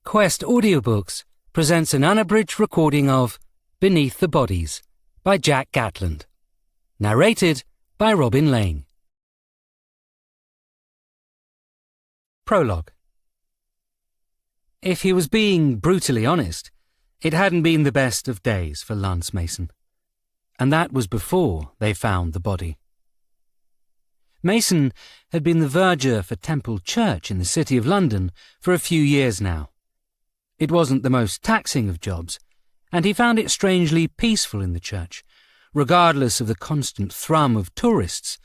Quest Audiobooks presents an unabridged recording of Beneath the Bodies by Jack Gatland. Narrated by Robin Lane. Prologue. If he was being brutally honest, it hadn't been the best of days for Lance Mason. And that was before they found the body. Mason had been the verger for Temple Church in the City of London for a few years now. It wasn't the most taxing of jobs, and he found it strangely peaceful in the church, regardless of the constant thrum of tourists,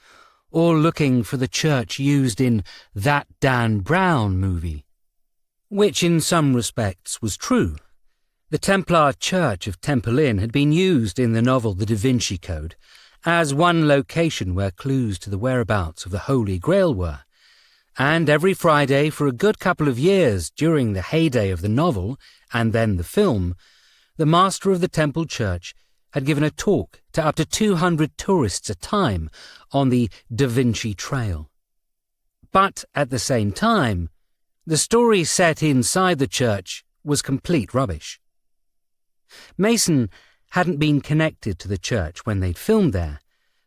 all looking for the church used in That Dan Brown movie. Which in some respects was true. The Templar Church of Temple Inn had been used in the novel The Da Vinci Code as one location where clues to the whereabouts of the Holy Grail were, and every Friday for a good couple of years during the heyday of the novel and then the film, the master of the Temple Church had given a talk to up to 200 tourists a time on the Da Vinci Trail. But at the same time, the story set inside the church was complete rubbish. Mason hadn't been connected to the church when they'd filmed there,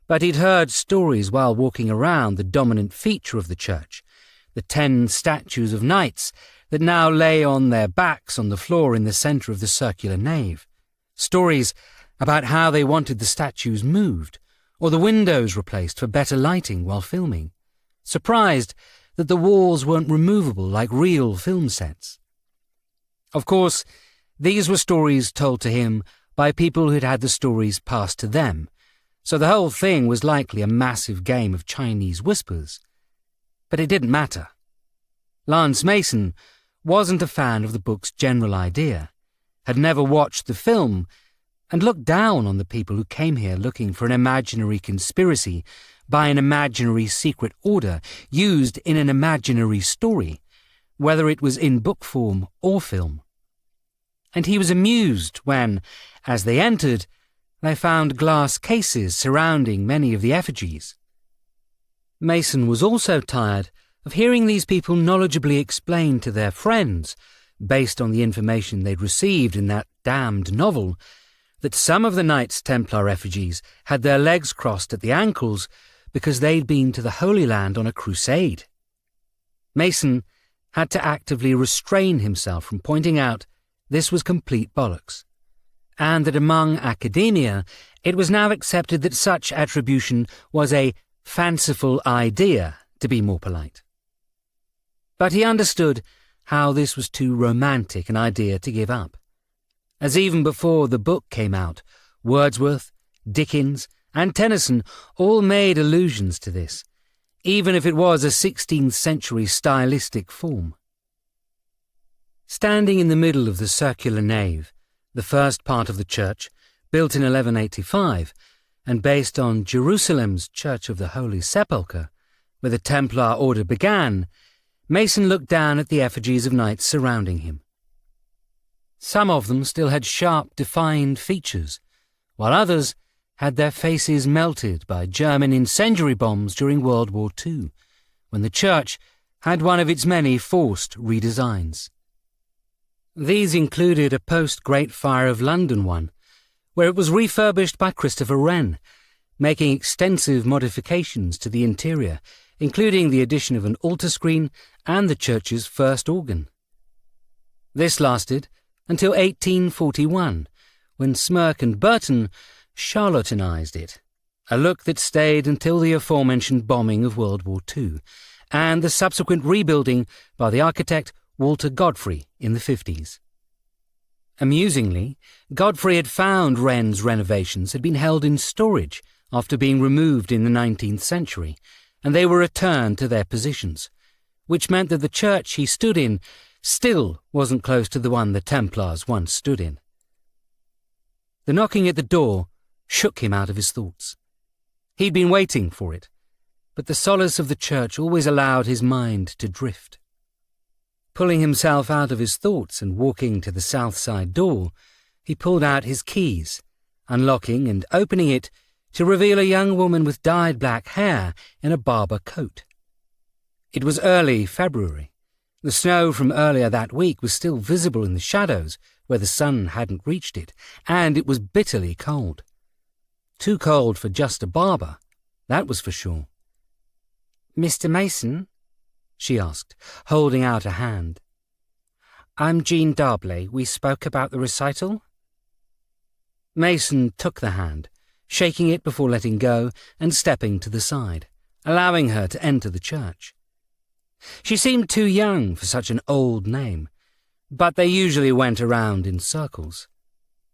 but he'd heard stories while walking around the dominant feature of the church, the 10 statues of knights that now lay on their backs on the floor in the centre of the circular nave. Stories about how they wanted the statues moved, or the windows replaced for better lighting while filming. Surprised that the walls weren't removable like real film sets. Of course, these were stories told to him by people who'd had the stories passed to them, so the whole thing was likely a massive game of Chinese whispers. But it didn't matter. Lance Mason wasn't a fan of the book's general idea, had never watched the film, and looked down on the people who came here looking for an imaginary conspiracy by an imaginary secret order used in an imaginary story, whether it was in book form or film. And he was amused when, as they entered, they found glass cases surrounding many of the effigies. Mason was also tired of hearing these people knowledgeably explain to their friends, based on the information they'd received in that damned novel, that some of the Knights Templar effigies had their legs crossed at the ankles because they'd been to the Holy Land on a crusade. Mason had to actively restrain himself from pointing out this was complete bollocks, and that among academia it was now accepted that such attribution was a fanciful idea, to be more polite. But he understood how this was too romantic an idea to give up, as even before the book came out, Wordsworth, Dickens, and Tennyson all made allusions to this, even if it was a 16th century stylistic form. Standing in the middle of the circular nave, the first part of the church, built in 1185, and based on Jerusalem's Church of the Holy Sepulchre, where the Templar order began, Mason looked down at the effigies of knights surrounding him. Some of them still had sharp, defined features, while others had their faces melted by German incendiary bombs during World War II, when the church had one of its many forced redesigns. These included a post-Great Fire of London one, where it was refurbished by Christopher Wren, making extensive modifications to the interior, including the addition of an altar screen and the church's first organ. This lasted until 1841, when Smirke and Burton charlatanised it, a look that stayed until the aforementioned bombing of World War II, and the subsequent rebuilding by the architect Walter Godfrey in the 50s. Amusingly, Godfrey had found Wren's renovations had been held in storage after being removed in the 19th century, and they were returned to their positions, which meant that the church he stood in still wasn't close to the one the Templars once stood in. The knocking at the door shook him out of his thoughts. He'd been waiting for it, but the solace of the church always allowed his mind to drift. Pulling himself out of his thoughts and walking to the south side door, he pulled out his keys, unlocking and opening it to reveal a young woman with dyed black hair in a Barber coat. It was early February, The snow from earlier that week was still visible in the shadows where the sun hadn't reached it, and it was bitterly cold. Too cold for just a barber, that was for sure. "Mr. Mason?" she asked, holding out a hand. "I'm Jean Darbley. We spoke about the recital." Mason took the hand, shaking it before letting go and stepping to the side, allowing her to enter the church. She seemed too young for such an old name, but they usually went around in circles.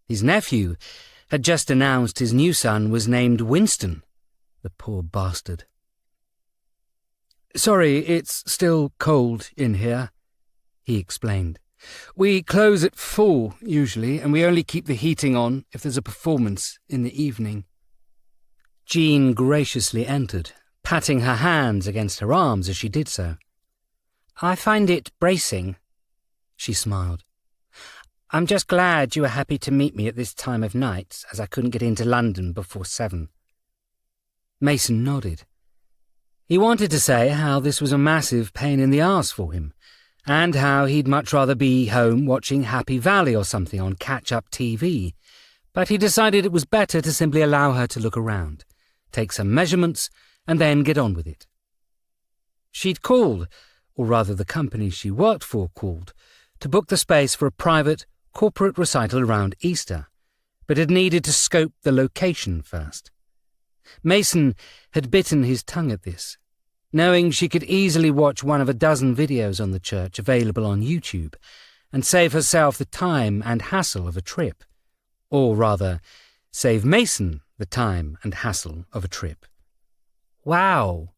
His nephew had just announced his new son was named Winston, the poor bastard. "Sorry, it's still cold in here," he explained. "We close at 4 usually, and we only keep the heating on if there's a performance in the evening." Jean graciously entered, patting her hands against her arms as she did so. "I find it bracing," she smiled. "I'm just glad you were happy to meet me at this time of night, as I couldn't get into London before 7. Mason nodded. He wanted to say how this was a massive pain in the arse for him, and how he'd much rather be home watching Happy Valley or something on catch-up TV, but he decided it was better to simply allow her to look around, take some measurements, and then get on with it. She'd called, or rather the company she worked for called, to book the space for a private, corporate recital around Easter, but had needed to scope the location first. Mason had bitten his tongue at this, knowing she could easily watch one of a dozen videos on the church available on YouTube and save herself the time and hassle of a trip. Or rather, save Mason the time and hassle of a trip. "Wow,"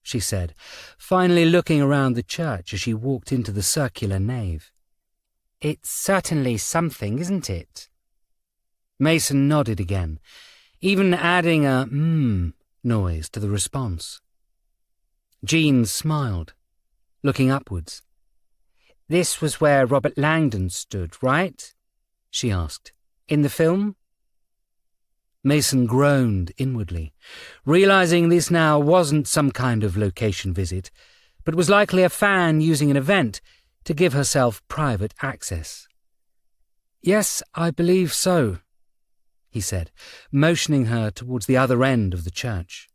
she said, finally looking around the church as she walked into the circular nave. "It's certainly something, isn't it?" Mason nodded again, even adding a noise to the response. Jean smiled, looking upwards. "This was where Robert Langdon stood, right?" she asked. "In the film?" Mason groaned inwardly, realizing this now wasn't some kind of location visit, but was likely a fan using an event to give herself private access. "Yes, I believe so," he said, motioning her towards the other end of the church.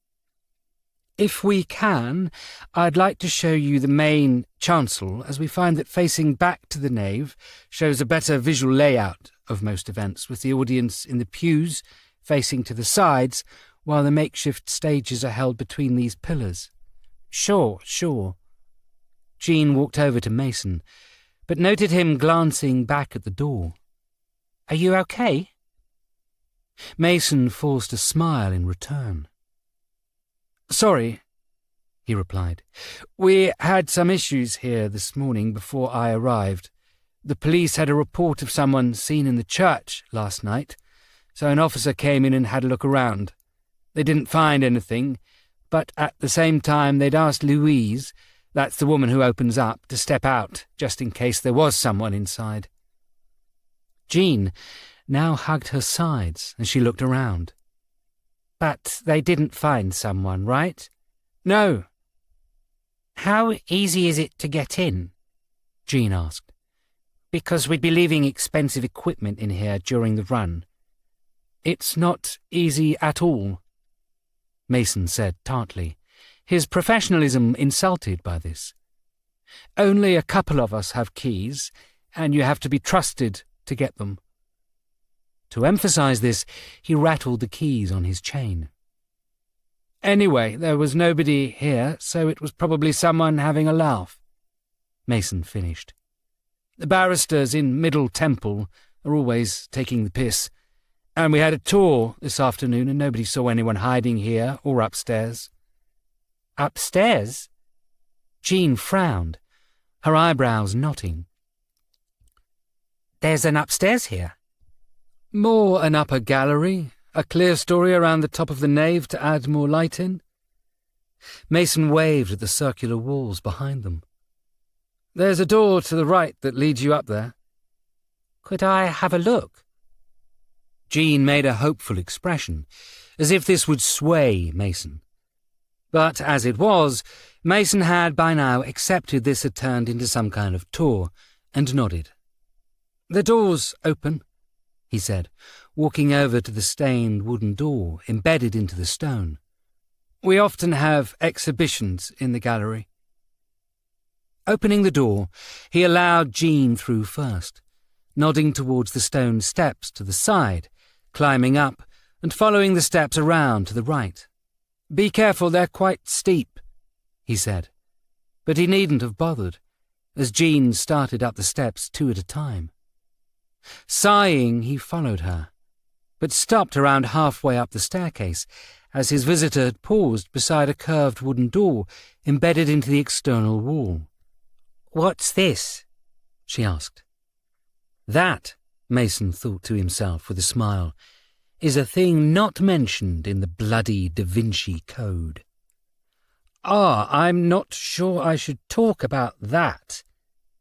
"If we can, I'd like to show you the main chancel, as we find that facing back to the nave shows a better visual layout of most events, with the audience in the pews facing to the sides, while the makeshift stages are held between these pillars." Sure. Jean walked over to Mason, but noted him glancing back at the door. "Are you okay?" Mason forced a smile in return. "Sorry," he replied. "We had some issues here this morning before I arrived. The police had a report of someone seen in the church last night, so an officer came in and had a look around. They didn't find anything, but at the same time they'd asked Louise, that's the woman who opens up, to step out, just in case there was someone inside." Jean now hugged her sides as she looked around. "But they didn't find someone, right?" "No." "How easy is it to get in?" Jean asked. "Because we'd be leaving expensive equipment in here during the run." "It's not easy at all," Mason said tartly, his professionalism insulted by this. "Only a couple of us have keys, and you have to be trusted to get them." To emphasize this, he rattled the keys on his chain. "Anyway, there was nobody here, so it was probably someone having a laugh," Mason finished. "The barristers in Middle Temple are always taking the piss, and we had a tour this afternoon and nobody saw anyone hiding here or upstairs." "Upstairs?" Jean frowned, her eyebrows knotting. "There's an upstairs here?" "More an upper gallery, a clear story around the top of the nave to add more light in." Mason waved at the circular walls behind them. "There's a door to the right that leads you up there." "Could I have a look?" Jean made a hopeful expression, as if this would sway Mason. But as it was, Mason had by now accepted this had turned into some kind of tour, and nodded. "The door's open," he said, walking over to the stained wooden door embedded into the stone. "We often have exhibitions in the gallery." Opening the door, he allowed Jean through first, nodding towards the stone steps to the side, climbing up and following the steps around to the right. "Be careful, they're quite steep," he said, but he needn't have bothered, as Jean started up the steps 2 at a time. Sighing, he followed her, but stopped around halfway up the staircase as his visitor had paused beside a curved wooden door embedded into the external wall. "What's this?" she asked. "That," Mason thought to himself with a smile, "is a thing not mentioned in the bloody Da Vinci Code." "I'm not sure I should talk about that,"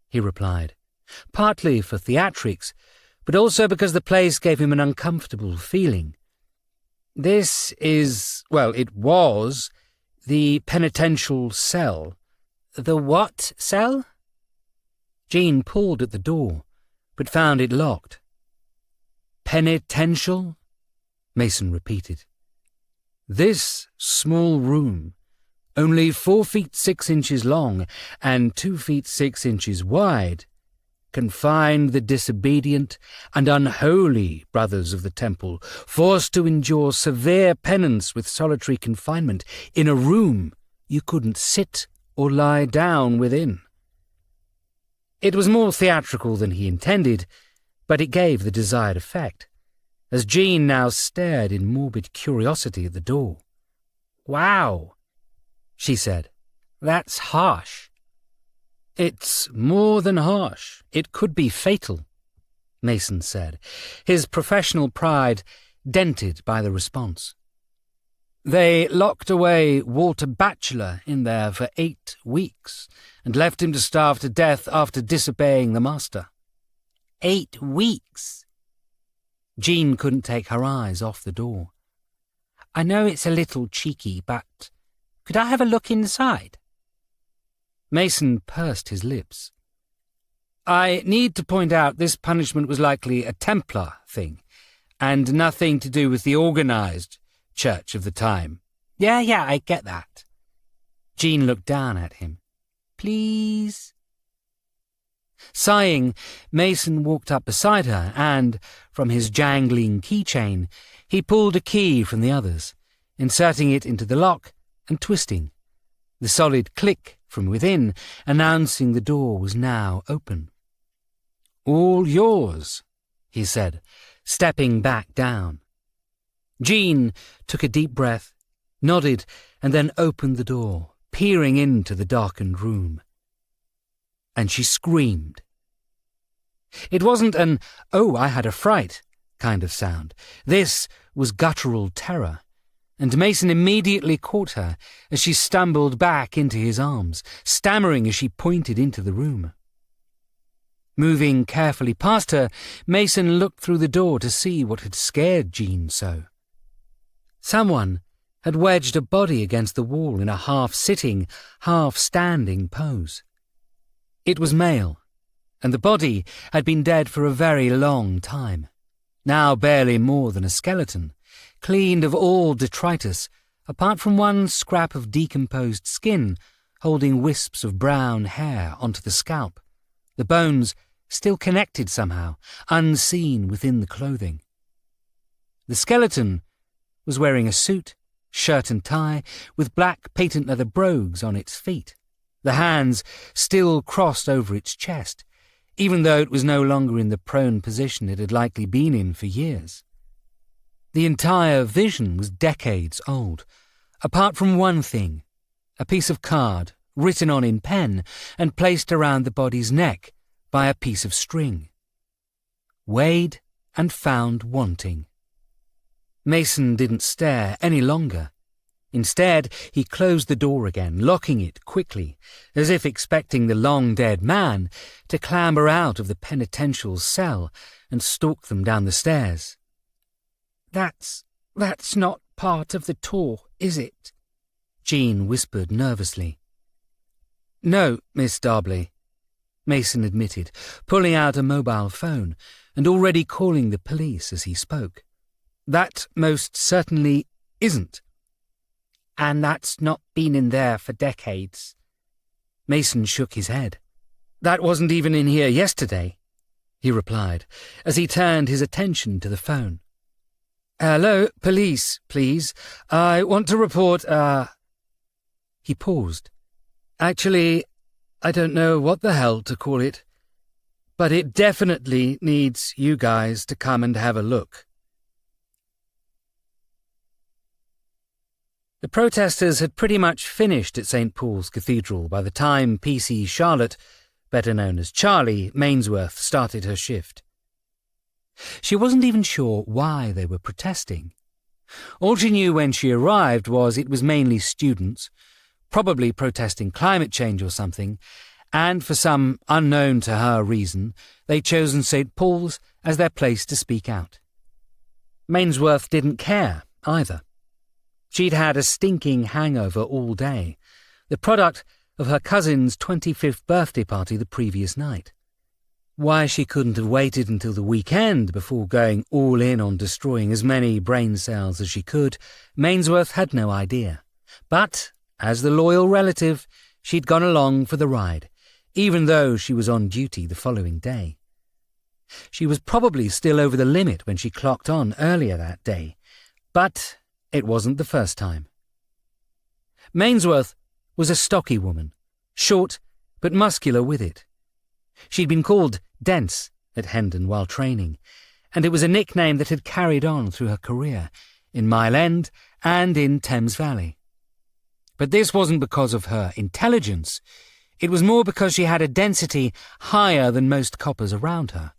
he replied, partly for theatrics, but also because the place gave him an uncomfortable feeling. "This is, well, it was, the penitential cell." "The what cell?" Jean pulled at the door, but found it locked. "Penitential?" Mason repeated. "This small room, only 4 feet 6 inches long and 2 feet 6 inches wide, confined the disobedient and unholy brothers of the temple, forced to endure severe penance with solitary confinement in a room you couldn't sit or lie down within." It was more theatrical than he intended, but it gave the desired effect, as Jean now stared in morbid curiosity at the door. "Wow," she said. "That's harsh." "It's more than harsh. It could be fatal," Mason said, his professional pride dented by the response. "They locked away Walter Batchelor in there for 8 weeks and left him to starve to death after disobeying the master." 8 weeks? Jean couldn't take her eyes off the door. "I know it's a little cheeky, but could I have a look inside?" Mason pursed his lips. "I need to point out this punishment was likely a Templar thing, and nothing to do with the organised church of the time." Yeah, I get that." Jean looked down at him. "Please?" Sighing, Mason walked up beside her and, from his jangling keychain, he pulled a key from the others, inserting it into the lock and twisting. The solid click from within, announcing the door was now open. "All yours," he said, stepping back down. Jean took a deep breath, nodded, and then opened the door, peering into the darkened room. And she screamed. It wasn't an "oh, I had a fright" kind of sound. This was guttural terror, and Mason immediately caught her as she stumbled back into his arms, stammering as she pointed into the room. Moving carefully past her, Mason looked through the door to see what had scared Jean so. Someone had wedged a body against the wall in a half-sitting, half-standing pose. It was male, and the body had been dead for a very long time, now barely more than a skeleton, cleaned of all detritus, apart from one scrap of decomposed skin holding wisps of brown hair onto the scalp, the bones still connected somehow, unseen within the clothing. The skeleton was wearing a suit, shirt and tie, with black patent leather brogues on its feet, the hands still crossed over its chest, even though it was no longer in the prone position it had likely been in for years. The entire vision was decades old, apart from one thing, a piece of card written on in pen and placed around the body's neck by a piece of string. Weighed and found wanting. Mason didn't stare any longer. Instead, he closed the door again, locking it quickly, as if expecting the long-dead man to clamber out of the penitential cell and stalk them down the stairs. That's not part of the tour, is it?" Jean whispered nervously. No, Miss Darbley, Mason admitted, pulling out a mobile phone and already calling the police as he spoke. That most certainly isn't. And that's not been in there for decades. Mason shook his head. That wasn't even in here yesterday, he replied, as he turned his attention to the phone. Hello, police, please. I want to report, He paused. Actually, I don't know what the hell to call it, but it definitely needs you guys to come and have a look. The protesters had pretty much finished at St. Paul's Cathedral by the time PC Charlotte, better known as Charlie, Mainsworth, started her shift. She wasn't even sure why they were protesting. All she knew when she arrived was it was mainly students, probably protesting climate change or something, and for some unknown to her reason, they'd chosen St. Paul's as their place to speak out. Mainsworth didn't care either. She'd had a stinking hangover all day, the product of her cousin's 25th birthday party the previous night. Why she couldn't have waited until the weekend before going all in on destroying as many brain cells as she could, Mainsworth had no idea. But, as the loyal relative, she'd gone along for the ride, even though she was on duty the following day. She was probably still over the limit when she clocked on earlier that day, but it wasn't the first time. Mainsworth was a stocky woman, short but muscular with it. She'd been called Dense at Hendon while training, and it was a nickname that had carried on through her career in Mile End and in Thames Valley. But this wasn't because of her intelligence. It was more because she had a density higher than most coppers around her.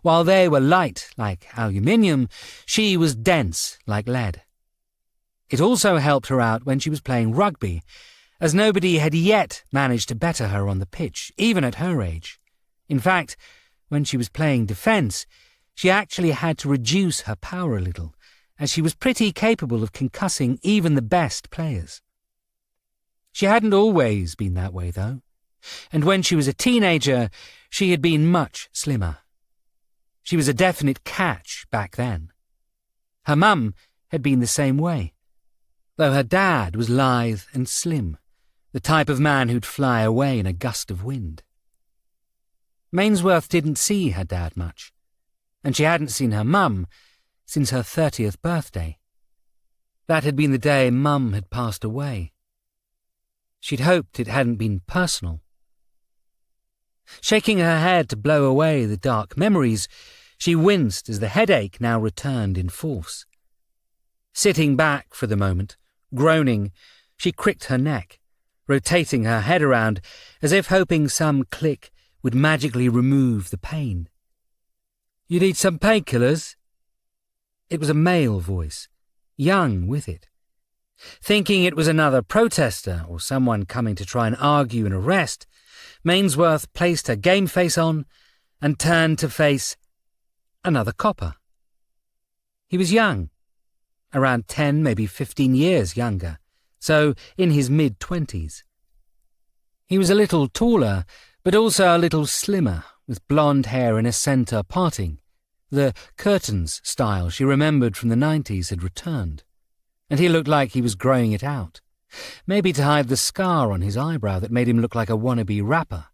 While they were light like aluminium, she was dense like lead. It also helped her out when she was playing rugby, as nobody had yet managed to better her on the pitch, even at her age. In fact, when she was playing defence, she actually had to reduce her power a little, as she was pretty capable of concussing even the best players. She hadn't always been that way, though, and when she was a teenager, she had been much slimmer. She was a definite catch back then. Her mum had been the same way, though her dad was lithe and slim, the type of man who'd fly away in a gust of wind. Mainsworth didn't see her dad much, and she hadn't seen her mum since her 30th birthday. That had been the day Mum had passed away. She'd hoped it hadn't been personal. Shaking her head to blow away the dark memories, she winced as the headache now returned in force. Sitting back for the moment, groaning, she cricked her neck, rotating her head around as if hoping some click would magically remove the pain. "You need some painkillers?" It was a male voice, young with it. Thinking it was another protester or someone coming to try and argue an arrest, Mainsworth placed her game face on and turned to face another copper. He was young, around 10, maybe 15 years younger, so in his mid-20s. He was a little taller, but also a little slimmer, with blonde hair in a centre parting. The curtains style she remembered from the 90s had returned, and he looked like he was growing it out, maybe to hide the scar on his eyebrow that made him look like a wannabe rapper.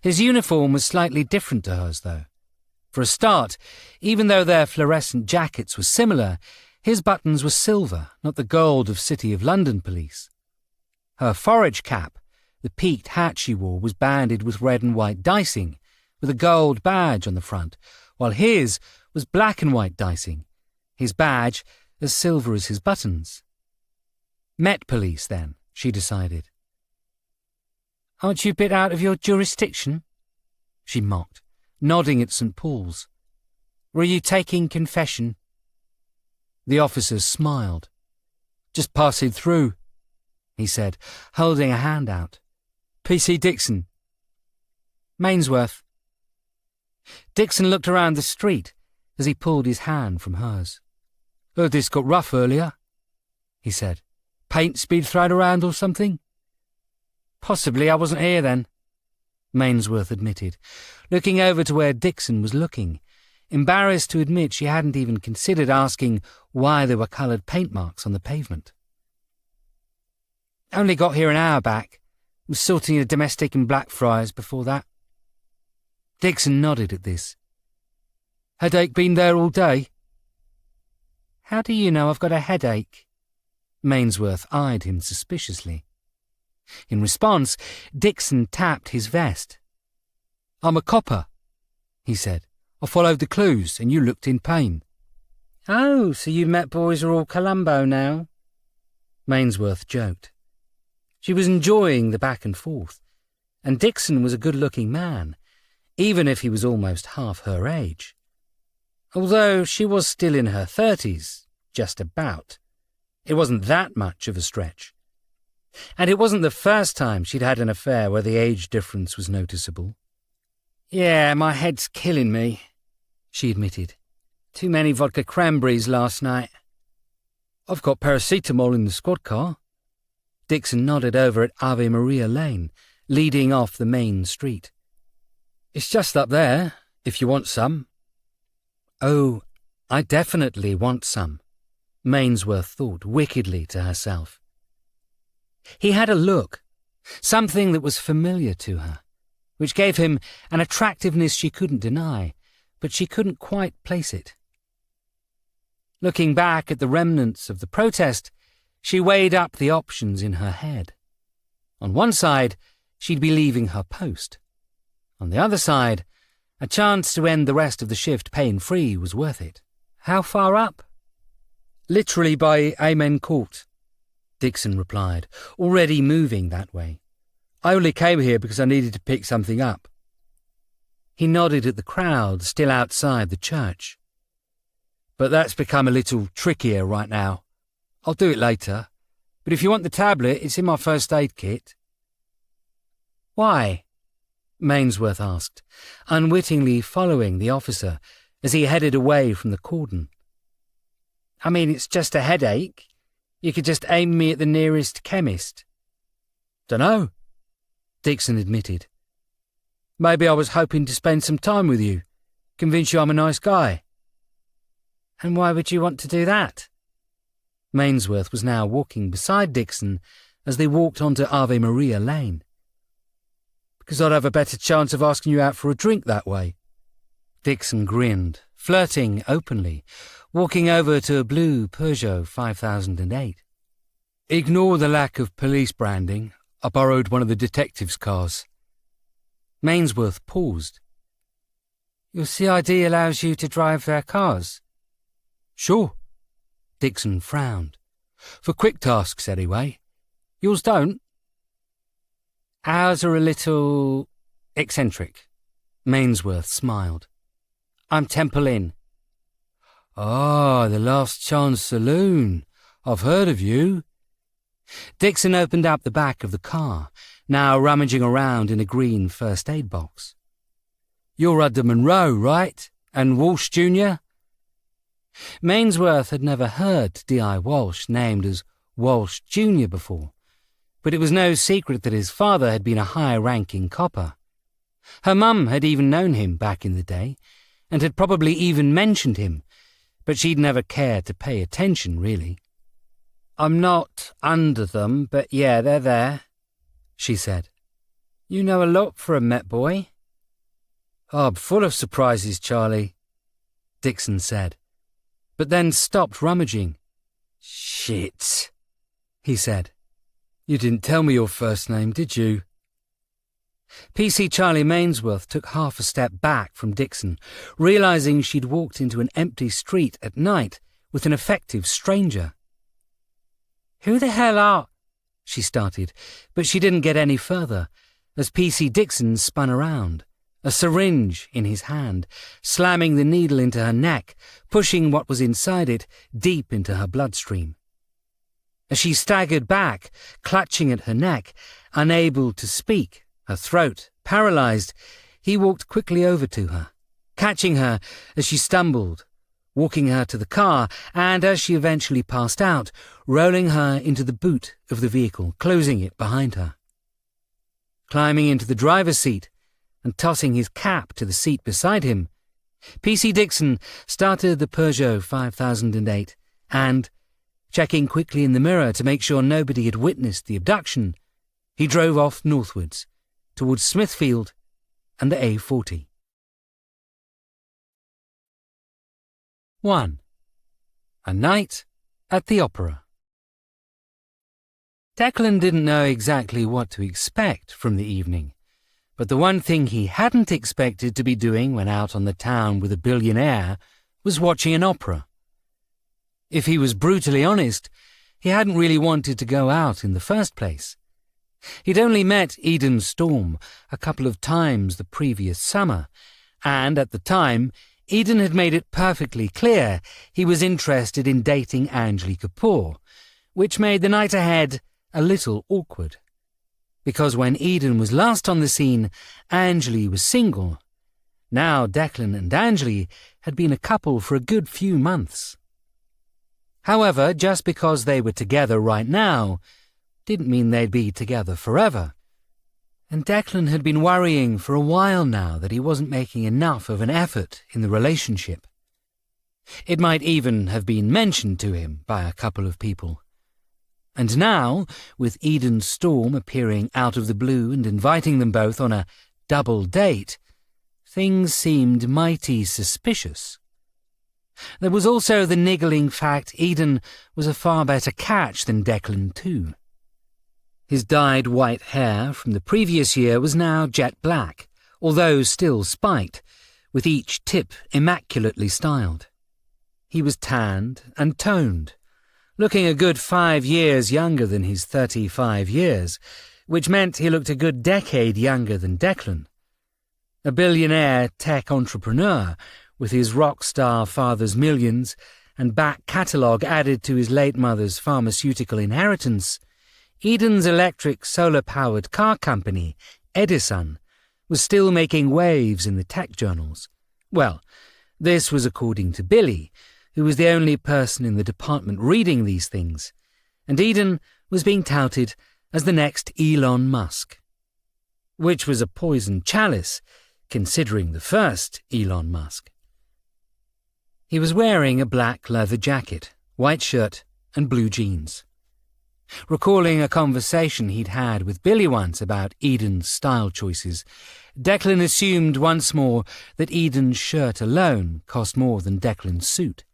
His uniform was slightly different to hers, though. For a start, even though their fluorescent jackets were similar, his buttons were silver, not the gold of City of London police. Her forage cap, the peaked hat she wore, was banded with red and white dicing, with a gold badge on the front, while his was black and white dicing, his badge as silver as his buttons. Met Police, then, she decided. "Aren't you a bit out of your jurisdiction?" she mocked, nodding at St. Paul's. "Were you taking confession?" The officer smiled. "Just passing through," he said, holding a hand out. "PC Dixon." "Mainsworth." Dixon looked around the street as he pulled his hand from hers. "Heard this got rough earlier," he said. "Paint's been thrown around or something?" Possibly I wasn't here then, Mainsworth admitted, looking over to where Dixon was looking, embarrassed to admit she hadn't even considered asking why there were coloured paint marks on the pavement. Only got here an hour back. Was sorting a domestic in Blackfriars before that. Dixon nodded at this. Headache been there all day? How do you know I've got a headache? Mainsworth eyed him suspiciously. In response, Dixon tapped his vest. I'm a copper, he said. I followed the clues and you looked in pain. Oh, so you Met boys are all Columbo now? Mainsworth joked. She was enjoying the back and forth, and Dixon was a good-looking man, even if he was almost half her age. Although she was still in her 30s, just about. It wasn't that much of a stretch. And it wasn't the first time she'd had an affair where the age difference was noticeable. Yeah, my head's killing me, she admitted. Too many vodka cranberries last night. I've got paracetamol in the squad car. Dixon nodded over at Ave Maria Lane, leading off the main street. It's just up there, if you want some. Oh, I definitely want some, Mainsworth thought wickedly to herself. He had a look, something that was familiar to her, which gave him an attractiveness she couldn't deny, but she couldn't quite place it. Looking back at the remnants of the protest, she weighed up the options in her head. On one side, she'd be leaving her post. On the other side, a chance to end the rest of the shift pain-free was worth it. How far up? Literally by Amen Court, Dixon replied, already moving that way. I only came here because I needed to pick something up. He nodded at the crowd still outside the church. But that's become a little trickier right now. I'll do it later, but if you want the tablet, it's in my first aid kit. Why? Mainsworth asked, unwittingly following the officer as he headed away from the cordon. I mean, it's just a headache. You could just aim me at the nearest chemist. Dunno, Dixon admitted. Maybe I was hoping to spend some time with you, convince you I'm a nice guy. And why would you want to do that? Mainsworth was now walking beside Dixon as they walked onto Ave Maria Lane. Because I'd have a better chance of asking you out for a drink that way. Dixon grinned, flirting openly, walking over to a blue Peugeot 5008. Ignore the lack of police branding. I borrowed one of the detectives' cars. Mainsworth paused. Your CID allows you to drive their cars? Sure. Dixon frowned. For quick tasks, anyway. Yours don't? Ours are a little eccentric. Mainsworth smiled. I'm Temple Inn. Ah, the Last Chance Saloon. I've heard of you. Dixon opened up the back of the car, now rummaging around in a green first aid box. You're Rudder Monroe, right? And Walsh Jr.? Mainsworth had never heard D.I. Walsh named as Walsh Jr. before, but it was no secret that his father had been a high-ranking copper. Her mum had even known him back in the day, and had probably even mentioned him, but she'd never cared to pay attention, really. I'm not under them, but yeah, they're there, she said. You know a lot for a Met boy. I'm full of surprises, Charlie, Dixon said, but then stopped rummaging. Shit, he said. You didn't tell me your first name, did you? PC Charlie Mainsworth took half a step back from Dixon, realizing she'd walked into an empty street at night with an effective stranger. Who the hell are... she started, but she didn't get any further, as PC Dixon spun around, a syringe in his hand, slamming the needle into her neck, pushing what was inside it deep into her bloodstream. As she staggered back, clutching at her neck, unable to speak, her throat paralyzed, he walked quickly over to her, catching her as she stumbled, walking her to the car, and as she eventually passed out, rolling her into the boot of the vehicle, closing it behind her. climbing into the driver's seat and tossing his cap to the seat beside him, P.C. Dixon started the Peugeot 5008 and, checking quickly in the mirror to make sure nobody had witnessed the abduction, he drove off northwards, towards Smithfield and the A40. 1. A Night at the Opera. Declan didn't know exactly what to expect from the evening, but the one thing he hadn't expected to be doing when out on the town with a billionaire was watching an opera. If he was brutally honest, he hadn't really wanted to go out in the first place. He'd only met Eden Storm a couple of times the previous summer, and at the time, Eden had made it perfectly clear he was interested in dating Anjali Kapoor, which made the night ahead a little awkward. Because when Eden was last on the scene, Anjali was single. Now Declan and Anjali had been a couple for a good few months. However, just because they were together right now didn't mean they'd be together forever. And Declan had been worrying for a while now that he wasn't making enough of an effort in the relationship. It might even have been mentioned to him by a couple of people. And now, with Eden Storm appearing out of the blue and inviting them both on a double date, things seemed mighty suspicious. There was also the niggling fact Eden was a far better catch than Declan too. His dyed white hair from the previous year was now jet black, although still spiked, with each tip immaculately styled. He was tanned and toned, looking a good 5 years younger than his 35 years, which meant he looked a good decade younger than Declan. A billionaire tech entrepreneur, with his rock star father's millions and back catalogue added to his late mother's pharmaceutical inheritance, Eden's electric solar-powered car company, Edison, was still making waves in the tech journals. Well, this was according to Billy, who was the only person in the department reading these things, and Eden was being touted as the next Elon Musk. Which was a poisoned chalice, considering the first Elon Musk. He was wearing a black leather jacket, white shirt, and blue jeans. Recalling a conversation he'd had with Billy once about Eden's style choices, Declan assumed once more that Eden's shirt alone cost more than Declan's suit.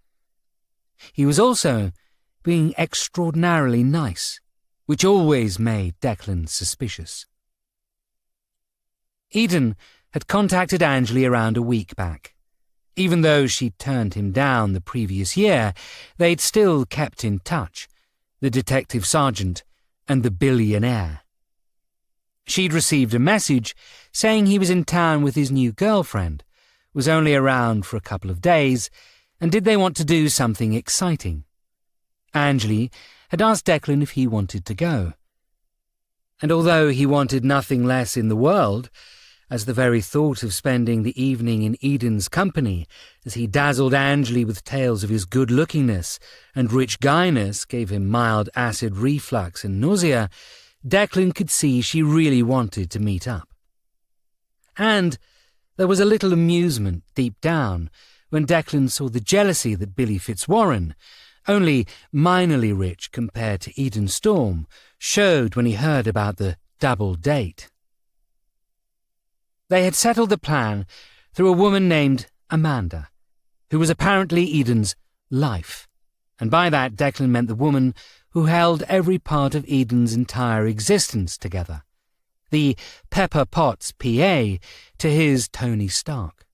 He was also being extraordinarily nice, which always made Declan suspicious. Eden had contacted Anjali around a week back. Even though she'd turned him down the previous year, they'd still kept in touch, the detective sergeant and the billionaire. She'd received a message saying he was in town with his new girlfriend, was only around for a couple of days, and did they want to do something exciting. Anjali had asked Declan if he wanted to go. And although he wanted nothing less in the world, as the very thought of spending the evening in Eden's company, as he dazzled Anjali with tales of his good-lookingness and rich guyness gave him mild acid reflux and nausea, Declan could see she really wanted to meet up. And there was a little amusement deep down when Declan saw the jealousy that Billy Fitzwarren, only minorly rich compared to Eden Storm, showed when he heard about the double date. They had settled the plan through a woman named Amanda, who was apparently Eden's life, and by that Declan meant the woman who held every part of Eden's entire existence together, the Pepper Potts PA to his Tony Stark.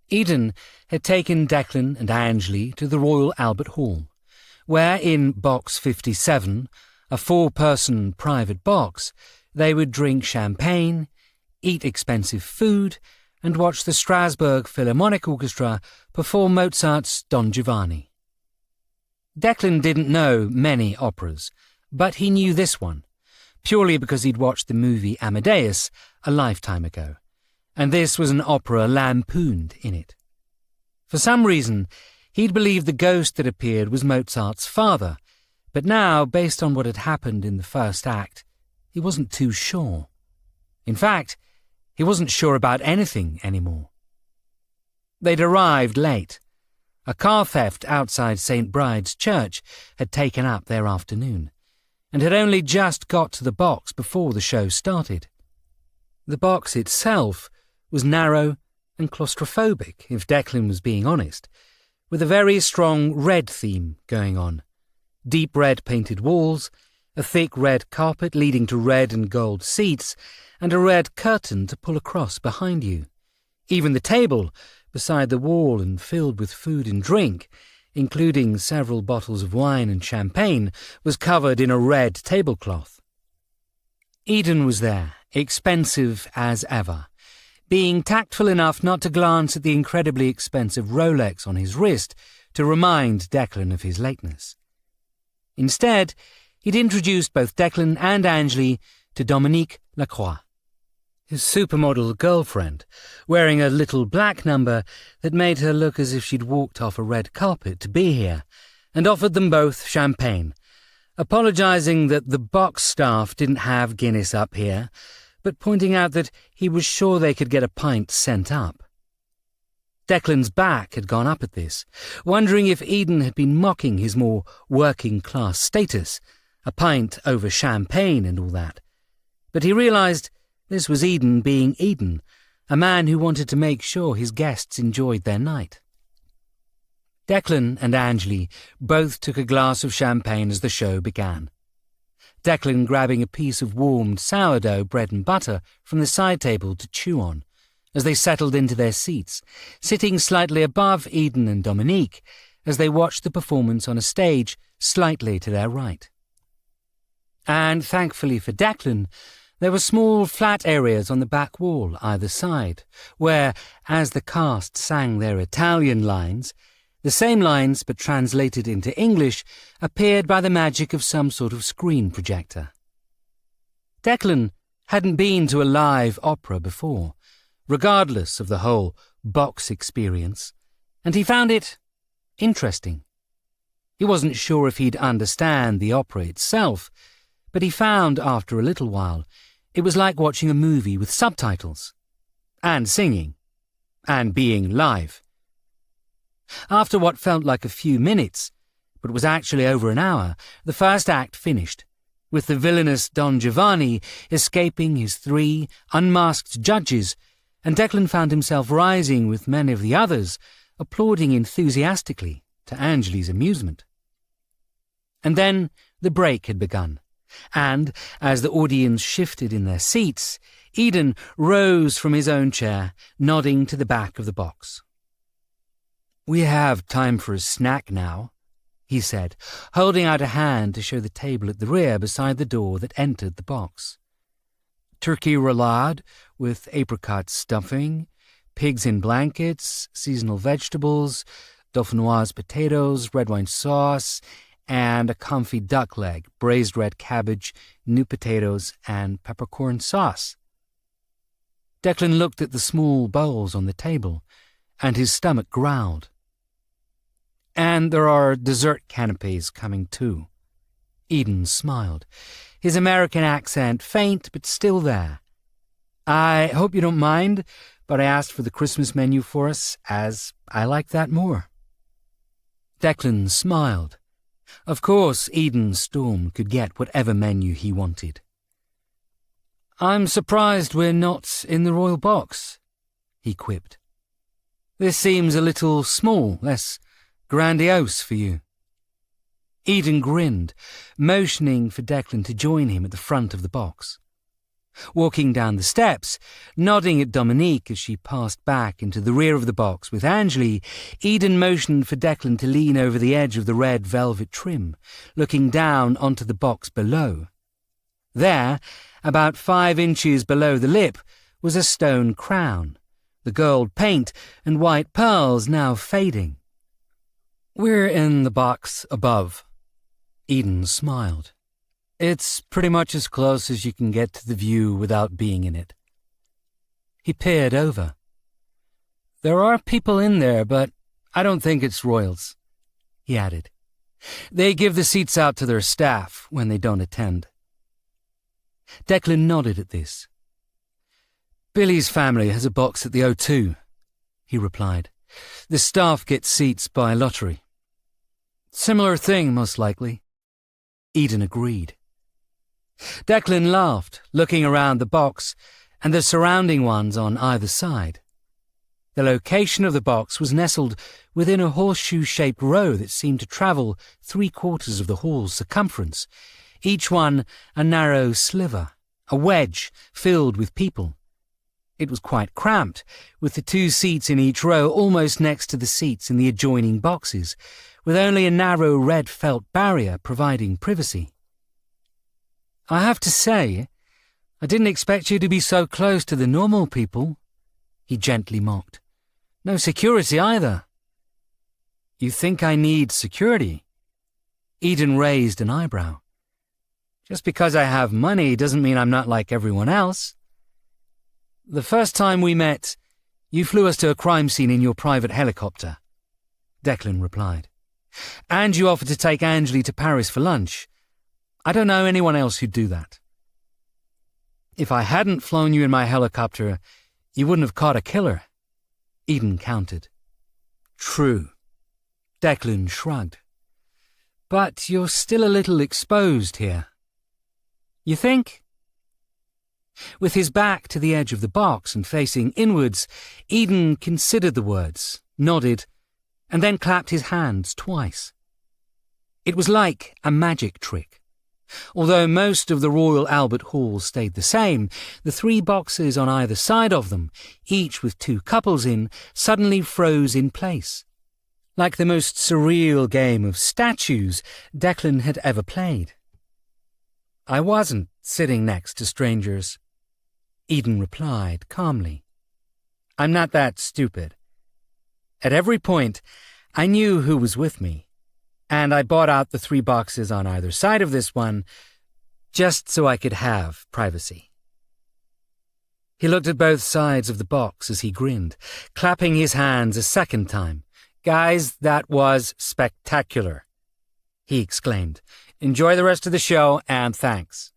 Eden had taken Declan and Anjali to the Royal Albert Hall, where in Box 57, a 4-person private box, they would drink champagne, eat expensive food, and watch the Strasbourg Philharmonic Orchestra perform Mozart's Don Giovanni. Declan didn't know many operas, but he knew this one, purely because he'd watched the movie Amadeus a lifetime ago, and this was an opera lampooned in it. For some reason, he'd believed the ghost that appeared was Mozart's father, but now, based on what had happened in the first act, he wasn't too sure. In fact, he wasn't sure about anything anymore. They'd arrived late. A car theft outside St. Bride's Church had taken up their afternoon, and had only just got to the box before the show started. The box itself was narrow and claustrophobic, if Declan was being honest, with a very strong red theme going on. Deep red painted walls, a thick red carpet leading to red and gold seats, and a red curtain to pull across behind you. Even the table, beside the wall and filled with food and drink, including several bottles of wine and champagne, was covered in a red tablecloth. Eden was there, expensive as ever, being tactful enough not to glance at the incredibly expensive Rolex on his wrist to remind Declan of his lateness. Instead, he'd introduced both Declan and Angeli to Dominique Lacroix, his supermodel girlfriend, wearing a little black number that made her look as if she'd walked off a red carpet to be here, and offered them both champagne, apologising that the box staff didn't have Guinness up here, but pointing out that he was sure they could get a pint sent up. Declan's back had gone up at this, wondering if Eden had been mocking his more working-class status, a pint over champagne and all that. But he realised this was Eden being Eden, a man who wanted to make sure his guests enjoyed their night. Declan and Angeli both took a glass of champagne as the show began. Declan grabbing a piece of warmed sourdough bread and butter from the side table to chew on, as they settled into their seats, sitting slightly above Eden and Dominique as they watched the performance on a stage slightly to their right. And thankfully for Declan, there were small flat areas on the back wall either side, where, as the cast sang their Italian lines, the same lines but translated into English appeared by the magic of some sort of screen projector. Declan hadn't been to a live opera before, regardless of the whole box experience, and he found it interesting. He wasn't sure if he'd understand the opera itself, but he found, after a little while, it was like watching a movie with subtitles, and singing, and being live. After what felt like a few minutes, but was actually over an hour, the first act finished, with the villainous Don Giovanni escaping his 3 unmasked judges, and Declan found himself rising with many of the others, applauding enthusiastically, to Angeli's amusement. And then the break had begun. And, as the audience shifted in their seats, Eden rose from his own chair, nodding to the back of the box. "We have time for a snack now," he said, holding out a hand to show the table at the rear beside the door that entered the box. "Turkey roulade with apricot stuffing, pigs in blankets, seasonal vegetables, dauphinoise potatoes, red wine sauce, and a comfy duck leg, braised red cabbage, new potatoes, and peppercorn sauce." Declan looked at the small bowls on the table, and his stomach growled. "And there are dessert canapes coming too." Eden smiled, his American accent faint but still there. "I hope you don't mind, but I asked for the Christmas menu for us, as I like that more." Declan smiled. Of course, Eden Storm could get whatever menu he wanted. "I'm surprised we're not in the royal box," he quipped. "This seems a little small, less grandiose for you." Eden grinned, motioning for Declan to join him at the front of the box. Walking down the steps, nodding at Dominique as she passed back into the rear of the box with Angeli, Eden motioned for Declan to lean over the edge of the red velvet trim, looking down onto the box below. There, about 5 inches below the lip, was a stone crown, the gold paint and white pearls now fading. "We're in the box above." Eden smiled. "It's pretty much as close as you can get to the view without being in it." He peered over. "There are people in there, but I don't think it's royals," he added. "They give the seats out to their staff when they don't attend." Declan nodded at this. Billy's family has a box at the O2, he replied. The staff gets seats by lottery. Similar thing, most likely. Eden agreed. Declan laughed, looking around the box and the surrounding ones on either side. The location of the box was nestled within a horseshoe-shaped row that seemed to travel 3/4 of the hall's circumference, each one a narrow sliver, a wedge filled with people. It was quite cramped, with the 2 seats in each row almost next to the seats in the adjoining boxes, with only a narrow red felt barrier providing privacy. I have to say, I didn't expect you to be so close to the normal people, he gently mocked. No security either. You think I need security? Eden raised an eyebrow. Just because I have money doesn't mean I'm not like everyone else. The first time we met, you flew us to a crime scene in your private helicopter, Declan replied. And you offered to take Anjali to Paris for lunch. I don't know anyone else who'd do that. If I hadn't flown you in my helicopter, you wouldn't have caught a killer, Eden countered. True, Declan shrugged. But you're still a little exposed here. You think? With his back to the edge of the box and facing inwards, Eden considered the words, nodded, and then clapped his hands twice. It was like a magic trick. Although most of the Royal Albert Hall stayed the same, the 3 boxes on either side of them, each with 2 couples in, suddenly froze in place, like the most surreal game of statues Declan had ever played. I wasn't sitting next to strangers, Eden replied calmly. I'm not that stupid. At every point, I knew who was with me, and I bought out the 3 boxes on either side of this one just so I could have privacy. He looked at both sides of the box as he grinned, clapping his hands a second time. Guys, that was spectacular, he exclaimed. Enjoy the rest of the show, and thanks.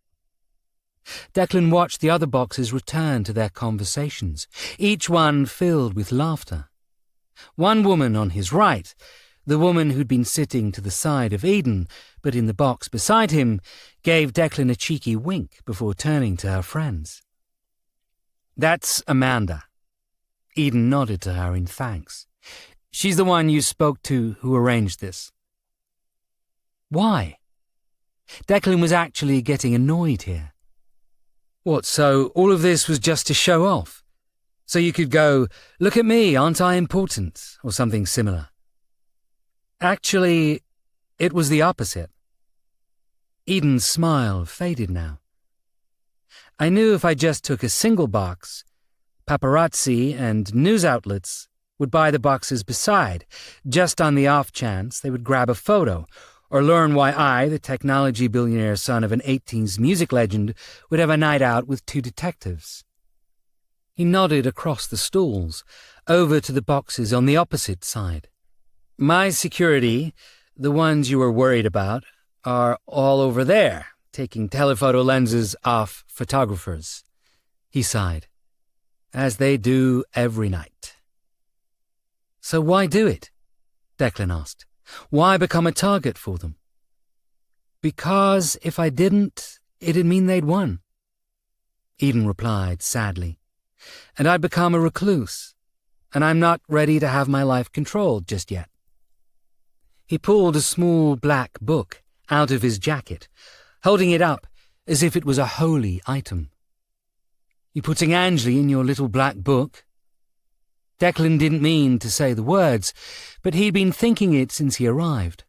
Declan watched the other boxes return to their conversations, each one filled with laughter. One woman on his right, the woman who'd been sitting to the side of Eden, but in the box beside him, gave Declan a cheeky wink before turning to her friends. That's Amanda. Eden nodded to her in thanks. She's the one you spoke to who arranged this. Why? Declan was actually getting annoyed here. What, so all of this was just to show off? So you could go, look at me, aren't I important, or something similar? Actually, it was the opposite. Eden's smile faded now. I knew if I just took a single box, paparazzi and news outlets would buy the boxes beside, just on the off chance they would grab a photo, or learn why I, the technology billionaire son of an 18s music legend, would have a night out with 2 detectives. He nodded across the stalls, over to the boxes on the opposite side. My security, the ones you were worried about, are all over there, taking telephoto lenses off photographers, he sighed, as they do every night. So why do it? Declan asked. Why become a target for them? Because if I didn't, it'd mean they'd won, Eden replied sadly. And I'd become a recluse, and I'm not ready to have my life controlled just yet. He pulled a small black book out of his jacket, holding it up as if it was a holy item. You putting Anjali in your little black book? Declan didn't mean to say the words, but he'd been thinking it since he arrived.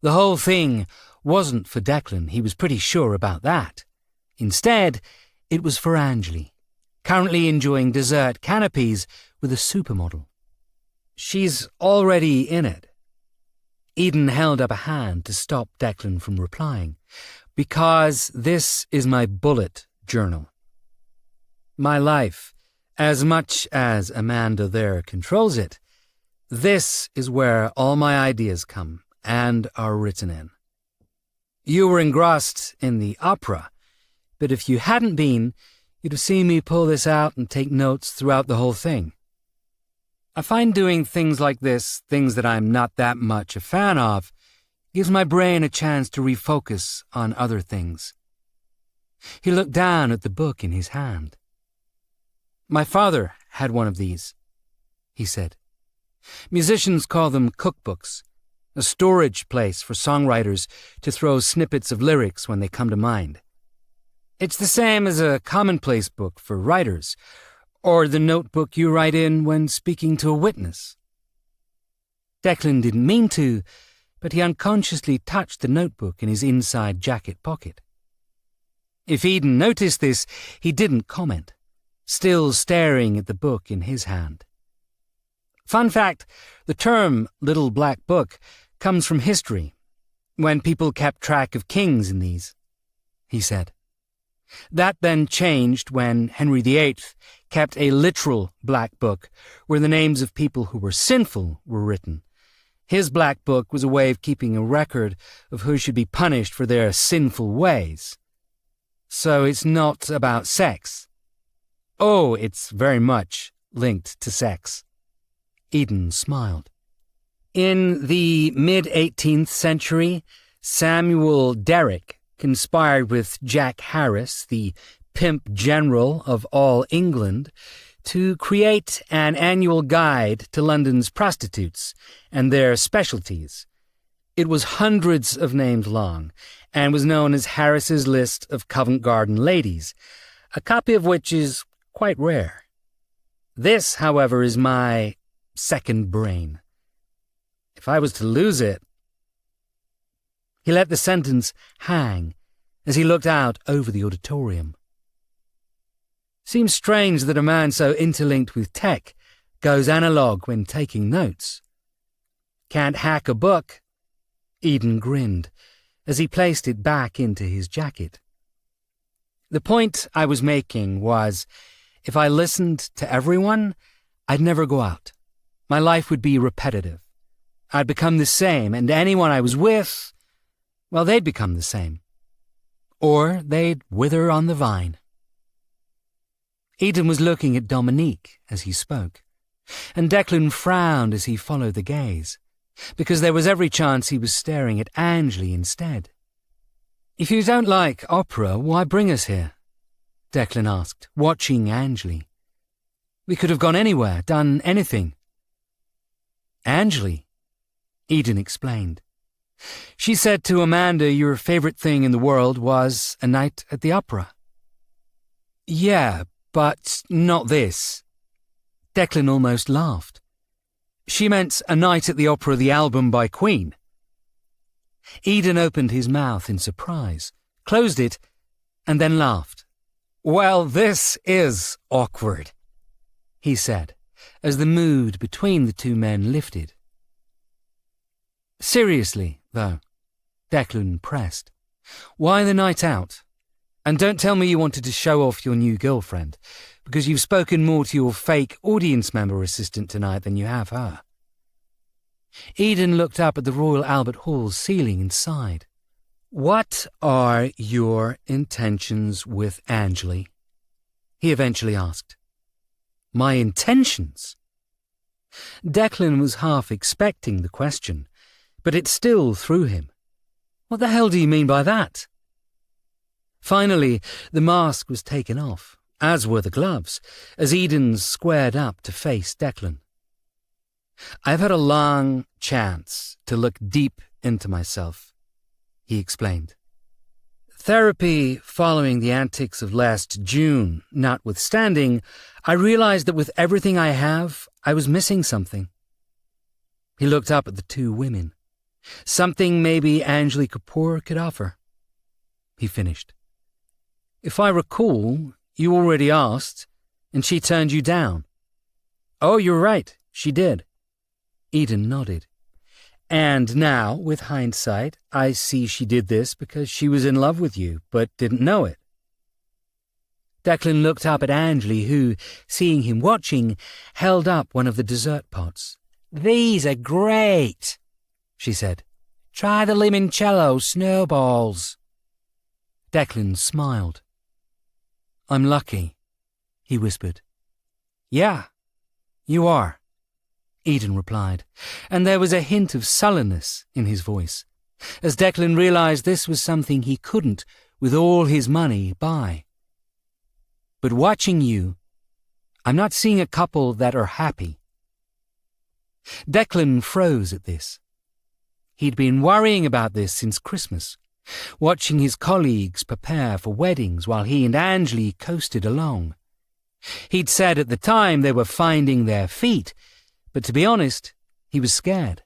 The whole thing wasn't for Declan, he was pretty sure about that. Instead, it was for Anjali, currently enjoying dessert canopies with a supermodel. She's already in it. Eden held up a hand to stop Declan from replying. Because this is my bullet journal. My life, as much as Amanda there controls it, this is where all my ideas come and are written in. You were engrossed in the opera, but if you hadn't been, you'd have seen me pull this out and take notes throughout the whole thing. I find doing things like this, things that I'm not that much a fan of, gives my brain a chance to refocus on other things. He looked down at the book in his hand. My father had one of these, he said. Musicians call them cookbooks, a storage place for songwriters to throw snippets of lyrics when they come to mind. It's the same as a commonplace book for writers, or the notebook you write in when speaking to a witness. Declan didn't mean to, but he unconsciously touched the notebook in his inside jacket pocket. If Eden noticed this, he didn't comment, still staring at the book in his hand. Fun fact, the term little black book comes from history, when people kept track of kings in these, he said. That then changed when Henry VIII kept a literal black book where the names of people who were sinful were written. His black book was a way of keeping a record of who should be punished for their sinful ways. So it's not about sex. Oh, it's very much linked to sex. Eden smiled. In the mid-18th century, Samuel Derrick conspired with Jack Harris, the pimp general of all England, to create an annual guide to London's prostitutes and their specialties. It was hundreds of names long and was known as Harris's List of Covent Garden Ladies, a copy of which is quite rare. This, however, is my second brain. If I was to lose it... He let the sentence hang as he looked out over the auditorium. Seems strange that a man so interlinked with tech goes analog when taking notes. Can't hack a book? Eden grinned as he placed it back into his jacket. The point I was making was, if I listened to everyone, I'd never go out. My life would be repetitive. I'd become the same, and anyone I was with, well, they'd become the same. Or they'd wither on the vine. Eden was looking at Dominique as he spoke, and Declan frowned as he followed the gaze, because there was every chance he was staring at Angley instead. "If you don't like opera, why bring us here?" Declan asked, watching Angley. "We could have gone anywhere, done anything." "Angley," Eden explained. "She said to Amanda your favourite thing in the world was a night at the opera." "Yeah, but not this." Declan almost laughed. "She meant A Night at the Opera, the album by Queen." Eden opened his mouth in surprise, closed it, and then laughed. "Well, this is awkward," he said, as the mood between the two men lifted. "Seriously, though," Declan pressed, "why the night out? And don't tell me you wanted to show off your new girlfriend, because you've spoken more to your fake audience member assistant tonight than you have her." Eden looked up at the Royal Albert Hall ceiling and sighed. "What are your intentions with Angley?" he eventually asked. "My intentions?" Declan was half expecting the question, but it still threw him. "What the hell do you mean by that?" Finally, the mask was taken off, as were the gloves, as Eden squared up to face Declan. "I've had a long chance to look deep into myself," he explained. "Therapy following the antics of last June notwithstanding, I realized that with everything I have, I was missing something." He looked up at the two women. "Something maybe Angley Kapoor could offer," he finished. "If I recall, you already asked, and she turned you down." "Oh, you're right, she did." Eden nodded. "And now, with hindsight, I see she did this because she was in love with you, but didn't know it." Declan looked up at Angley, who, seeing him watching, held up one of the dessert pots. "These are great," she said. "Try the limoncello snowballs." Declan smiled. I'm lucky, he whispered. Yeah, you are, Eden replied, and there was a hint of sullenness in his voice, as Declan realised this was something he couldn't, with all his money, buy. But watching you, I'm not seeing a couple that are happy. Declan froze at this. He'd been worrying about this since Christmas, watching his colleagues prepare for weddings while he and Angley coasted along. He'd said at the time they were finding their feet, but to be honest, he was scared.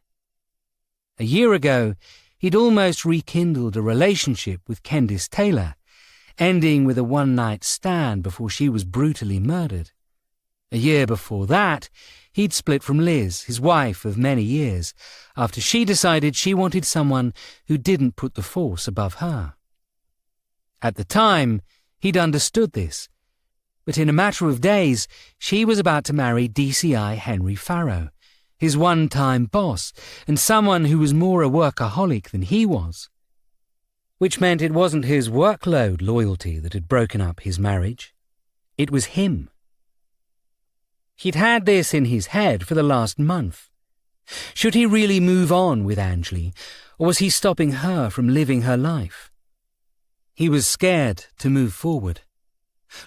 A year ago, he'd almost rekindled a relationship with Candice Taylor, ending with a one-night stand before she was brutally murdered. A year before that, he'd split from Liz, his wife of many years, after she decided she wanted someone who didn't put the force above her. At the time, he'd understood this, but in a matter of days, she was about to marry DCI Henry Farrow, his one-time boss, and someone who was more a workaholic than he was. Which meant it wasn't his workload loyalty that had broken up his marriage. It was him. He'd had this in his head for the last month. Should he really move on with Angley, or was he stopping her from living her life? He was scared to move forward.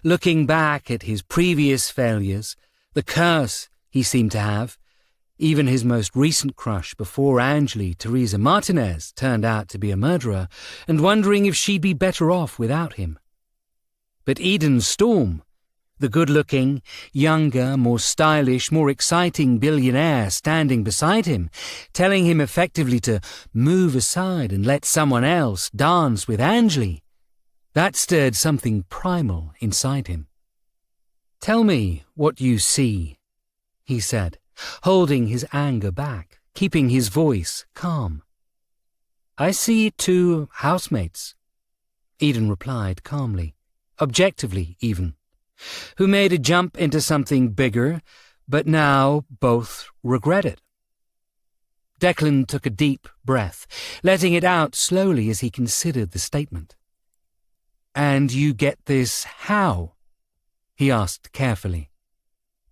Looking back at his previous failures, the curse he seemed to have, even his most recent crush before Angley, Teresa Martinez, turned out to be a murderer, and wondering if she'd be better off without him. But Eden Storm, the good-looking, younger, more stylish, more exciting billionaire standing beside him, telling him effectively to move aside and let someone else dance with Angley, that stirred something primal inside him. "Tell me what you see," he said, holding his anger back, keeping his voice calm. "I see 2 housemates," Eden replied calmly, objectively even, who made a jump into something bigger, but now both regret it. Declan took a deep breath, letting it out slowly as he considered the statement. "And you get this how?" he asked carefully.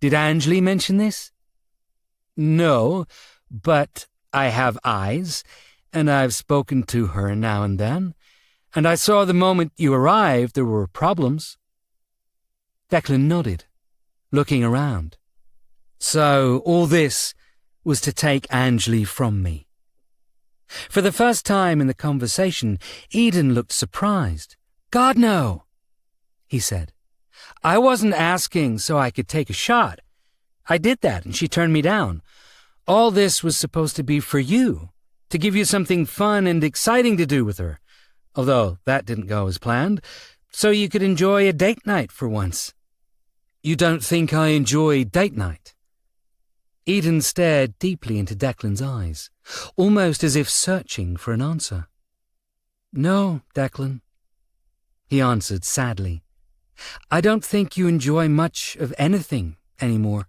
"Did Angley mention this?" "No, but I have eyes, and I've spoken to her now and then, and I saw the moment you arrived there were problems." Declan nodded, looking around. "So all this was to take Angley from me." For the first time in the conversation, Eden looked surprised. "God, no," he said. "I wasn't asking so I could take a shot. I did that and she turned me down. All this was supposed to be for you, to give you something fun and exciting to do with her, although that didn't go as planned, so you could enjoy a date night for once." "You don't think I enjoy date night?" Eden stared deeply into Declan's eyes, almost as if searching for an answer. "No, Declan," he answered sadly. "I don't think you enjoy much of anything anymore."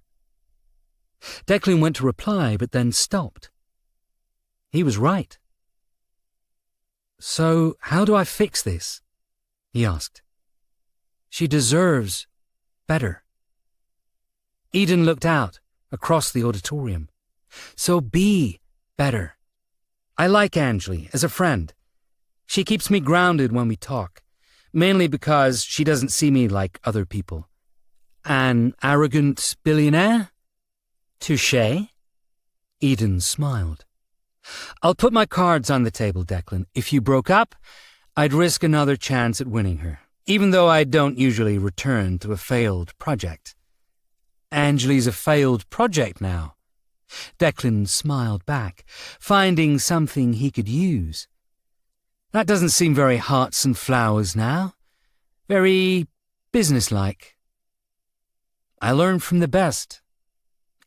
Declan went to reply, but then stopped. He was right. "So how do I fix this?" he asked. "She deserves better." Eden looked out across the auditorium. "So be better. I like Angley as a friend. She keeps me grounded when we talk, mainly because she doesn't see me like other people. An arrogant billionaire? Touché?" Eden smiled. "I'll put my cards on the table, Declan. If you broke up, I'd risk another chance at winning her, even though I don't usually return to a failed project." "Angley's a failed project now." Declan smiled back, finding something he could use. "That doesn't seem very hearts and flowers now. Very businesslike." "I learned from the best."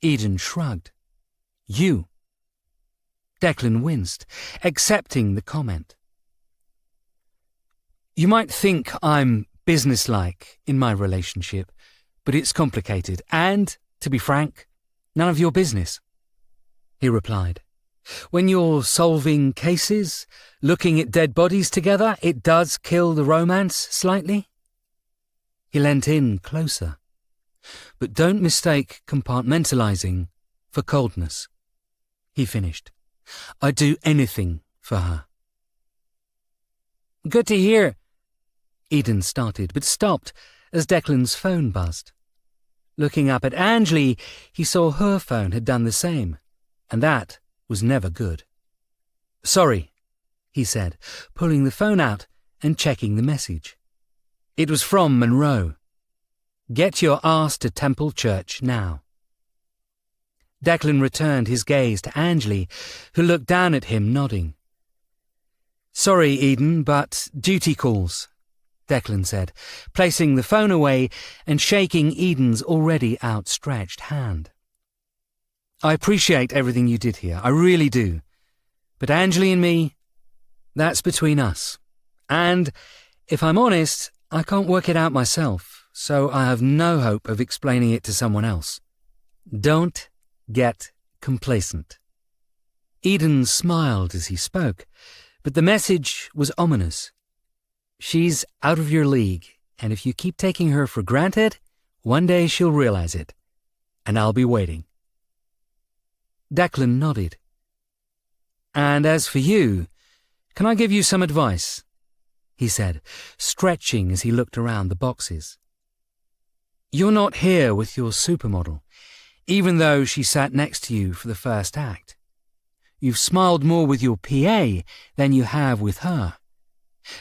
Eden shrugged. "You." Declan winced, accepting the comment. "You might think I'm businesslike in my relationship, but it's complicated, and, to be frank, none of your business," he replied. "When you're solving cases, looking at dead bodies together, it does kill the romance slightly." He leant in closer. "But don't mistake compartmentalizing for coldness," he finished. "I'd do anything for her." "Good to hear," Eden started, but stopped as Declan's phone buzzed. Looking up at Angley, he saw her phone had done the same, and that was never good. "Sorry," he said, pulling the phone out and checking the message. It was from Monroe. "Get your ass to Temple Church now." Declan returned his gaze to Angley, who looked down at him, nodding. "Sorry, Eden, but duty calls," Declan said, placing the phone away and shaking Eden's already outstretched hand. "I appreciate everything you did here, I really do. But Angley and me, that's between us. And, if I'm honest, I can't work it out myself, so I have no hope of explaining it to someone else. Don't get complacent." Eden smiled as he spoke, but the message was ominous. "She's out of your league, and if you keep taking her for granted, one day she'll realize it, and I'll be waiting." Declan nodded. "And as for you, can I give you some advice?" he said, stretching as he looked around the boxes. "You're not here with your supermodel, even though she sat next to you for the first act. You've smiled more with your PA than you have with her.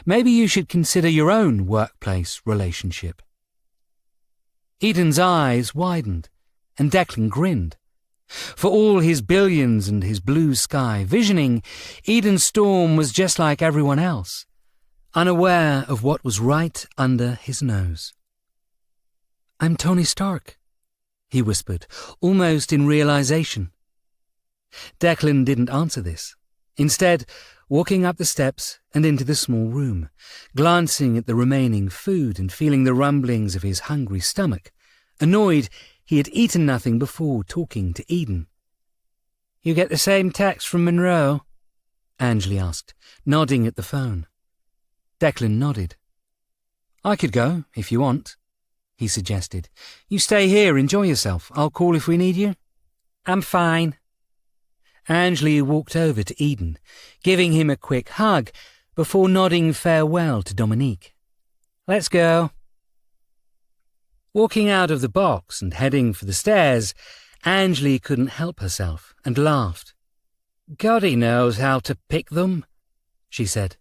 Maybe you should consider your own workplace relationship." Eden's eyes widened, and Declan grinned. For all his billions and his blue sky visioning, Eden Storm was just like everyone else, unaware of what was right under his nose. "I'm Tony Stark," he whispered, almost in realization. Declan didn't answer this, instead walking up the steps and into the small room, glancing at the remaining food and feeling the rumblings of his hungry stomach, annoyed he had eaten nothing before talking to Eden. "You get the same text from Monroe?" Angley asked, nodding at the phone. Declan nodded. "I could go, if you want," he suggested. "You stay here, enjoy yourself. I'll call if we need you." "I'm fine." Angley walked over to Eden, giving him a quick hug before nodding farewell to Dominique. "Let's go." Walking out of the box and heading for the stairs, Angley couldn't help herself and laughed. "God, he knows how to pick them," she said.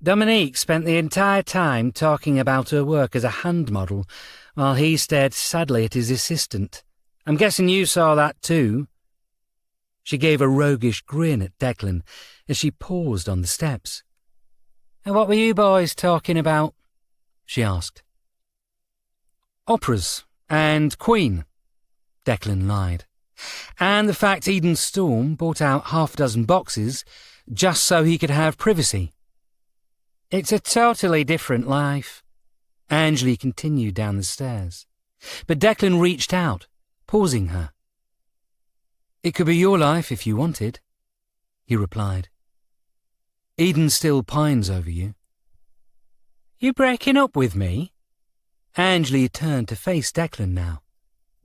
"Dominique spent the entire time talking about her work as a hand model, while he stared sadly at his assistant. I'm guessing you saw that too." She gave a roguish grin at Declan as she paused on the steps. "And what were you boys talking about?" she asked. "Operas and Queen," Declan lied. "And the fact Eden Storm bought out 6 boxes just so he could have privacy." "It's a totally different life," Angley continued down the stairs. But Declan reached out, pausing her. "It could be your life if you wanted," he replied. "Eden still pines over you." "You breaking up with me?" Angley turned to face Declan now.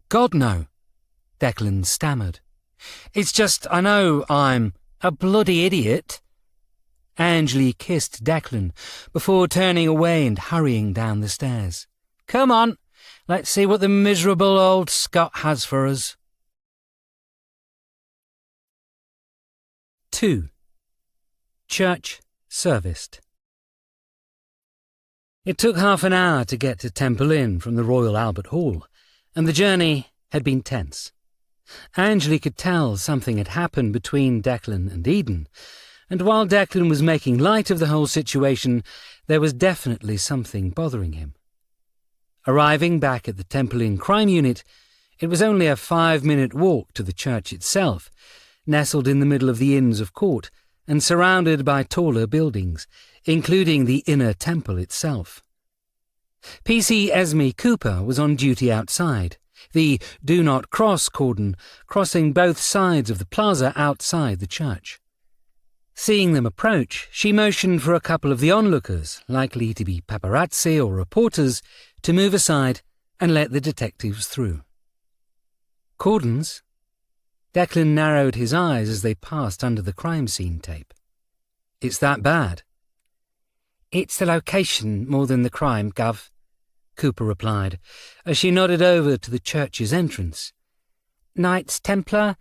"God, no," Declan stammered. "It's just, I know I'm a bloody idiot." Angley kissed Declan before turning away and hurrying down the stairs. "Come on, let's see what the miserable old Scot has for us." 2. Church Serviced. It took half an hour to get to Temple Inn from the Royal Albert Hall, and the journey had been tense. Angley could tell something had happened between Declan and Eden, and while Declan was making light of the whole situation, there was definitely something bothering him. Arriving back at the Temple Inn crime unit, it was only a 5-minute walk to the church itself, nestled in the middle of the Inns of Court and surrounded by taller buildings, including the inner temple itself. PC Esme Cooper was on duty outside, the Do Not Cross cordon crossing both sides of the plaza outside the church. Seeing them approach, she motioned for a couple of the onlookers, likely to be paparazzi or reporters, to move aside and let the detectives through. Cordons? Declan narrowed his eyes as they passed under the crime scene tape. It's that bad? It's the location more than the crime, Gov, Cooper replied, as she nodded over to the church's entrance. Knights Templar,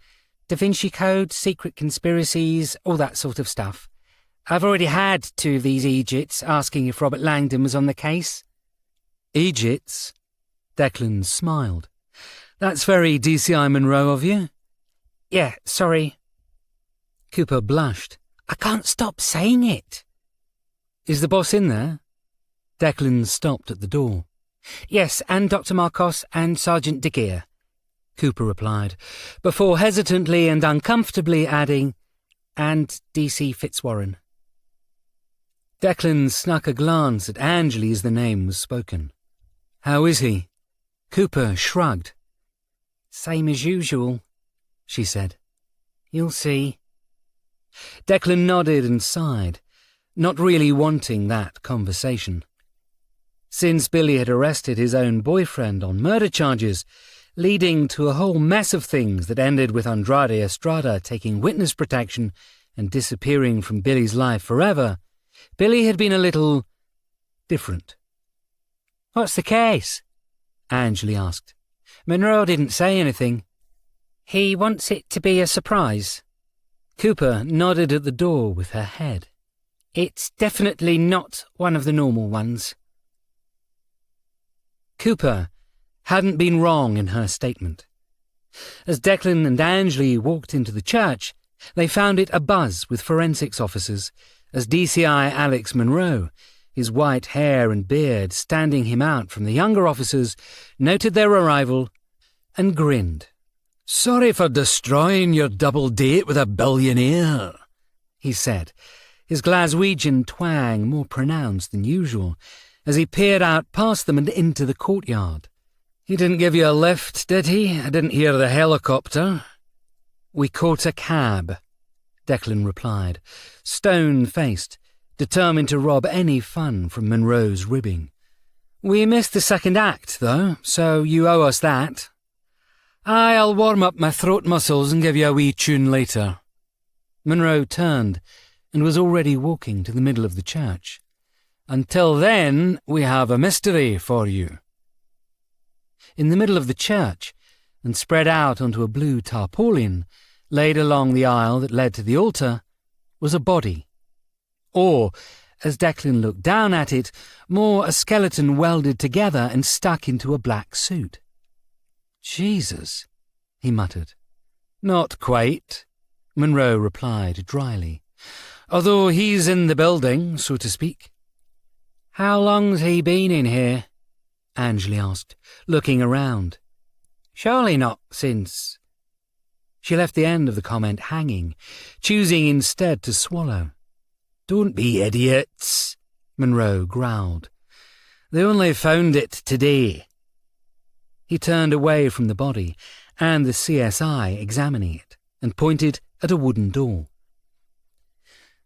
Da Vinci Code, secret conspiracies, all that sort of stuff. I've already had 2 of these Egypts asking if Robert Langdon was on the case. Egypts? Declan smiled. That's very DCI Monroe of you. Yeah, sorry. Cooper blushed. I can't stop saying it. Is the boss in there? Declan stopped at the door. Yes, and Dr. Marcos and Sergeant De Geer, Cooper replied, before hesitantly and uncomfortably adding, and DC Fitzwarren. Declan snuck a glance at Angley as the name was spoken. How is he? Cooper shrugged. Same as usual, she said. You'll see. Declan nodded and sighed, not really wanting that conversation. Since Billy had arrested his own boyfriend on murder charges, leading to a whole mess of things that ended with Andrade Estrada taking witness protection and disappearing from Billy's life forever, Billy had been a little different. What's the case? Angley asked. Monroe didn't say anything. He wants it to be a surprise. Cooper nodded at the door with her head. It's definitely not one of the normal ones. Cooper hadn't been wrong in her statement. As Declan and Angley walked into the church, they found it abuzz with forensics officers, as DCI Alex Monroe, his white hair and beard standing him out from the younger officers, noted their arrival and grinned. Sorry for destroying your double date with a billionaire, he said, his Glaswegian twang more pronounced than usual, as he peered out past them and into the courtyard. He didn't give you a lift, did he? I didn't hear the helicopter. We caught a cab, Declan replied, stone-faced, determined to rob any fun from Monroe's ribbing. We missed the second act, though, so you owe us that. I'll warm up my throat muscles and give you a wee tune later. Monroe turned and was already walking to the middle of the church. Until then, we have a mystery for you. In the middle of the church, and spread out onto a blue tarpaulin, laid along the aisle that led to the altar, was a body. Or, as Declan looked down at it, more a skeleton welded together and stuck into a black suit. Jesus, he muttered. Not quite, Monroe replied dryly, although he's in the building, so to speak. How long's he been in here? Angley asked, looking around. Surely not since... She left the end of the comment hanging, choosing instead to swallow. Don't be idiots, Monroe growled. They only found it today. He turned away from the body and the CSI examining it and pointed at a wooden door.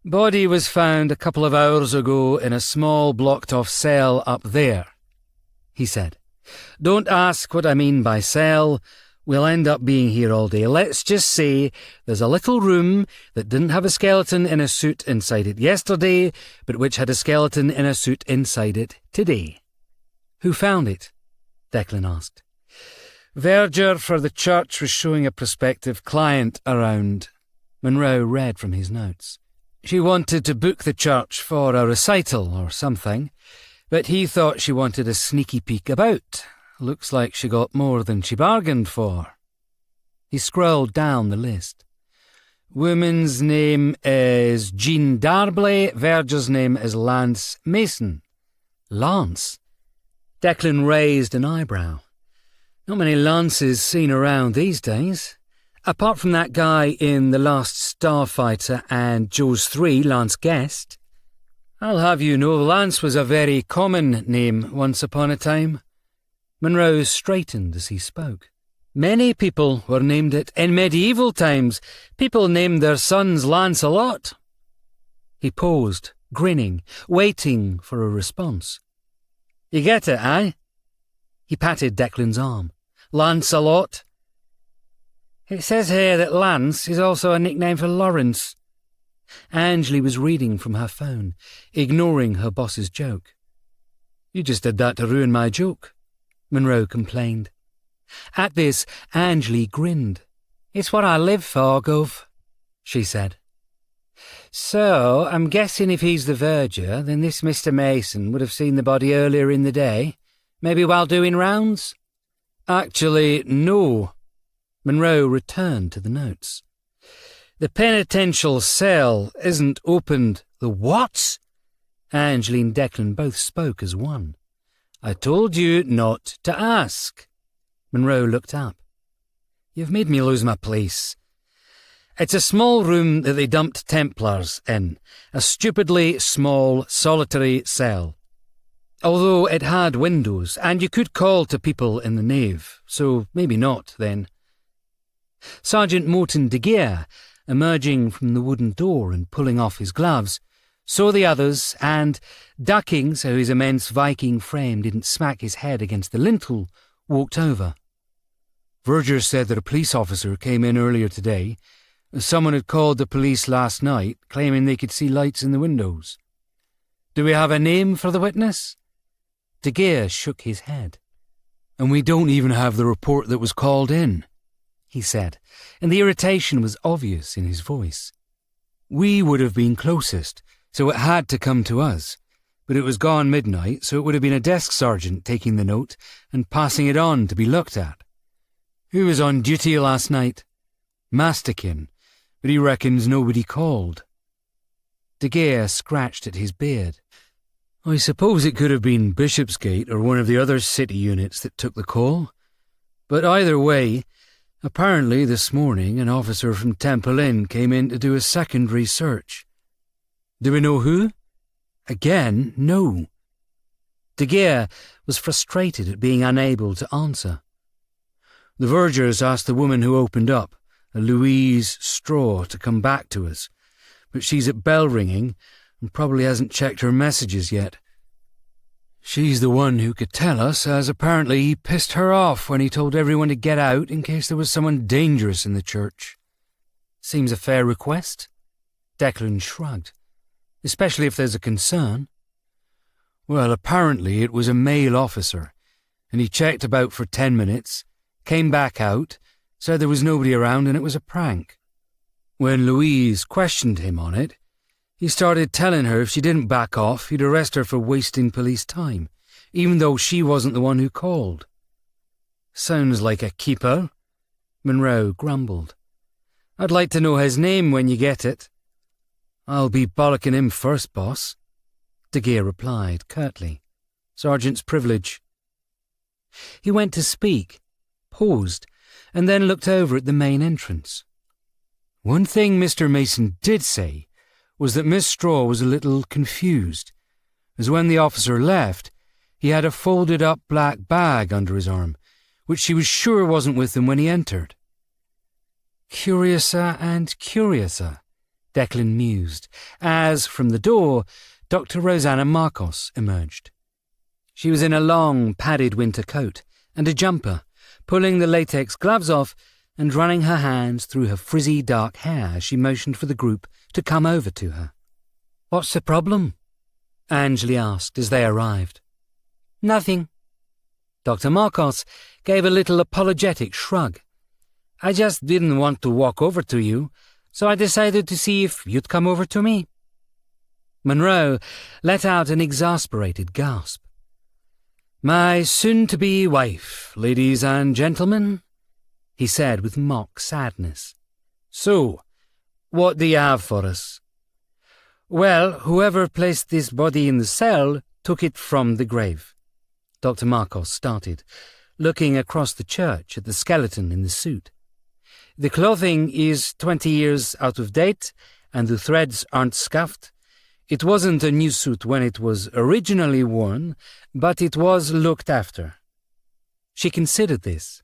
Body was found a couple of hours ago in a small blocked-off cell up there, he said. Don't ask what I mean by cell. We'll end up being here all day. Let's just say there's a little room that didn't have a skeleton in a suit inside it yesterday, but which had a skeleton in a suit inside it today. Who found it? Declan asked. Verger for the church was showing a prospective client around. Monroe read from his notes. She wanted to book the church for a recital or something, but he thought she wanted a sneaky peek about. Looks like she got more than she bargained for. He scrolled down the list. Woman's name is Jean Darbley. Verger's name is Lance Mason. Lance? Declan raised an eyebrow. Not many Lances seen around these days. Apart from that guy in The Last Starfighter and Jaws 3, Lance Guest. I'll have you know Lance was a very common name once upon a time. Monroe straightened as he spoke. Many people were named it. In medieval times, people named their sons Lancelot. He paused, grinning, waiting for a response. You get it, eh? He patted Declan's arm. "Lancelot." "It says here that Lance is also a nickname for Lawrence." Angley was reading from her phone, ignoring her boss's joke. "You just did that to ruin my joke," Monroe complained. At this, Angley grinned. "It's what I live for, Gov," she said. "So, I'm guessing if he's the verger, then this Mr. Mason would have seen the body earlier in the day, maybe while doing rounds?" "Actually, no." Monroe returned to the notes. "The penitential cell isn't opened." "The what?" Angley and Declan both spoke as one. "I told you not to ask." Monroe looked up. "You've made me lose my place." "It's a small room that they dumped Templars in. A stupidly small, solitary cell. Although it had windows, and you could call to people in the nave, so maybe not, then." Sergeant Morton de Geer, emerging from the wooden door and pulling off his gloves, saw the others and, ducking so his immense Viking frame didn't smack his head against the lintel, walked over. "Verger said that a police officer came in earlier today. Someone had called the police last night, claiming they could see lights in the windows." "Do we have a name for the witness?" De Geer shook his head. "And we don't even have the report that was called in," he said, and the irritation was obvious in his voice. "We would have been closest, so it had to come to us. But it was gone midnight, so it would have been a desk sergeant taking the note and passing it on to be looked at." "Who was on duty last night?" "Mastikin, but he reckons nobody called." De Geer scratched at his beard. "I suppose it could have been Bishopsgate or one of the other city units that took the call. But either way, apparently this morning an officer from Temple Inn came in to do a secondary search." "Do we know who?" "Again, no." De Geer was frustrated at being unable to answer. "The vergers asked the woman who opened up, a Louise Straw, to come back to us, but she's at bell ringing and probably hasn't checked her messages yet. She's the one who could tell us, as apparently he pissed her off when he told everyone to get out in case there was someone dangerous in the church." "Seems a fair request." Declan shrugged. "Especially if there's a concern." "Well, apparently it was a male officer, and he checked about for 10 minutes, came back out, said there was nobody around and it was a prank. When Louise questioned him on it, he started telling her if she didn't back off, he'd arrest her for wasting police time, even though she wasn't the one who called." "Sounds like a keeper," Monroe grumbled. "I'd like to know his name when you get it." "I'll be bollocking him first, boss," De Geer replied curtly. "Sergeant's privilege." He went to speak, paused, and then looked over at the main entrance. "One thing Mr. Mason did say was that Miss Straw was a little confused, as when the officer left, he had a folded-up black bag under his arm, which she was sure wasn't with him when he entered." "Curiouser and curiouser," Declan mused, as, from the door, Dr. Rosanna Marcos emerged. She was in a long, padded winter coat and a jumper, pulling the latex gloves off and running her hands through her frizzy dark hair as she motioned for the group to come over to her. "What's the problem?" Angley asked as they arrived. "Nothing." Dr. Marcos gave a little apologetic shrug. "I just didn't want to walk over to you, so I decided to see if you'd come over to me." Monroe let out an exasperated gasp. "My soon-to-be wife, ladies and gentlemen," he said with mock sadness. "So, what do you have for us?" "Well, whoever placed this body in the cell took it from the grave." Dr. Marcos started, looking across the church at the skeleton in the suit. "The clothing is 20 years out of date, and the threads aren't scuffed. It wasn't a new suit when it was originally worn, but it was looked after." She considered this.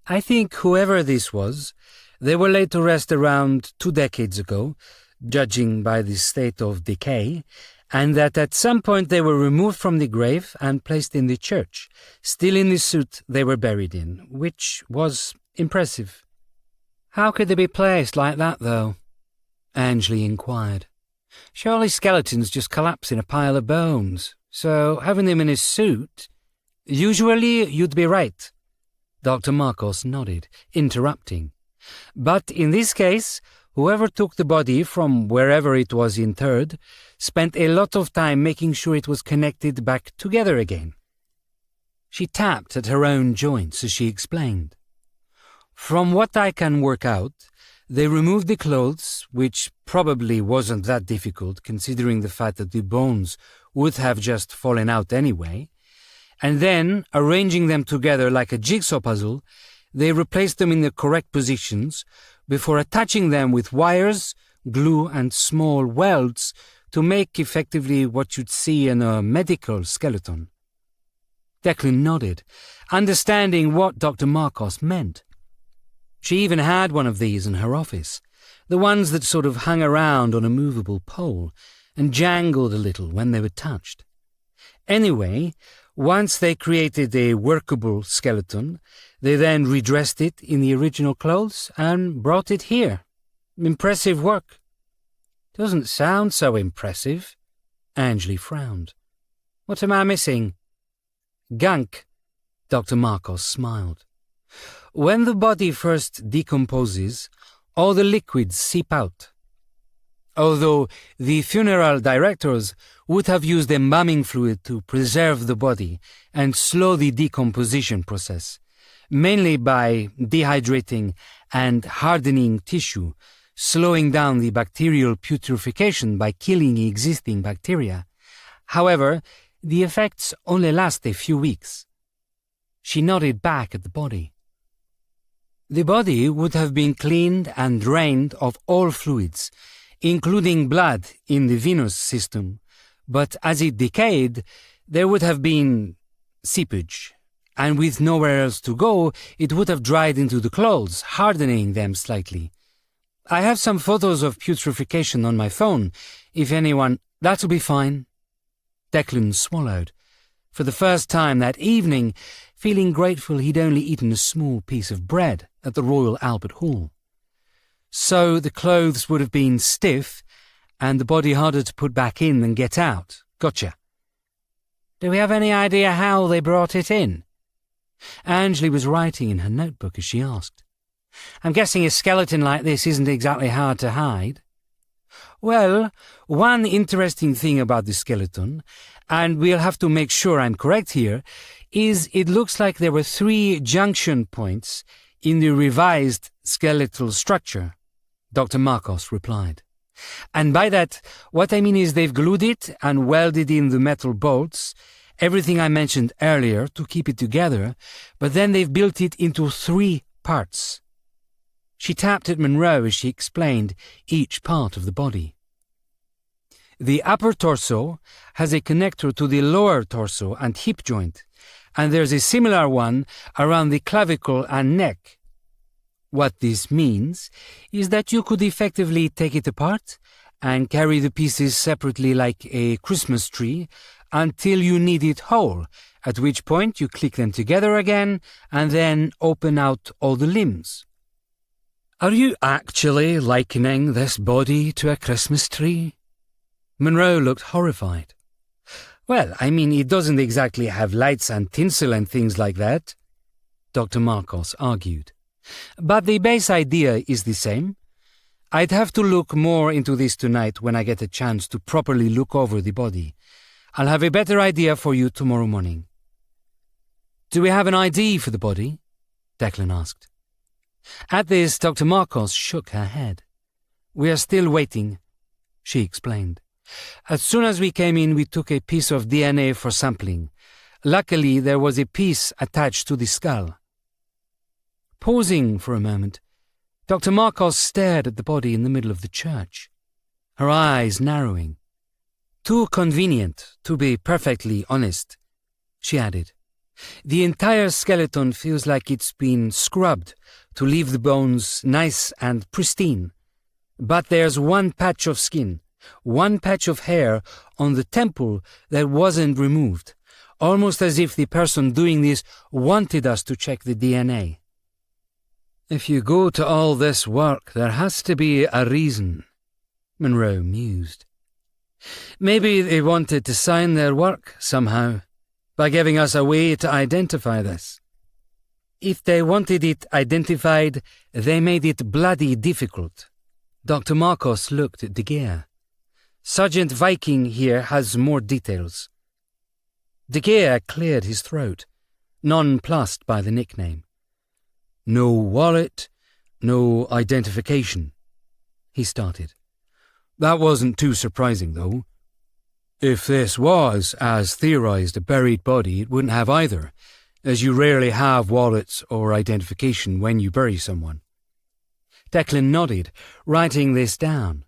"I think whoever this was, they were laid to rest around 2 decades ago, judging by the state of decay, and that at some point they were removed from the grave and placed in the church, still in the suit they were buried in, which was impressive. How could they be placed like that, though? Angley inquired. Surely skeletons just collapse in a pile of bones, so having them in a suit... Usually you'd be right. Dr. Marcos nodded, interrupting. But in this case, whoever took the body from wherever it was interred spent a lot of time making sure it was connected back together again. She tapped at her own joints as she explained. From what I can work out, they removed the clothes, which probably wasn't that difficult considering the fact that the bones would have just fallen out anyway, and then, arranging them together like a jigsaw puzzle, they replaced them in the correct positions before attaching them with wires, glue and small welds to make effectively what you'd see in a medical skeleton. Declan nodded, understanding what Dr. Marcos meant. She even had one of these in her office, the ones that sort of hung around on a movable pole and jangled a little when they were touched. Anyway, once they created a workable skeleton, they then redressed it in the original clothes and brought it here. Impressive work. Doesn't sound so impressive. Angley frowned. What am I missing? Gunk. Dr. Marcos smiled. When the body first decomposes, all the liquids seep out. Although the funeral directors would have used embalming fluid to preserve the body and slow the decomposition process, mainly by dehydrating and hardening tissue, slowing down the bacterial putrefaction by killing existing bacteria. However, the effects only last a few weeks. She nodded back at the body. The body would have been cleaned and drained of all fluids, including blood in the venous system, but as it decayed, there would have been seepage, and with nowhere else to go, it would have dried into the clothes, hardening them slightly. I have some photos of putrefaction on my phone, if anyone... That'll be fine. Declan swallowed, for the first time that evening, feeling grateful he'd only eaten a small piece of bread at the Royal Albert Hall. So the clothes would have been stiff, and the body harder to put back in than get out. Gotcha. Do we have any idea how they brought it in? Angley was writing in her notebook as she asked. I'm guessing a skeleton like this isn't exactly hard to hide. Well, one interesting thing about the skeleton, and we'll have to make sure I'm correct here, is it looks like there were 3 junction points in the revised skeletal structure, Dr. Marcos replied. And by that, what I mean is they've glued it and welded in the metal bolts, everything I mentioned earlier to keep it together, but then they've built it into 3 parts. She tapped at Monroe as she explained each part of the body. The upper torso has a connector to the lower torso and hip joint, and there's a similar one around the clavicle and neck. What this means is that you could effectively take it apart and carry the pieces separately like a Christmas tree until you need it whole, at which point you click them together again and then open out all the limbs. Are you actually likening this body to a Christmas tree? Monroe looked horrified. Well, I mean, it doesn't exactly have lights and tinsel and things like that, Dr. Marcos argued. But the base idea is the same. I'd have to look more into this tonight when I get a chance to properly look over the body. I'll have a better idea for you tomorrow morning. Do we have an ID for the body? Declan asked. At this, Dr. Marcos shook her head. We are still waiting, she explained. As soon as we came in, we took a piece of DNA for sampling. Luckily, there was a piece attached to the skull. Pausing for a moment, Dr. Marcos stared at the body in the middle of the church, her eyes narrowing. Too convenient, to be perfectly honest, she added. The entire skeleton feels like it's been scrubbed to leave the bones nice and pristine. But there's one patch of skin, One patch of hair on the temple that wasn't removed, almost as if the person doing this wanted us to check the DNA. If you go to all this work, there has to be a reason, Monroe mused. Maybe they wanted to sign their work somehow, by giving us a way to identify this. If they wanted it identified, they made it bloody difficult. Dr. Marcos looked at De Geer. Sergeant Viking here has more details. De Geer cleared his throat, nonplussed by the nickname. No wallet, no identification, he started. That wasn't too surprising, though. If this was, as theorized, a buried body, it wouldn't have either, as you rarely have wallets or identification when you bury someone. Declan nodded, writing this down.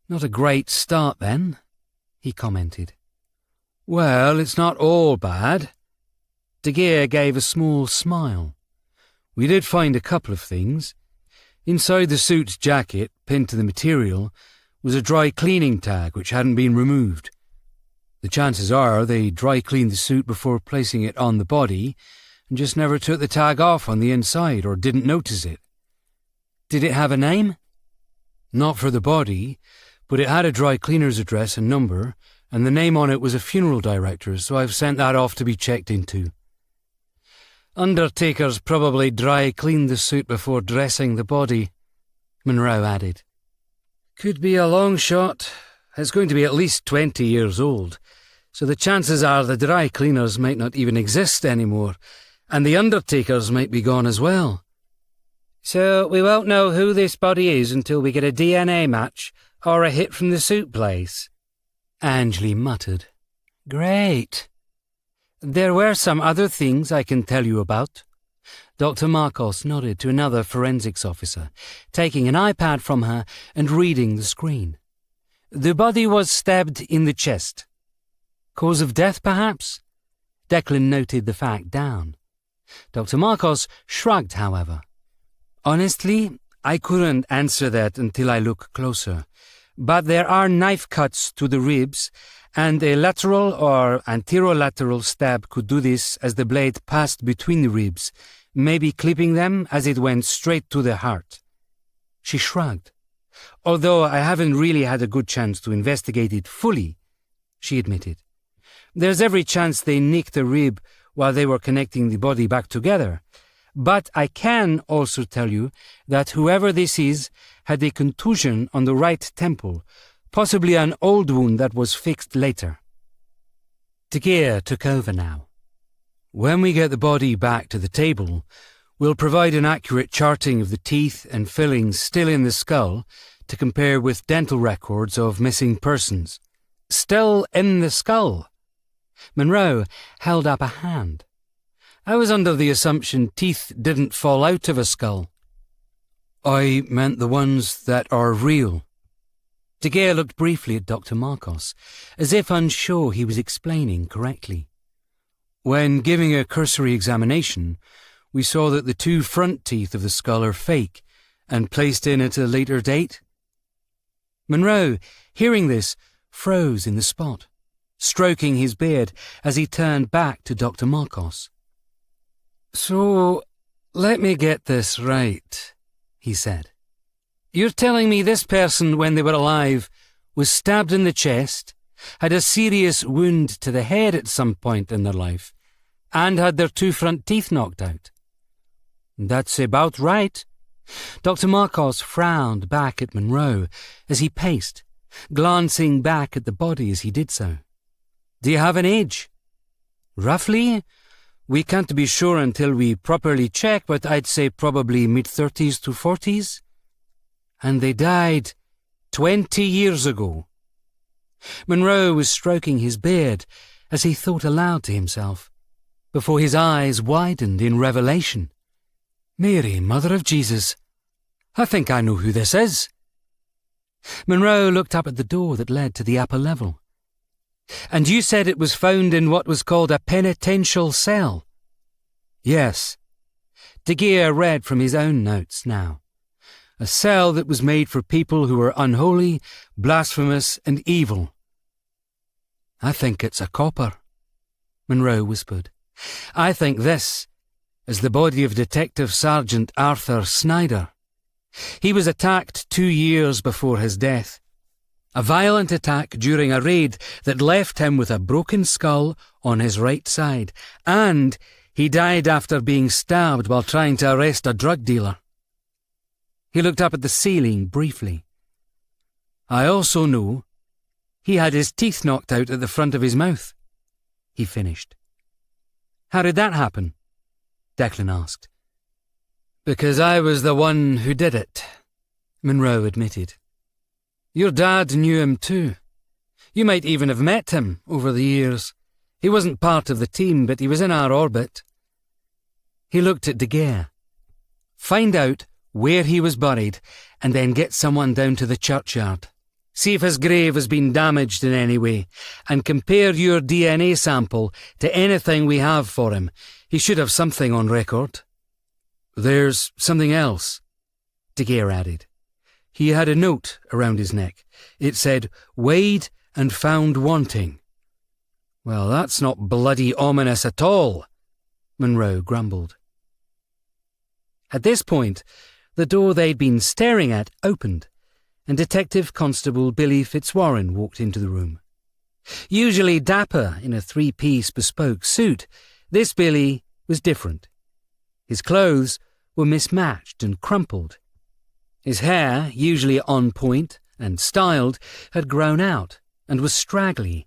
Not a great start, then, he commented. Well, it's not all bad. De Geer gave a small smile. We did find a couple of things. Inside the suit's jacket, pinned to the material, was a dry cleaning tag which hadn't been removed. The chances are they dry cleaned the suit before placing it on the body and just never took the tag off on the inside or didn't notice it. Did it have a name? Not for the body, but it had a dry cleaner's address and number, and the name on it was a funeral director's, so I've sent that off to be checked into. Undertakers probably dry cleaned the suit before dressing the body, Monroe added. Could be a long shot. It's going to be at least 20 years old, so the chances are the dry cleaners might not even exist anymore, and the undertakers might be gone as well. So we won't know who this body is until we get a DNA match or a hit from the suit place, Angley muttered. Great. There were some other things I can tell you about. Dr. Marcos nodded to another forensics officer, taking an iPad from her and reading the screen. The body was stabbed in the chest. Cause of death, perhaps? Declan noted the fact down. Dr. Marcos shrugged, however. Honestly, I couldn't answer that until I look closer. But there are knife cuts to the ribs, and a lateral or anterolateral stab could do this as the blade passed between the ribs, maybe clipping them as it went straight to the heart. She shrugged. Although I haven't really had a good chance to investigate it fully, she admitted. There's every chance they nicked a rib while they were connecting the body back together. But I can also tell you that whoever this is had a contusion on the right temple, possibly an old wound that was fixed later. De Geer took over now. When we get the body back to the table, we'll provide an accurate charting of the teeth and fillings still in the skull to compare with dental records of missing persons. Still in the skull? Monroe held up a hand. I was under the assumption teeth didn't fall out of a skull. I meant the ones that are real. De Geer looked briefly at Dr. Marcos, as if unsure he was explaining correctly. When giving a cursory examination, we saw that the two front teeth of the skull are fake and placed in at a later date. Monroe, hearing this, froze in the spot, stroking his beard as he turned back to Dr. Marcos. So, let me get this right, he said. You're telling me this person, when they were alive, was stabbed in the chest, had a serious wound to the head at some point in their life, and had their two front teeth knocked out? That's about right. Dr. Marcos frowned back at Monroe as he paced, glancing back at the body as he did so. Do you have an age? Roughly? We can't be sure until we properly check, but I'd say probably mid-30s to 40s. And they died 20 years ago. Monroe was stroking his beard as he thought aloud to himself, before his eyes widened in revelation. Mary, Mother of Jesus, I think I know who this is. Monroe looked up at the door that led to the upper level. And you said it was found in what was called a penitential cell? Yes. De Geer read from his own notes now. A cell that was made for people who were unholy, blasphemous, and evil. I think it's a copper, Monroe whispered. I think this is the body of Detective Sergeant Arthur Snyder. He was attacked 2 years before his death. A violent attack during a raid that left him with a broken skull on his right side, and he died after being stabbed while trying to arrest a drug dealer. He looked up at the ceiling briefly. I also know he had his teeth knocked out at the front of his mouth, he finished. How did that happen? Declan asked. Because I was the one who did it, Monroe admitted. Your dad knew him too. You might even have met him over the years. He wasn't part of the team, but he was in our orbit. He looked at De Geer. Find out where he was buried, and then get someone down to the churchyard. See if his grave has been damaged in any way, and compare your DNA sample to anything we have for him. He should have something on record. There's something else, De Geer added. He had a note around his neck. It said, Weighed and found wanting. Well, that's not bloody ominous at all, Monroe grumbled. At this point, the door they'd been staring at opened, and Detective Constable Billy Fitzwarren walked into the room. Usually dapper in a 3-piece bespoke suit, this Billy was different. His clothes were mismatched and crumpled. His hair, usually on point and styled, had grown out and was straggly,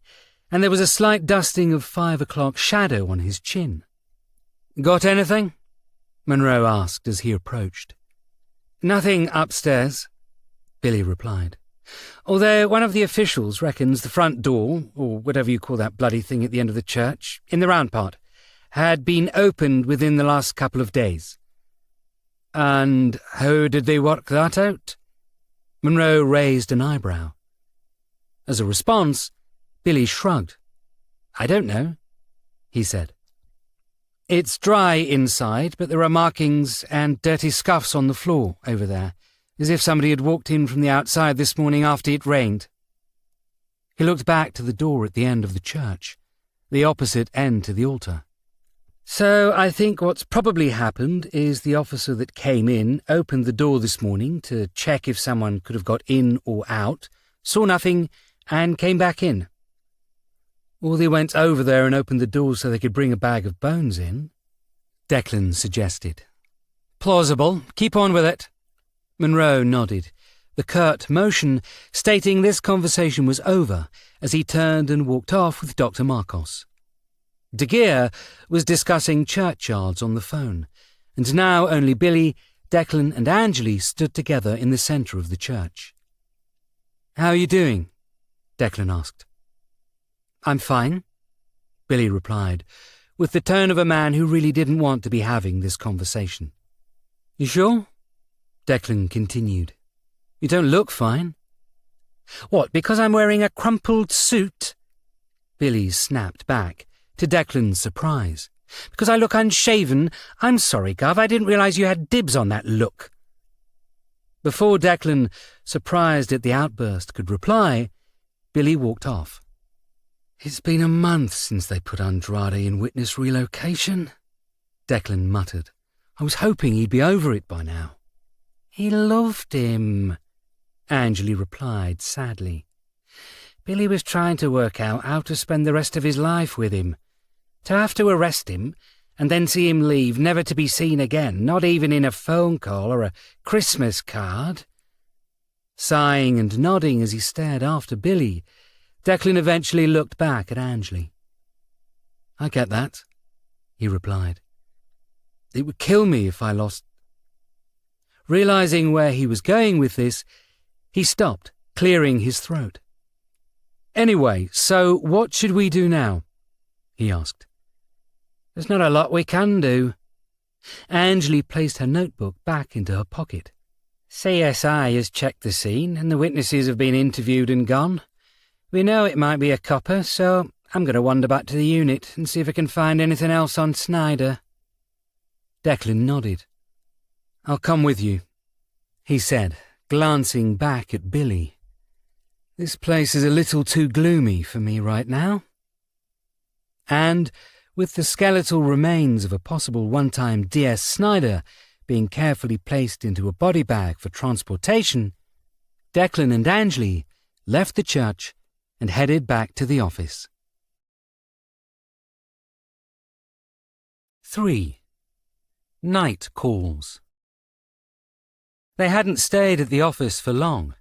and there was a slight dusting of 5 o'clock shadow on his chin. Got anything? Monroe asked as he approached. Nothing upstairs, Billy replied. Although one of the officials reckons the front door, or whatever you call that bloody thing at the end of the church, in the round part, had been opened within the last couple of days. And how did they work that out? Monroe raised an eyebrow. As a response, Billy shrugged. I don't know, he said. It's dry inside, but there are markings and dirty scuffs on the floor over there, as if somebody had walked in from the outside this morning after it rained. He looked back to the door at the end of the church, the opposite end to the altar. So I think what's probably happened is the officer that came in opened the door this morning to check if someone could have got in or out, saw nothing, and came back in. Or they went over there and opened the door so they could bring a bag of bones in, Declan suggested. Plausible. Keep on with it. Monroe nodded, the curt motion stating this conversation was over as he turned and walked off with Dr. Marcos. De Geer was discussing churchyards on the phone, and now only Billy, Declan and Angeli stood together in the centre of the church. How are you doing? Declan asked. I'm fine, Billy replied, with the tone of a man who really didn't want to be having this conversation. You sure? Declan continued. You don't look fine. What, because I'm wearing a crumpled suit? Billy snapped back, to Declan's surprise. Because I look unshaven? I'm sorry, Gov, I didn't realise you had dibs on that look. Before Declan, surprised at the outburst, could reply, Billy walked off. It's been a month since they put Andrade in witness relocation, Declan muttered. I was hoping he'd be over it by now. He loved him, Angeli replied sadly. Billy was trying to work out how to spend the rest of his life with him. To have to arrest him, and then see him leave, never to be seen again, not even in a phone call or a Christmas card. Sighing and nodding as he stared after Billy, Declan eventually looked back at Angeli. I get that, he replied. It would kill me if I lost. Realising where he was going with this, he stopped, clearing his throat. Anyway, so what should we do now? He asked. There's not a lot we can do. Angeli placed her notebook back into her pocket. CSI has checked the scene and the witnesses have been interviewed and gone. We know it might be a copper, so I'm going to wander back to the unit and see if I can find anything else on Snyder. Declan nodded. I'll come with you. he said, glancing back at Billy. "This place is a little too gloomy for me right now." And, with the skeletal remains of a possible one-time D.S. Snyder being carefully placed into a body bag for transportation, Declan and Angley left the church and headed back to the office. 3. Night Calls. They hadn't stayed at the office for long.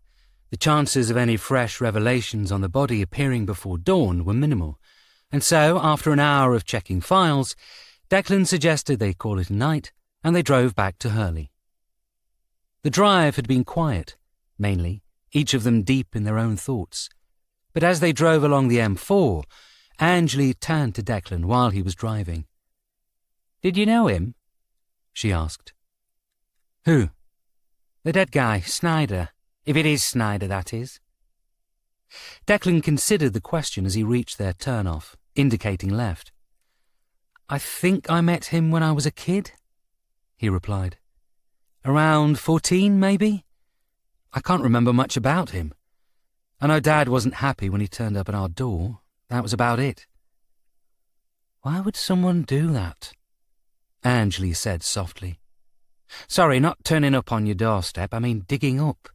The chances of any fresh revelations on the body appearing before dawn were minimal, and so, after an hour of checking files, Declan suggested they call it a night, and they drove back to Hurley. The drive had been quiet, mainly, each of them deep in their own thoughts. But as they drove along the M4, Angley turned to Declan while he was driving. "Did you know him?" she asked. "Who?" "The dead guy, Snyder. If it is Snyder, that is." Declan considered the question as he reached their turn-off, indicating left. "I think I met him when I was a kid," he replied. "Around 14, maybe? I can't remember much about him. I know Dad wasn't happy when he turned up at our door. That was about it." "Why would someone do that?" Angley said softly. "Sorry, not turning up on your doorstep. I mean digging up,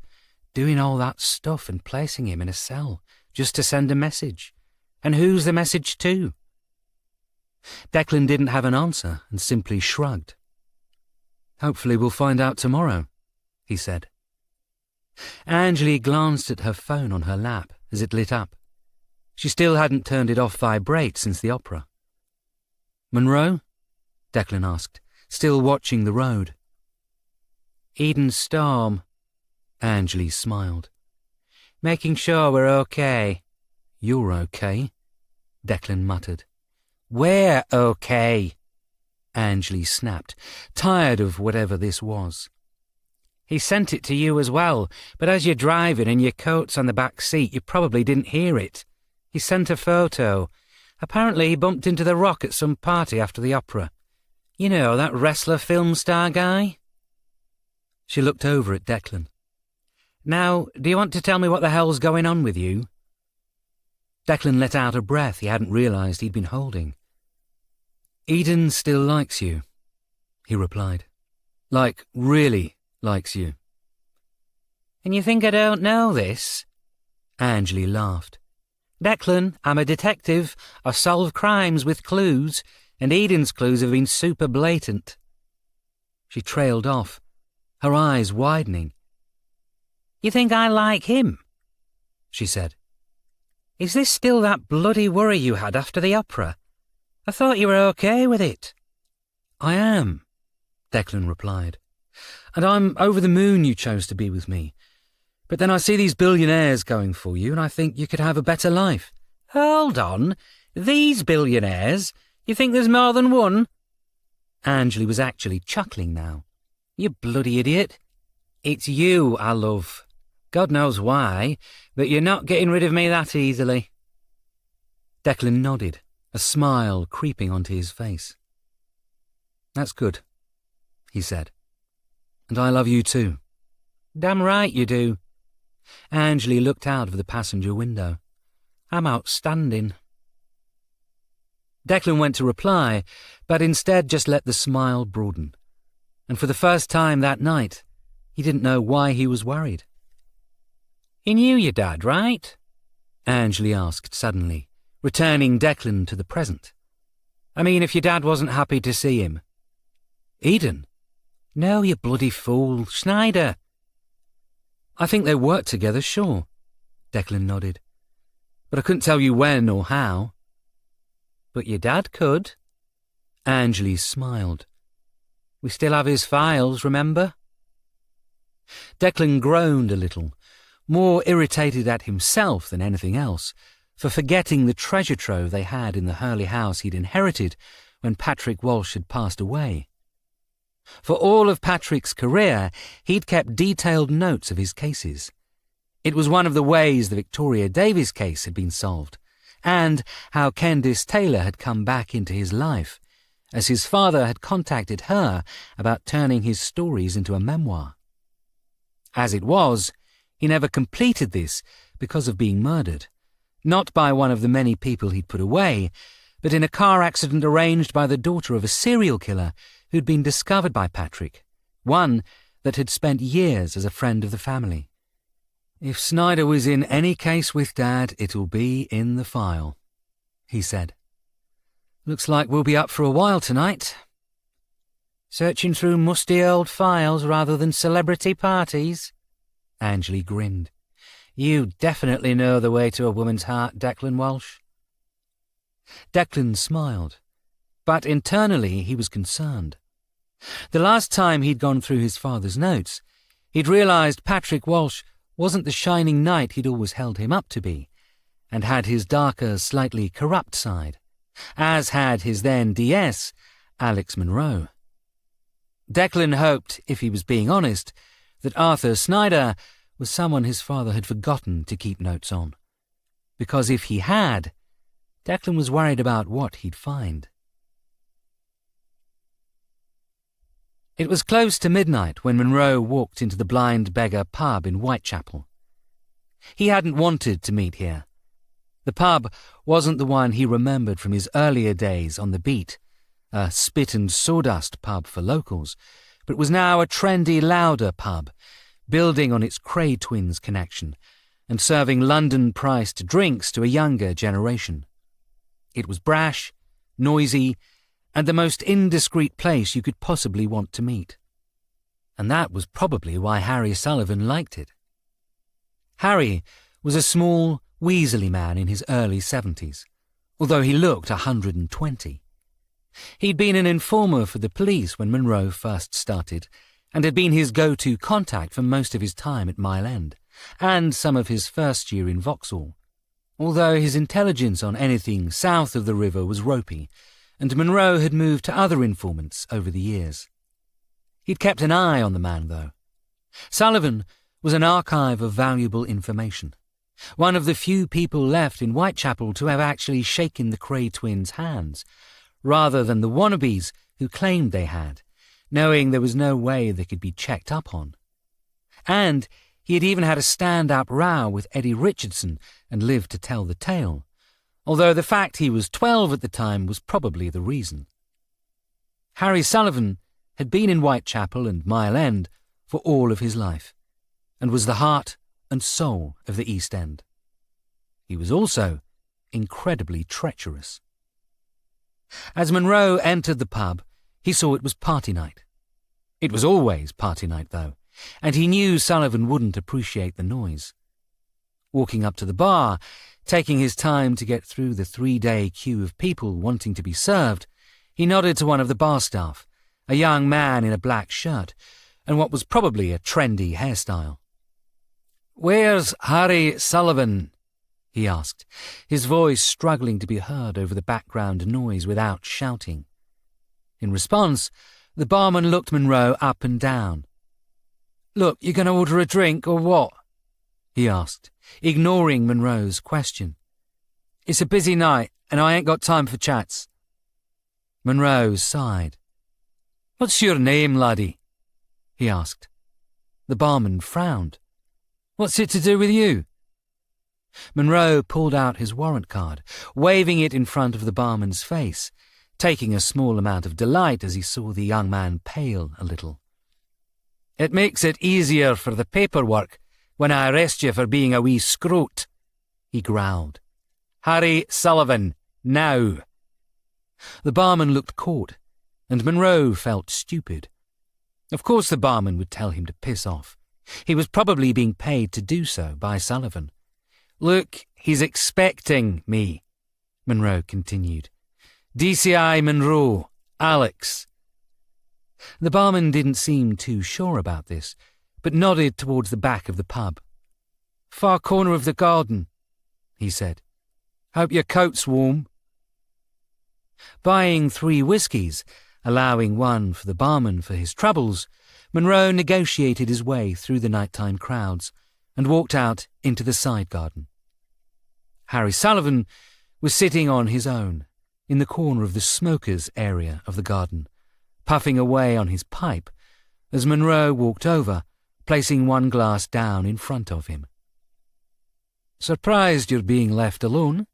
doing all that stuff and placing him in a cell, just to send a message. And who's the message to?" Declan didn't have an answer and simply shrugged. "Hopefully we'll find out tomorrow," he said. Angley glanced at her phone on her lap as it lit up. She still hadn't turned it off vibrate since the opera. "Monroe?" Declan asked, still watching the road. "Eden Storm," Angley smiled. "Making sure we're okay." "You're okay," Declan muttered. "We're okay," Angley snapped, tired of whatever this was. "He sent it to you as well, but as you're driving and your coat's on the back seat, you probably didn't hear it. He sent a photo. Apparently he bumped into The Rock at some party after the opera. You know, that wrestler film star guy?" She looked over at Declan. "Now, do you want to tell me what the hell's going on with you?" Declan let out a breath he hadn't realised he'd been holding. "Eden still likes you," he replied. "Like, really likes you." "And you think I don't know this?" Angley laughed. "Declan, I'm a detective. I solve crimes with clues, and Eden's clues have been super blatant." She trailed off, her eyes widening. "You think I like him?" she said. "Is this still that bloody worry you had after the opera? I thought you were okay with it." "I am," Declan replied. "And I'm over the moon you chose to be with me. But then I see these billionaires going for you, and I think you could have a better life." "Hold on. These billionaires? You think there's more than one?" Angley was actually chuckling now. "You bloody idiot. It's you I love. God knows why, but you're not getting rid of me that easily." Declan nodded, a smile creeping onto his face. "That's good," he said. "And I love you too." "Damn right you do." Angley looked out of the passenger window. "I'm outstanding." Declan went to reply, but instead just let the smile broaden. And for the first time that night, he didn't know why he was worried. "He knew your dad, right?" Angley asked suddenly, returning Declan to the present. "I mean, if your dad wasn't happy to see him." "Eden?" "No, you bloody fool. Snyder." "I think they worked together, sure," Declan nodded. "But I couldn't tell you when or how." "But your dad could." Angley smiled. "We still have his files, remember?" Declan groaned a little, more irritated at himself than anything else, for forgetting the treasure trove they had in the Hurley house he'd inherited when Patrick Walsh had passed away. For all of Patrick's career, he'd kept detailed notes of his cases. It was one of the ways the Victoria Davies case had been solved, and how Candice Taylor had come back into his life, as his father had contacted her about turning his stories into a memoir. As it was, he never completed this because of being murdered, not by one of the many people he'd put away, but in a car accident arranged by the daughter of a serial killer who'd been discovered by Patrick, one that had spent years as a friend of the family. "If Snyder was in any case with Dad, it'll be in the file," he said. "Looks like we'll be up for a while tonight." "Searching through musty old files rather than celebrity parties?" Angley grinned. "You definitely know the way to a woman's heart, Declan Walsh." Declan smiled, but internally he was concerned. The last time he'd gone through his father's notes, he'd realised Patrick Walsh wasn't the shining knight he'd always held him up to be, and had his darker, slightly corrupt side, as had his then DS, Alex Monroe. Declan hoped, if he was being honest, that Arthur Snyder was someone his father had forgotten to keep notes on, because if he had, Declan was worried about what he'd find. It was close to midnight when Monroe walked into the Blind Beggar pub in Whitechapel. He hadn't wanted to meet here. The pub wasn't the one he remembered from his earlier days on the beat, a spit and sawdust pub for locals, but was now a trendy, louder pub, building on its Cray Twins connection and serving London-priced drinks to a younger generation. It was brash, noisy, and the most indiscreet place you could possibly want to meet. And that was probably why Harry Sullivan liked it. Harry was a small, weaselly man in his early 70s, although he looked 120. He'd been an informer for the police when Monroe first started, and had been his go-to contact for most of his time at Mile End, and some of his first year in Vauxhall, although his intelligence on anything south of the river was ropey, and Monroe had moved to other informants over the years. He'd kept an eye on the man, though. Sullivan was an archive of valuable information, one of the few people left in Whitechapel to have actually shaken the Cray twins' hands, rather than the wannabes who claimed they had, knowing there was no way they could be checked up on. And he had even had a stand-up row with Eddie Richardson and lived to tell the tale, although the fact he was 12 at the time was probably the reason. Harry Sullivan had been in Whitechapel and Mile End for all of his life, and was the heart and soul of the East End. He was also incredibly treacherous. As Monroe entered the pub, he saw it was party night. It was always party night, though, and he knew Sullivan wouldn't appreciate the noise. Walking up to the bar, taking his time to get through the 3-day queue of people wanting to be served, he nodded to one of the bar staff, a young man in a black shirt, and what was probably a trendy hairstyle. "Where's Harry Sullivan?" he asked, his voice struggling to be heard over the background noise without shouting. In response, the barman looked Monroe up and down. "Look, you going to order a drink or what?" he asked, ignoring Monroe's question. "It's a busy night, and I ain't got time for chats." Monroe sighed. "What's your name, laddie?" he asked. The barman frowned. "What's it to do with you?" Monroe pulled out his warrant card, waving it in front of the barman's face, taking a small amount of delight as he saw the young man pale a little. "It makes it easier for the paperwork when I arrest you for being a wee scroat," he growled. "Harry Sullivan, now." The barman looked caught, and Monroe felt stupid. Of course the barman would tell him to piss off. He was probably being paid to do so by Sullivan. "Look, he's expecting me," Monroe continued. "DCI Monroe, Alex." The barman didn't seem too sure about this, but nodded towards the back of the pub. "Far corner of the garden," he said. "Hope your coat's warm." Buying 3 whiskies, allowing one for the barman for his troubles, Monroe negotiated his way through the nighttime crowds and walked out into the side garden. Harry Sullivan was sitting on his own, in the corner of the smokers' area of the garden, puffing away on his pipe, as Monroe walked over, placing one glass down in front of him. "Surprised you're being left alone?"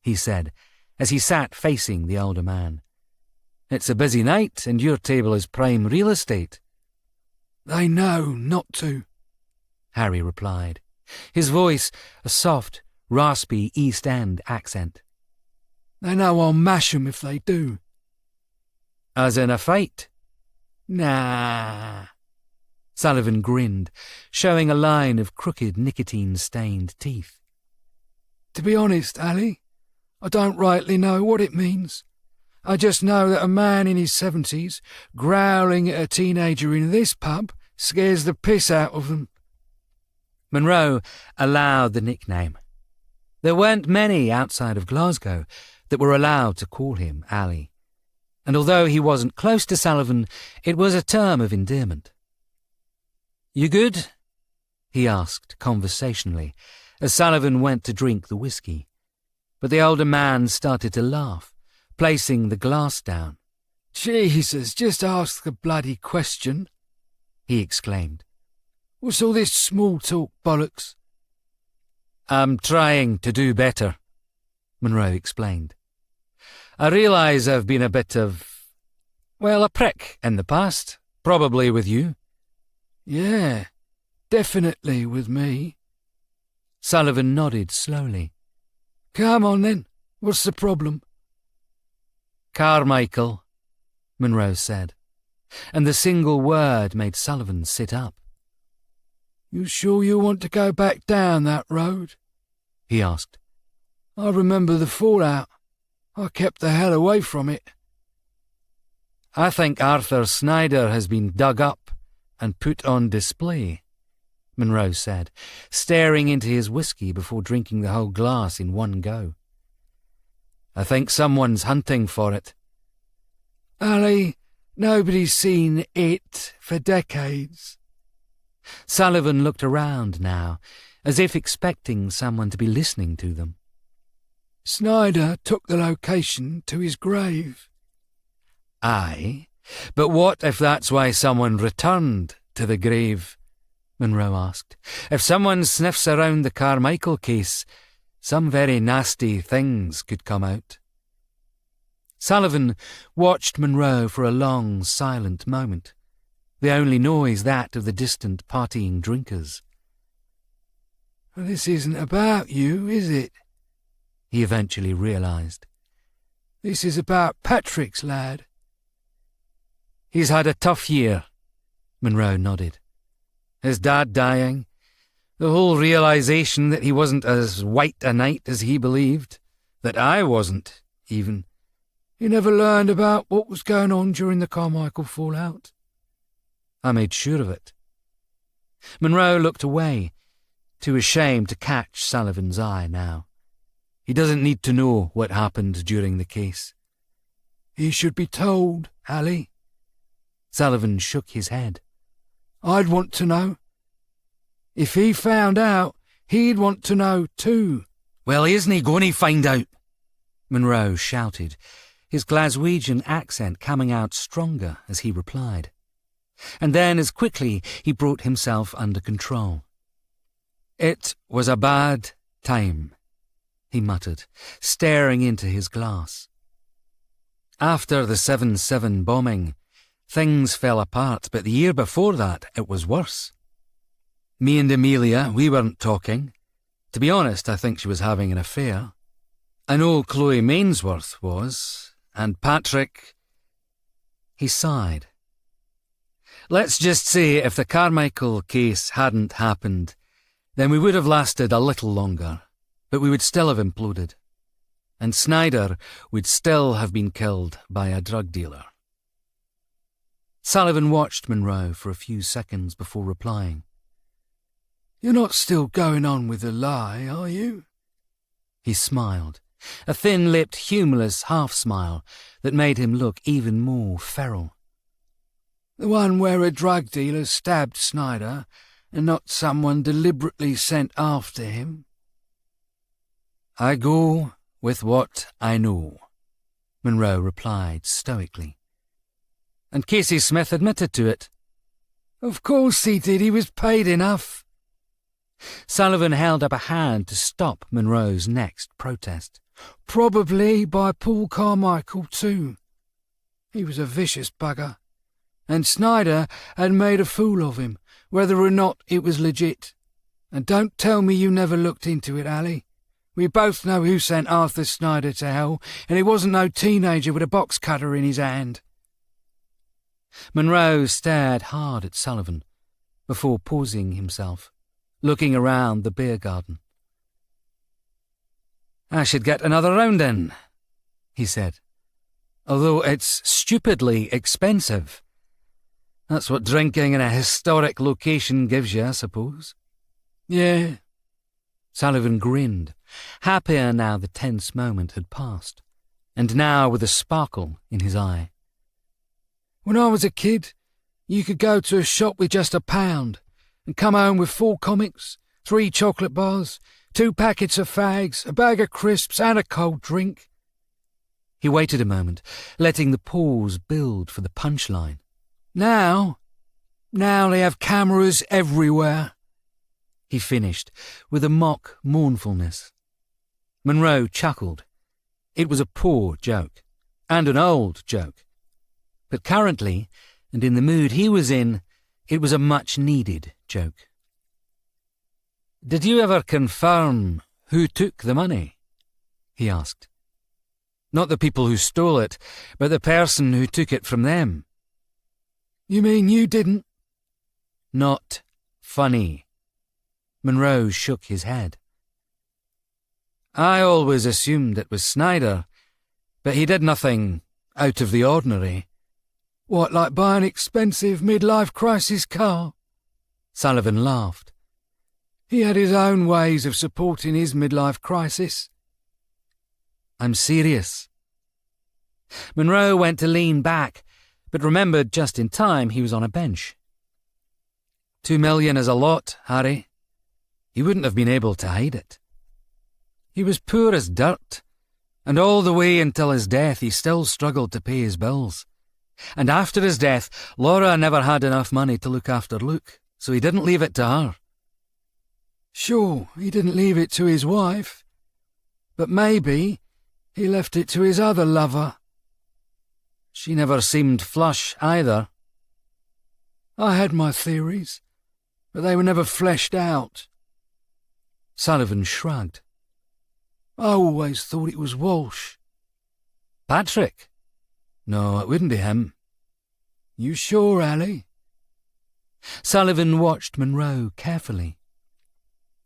he said, as he sat facing the older man. "It's a busy night, and your table is prime real estate." "They know not to," Harry replied, his voice a soft, raspy East End accent. "They know I'll mash 'em if they do." "As in a fight?" "Nah." Sullivan grinned, showing a line of crooked nicotine-stained teeth. "To be honest, Ali, I don't rightly know what it means. I just know that a man in his 70s growling at a teenager in this pub scares the piss out of them." Munro allowed the nickname. There weren't many outside of Glasgow that were allowed to call him Ali, and although he wasn't close to Sullivan, it was a term of endearment. "You good?" he asked conversationally, as Sullivan went to drink the whiskey. But the older man started to laugh, placing the glass down. "Jesus, just ask the bloody question," he exclaimed. "What's all this small talk bollocks?" "I'm trying to do better," Munro explained. "I realise I've been a bit of, a prick in the past, probably with you." "Yeah, definitely with me." Sullivan nodded slowly. "Come on then, what's the problem?" "Carmichael," Munro said, and the single word made Sullivan sit up. "You sure you want to go back down that road?" he asked. "I remember the fallout. I kept the hell away from it." "I think Arthur Snyder has been dug up and put on display," Munro said, staring into his whiskey before drinking the whole glass in one go. "I think someone's hunting for it." "Ali, nobody's seen it for decades." Sullivan looked around now, as if expecting someone to be listening to them. "Snyder took the location to his grave." "Aye, but what if that's why someone returned to the grave?" Munro asked. "If someone sniffs around the Carmichael case, some very nasty things could come out." Sullivan watched Munro for a long, silent moment, the only noise that of the distant partying drinkers. "Well, this isn't about you, is it?" he eventually realised. "This is about Patrick's lad." "He's had a tough year," Munro nodded. "His dad dying, the whole realisation that he wasn't as white a knight as he believed, that I wasn't, even." "You never learned about what was going on during the Carmichael fallout?" "I made sure of it." Munro looked away, too ashamed to catch Sullivan's eye now. He doesn't need to know what happened during the case. "He should be told, Ali." Sullivan shook his head. "I'd want to know. If he found out, he'd want to know too." "Well, isn't he going to find out?" Munro shouted, his Glaswegian accent coming out stronger as he replied. And then, as quickly, he brought himself under control. "It was a bad time," he muttered, staring into his glass. "After the 7/7 bombing, things fell apart, but the year before that it was worse. Me and Amelia, we weren't talking. To be honest, I think she was having an affair. I know Chloe Mainsworth was, and Patrick..." He sighed. "Let's just say if the Carmichael case hadn't happened, then we would have lasted a little longer, but we would still have imploded. And Snyder would still have been killed by a drug dealer." Sullivan watched Munro for a few seconds before replying. "You're not still going on with the lie, are you?" He smiled, a thin-lipped, humourless half-smile that made him look even more feral. "The one where a drug dealer stabbed Snyder and not someone deliberately sent after him?" "I go with what I know," Munro replied stoically. "And Casey Smith admitted to it." Of course he did, he was paid enough. Sullivan held up a hand to stop Munro's next protest. Probably by Paul Carmichael too. He was a vicious bugger. And Snyder had made a fool of him, whether or not it was legit. And don't tell me you never looked into it, Ali. We both know who sent Arthur Snyder to hell, and he wasn't no teenager with a box cutter in his hand. Munro stared hard at Sullivan before pausing himself, looking around the beer garden. "I should get another round in," he said, "although it's stupidly expensive. That's what drinking in a historic location gives you, I suppose." "Yeah." Sullivan grinned, happier now the tense moment had passed, and now with a sparkle in his eye. "When I was a kid, you could go to a shop with just £1 and come home with 4 comics, 3 chocolate bars, 2 packets of fags, a bag of crisps and a cold drink." He waited a moment, letting the pause build for the punchline. Now they have cameras everywhere," he finished with a mock mournfulness. Munro chuckled. It was a poor joke, and an old joke. But currently, and in the mood he was in, it was a much-needed joke. "Did you ever confirm who took the money?" he asked. "Not the people who stole it, but the person who took it from them." "You mean you didn't?" "Not funny." Munro shook his head. "I always assumed it was Snyder, but he did nothing out of the ordinary." "What, like buy an expensive midlife crisis car?" Sullivan laughed. "He had his own ways of supporting his midlife crisis." "I'm serious." Munro went to lean back, but remembered just in time he was on a bench. $2 million is a lot, Harry. He wouldn't have been able to hide it. He was poor as dirt, and all the way until his death he still struggled to pay his bills. And after his death, Laura never had enough money to look after Luke, so he didn't leave it to her. Sure, he didn't leave it to his wife, but maybe he left it to his other lover. She never seemed flush either. I had my theories, but they were never fleshed out. Sullivan shrugged. I always thought it was Walsh. Patrick? No, it wouldn't be him. You sure, Ali? Sullivan watched Munro carefully.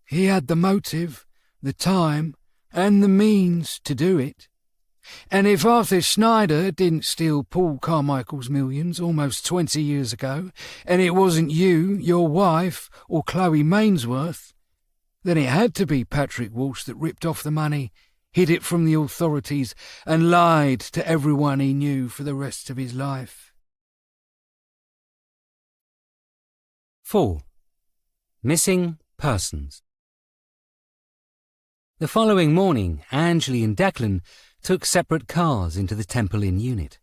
He had the motive, the time, and the means to do it. And if Arthur Snyder didn't steal Paul Carmichael's millions almost 20 years ago, and it wasn't you, your wife, or Chloe Mainsworth, then it had to be Patrick Walsh that ripped off the money, hid it from the authorities, and lied to everyone he knew for the rest of his life. 4. Missing Persons. The following morning, Angley and Declan took separate cars into the Temple Inn unit.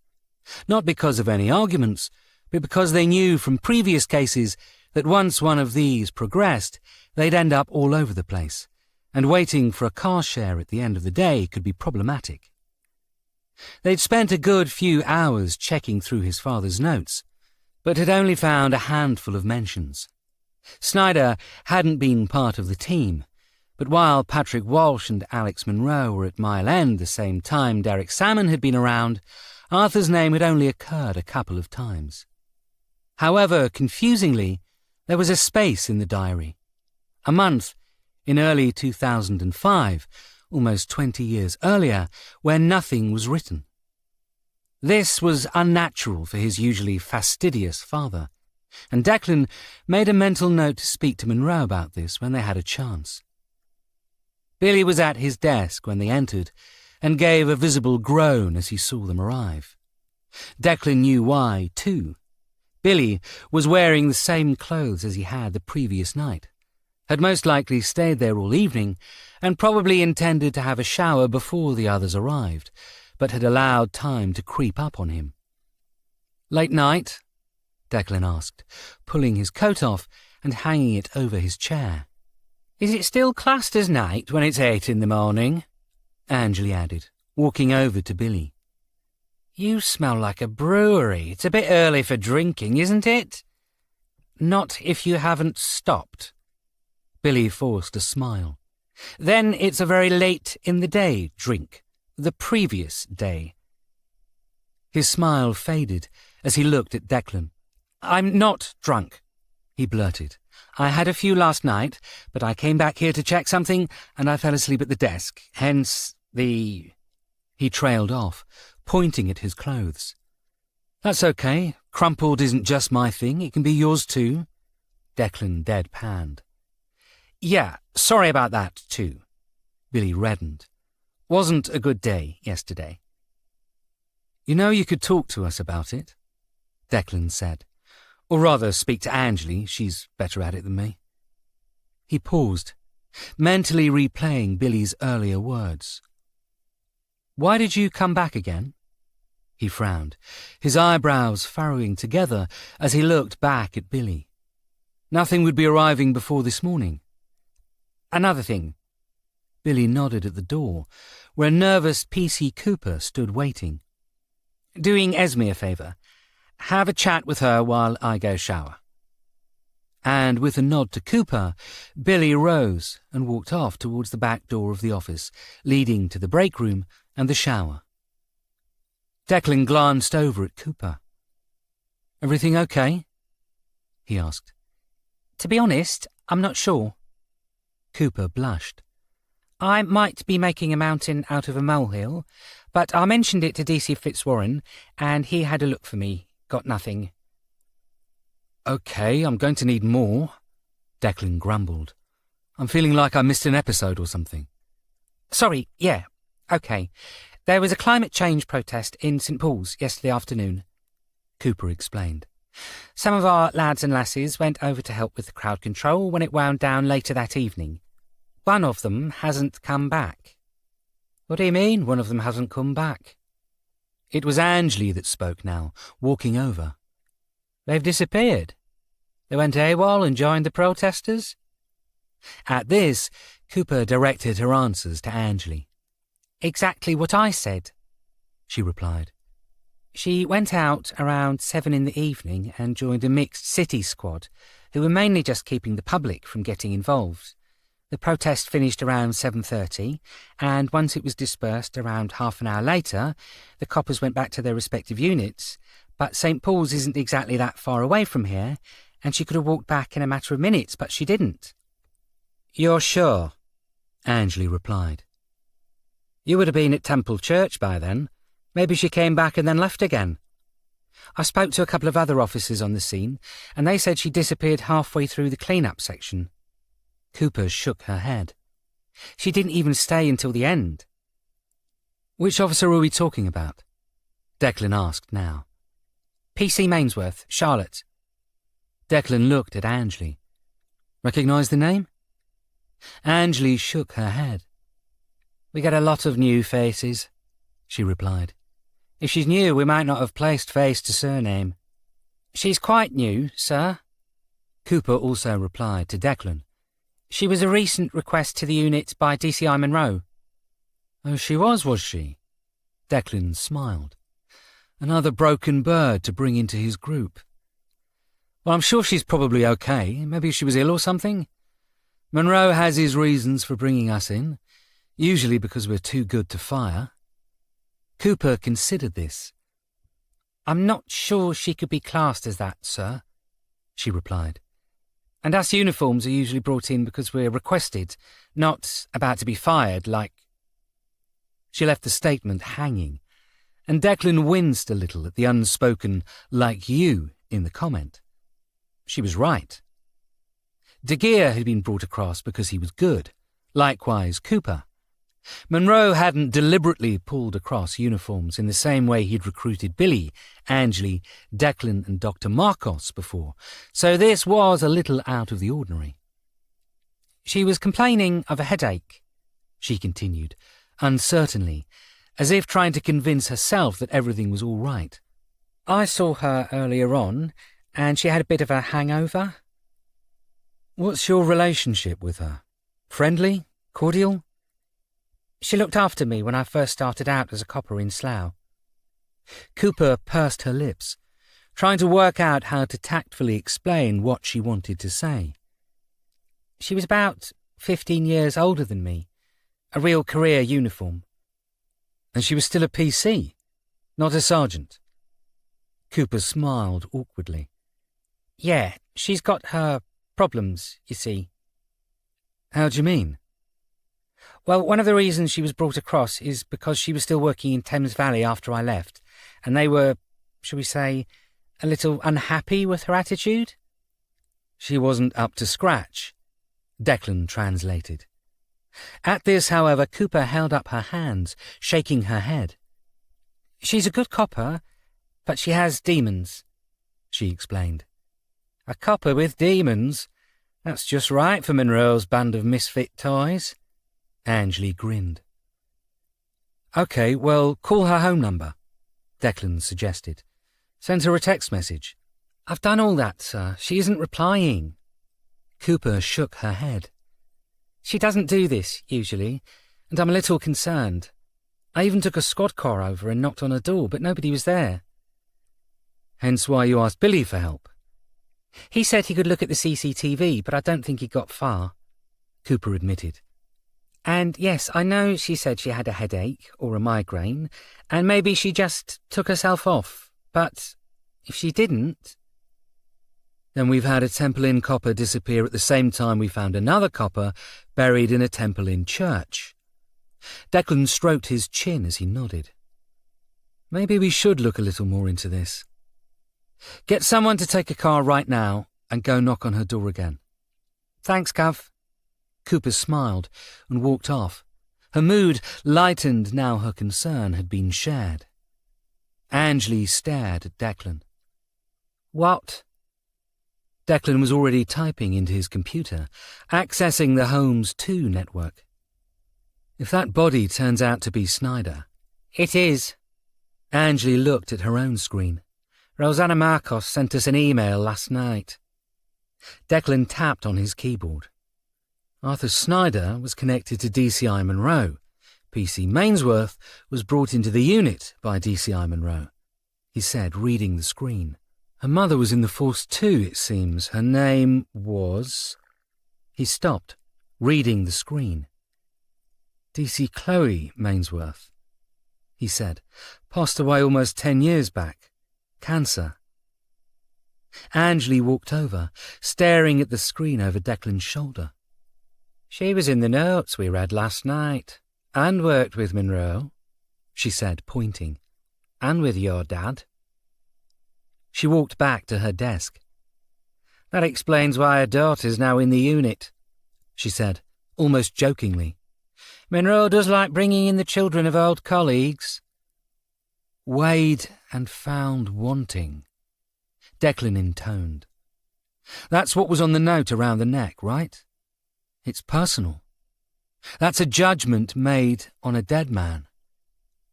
Not because of any arguments, but because they knew from previous cases that once one of these progressed, they'd end up all over the place, and waiting for a car share at the end of the day could be problematic. They'd spent a good few hours checking through his father's notes, but had only found a handful of mentions. Snyder hadn't been part of the team, but while Patrick Walsh and Alex Munro were at Mile End the same time Derek Salmon had been around, Arthur's name had only occurred a couple of times. However, confusingly, there was a space in the diary. A month, in early 2005, almost 20 years earlier, where nothing was written. This was unnatural for his usually fastidious father, and Declan made a mental note to speak to Munro about this when they had a chance. Billy was at his desk when they entered, and gave a visible groan as he saw them arrive. Declan knew why, too. Billy was wearing the same clothes as he had the previous night, had most likely stayed there all evening, and probably intended to have a shower before the others arrived, but had allowed time to creep up on him. Late night? Declan asked, pulling his coat off and hanging it over his chair. Is it still classed as night when it's 8 in the morning? Angley added, walking over to Billy. You smell like a brewery. It's a bit early for drinking, isn't it? Not if you haven't stopped. Billy forced a smile. Then it's a very late in the day drink, the previous day. His smile faded as he looked at Declan. I'm not drunk, he blurted. I had a few last night, but I came back here to check something and I fell asleep at the desk, hence the... He trailed off, pointing at his clothes. That's okay. Crumpled isn't just my thing. It can be yours too. Declan deadpanned. Yeah, sorry about that too. Billy reddened. Wasn't a good day yesterday. You know you could talk to us about it, Declan said. Or rather, speak to Angley. She's better at it than me. He paused, mentally replaying Billy's earlier words. Why did you come back again? He frowned, his eyebrows furrowing together as he looked back at Billy. Nothing would be arriving before this morning. Another thing. Billy nodded at the door, where nervous P.C. Cooper stood waiting. Doing Esme a favour. Have a chat with her while I go shower. And with a nod to Cooper, Billy rose and walked off towards the back door of the office, leading to the break room and the shower. Declan glanced over at Cooper. Everything okay? He asked. To be honest, I'm not sure. Cooper blushed. I might be making a mountain out of a molehill, but I mentioned it to DC Fitzwarren, and he had a look for me. Got nothing. Okay, I'm going to need more, Declan grumbled. I'm feeling like I missed an episode or something. Sorry, yeah, okay. There was a climate change protest in St Paul's yesterday afternoon, Cooper explained. Some of our lads and lasses went over to help with the crowd control when it wound down later that evening. One of them hasn't come back. What do you mean, one of them hasn't come back? It was Angley that spoke now, walking over. They've disappeared. They went AWOL and joined the protesters? At this, Cooper directed her answers to Angley. Exactly what I said, she replied. She went out around 7 in the evening and joined a mixed city squad, who were mainly just keeping the public from getting involved. The protest finished around 7:30, and once it was dispersed around half an hour later, the coppers went back to their respective units. But St Paul's isn't exactly that far away from here, and she could have walked back in a matter of minutes, but she didn't. You're sure? Angley replied. You would have been at Temple Church by then. Maybe she came back and then left again. I spoke to a couple of other officers on the scene, and they said she disappeared halfway through the clean-up section. Cooper shook her head. She didn't even stay until the end. Which officer are we talking about? Declan asked now. P.C. Mainsworth, Charlotte. Declan looked at Angley. Recognise the name? Angley shook her head. We get a lot of new faces, she replied. If she's new, we might not have placed face to surname. She's quite new, sir. Cooper also replied to Declan. She was a recent request to the unit by DCI Monroe. Oh, she was she? Declan smiled. Another broken bird to bring into his group. Well, I'm sure she's probably okay. Maybe she was ill or something. Monroe has his reasons for bringing us in, usually because we're too good to fire. Cooper considered this. I'm not sure she could be classed as that, sir, she replied. And us uniforms are usually brought in because we're requested, not about to be fired like... She left the statement hanging, and Declan winced a little at the unspoken "like you" in the comment. She was right. De Geer had been brought across because he was good, likewise Cooper. Monroe hadn't deliberately pulled across uniforms in the same way he'd recruited Billy, Angley, Declan and Dr. Marcos before, so this was a little out of the ordinary. She was complaining of a headache, she continued, uncertainly, as if trying to convince herself that everything was all right. I saw her earlier on, and she had a bit of a hangover. What's your relationship with her? Friendly? Cordial? She looked after me when I first started out as a copper in Slough. Cooper pursed her lips, trying to work out how to tactfully explain what she wanted to say. She was about 15 years older than me, a real career uniform. And she was still a PC, not a sergeant. Cooper smiled awkwardly. Yeah, she's got her problems, you see. How do you mean? Well, one of the reasons she was brought across is because she was still working in Thames Valley after I left, and they were, shall we say, a little unhappy with her attitude. She wasn't up to scratch, Declan translated. At this, however, Cooper held up her hands, shaking her head. She's a good copper, but she has demons, she explained. A copper with demons? That's just right for Monroe's band of misfit toys. Angley grinned. OK, well, call her home number, Declan suggested. Send her a text message. I've done all that, sir. She isn't replying. Cooper shook her head. She doesn't do this, usually, and I'm a little concerned. I even took a squad car over and knocked on her door, but nobody was there. Hence why you asked Billy for help. He said he could look at the CCTV, but I don't think he got far, Cooper admitted. And yes, I know she said she had a headache or a migraine, and maybe she just took herself off, but if she didn't... Then we've had a Temple Inn copper disappear at the same time we found another copper buried in a Temple Inn church. Declan stroked his chin as he nodded. Maybe we should look a little more into this. Get someone to take a car right now and go knock on her door again. Thanks, Gov. Cooper smiled and walked off. Her mood lightened now her concern had been shared. Angley stared at Declan. What? Declan was already typing into his computer, accessing the Holmes 2 network. If that body turns out to be Snyder... It is. Angley looked at her own screen. Rosanna Marcos sent us an email last night. Declan tapped on his keyboard. Arthur Snyder was connected to DCI Monroe. PC Mainsworth was brought into the unit by DCI Monroe, he said, reading the screen. Her mother was in the Force too, it seems. Her name was... He stopped, reading the screen. DC Chloe Mainsworth, he said. Passed away almost 10 years back. Cancer. Angley walked over, staring at the screen over Declan's shoulder. She was in the notes we read last night, and worked with Monroe, she said, pointing. And with your dad. She walked back to her desk. That explains why her daughter's now in the unit, she said, almost jokingly. Monroe does like bringing in the children of old colleagues. Weighed and found wanting, Declan intoned. That's what was on the note around the neck, right? It's personal. That's a judgment made on a dead man.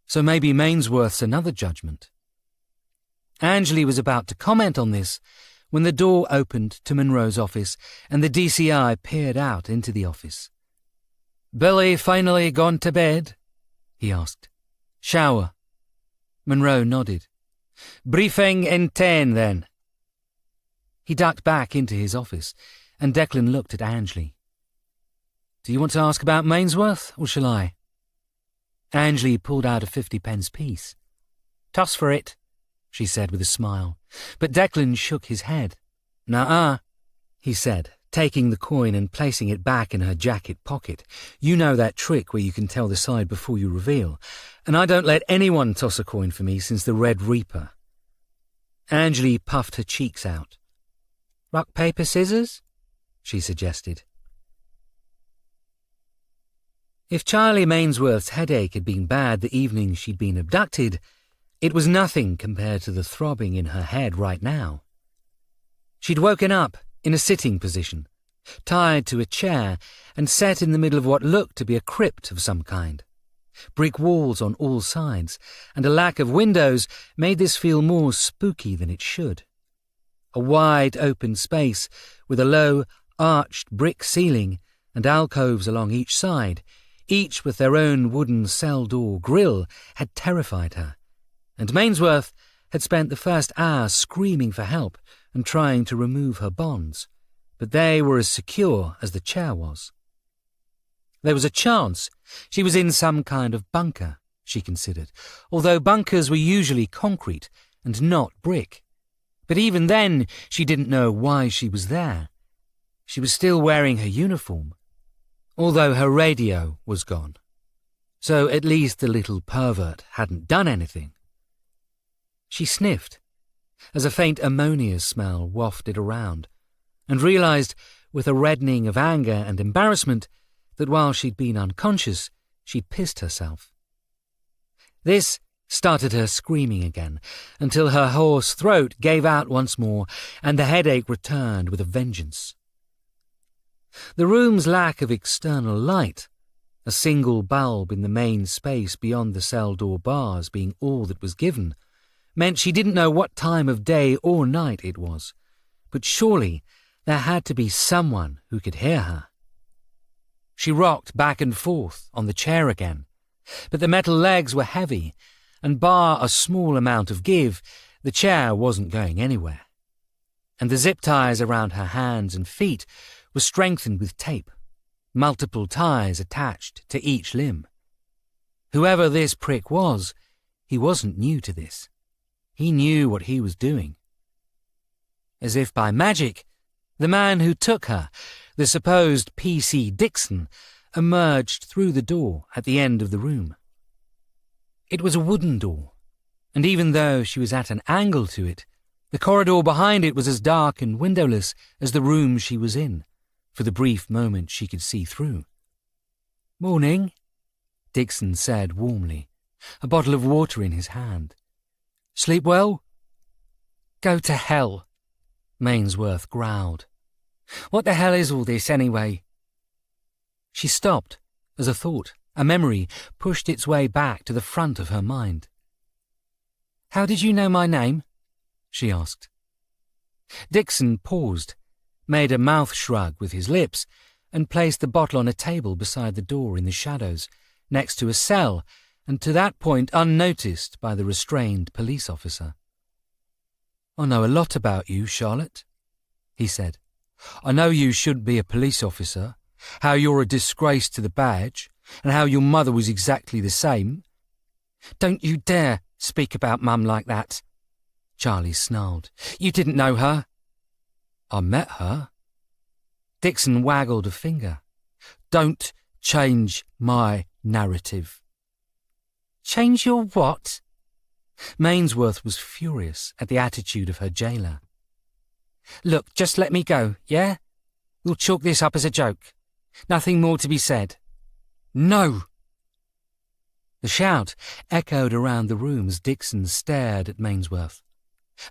So maybe Mainsworth's another judgment. Angley was about to comment on this when the door opened to Monroe's office and the DCI peered out into the office. Billy finally gone to bed? He asked. Shower. Monroe nodded. Briefing in 10, then. He ducked back into his office, and Declan looked at Angley. Do you want to ask about Mainsworth, or shall I? Angley pulled out a 50-pence piece. Toss for it, she said with a smile, but Declan shook his head. Nuh-uh, he said, taking the coin and placing it back in her jacket pocket. You know that trick where you can tell the side before you reveal, and I don't let anyone toss a coin for me since the Red Reaper. Angley puffed her cheeks out. Rock, paper, scissors? She suggested. If Charlie Mainsworth's headache had been bad the evening she'd been abducted, it was nothing compared to the throbbing in her head right now. She'd woken up in a sitting position, tied to a chair and set in the middle of what looked to be a crypt of some kind. Brick walls on all sides and a lack of windows made this feel more spooky than it should. a wide open space with a low, arched brick ceiling and alcoves along each side, each with their own wooden cell-door grille, had terrified her, and Mainsworth had spent the first hour screaming for help and trying to remove her bonds, but they were as secure as the chair was. There was a chance she was in some kind of bunker, she considered, although bunkers were usually concrete and not brick. But even then, she didn't know why she was there. She was still wearing her uniform, although her radio was gone. So at least the little pervert hadn't done anything. She sniffed as a faint ammonia smell wafted around, and realised, with a reddening of anger and embarrassment, that while she'd been unconscious, she'd pissed herself. This started her screaming again, until her hoarse throat gave out once more, and the headache returned with a vengeance. The room's lack of external light, a single bulb in the main space beyond the cell door bars being all that was given, meant she didn't know what time of day or night it was, but surely there had to be someone who could hear her. She rocked back and forth on the chair again, but the metal legs were heavy, and bar a small amount of give, the chair wasn't going anywhere. And the zip ties around her hands and feet were strengthened with tape, multiple ties attached to each limb. Whoever this prick was, he wasn't new to this. He knew what he was doing. As if by magic, the man who took her, the supposed P.C. Dixon, emerged through the door at the end of the room. It was a wooden door, and even though she was at an angle to it, the corridor behind it was as dark and windowless as the room she was in, for the brief moment she could see through. "Morning," Dixon said warmly, a bottle of water in his hand. "Sleep well?" "Go to hell," Mainsworth growled. "What the hell is all this, anyway?" She stopped as a thought, a memory, pushed its way back to the front of her mind. "How did you know my name?" she asked. Dixon paused, made a mouth shrug with his lips, and placed the bottle on a table beside the door in the shadows, next to a cell, and to that point unnoticed by the restrained police officer. "I know a lot about you, Charlotte," he said. "I know you shouldn't be a police officer, how you're a disgrace to the badge, and how your mother was exactly the same." "Don't you dare speak about Mum like that," Charlie snarled. "You didn't know her." "I met her." Dixon waggled a finger. "Don't change my narrative." "Change your what?" Mainsworth was furious at the attitude of her jailer. "Look, just let me go, yeah? We'll chalk this up as a joke. Nothing more to be said." "No!" The shout echoed around the room as Dixon stared at Mainsworth,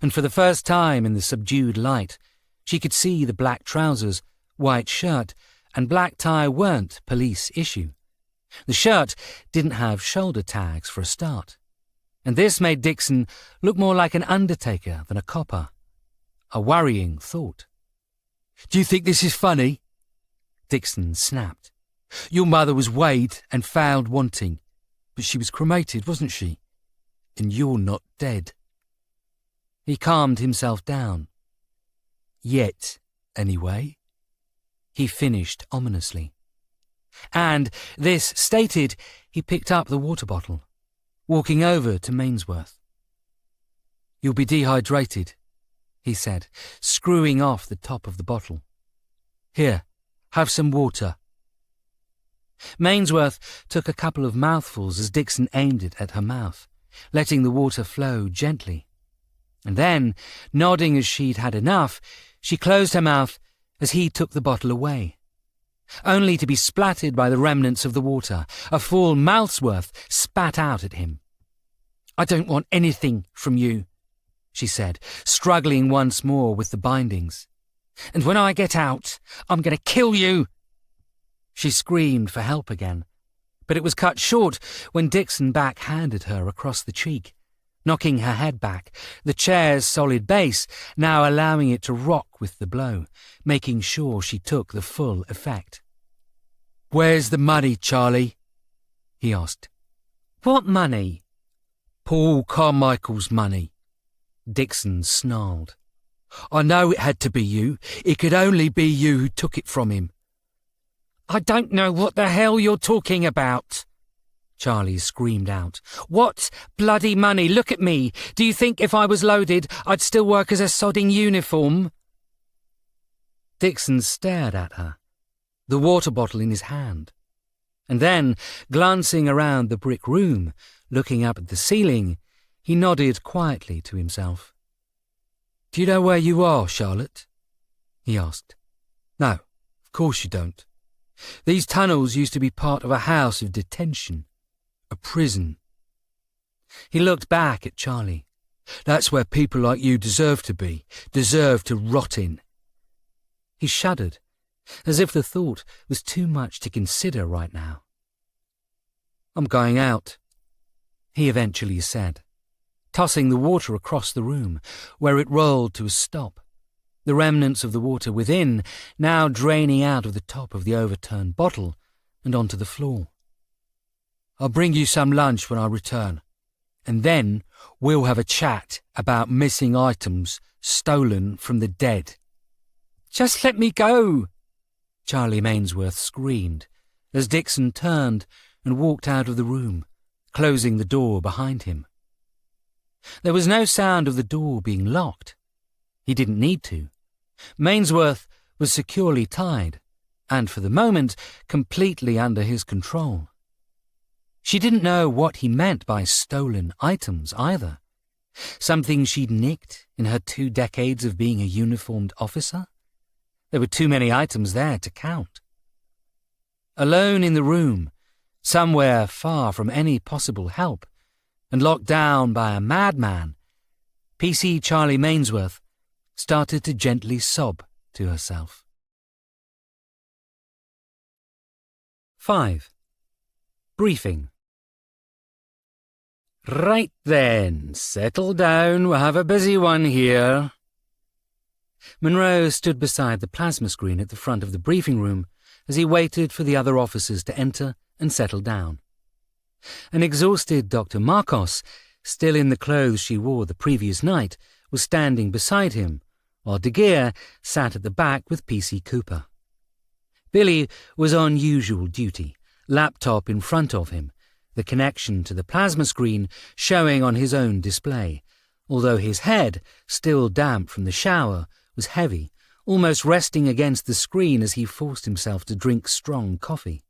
and for the first time in the subdued light, she could see the black trousers, white shirt, and black tie weren't police issue. The shirt didn't have shoulder tags for a start, and this made Dixon look more like an undertaker than a copper. A worrying thought. "Do you think this is funny?" Dixon snapped. "Your mother was weighed and found wanting, but she was cremated, wasn't she? And you're not dead." He calmed himself down. "Yet, anyway," he finished ominously. And, this stated, he picked up the water bottle, walking over to Mainsworth. "You'll be dehydrated," he said, screwing off the top of the bottle. "Here, have some water." Mainsworth took a couple of mouthfuls as Dixon aimed it at her mouth, letting the water flow gently. And then, nodding as she'd had enough, she closed her mouth as he took the bottle away, only to be splattered by the remnants of the water, a full mouth's worth spat out at him. "I don't want anything from you," she said, struggling once more with the bindings. "And when I get out, I'm going to kill you." She screamed for help again, but it was cut short when Dixon backhanded her across the cheek, knocking her head back, the chair's solid base now allowing it to rock with the blow, making sure she took the full effect. "Where's the money, Charlie?" he asked. "What money?" "Paul Carmichael's money," Dixon snarled. "I know it had to be you. It could only be you who took it from him." "I don't know what the hell you're talking about," Charlie screamed out. "What bloody money? Look at me. Do you think if I was loaded, I'd still work as a sodding uniform?" Dixon stared at her, the water bottle in his hand, and then, glancing around the brick room, looking up at the ceiling, he nodded quietly to himself. "Do you know where you are, Charlotte?" he asked. "No, of course you don't. These tunnels used to be part of a house of detention, a prison." He looked back at Charlie. "That's where people like you deserve to be, deserve to rot in." He shuddered, as if the thought was too much to consider right now. "I'm going out," he eventually said, tossing the water across the room, where it rolled to a stop, the remnants of the water within now draining out of the top of the overturned bottle and onto the floor. "I'll bring you some lunch when I return, and then we'll have a chat about missing items stolen from the dead." "Just let me go!" Charlie Mainsworth screamed as Dixon turned and walked out of the room, closing the door behind him. There was no sound of the door being locked. He didn't need to. Mainsworth was securely tied, and for the moment completely under his control. She didn't know what he meant by stolen items either. Something she'd nicked in her 2 decades of being a uniformed officer? There were too many items there to count. Alone in the room, somewhere far from any possible help, and locked down by a madman, PC Charlie Mainsworth started to gently sob to herself. 5. Briefing. "Right then, settle down, we'll have a busy one here." Monroe stood beside the plasma screen at the front of the briefing room as he waited for the other officers to enter and settle down. An exhausted Dr. Marcos, still in the clothes she wore the previous night, was standing beside him, while De Geer sat at the back with PC Cooper. Billy was on usual duty, laptop in front of him, the connection to the plasma screen showing on his own display, although his head, still damp from the shower, was heavy, almost resting against the screen as he forced himself to drink strong coffee.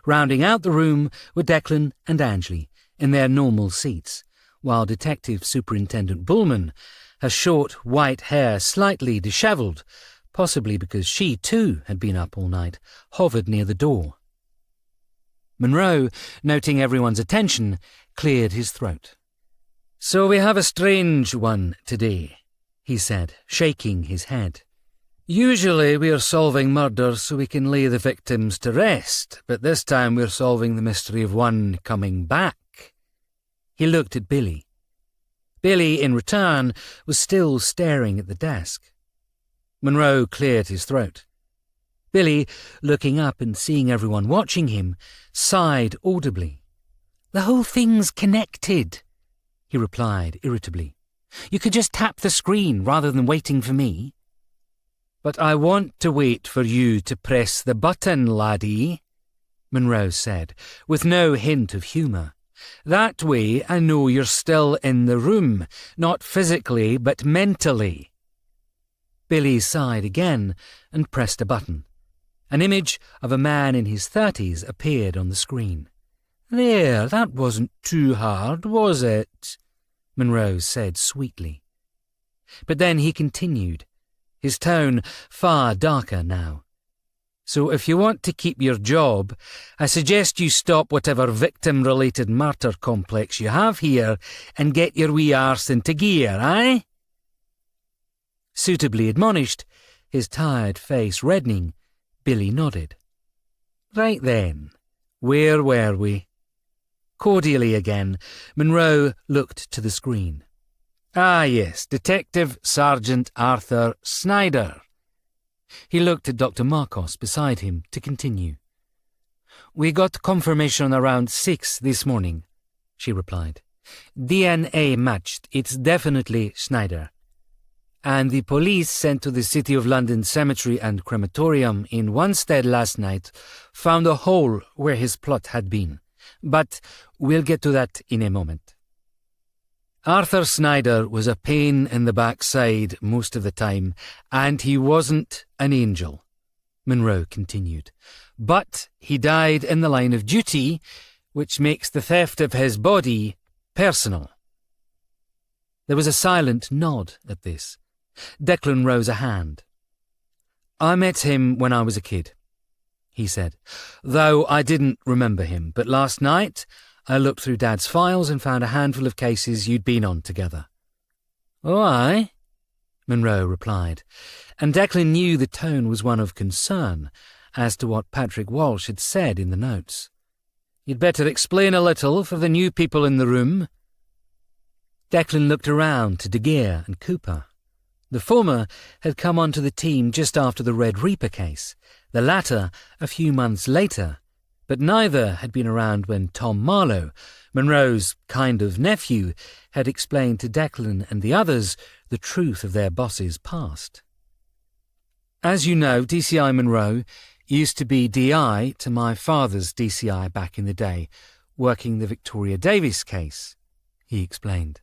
Rounding out the room were Declan and Angley in their normal seats, while Detective Superintendent Bullman, her short white hair slightly dishevelled, possibly because she too had been up all night, hovered near the door. Monroe, noting everyone's attention, cleared his throat. "So we have a strange one today," he said, shaking his head. "Usually we are solving murders so we can lay the victims to rest, but this time we're solving the mystery of one coming back." He looked at Billy. Billy, in return, was still staring at the desk. Monroe cleared his throat. Billy, looking up and seeing everyone watching him, sighed audibly. "The whole thing's connected," he replied irritably. "You could just tap the screen rather than waiting for me." "But I want to wait for you to press the button, laddie," Monroe said, with no hint of humour. "That way I know you're still in the room, not physically but mentally." Billy sighed again and pressed a button. An image of a man in his 30s appeared on the screen. "There, that wasn't too hard, was it?" Monroe said sweetly. But then he continued, his tone far darker now. "So if you want to keep your job, I suggest you stop whatever victim-related martyr complex you have here and get your wee arse into gear, eh?" Suitably admonished, his tired face reddening, Billy nodded. "Right then, where were we?" Cordially again, Monroe looked to the screen. Ah, yes, Detective Sergeant Arthur Snyder. He looked at Dr. Marcos beside him to continue. We got confirmation around 6 this morning, she replied. DNA matched. It's definitely Snyder. And the police sent to the City of London Cemetery and Crematorium in Wanstead last night found a hole where his plot had been. But we'll get to that in a moment. Arthur Snyder was a pain in the backside most of the time, and he wasn't an angel, Monroe continued. But he died in the line of duty, which makes the theft of his body personal. There was a silent nod at this. Declan rose a hand. I met him when I was a kid, he said, though I didn't remember him, but last night I looked through Dad's files and found a handful of cases you'd been on together. Oh, aye? Monroe replied, and Declan knew the tone was one of concern as to what Patrick Walsh had said in the notes. You'd better explain a little for the new people in the room. Declan looked around to De Geer and Cooper. The former had come onto the team just after the Red Reaper case, the latter a few months later, but neither had been around when Tom Marlowe, Monroe's kind of nephew, had explained to Declan and the others the truth of their boss's past. As you know, DCI Monroe used to be DI to my father's DCI back in the day, working the Victoria Davis case, he explained.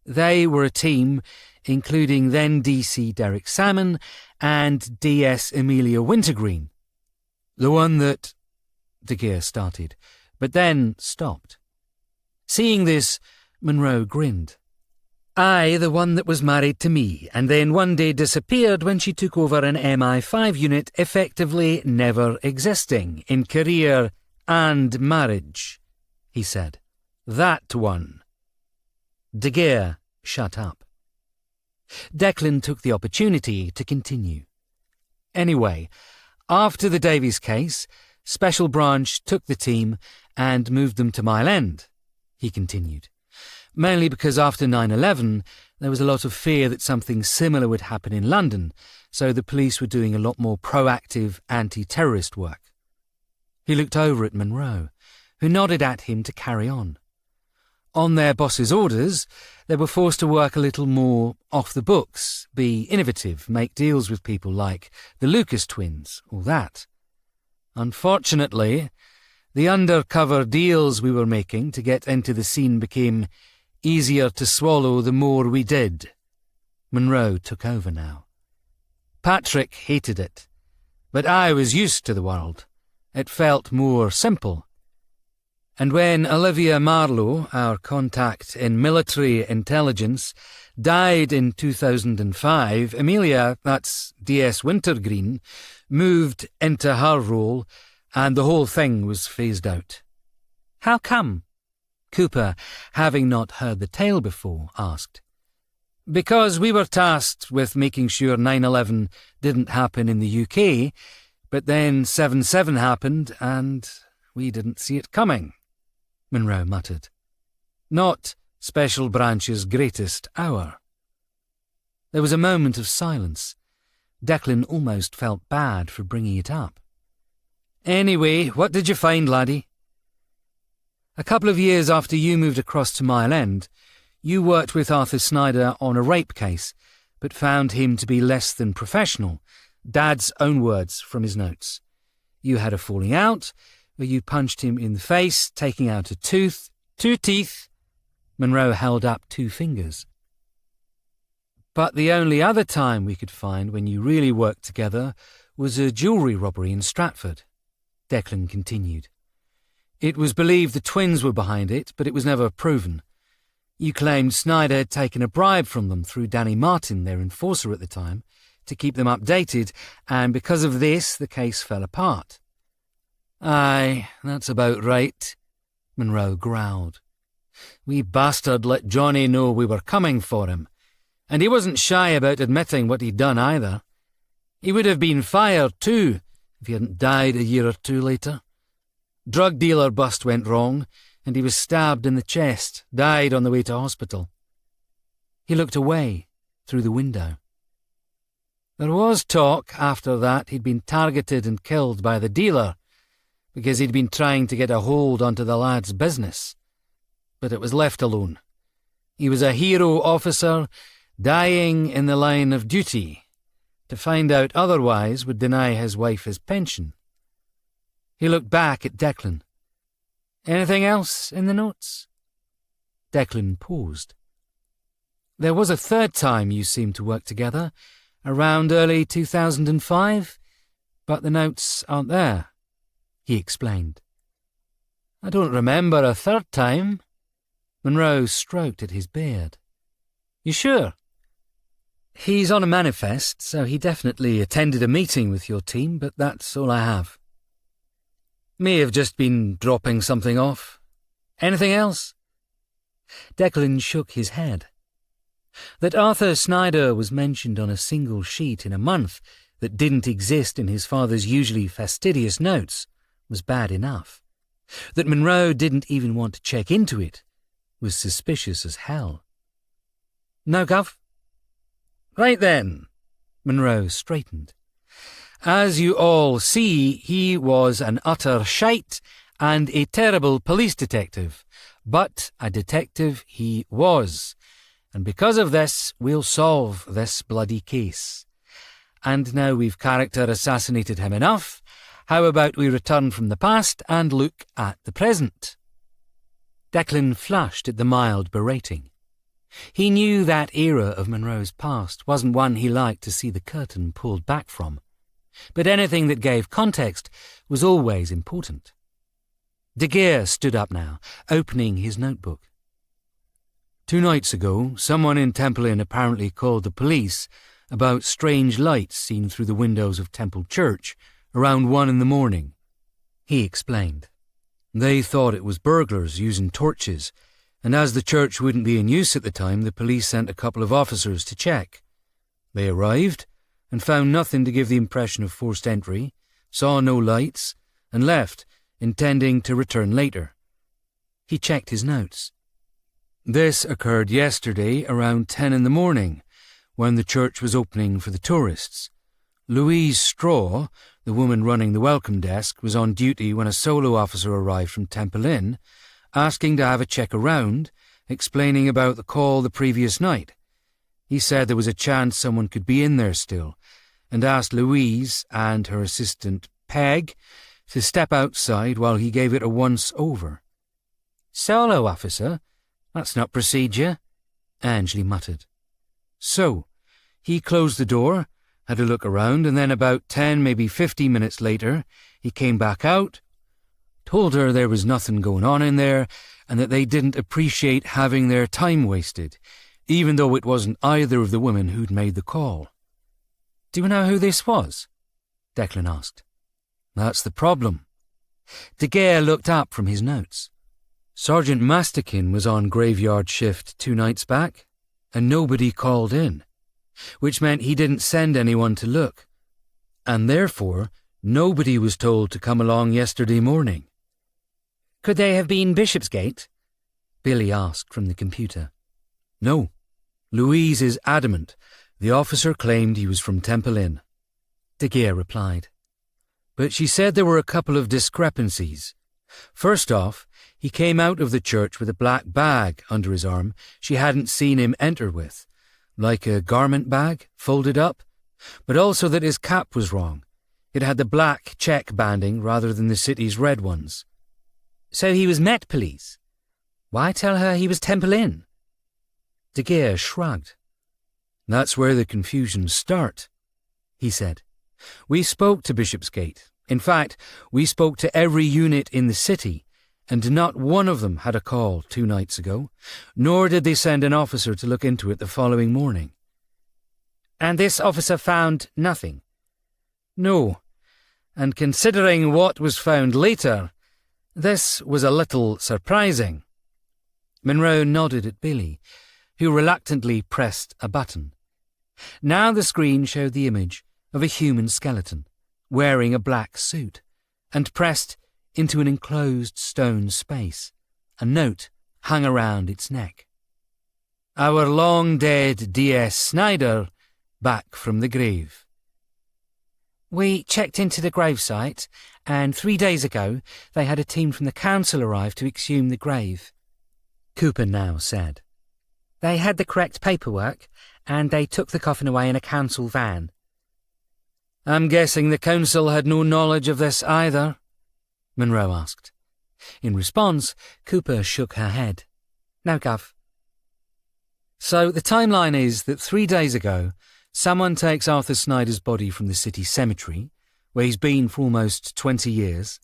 They were a team including then DC Derek Salmon and DS Amelia Wintergreen. The one that... De Geer started, but then stopped. Seeing this, Monroe grinned. Aye, the one that was married to me, and then one day disappeared when she took over an MI5 unit effectively never existing in career and marriage, he said. That one. De Geer shut up. Declan took the opportunity to continue. Anyway, after the Davies case, Special Branch took the team and moved them to Mile End, he continued. Mainly because after 9/11, there was a lot of fear that something similar would happen in London, so the police were doing a lot more proactive anti-terrorist work. He looked over at Monroe, who nodded at him to carry on. On their boss's orders, they were forced to work a little more off the books, be innovative, make deals with people like the Lucas twins, all that. Unfortunately, the undercover deals we were making to get into the scene became easier to swallow the more we did. Monroe took over now. Patrick hated it, but I was used to the world. It felt more simple. And when Olivia Marlowe, our contact in military intelligence, died in 2005, Amelia, that's DS Wintergreen, moved into her role, and the whole thing was phased out. How come? Cooper, having not heard the tale before, asked. Because we were tasked with making sure 9/11 didn't happen in the UK, but then 7/7 happened, and we didn't see it coming, Monroe muttered. Not Special Branch's greatest hour. There was a moment of silence. Declan almost felt bad for bringing it up. Anyway, what did you find, laddie? A couple of years after you moved across to Mile End, you worked with Arthur Snyder on a rape case, but found him to be less than professional. Dad's own words from his notes. You had a falling out, where you punched him in the face, taking out a tooth, 2 teeth. Monroe held up 2 fingers. But the only other time we could find when you really worked together was a jewellery robbery in Stratford, Declan continued. It was believed the twins were behind it, but it was never proven. You claimed Snyder had taken a bribe from them through Danny Martin, their enforcer at the time, to keep them updated, and because of this, the case fell apart. Aye, that's about right, Monroe growled. We bastard let Johnny know we were coming for him, and he wasn't shy about admitting what he'd done either. He would have been fired too, if he hadn't died a year or 2 later. Drug dealer bust went wrong, and he was stabbed in the chest, died on the way to hospital. He looked away through the window. There was talk after that he'd been targeted and killed by the dealer because he'd been trying to get a hold onto the lad's business. But it was left alone. He was a hero officer dying in the line of duty. To find out otherwise would deny his wife his pension. He looked back at Declan. Anything else in the notes? Declan paused. There was a third time you seemed to work together, around early 2005, but the notes aren't there, he explained. I don't remember a third time. Monroe stroked at his beard. You sure? He's on a manifest, so he definitely attended a meeting with your team, but that's all I have. May have just been dropping something off. Anything else? Declan shook his head. That Arthur Snyder was mentioned on a single sheet in a month that didn't exist in his father's usually fastidious notes was bad enough. That Monroe didn't even want to check into it was suspicious as hell. No, Gov? Right then. Monroe straightened. As you all see, he was an utter shite and a terrible police detective, but a detective he was, and because of this, we'll solve this bloody case. And now we've character assassinated him enough, how about we return from the past and look at the present? Declan flushed at the mild berating. He knew that era of Monroe's past wasn't one he liked to see the curtain pulled back from, but anything that gave context was always important. De Geer stood up now, opening his notebook. 2 nights ago, someone in Temple Inn apparently called the police about strange lights seen through the windows of Temple Church around 1 a.m, he explained. They thought it was burglars using torches, and as the church wouldn't be in use at the time, the police sent a couple of officers to check. They arrived and found nothing to give the impression of forced entry, saw no lights, and left, intending to return later. He checked his notes. This occurred yesterday around 10 a.m, when the church was opening for the tourists. Louise Straw, the woman running the welcome desk, was on duty when a solo officer arrived from Temple Inn, asking to have a check around, explaining about the call the previous night. He said there was a chance someone could be in there still, and asked Louise and her assistant, Peg, to step outside while he gave it a once-over. Solo officer? That's not procedure, Angley muttered. So, he closed the door, had a look around, and then about 10, maybe 15 minutes later, he came back out, told her there was nothing going on in there, and that they didn't appreciate having their time wasted, even though it wasn't either of the women who'd made the call. Do you know who this was? Declan asked. That's the problem. De Geer looked up from his notes. Sergeant Masterkin was on graveyard shift 2 nights back, and nobody called in, which meant he didn't send anyone to look, and therefore nobody was told to come along yesterday morning. Could they have been Bishopsgate? Billy asked from the computer. No. Louise is adamant. The officer claimed he was from Temple Inn. De Geer replied. But she said there were a couple of discrepancies. First off, he came out of the church with a black bag under his arm she hadn't seen him enter with, like a garment bag, folded up, but also that his cap was wrong. It had the black check banding rather than the city's red ones. So he was Met Police. Why tell her he was Temple Inn? De Geer shrugged. That's where the confusions start, he said. We spoke to Bishopsgate. In fact, we spoke to every unit in the city, and not one of them had a call 2 nights ago, nor did they send an officer to look into it the following morning. And this officer found nothing? No, and considering what was found later, this was a little surprising. Monroe nodded at Billy, who reluctantly pressed a button. Now the screen showed the image of a human skeleton, wearing a black suit, and pressed into an enclosed stone space, A note hung around its neck. Our long-dead D.S. Snyder, back from the grave. We checked into the gravesite, and 3 days ago they had a team from the council arrive to exhume the grave, Cooper now said. They had the correct paperwork, and they took the coffin away in a council van. I'm guessing the council had no knowledge of this either? Monroe asked. In response, Cooper shook her head. No, Gov. So the timeline is that 3 days ago, someone takes Arthur Snyder's body from the city cemetery, where he's been for almost 20 years,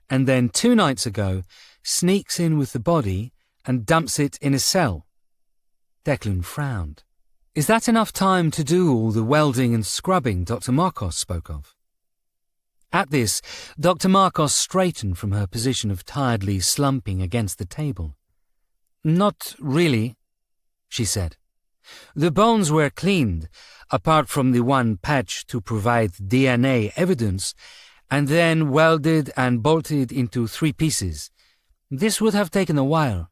and then 2 nights ago sneaks in with the body and dumps it in a cell. Declan frowned. Is that enough time to do all the welding and scrubbing Dr. Marcos spoke of? At this, Dr. Marcos straightened from her position of tiredly slumping against the table. Not really, she said. The bones were cleaned, apart from the one patch to provide DNA evidence, and then welded and bolted into 3 pieces. This would have taken a while.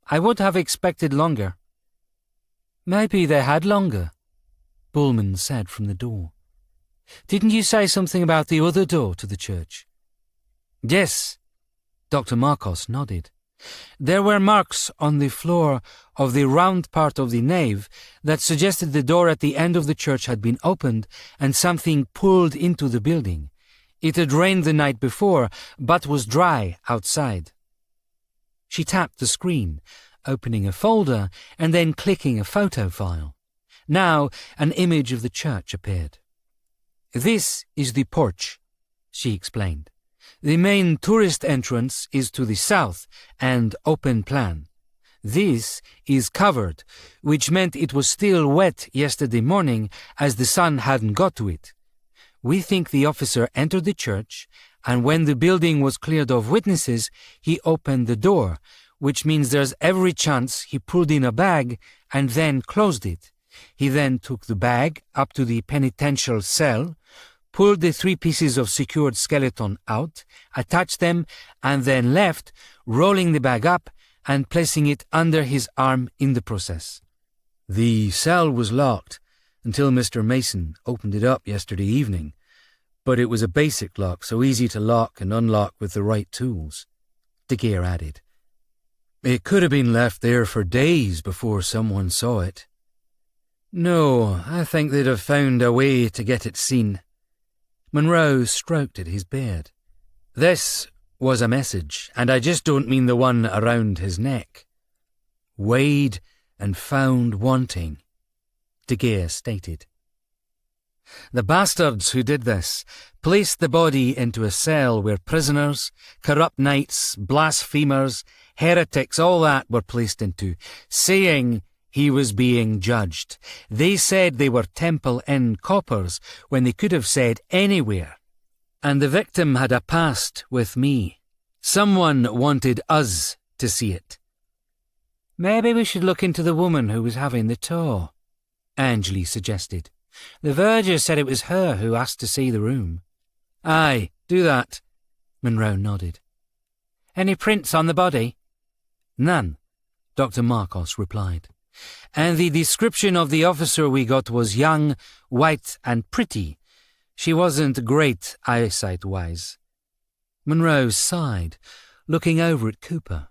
I would have expected longer. Maybe they had longer, Bullman said from the door. Didn't you say something about the other door to the church? Yes, Dr. Marcos nodded. There were marks on the floor of the round part of the nave that suggested the door at the end of the church had been opened and something pulled into the building. It had rained the night before, but was dry outside. She tapped the screen, opening a folder and then clicking a photo file. Now an image of the church appeared. This is the porch, she explained. The main tourist entrance is to the south and open plan. This is covered, which meant it was still wet yesterday morning as the sun hadn't got to it. We think the officer entered the church, and when the building was cleared of witnesses, he opened the door, which means there's every chance he pulled in a bag and then closed it. He then took the bag up to the penitential cell, pulled the 3 pieces of secured skeleton out, attached them, and then left, rolling the bag up and placing it under his arm in the process. The cell was locked until Mr. Mason opened it up yesterday evening, but it was a basic lock, so easy to lock and unlock with the right tools, De Geer added. It could have been left there for days before someone saw it. No, I think they'd have found a way to get it seen. Monroe stroked at his beard. This was a message, and I just don't mean the one around his neck. Weighed and found wanting, De Geer stated. The bastards who did this placed the body into a cell where prisoners, corrupt knights, blasphemers, heretics, all that were placed into, saying he was being judged. They said they were Temple Inn coppers when they could have said anywhere. And the victim had a past with me. Someone wanted us to see it. Maybe we should look into the woman who was having the tour, Angeli suggested. The verger said it was her who asked to see the room. Aye, do that, Monroe nodded. Any prints on the body? None, Dr. Marcos replied. And the description of the officer we got was young, white and pretty. She wasn't great eyesight-wise. Monroe sighed, looking over at Cooper.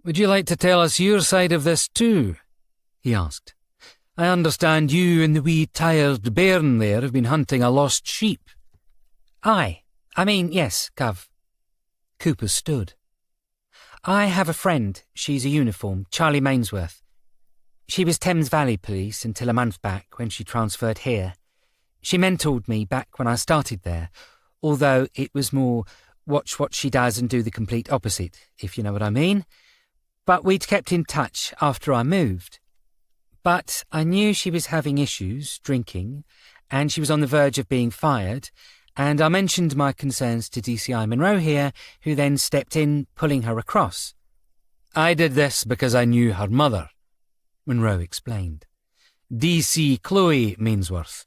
Would you like to tell us your side of this too? He asked. I understand you and the wee tired bairn there have been hunting a lost sheep. Yes, Gov. Cooper stood. I have a friend. She's a uniform, Charlie Mainsworth. She was Thames Valley Police until a month back when she transferred here. She mentored me back when I started there, although it was more watch what she does and do the complete opposite, if you know what I mean. But we'd kept in touch after I moved. But I knew she was having issues, drinking, and she was on the verge of being fired, and I mentioned my concerns to DCI Monroe here, who then stepped in, pulling her across. I did this because I knew her mother, Monroe explained. DC Chloe Mainsworth.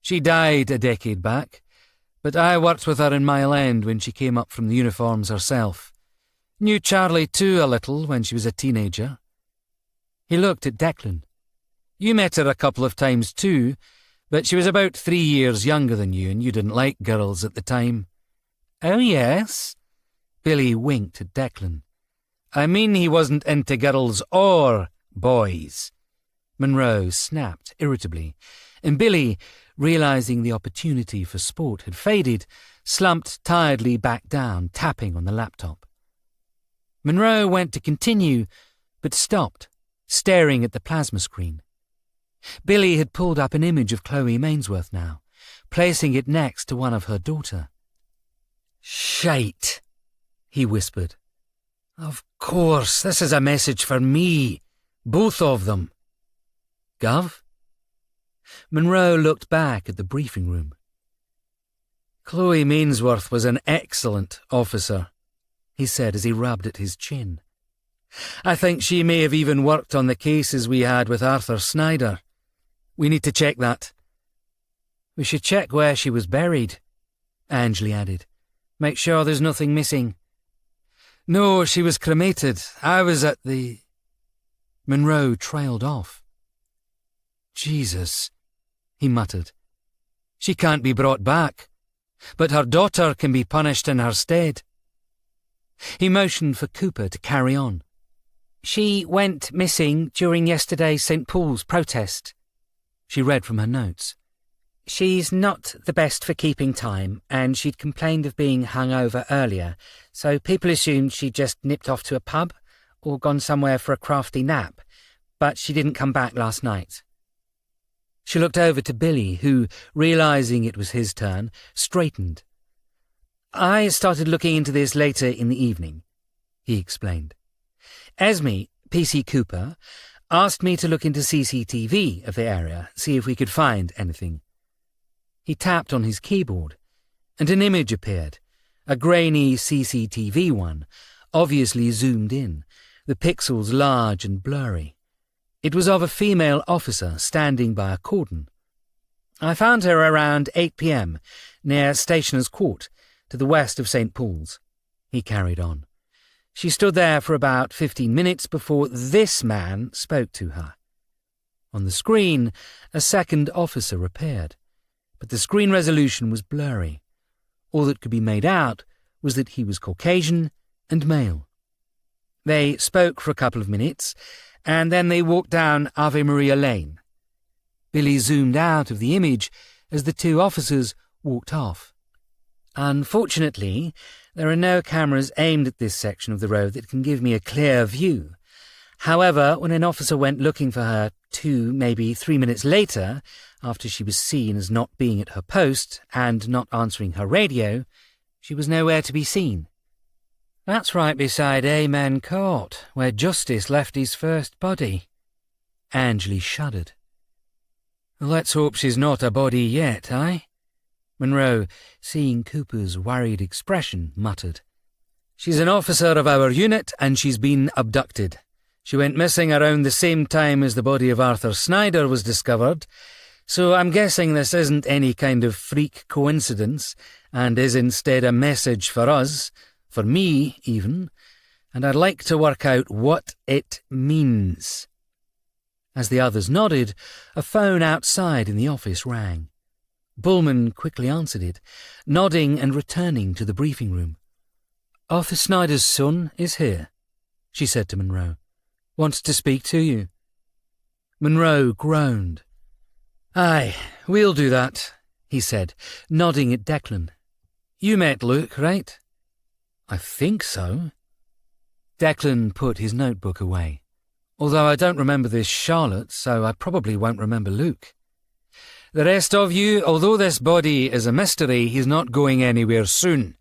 She died a decade back, but I worked with her in Mile End when she came up from the uniforms herself. Knew Charlie too a little when she was a teenager. He looked at Declan. You met her a couple of times too, but she was about 3 years younger than you and you didn't like girls at the time. Oh, yes? Billy winked at Declan. I mean he wasn't into girls or boys. Monroe snapped irritably, and Billy, realising the opportunity for sport had faded, slumped tiredly back down, tapping on the laptop. Monroe went to continue, but stopped, staring at the plasma screen. Billy had pulled up an image of Chloe Mainsworth now, placing it next to one of her daughter. Shite, he whispered. Of course, this is a message for me. Both of them. Gov? Monroe looked back at the briefing room. Chloe Mainsworth was an excellent officer, he said as he rubbed at his chin. I think she may have even worked on the cases we had with Arthur Snyder. We need to check that. We should check where she was buried, Angley added. Make sure there's nothing missing. No, she was cremated. I was at the... Monroe trailed off. Jesus, he muttered. She can't be brought back, but her daughter can be punished in her stead. He motioned for Cooper to carry on. She went missing during yesterday's St. Paul's protest. She read from her notes. She's not the best for keeping time, and she'd complained of being hungover earlier, so people assumed she'd just nipped off to a pub or gone somewhere for a crafty nap, but she didn't come back last night. She looked over to Billy, who, realising it was his turn, straightened. I started looking into this later in the evening, he explained. Esme, PC Cooper, asked me to look into CCTV of the area, see if we could find anything. He tapped on his keyboard, and an image appeared, a grainy CCTV one, obviously zoomed in, the pixels large and blurry. It was of a female officer standing by a cordon. I found her around 8 p.m, near Stationers' Court, to the west of St. Paul's, he carried on. She stood there for about 15 minutes before this man spoke to her. On the screen, a second officer appeared, but the screen resolution was blurry. All that could be made out was that he was Caucasian and male. They spoke for a couple of minutes, and then they walked down Ave Maria Lane. Billy zoomed out of the image as the two officers walked off. Unfortunately, there are no cameras aimed at this section of the road that can give me a clear view. However, when an officer went looking for her 2, maybe 3 minutes later, after she was seen as not being at her post and not answering her radio, she was nowhere to be seen. That's right beside Amen Court, where Justice left his first body. Angley shuddered. Let's hope she's not a body yet, eh? Monroe, seeing Cooper's worried expression, muttered. She's an officer of our unit and she's been abducted. She went missing around the same time as the body of Arthur Snyder was discovered, so I'm guessing this isn't any kind of freak coincidence and is instead a message for us, for me even, and I'd like to work out what it means. As the others nodded, a phone outside in the office rang. Bullman quickly answered it, nodding and returning to the briefing room. Arthur Snyder's son is here, she said to Monroe. Wants to speak to you. Monroe groaned. Aye, we'll do that, he said, nodding at Declan. You met Luke, right? I think so. Declan put his notebook away. Although I don't remember this Charlotte, so I probably won't remember Luke. The rest of you, although this body is a mystery, he's not going anywhere soon,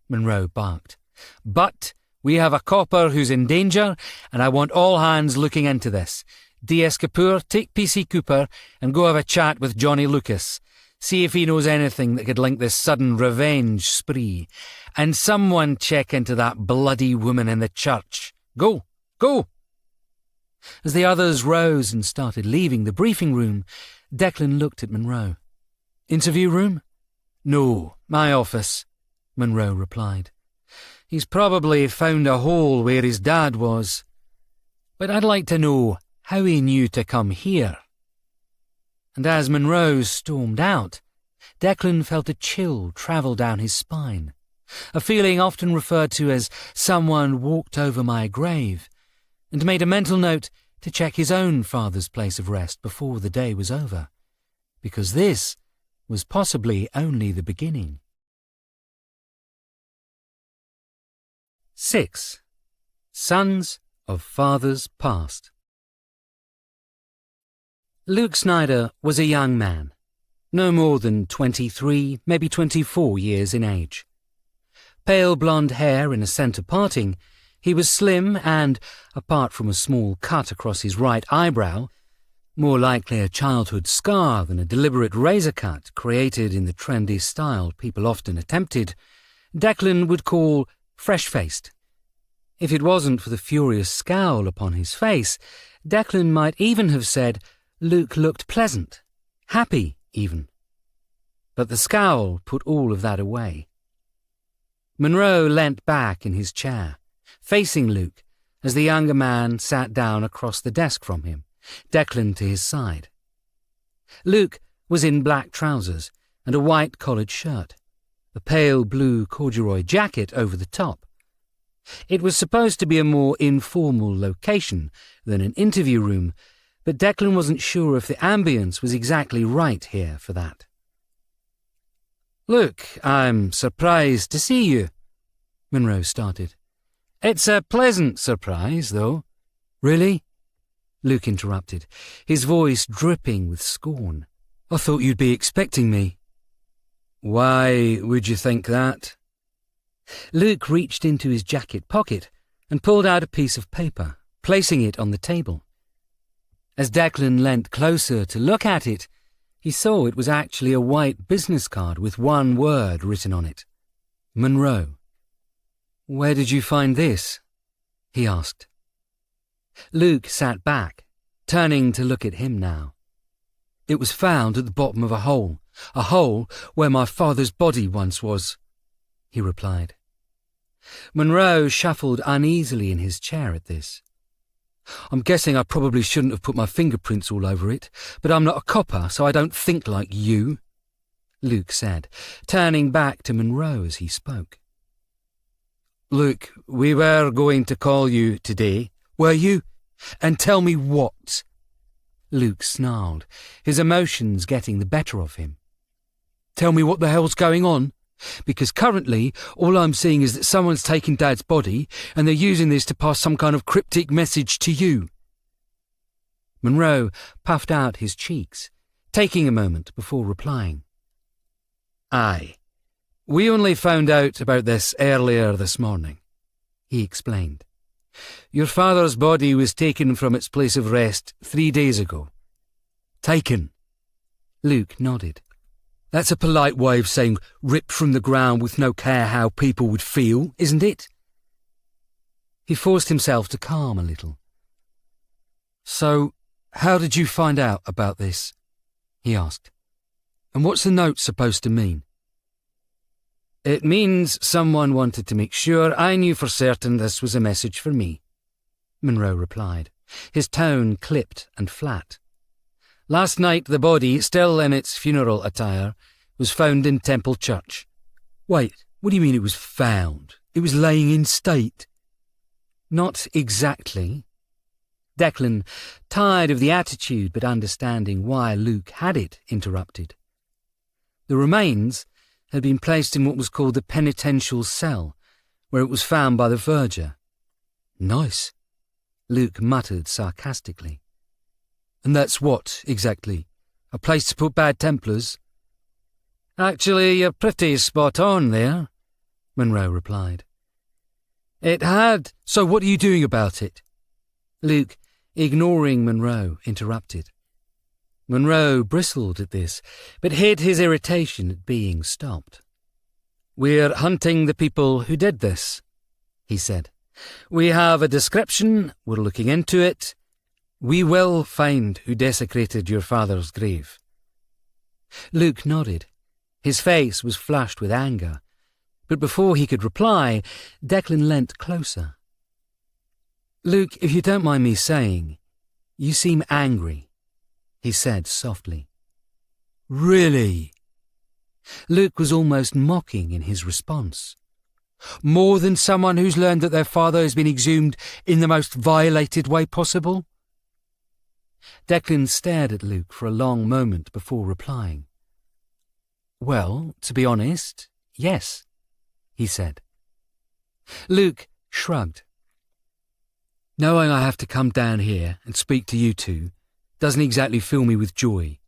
Monroe barked. But we have a copper who's in danger, and I want all hands looking into this. D.S. Kapoor, take PC Cooper and go have a chat with Johnny Lucas. See if he knows anything that could link this sudden revenge spree. And someone check into that bloody woman in the church. Go! Go! As the others rose and started leaving the briefing room, Declan looked at Monroe. Interview room? No, my office, Monroe replied. He's probably found a hole where his dad was. But I'd like to know how he knew to come here." And as Monroe stormed out, Declan felt a chill travel down his spine, a feeling often referred to as "someone walked over my grave," and made a mental note to check his own father's place of rest before the day was over, because this was possibly only the beginning. 6. Sons of Fathers Past. Luke Snyder was a young man, no more than 23, maybe 24 years in age. Pale blonde hair in a centre parting, he was slim and, apart from a small cut across his right eyebrow, more likely a childhood scar than a deliberate razor cut created in the trendy style people often attempted, Declan would call fresh-faced. If it wasn't for the furious scowl upon his face, Declan might even have said Luke looked pleasant, happy even. But the scowl put all of that away. Monroe leant back in his chair, facing Luke, as the younger man sat down across the desk from him, Declan to his side. Luke was in black trousers and a white collared shirt, a pale blue corduroy jacket over the top. It was supposed to be a more informal location than an interview room, but Declan wasn't sure if the ambience was exactly right here for that. "Look, I'm surprised to see you," Monroe started. "It's a pleasant surprise, though." "Really?" Luke interrupted, his voice dripping with scorn. "I thought you'd be expecting me." "Why would you think that?" Luke reached into his jacket pocket and pulled out a piece of paper, placing it on the table. As Declan leant closer to look at it, he saw it was actually a white business card with one word written on it: Monroe. "Where did you find this?" he asked. Luke sat back, turning to look at him now. "It was found at the bottom of a hole where my father's body once was," he replied. Monroe shuffled uneasily in his chair at this. "I'm guessing I probably shouldn't have put my fingerprints all over it, but I'm not a copper, so I don't think like you," Luke said, turning back to Monroe as he spoke. "Look, we were going to call you today, were you? And tell me what?" Luke snarled, his emotions getting the better of him. "Tell me what the hell's going on? Because currently all I'm seeing is that someone's taken Dad's body and they're using this to pass some kind of cryptic message to you." Monroe puffed out his cheeks, taking a moment before replying. "Aye, we only found out about this earlier this morning," he explained. "Your father's body was taken from its place of rest 3 days ago." "Taken?" Luke nodded. "That's a polite way of saying ripped from the ground with no care how people would feel, isn't it?" He forced himself to calm a little. "So, how did you find out about this?" he asked. "And what's the note supposed to mean?" "It means someone wanted to make sure I knew for certain this was a message for me," Monroe replied, his tone clipped and flat. "Last night the body, still in its funeral attire, was found in Temple Church." "Wait, what do you mean it was found? It was laying in state?" "Not exactly." Declan, tired of the attitude but understanding why Luke had it, interrupted. "The remains had been placed in what was called the penitential cell, where it was found by the verger." "Nice," Luke muttered sarcastically. "And that's what, exactly? A place to put bad Templars?" "Actually, you're pretty spot on there," Monroe replied. "It had—" "So what are you doing about it?" Luke, ignoring Monroe, interrupted. Monroe bristled at this, but hid his irritation at being stopped. "We're hunting the people who did this," he said. "We have a description, we're looking into it. We will find who desecrated your father's grave." Luke nodded. His face was flushed with anger, But before he could reply, Declan leant closer. "Luke, if you don't mind me saying, you seem angry," he said softly. "Really?" Luke was almost mocking in his response. "More than someone who's learned that their father has been exhumed in the most violated way possible?" Declan stared at Luke for a long moment before replying. "Well, to be honest, yes," he said. Luke shrugged. "Knowing I have to come down here and speak to you two doesn't exactly fill me with joy,"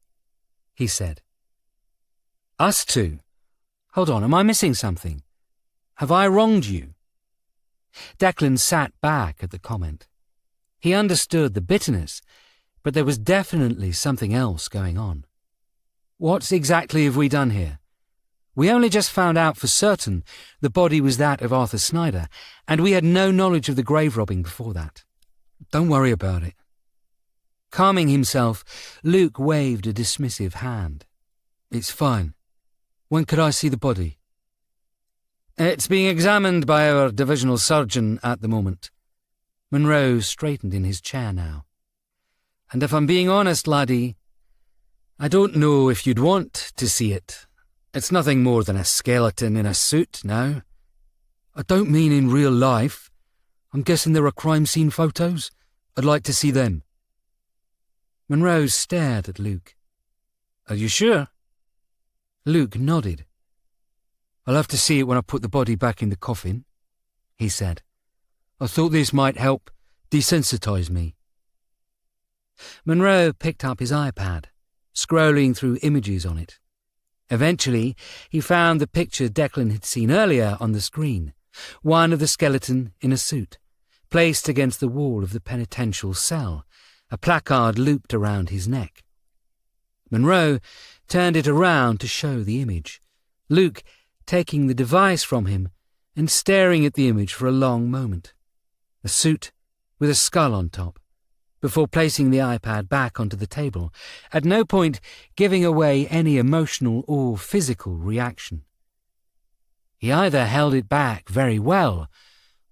he said. "Us two? Hold on, am I missing something? Have I wronged you?" Declan sat back at the comment. He understood the bitterness, but there was definitely something else going on. "What exactly have we done here? We only just found out for certain the body was that of Arthur Snyder, and we had no knowledge of the grave robbing before that." "Don't worry about it." Calming himself, Luke waved a dismissive hand. "It's fine. When could I see the body?" "It's being examined by our divisional surgeon at the moment." Monroe straightened in his chair now. "And if I'm being honest, laddie, I don't know if you'd want to see it. It's nothing more than a skeleton in a suit now." "I don't mean in real life. I'm guessing there are crime scene photos. I'd like to see them." Monroe stared at Luke. "Are you sure?" Luke nodded. "I'll have to see it when I put the body back in the coffin," he said. "I thought this might help desensitize me." Monroe picked up his iPad, scrolling through images on it. Eventually, he found the picture Declan had seen earlier on the screen, one of the skeleton in a suit, placed against the wall of the penitential cell, a placard looped around his neck. Monroe turned it around to show the image, Luke taking the device from him and staring at the image for a long moment. A suit with a skull on top, before placing the iPad back onto the table, at no point giving away any emotional or physical reaction. He either held it back very well,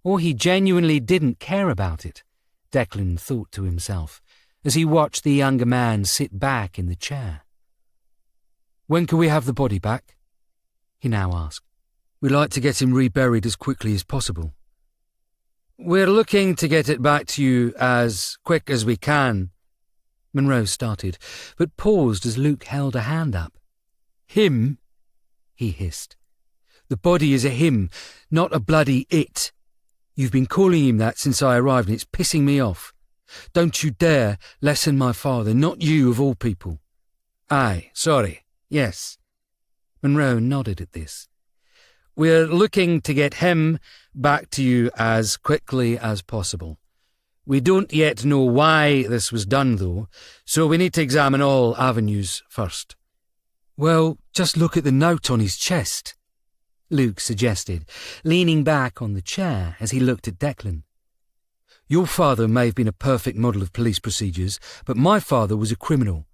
or he genuinely didn't care about it, Declan thought to himself, as he watched the younger man sit back in the chair. "When can we have the body back?" he now asked. "We'd like to get him reburied as quickly as possible." "We're looking to get it back to you as quick as we can," Monroe started, but paused as Luke held a hand up. "Him?" he hissed. "The body is a him, not a bloody it. You've been calling him that since I arrived and it's pissing me off. Don't you dare lessen my father, not you of all people." "Aye, sorry, yes." Monroe nodded at this. "We're looking to get him back to you as quickly as possible. We don't yet know why this was done, though, so we need to examine all avenues first." "Well, just look at the note on his chest," Luke suggested, leaning back on the chair as he looked at Declan. "Your father may have been a perfect model of police procedures, but my father was a criminal,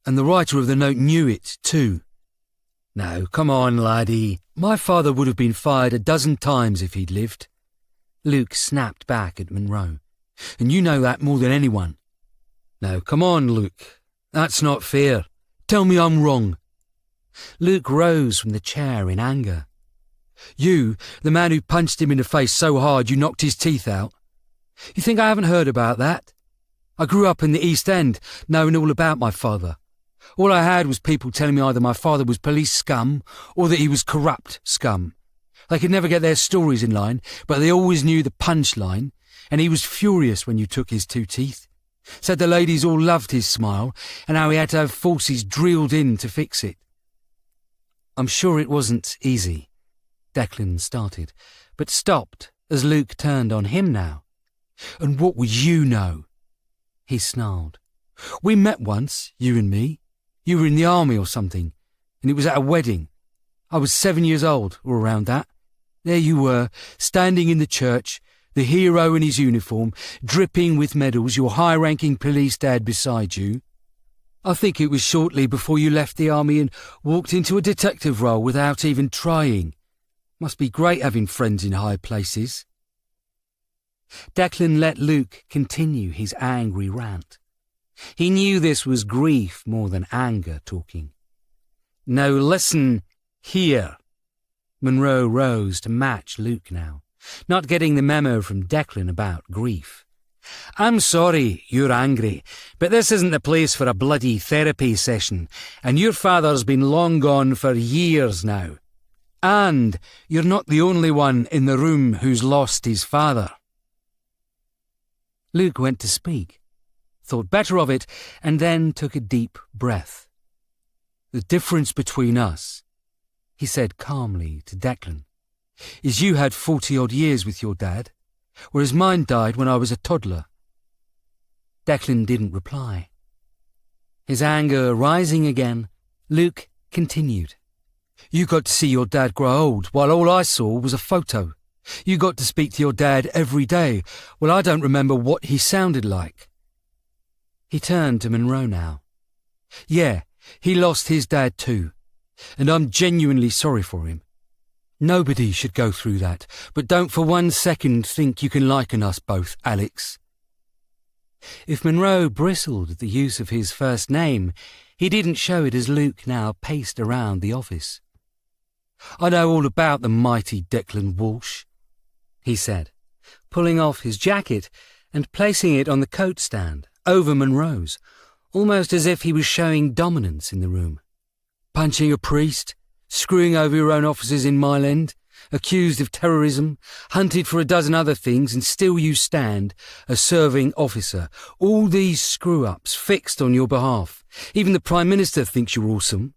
and the writer of the note knew it, too." "Now, come on, laddie. My father would have been fired a dozen times if he'd lived." Luke snapped back at Monroe. "And you know that more than anyone." "Now, come on, Luke. That's not fair. Tell me I'm wrong." Luke rose from the chair in anger. "You, the man who punched him in the face so hard you knocked his teeth out. You think I haven't heard about that? I grew up in the East End, knowing all about my father. All I had was people telling me either my father was police scum or that he was corrupt scum. They could never get their stories in line, but they always knew the punchline, and he was furious when you took his 2 teeth. Said the ladies all loved his smile, and how he had to have forces drilled in to fix it." "I'm sure it wasn't easy," Declan started, but stopped as Luke turned on him now. "And what would you know?" he snarled. "We met once, you and me. You were in the army or something, and it was at a wedding. I was 7 years old, or around that. There you were, standing in the church, the hero in his uniform, dripping with medals, your high-ranking police dad beside you. I think it was shortly before you left the army and walked into a detective role without even trying. Must be great having friends in high places. Declan let Luke continue his angry rant. He knew this was grief more than anger talking. "Now listen here." Monroe rose to match Luke now, not getting the memo from Declan about grief. "I'm sorry you're angry, but this isn't the place for a bloody therapy session, and your father's been long gone for years now. And you're not the only one in the room who's lost his father." Luke went to speak, thought better of it, and then took a deep breath. "The difference between us," he said calmly to Declan, "is you had 40-odd years with your dad, whereas mine died when I was a toddler." Declan didn't reply. His anger rising again, Luke continued. "You got to see your dad grow old, while all I saw was a photo. You got to speak to your dad every day. Well, I don't remember what he sounded like." He turned to Monroe now. "Yeah, he lost his dad too, and I'm genuinely sorry for him. Nobody should go through that, but don't for 1 second think you can liken us both, Alex." If Monroe bristled at the use of his first name, he didn't show it as Luke now paced around the office. "I know all about the mighty Declan Walsh," he said, pulling off his jacket and placing it on the coat stand over Monroe's, almost as if he was showing dominance in the room. "Punching a priest, screwing over your own officers in Mile End, accused of terrorism, hunted for a dozen other things, and still you stand, a serving officer. All these screw-ups fixed on your behalf. Even the Prime Minister thinks you're awesome."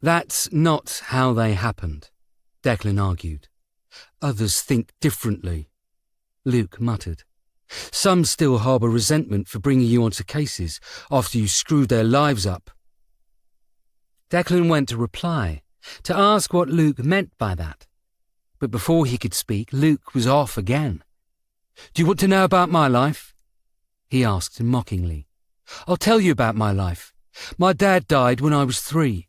"That's not how they happened," Declan argued. "Others think differently," Luke muttered. "Some still harbour resentment for bringing you onto cases after you screwed their lives up." Declan went to reply, to ask what Luke meant by that. But before he could speak, Luke was off again. "Do you want to know about my life?" he asked mockingly. "I'll tell you about my life. My dad died when I was 3.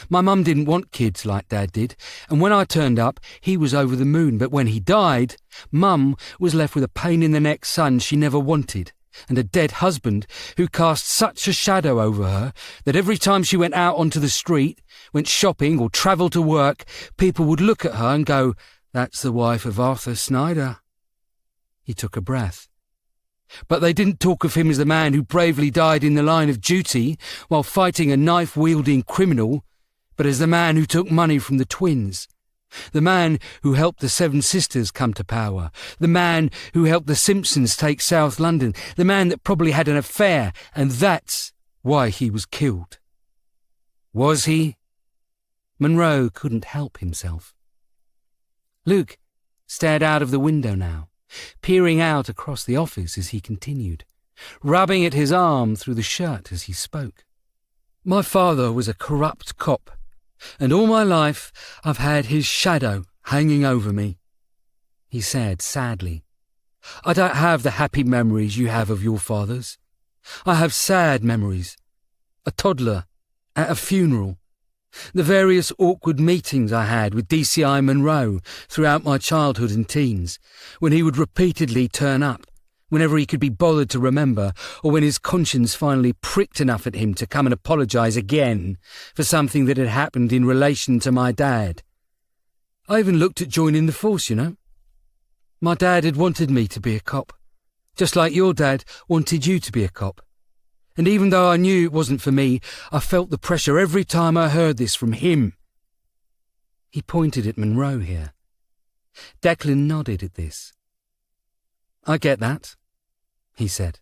My mum didn't want kids like Dad did, and when I turned up, he was over the moon. But when he died, Mum was left with a pain-in-the-neck son she never wanted, and a dead husband who cast such a shadow over her that every time she went out onto the street, went shopping or travelled to work, people would look at her and go, 'That's the wife of Arthur Snyder.'" He took a breath. "But they didn't talk of him as the man who bravely died in the line of duty while fighting a knife-wielding criminal, but as the man who took money from the twins, the man who helped the Seven Sisters come to power, the man who helped the Simpsons take South London, the man that probably had an affair, and that's why he was killed." "Was he?" Monroe couldn't help himself. Luke stared out of the window now, peering out across the office as he continued, rubbing at his arm through the shirt as he spoke. "My father was a corrupt cop, and all my life I've had his shadow hanging over me," he said sadly. "I don't have the happy memories you have of your fathers. I have sad memories. A toddler, at a funeral, the various awkward meetings I had with DCI Monroe throughout my childhood and teens, when he would repeatedly turn up, whenever he could be bothered to remember, or when his conscience finally pricked enough at him to come and apologise again for something that had happened in relation to my dad. I even looked at joining the force, you know. My dad had wanted me to be a cop, just like your dad wanted you to be a cop. And even though I knew it wasn't for me, I felt the pressure every time I heard this from him." He pointed at Monroe here. Declan nodded at this. "I get that," he said.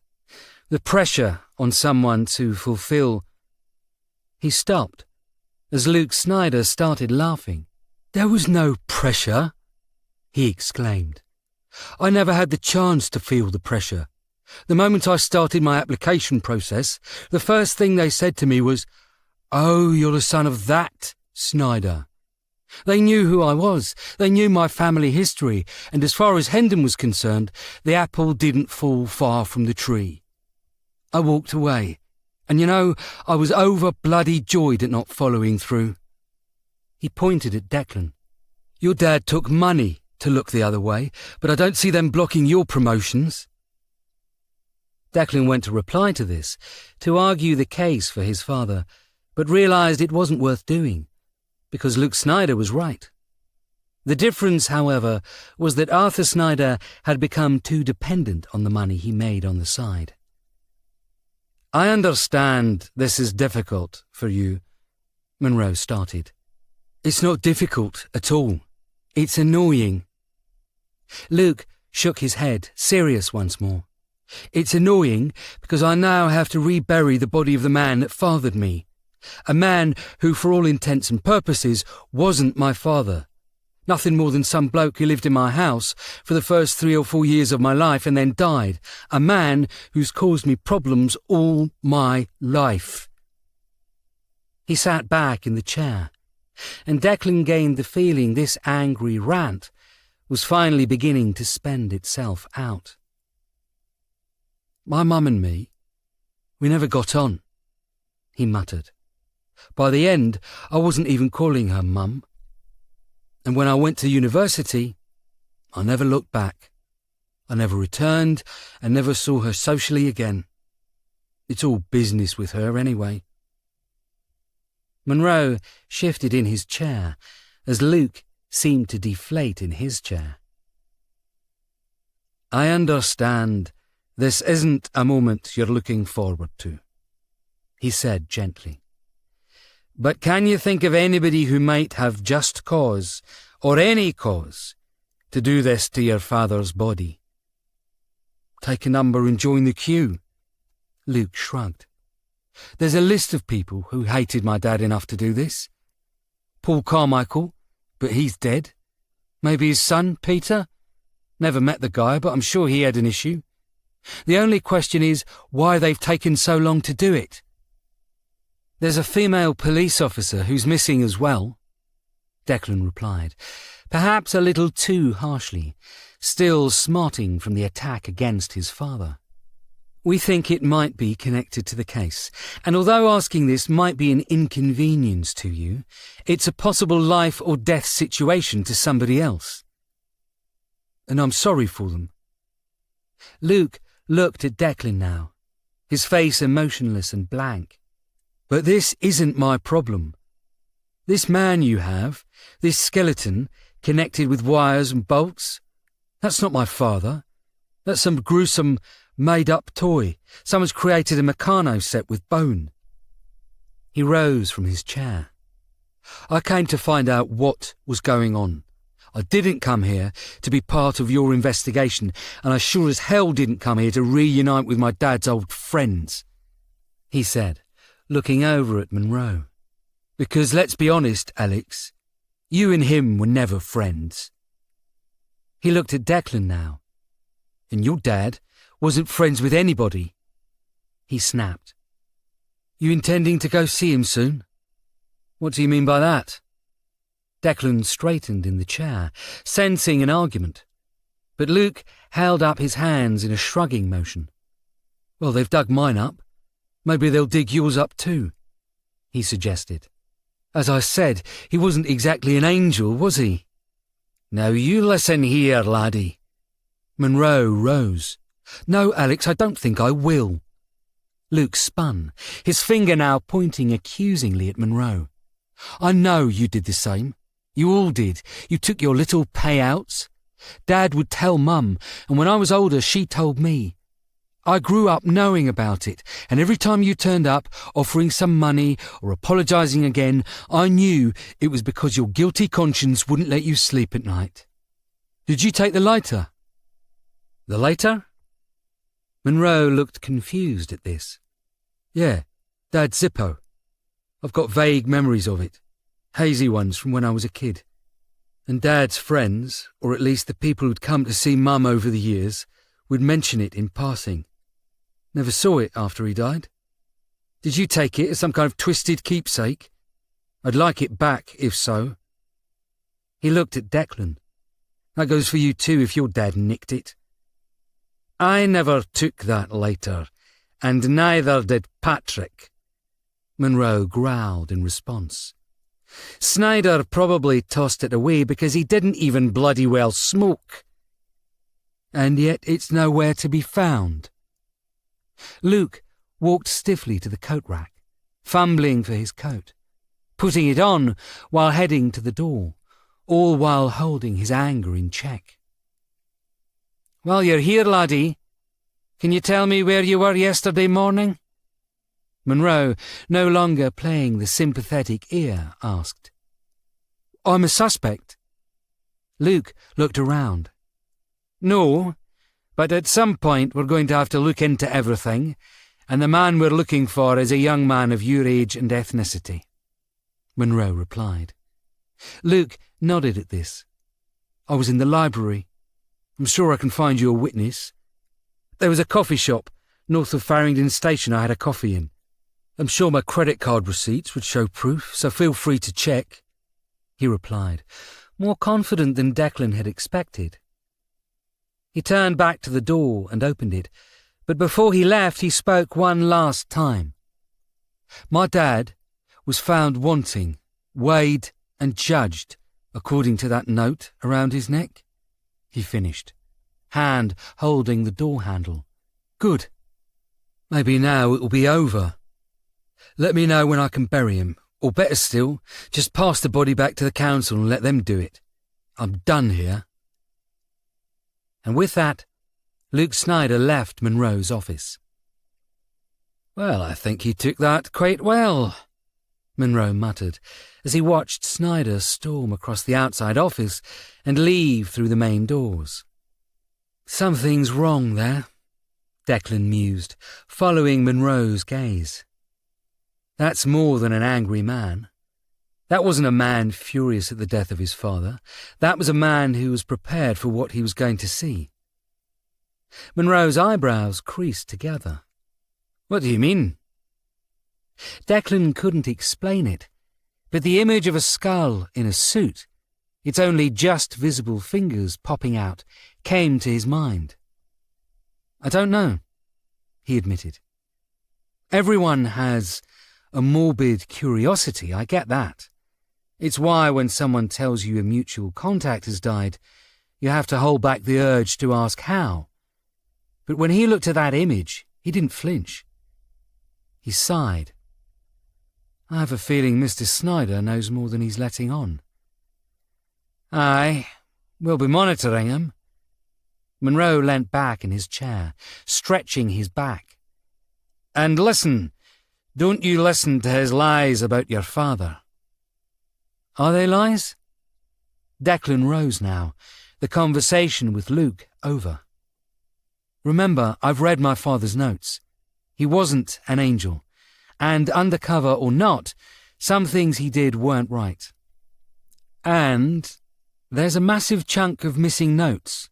"The pressure on someone to fulfill—" He stopped as Luke Snyder started laughing. "There was no pressure," he exclaimed. "I never had the chance to feel the pressure. The moment I started my application process, the first thing they said to me was, 'Oh, you're the son of that Snyder.' They knew who I was, they knew my family history, and as far as Hendon was concerned, the apple didn't fall far from the tree. I walked away, and you know, I was over bloody joyed at not following through." He pointed at Declan. Your dad took money to look the other way, but I don't see them blocking your promotions." Declan went to reply to this, to argue the case for his father, but realised it wasn't worth doing, because Luke Snyder was right. The difference, however, was that Arthur Snyder had become too dependent on the money he made on the side. "I understand this is difficult for you," Monroe started. "It's not difficult at all. It's annoying." Luke shook his head, serious once more. "It's annoying because I now have to rebury the body of the man that fathered me. A man who, for all intents and purposes, wasn't my father. Nothing more than some bloke who lived in my house for the first 3 or 4 years of my life and then died. A man who's caused me problems all my life." He sat back in the chair, and Declan gained the feeling this angry rant was finally beginning to spend itself out. "My mum and me, we never got on," he muttered. "By the end, I wasn't even calling her mum. And when I went to university, I never looked back. I never returned and never saw her socially again. It's all business with her anyway." Monroe shifted in his chair as Luke seemed to deflate in his chair. "I understand this isn't a moment you're looking forward to," he said gently. "But can you think of anybody who might have just cause, or any cause, to do this to your father's body?" "Take a number and join the queue," Luke shrugged. "There's a list of people who hated my dad enough to do this. Paul Carmichael, but he's dead. Maybe his son, Peter? Never met the guy, but I'm sure he had an issue. The only question is why they've taken so long to do it. There's a female police officer who's missing as well," Declan replied, perhaps a little too harshly, still smarting from the attack against his father. "We think it might be connected to the case, and although asking this might be an inconvenience to you, it's a possible life or death situation to somebody else. And I'm sorry for them." Luke looked at Declan now, his face emotionless and blank. "But this isn't my problem. This man you have, this skeleton connected with wires and bolts, that's not my father. That's some gruesome, made-up toy. Someone's created a Meccano set with bone." He rose from his chair. "I came to find out what was going on. I didn't come here to be part of your investigation, and I sure as hell didn't come here to reunite with my dad's old friends," he said, looking over at Monroe. "Because let's be honest, Alex, you and him were never friends." He looked at Declan now. "And your dad wasn't friends with anybody," he snapped. "You intending to go see him soon?" "What do you mean by that?" Declan straightened in the chair, sensing an argument, but Luke held up his hands in a shrugging motion. "Well, they've dug mine up. Maybe they'll dig yours up too," he suggested. "As I said, he wasn't exactly an angel, was he?" "Now you listen here, laddie." Monroe rose. "No, Alex, I don't think I will." Luke spun, his finger now pointing accusingly at Monroe. "I know you did the same. You all did. You took your little payouts. Dad would tell Mum, and when I was older she told me. I grew up knowing about it, and every time you turned up, offering some money or apologising again, I knew it was because your guilty conscience wouldn't let you sleep at night. Did you take the lighter?" "The lighter?" Monroe looked confused at this. "Yeah, Dad's Zippo. I've got vague memories of it, hazy ones from when I was a kid. And Dad's friends, or at least the people who'd come to see Mum over the years, would mention it in passing. Never saw it after he died. Did you take it as some kind of twisted keepsake? I'd like it back, if so." He looked at Declan. "That goes for you too if your dad nicked it." "I never took that lighter, and neither did Patrick," Monroe growled in response. Snyder probably tossed it away because he didn't even bloody well smoke. And yet it's nowhere to be found. Luke walked stiffly to the coat rack, fumbling for his coat, putting it on while heading to the door, all while holding his anger in check. "Well, you're here, laddie. Can you tell me where you were yesterday morning?" Monroe, no longer playing the sympathetic ear, asked. "I'm a suspect." Luke looked around. "No, but at some point we're going to have to look into everything, and the man we're looking for is a young man of your age and ethnicity," Monroe replied. Luke nodded at this. "I was in the library. I'm sure I can find you a witness. There was a coffee shop north of Farringdon Station I had a coffee in. I'm sure my credit card receipts would show proof, so feel free to check," he replied, more confident than Declan had expected. He turned back to the door and opened it, but before he left he spoke one last time. "My dad was found wanting, weighed and judged, according to that note around his neck," he finished, hand holding the door handle. "Good. Maybe now it will be over. Let me know when I can bury him, or better still, just pass the body back to the council and let them do it. I'm done here." And with that, Luke Snyder left Monroe's office. "Well, I think he took that quite well," Monroe muttered, as he watched Snyder storm across the outside office and leave through the main doors. "Something's wrong there," Declan mused, following Monroe's gaze. "That's more than an angry man. That wasn't a man furious at the death of his father. That was a man who was prepared for what he was going to see." Monroe's eyebrows creased together. "What do you mean?" Declan couldn't explain it, but the image of a skull in a suit, its only just visible fingers popping out, came to his mind. "I don't know," he admitted. "Everyone has a morbid curiosity, I get that. It's why when someone tells you a mutual contact has died, you have to hold back the urge to ask how. But when he looked at that image, he didn't flinch. He sighed. I have a feeling Mr. Snyder knows more than he's letting on." "Aye, we'll be monitoring him." Monroe leant back in his chair, stretching his back. "And listen, don't you listen to his lies about your father." "Are they lies?" Declan rose now, the conversation with Luke over. "Remember, I've read my father's notes. He wasn't an angel, and undercover or not, some things he did weren't right. And there's a massive chunk of missing notes.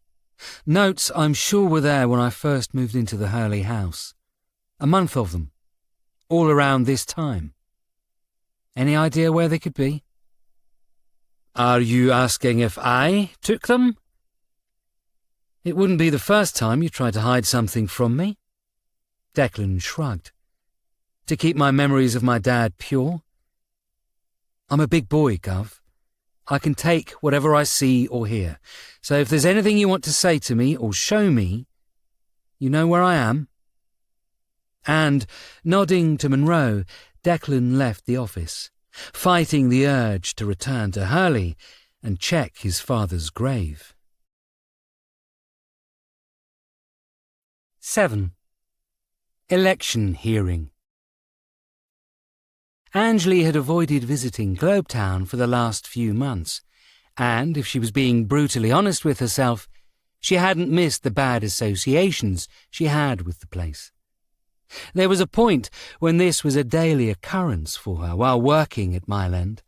Notes I'm sure were there when I first moved into the Hurley house. A month of them. All around this time. Any idea where they could be?" "Are you asking if I took them?" "It wouldn't be the first time you tried to hide something from me." Declan shrugged. "To keep my memories of my dad pure?" "I'm a big boy, Gov. I can take whatever I see or hear. So if there's anything you want to say to me or show me, you know where I am." And, nodding to Monroe, Declan left the office, fighting the urge to return to Hurley and check his father's grave. 7. Election hearing. Angley had avoided visiting Globetown for the last few months, and, if she was being brutally honest with herself, she hadn't missed the bad associations she had with the place. There was a point when this was a daily occurrence for her while working at Mile End,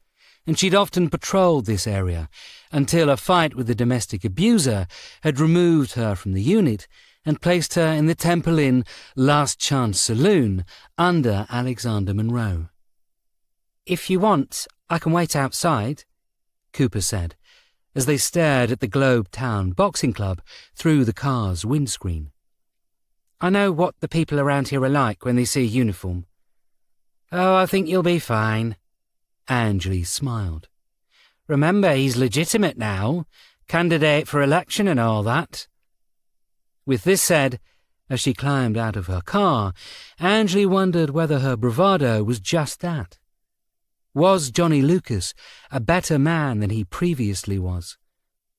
and she'd often patrolled this area until a fight with the domestic abuser had removed her from the unit and placed her in the Temple Inn Last Chance Saloon under Alexander Monroe. "If you want, I can wait outside," Cooper said, as they stared at the Globetown Boxing Club through the car's windscreen. "I know what the people around here are like when they see a uniform." "Oh, I think you'll be fine," Angley smiled. Remember, he's legitimate now, candidate for election and all that. With this said, as she climbed out of her car, Angley wondered whether her bravado was just that. Was Johnny Lucas a better man than he previously was?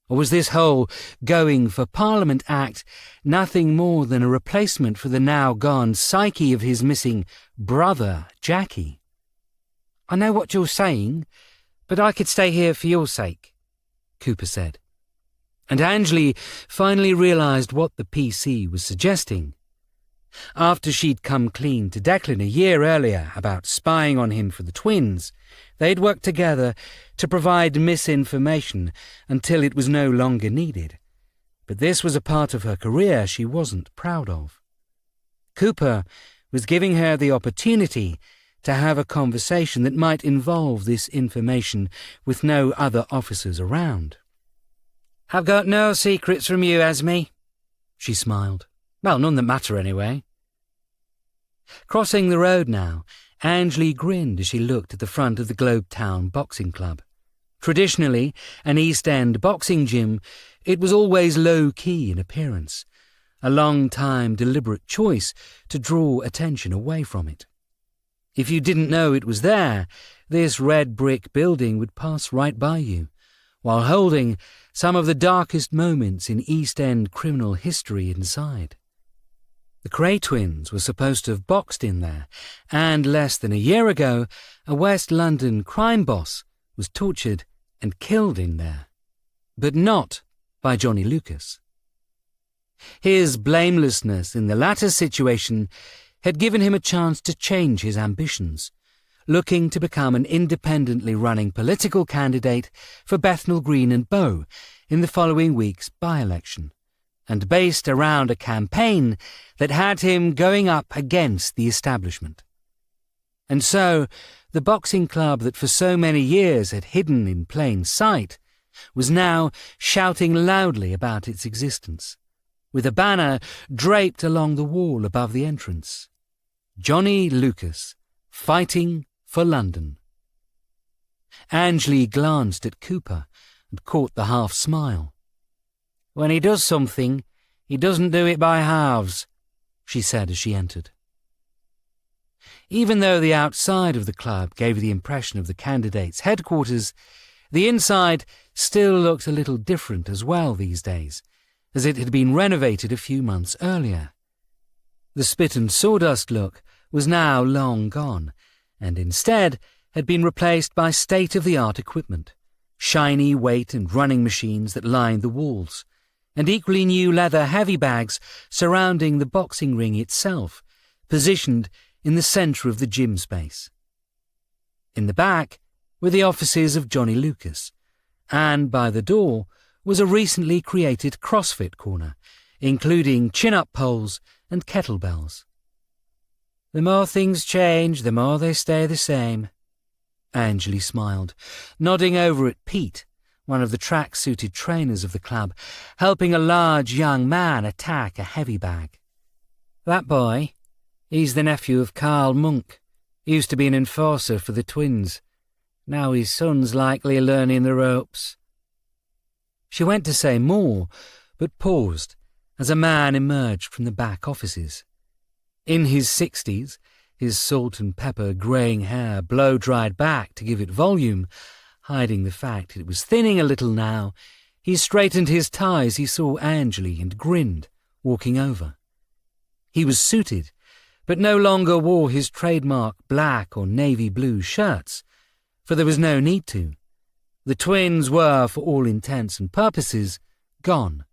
Or was this whole going for Parliament act nothing more than a replacement for the now gone psyche of his missing brother, Jackie? I know what you're saying, but I could stay here for your sake, Cooper said. And Angley finally realised what the PC was suggesting. After she'd come clean to Declan a year earlier about spying on him for the twins, they'd worked together to provide misinformation until it was no longer needed. But this was a part of her career she wasn't proud of. Cooper was giving her the opportunity to have a conversation that might involve this information with no other officers around. I've got no secrets from you, Esme, she smiled. Well, none that matter anyway. Crossing the road now, Angley grinned as she looked at the front of the Globe Town Boxing Club. Traditionally an East End boxing gym, it was always low-key in appearance, a long-time deliberate choice to draw attention away from it. If you didn't know it was there, this red brick building would pass right by you, while holding some of the darkest moments in East End criminal history inside. The Cray twins were supposed to have boxed in there, and less than a year ago, a West London crime boss was tortured and killed in there. But not by Johnny Lucas. His blamelessness in the latter situation had given him a chance to change his ambitions, looking to become an independently running political candidate for Bethnal Green and Bow in the following week's by-election, and based around a campaign that had him going up against the establishment. And so, the boxing club that for so many years had hidden in plain sight was now shouting loudly about its existence, with a banner draped along the wall above the entrance. Johnny Lucas, fighting for London. Angley glanced at Cooper and caught the half-smile. When he does something, he doesn't do it by halves, she said as she entered. Even though the outside of the club gave the impression of the candidate's headquarters, the inside still looked a little different as well these days, as it had been renovated a few months earlier. The spit and sawdust look was now long gone, and instead had been replaced by state-of-the-art equipment, shiny weight and running machines that lined the walls, and equally new leather heavy bags surrounding the boxing ring itself, positioned in the centre of the gym space. In the back were the offices of Johnny Lucas, and by the door was a recently created CrossFit corner, including chin-up poles and kettlebells. The more things change, the more they stay the same, Angley smiled, nodding over at Pete, one of the track-suited trainers of the club, helping a large young man attack a heavy bag. That boy, he's the nephew of Carl Monk. He used to be an enforcer for the twins. Now his son's likely learning the ropes. She went to say more, but paused as a man emerged from the back offices. In his 60s, his salt and pepper greying hair blow-dried back to give it volume, hiding the fact it was thinning a little now, he straightened his tie as he saw Angley and grinned, walking over. He was suited, but no longer wore his trademark black or navy blue shirts, for there was no need to. The twins were, for all intents and purposes, gone,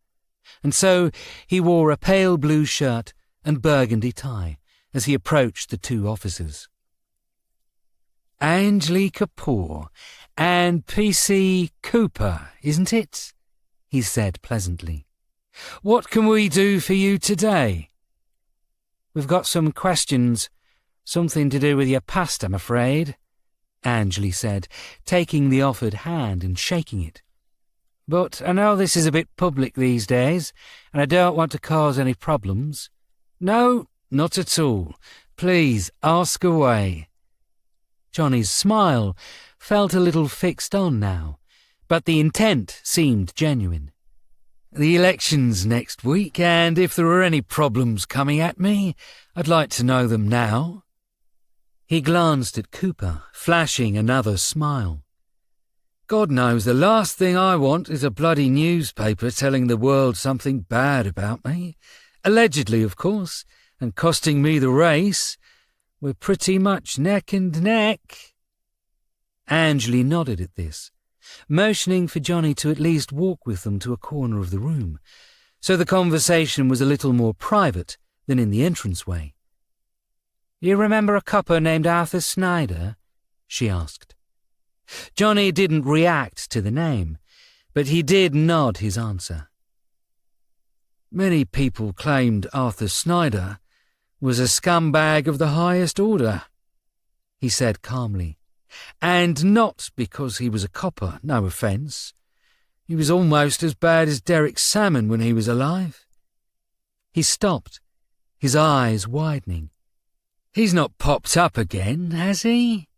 and so he wore a pale blue shirt and burgundy tie as he approached the two officers. Angley Kapoor and PC Cooper, isn't it? He said pleasantly. What can we do for you today? We've got some questions, something to do with your past, I'm afraid, Angley said, taking the offered hand and shaking it. But I know this is a bit public these days, and I don't want to cause any problems. No, not at all. Please, ask away. Johnny's smile felt a little fixed on now, but the intent seemed genuine. "The election's next week, and if there are any problems coming at me, I'd like to know them now." He glanced at Cooper, flashing another smile. "God knows the last thing I want is a bloody newspaper telling the world something bad about me. Allegedly, of course, and costing me the race. We're pretty much neck and neck." Angley nodded at this, motioning for Johnny to at least walk with them to a corner of the room, so the conversation was a little more private than in the entranceway. "You remember a copper named Arthur Snyder?" she asked. Johnny didn't react to the name, but he did nod his answer. "Many people claimed Arthur Snyder was a scumbag of the highest order," he said calmly. "And not because he was a copper, no offence. He was almost as bad as Derek Salmon when he was alive." He stopped, his eyes widening. "He's not popped up again, has he?"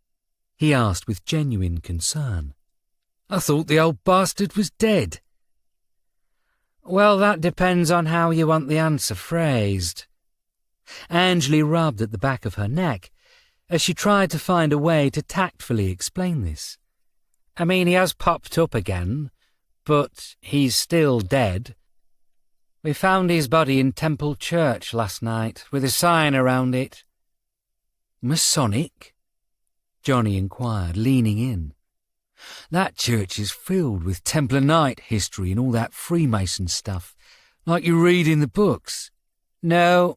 he asked with genuine concern. "I thought the old bastard was dead." "Well, that depends on how you want the answer phrased." Angley rubbed at the back of her neck as she tried to find a way to tactfully explain this. "I mean, he has popped up again, but he's still dead. We found his body in Temple Church last night, with a sign around it." "Masonic?" Johnny inquired, leaning in. "That church is filled with Templar Knight history and all that Freemason stuff, like you read in the books." "No."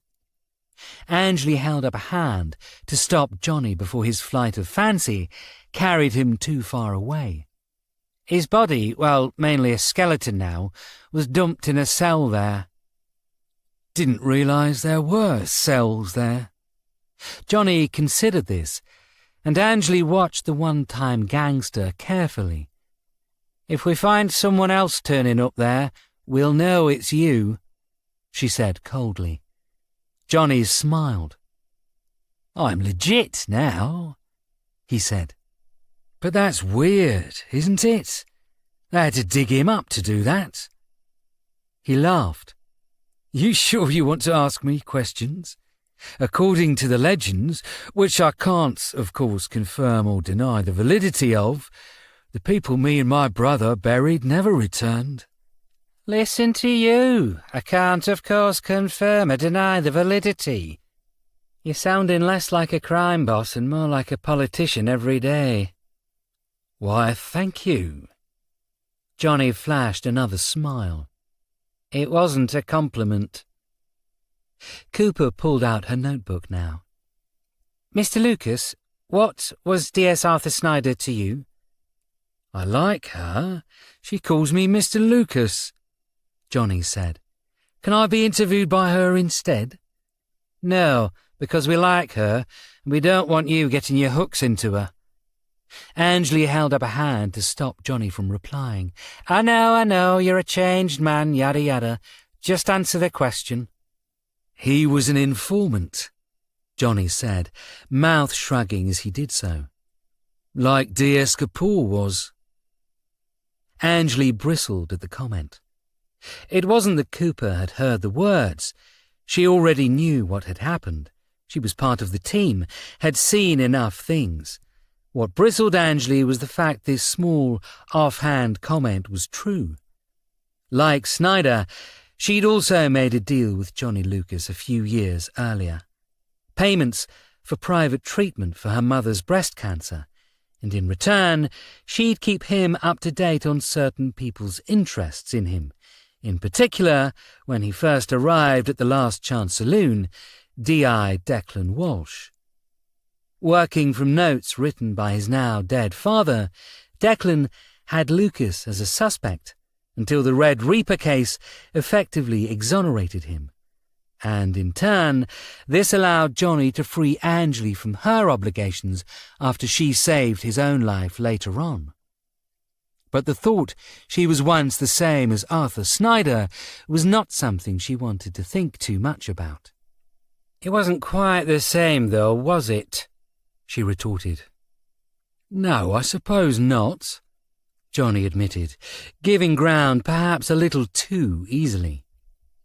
Angley held up a hand to stop Johnny before his flight of fancy carried him too far away. "His body, well, mainly a skeleton now, was dumped in a cell there." "Didn't realise there were cells there." Johnny considered this, and Angley watched the one-time gangster carefully. "If we find someone else turning up there, we'll know it's you," she said coldly. Johnny smiled. "I'm legit now," he said. "But that's weird, isn't it? They had to dig him up to do that." He laughed. "You sure you want to ask me questions? According to the legends, which I can't, of course, confirm or deny the validity of, the people me and my brother buried never returned." "Listen to you. I can't, of course, confirm or deny the validity. You're sounding less like a crime boss and more like a politician every day." "Why, thank you." Johnny flashed another smile. "It wasn't a compliment." Cooper pulled out her notebook now. "Mr. Lucas, what was D.S. Arthur Snyder to you?" "I like her. She calls me Mr. Lucas," Johnny said. "Can I be interviewed by her instead?" "No, because we like her, and we don't want you getting your hooks into her." Angley held up a hand to stop Johnny from replying. I know, you're a changed man, yada yada. Just answer the question." "He was an informant," Johnny said, mouth shrugging as he did so. "Like D.S. Kapoor was." Angley bristled at the comment. It wasn't that Cooper had heard the words. She already knew what had happened. She was part of the team, had seen enough things. What bristled Angley was the fact this small, offhand comment was true. Like Snyder, she'd also made a deal with Johnny Lucas a few years earlier. Payments for private treatment for her mother's breast cancer, and in return, she'd keep him up to date on certain people's interests in him, in particular, when he first arrived at the Last Chance Saloon, D.I. Declan Walsh. Working from notes written by his now-dead father, Declan had Lucas as a suspect until the Red Reaper case effectively exonerated him. And in turn, this allowed Johnny to free Angley from her obligations after she saved his own life later on. But the thought she was once the same as Arthur Snyder was not something she wanted to think too much about. "It wasn't quite the same, though, was it?" she retorted. No, I suppose not, Johnny admitted, giving ground perhaps a little too easily.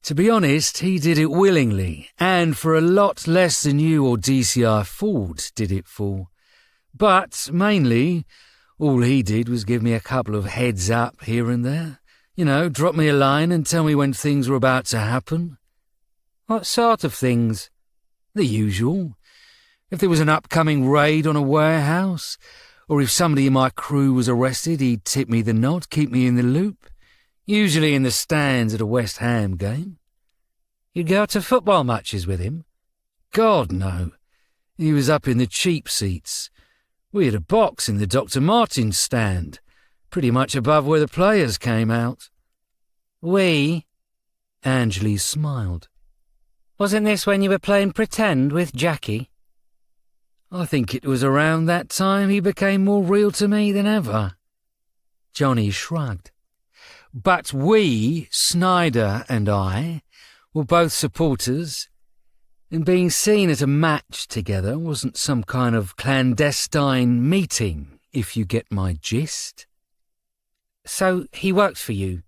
To be honest, he did it willingly, and for a lot less than you or DCI Ford did it for. But, mainly, all he did was give me a couple of heads up here and there. You know, drop me a line and tell me when things were about to happen. What sort of things? The usual. If there was an upcoming raid on a warehouse, or if somebody in my crew was arrested, he'd tip me the nod, keep me in the loop. Usually in the stands at a West Ham game. You'd go to football matches with him? God, no. He was up in the cheap seats. We had a box in the Dr. Martens stand, pretty much above where the players came out. We? Angeli smiled. Wasn't this when you were playing pretend with Jackie? I think it was around that time he became more real to me than ever. Johnny shrugged. But we, Snyder and I, were both supporters, and being seen at a match together wasn't some kind of clandestine meeting, if you get my gist. So he worked for you?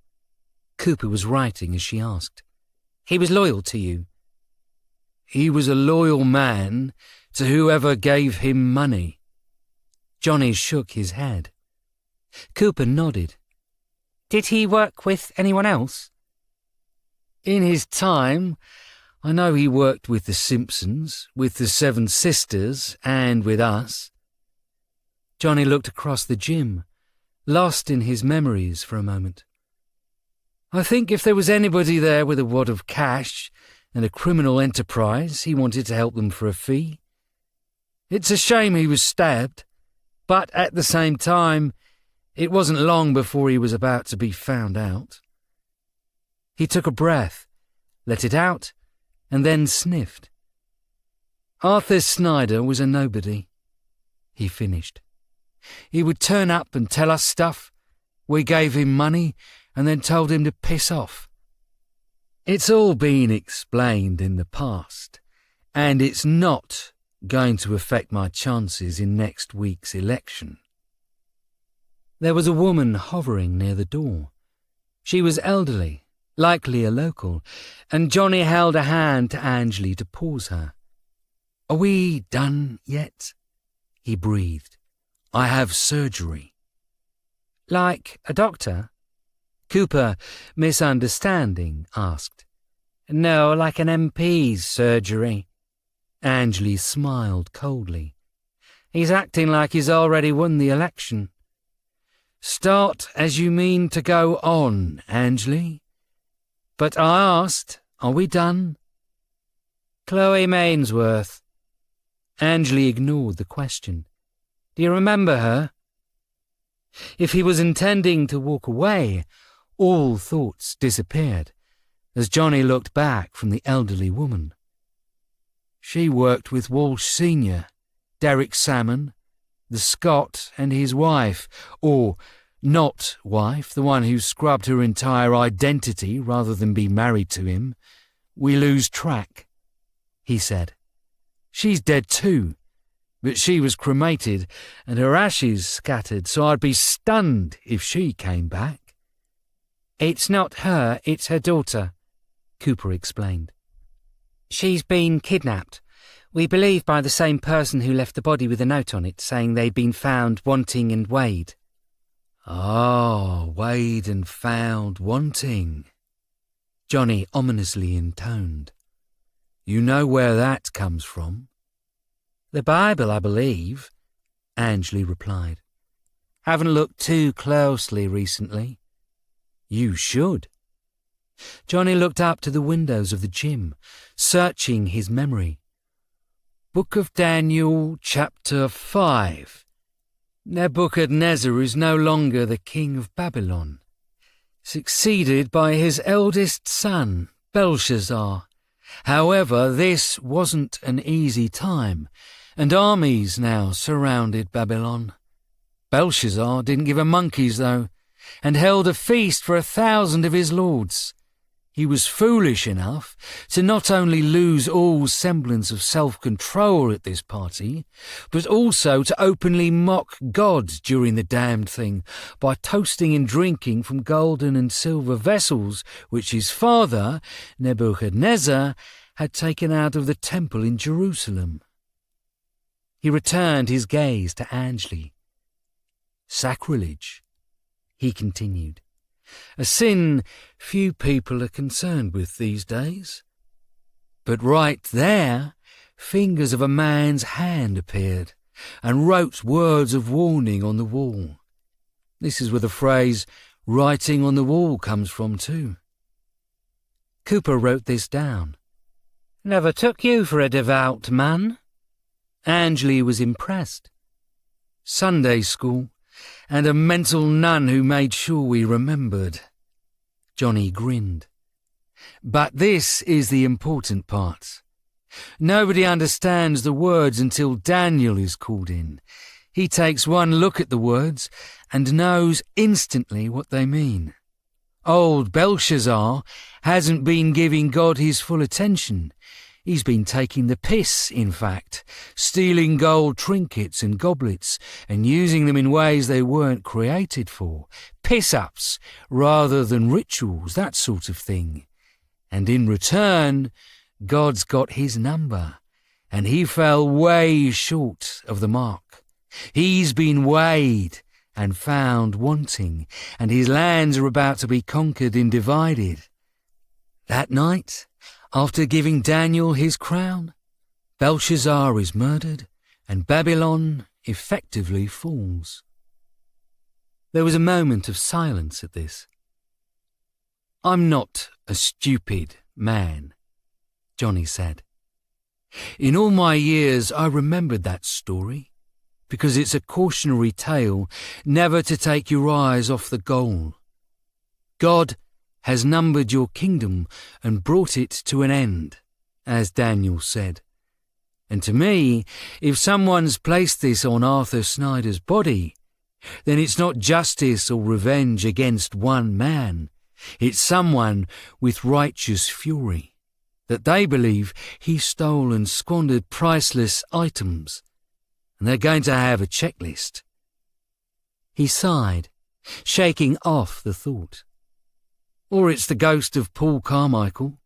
Cooper was writing as she asked. He was loyal to you? He was a loyal man to whoever gave him money. Johnny shook his head. Cooper nodded. Did he work with anyone else? In his time, I know he worked with the Simpsons, with the Seven Sisters, and with us. Johnny looked across the gym, lost in his memories for a moment. I think if there was anybody there with a wad of cash and a criminal enterprise, he wanted to help them for a fee. It's a shame he was stabbed, but at the same time, it wasn't long before he was about to be found out. He took a breath, let it out, and then sniffed. Arthur Snyder was a nobody, he finished. He would turn up and tell us stuff. We gave him money and then told him to piss off. It's all been explained in the past, and it's not going to affect my chances in next week's election. There was a woman hovering near the door. She was elderly, likely a local, and Johnny held a hand to Angeli to pause her. "Are we done yet?" he breathed. "I have surgery." Like a doctor? Cooper, misunderstanding, asked. No, like an MP's surgery. Angeli smiled coldly. He's acting like he's already won the election. Start as you mean to go on, Angeli. But I asked, are we done? Chloe Mainsworth. Angeli ignored the question. Do you remember her? If he was intending to walk away, all thoughts disappeared, as Johnny looked back from the elderly woman. She worked with Walsh Sr., Derek Salmon, the Scot and his wife, or not wife, the one who scrubbed her entire identity rather than be married to him. We lose track, he said. She's dead too, but she was cremated and her ashes scattered, so I'd be stunned if she came back. It's not her, it's her daughter, Cooper explained. She's been kidnapped. We believe by the same person who left the body with a note on it saying they'd been found wanting and weighed. Ah, weighed and found wanting, Johnny ominously intoned. You know where that comes from? The Bible, I believe, Angeli replied. Haven't looked too closely recently. You should. Johnny looked up to the windows of the gym, searching his memory. Book of Daniel, chapter 5. Nebuchadnezzar is no longer the king of Babylon, succeeded by his eldest son, Belshazzar. However, this wasn't an easy time, and armies now surrounded Babylon. Belshazzar didn't give a monkey's, though, and held a feast for 1,000 of his lords. he was foolish enough to not only lose all semblance of self-control at this party, but also to openly mock God during the damned thing by toasting and drinking from golden and silver vessels which his father, Nebuchadnezzar, had taken out of the temple in Jerusalem. He returned his gaze to Angley. "Sacrilege," he continued. "A sin few people are concerned with these days." But right there, fingers of a man's hand appeared and wrote words of warning on the wall. This is where the phrase "writing on the wall" comes from too. Cooper wrote this down. "Never took you for a devout man." Angley was impressed. Sunday school, and a mental nun who made sure we remembered. Johnny grinned. But this is the important part. Nobody understands the words until Daniel is called in. He takes one look at the words and knows instantly what they mean. Old Belshazzar hasn't been giving God his full attention. He's been taking the piss, in fact, stealing gold trinkets and goblets and using them in ways they weren't created for. Piss-ups rather than rituals, that sort of thing. And in return, God's got his number, and he fell way short of the mark. He's been weighed and found wanting, and his lands are about to be conquered and divided. That night, after giving Daniel his crown, Belshazzar is murdered and Babylon effectively falls. There was a moment of silence at this. "I'm not a stupid man," Johnny said. "In all my years I remembered that story because it's a cautionary tale never to take your eyes off the goal. God has numbered your kingdom and brought it to an end, as Daniel said. And to me, if someone's placed this on Arthur Snyder's body, then it's not justice or revenge against one man. It's someone with righteous fury, that they believe he stole and squandered priceless items, and they're going to have a checklist." He sighed, shaking off the thought. "Or it's the ghost of Paul Carmichael,"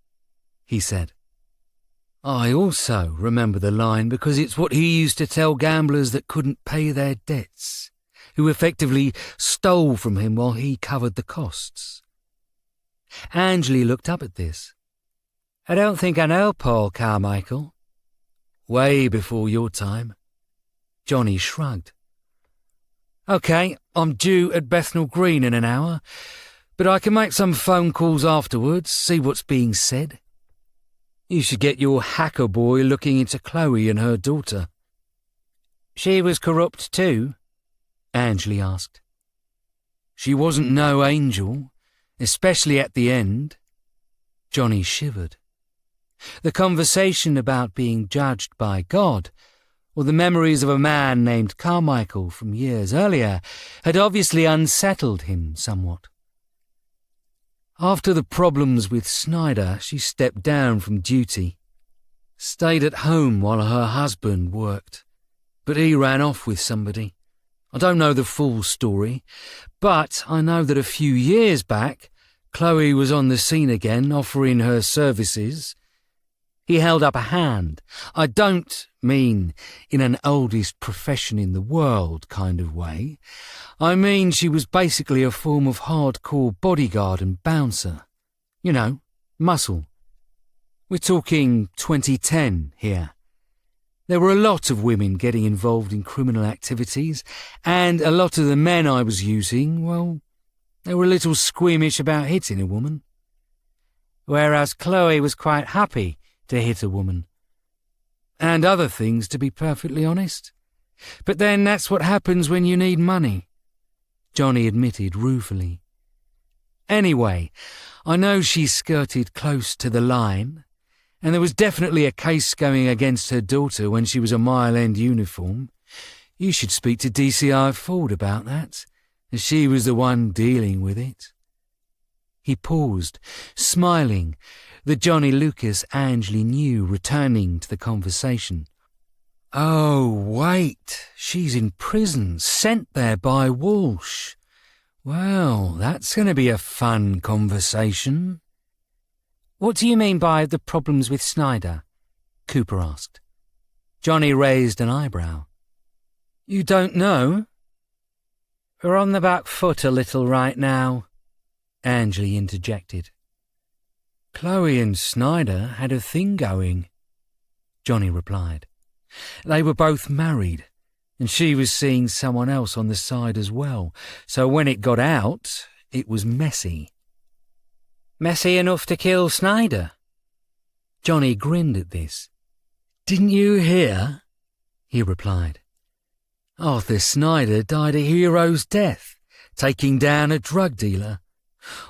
he said. "I also remember the line because it's what he used to tell gamblers that couldn't pay their debts, who effectively stole from him while he covered the costs." Angley looked up at this. "I don't think I know Paul Carmichael." "Way before your time." Johnny shrugged. "OK, I'm due at Bethnal Green in an hour, but I can make some phone calls afterwards, see what's being said. You should get your hacker boy looking into Chloe and her daughter." "She was corrupt too?" Angley asked. "She wasn't no angel, especially at the end." Johnny shivered. The conversation about being judged by God, or the memories of a man named Carmichael from years earlier, had obviously unsettled him somewhat. After the problems with Snyder, she stepped down from duty, stayed at home while her husband worked, but he ran off with somebody. I don't know the full story, but I know that a few years back, Chloe was on the scene again offering her services. He held up a hand. I don't mean in an oldest profession in the world kind of way. I mean she was basically a form of hardcore bodyguard and bouncer. You know, muscle. We're talking 2010 here. There were a lot of women getting involved in criminal activities, and a lot of the men I was using, well, they were a little squeamish about hitting a woman. Whereas Chloe was quite happy to hit a woman. And other things, to be perfectly honest. But then that's what happens when you need money, Johnny admitted ruefully. Anyway, I know she skirted close to the line, and there was definitely a case going against her daughter when she was a Mile End uniform. You should speak to DCI Ford about that, as she was the one dealing with it. He paused, smiling, the Johnny Lucas Angley knew returning to the conversation. Oh, wait, she's in prison, sent there by Walsh. Well, that's going to be a fun conversation. What do you mean by the problems with Snyder? Cooper asked. Johnny raised an eyebrow. You don't know? We're on the back foot a little right now, Angley interjected. Chloe and Snyder had a thing going, Johnny replied. They were both married, and she was seeing someone else on the side as well, so when it got out, it was messy. Messy enough to kill Snyder? Johnny grinned at this. Didn't you hear? He replied. Arthur Snyder died a hero's death, taking down a drug dealer.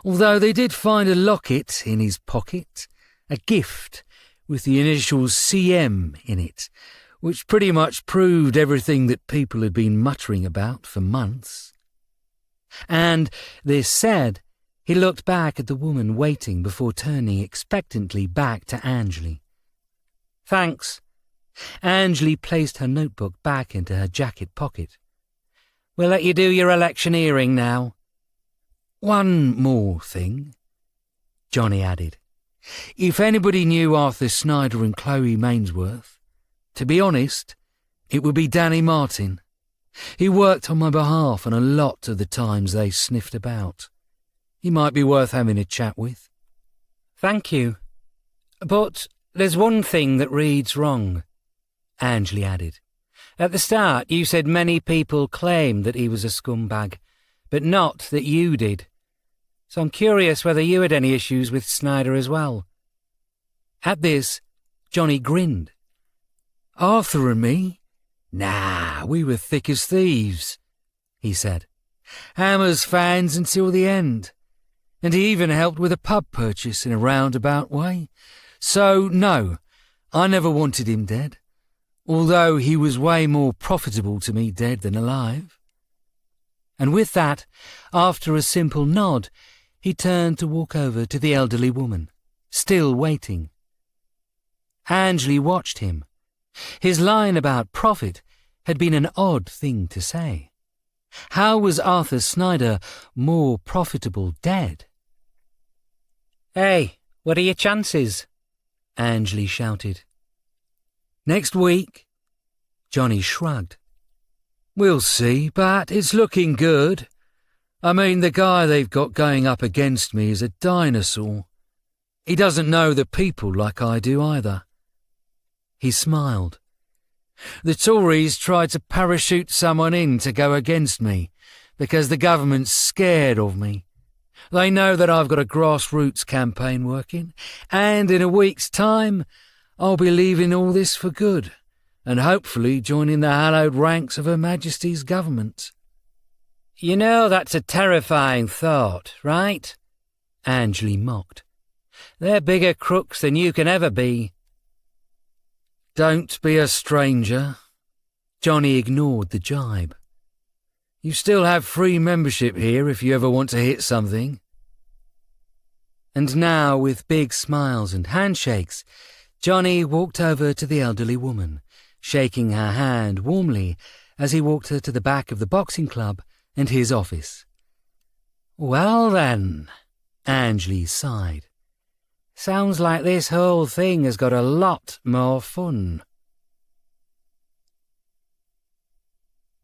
Although they did find a locket in his pocket, a gift with the initials CM in it, which pretty much proved everything that people had been muttering about for months. And, this said, he looked back at the woman waiting before turning expectantly back to Angley. Thanks. Angley placed her notebook back into her jacket pocket. We'll let you do your electioneering now. One more thing, Johnny added. If anybody knew Arthur Snyder and Chloe Mainsworth, to be honest, it would be Danny Martin. He worked on my behalf on a lot of the times they sniffed about. He might be worth having a chat with. Thank you. But there's one thing that reads wrong, Angley added. At the start you said many people claimed that he was a scumbag, but not that you did. So I'm curious whether you had any issues with Snyder as well. At this, Johnny grinned. Arthur and me? Nah, we were thick as thieves, he said. Hammers fans until the end. And he even helped with a pub purchase in a roundabout way. So, no, I never wanted him dead, although he was way more profitable to me dead than alive. And with that, after a simple nod, he turned to walk over to the elderly woman, still waiting. Angley watched him. His line about profit had been an odd thing to say. How was Arthur Snyder more profitable dead? Hey, what are your chances? Angley shouted. Next week, Johnny shrugged. We'll see, but it's looking good. I mean, the guy they've got going up against me is a dinosaur. He doesn't know the people like I do either. He smiled. The Tories tried to parachute someone in to go against me because the government's scared of me. They know that I've got a grassroots campaign working, and in a week's time I'll be leaving all this for good and hopefully joining the hallowed ranks of Her Majesty's government. You know that's a terrifying thought, right? Angley mocked. They're bigger crooks than you can ever be. Don't be a stranger. Johnny ignored the jibe. You still have free membership here if you ever want to hit something. And now, with big smiles and handshakes, Johnny walked over to the elderly woman, shaking her hand warmly as he walked her to the back of the boxing club and his office. Well then, Angley sighed. Sounds like this whole thing has got a lot more fun.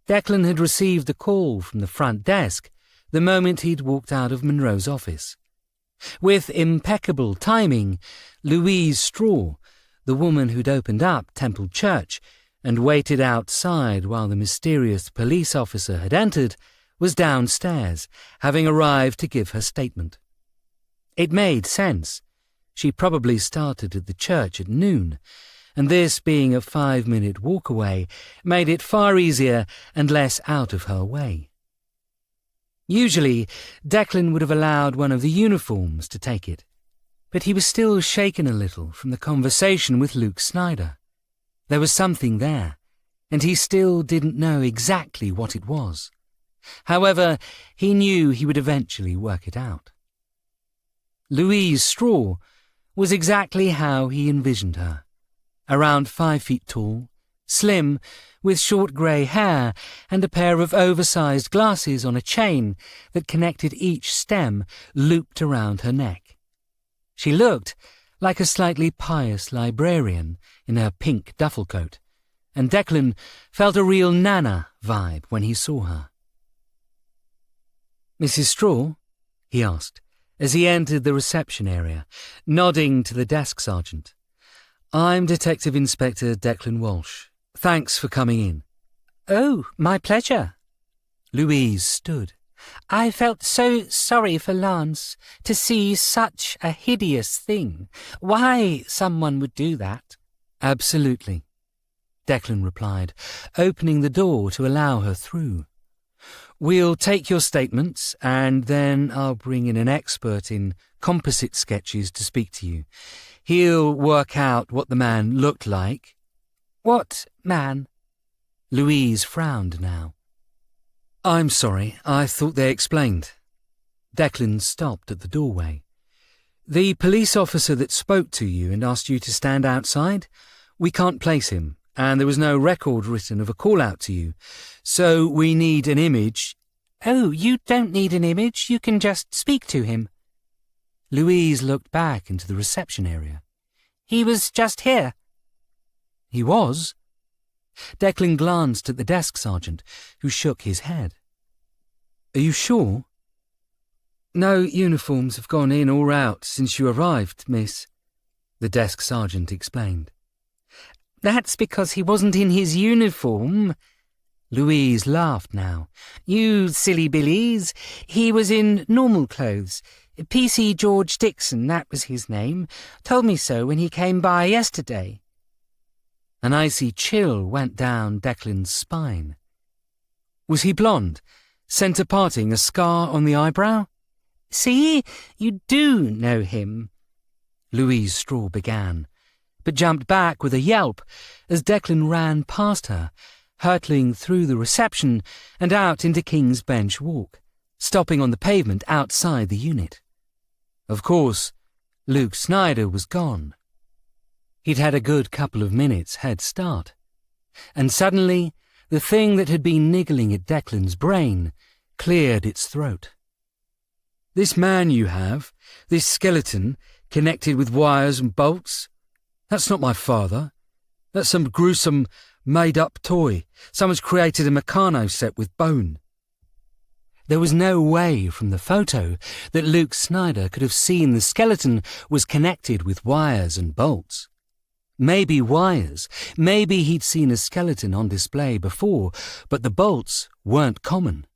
Declan had received a call from the front desk the moment he'd walked out of Monroe's office. With impeccable timing, Louise Straw, the woman who'd opened up Temple Church and waited outside while the mysterious police officer had entered, was downstairs, having arrived to give her statement. It made sense. She probably started at the church at noon, and this being a 5-minute walk away made it far easier and less out of her way. Usually, Declan would have allowed one of the uniforms to take it, but he was still shaken a little from the conversation with Luke Snyder. There was something there, and he still didn't know exactly what it was. However, he knew he would eventually work it out. Louise Straw was exactly how he envisioned her. Around 5 feet tall, slim, with short grey hair and a pair of oversized glasses on a chain that connected each stem looped around her neck. She looked like a slightly pious librarian in her pink duffel coat, and Declan felt a real Nana vibe when he saw her. "Mrs. Straw?" he asked, as he entered the reception area, nodding to the desk sergeant. "I'm Detective Inspector Declan Walsh. Thanks for coming in." "Oh, my pleasure." Louise stood. "I felt so sorry for Lance to see such a hideous thing. Why someone would do that." "Absolutely," Declan replied, opening the door to allow her through. "We'll take your statements, and then I'll bring in an expert in composite sketches to speak to you. He'll work out what the man looked like." "What man?" Louise frowned now. "I'm sorry, I thought they explained." Declan stopped at the doorway. "The police officer that spoke to you and asked you to stand outside? We can't place him, and there was no record written of a call-out to you. So we need an image." "Oh, you don't need an image. You can just speak to him." Louise looked back into the reception area. "He was just here." "He was?" Declan glanced at the desk sergeant, who shook his head. "Are you sure?" "No uniforms have gone in or out since you arrived, miss," the desk sergeant explained. "That's because he wasn't in his uniform." Louise laughed now. "You silly billies. He was in normal clothes. PC George Dixon, that was his name. Told me so when he came by yesterday." An icy chill went down Declan's spine. "Was he blonde, centre parting, a scar on the eyebrow?" "See, you do know him," Louise Straw began, but jumped back with a yelp as Declan ran past her, hurtling through the reception and out into King's Bench Walk, stopping on the pavement outside the unit. Of course, Luke Snyder was gone. He'd had a good couple of minutes head start. And suddenly, the thing that had been niggling at Declan's brain cleared its throat. "This man you have, this skeleton, connected with wires and bolts, that's not my father. That's some gruesome, made-up toy. Someone's created a Meccano set with bone." There was no way from the photo that Luke Snyder could have seen the skeleton was connected with wires and bolts. Maybe wires, maybe he'd seen a skeleton on display before, but the bolts weren't common.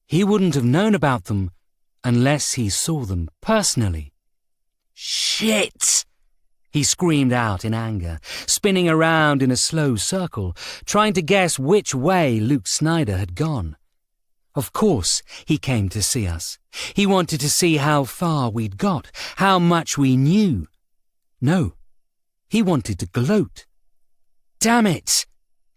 He wouldn't have known about them unless he saw them personally. "Shit!" he screamed out in anger, spinning around in a slow circle, trying to guess which way Luke Snyder had gone. Of course he came to see us. He wanted to see how far we'd got, how much we knew. No, he wanted to gloat. "Damn it!"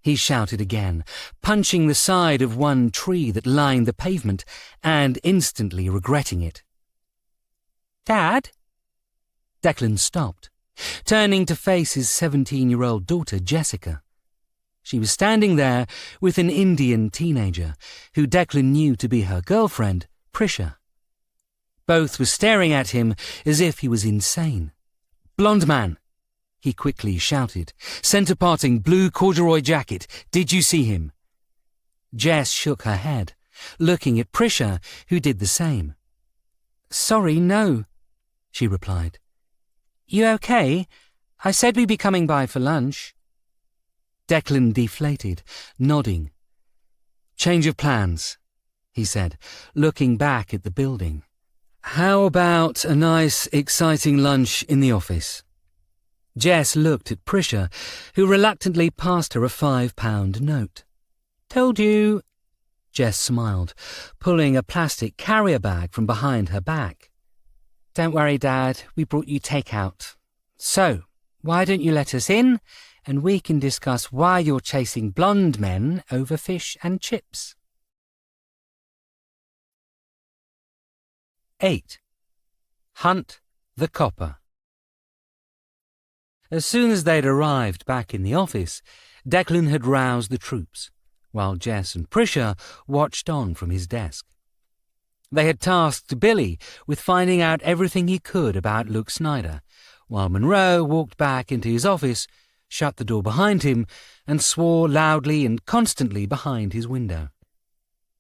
he shouted again, punching the side of one tree that lined the pavement and instantly regretting it. "Dad?" Declan stopped, turning to face his 17-year-old daughter, Jessica. She was standing there with an Indian teenager, who Declan knew to be her girlfriend, Prisha. Both were staring at him as if he was insane. "Blonde man," he quickly shouted, "centre-parting, blue corduroy jacket. Did you see him?" Jess shook her head, looking at Prisha, who did the same. "Sorry, no," she replied. "You okay? I said we'd be coming by for lunch." Declan deflated, nodding. "Change of plans," he said, looking back at the building. "How about a nice, exciting lunch in the office?" Jess looked at Prisha, who reluctantly passed her a £5 note. "Told you," Jess smiled, pulling a plastic carrier bag from behind her back. "Don't worry, Dad, we brought you takeout. So, why don't you let us in, and we can discuss why you're chasing blonde men over fish and chips." 8. Hunt the Copper. As soon as they'd arrived back in the office, Declan had roused the troops, while Jess and Prisha watched on from his desk. They had tasked Billy with finding out everything he could about Luke Snyder, while Monroe walked back into his office, shut the door behind him, and swore loudly and constantly behind his window.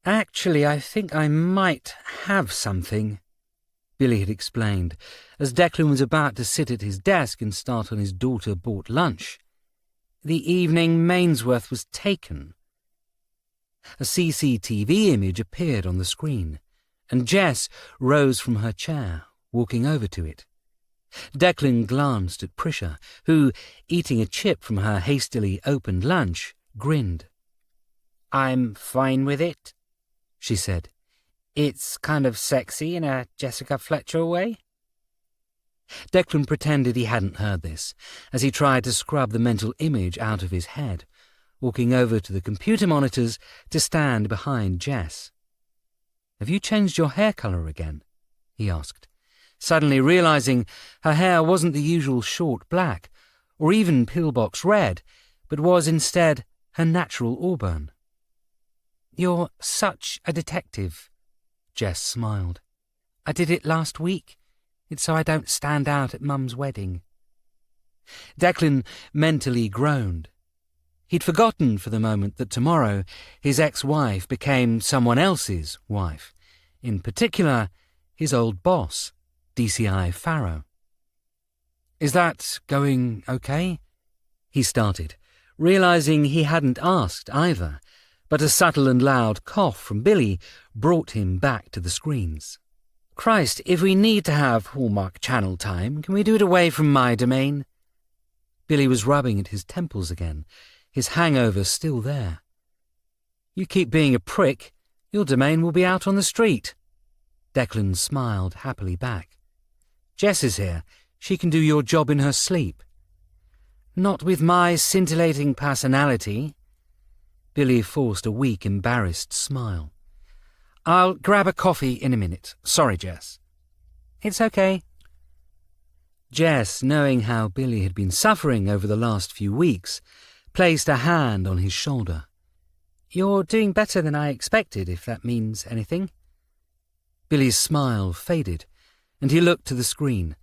"Actually, I think I might have something," Billy had explained, as Declan was about to sit at his desk and start on his daughter-bought lunch. "The evening Mainsworth was taken." A CCTV image appeared on the screen, and Jess rose from her chair, walking over to it. Declan glanced at Prisha, who, eating a chip from her hastily opened lunch, grinned. "I'm fine with it," she said. "It's kind of sexy in a Jessica Fletcher way." Declan pretended he hadn't heard this, as he tried to scrub the mental image out of his head, walking over to the computer monitors to stand behind Jess. "Have you changed your hair colour again?" he asked, suddenly realising her hair wasn't the usual short black, or even pillbox red, but was instead her natural auburn. "You're such a detective," Jess smiled. "I did it last week. It's so I don't stand out at Mum's wedding." Declan mentally groaned. He'd forgotten for the moment that tomorrow his ex-wife became someone else's wife, in particular his old boss, DCI Farrow. "Is that going okay?" he started, realising he hadn't asked either, but a subtle and loud cough from Billy brought him back to the screens. "Christ, if we need to have Hallmark Channel time, can we do it away from my domain?" Billy was rubbing at his temples again, his hangover still there. "You keep being a prick, your domain will be out on the street." Declan smiled happily back. "Jess is here. She can do your job in her sleep." "Not with my scintillating personality." Billy forced a weak, embarrassed smile. "I'll grab a coffee in a minute. Sorry, Jess." "It's okay." Jess, knowing how Billy had been suffering over the last few weeks, placed a hand on his shoulder. "You're doing better than I expected, if that means anything." Billy's smile faded, and he looked to the screen,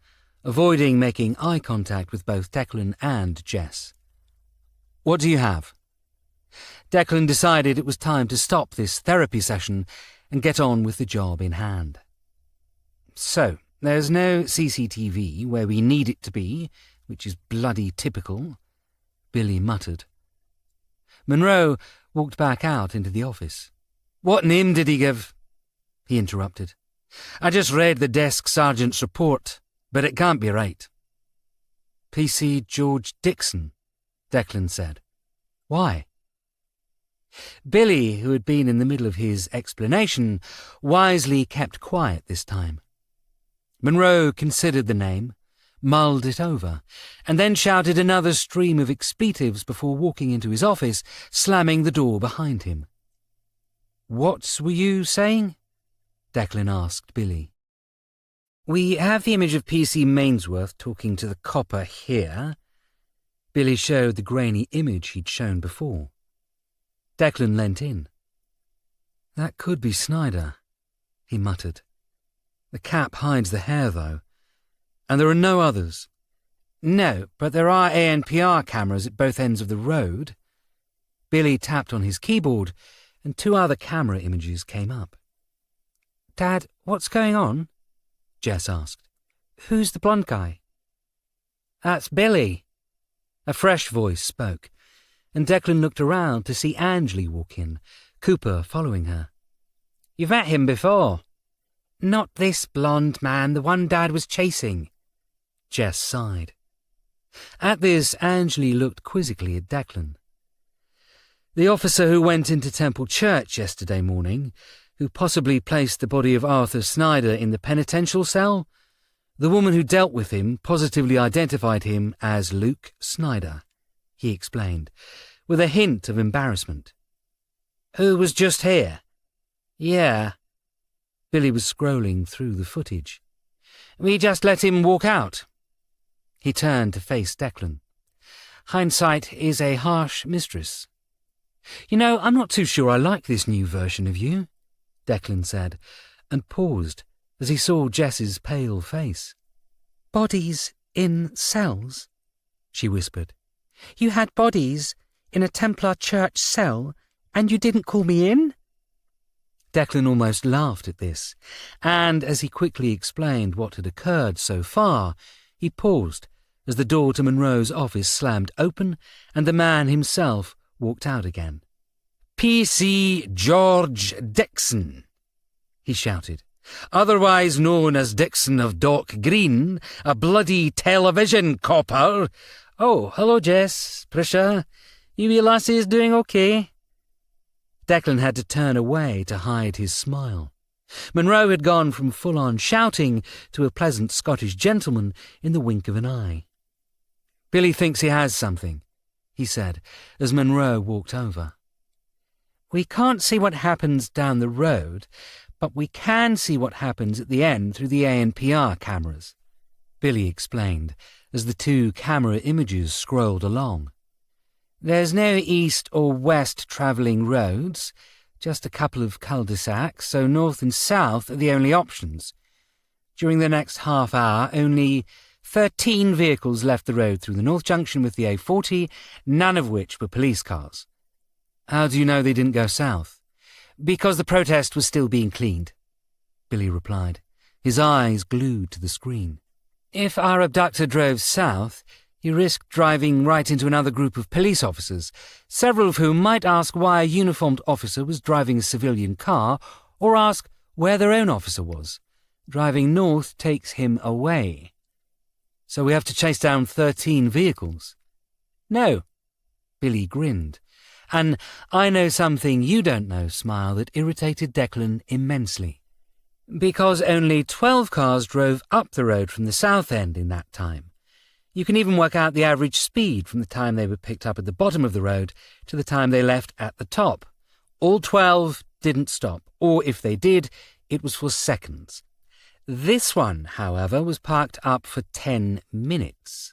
avoiding making eye contact with both Declan and Jess. "What do you have?" Declan decided it was time to stop this therapy session and get on with the job in hand. "So, there's no CCTV where we need it to be, which is bloody typical," Billy muttered. Monroe walked back out into the office. "What name did he give?" he interrupted. "I just read the desk sergeant's report, but it can't be right." "PC George Dixon," Declan said. "Why?" Billy, who had been in the middle of his explanation, wisely kept quiet this time. Monroe considered the name, mulled it over, and then shouted another stream of expletives before walking into his office, slamming the door behind him. "What were you saying?" Declan asked Billy. "We have the image of PC Mainsworth talking to the copper here." Billy showed the grainy image he'd shown before. Declan leant in. "That could be Snyder," he muttered. "The cap hides the hair, though. And there are no others." "No, but there are ANPR cameras at both ends of the road." Billy tapped on his keyboard, and 2 other camera images came up. "Dad, what's going on?" Jess asked. "Who's the blonde guy?" "That's Billy." A fresh voice spoke, and Declan looked around to see Angley walk in, Cooper following her. "You've met him before." "Not this blonde man, the one Dad was chasing." Jess sighed. At this, Angley looked quizzically at Declan. "The officer who went into Temple Church yesterday morning, who possibly placed the body of Arthur Snyder in the penitential cell? The woman who dealt with him positively identified him as Luke Snyder," he explained, with a hint of embarrassment. "Who was just here?" "Yeah." Billy was scrolling through the footage. We just let him walk out." He turned to face Declan. "Hindsight is a harsh mistress." "You know, I'm not too sure I like this new version of you," Declan said, and paused as he saw Jess's pale face. "Bodies in cells," she whispered. "You had bodies in a Templar church cell, and you didn't call me in?" Declan almost laughed at this, and as he quickly explained what had occurred so far, he paused as the door to Monroe's office slammed open and the man himself walked out again. "P.C. George Dixon," he shouted, "otherwise known as Dixon of Dock Green, a bloody television copper." "Oh, hello, Jess, Prisha. You wee lassies doing okay?" Declan had to turn away to hide his smile. Monroe had gone from full-on shouting to a pleasant Scottish gentleman in the wink of an eye. "Billy thinks he has something," he said, as Monroe walked over. "We can't see what happens down the road, but we can see what happens at the end through the ANPR cameras," Billy explained, as the two camera images scrolled along. "There's no east or west travelling roads, just a couple of cul-de-sacs, so north and south are the only options. During the next half hour, only 13 vehicles left the road through the North Junction with the A40, none of which were police cars." "How do you know they didn't go south?" "Because the protest was still being cleaned," Billy replied, his eyes glued to the screen. "If our abductor drove south, he risked driving right into another group of police officers, several of whom might ask why a uniformed officer was driving a civilian car, or ask where their own officer was. Driving north takes him away. So we have to chase down 13 vehicles." "No," Billy grinned. "And I know something you don't know," smile that irritated Declan immensely. "Because only 12 cars drove up the road from the south end in that time. You can even work out the average speed from the time they were picked up at the bottom of the road to the time they left at the top. All 12 didn't stop, or if they did, it was for seconds. This one, however, was parked up for 10 minutes.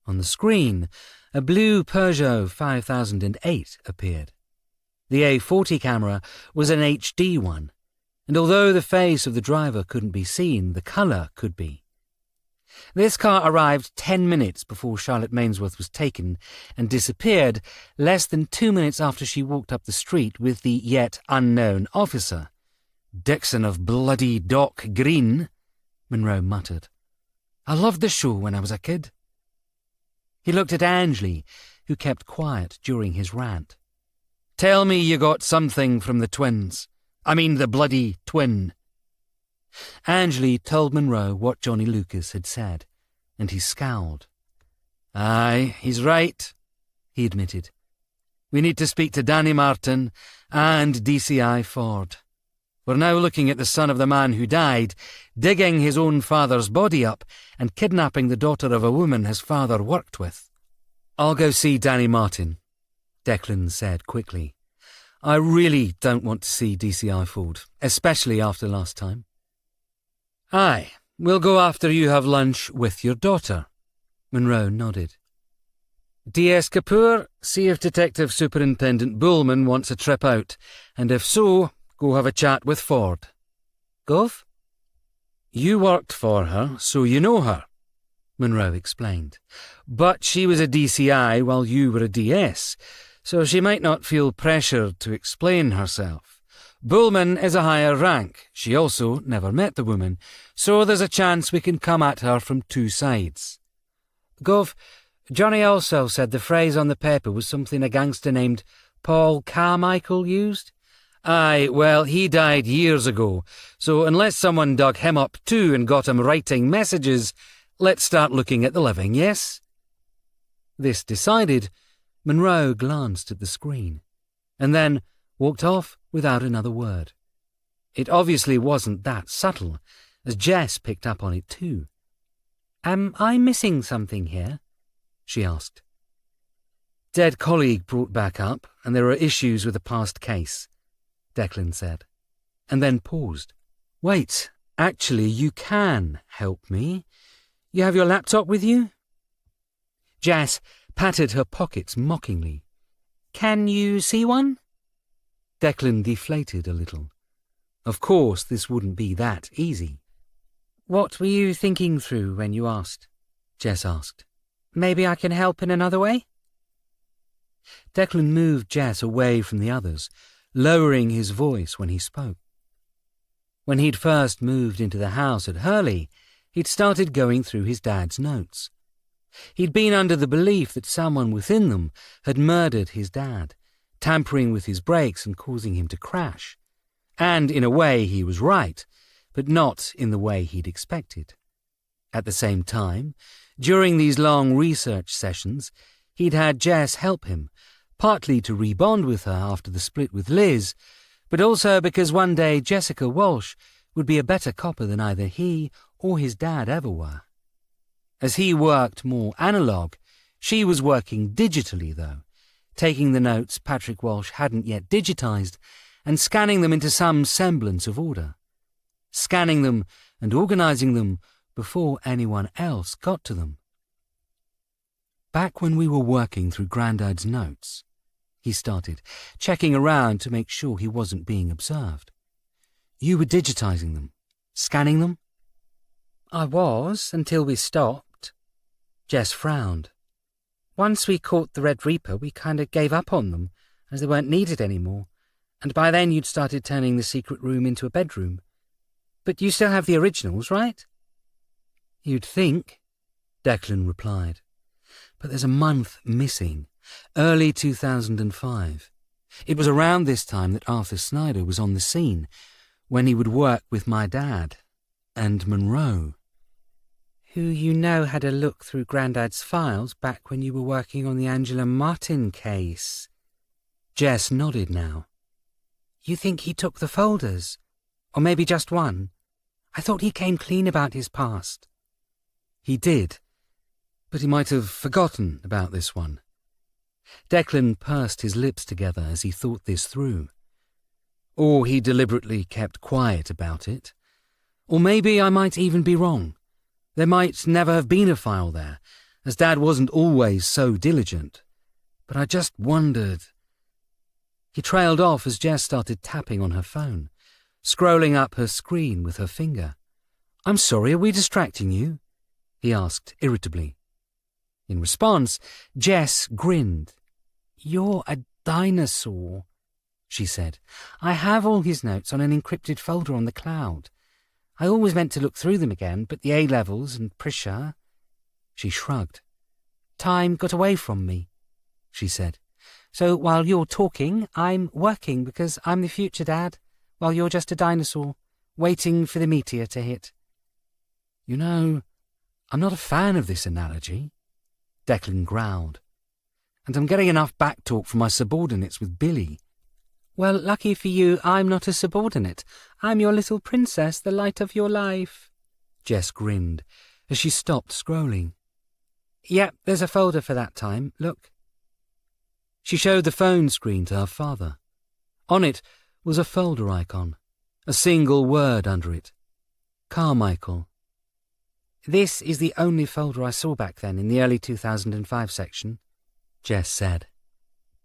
On the screen, a blue Peugeot 5008 appeared. The A40 camera was an HD one, and although the face of the driver couldn't be seen, the colour could be. This car arrived 10 minutes before Charlotte Mainsworth was taken and disappeared less than 2 minutes after she walked up the street with the yet unknown officer. "Dixon of bloody Dock Green," Monroe muttered. "I loved the show when I was a kid." He looked at Angley, who kept quiet during his rant. "Tell me you got something from the twins. I mean the bloody twin." Angley told Monroe what Johnny Lucas had said, and he scowled. "Aye, he's right," he admitted. "We need to speak to Danny Martin and DCI Ford. We're now looking at the son of the man who died, digging his own father's body up and kidnapping the daughter of a woman his father worked with." "I'll go see Danny Martin," Declan said quickly. "I really don't want to see DCI Ford, especially after last time." "Aye, we'll go after you have lunch with your daughter," Monroe nodded. "D.S. Kapoor, see if Detective Superintendent Bullman wants a trip out, and if so, go have a chat with Ford." "Gov?" "You worked for her, so you know her," Monroe explained. "But she was a DCI while you were a DS, so she might not feel pressured to explain herself. Bullman is a higher rank. She also never met the woman, so there's a chance we can come at her from two sides." "Gov, Johnny also said the phrase on the paper was something a gangster named Paul Carmichael used." "Aye, well, he died years ago, so unless someone dug him up too and got him writing messages, let's start looking at the living, yes?" This decided, Monroe glanced at the screen, and then walked off without another word. It obviously wasn't that subtle, as Jess picked up on it too. "Am I missing something here?" she asked. "Dead colleague brought back up, and there are issues with a past case," Declan said, and then paused. "Wait, Actually, you can help me. You have your laptop with you? Jess patted her pockets mockingly. Can you see one? Declan deflated a little. Of course, this wouldn't be that easy. What were you thinking through when you asked? Jess asked. Maybe I can help in another way? Declan moved Jess away from the others, lowering his voice when he spoke. When he'd first moved into the house at Hurley, he'd started going through his dad's notes. He'd been under the belief that someone within them had murdered his dad, tampering with his brakes and causing him to crash. And in a way he was right, but not in the way he'd expected. At the same time, during these long research sessions, he'd had Jess help him, partly to rebond with her after the split with Liz, but also because one day Jessica Walsh would be a better copper than either he or his dad ever were. As he worked more analogue, she was working digitally, though, taking the notes Patrick Walsh hadn't yet digitised and scanning them into some semblance of order. Scanning them and organising them before anyone else got to them. Back when we were working through Grandad's notes, he started, checking around to make sure he wasn't being observed. You were digitising them, scanning them? I was, until we stopped. Jess frowned. Once we caught the Red Reaper, we kind of gave up on them, as they weren't needed anymore, and by then you'd started turning the secret room into a bedroom. But you still have the originals, right? You'd think, Declan replied. But there's a month missing, early 2005. It was around this time that Arthur Snyder was on the scene, when he would work with my dad and Monroe. Who you know had a look through Grandad's files back when you were working on the Angela Martin case. Jess nodded now. You think he took the folders? Or maybe just one? I thought he came clean about his past. He did, but he might have forgotten about this one. Declan pursed his lips together as he thought this through. Or he deliberately kept quiet about it. Or maybe I might even be wrong. There might never have been a file there, as Dad wasn't always so diligent. But I just wondered. He trailed off as Jess started tapping on her phone, scrolling up her screen with her finger. I'm sorry, are we distracting you? He asked irritably. In response, Jess grinned. You're a dinosaur, she said. I have all his notes on an encrypted folder on the cloud. I always meant to look through them again, but the A-levels and pressure. She shrugged. Time got away from me, she said. So while you're talking, I'm working because I'm the future dad, while you're just a dinosaur, waiting for the meteor to hit. You know, I'm not a fan of this analogy, Declan growled. And I'm getting enough backtalk from my subordinates with Billy. Well, lucky for you, I'm not a subordinate. I'm your little princess, the light of your life. Jess grinned as she stopped scrolling. Yep, there's a folder for that time. Look. She showed the phone screen to her father. On it was a folder icon, a single word under it. Carmichael. This is the only folder I saw back then in the early 2005 section, Jess said.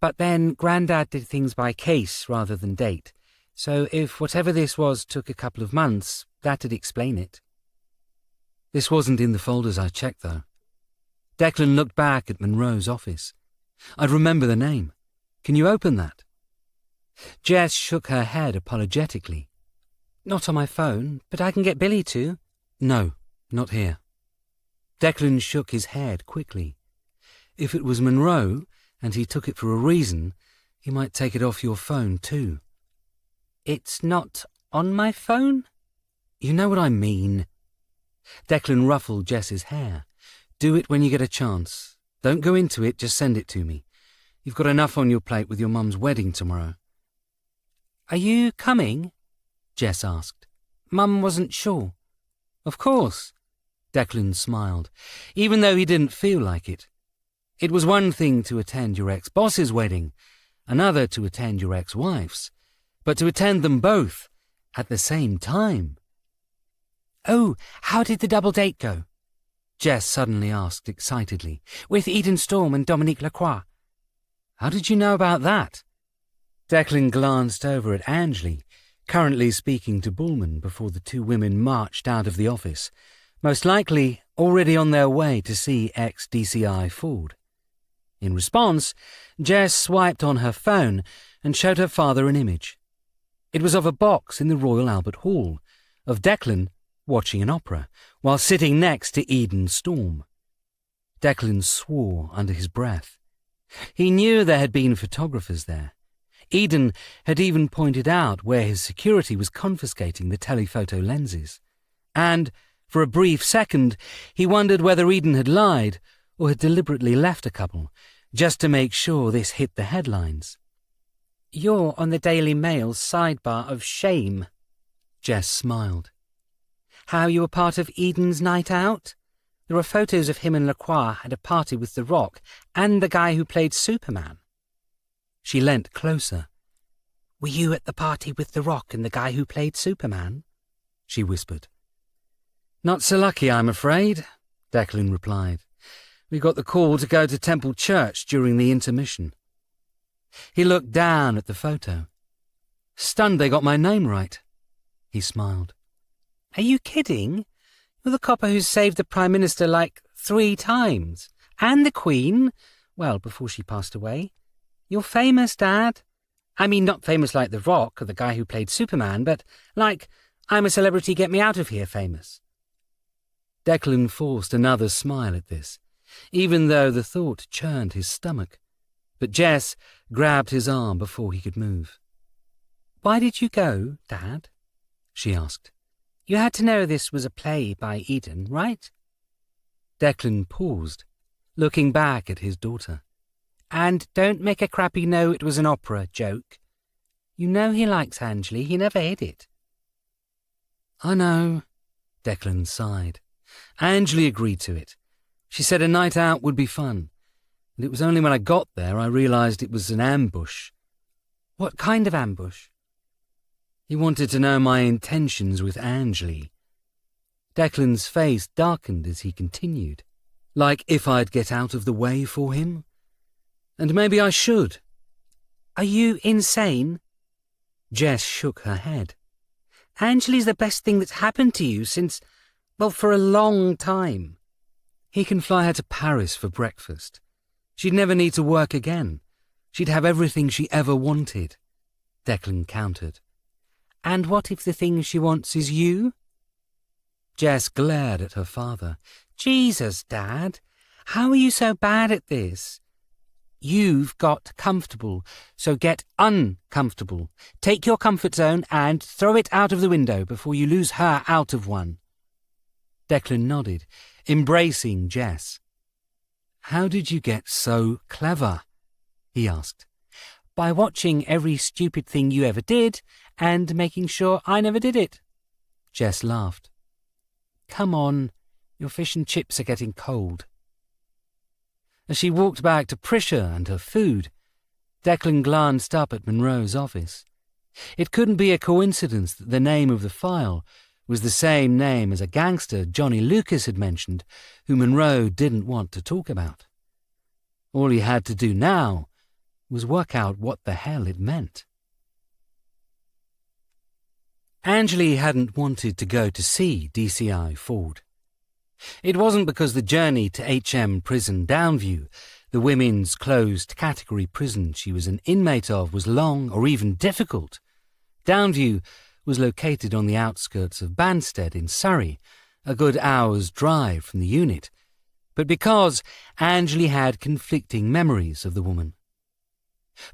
But then Grandad did things by case rather than date, so if whatever this was took a couple of months, that'd explain it. This wasn't in the folders I checked, though. Declan looked back at Monroe's office. I'd remember the name. Can you open that? Jess shook her head apologetically. Not on my phone, but I can get Billy to. No, not here. Declan shook his head quickly. If it was Monroe, and he took it for a reason, he might take it off your phone too. It's not on my phone? You know what I mean. Declan ruffled Jess's hair. Do it when you get a chance. Don't go into it, just send it to me. You've got enough on your plate with your mum's wedding tomorrow. Are you coming? Jess asked. Mum wasn't sure. Of course. Declan smiled, even though he didn't feel like it. It was one thing to attend your ex-boss's wedding, another to attend your ex-wife's, but to attend them both at the same time. Oh, how did the double date go? Jess suddenly asked excitedly. With Eden Storm and Dominique Lacroix. How did you know about that? Declan glanced over at Angley, currently speaking to Bullman before the two women marched out of the office, most likely already on their way to see ex-DCI Ford. In response, Jess swiped on her phone and showed her father an image. It was of a box in the Royal Albert Hall, of Declan watching an opera, while sitting next to Eden Storm. Declan swore under his breath. He knew there had been photographers there. Eden had even pointed out where his security was confiscating the telephoto lenses. And, for a brief second, he wondered whether Eden had lied or had deliberately left a couple, just to make sure this hit the headlines. You're on the Daily Mail's sidebar of shame. Jess smiled. How you were part of Eden's night out? There are photos of him and Lacroix at a party with The Rock and the guy who played Superman. She leant closer. Were you at the party with The Rock and the guy who played Superman? She whispered. Not so lucky, I'm afraid, Declan replied. We got the call to go to Temple Church during the intermission. He looked down at the photo. Stunned they got my name right. He smiled. Are you kidding? You're the copper who saved the Prime Minister like 3 times. And the Queen. Well, before she passed away. You're famous, Dad. I mean, not famous like The Rock or the guy who played Superman, but like, I'm a celebrity, get me out of here famous. Declan forced another smile at this, even though the thought churned his stomach. But Jess grabbed his arm before he could move. Why did you go, Dad? She asked. You had to know this was a play by Eden, right? Declan paused, looking back at his daughter. And don't make a crappy no it was an opera joke. You know he likes Angley, he never hid it. I know, Declan sighed. Angley agreed to it. She said a night out would be fun, and it was only when I got there I realised it was an ambush. What kind of ambush? He wanted to know my intentions with Angley. Declan's face darkened as he continued, like if I'd get out of the way for him. And maybe I should. Are you insane? Jess shook her head. Angley's the best thing that's happened to you since, well, for a long time. He can fly her to Paris for breakfast. She'd never need to work again. She'd have everything she ever wanted, Declan countered. And what if the thing she wants is you? Jess glared at her father. Jesus, Dad, how are you so bad at this? You've got comfortable, so get uncomfortable. Take your comfort zone and throw it out of the window before you lose her out of one. Declan nodded, embracing Jess. How did you get so clever? He asked. By watching every stupid thing you ever did and making sure I never did it. Jess laughed. Come on, your fish and chips are getting cold. As she walked back to Prisha and her food, Declan glanced up at Monroe's office. It couldn't be a coincidence that the name of the file was the same name as a gangster Johnny Lucas had mentioned, who Monroe didn't want to talk about. All he had to do now was work out what the hell it meant. Angley hadn't wanted to go to see DCI Ford. It wasn't because the journey to HM Prison Downview, the women's closed category prison she was an inmate of, was long or even difficult. Downview was located on the outskirts of Banstead in Surrey, a good hour's drive from the unit, but because Angley had conflicting memories of the woman.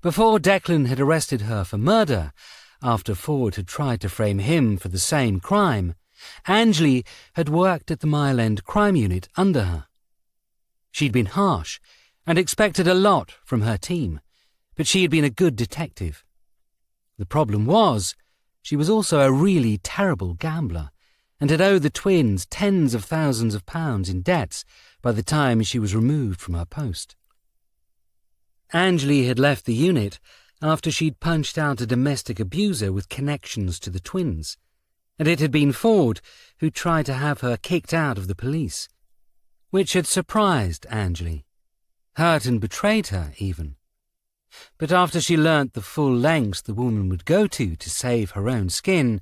Before Declan had arrested her for murder, after Ford had tried to frame him for the same crime, Angley had worked at the Mile End crime unit under her. She'd been harsh and expected a lot from her team, but she had been a good detective. The problem was, she was also a really terrible gambler and had owed the twins tens of thousands of pounds in debts by the time she was removed from her post. Angley had left the unit after she'd punched out a domestic abuser with connections to the twins, and it had been Ford who tried to have her kicked out of the police, which had surprised Angley, hurt and betrayed her even. But after she learnt the full lengths the woman would go to save her own skin,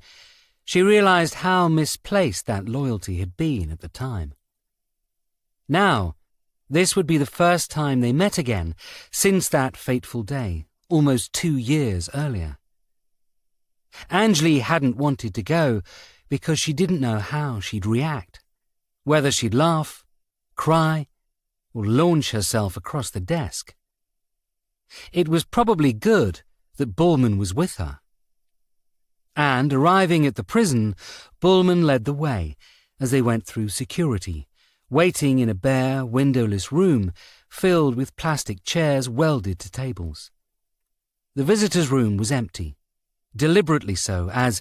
she realised how misplaced that loyalty had been at the time. Now, this would be the first time they met again since that fateful day, almost 2 years earlier. Angley hadn't wanted to go because she didn't know how she'd react, whether she'd laugh, cry, or launch herself across the desk. It was probably good that Bullman was with her. And, arriving at the prison, Bullman led the way as they went through security, waiting in a bare, windowless room filled with plastic chairs welded to tables. The visitors' room was empty, deliberately so, as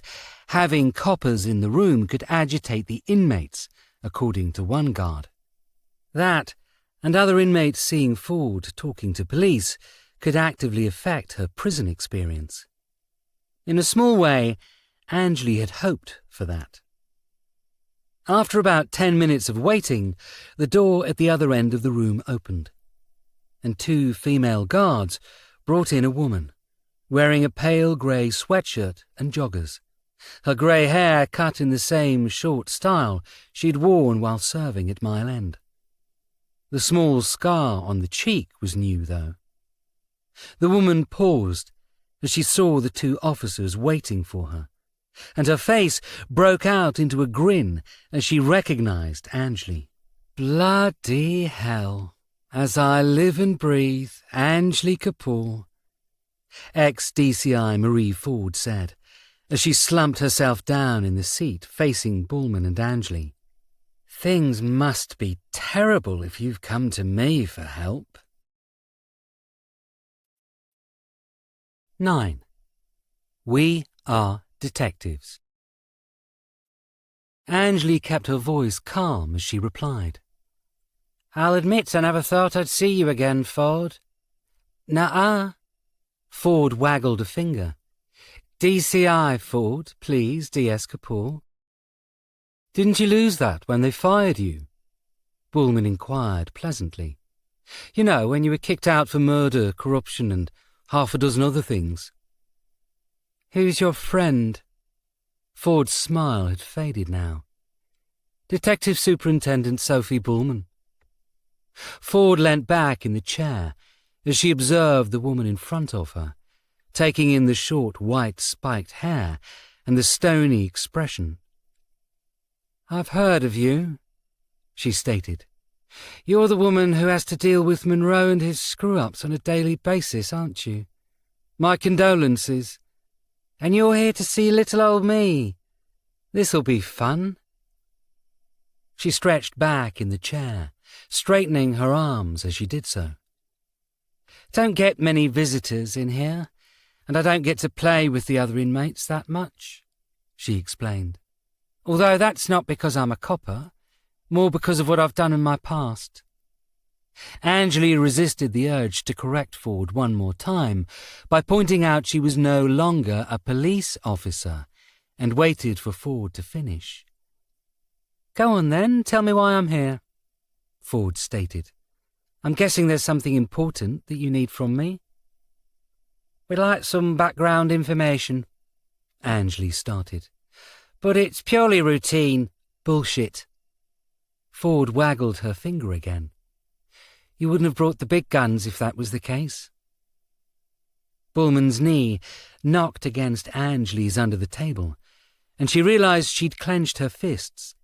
having coppers in the room could agitate the inmates, according to one guard. That, and other inmates seeing Ford talking to police, could actively affect her prison experience. In a small way, Angley had hoped for that. After about 10 minutes of waiting, the door at the other end of the room opened, and 2 female guards brought in a woman, wearing a pale grey sweatshirt and joggers, her grey hair cut in the same short style she'd worn while serving at Mile End. The small scar on the cheek was new, though. The woman paused as she saw the 2 officers waiting for her, and her face broke out into a grin as she recognised Angley. "Bloody hell, as I live and breathe, Angley Kapoor," ex-DCI Marie Ford said, as she slumped herself down in the seat facing Bullman and Angley. "Things must be terrible if you've come to me for help." 9. We are detectives. Angley kept her voice calm as she replied. "I'll admit I never thought I'd see you again, Ford." "Nuh-uh." Ford waggled a finger. "DCI, Ford, please, DS Kapoor." "Didn't you lose that when they fired you?" Bullman inquired pleasantly. "You know, when you were kicked out for murder, corruption, and half a dozen other things." "Who's your friend?" Ford's smile had faded now. "Detective Superintendent Sophie Bullman." Ford leant back in the chair as she observed the woman in front of her, taking in the short white spiked hair and the stony expression. "I've heard of you," she stated. "You're the woman who has to deal with Monroe and his screw-ups on a daily basis, aren't you? My condolences. And you're here to see little old me. This'll be fun." She stretched back in the chair, straightening her arms as she did so. "Don't get many visitors in here, and I don't get to play with the other inmates that much," she explained. "Although that's not because I'm a copper, more because of what I've done in my past." Angley resisted the urge to correct Ford one more time by pointing out she was no longer a police officer, and waited for Ford to finish. "Go on then, tell me why I'm here," Ford stated. "I'm guessing there's something important that you need from me." "We'd like some background information," Angley started. "But it's purely routine." "Bullshit." Ford waggled her finger again. "You wouldn't have brought the big guns if that was the case." Bullman's knee knocked against Angley's under the table, and she realised she'd clenched her fists,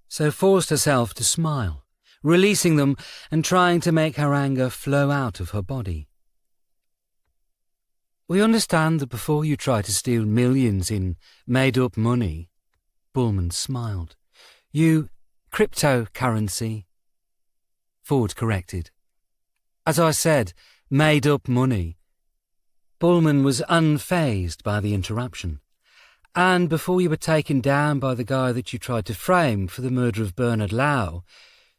so forced herself to smile, releasing them and trying to make her anger flow out of her body. "We understand that before you try to steal millions in made-up money," Bullman smiled, "you cryptocurrency," Ford corrected. "As I said, made-up money." Bullman was unfazed by the interruption. "And before you were taken down by the guy that you tried to frame for the murder of Bernard Lau,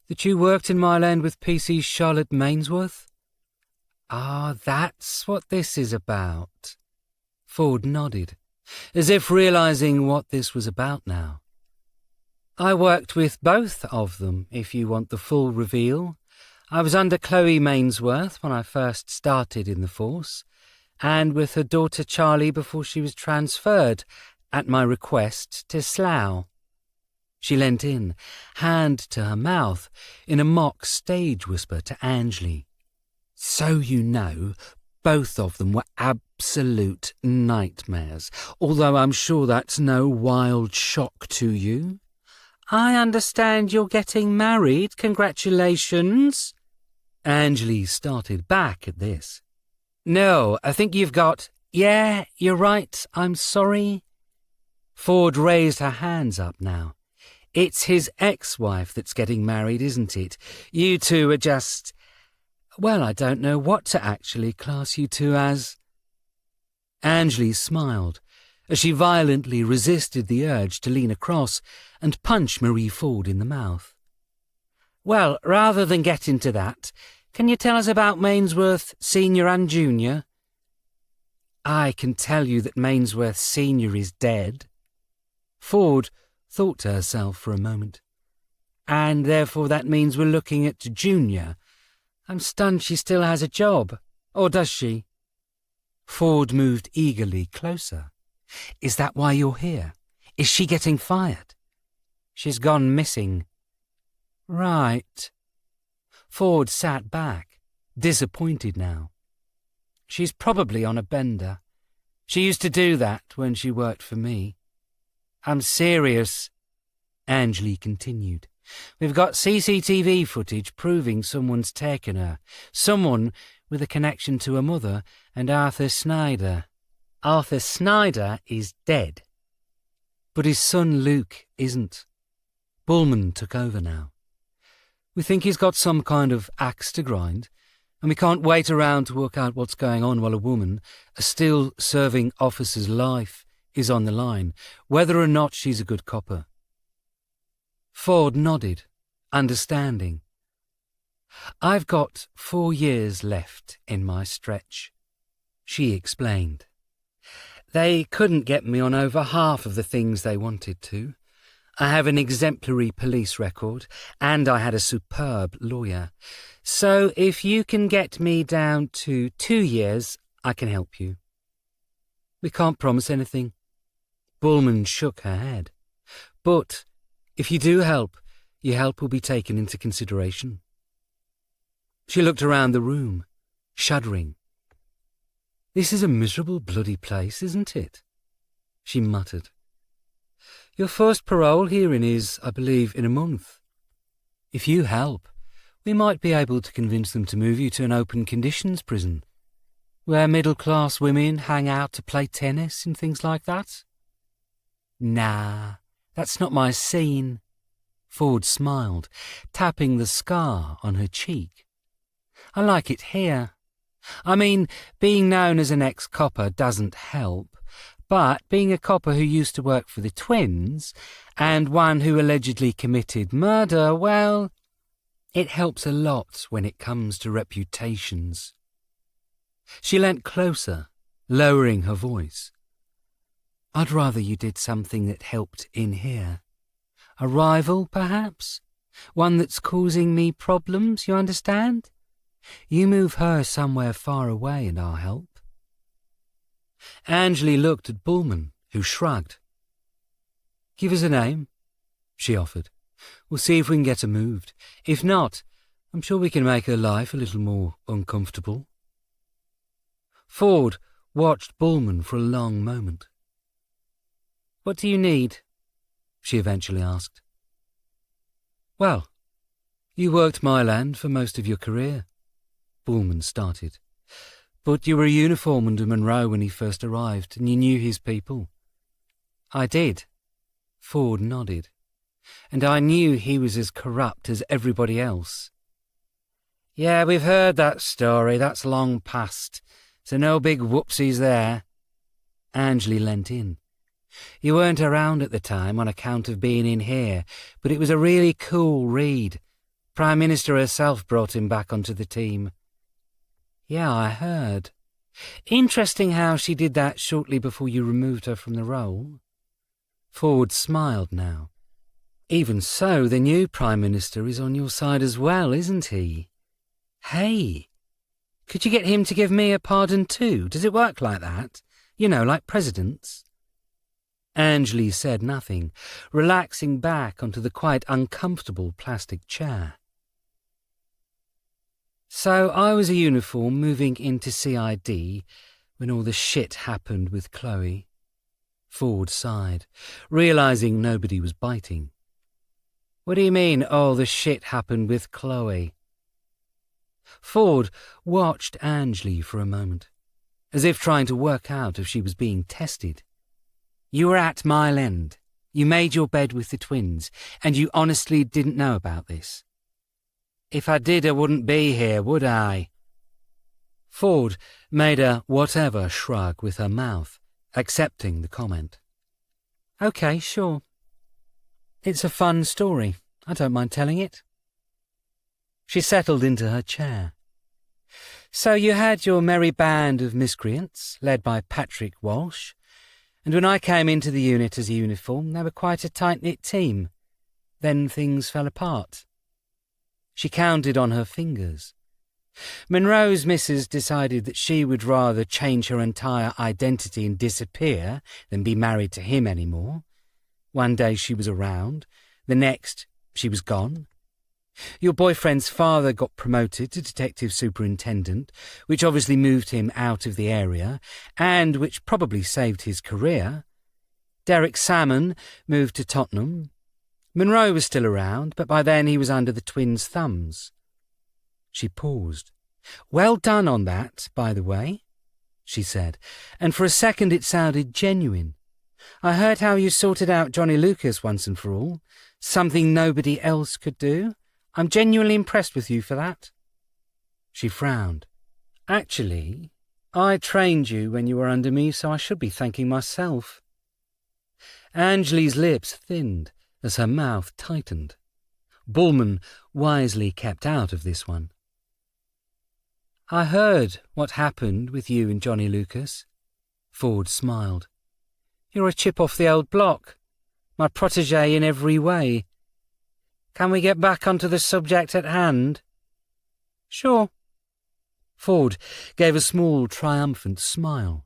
that you worked in Mile End with PC Charlotte Mainsworth?" "Ah, that's what this is about." Ford nodded, as if realising what this was about now. I worked with both of them, if you want the full reveal. I was under Chloe Mainsworth when I first started in the force, and with her daughter Charlie before she was transferred, at my request, to Slough. She leant in, hand to her mouth, in a mock stage whisper to Angley. So you know, both of them were absolute nightmares, although I'm sure that's no wild shock to you. I understand you're getting married. Congratulations. Angley started back at this. No, I think you've got... Yeah, you're right. I'm sorry. Ford raised her hands up now. It's his ex-wife that's getting married, isn't it? You two are just... Well, I don't know what to actually class you two as. Angley smiled as she violently resisted the urge to lean across and punch Marie Ford in the mouth. Well, rather than get into that, can you tell us about Mainsworth Senior and Junior? I can tell you that Mainsworth Senior is dead. Ford thought to herself for a moment. And therefore that means we're looking at Junior. I'm stunned she still has a job. Or does she? Ford moved eagerly closer. Is that why you're here? Is she getting fired? She's gone missing. Right. Ford sat back, disappointed now. She's probably on a bender. She used to do that when she worked for me. I'm serious, Angley continued. We've got CCTV footage proving someone's taken her. Someone with a connection to her mother and Arthur Snyder. Arthur Snyder is dead. But his son Luke isn't. Bullman took over now. We think he's got some kind of axe to grind, and we can't wait around to work out what's going on while a woman, a still-serving officer's life, is on the line, whether or not she's a good copper. Ford nodded, understanding. I've got 4 years left in my stretch, she explained. They couldn't get me on over half of the things they wanted to. I have an exemplary police record, and I had a superb lawyer. So if you can get me down to 2 years, I can help you. We can't promise anything. Bullman shook her head. But if you do help, your help will be taken into consideration. She looked around the room, shuddering. This is a miserable bloody place, isn't it? She muttered. Your first parole hearing is, I believe, in a month. If you help, we might be able to convince them to move you to an open conditions prison, where middle-class women hang out to play tennis and things like that. Nah, that's not my scene. Ford smiled, tapping the scar on her cheek. I like it here. I mean, being known as an ex-copper doesn't help, but being a copper who used to work for the twins, and one who allegedly committed murder, well, it helps a lot when it comes to reputations. She leant closer, lowering her voice. I'd rather you did something that helped in here. A rival, perhaps? One that's causing me problems, you understand? You move her somewhere far away and I'll help. Angley looked at Bullman, who shrugged. Give us a name, she offered. We'll see if we can get her moved. If not, I'm sure we can make her life a little more uncomfortable. Ford watched Bullman for a long moment. What do you need? She eventually asked. Well, you worked my land for most of your career, Bullman started. But you were a uniform under Monroe when he first arrived, and you knew his people. I did. Ford nodded. And I knew he was as corrupt as everybody else. Yeah, we've heard that story. That's long past. So no big whoopsies there. Angley leant in. You weren't around at the time on account of being in here, but it was a really cool read. Prime Minister herself brought him back onto the team. Yeah, I heard. Interesting how she did that shortly before you removed her from the role. Ford smiled now. Even so, the new Prime Minister is on your side as well, isn't he? Hey, could you get him to give me a pardon too? Does it work like that? You know, like presidents? Angley said nothing, relaxing back onto the quite uncomfortable plastic chair. So I was a uniform moving into CID when all the shit happened with Chloe. Ford sighed, realising nobody was biting. What do you mean, all the shit happened with Chloe? Ford watched Angley for a moment, as if trying to work out if she was being tested. You were at Mile End. You made your bed with the twins, and you honestly didn't know about this. If I did, I wouldn't be here, would I? Ford made a whatever shrug with her mouth, accepting the comment. Okay, sure. It's a fun story. I don't mind telling it. She settled into her chair. So you had your merry band of miscreants, led by Patrick Walsh, and when I came into the unit as a uniform, they were quite a tight-knit team. Then things fell apart. She counted on her fingers. Monroe's missus decided that she would rather change her entire identity and disappear than be married to him anymore. One day she was around, the next she was gone. Your boyfriend's father got promoted to detective superintendent, which obviously moved him out of the area, and which probably saved his career. Derek Salmon moved to Tottenham. Monroe was still around, but by then he was under the twins' thumbs. She paused. Well done on that, by the way, she said, and for a second it sounded genuine. I heard how you sorted out Johnny Lucas once and for all, something nobody else could do. I'm genuinely impressed with you for that. She frowned. Actually, I trained you when you were under me, so I should be thanking myself. Angley's lips thinned as her mouth tightened. Bullman wisely kept out of this one. I heard what happened with you and Johnny Lucas. Ford smiled. You're a chip off the old block, my protégé in every way. Can we get back onto the subject at hand? Sure. Ford gave a small, triumphant smile.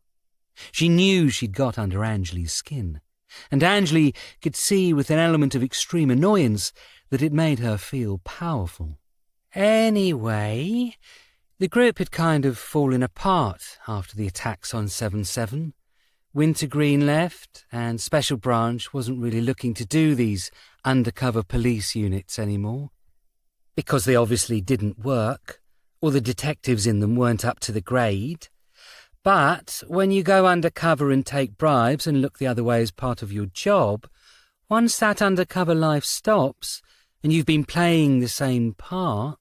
She knew she'd got under Angley's skin, and Angley could see with an element of extreme annoyance that it made her feel powerful. Anyway, the group had kind of fallen apart after the attacks on 7-7. Wintergreen left, and Special Branch wasn't really looking to do these undercover police units anymore, because they obviously didn't work, or the detectives in them weren't up to the grade. But when you go undercover and take bribes and look the other way as part of your job, once that undercover life stops and you've been playing the same part...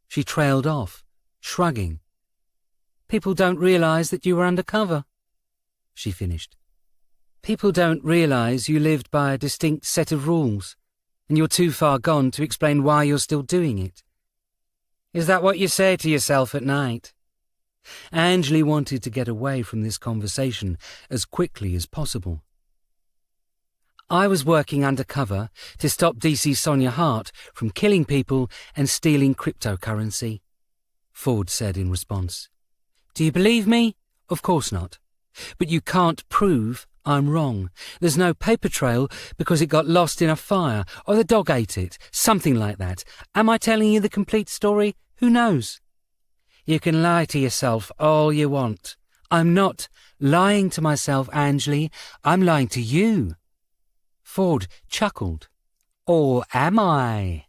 She trailed off, shrugging. People don't realise that you were undercover, she finished. People don't realise you lived by a distinct set of rules, and you're too far gone to explain why you're still doing it. Is that what you say to yourself at night? Angley wanted to get away from this conversation as quickly as possible. I was working undercover to stop DC Sonia Hart from killing people and stealing cryptocurrency, Ford said in response. Do you believe me? Of course not. But you can't prove I'm wrong. There's no paper trail because it got lost in a fire, or the dog ate it, something like that. Am I telling you the complete story? Who knows? You can lie to yourself all you want. I'm not lying to myself, Angley. I'm lying to you. Ford chuckled. Or am I?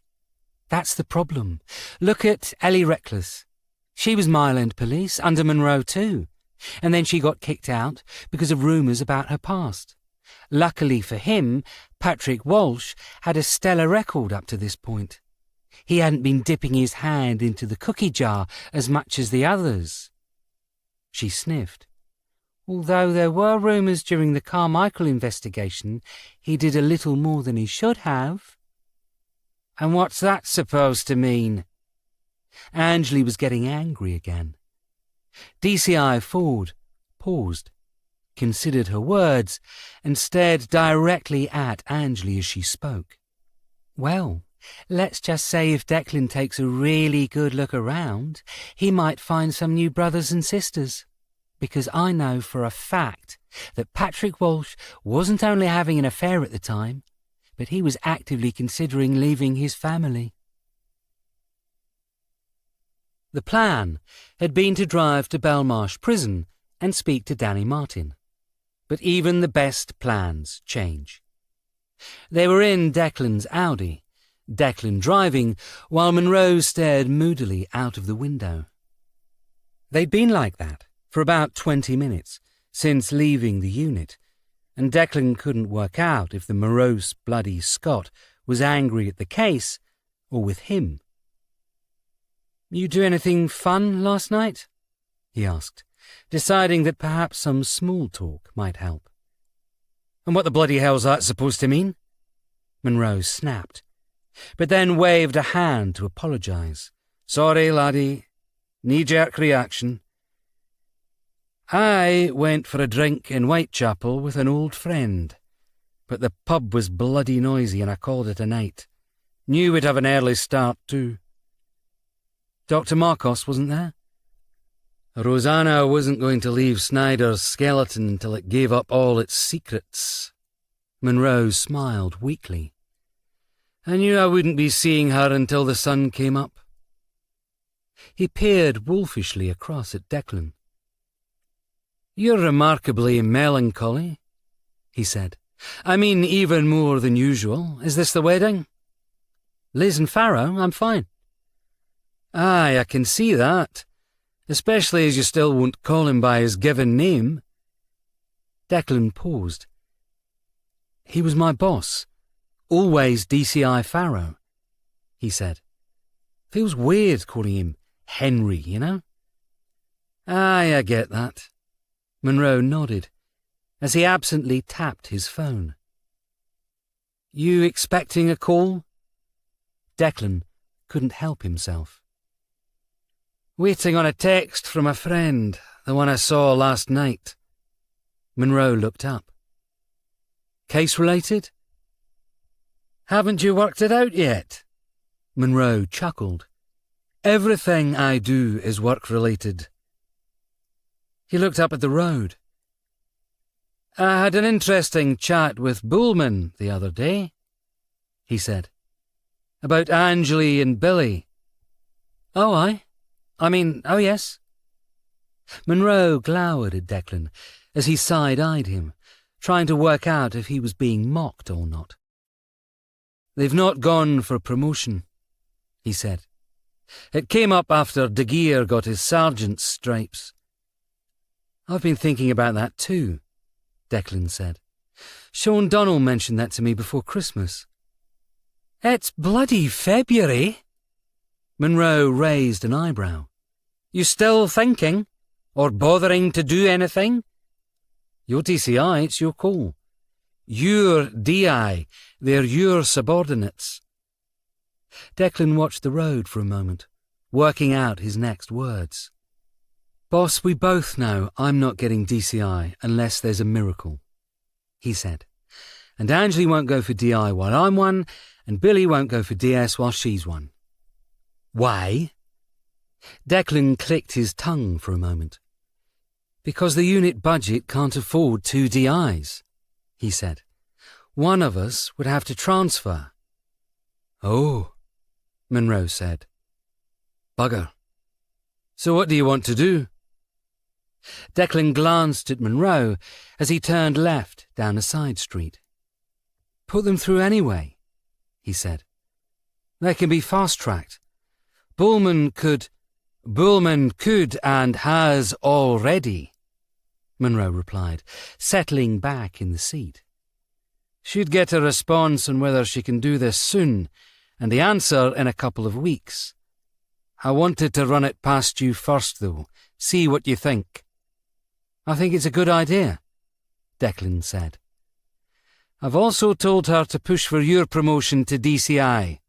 That's the problem. Look at Ellie Reckless. She was Mile End Police, under Monroe too. And then she got kicked out because of rumours about her past. Luckily for him, Patrick Walsh had a stellar record up to this point. He hadn't been dipping his hand into the cookie jar as much as the others. She sniffed. Although there were rumours during the Carmichael investigation, he did a little more than he should have. And what's that supposed to mean? Angley was getting angry again. DCI Ford paused, considered her words, and stared directly at Angley as she spoke. Well, let's just say if Declan takes a really good look around, he might find some new brothers and sisters. Because I know for a fact that Patrick Walsh wasn't only having an affair at the time, but he was actively considering leaving his family. The plan had been to drive to Belmarsh Prison and speak to Danny Martin. But even the best plans change. They were in Declan's Audi, Declan driving, while Monroe stared moodily out of the window. They'd been like that for about 20 minutes since leaving the unit, and Declan couldn't work out if the morose, bloody Scot was angry at the case or with him. "You do anything fun last night?" he asked, deciding that perhaps some small talk might help. "And what the bloody hell's that supposed to mean?" Monroe snapped, but then waved a hand to apologise. "Sorry, laddie. Knee-jerk reaction. I went for a drink in Whitechapel with an old friend, but the pub was bloody noisy and I called it a night. Knew we'd have an early start too." "Dr. Marcos wasn't there?" "Rosanna wasn't going to leave Snyder's skeleton until it gave up all its secrets." Monroe smiled weakly. "I knew I wouldn't be seeing her until the sun came up." He peered wolfishly across at Declan. "You're remarkably melancholy," he said. "I mean, even more than usual. Is this the wedding?" "Liz and Farrow, I'm fine." "Aye, I can see that. Especially as you still won't call him by his given name." Declan paused. "He was my boss. Always DCI Farrow," he said. "Feels weird calling him Henry, you know?" "Aye, I get that." Monroe nodded, as he absently tapped his phone. "You expecting a call?" Declan couldn't help himself. "Waiting on a text from a friend, the one I saw last night." Monroe looked up. "Case-related?" "Haven't you worked it out yet?" Monroe chuckled. "Everything I do is work-related." He looked up at the road. "I had an interesting chat with Bullman the other day," he said. "About Angley and Billy." "Oh, aye? Oh, yes." Monroe glowered at Declan as he side-eyed him, trying to work out if he was being mocked or not. "They've not gone for promotion," he said. "It came up after De Geer got his sergeant's stripes." "I've been thinking about that too," Declan said. "Sean Donnell mentioned that to me before Christmas." "It's bloody February." Monroe raised an eyebrow. "You still thinking? Or bothering to do anything?" "Your DCI, it's your call." "Your DI, they're your subordinates." Declan watched the road for a moment, working out his next words. "Boss, we both know I'm not getting DCI unless there's a miracle," he said. "And Angley won't go for DI while I'm one, and Billy won't go for DS while she's one." "Why?" Declan clicked his tongue for a moment. "Because the unit budget can't afford 2 DIs, he said. "One of us would have to transfer." "Oh," Monroe said. "Bugger. So what do you want to do?" Declan glanced at Monroe as he turned left down a side street. "Put them through anyway," he said. "They can be fast-tracked. Bullman could and has already," Monroe replied, settling back in the seat. "She'd get a response on whether she can do this soon, and the answer in a couple of weeks. I wanted to run it past you first, though. See what you think." "I think it's a good idea," Declan said. "I've also told her to push for your promotion to DCI.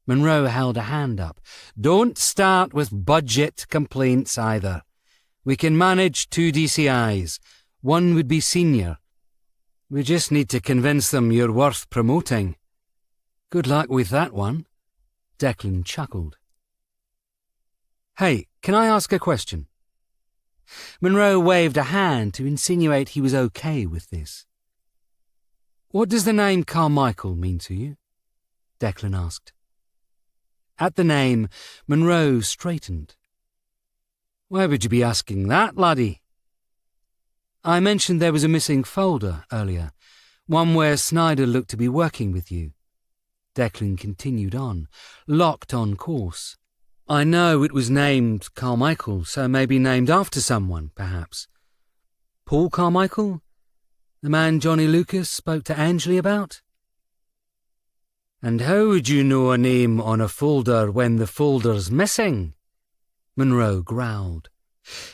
Monroe held a hand up. "Don't start with budget complaints either. We can manage 2 DCIs. One would be senior. We just need to convince them you're worth promoting. Good luck with that one. Declan chuckled. Hey, can I ask a question? Monroe waved a hand to insinuate he was okay with this. What does the name Carmichael mean to you? Declan asked. At the name, Monroe straightened. Why would you be asking that, laddie? I mentioned there was a missing folder earlier, one where Snyder looked to be working with you. Declan continued on, locked on course. I know it was named Carmichael, so maybe named after someone, perhaps. Paul Carmichael? The man Johnny Lucas spoke to Angley about? And how would you know a name on a folder when the folder's missing? Monroe growled,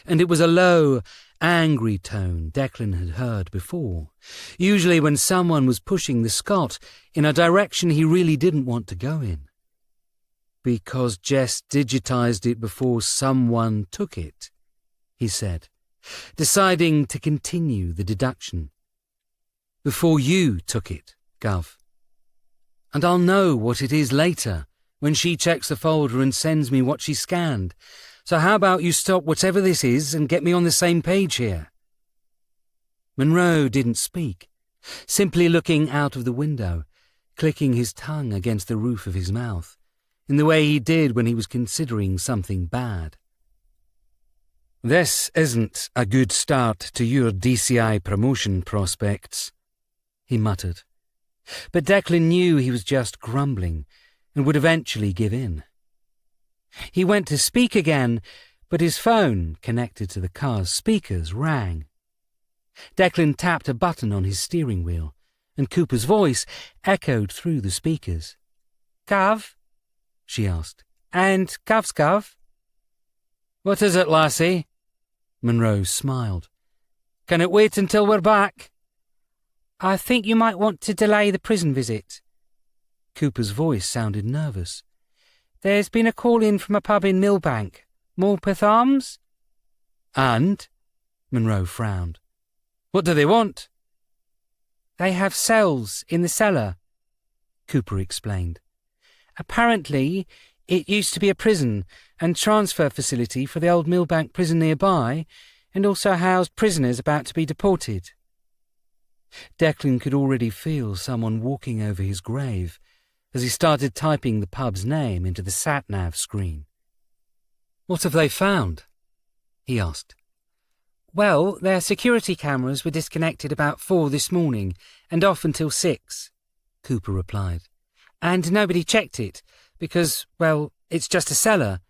and it was a low, angry tone Declan had heard before, usually when someone was pushing the Scot in a direction he really didn't want to go in. Because Jess digitized it before someone took it, he said, deciding to continue the deduction. Before you took it, Gov. And I'll know what it is later, when she checks the folder and sends me what she scanned. So how about you stop whatever this is and get me on the same page here? Monroe didn't speak, simply looking out of the window, clicking his tongue against the roof of his mouth, in the way he did when he was considering something bad. This isn't a good start to your DCI promotion prospects, he muttered. But Declan knew he was just grumbling and would eventually give in. He went to speak again, but his phone, connected to the car's speakers, rang. Declan tapped a button on his steering wheel, and Cooper's voice echoed through the speakers. Gov? She asked. And Gov's Gov? What is it, lassie? Monroe smiled. Can it wait until we're back? I think you might want to delay the prison visit. Cooper's voice sounded nervous. There's been a call in from a pub in Millbank. Morpeth Arms? And? Monroe frowned. What do they want? They have cells in the cellar, Cooper explained. Apparently, it used to be a prison and transfer facility for the old Millbank prison nearby, and also housed prisoners about to be deported. Declan could already feel someone walking over his grave as he started typing the pub's name into the sat-nav screen. What have they found? He asked. Well, their security cameras were disconnected about 4 this morning and off until 6, Cooper replied. And nobody checked it because, well, it's just a cellar.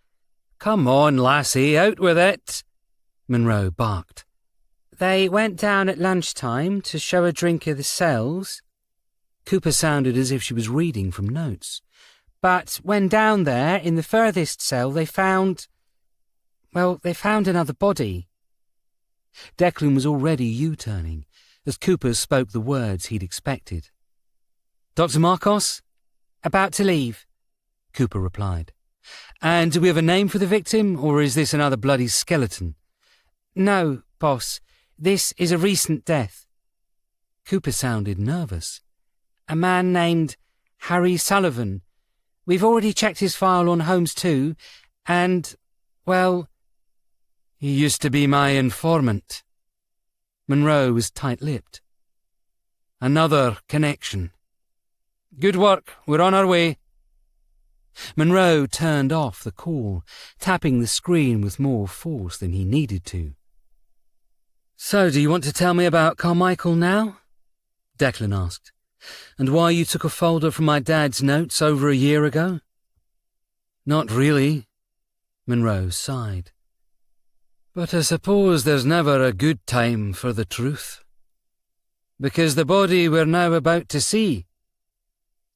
Come on, lassie, out with it, Monroe barked. They went down at lunchtime to show a drinker the cells. Cooper sounded as if she was reading from notes. But when down there, in the furthest cell, they found another body. Declan was already U-turning as Cooper spoke the words he'd expected. Dr. Marcos? About to leave, Cooper replied. And do we have a name for the victim, or is this another bloody skeleton? No, boss. This is a recent death. Cooper sounded nervous. A man named Harry Sullivan. We've already checked his file on Holmes too, and, well... He used to be my informant. Monroe was tight-lipped. Another connection. Good work, we're on our way. Monroe turned off the call, tapping the screen with more force than he needed to. So, do you want to tell me about Carmichael now? Declan asked. And why you took a folder from my dad's notes over a year ago? Not really, Monroe sighed. But I suppose there's never a good time for the truth. Because the body we're now about to see,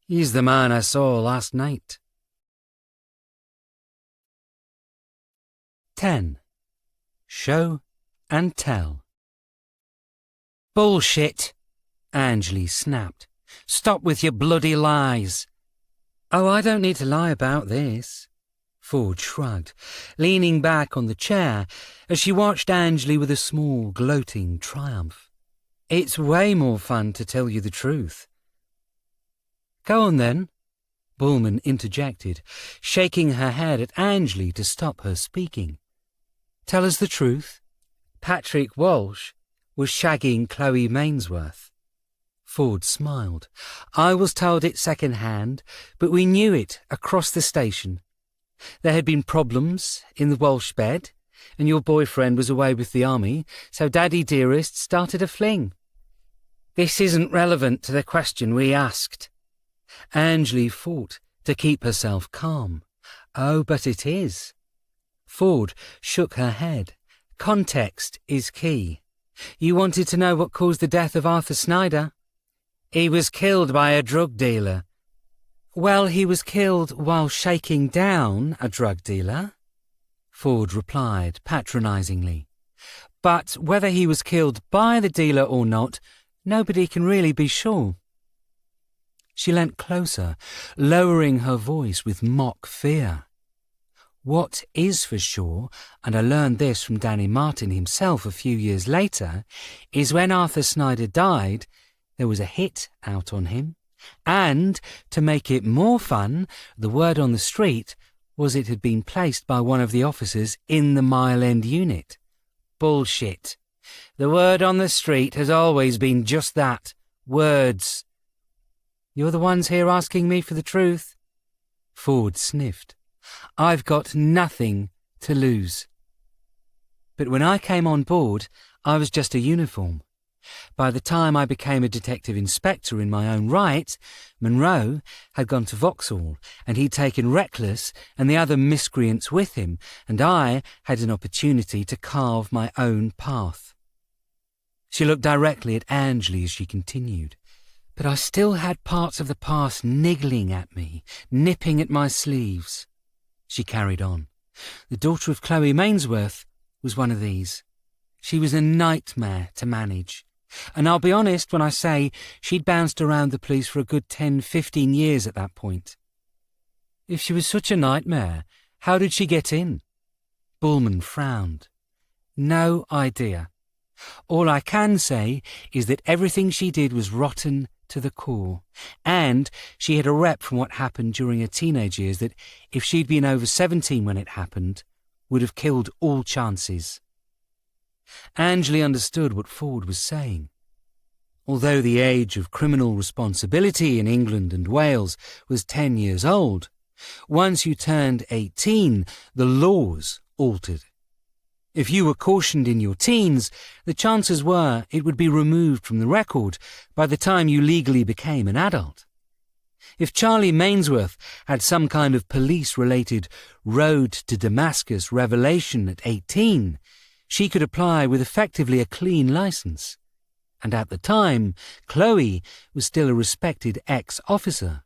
he's the man I saw last night. 10. Show and tell. Bullshit, Angley snapped. Stop with your bloody lies. Oh, I don't need to lie about this, Ford shrugged, leaning back on the chair as she watched Angley with a small, gloating triumph. It's way more fun to tell you the truth. Go on then, Bullman interjected, shaking her head at Angley to stop her speaking. Tell us the truth. Patrick Walsh was shagging Chloe Mainsworth. Ford smiled. I was told it second-hand, but we knew it across the station. There had been problems in the Walsh bed, and your boyfriend was away with the army, so Daddy Dearest started a fling. This isn't relevant to the question we asked. Angley fought to keep herself calm. Oh, but it is. Ford shook her head. Context is key. You wanted to know what caused the death of Arthur Snyder? He was killed by a drug dealer. Well, he was killed while shaking down a drug dealer, Ford replied patronisingly. But whether he was killed by the dealer or not, nobody can really be sure. She leant closer, lowering her voice with mock fear. What is for sure, and I learned this from Danny Martin himself a few years later, is when Arthur Snyder died, there was a hit out on him. And, to make it more fun, the word on the street was it had been placed by one of the officers in the Mile End unit. Bullshit. The word on the street has always been just that. Words. You're the ones here asking me for the truth? Ford sniffed. I've got nothing to lose. But when I came on board, I was just a uniform. By the time I became a detective inspector in my own right, Monroe had gone to Vauxhall, and he'd taken Reckless and the other miscreants with him, and I had an opportunity to carve my own path. She looked directly at Angley as she continued. But I still had parts of the past niggling at me, nipping at my sleeves. She carried on. The daughter of Chloe Mainsworth was one of these. She was a nightmare to manage. And I'll be honest when I say she'd bounced around the police for a good 10-15 years at that point. If she was such a nightmare, how did she get in? Bullman frowned. No idea. All I can say is that everything she did was rotten to the core, and she had a rep from what happened during her teenage years that, if she'd been over 17 when it happened, would have killed all chances. Angley understood what Ford was saying. Although the age of criminal responsibility in England and Wales was 10 years old, once you turned 18, the laws altered. If you were cautioned in your teens, the chances were it would be removed from the record by the time you legally became an adult. If Charlie Mainsworth had some kind of police-related road to Damascus revelation at 18, she could apply with effectively a clean license. And at the time, Chloe was still a respected ex-officer.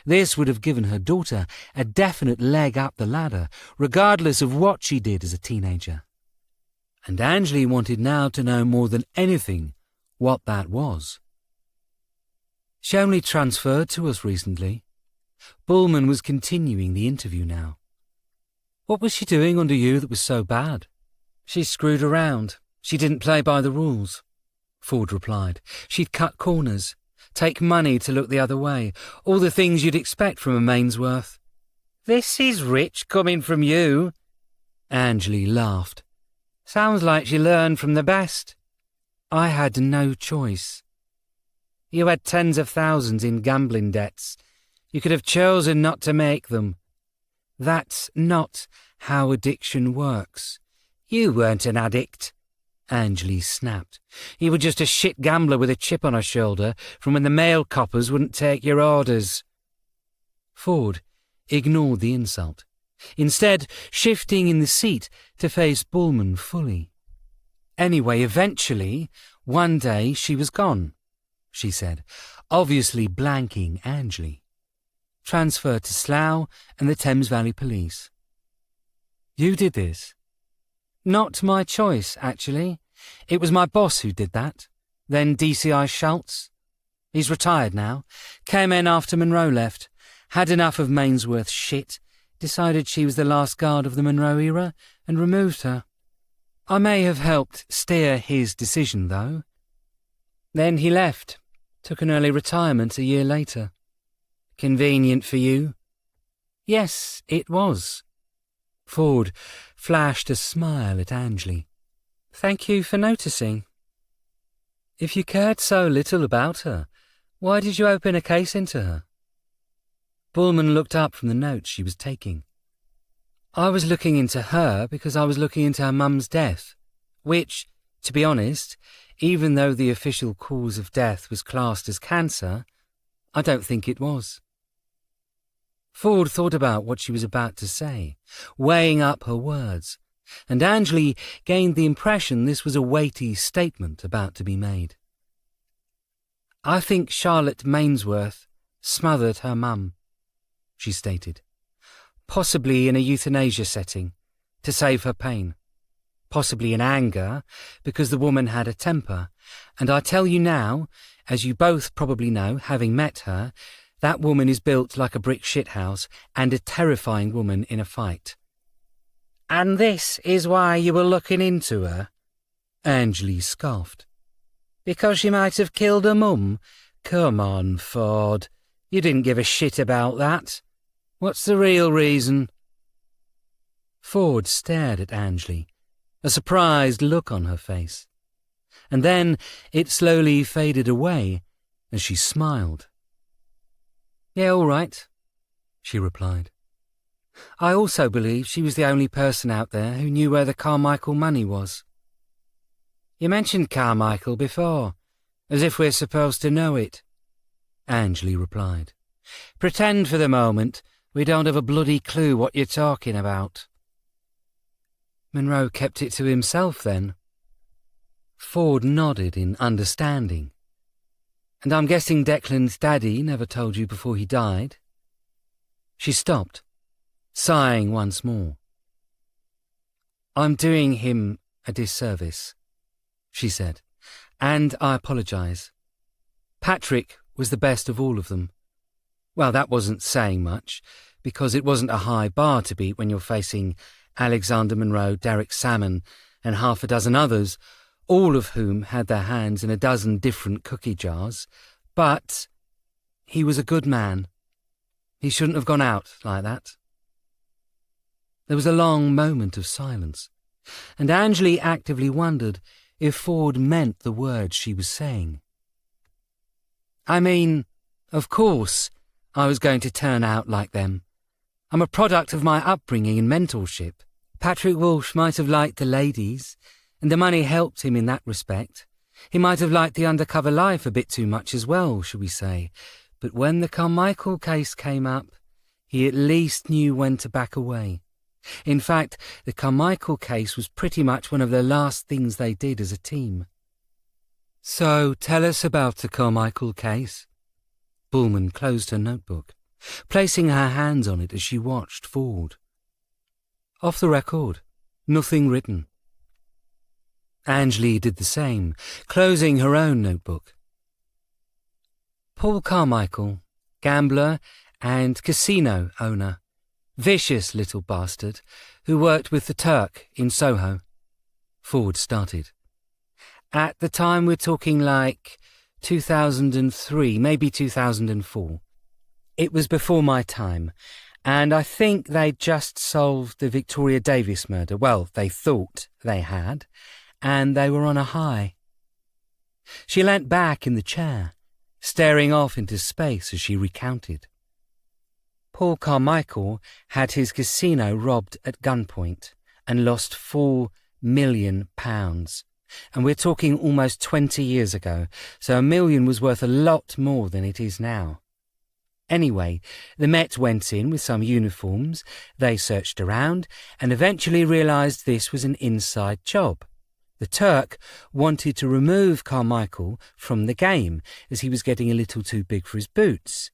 This would have given her daughter a definite leg up the ladder, regardless of what she did as a teenager. And Angley wanted now to know more than anything what that was. She only transferred to us recently. Bullman was continuing the interview now. What was she doing under you that was so bad? She screwed around. She didn't play by the rules, Ford replied. She'd cut corners, take money to look the other way, all the things you'd expect from a Mainsworth. This is rich coming from you, Angley laughed. Sounds like she learned from the best. I had no choice. You had tens of thousands in gambling debts. You could have chosen not to make them. That's not how addiction works. You weren't an addict, Angley snapped. You were just a shit gambler with a chip on her shoulder from when the mail coppers wouldn't take your orders. Ford ignored the insult, instead shifting in the seat to face Bullman fully. Anyway, eventually, one day she was gone, she said, obviously blanking Angley. Transferred to Slough and the Thames Valley Police. You did this? Not my choice, actually. It was my boss who did that. Then DCI Schultz. He's retired now. Came in after Monroe left. Had enough of Mainsworth's shit. decided she was the last guard of the Monroe era and removed her. I may have helped steer his decision, though. Then he left, took an early retirement a year later. Convenient for you? Yes, it was. Ford flashed a smile at Angley. Thank you for noticing. If you cared so little about her, why did you open a case into her? Bullman looked up from the notes she was taking. I was looking into her because I was looking into her mum's death, which, to be honest, even though the official cause of death was classed as cancer, I don't think it was. Ford thought about what she was about to say, weighing up her words, and Angley gained the impression this was a weighty statement about to be made. I think Charlotte Mainsworth smothered her mum, she stated, possibly in a euthanasia setting, to save her pain, possibly in anger, because the woman had a temper, and I tell you now, as you both probably know, having met her, that woman is built like a brick shithouse and a terrifying woman in a fight. And this is why you were looking into her? Angley scoffed. Because she might have killed her mum? Come on, Ford. You didn't give a shit about that. What's the real reason? Ford stared at Angley, a surprised look on her face. And then it slowly faded away as she smiled. Yeah, all right, she replied. I also believe she was the only person out there who knew where the Carmichael money was. You mentioned Carmichael before, as if we're supposed to know it, Angley replied. Pretend for the moment we don't have a bloody clue what you're talking about. Monroe kept it to himself, then? Ford nodded in understanding. And I'm guessing Declan's daddy never told you before he died? She stopped, sighing once more. I'm doing him a disservice, she said, and I apologise. Patrick was the best of all of them. Well, that wasn't saying much, because it wasn't a high bar to beat when you're facing Alexander Monroe, Derek Salmon, and half a dozen others, all of whom had their hands in a dozen different cookie jars. But he was a good man. He shouldn't have gone out like that. There was a long moment of silence, and Angley actively wondered if Ford meant the words she was saying. I mean, of course, I was going to turn out like them. I'm a product of my upbringing and mentorship. Patrick Walsh might have liked the ladies, and the money helped him in that respect. He might have liked the undercover life a bit too much as well, shall we say. But when the Carmichael case came up, he at least knew when to back away. In fact, the Carmichael case was pretty much one of the last things they did as a team. So tell us about the Carmichael case. Bullman closed her notebook, placing her hands on it as she watched Ford. Off the record, nothing written. Angley did the same, closing her own notebook. Paul Carmichael, gambler and casino owner, vicious little bastard who worked with the Turk in Soho. Ford started. At the time we're talking like 2003, maybe 2004. It was before my time, and I think they'd just solved the Victoria Davis murder. Well, they thought they had, and they were on a high. She leant back in the chair, staring off into space as she recounted. Paul Carmichael had his casino robbed at gunpoint and lost £4 million. And we're talking almost 20 years ago, so $1 million was worth a lot more than it is now. Anyway, the Met went in with some uniforms, they searched around, and eventually realised this was an inside job. The Turk wanted to remove Carmichael from the game, as he was getting a little too big for his boots.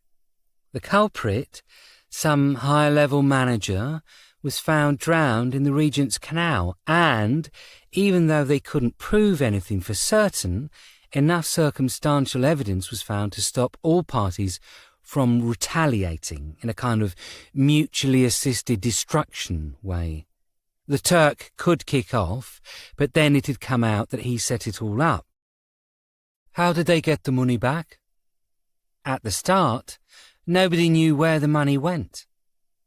The culprit, some high-level manager, was found drowned in the Regent's Canal, and, even though they couldn't prove anything for certain, enough circumstantial evidence was found to stop all parties from retaliating in a kind of mutually assisted destruction way. The Turk could kick off, but then it had come out that he set it all up. How did they get the money back? At the start, nobody knew where the money went.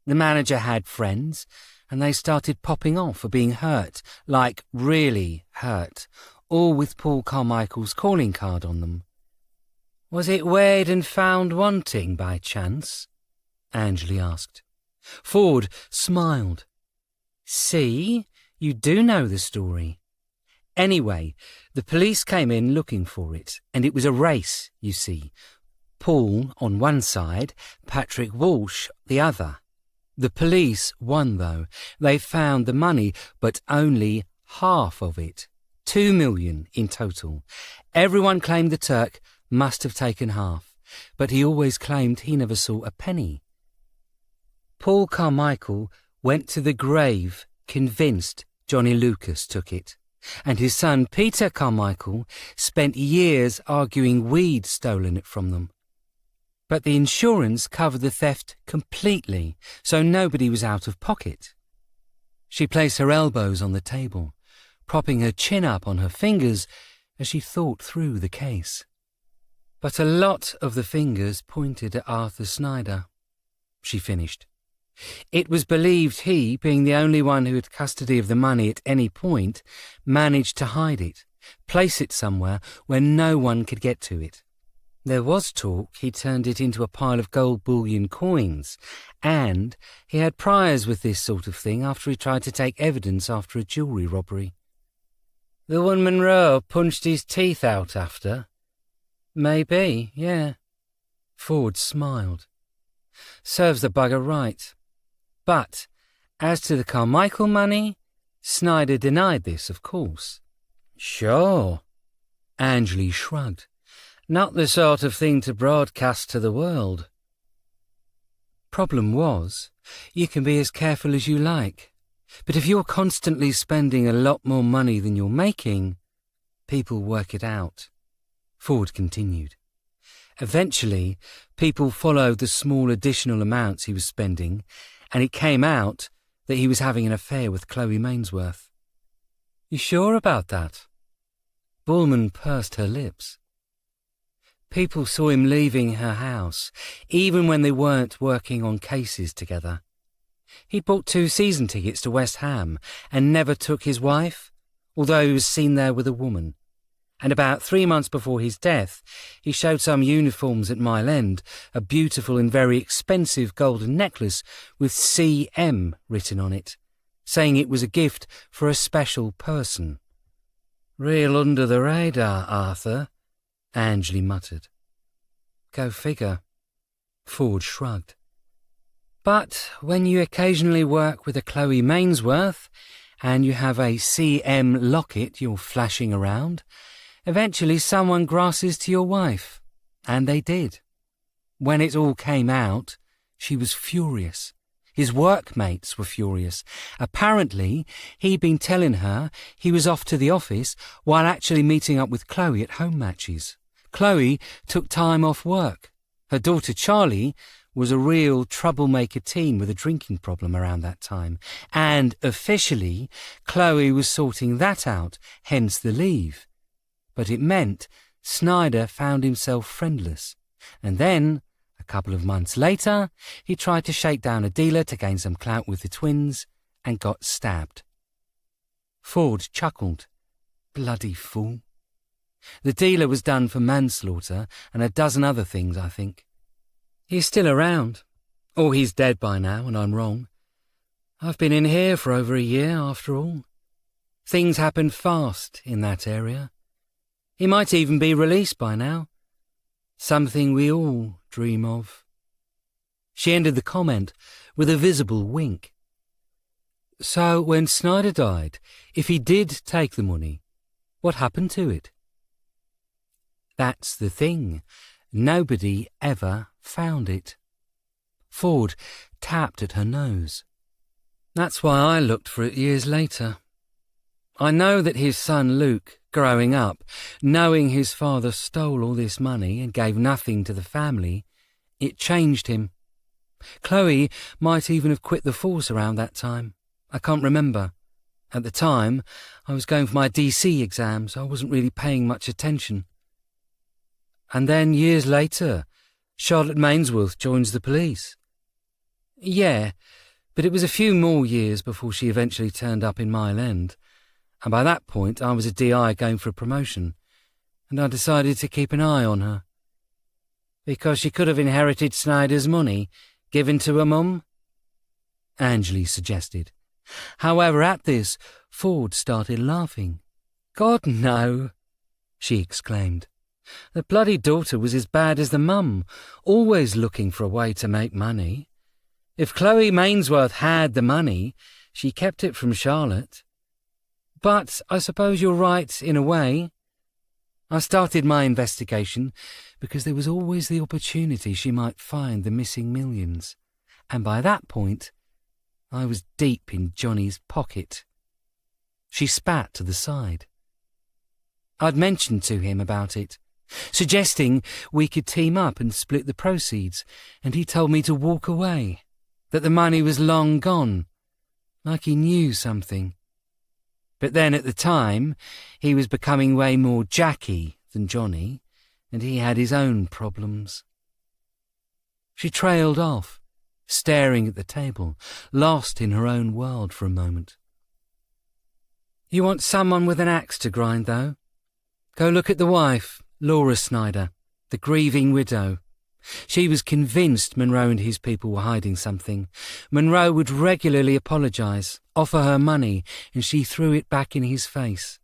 The manager had friends, and they started popping off for being hurt, like really hurt, all with Paul Carmichael's calling card on them. Was it weighed and found wanting by chance? Angley asked. Ford smiled. See, you do know the story. Anyway, the police came in looking for it, and it was a race, you see. Paul on one side, Patrick Walsh the other. The police won, though. They found the money, but only half of it. 2 million in total. Everyone claimed the Turk must have taken half, but he always claimed he never saw a penny. Paul Carmichael went to the grave convinced Johnny Lucas took it, and his son Peter Carmichael spent years arguing we'd stolen it from them. But the insurance covered the theft completely, so nobody was out of pocket. She placed her elbows on the table, propping her chin up on her fingers as she thought through the case. But a lot of the fingers pointed at Arthur Snyder. She finished. It was believed he, being the only one who had custody of the money at any point, managed to hide it, place it somewhere where no one could get to it. There was talk he turned it into a pile of gold bullion coins, and he had priors with this sort of thing after he tried to take evidence after a jewellery robbery. The one Monroe punched his teeth out after? Maybe, yeah. Ford smiled. Serves the bugger right. But, as to the Carmichael money, Snyder denied this, of course. Sure. Angley shrugged. Not the sort of thing to broadcast to the world. Problem was, you can be as careful as you like, but if you're constantly spending a lot more money than you're making, people work it out. Ford continued. Eventually, people followed the small additional amounts he was spending, and it came out that he was having an affair with Chloe Mainsworth. You sure about that? Bullman pursed her lips. People saw him leaving her house, even when they weren't working on cases together. He'd bought 2 season tickets to West Ham and never took his wife, although he was seen there with a woman. And about 3 months before his death, he showed some uniforms at Mile End, a beautiful and very expensive golden necklace with CM written on it, saying it was a gift for a special person. Real under the radar, Arthur, Angley muttered. Go figure. Ford shrugged. But when you occasionally work with a Chloe Mainsworth, and you have a CM locket you're flashing around, eventually someone grasses to your wife. And they did. When it all came out, she was furious. His workmates were furious. Apparently, he'd been telling her he was off to the office while actually meeting up with Chloe at home matches. Chloe took time off work. Her daughter Charlie was a real troublemaker teen with a drinking problem around that time. And officially, Chloe was sorting that out, hence the leave. But it meant Snyder found himself friendless. And then, a couple of months later, he tried to shake down a dealer to gain some clout with the twins and got stabbed. Ford chuckled. Bloody fool. The dealer was done for manslaughter and a dozen other things, I think. He's still around. Or he's dead by now, and I'm wrong. I've been in here for over a year, after all. Things happen fast in that area. He might even be released by now. Something we all dream of. She ended the comment with a visible wink. So when Snyder died, if he did take the money, what happened to it? That's the thing. Nobody ever found it. Ford tapped at her nose. That's why I looked for it years later. I know that his son Luke, growing up, knowing his father stole all this money and gave nothing to the family, It changed him. Chloe might even have quit the force around that time. I can't remember. At the time, I was going for my DC exams. I wasn't really paying much attention. And then, years later, Charlotte Mainsworth joins the police. Yeah, but it was a few more years before she eventually turned up in Mile End. And by that point, I was a DI going for a promotion, and I decided to keep an eye on her. Because she could have inherited Snyder's money, given to her mum? Angeli suggested. However, at this, Ford started laughing. God, no, she exclaimed. The bloody daughter was as bad as the mum, always looking for a way to make money. If Chloe Mainsworth had the money, she kept it from Charlotte. But I suppose you're right, in a way. I started my investigation because there was always the opportunity she might find the missing millions, and by that point, I was deep in Johnny's pocket. She spat to the side. I'd mentioned to him about it, suggesting we could team up and split the proceeds, and he told me to walk away, that the money was long gone, like he knew something. But then at the time, he was becoming way more Jackie than Johnny, and he had his own problems. She trailed off, staring at the table, lost in her own world for a moment. You want someone with an axe to grind, though? Go look at the wife, Laura Snyder, the grieving widow. She was convinced Monroe and his people were hiding something. Monroe would regularly apologise, offer her money, and she threw it back in his face.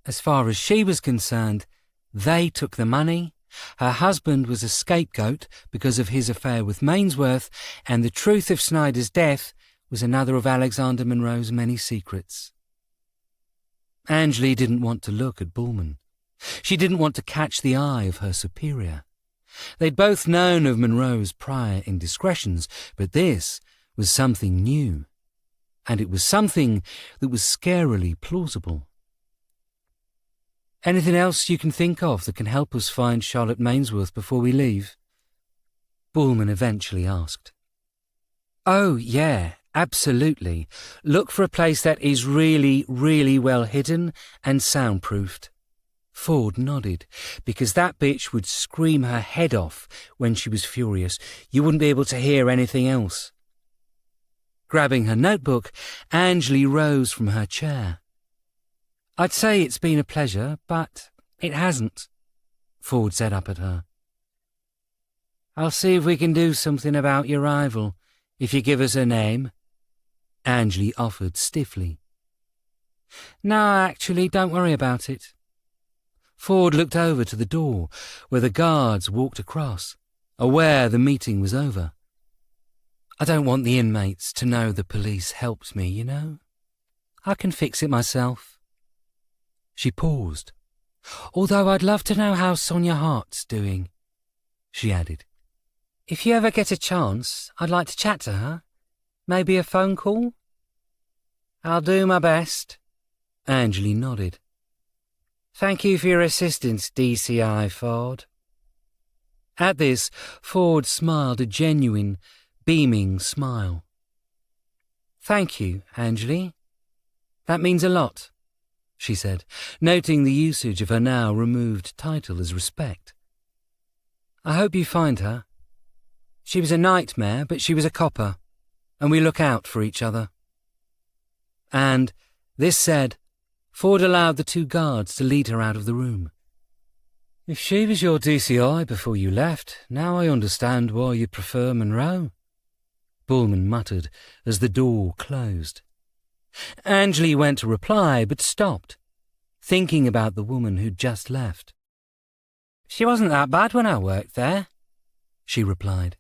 As far as she was concerned, they took the money, her husband was a scapegoat because of his affair with Mainsworth, and the truth of Snyder's death was another of Alexander Monroe's many secrets. Angeli didn't want to look at Bullman. She didn't want to catch the eye of her superior. They'd both known of Monroe's prior indiscretions, but this was something new, and it was something that was scarily plausible. Anything else you can think of that can help us find Charlotte Mainsworth before we leave? Bullman eventually asked. Oh, yeah, absolutely. Look for a place that is really, really well hidden and soundproofed. Ford nodded, because that bitch would scream her head off when she was furious. You wouldn't be able to hear anything else. Grabbing her notebook, Angeli rose from her chair. I'd say it's been a pleasure, but it hasn't, Ford said up at her. I'll see if we can do something about your rival, if you give us her name, Angeli offered stiffly. No, actually, don't worry about it. Ford looked over to the door, where the guards walked across, aware the meeting was over. I don't want the inmates to know the police helped me, you know. I can fix it myself. She paused. Although I'd love to know how Sonia Hart's doing, she added. If you ever get a chance, I'd like to chat to her. Maybe a phone call? I'll do my best, Angeli nodded. Thank you for your assistance, DCI Ford. At this, Ford smiled a genuine, beaming smile. Thank you, Angeli. That means a lot, she said, noting the usage of her now removed title as respect. I hope you find her. She was a nightmare, but she was a copper, and we look out for each other. And, this said, Ford allowed the two guards to lead her out of the room. If she was your DCI before you left, now I understand why you prefer Monroe, Bullman muttered as the door closed. Angeli went to reply, but stopped, thinking about the woman who'd just left. She wasn't that bad when I worked there, she replied.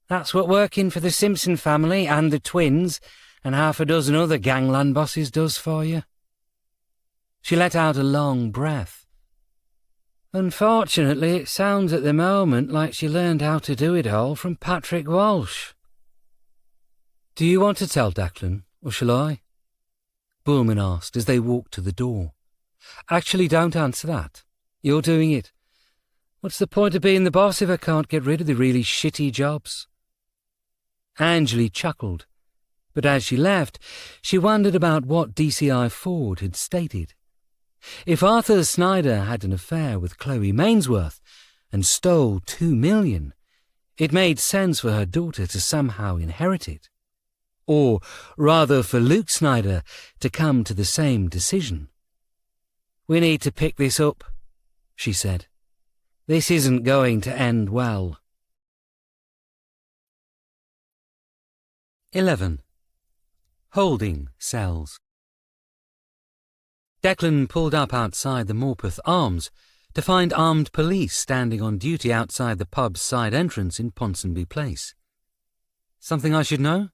That's what working for the Simpson family and the twins and half a dozen other gangland bosses does for you. She let out a long breath. Unfortunately, it sounds at the moment like she learned how to do it all from Patrick Walsh. Do you want to tell Declan, or shall I? Bullman asked as they walked to the door. Actually, don't answer that. You're doing it. What's the point of being the boss if I can't get rid of the really shitty jobs? Angley chuckled, but as she left, she wondered about what DCI Ford had stated. If Arthur Snyder had an affair with Chloe Mainsworth and stole $2 million, it made sense for her daughter to somehow inherit it. Or rather for Luke Snyder to come to the same decision. "We need to pick this up," she said. "This isn't going to end well." 11. Holding cells. Declan pulled up outside the Morpeth Arms to find armed police standing on duty outside the pub's side entrance in Ponsonby Place. "Something I should know?"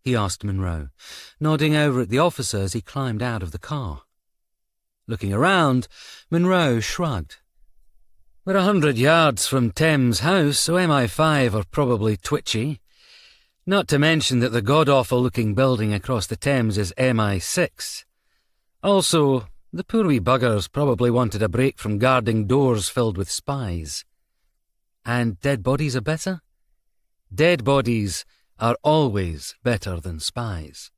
he asked Monroe, nodding over at the officer as he climbed out of the car. Looking around, Monroe shrugged. "We're 100 yards from Thames House, so MI5 are probably twitchy. Not to mention that the god-awful-looking building across the Thames is MI6. Also, the poor wee buggers probably wanted a break from guarding doors filled with spies. And dead bodies are better? Dead bodies are always better than spies."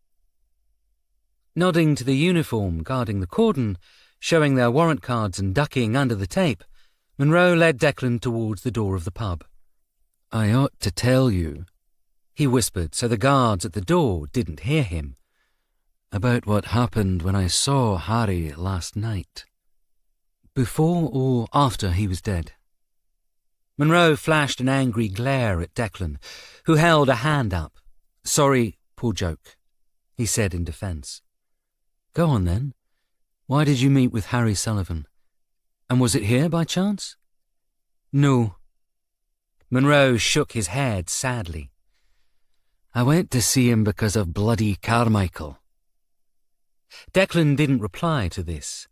Nodding to the uniform guarding the cordon, showing their warrant cards and ducking under the tape, Monroe led Declan towards the door of the pub. "I ought to tell you," he whispered so the guards at the door didn't hear him, "about what happened when I saw Harry last night." "Before or after he was dead?" Monroe flashed an angry glare at Declan, who held a hand up. "Sorry, poor joke," he said in defence. "Go on then. Why did you meet with Harry Sullivan? And was it here by chance?" "No." Monroe shook his head sadly. "I went to see him because of bloody Carmichael." Declan didn't reply to this.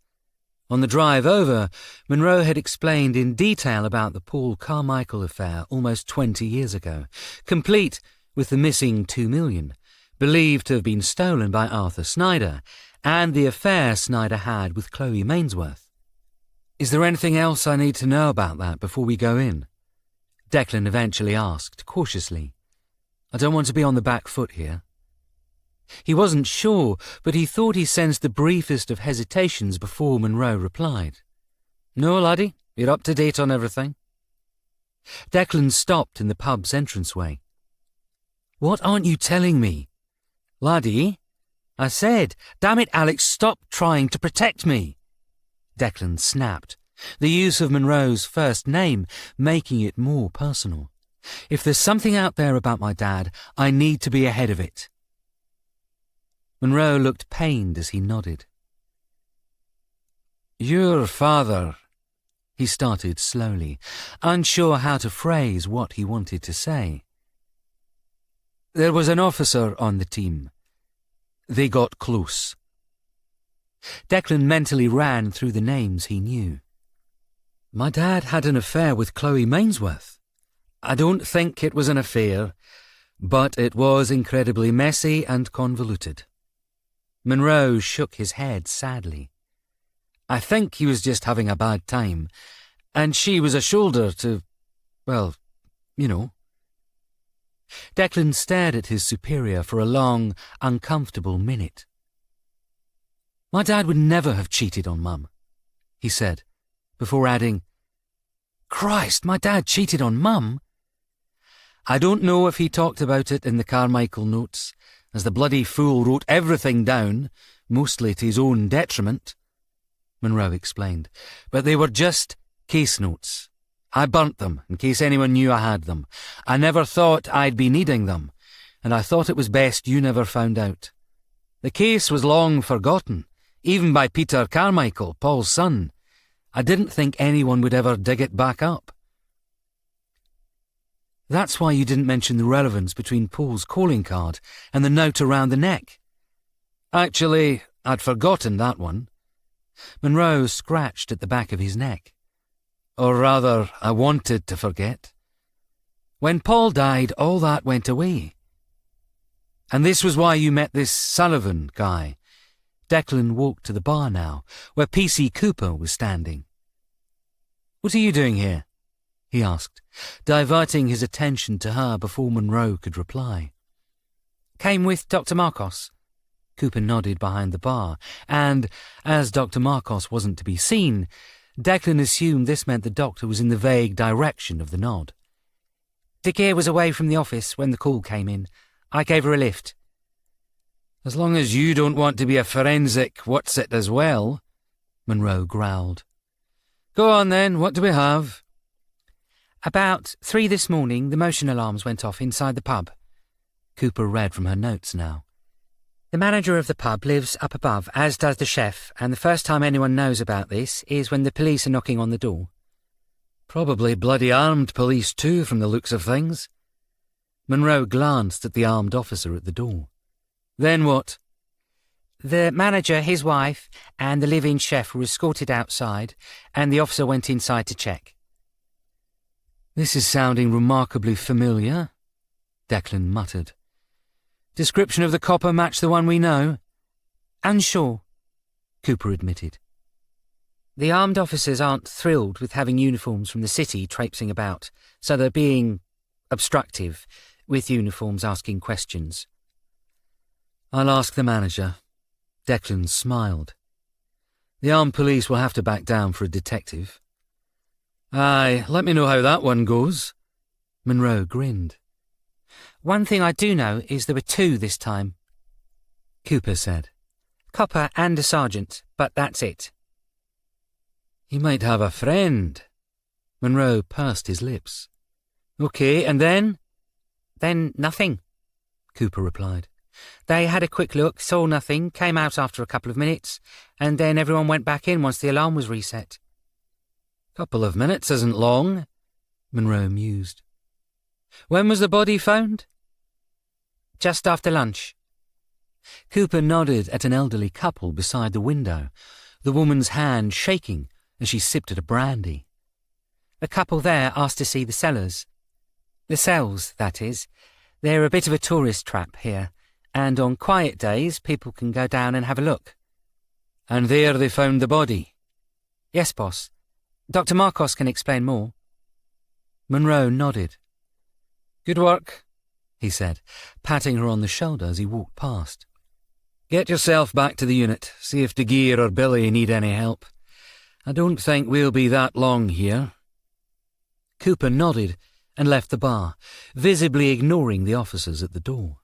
On the drive over, Monroe had explained in detail about the Paul Carmichael affair almost 20 years ago, complete with the missing $2 million, believed to have been stolen by Arthur Snyder, and the affair Snyder had with Chloe Mainsworth. "Is there anything else I need to know about that before we go in?" Declan eventually asked, cautiously. "I don't want to be on the back foot here." He wasn't sure, but he thought he sensed the briefest of hesitations before Monroe replied. "No, laddie, you're up to date on everything." Declan stopped in the pub's entranceway. "What aren't you telling me?" "Laddie, I said, damn it, Alex, stop trying to protect me." Declan snapped, the use of Monroe's first name making it more personal. "If there's something out there about my dad, I need to be ahead of it." Monroe looked pained as he nodded. "Your father," he started slowly, unsure how to phrase what he wanted to say. "There was an officer on the team. They got close." Declan mentally ran through the names he knew. "My dad had an affair with Chloe Mainsworth. I don't think it was an affair, but it was incredibly messy and convoluted." Monroe shook his head sadly. "I think he was just having a bad time, and she was a shoulder to, well, you know." Declan stared at his superior for a long, uncomfortable minute. "My dad would never have cheated on Mum," he said, before adding, "Christ, my dad cheated on Mum?" "I don't know if he talked about it in the Carmichael notes, as the bloody fool wrote everything down, mostly to his own detriment," Monroe explained, "but they were just case notes. I burnt them in case anyone knew I had them. I never thought I'd be needing them, and I thought it was best you never found out. The case was long forgotten, even by Peter Carmichael, Paul's son. I didn't think anyone would ever dig it back up." "That's why you didn't mention the relevance between Paul's calling card and the note around the neck." "Actually, I'd forgotten that one." Monroe scratched at the back of his neck. "Or rather, I wanted to forget. When Paul died, all that went away. And this was why you met this Sullivan guy." Declan walked to the bar now, where P.C. Cooper was standing. "What are you doing here?" he asked, diverting his attention to her before Monroe could reply. Came with Dr. Marcos. Cooper nodded behind the bar, and, as Dr. Marcos wasn't to be seen, Declan assumed this meant the doctor was in the vague direction of the nod. De Geer was away from the office when the call came in. I gave her a lift. As long as you don't want to be a forensic what's-it as well, Monroe growled. Go on then, what do we have? About 3 this morning, the motion alarms went off inside the pub. Cooper read from her notes now. The manager of the pub lives up above, as does the chef, and the first time anyone knows about this is when the police are knocking on the door. Probably bloody armed police too, from the looks of things. Monroe glanced at the armed officer at the door. Then what? The manager, his wife, and the live-in chef were escorted outside, and the officer went inside to check. This is sounding remarkably familiar, Declan muttered. Description of the copper match the one we know? Unsure, Cooper admitted. The armed officers aren't thrilled with having uniforms from the city traipsing about, so they're being obstructive, with uniforms asking questions. I'll ask the manager. Declan smiled. The armed police will have to back down for a detective. Aye, let me know how that one goes. Monroe grinned. One thing I do know is there were 2 this time, Cooper said. Copper and a sergeant, but that's it. He might have a friend. Monroe pursed his lips. OK, and then? Then nothing, Cooper replied. They had a quick look, saw nothing, came out after a couple of minutes, and then everyone went back in once the alarm was reset. Couple of minutes isn't long, Monroe mused. When was the body found? Just after lunch. Cooper nodded at an elderly couple beside the window, the woman's hand shaking as she sipped at a brandy. The couple there asked to see the cellars. The cells, that is. They're a bit of a tourist trap here, and on quiet days people can go down and have a look. And there they found the body? Yes, boss. Dr. Marcos can explain more. Monroe nodded. Good work, he said, patting her on the shoulder as he walked past. Get yourself back to the unit, see if De Geer or Billy need any help. I don't think we'll be that long here. Cooper nodded and left the bar, visibly ignoring the officers at the door.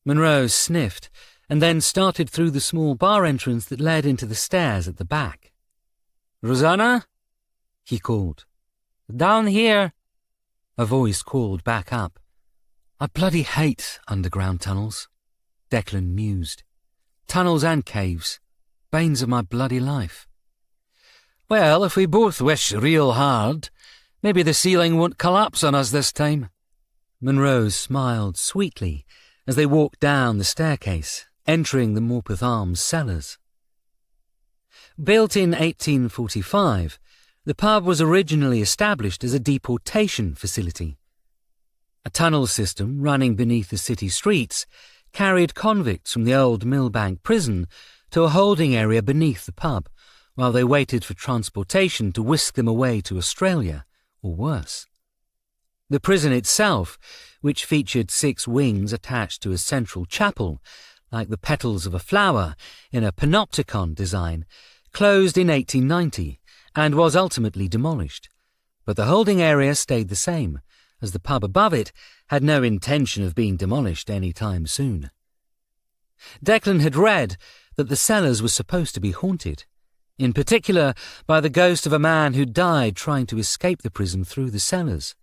Monroe sniffed and then started through the small bar entrance that led into the stairs at the back. Rosanna? He called. Down here, a voice called back up. I bloody hate underground tunnels, Declan mused. Tunnels and caves. Banes of my bloody life. Well, if we both wish real hard, maybe the ceiling won't collapse on us this time. Monroe smiled sweetly as they walked down the staircase, entering the Morpeth Arms cellars. Built in 1845, the pub was originally established as a deportation facility. A tunnel system running beneath the city streets carried convicts from the old Millbank prison to a holding area beneath the pub, while they waited for transportation to whisk them away to Australia, or worse. The prison itself, which featured 6 wings attached to a central chapel, like the petals of a flower in a panopticon design, closed in 1890 and was ultimately demolished. But the holding area stayed the same, as the pub above it had no intention of being demolished any time soon. Declan had read that the cellars were supposed to be haunted, in particular by the ghost of a man who died trying to escape the prison through the cellars.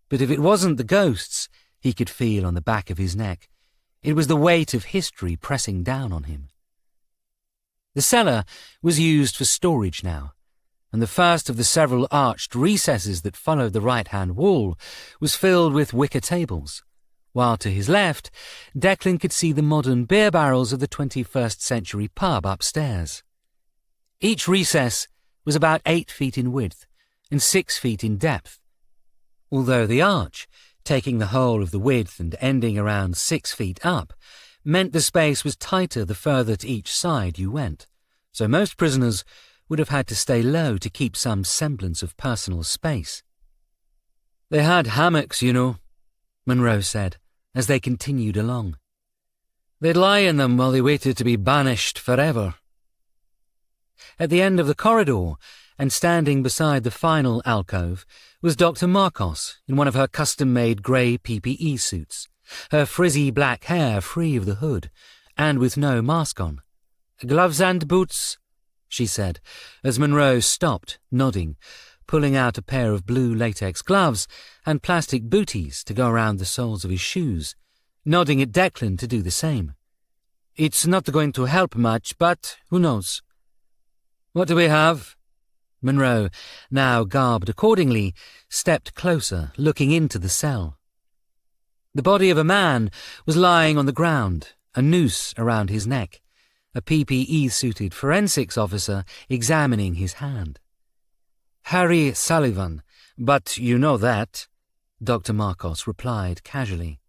But if it wasn't the ghosts he could feel on the back of his neck, it was the weight of history pressing down on him. The cellar was used for storage now, and the first of the several arched recesses that followed the right-hand wall was filled with wicker tables, while to his left, Declan could see the modern beer barrels of the 21st century pub upstairs. Each recess was about 8 feet in width and 6 feet in depth, although the arch, taking the whole of the width and ending around 6 feet up, meant the space was tighter the further to each side you went, so most prisoners would have had to stay low to keep some semblance of personal space. They had hammocks, you know, Monroe said, as they continued along. They'd lie in them while they waited to be banished forever. At the end of the corridor, and standing beside the final alcove, was Dr. Marcos in one of her custom-made grey PPE suits, her frizzy black hair free of the hood, and with no mask on. "Gloves and boots," she said, as Monroe stopped, nodding, pulling out a pair of blue latex gloves and plastic booties to go around the soles of his shoes, nodding at Declan to do the same. "It's not going to help much, but who knows?" "What do we have?" Monroe, now garbed accordingly, stepped closer, looking into the cell. The body of a man was lying on the ground, a noose around his neck, a PPE-suited forensics officer examining his hand. "Harry Sullivan, but you know that," Dr. Marcos replied casually.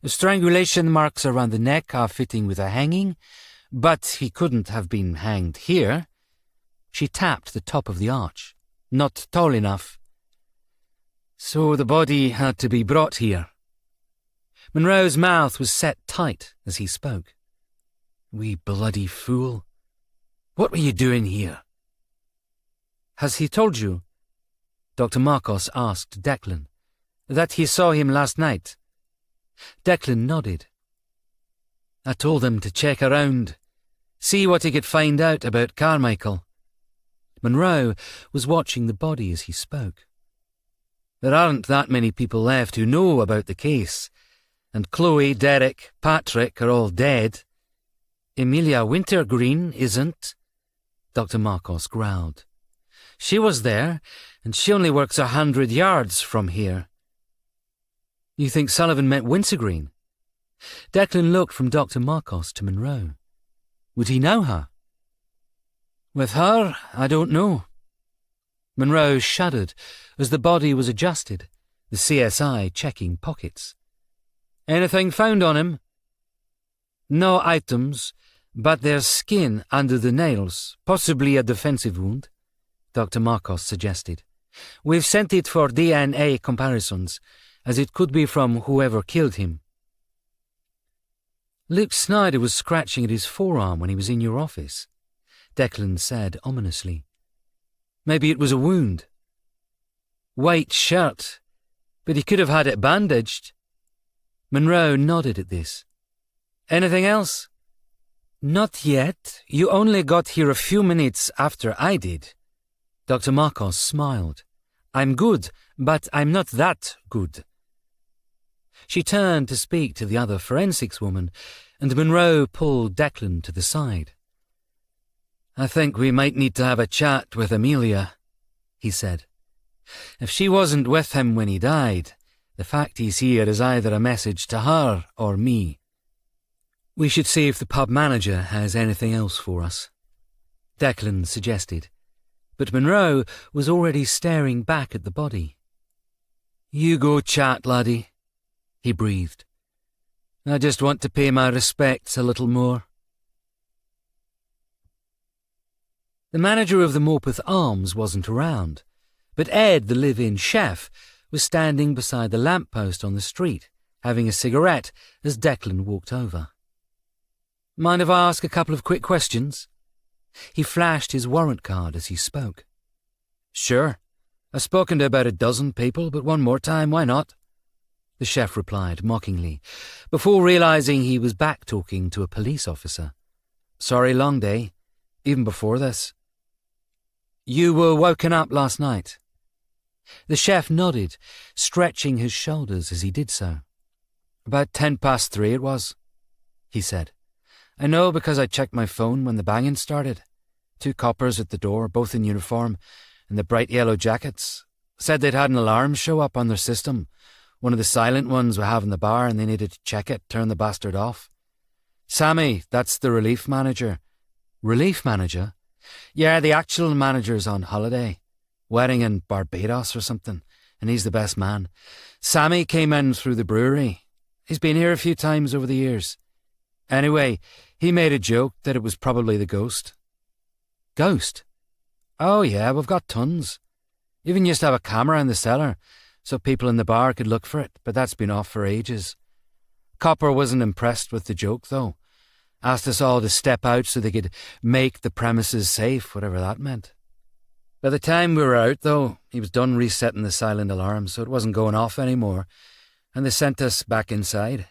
"Strangulation marks around the neck are fitting with a hanging, but he couldn't have been hanged here." She tapped the top of the arch. "Not tall enough." "So the body had to be brought here." Monroe's mouth was set tight as he spoke. "We bloody fool. What were you doing here?" "Has he told you?" Dr. Marcos asked Declan. "That he saw him last night?" Declan nodded. "I told him to check around, see what he could find out about Carmichael." Monroe was watching the body as he spoke. "There aren't that many people left who know about the case, and Chloe, Derek, Patrick are all dead. Emilia Wintergreen isn't," Dr. Marcos growled. "She was there, and she only works 100 yards from here." "You think Sullivan met Wintergreen?" Declan looked from Dr. Marcos to Monroe. Would he know her? "With her, I don't know." Monroe shuddered as the body was adjusted, the CSI checking pockets. "Anything found on him?" "No items, but there's skin under the nails, possibly a defensive wound," Dr. Marcos suggested. "We've sent it for DNA comparisons, as it could be from whoever killed him." "Luke Snyder was scratching at his forearm when he was in your office," Declan said ominously. "Maybe it was a wound." "White shirt, but he could have had it bandaged." Monroe nodded at this. "Anything else?" "Not yet. You only got here a few minutes after I did." Dr. Marcos smiled. "I'm good, but I'm not that good." She turned to speak to the other forensics woman, and Monroe pulled Declan to the side. "I think we might need to have a chat with Emilia," he said. "If she wasn't with him when he died, the fact he's here is either a message to her or me." "We should see if the pub manager has anything else for us," Declan suggested, but Monroe was already staring back at the body. "You go chat, laddie," he breathed. "I just want to pay my respects a little more." The manager of the Morpeth Arms wasn't around, but Ed, the live-in chef, was standing beside the lamppost on the street, having a cigarette as Declan walked over. "Mind if I ask a couple of quick questions?" He flashed his warrant card as he spoke. "Sure. I've spoken to about a dozen people, but one more time, why not?" the chef replied mockingly, before realizing he was back talking to a police officer. "Sorry, long day. Even before this." "You were woken up last night?" The chef nodded, stretching his shoulders as he did so. "About 3:10 it was," he said. "I know because I checked my phone when the banging started. 2 coppers at the door, both in uniform, and the bright yellow jackets. Said they'd had an alarm show up on their system. One of the silent ones we have in the bar, and they needed to check it, turn the bastard off. Sammy, that's the relief manager." "Relief manager?" "Yeah, the actual manager's on holiday. Wedding in Barbados or something, and he's the best man. Sammy came in through the brewery. He's been here a few times over the years. Anyway, he made a joke that it was probably the ghost." "Ghost?" "Oh yeah, we've got tons. Even used to have a camera in the cellar, so people in the bar could look for it, but that's been off for ages. Copper wasn't impressed with the joke, though. Asked us all to step out so they could make the premises safe, whatever that meant. By the time we were out, though, he was done resetting the silent alarm, so it wasn't going off anymore, and they sent us back inside.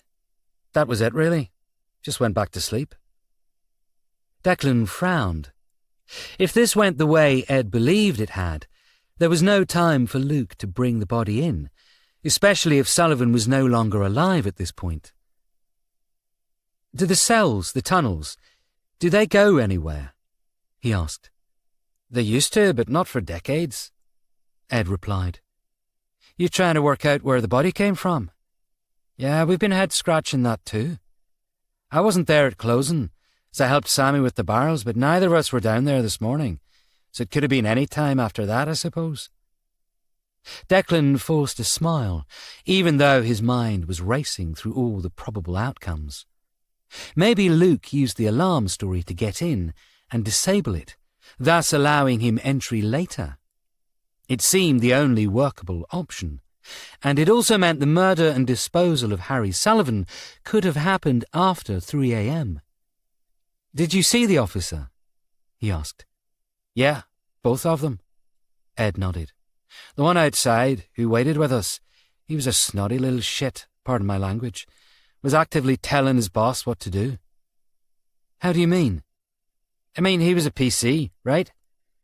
That was it, really. Just went back to sleep. Declan frowned. If this went the way Ed believed it had, there was no time for Luke to bring the body in, especially if Sullivan was no longer alive at this point. Do the cells, the tunnels, do they go anywhere? He asked. They used to, but not for decades, Ed replied. You trying to work out where the body came from? Yeah, we've been head-scratching that too. I wasn't there at closing, so I helped Sammy with the barrels, but neither of us were down there this morning, so it could have been any time after that, I suppose. Declan forced a smile, even though his mind was racing through all the probable outcomes. Maybe Luke used the alarm story to get in and disable it, thus allowing him entry later. It seemed the only workable option, and it also meant the murder and disposal of Harry Sullivan could have happened after 3 a.m. Did you see the officer? He asked. Yeah, both of them. Ed nodded. The one outside, who waited with us, he was a snotty little shit, pardon my language, was actively telling his boss what to do. How do you mean? I mean, he was a PC, right?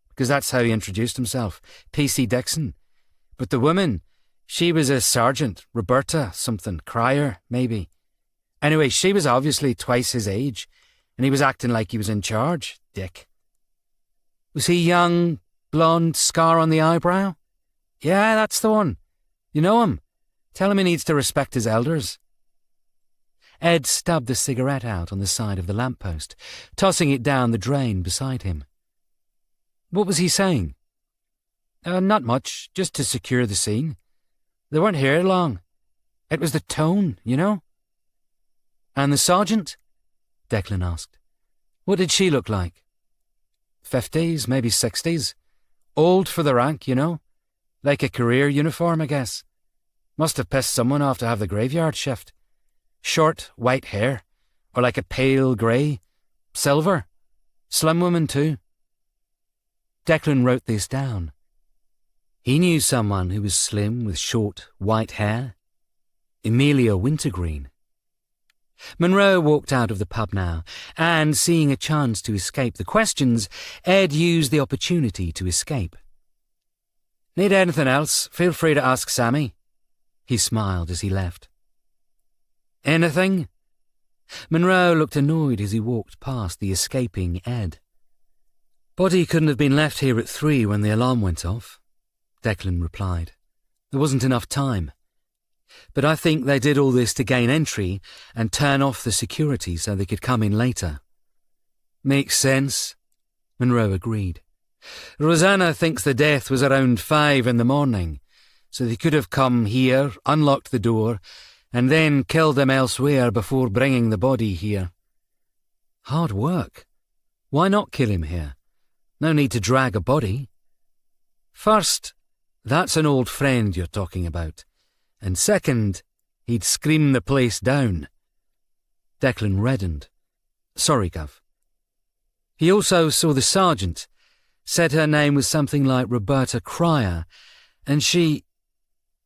Because that's how he introduced himself, PC Dixon. But the woman, she was a sergeant, Roberta something, Cryer, maybe. Anyway, she was obviously twice his age, and he was acting like he was in charge, dick. Was he young, blonde, scar on the eyebrow? Yeah, that's the one. You know him. Tell him he needs to respect his elders. Ed stubbed the cigarette out on the side of the lamppost, tossing it down the drain beside him. What was he saying? Not much, just to secure the scene. They weren't here long. It was the tone, you know? And the sergeant? Declan asked. What did she look like? 50s, maybe 60s. Old for the rank, you know? Like a career uniform, I guess. Must have pissed someone off to have the graveyard shift. Short, white hair, or like a pale grey. Silver. Slim woman, too. Declan wrote this down. He knew someone who was slim with short, white hair. Amelia Wintergreen. Monroe walked out of the pub now, and, seeing a chance to escape the questions, Ed used the opportunity to escape. Need anything else? Feel free to ask Sammy. He smiled as he left. Anything? Monroe looked annoyed as he walked past the escaping Ed. Body couldn't have been left here at 3 when the alarm went off, Declan replied. There wasn't enough time. But I think they did all this to gain entry and turn off the security so they could come in later. Makes sense, Monroe agreed. Rosanna thinks the death was around 5 in the morning, so they could have come here, unlocked the door, and then killed him elsewhere before bringing the body here. Hard work. Why not kill him here? No need to drag a body. First, that's an old friend you're talking about. And second, he'd scream the place down. Declan reddened. Sorry, Gov. He also saw the sergeant, said her name was something like Roberta Cryer, and she...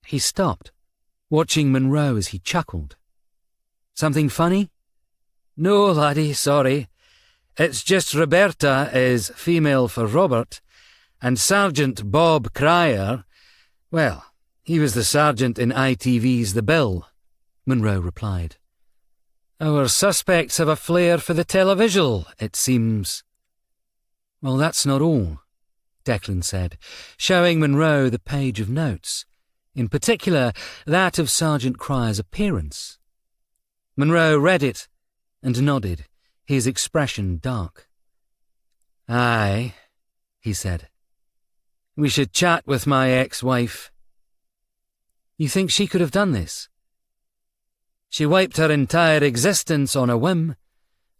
He stopped, watching Monroe as he chuckled. Something funny? No, laddie, sorry. It's just Roberta is female for Robert, and Sergeant Bob Cryer, well, he was the sergeant in ITV's The Bill, Monroe replied. Our suspects have a flair for the televisual, it seems. Well, that's not all, Declan said, showing Monroe the page of notes, in particular that of Sergeant Cryer's appearance. Monroe read it and nodded, his expression dark. Aye, he said. We should chat with my ex-wife. You think she could have done this? She wiped her entire existence on a whim,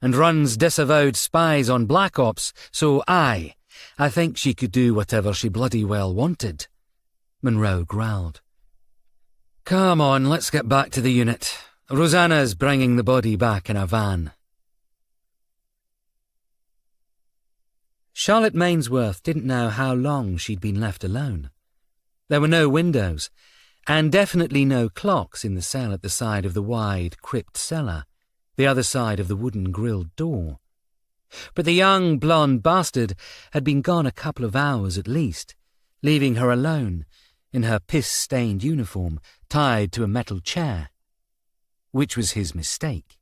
and runs disavowed spies on Black Ops, so I think she could do whatever she bloody well wanted, Monroe growled. Come on, let's get back to the unit. Rosanna's bringing the body back in a van. Charlotte Mainsworth didn't know how long she'd been left alone. There were no windows, and definitely no clocks in the cell at the side of the wide crypt cellar, the other side of the wooden grilled door. But the young blonde bastard had been gone a couple of hours at least, leaving her alone, in her piss-stained uniform, tied to a metal chair. Which was his mistake.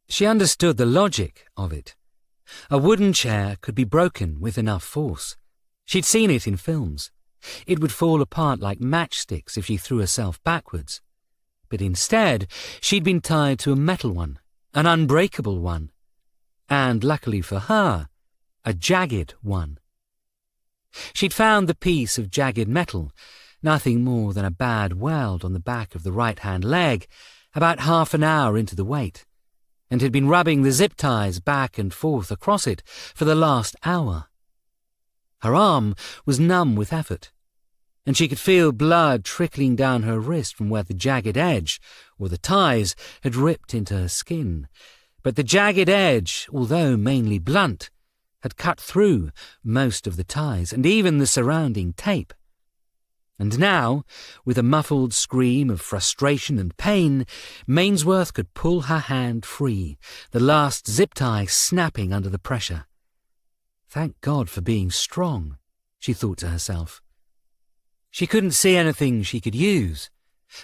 She understood the logic of it. A wooden chair could be broken with enough force. She'd seen it in films. It would fall apart like matchsticks if she threw herself backwards. But instead, she'd been tied to a metal one, an unbreakable one, and, luckily for her, a jagged one. She'd found the piece of jagged metal, nothing more than a bad weld on the back of the right-hand leg, about half an hour into the wait, and had been rubbing the zip ties back and forth across it for the last hour. Her arm was numb with effort, and she could feel blood trickling down her wrist from where the jagged edge, or the ties, had ripped into her skin. But the jagged edge, although mainly blunt, had cut through most of the ties and even the surrounding tape. And now, with a muffled scream of frustration and pain, Mainsworth could pull her hand free, the last zip tie snapping under the pressure. Thank God for being strong, she thought to herself. She couldn't see anything she could use,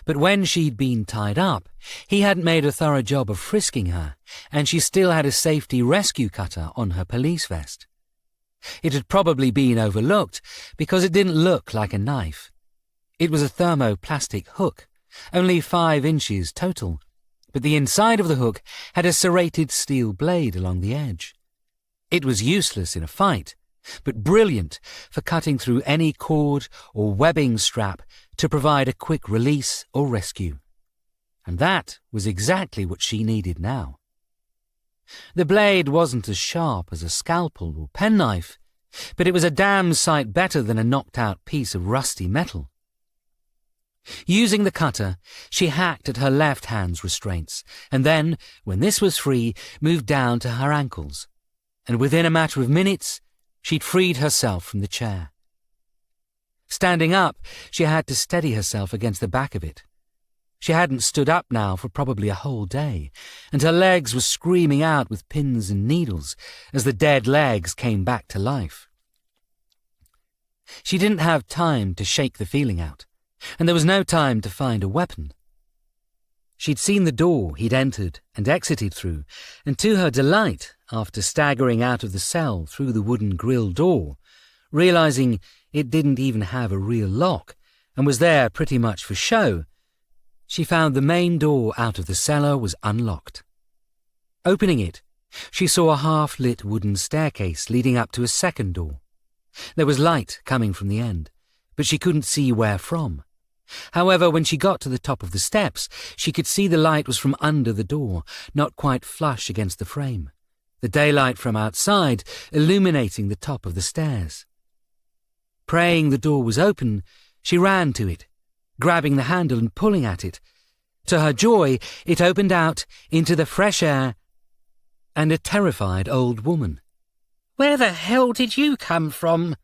but when she'd been tied up, he hadn't made a thorough job of frisking her, and she still had a safety rescue cutter on her police vest. It had probably been overlooked because it didn't look like a knife. It was a thermoplastic hook, only 5 inches total, but the inside of the hook had a serrated steel blade along the edge. It was useless in a fight, but brilliant for cutting through any cord or webbing strap to provide a quick release or rescue. And that was exactly what she needed now. The blade wasn't as sharp as a scalpel or penknife, but it was a damn sight better than a knocked-out piece of rusty metal. Using the cutter, she hacked at her left hand's restraints, and then, when this was free, moved down to her ankles. And within a matter of minutes, she'd freed herself from the chair. Standing up, she had to steady herself against the back of it. She hadn't stood up now for probably a whole day, and her legs were screaming out with pins and needles as the dead legs came back to life. She didn't have time to shake the feeling out, and there was no time to find a weapon. She'd seen the door he'd entered and exited through, and to her delight, after staggering out of the cell through the wooden grille door, realizing it didn't even have a real lock and was there pretty much for show, she found the main door out of the cellar was unlocked. Opening it, she saw a half-lit wooden staircase leading up to a second door. There was light coming from the end, but she couldn't see where from. However, when she got to the top of the steps, she could see the light was from under the door, not quite flush against the frame, the daylight from outside illuminating the top of the stairs. Praying the door was open, she ran to it, grabbing the handle and pulling at it. To her joy, it opened out into the fresh air and a terrified old woman. "Where the hell did you come from?"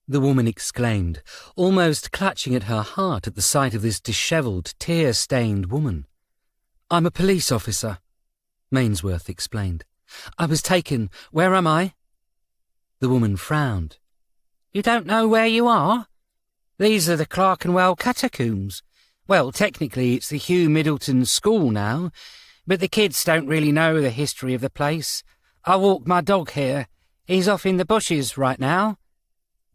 the woman exclaimed, almost clutching at her heart at the sight of this dishevelled, tear-stained woman. "I'm a police officer," Mainsworth explained. "I was taken. Where am I?" The woman frowned. "You don't know where you are? These are the Clerkenwell Catacombs. Well, technically it's the Hugh Middleton School now, but the kids don't really know the history of the place. I walk my dog here. He's off in the bushes right now."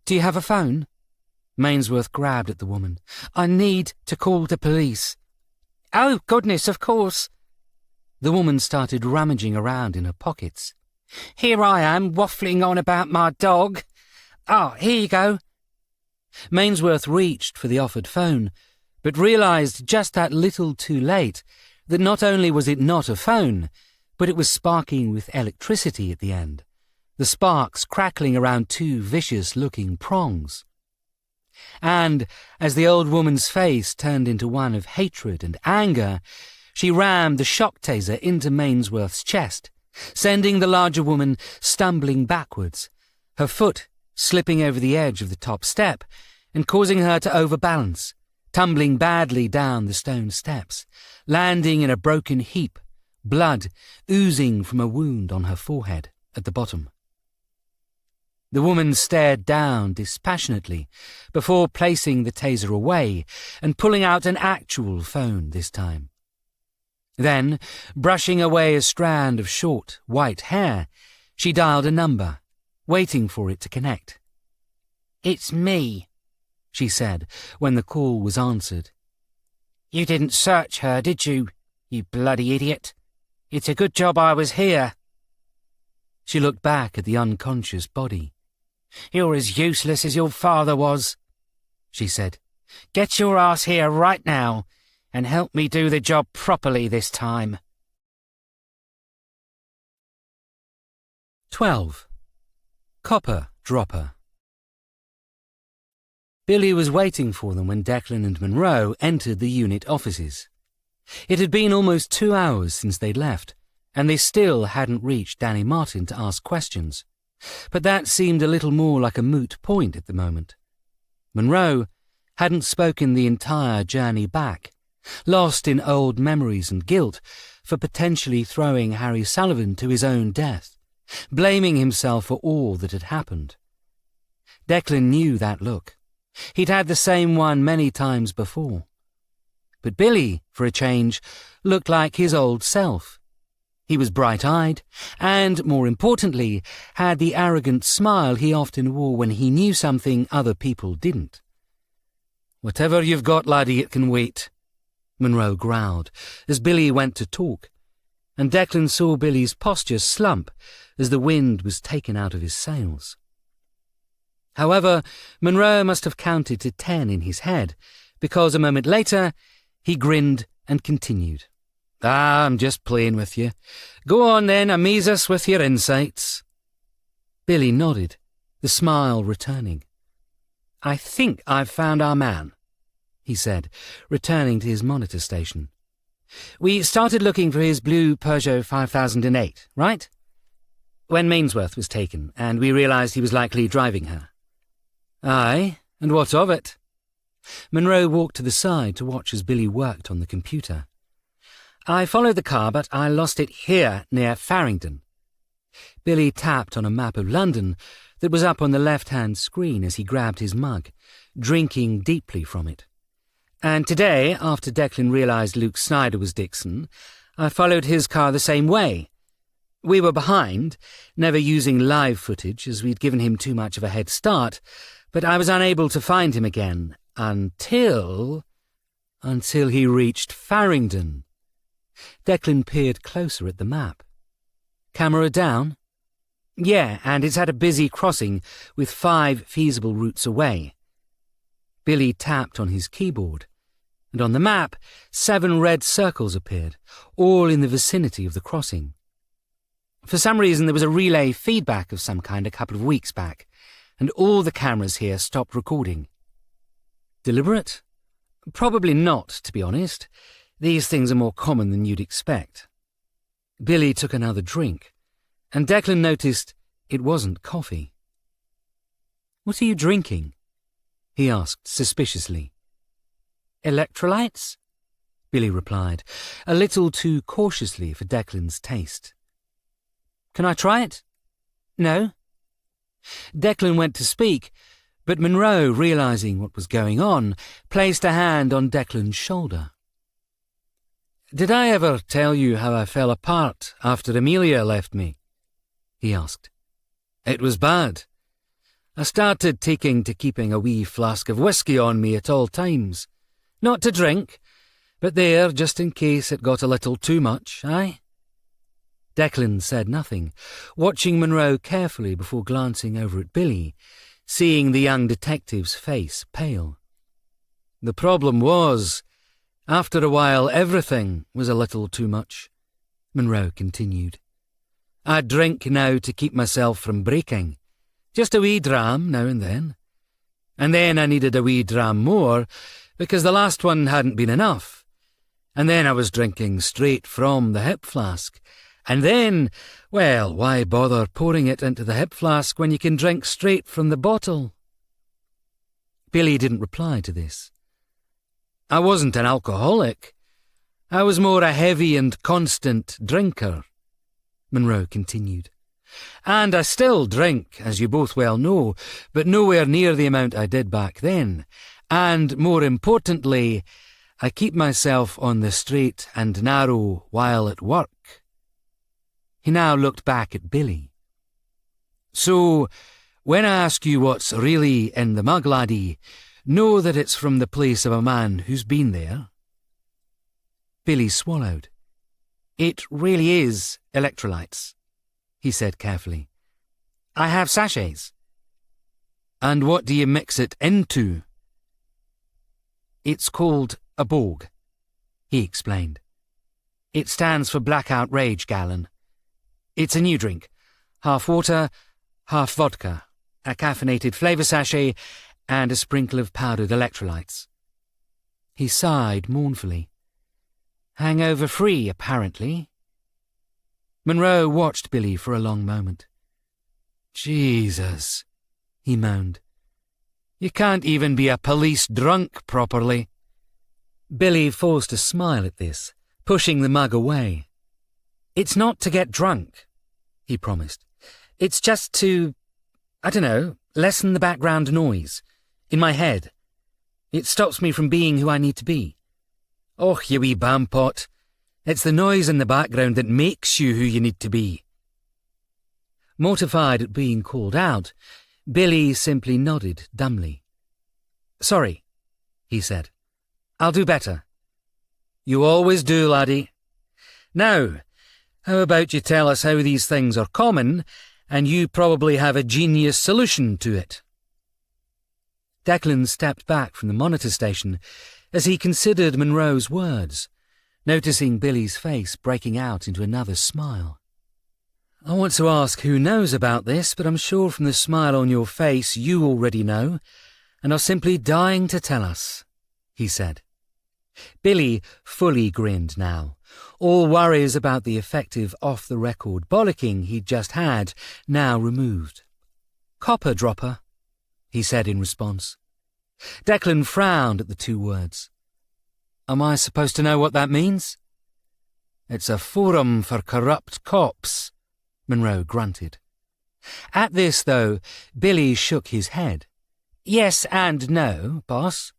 "Do you have a phone?" Mainsworth grabbed at the woman. "I need to call the police." "Oh, goodness, of course." The woman started rummaging around in her pockets. "Here I am, waffling on about my dog. Here you go." Mainsworth reached for the offered phone, but realised just that little too late that not only was it not a phone, but it was sparking with electricity at the end, the sparks crackling around 2 vicious-looking prongs. And as the old woman's face turned into one of hatred and anger, she rammed the shock taser into Mainsworth's chest, sending the larger woman stumbling backwards, her foot slipping over the edge of the top step and causing her to overbalance, tumbling badly down the stone steps, landing in a broken heap, blood oozing from a wound on her forehead at the bottom. The woman stared down dispassionately before placing the taser away and pulling out an actual phone this time. Then, brushing away a strand of short, white hair, she dialed a number, waiting for it to connect. "It's me," she said when the call was answered. "You didn't search her, did you, you bloody idiot? It's a good job I was here." She looked back at the unconscious body. "You're as useless as your father was," she said. "Get your ass here right now and help me do the job properly this time." 12. Copper Dropper. Billy was waiting for them when Declan and Monroe entered the unit offices. It had been almost 2 hours since they'd left, and they still hadn't reached Danny Martin to ask questions. But that seemed a little more like a moot point at the moment. Monroe hadn't spoken the entire journey back, lost in old memories and guilt for potentially throwing Harry Sullivan to his own death, blaming himself for all that had happened. Declan knew that look. He'd had the same one many times before. But Billy, for a change, looked like his old self. He was bright-eyed and, more importantly, had the arrogant smile he often wore when he knew something other people didn't. "Whatever you've got, laddie, it can wait," Monroe growled as Billy went to talk, and Declan saw Billy's posture slump as the wind was taken out of his sails. However, Monroe must have counted to 10 in his head, because a moment later he grinned and continued. "I'm just playing with you. Go on then, amaze us with your insights." Billy nodded, the smile returning. "I think I've found our man," he said, returning to his monitor station. "We started looking for his blue Peugeot 5008, right? When Mainsworth was taken, and we realised he was likely driving her." "Aye, and what of it?" Monroe walked to the side to watch as Billy worked on the computer. "I followed the car, but I lost it here near Farringdon." Billy tapped on a map of London that was up on the left-hand screen as he grabbed his mug, drinking deeply from it. "And today, after Declan realised Luke Snyder was Dixon, I followed his car the same way. We were behind, never using live footage as we'd given him too much of a head start, but I was unable to find him again until he reached Farringdon." Declan peered closer at the map. "Camera down?" "Yeah, and it's at a busy crossing with 5 feasible routes away." Billy tapped on his keyboard, and on the map 7 red circles appeared, all in the vicinity of the crossing. For some reason there was a relay feedback of some kind a couple of weeks back, and all the cameras here stopped recording. "Deliberate?" "Probably not, to be honest. These things are more common than you'd expect." Billy took another drink, and Declan noticed it wasn't coffee. "What are you drinking?" he asked suspiciously. "Electrolytes?" Billy replied, a little too cautiously for Declan's taste. "Can I try it?" "No." Declan went to speak, but Monroe, realising what was going on, placed a hand on Declan's shoulder. "Did I ever tell you how I fell apart after Amelia left me?" he asked. "It was bad. I started taking to keeping a wee flask of whiskey on me at all times. Not to drink, but there just in case it got a little too much, aye?" Declan said nothing, watching Monroe carefully before glancing over at Billy, seeing the young detective's face pale. "The problem was, after a while everything was a little too much," Monroe continued. "I drink now to keep myself from breaking. Just a wee dram now and then. And then I needed a wee dram more, because the last one hadn't been enough. And then I was drinking straight from the hip flask. And then, well, why bother pouring it into the hip flask when you can drink straight from the bottle? Billy didn't reply to this. I wasn't an alcoholic. I was more a heavy and constant drinker, Monroe continued. And I still drink, as you both well know, but nowhere near the amount I did back then. And more importantly, I keep myself on the straight and narrow while at work. He now looked back at Billy. So, when I ask you what's really in the mug, laddie, know that it's from the place of a man who's been there. Billy swallowed. It really is electrolytes, he said carefully. I have sachets. And what do you mix it into? It's called a bogue, he explained. It stands for Blackout Rage Gallon. It's a new drink, half water, half vodka, a caffeinated flavour sachet, and a sprinkle of powdered electrolytes. He sighed mournfully. Hangover-free, apparently. Monroe watched Billy for a long moment. Jesus, he moaned. You can't even be a police drunk properly. Billy forced a smile at this, pushing the mug away. It's not to get drunk, he promised. It's just to, I don't know, lessen the background noise in my head. It stops me from being who I need to be. Oh, you wee bampot. It's the noise in the background that makes you who you need to be. Mortified at being called out, Billy simply nodded dumbly. Sorry, he said. I'll do better. You always do, laddie. Now, how about you tell us how these things are common, and you probably have a genius solution to it. Declan stepped back from the monitor station as he considered Monroe's words, noticing Billy's face breaking out into another smile. I want to ask who knows about this, but I'm sure from the smile on your face you already know, and are simply dying to tell us, he said. Billy fully grinned now, all worries about the effective off-the-record bollocking he'd just had now removed. Copper dropper, he said in response. Declan frowned at the two words. Am I supposed to know what that means? It's a forum for corrupt cops, Monroe grunted. At this, though, Billy shook his head. Yes and no, boss,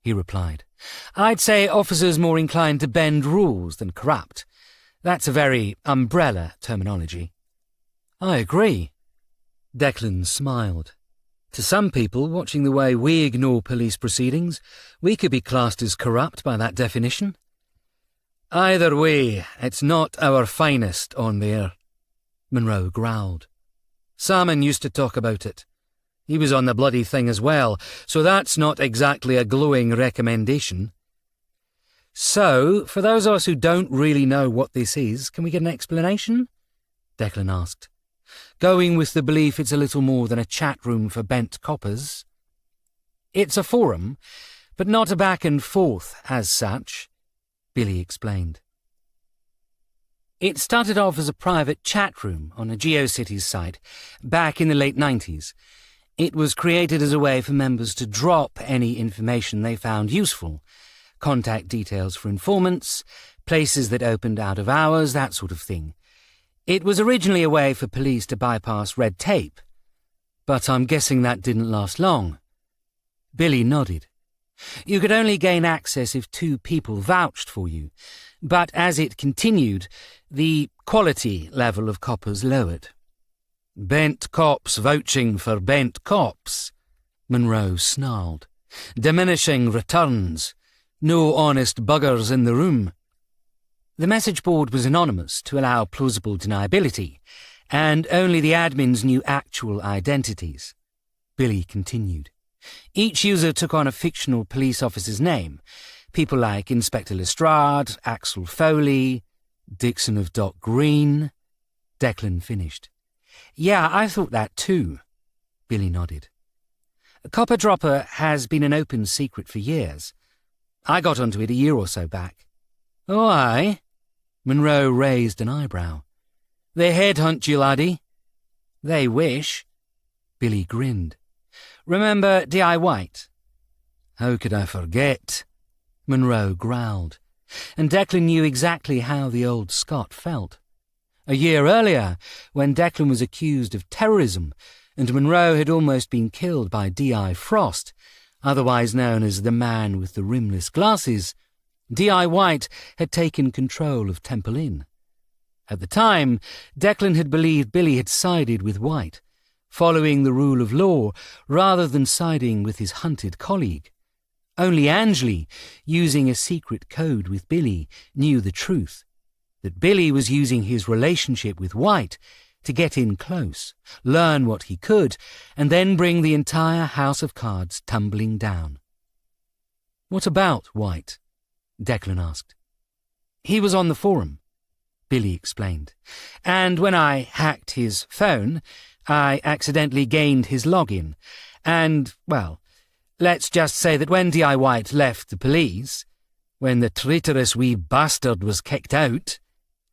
he replied. I'd say officers more inclined to bend rules than corrupt. That's a very umbrella terminology. I agree. Declan smiled. To some people, watching the way we ignore police proceedings, we could be classed as corrupt by that definition. Either way, it's not our finest on there, Monroe growled. Salmon used to talk about it. He was on the bloody thing as well, so that's not exactly a glowing recommendation. So, for those of us who don't really know what this is, can we get an explanation? Declan asked, going with the belief it's a little more than a chat room for bent coppers. It's a forum, but not a back and forth as such, Billy explained. It started off as a private chat room on a GeoCities site back in the late 90s. It was created as a way for members to drop any information they found useful, contact details for informants, places that opened out of hours, that sort of thing. It was originally a way for police to bypass red tape, but I'm guessing that didn't last long. Billy nodded. You could only gain access if 2 people vouched for you, but as it continued, the quality level of coppers lowered. Bent cops vouching for bent cops, Monroe snarled. Diminishing returns. No honest buggers in the room. The message board was anonymous to allow plausible deniability, and only the admins knew actual identities. Billy continued. Each user took on a fictional police officer's name. People like Inspector Lestrade, Axel Foley, Dixon of Dock Green. Declan finished. Yeah, I thought that too, Billy nodded. Copper Dropper has been an open secret for years. I got onto it a year or so back. Oh, aye? Monroe raised an eyebrow. They headhunt you, laddie. They wish. Billy grinned. Remember D.I. White? How could I forget? Monroe growled, and Declan knew exactly how the old Scot felt. A year earlier, when Declan was accused of terrorism and Monroe had almost been killed by D.I. Frost, otherwise known as the man with the rimless glasses, D.I. White had taken control of Temple Inn. At the time, Declan had believed Billy had sided with White, following the rule of law rather than siding with his hunted colleague. Only Angley, using a secret code with Billy, knew the truth, that Billy was using his relationship with White to get in close, learn what he could, and then bring the entire house of cards tumbling down. What about White? Declan asked. He was on the forum, Billy explained, and when I hacked his phone, I accidentally gained his login, and, well, let's just say that when D.I. White left the police, when the traitorous wee bastard was kicked out,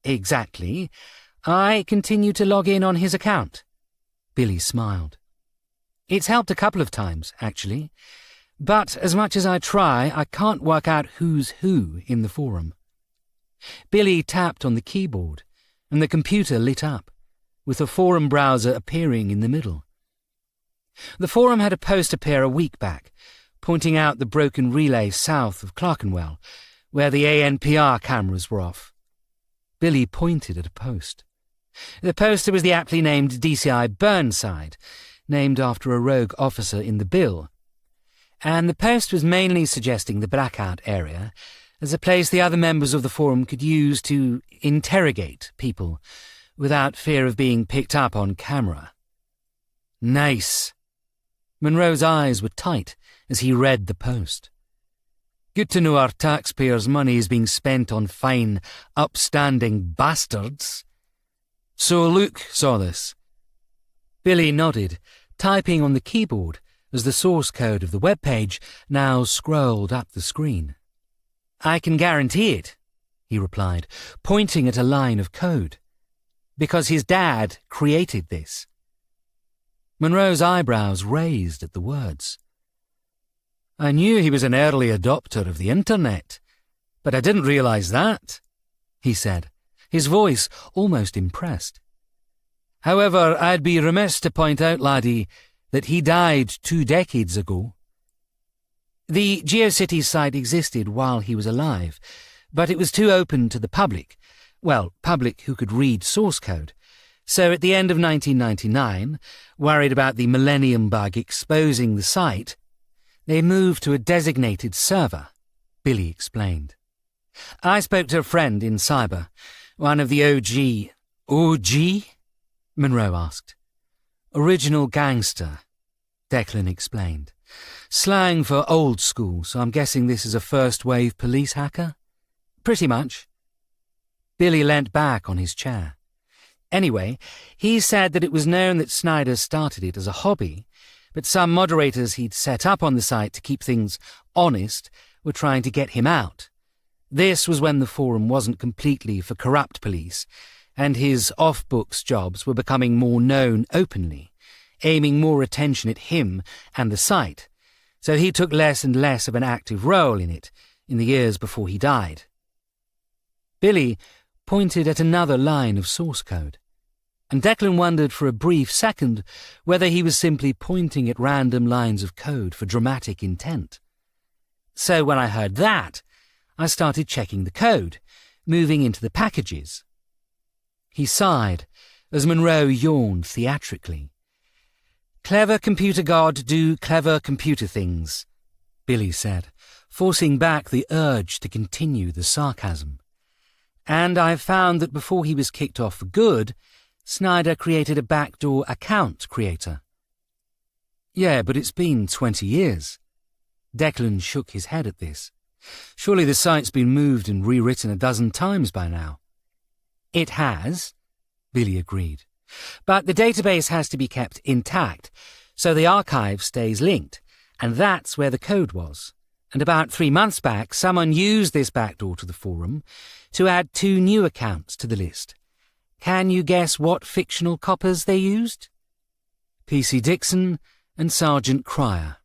exactly, I continued to log in on his account. Billy smiled. It's helped a couple of times, actually, but as much as I try, I can't work out who's who in the forum. Billy tapped on the keyboard, and the computer lit up, with a forum browser appearing in the middle. The forum had a post appear a week back, pointing out the broken relay south of Clerkenwell, where the ANPR cameras were off. Billy pointed at a post. The poster was the aptly named DCI Burnside, named after a rogue officer in the bill, and the post was mainly suggesting the blackout area as a place the other members of the forum could use to interrogate people without fear of being picked up on camera. Nice. Monroe's eyes were tight as he read the post. Good to know our taxpayers' money is being spent on fine, upstanding bastards. So Luke saw this. Billy nodded, typing on the keyboard as the source code of the web page now scrolled up the screen. I can guarantee it, he replied, pointing at a line of code, because his dad created this. Monroe's eyebrows raised at the words. I knew he was an early adopter of the internet, but I didn't realize that, he said, his voice almost impressed. However, I'd be remiss to point out, laddie, that he died 2 decades ago. The GeoCities site existed while he was alive, but it was too open to the public, well, public who could read source code. So at the end of 1999, worried about the Millennium Bug exposing the site, they moved to a designated server, Billy explained. I spoke to a friend in cyber, one of the OG... OG? Monroe asked. Original gangster, Declan explained. Slang for old school, so I'm guessing this is a first-wave police hacker? Pretty much. Billy leant back on his chair. Anyway, he said that it was known that Snyder started it as a hobby, but some moderators he'd set up on the site to keep things honest were trying to get him out. This was when the forum wasn't completely for corrupt police, and his off-books jobs were becoming more known openly, aiming more attention at him and the site, so he took less and less of an active role in it in the years before he died. Billy pointed at another line of source code, and Declan wondered for a brief second whether he was simply pointing at random lines of code for dramatic intent. So when I heard that, I started checking the code, moving into the packages. He sighed as Monroe yawned theatrically. Clever computer god do clever computer things, Billy said, forcing back the urge to continue the sarcasm. And I've found that before he was kicked off for good, Snyder created a backdoor account creator. Yeah, but it's been 20 years. Declan shook his head at this. Surely the site's been moved and rewritten a dozen times by now. It has, Billy agreed. But the database has to be kept intact, So the archive stays linked, and that's where the code was. And about 3 months back, someone used this backdoor to the forum to add 2 new accounts to the list. Can you guess what fictional coppers they used? PC Dixon and Sergeant Cryer.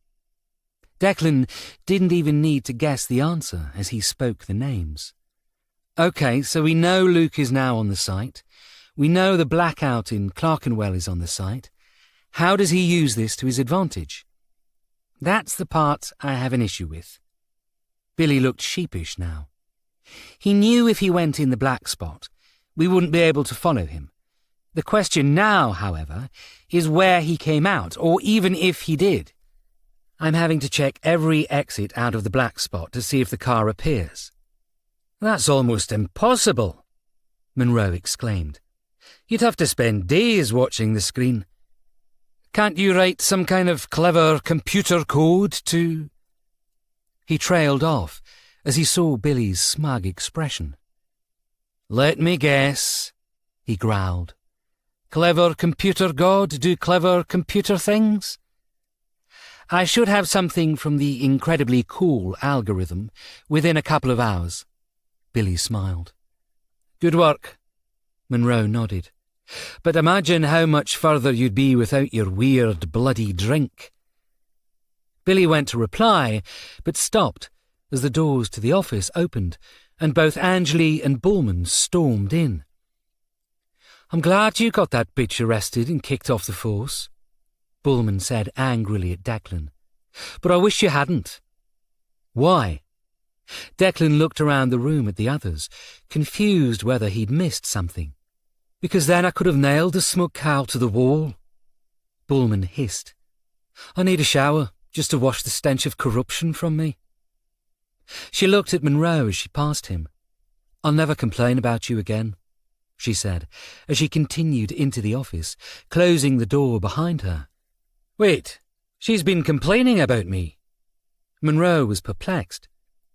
Declan didn't even need to guess the answer as he spoke the names. OK, so we know Luke is now on the site. We know the blackout in Clerkenwell is on the site. How does he use this to his advantage? That's the part I have an issue with. Billy looked sheepish now. He knew if he went in the black spot, we wouldn't be able to follow him. The question now, however, is where he came out, or even if he did. I'm having to check every exit out of the black spot to see if the car appears. That's almost impossible, Monroe exclaimed. You'd have to spend days watching the screen. Can't you write some kind of clever computer code to... He trailed off as he saw Billy's smug expression. Let me guess, he growled. Clever computer god do clever computer things? I should have something from the incredibly cool algorithm within a couple of hours. Billy smiled. Good work. Monroe nodded. But imagine how much further you'd be without your weird bloody drink. Billy went to reply, but stopped as the doors to the office opened and both Angeli and Bullman stormed in. I'm glad you got that bitch arrested and kicked off the force, Bullman said angrily at Declan. But I wish you hadn't. Why? Declan looked around the room at the others, confused whether he'd missed something. Because then I could have nailed the smug cow to the wall. Bullman hissed. I need a shower, just to wash the stench of corruption from me. She looked at Monroe as she passed him. I'll never complain about you again, she said, as she continued into the office, closing the door behind her. Wait, she's been complaining about me. Monroe was perplexed.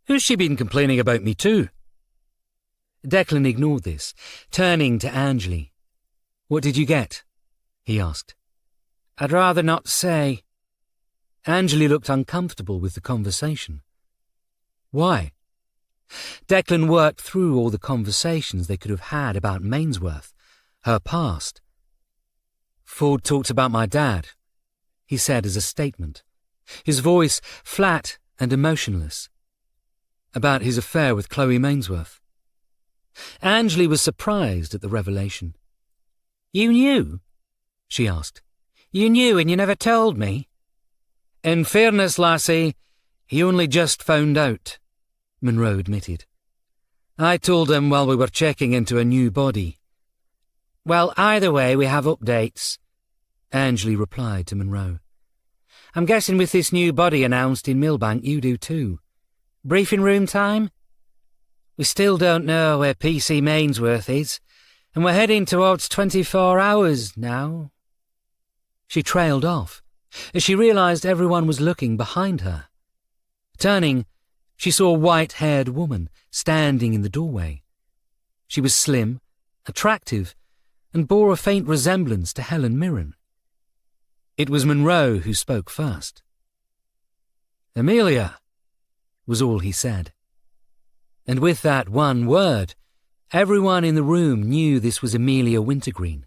Who's she been complaining about me to? Declan ignored this, turning to Angeli. What did you get? He asked. I'd rather not say. Angeli looked uncomfortable with the conversation. Why? Declan worked through all the conversations they could have had about Mainsworth, her past. Ford talked about my dad, he said as a statement, his voice flat and emotionless. About his affair with Chloe Mainsworth. Angeli was surprised at the revelation. You knew? She asked. You knew and you never told me? In fairness, lassie, he only just found out, Monroe admitted. I told him while we were checking into a new body. Well, either way, we have updates, Angeli replied to Monroe. I'm guessing with this new body announced in Millbank, you do too. Briefing room time? We still don't know where PC Mainsworth is, and we're heading towards 24 hours now. She trailed off as she realised everyone was looking behind her. Turning, she saw a white-haired woman standing in the doorway. She was slim, attractive, and bore a faint resemblance to Helen Mirren. It was Monroe who spoke first. Amelia, was all he said. And with that one word, everyone in the room knew this was Amelia Wintergreen,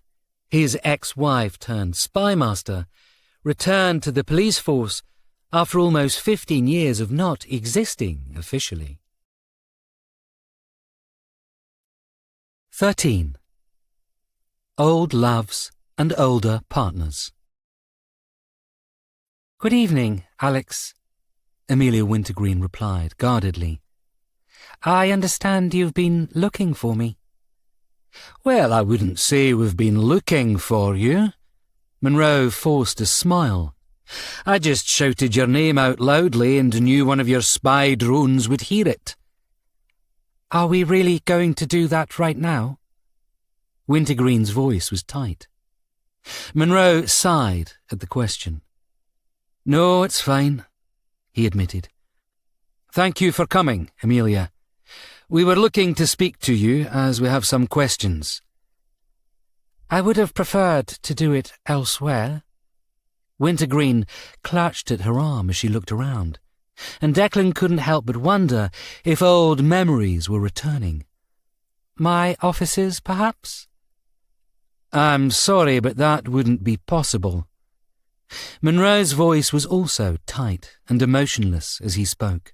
his ex-wife turned spymaster, returned to the police force after almost 15 years of not existing officially. 13. Old loves and older partners. Good evening, Alex, Amelia Wintergreen replied guardedly. I understand you've been looking for me. Well, I wouldn't say we've been looking for you. Monroe forced a smile. I just shouted your name out loudly and knew one of your spy drones would hear it. Are we really going to do that right now? Wintergreen's voice was tight. Monroe sighed at the question. No, it's fine, he admitted. Thank you for coming, Amelia. We were looking to speak to you as we have some questions. I would have preferred to do it elsewhere. Wintergreen clutched at her arm as she looked around, and Declan couldn't help but wonder if old memories were returning. My offices, perhaps? I'm sorry, but that wouldn't be possible. Monroe's voice was also tight and emotionless as he spoke.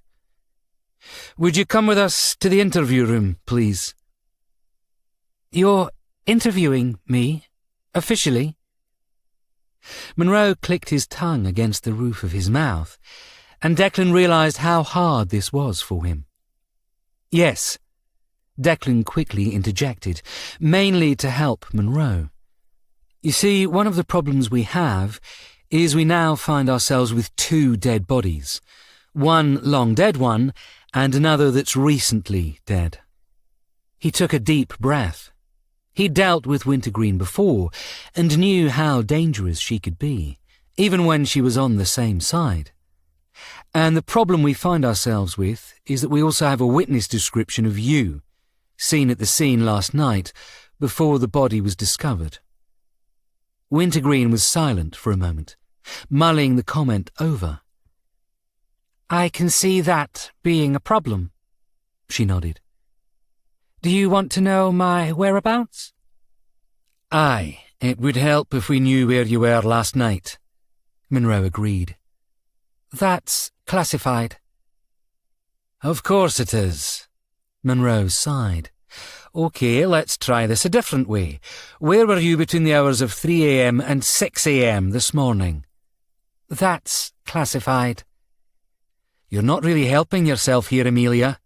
Would you come with us to the interview room, please? You're interviewing me? Officially? Monroe clicked his tongue against the roof of his mouth, and Declan realised how hard this was for him. Yes, Declan quickly interjected, mainly to help Monroe. You see, one of the problems we have is we now find ourselves with two dead bodies, one long-dead one and another that's recently dead. He took a deep breath. He'd dealt with Wintergreen before and knew how dangerous she could be, even when she was on the same side. And the problem we find ourselves with is that we also have a witness description of you, seen at the scene last night, before the body was discovered. Wintergreen was silent for a moment, mulling the comment over. I can see that being a problem, she nodded. Do you want to know my whereabouts? Aye, it would help if we knew where you were last night, Monroe agreed. That's classified. Of course it is. Monroe sighed. OK, let's try this a different way. Where were you between the hours of 3 a.m. and 6 a.m. this morning? That's classified. You're not really helping yourself here, Amelia.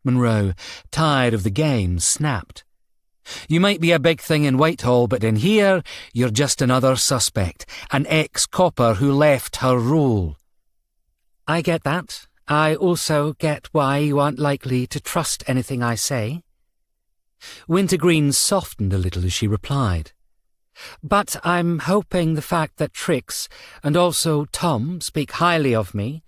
Monroe, tired of the game, snapped. You might be a big thing in Whitehall, but in here, you're just another suspect, an ex-copper who left her role. I get that. I also get why you aren't likely to trust anything I say. Wintergreen softened a little as she replied. But I'm hoping the fact that Trix and also Tom speak highly of me.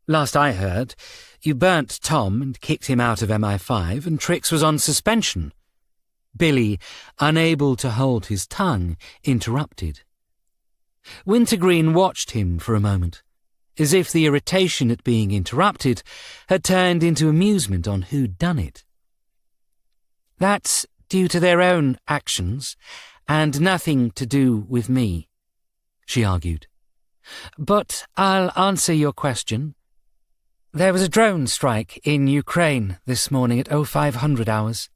Last I heard, you burnt Tom and kicked him out of MI5, and Trix was on suspension. Billy, unable to hold his tongue, interrupted. Wintergreen watched him for a moment, as if the irritation at being interrupted had turned into amusement on who'd done it. That's due to their own actions, and nothing to do with me, she argued. But I'll answer your question. There was a drone strike in Ukraine this morning at 0500 hours.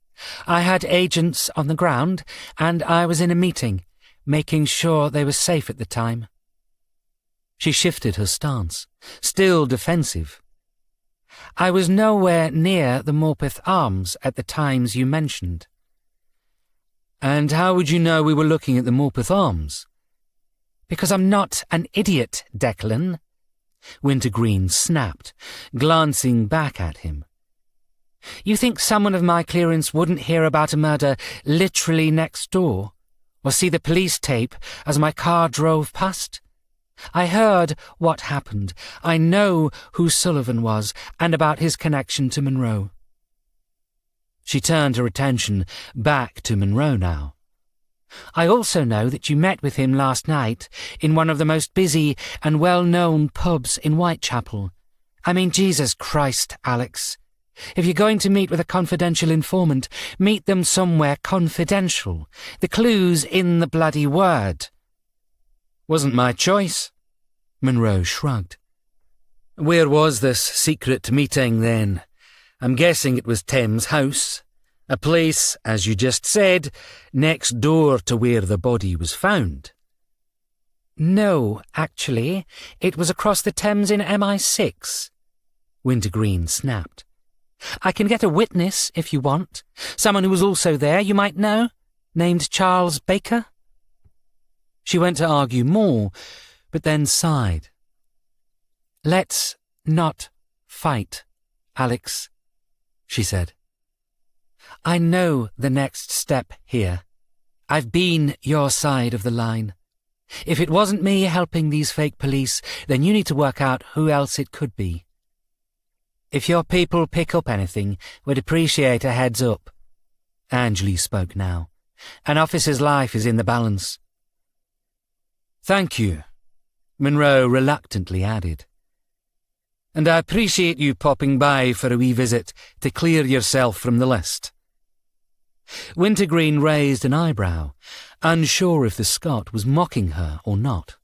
I had agents on the ground, and I was in a meeting, making sure they were safe at the time. She shifted her stance, still defensive. I was nowhere near the Morpeth Arms at the times you mentioned. And how would you know we were looking at the Morpeth Arms? Because I'm not an idiot, Declan. Wintergreen snapped, glancing back at him. You think someone of my clearance wouldn't hear about a murder literally next door, or see the police tape as my car drove past? I heard what happened. I know who Sullivan was and about his connection to Monroe. She turned her attention back to Monroe now. I also know that you met with him last night in one of the most busy and well-known pubs in Whitechapel. I mean, Jesus Christ, Alex. If you're going to meet with a confidential informant, meet them somewhere confidential. The clue's in the bloody word. Wasn't my choice. Monroe shrugged. Where was this secret meeting, then? I'm guessing it was Thames House. A place, as you just said, next door to where the body was found. No, actually, it was across the Thames in MI6, Wintergreen snapped. I can get a witness if you want. Someone who was also there, you might know, named Charles Baker. She went to argue more, but then sighed. Let's not fight, Alex, she said. I know the next step here. I've been your side of the line. If it wasn't me helping these fake police, then you need to work out who else it could be. If your people pick up anything, we'd appreciate a heads up. Anjali spoke now. An officer's life is in the balance. Thank you, Monroe reluctantly added. And I appreciate you popping by for a wee visit to clear yourself from the list. Wintergreen raised an eyebrow, unsure if the Scot was mocking her or not.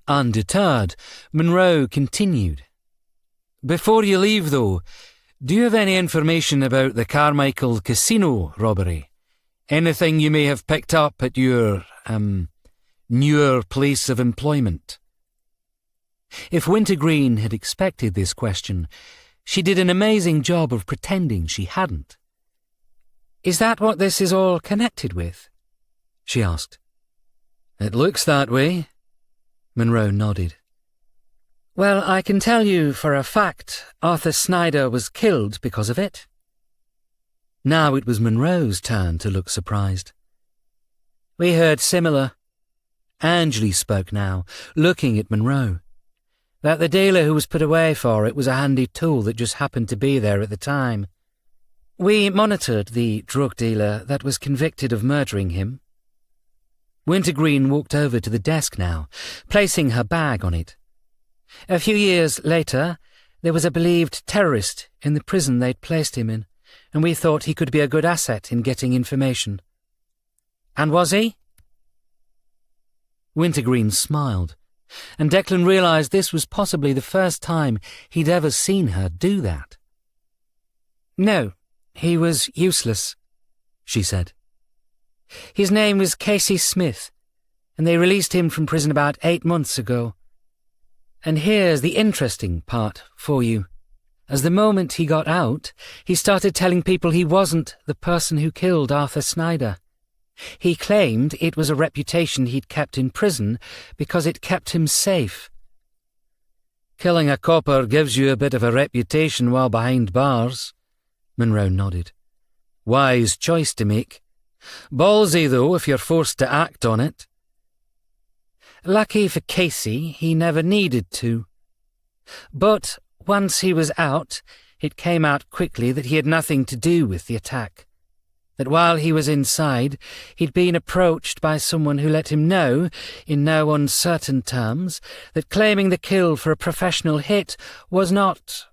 Undeterred, Monroe continued. Before you leave, though, do you have any information about the Carmichael Casino robbery? Anything you may have picked up at your, newer place of employment? If Wintergreen had expected this question, she did an amazing job of pretending she hadn't. Is that what this is all connected with? She asked. It looks that way. Monroe nodded. Well, I can tell you for a fact Arthur Snyder was killed because of it. Now it was Monroe's turn to look surprised. We heard similar. Angley spoke now, looking at Monroe. That the dealer who was put away for it was a handy tool that just happened to be there at the time. We monitored the drug dealer that was convicted of murdering him. Wintergreen walked over to the desk now, placing her bag on it. A few years later, there was a believed terrorist in the prison they'd placed him in, and we thought he could be a good asset in getting information. And was he? Wintergreen smiled, and Declan realised this was possibly the first time he'd ever seen her do that. No, he was useless, she said. His name was Casey Smith, and they released him from prison about 8 months ago. And here's the interesting part for you. As the moment he got out, he started telling people he wasn't the person who killed Arthur Snyder. He claimed it was a reputation he'd kept in prison because it kept him safe. Killing a copper gives you a bit of a reputation while behind bars, Monroe nodded. Wise choice to make. Ballsy, though, if you're forced to act on it. Lucky for Casey, he never needed to. But once he was out, it came out quickly that he had nothing to do with the attack. That while he was inside, he'd been approached by someone who let him know, in no uncertain terms, that claiming the kill for a professional hit was not...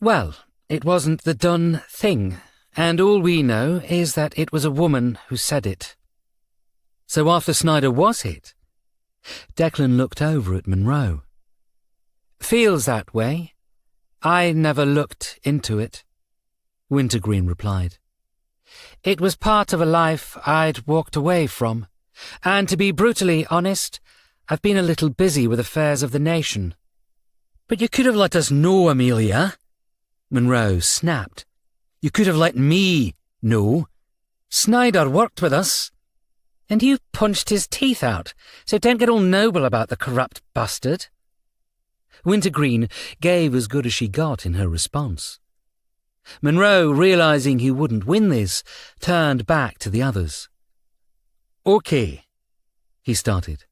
well, it wasn't the done thing, and all we know is that it was a woman who said it. So Arthur Snyder was hit? Declan looked over at Monroe. Feels that way. I never looked into it, Wintergreen replied. It was part of a life I'd walked away from, and to be brutally honest, I've been a little busy with affairs of the nation. But you could have let us know, Amelia, Monroe snapped. You could have let me know. Snyder worked with us. And you punched his teeth out, so don't get all noble about the corrupt bastard. Wintergreen gave as good as she got in her response. Monroe, realising he wouldn't win this, turned back to the others. OK, he started.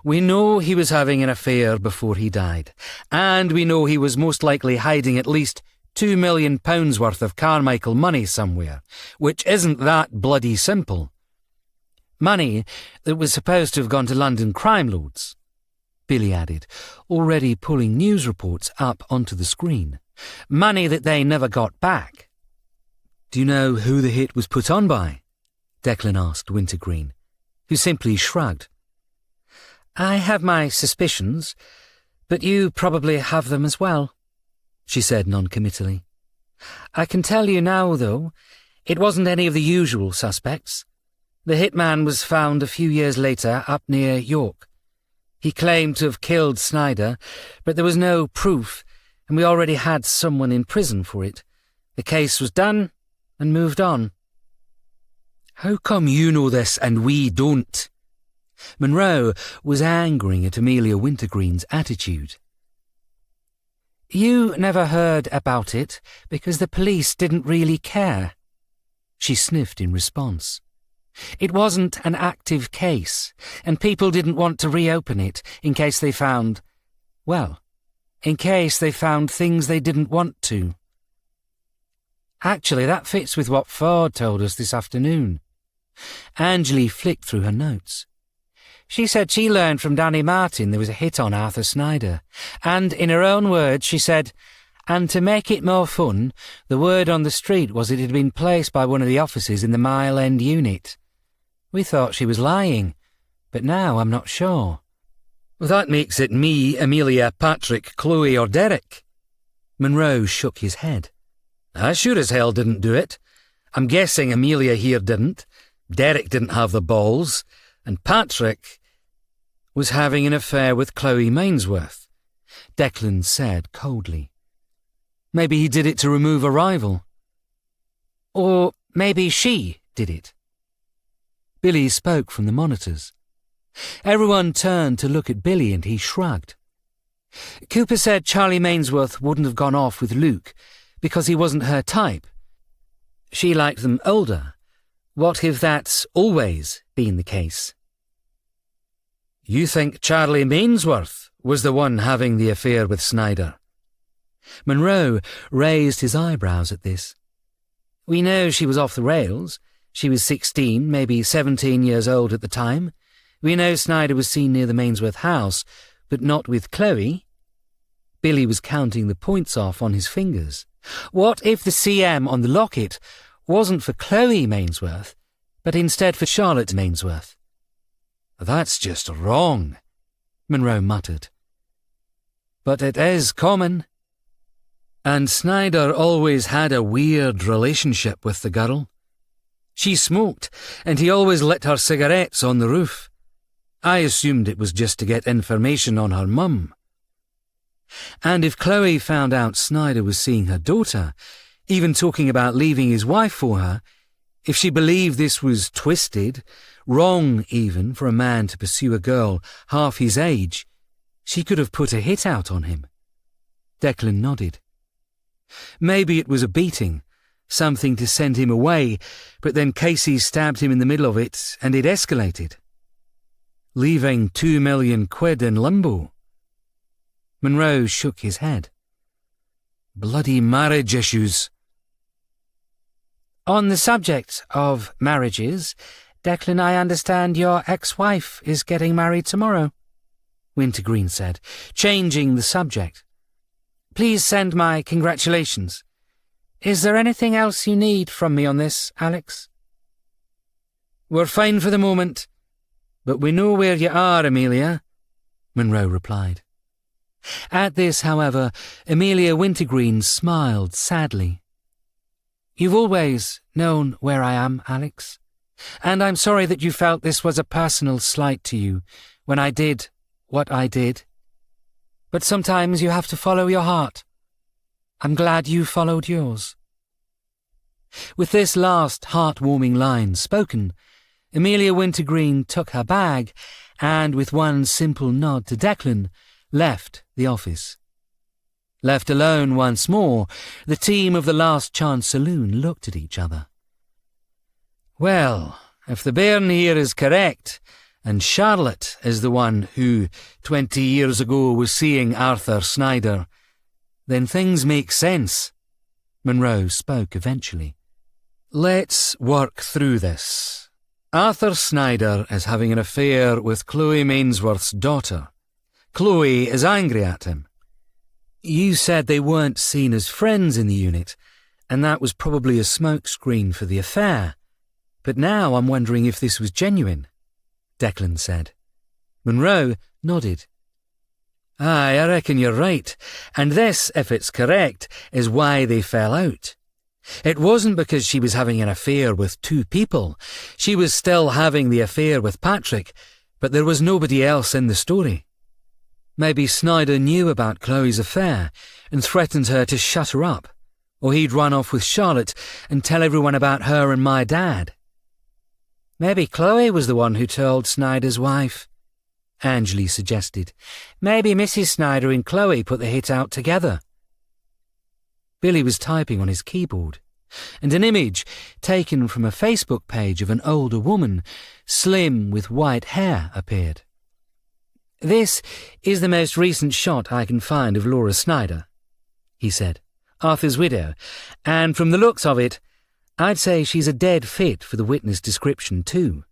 We know he was having an affair before he died, and we know he was most likely hiding at least £2 million worth of Carmichael money somewhere, which isn't that bloody simple. Money that was supposed to have gone to London crime lords, Billy added, already pulling news reports up onto the screen. Money that they never got back. Do you know who the hit was put on by? Declan asked Wintergreen, who simply shrugged. I have my suspicions, but you probably have them as well, she said noncommittally. I can tell you now, though, it wasn't any of the usual suspects. The hitman was found a few years later up near York. He claimed to have killed Snyder, but there was no proof, and we already had someone in prison for it. The case was done and moved on. How come you know this and we don't? Monroe was angering at Amelia Wintergreen's attitude. You never heard about it because the police didn't really care, she sniffed in response. It wasn't an active case, and people didn't want to reopen it in case they found, well, in case they found things they didn't want to. Actually, that fits with what Ford told us this afternoon. Angley flicked through her notes. She said she learned from Danny Martin there was a hit on Arthur Snyder. And in her own words, she said, and to make it more fun, the word on the street was it had been placed by one of the officers in the Mile End unit. We thought she was lying, but now I'm not sure. Well, that makes it me, Amelia, Patrick, Chloe or Derek. Monroe shook his head. I sure as hell didn't do it. I'm guessing Amelia here didn't. Derek didn't have the balls. And Patrick was having an affair with Chloe Mainsworth, Declan said coldly. Maybe he did it to remove a rival. Or maybe she did it. Billy spoke from the monitors. Everyone turned to look at Billy and he shrugged. Cooper said Charlie Mainsworth wouldn't have gone off with Luke because he wasn't her type. She liked them older. What if that's always been the case? You think Charlie Mainsworth was the one having the affair with Snyder? Monroe raised his eyebrows at this. We know she was off the rails. She was 16, maybe 17 years old at the time. We know Snyder was seen near the Mainsworth house, but not with Chloe. Billy was counting the points off on his fingers. What if the CM on the locket wasn't for Chloe Mainsworth, but instead for Charlotte Mainsworth? That's just wrong, Monroe muttered. But it is common. And Snyder always had a weird relationship with the girl. She smoked, and he always lit her cigarettes on the roof. I assumed it was just to get information on her mum. And if Chloe found out Snyder was seeing her daughter, even talking about leaving his wife for her, if she believed this was twisted, wrong even for a man to pursue a girl half his age, she could have put a hit out on him. Declan nodded. Maybe it was a beating, something to send him away, but then Casey stabbed him in the middle of it and it escalated. Leaving 2 million quid in limbo. Monroe shook his head. Bloody marriage issues. On the subject of marriages, Declan, I understand your ex-wife is getting married tomorrow, Wintergreen said, changing the subject. Please send my congratulations. Is there anything else you need from me on this, Alex? We're fine for the moment, but we know where you are, Amelia, Monroe replied. At this, however, Amelia Wintergreen smiled sadly. You've always known where I am, Alex, and I'm sorry that you felt this was a personal slight to you when I did what I did. But sometimes you have to follow your heart. I'm glad you followed yours. With this last heartwarming line spoken, Amelia Wintergreen took her bag and, with one simple nod to Declan, left the office. Left alone once more, the team of the Last Chance Saloon looked at each other. Well, if the bairn here is correct, and Charlotte is the one who 20 years ago was seeing Arthur Snyder, then things make sense, Monroe spoke eventually. Let's work through this. Arthur Snyder is having an affair with Chloe Mainsworth's daughter. Chloe is angry at him. You said they weren't seen as friends in the unit, and that was probably a smokescreen for the affair. But now I'm wondering if this was genuine, Declan said. Monroe nodded. Aye, I reckon you're right, and this, if it's correct, is why they fell out. It wasn't because she was having an affair with 2 people. She was still having the affair with Patrick, but there was nobody else in the story. Maybe Snyder knew about Chloe's affair and threatened her to shut her up, or he'd run off with Charlotte and tell everyone about her and my dad. Maybe Chloe was the one who told Snyder's wife, Angeli suggested. Maybe Mrs. Snyder and Chloe put the hit out together. Billy was typing on his keyboard, and an image taken from a Facebook page of an older woman, slim with white hair, appeared. This is the most recent shot I can find of Laura Snyder, he said, Arthur's widow, and from the looks of it, I'd say she's a dead fit for the witness description too.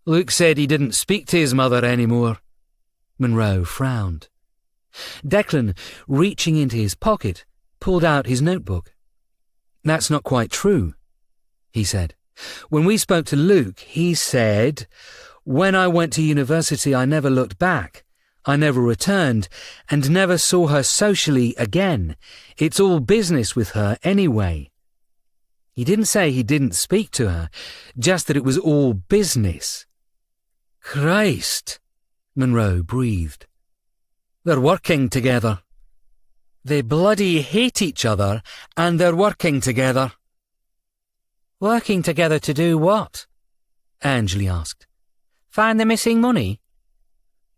Luke said he didn't speak to his mother anymore. Monroe frowned. Declan, reaching into his pocket, pulled out his notebook. That's not quite true, he said. When we spoke to Luke, he said, when I went to university I never looked back. I never returned, and never saw her socially again. It's all business with her anyway. He didn't say he didn't speak to her, just that it was all business. Christ, Monroe breathed. They're working together. They bloody hate each other, and they're working together. Working together to do what? Angley asked. Find the missing money?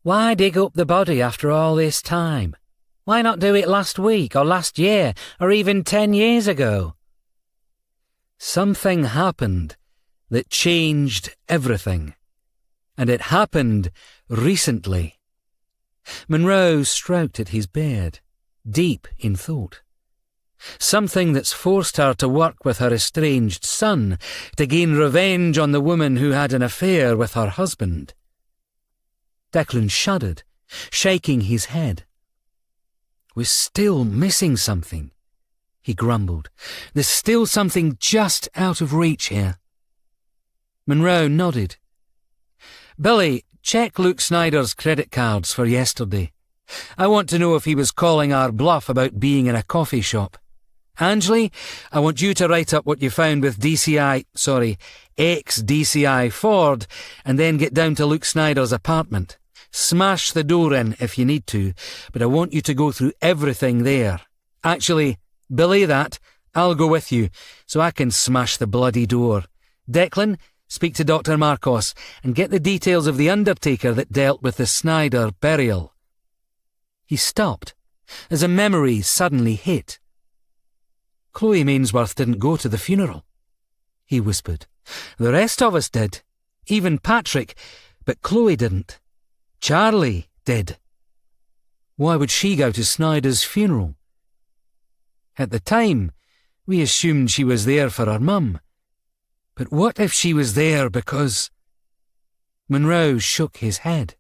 Why dig up the body after all this time? Why not do it last week or last year or even 10 years ago? Something happened that changed everything, and it happened recently. Monroe stroked at his beard, deep in thought. Something that's forced her to work with her estranged son to gain revenge on the woman who had an affair with her husband. Declan shuddered, shaking his head. We're still missing something, he grumbled. There's still something just out of reach here. Monroe nodded. Billy, check Luke Snyder's credit cards for yesterday. I want to know if he was calling our bluff about being in a coffee shop. Angley, I want you to write up what you found with ex-DCI Ford, and then get down to Luke Snyder's apartment. Smash the door in if you need to, but I want you to go through everything there. Actually, belay that, I'll go with you, so I can smash the bloody door. Declan, speak to Dr. Marcos, and get the details of the undertaker that dealt with the Snyder burial. He stopped, as a memory suddenly hit. Chloe Mainsworth didn't go to the funeral, he whispered. The rest of us did, even Patrick, but Chloe didn't. Charlie did. Why would she go to Snyder's funeral? At the time, we assumed she was there for her mum. But what if she was there because... Monroe shook his head.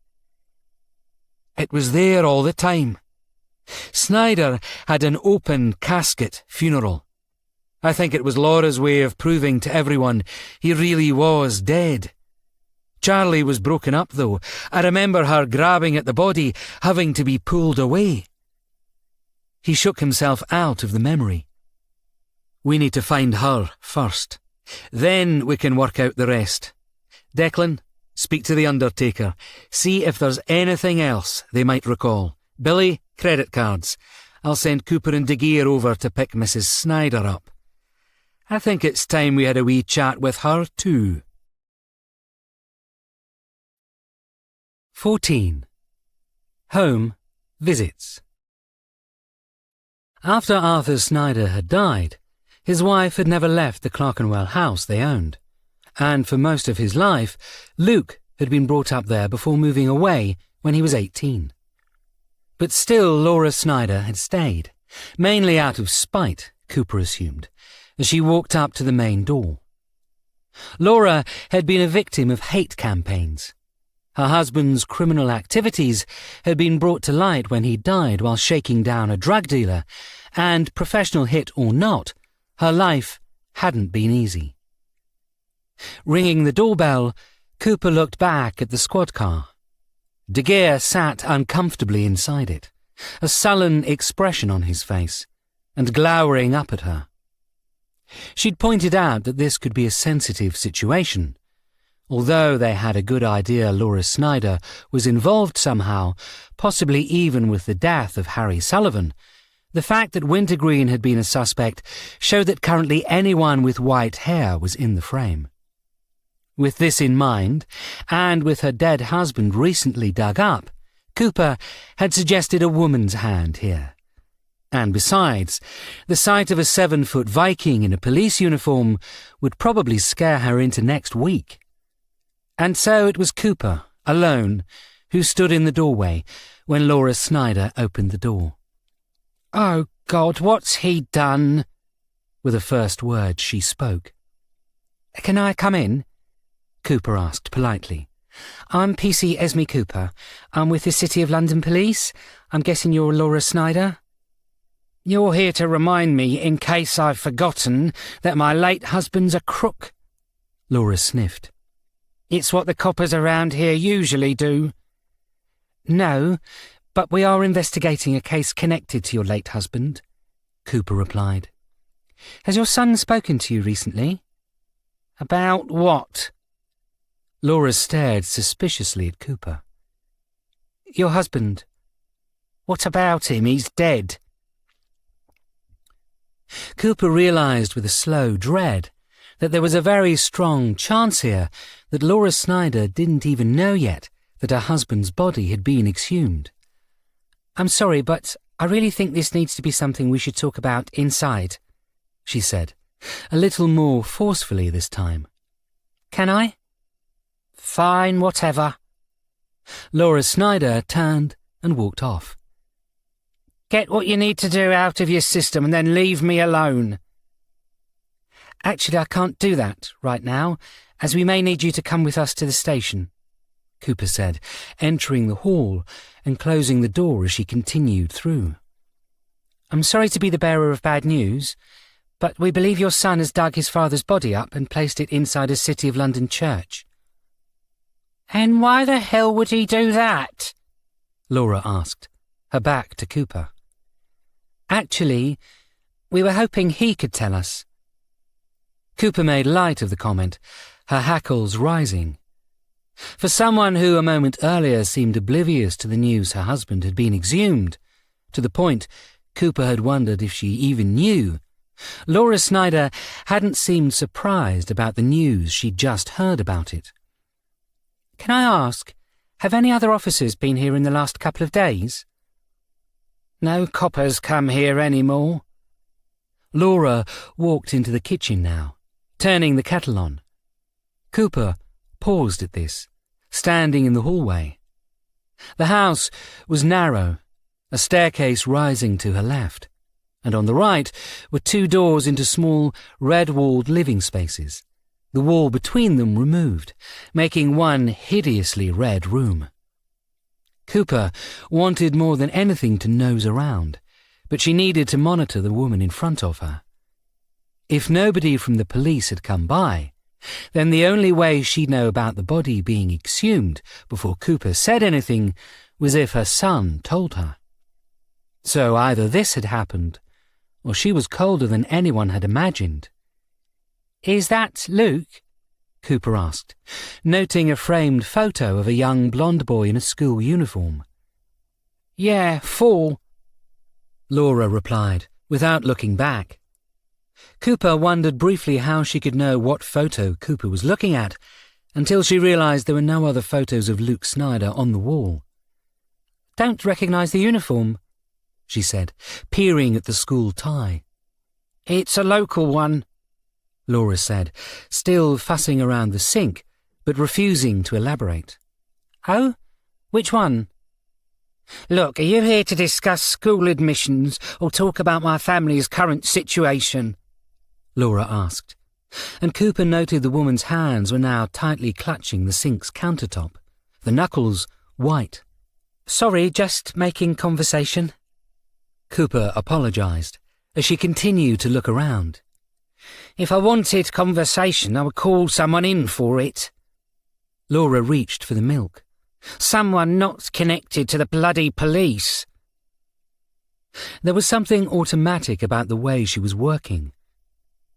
It was there all the time. Snyder had an open casket funeral. I think it was Laura's way of proving to everyone he really was dead. Charlie was broken up, though. I remember her grabbing at the body, having to be pulled away. He shook himself out of the memory. We need to find her first. Then we can work out the rest. Declan, speak to the undertaker. See if there's anything else they might recall. Billy, credit cards. I'll send Cooper and De Geer over to pick Mrs. Snyder up. I think it's time we had a wee chat with her too. 14. Home Visits. After Arthur Snyder had died, his wife had never left the Clerkenwell house they owned, and for most of his life, Luke had been brought up there before moving away when he was 18. But still Laura Snyder had stayed, mainly out of spite, Cooper assumed, as she walked up to the main door. Laura had been a victim of hate campaigns. Her husband's criminal activities had been brought to light when he died while shaking down a drug dealer, and, professional hit or not, her life hadn't been easy. Ringing the doorbell, Cooper looked back at the squad car. De Geer sat uncomfortably inside it, a sullen expression on his face, and glowering up at her. She'd pointed out that this could be a sensitive situation. Although they had a good idea Laura Snyder was involved somehow, possibly even with the death of Harry Sullivan, the fact that Wintergreen had been a suspect showed that currently anyone with white hair was in the frame. With this in mind, and with her dead husband recently dug up, Cooper had suggested a woman's hand here. And besides, the sight of a 7-foot Viking in a police uniform would probably scare her into next week. And so it was Cooper, alone, who stood in the doorway when Laura Snyder opened the door. "Oh, God, what's he done?" were the first words she spoke. "Can I come in?" Cooper asked politely, I'm PC Esme Cooper. I'm with the City of London Police. I'm guessing you're Laura Snyder? You're here to remind me, in case I've forgotten, that my late husband's a crook. Laura sniffed. It's what the coppers around here usually do. No, but we are investigating a case connected to your late husband, Cooper replied. Has your son spoken to you recently? About what? Laura stared suspiciously at Cooper. Your husband. What about him? He's dead. Cooper realised with a slow dread that there was a very strong chance here that Laura Snyder didn't even know yet that her husband's body had been exhumed. I'm sorry, but I really think this needs to be something we should talk about inside, she said, a little more forcefully this time. Can I? Fine, whatever. Laura Snyder turned and walked off. Get what you need to do out of your system and then leave me alone. Actually, I can't do that right now, as we may need you to come with us to the station, Cooper said, entering the hall and closing the door as she continued through. I'm sorry to be the bearer of bad news, but we believe your son has dug his father's body up and placed it inside a City of London church. And why the hell would he do that? Laura asked, her back to Cooper. Actually, we were hoping he could tell us. Cooper made light of the comment, her hackles rising. For someone who a moment earlier seemed oblivious to the news her husband had been exhumed, to the point Cooper had wondered if she even knew, Laura Snyder hadn't seemed surprised about the news she'd just heard about it. Can I ask, have any other officers been here in the last couple of days? No coppers come here anymore. Laura walked into the kitchen now, turning the kettle on. Cooper paused at this, standing in the hallway. The house was narrow, a staircase rising to her left, and on the right were two doors into small, red-walled living spaces, the wall between them removed, making one hideously red room. Cooper wanted more than anything to nose around, but she needed to monitor the woman in front of her. If nobody from the police had come by, then the only way she'd know about the body being exhumed before Cooper said anything was if her son told her. So either this had happened, or she was colder than anyone had imagined. Is that Luke? Cooper asked, noting a framed photo of a young blonde boy in a school uniform. Yeah, 4. Laura replied, without looking back. Cooper wondered briefly how she could know what photo Cooper was looking at, until she realised there were no other photos of Luke Snyder on the wall. Don't recognise the uniform, she said, peering at the school tie. It's a local one, Laura said, still fussing around the sink, but refusing to elaborate. Oh? Which one? Look, are you here to discuss school admissions or talk about my family's current situation? Laura asked, and Cooper noted the woman's hands were now tightly clutching the sink's countertop, the knuckles white. Sorry, just making conversation. Cooper apologised, as she continued to look around. If I wanted conversation, I would call someone in for it. Laura reached for the milk. Someone not connected to the bloody police. There was something automatic about the way she was working,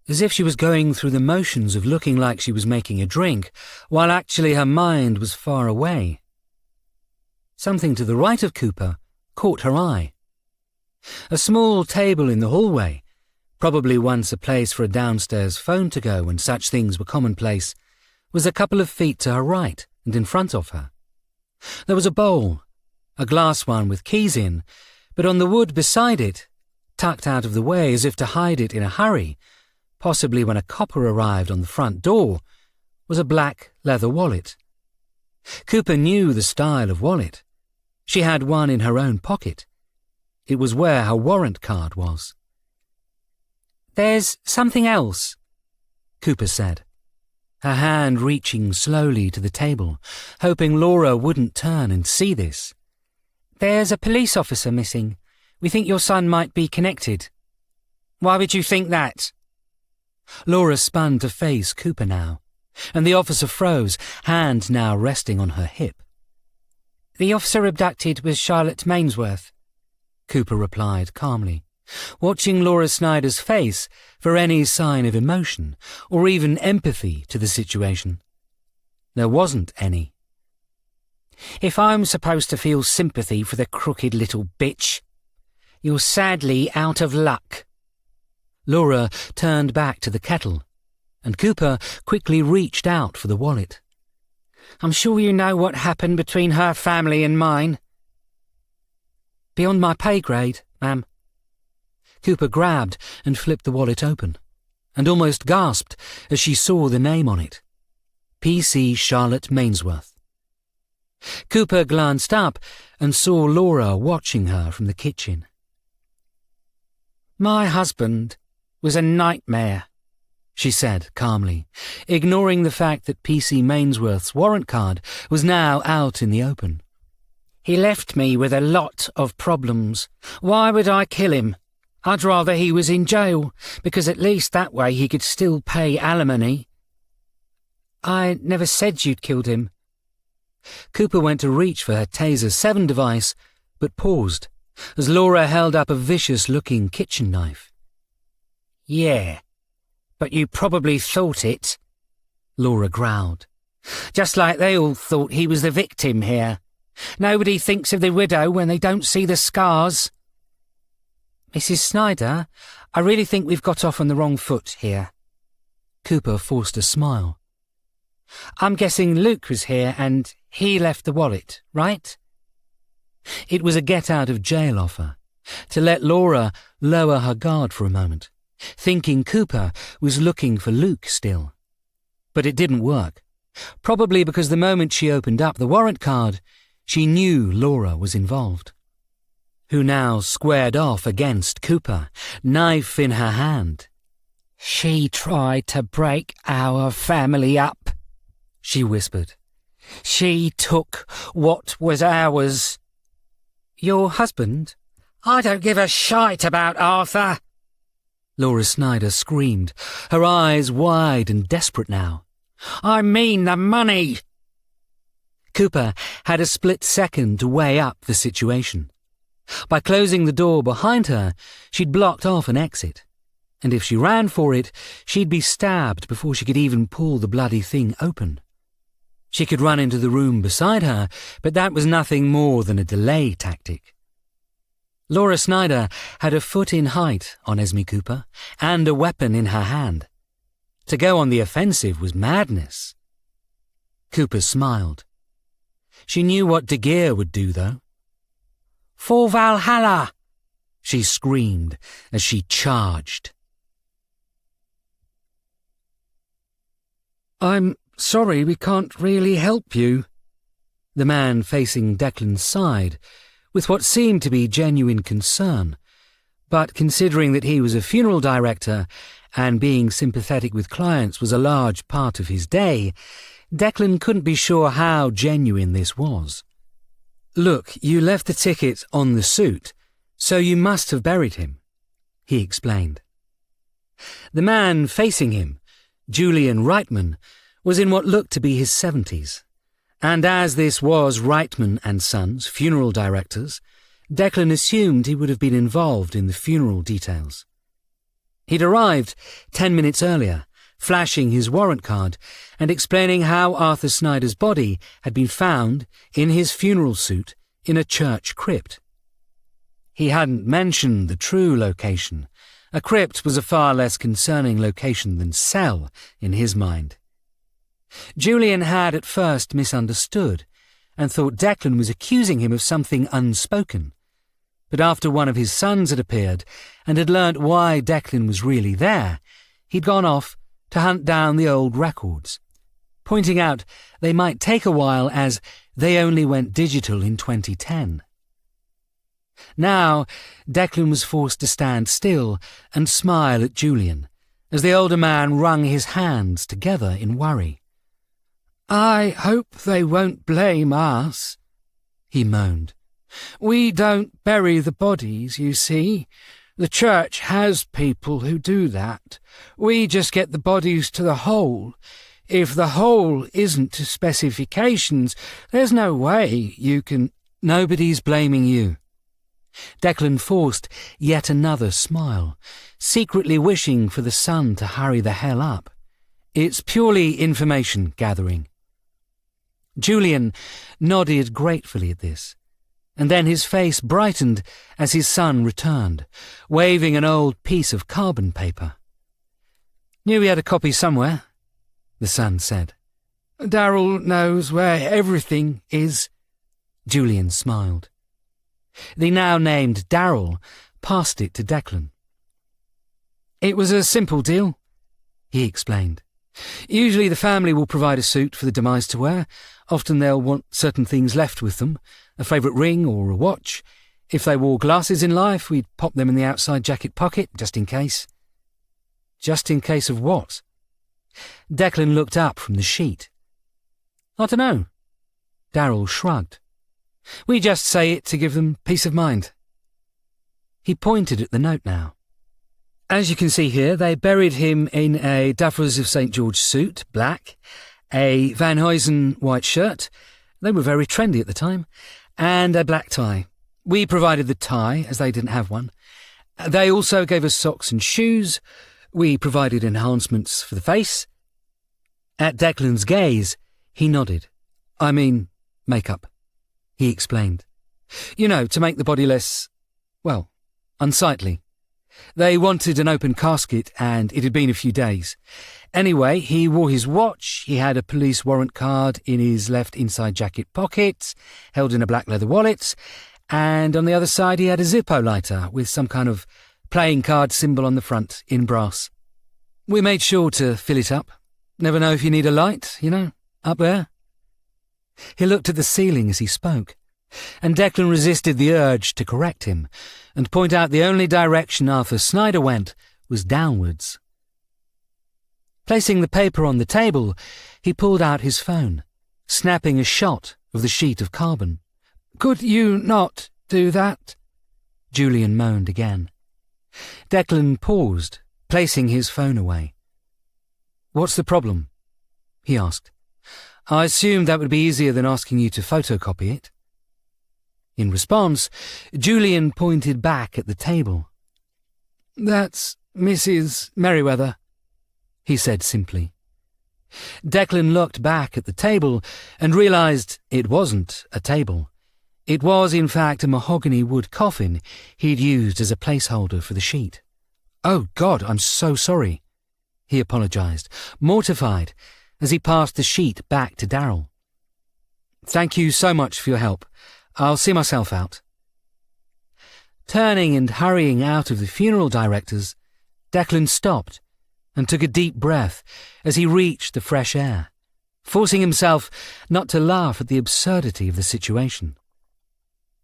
as if she was going through the motions of looking like she was making a drink, while actually her mind was far away. Something to the right of Cooper caught her eye. A small table in the hallway, probably once a place for a downstairs phone to go when such things were commonplace, was a couple of feet to her right and in front of her. There was a bowl, a glass one with keys in, but on the wood beside it, tucked out of the way as if to hide it in a hurry, possibly when a copper arrived on the front door, was a black leather wallet. Cooper knew the style of wallet. She had one in her own pocket. It was where her warrant card was. There's something else, Cooper said. her hand reaching slowly to the table, hoping Laura wouldn't turn and see this. "There's a police officer missing. We think your son might be connected." "Why would you think that?" Laura spun to face Cooper now, and the officer froze, hand now resting on her hip. "The officer abducted was Charlotte Mainsworth," Cooper replied calmly, watching Laura Snyder's face for any sign of emotion or even empathy to the situation. There wasn't any. "If I'm supposed to feel sympathy for the crooked little bitch, you're sadly out of luck." Laura turned back to the kettle, and Cooper quickly reached out for the wallet. "I'm sure you know what happened between her family and mine." "Beyond my pay grade, ma'am." Cooper grabbed and flipped the wallet open, and almost gasped as she saw the name on it. P.C. Charlotte Mainsworth. Cooper glanced up and saw Laura watching her from the kitchen. "My husband was a nightmare," she said calmly, ignoring the fact that P.C. Mainsworth's warrant card was now out in the open. "He left me with a lot of problems. Why would I kill him? I'd rather he was in jail, because at least that way he could still pay alimony." "I never said you'd killed him." Cooper went to reach for her Taser 7 device, but paused as Laura held up a vicious-looking kitchen knife. "Yeah, but you probably thought it," Laura growled. "Just like they all thought he was the victim here. Nobody thinks of the widow when they don't see the scars." "Mrs. Snyder, I really think we've got off on the wrong foot here." Cooper forced a smile. "I'm guessing Luke was here and he left the wallet, right?" It was a get-out-of-jail offer, to let Laura lower her guard for a moment, thinking Cooper was looking for Luke still. But it didn't work, probably because the moment she opened up the warrant card, she knew Laura was involved, who now squared off against Cooper, knife in her hand. "She tried to break our family up," she whispered. "She took what was ours." "Your husband?" "I don't give a shite about Arthur," Laura Snyder screamed, her eyes wide and desperate now. "I mean the money." Cooper had a split second to weigh up the situation. By closing the door behind her, she'd blocked off an exit, and if she ran for it, she'd be stabbed before she could even pull the bloody thing open. She could run into the room beside her, but that was nothing more than a delay tactic. Laura Snyder had a foot in height on Esme Cooper and a weapon in her hand. To go on the offensive was madness. Cooper smiled. She knew what De Geer would do, though. "For Valhalla!" she screamed as she charged. "I'm sorry, we can't really help you," the man facing Declan's side, with what seemed to be genuine concern, but considering that he was a funeral director and being sympathetic with clients was a large part of his day, Declan couldn't be sure how genuine this was. "Look, you left the ticket on the suit, so you must have buried him," he explained. The man facing him, Julian Reitman, was in what looked to be his 70s, and as this was Reitman and Sons, funeral directors, Declan assumed he would have been involved in the funeral details. He'd arrived 10 minutes earlier, flashing his warrant card and explaining how Arthur Snyder's body had been found in his funeral suit in a church crypt. He hadn't mentioned the true location. A crypt was a far less concerning location than cell in his mind. Julian had at first misunderstood and thought Declan was accusing him of something unspoken. But after one of his sons had appeared and had learnt why Declan was really there, he'd gone off to hunt down the old records, pointing out they might take a while as they only went digital in 2010. Now, Declan was forced to stand still and smile at Julian as the older man wrung his hands together in worry. "I hope they won't blame us," he moaned. "We don't bury the bodies, you see. The church has people who do that. We just get the bodies to the hole. If the hole isn't to specifications, there's no way you can—" "Nobody's blaming you." Declan forced yet another smile, secretly wishing for the sun to hurry the hell up. "It's purely information gathering." Julian nodded gratefully at this, and then his face brightened as his son returned, waving an old piece of carbon paper. "Knew we had a copy somewhere," the son said. "Darryl knows where everything is," Julian smiled. The now named Darryl passed it to Declan. "It was a simple deal," he explained. "Usually the family will provide a suit for the demise to wear. Often they'll want certain things left with them, a favourite ring or a watch. If they wore glasses in life, we'd pop them in the outside jacket pocket, just in case." "Just in case of what?" Declan looked up from the sheet. "I don't know." Darryl shrugged. "We just say it to give them peace of mind." He pointed at the note now. "As you can see here, they buried him in a Duffers of St. George suit, black, a Van Huysen white shirt, they were very trendy at the time, and a black tie. We provided the tie, as they didn't have one. They also gave us socks and shoes. We provided enhancements for the face." At Declan's gaze, he nodded. "I mean, makeup," he explained. "You know, to make the body less, well, unsightly. They wanted an open casket, and it had been a few days. Anyway, he wore his watch, he had a police warrant card in his left inside jacket pocket, held in a black leather wallet, and on the other side he had a Zippo lighter with some kind of playing card symbol on the front in brass. We made sure to fill it up. Never know if you need a light, you know, up there." He looked at the ceiling as he spoke, and Declan resisted the urge to correct him and point out the only direction Arthur Snyder went was downwards. Placing the paper on the table, he pulled out his phone, snapping a shot of the sheet of carbon. "Could you not do that?" Julian moaned again. Declan paused, placing his phone away. "What's the problem?" he asked. "I assumed that would be easier than asking you to photocopy it." In response, Julian pointed back at the table. "That's Mrs. Merriweather," he said simply. Declan looked back at the table and realised it wasn't a table. It was, in fact, a mahogany wood coffin he'd used as a placeholder for the sheet. "Oh, God, I'm so sorry," he apologised, mortified, as he passed the sheet back to Darryl. "Thank you so much for your help. I'll see myself out." Turning and hurrying out of the funeral director's, Declan stopped and took a deep breath as he reached the fresh air, forcing himself not to laugh at the absurdity of the situation.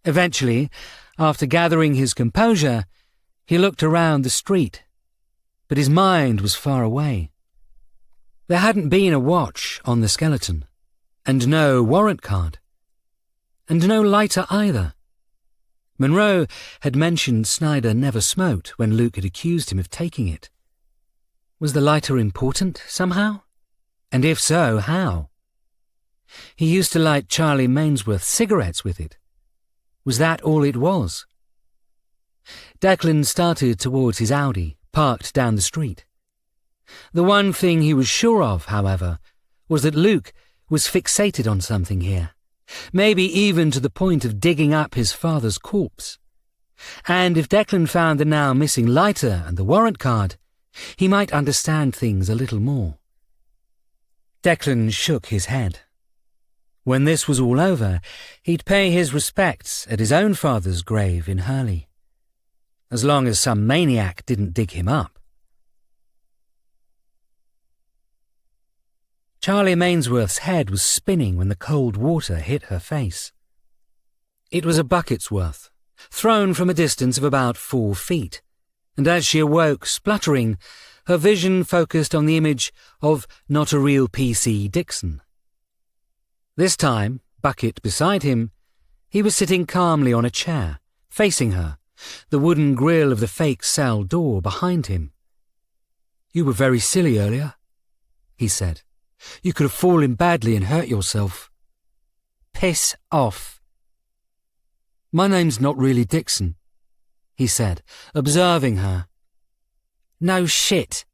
Eventually, after gathering his composure, he looked around the street, but his mind was far away. There hadn't been a watch on the skeleton, and no warrant card, and no lighter either. Monroe had mentioned Snyder never smoked when Luke had accused him of taking it. Was the lighter important somehow? And if so, how? He used to light Charlie Mainsworth's cigarettes with it. Was that all it was? Declan started towards his Audi, parked down the street. The one thing he was sure of, however, was that Luke was fixated on something here, maybe even to the point of digging up his father's corpse. And if Declan found the now missing lighter and the warrant card, he might understand things a little more. Declan shook his head. When this was all over, he'd pay his respects at his own father's grave in Hurley, as long as some maniac didn't dig him up. Charlie Mainsworth's head was spinning when the cold water hit her face. It was a bucket's worth, thrown from a distance of about 4 feet, and as she awoke, spluttering, Her vision focused on the image of not a real PC Dixon. This time, bucket beside him, he was sitting calmly on a chair, facing her, the wooden grille of the fake cell door behind him. "You were very silly earlier," he said. "You could have fallen badly and hurt yourself." "Piss off." "My name's not really Dixon," he said, observing her. "No shit,"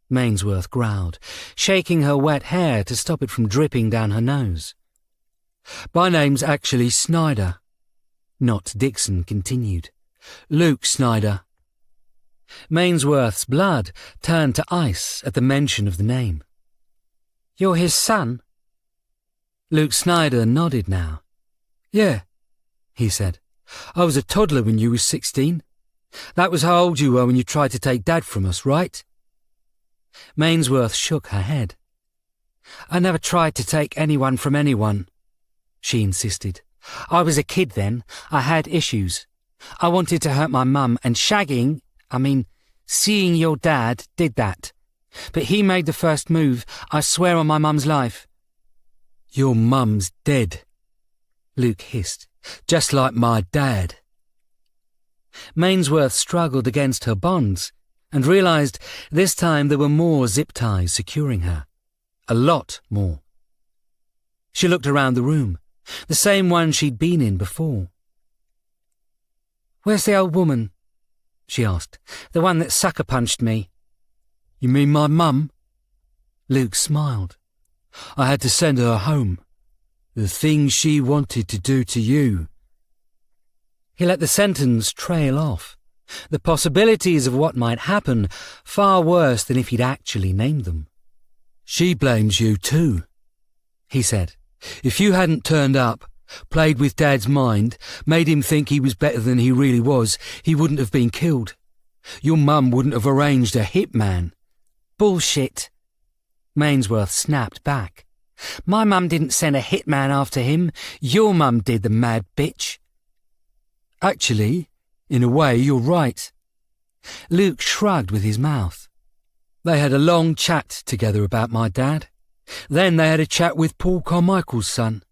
Mainsworth growled, shaking her wet hair to stop it from dripping down her nose. "My name's actually Snyder," not Dixon continued. "Luke Snyder." Mainsworth's blood turned to ice at the mention of the name. "You're his son?" Luke Snyder nodded now. "Yeah," he said. "I was a toddler when you was 16. That was how old you were when you tried to take Dad from us, right?" Mainsworth shook her head. "I never tried to take anyone from anyone," she insisted. "I was a kid then. I had issues. I wanted to hurt my mum, and seeing your dad did that. But he made the first move, I swear on my mum's life." "Your mum's dead," Luke hissed, "just like my dad." Mainsworth struggled against her bonds and realised this time there were more zip ties securing her. A lot more. She looked around the room, the same one she'd been in before. "Where's the old woman?" she asked. "The one that sucker-punched me." "You mean my mum?" Luke smiled. "I had to send her home. The thing she wanted to do to you." He let the sentence trail off. The possibilities of what might happen far worse than if he'd actually named them. "She blames you too," he said. "If you hadn't turned up, played with Dad's mind, made him think he was better than he really was, he wouldn't have been killed. Your mum wouldn't have arranged a hitman." "Bullshit," Mainsworth snapped back. "My mum didn't send a hitman after him. Your mum did, the mad bitch." "Actually, in a way, you're right." Luke shrugged with his mouth. "They had a long chat together about my dad. Then they had a chat with Paul Carmichael's son.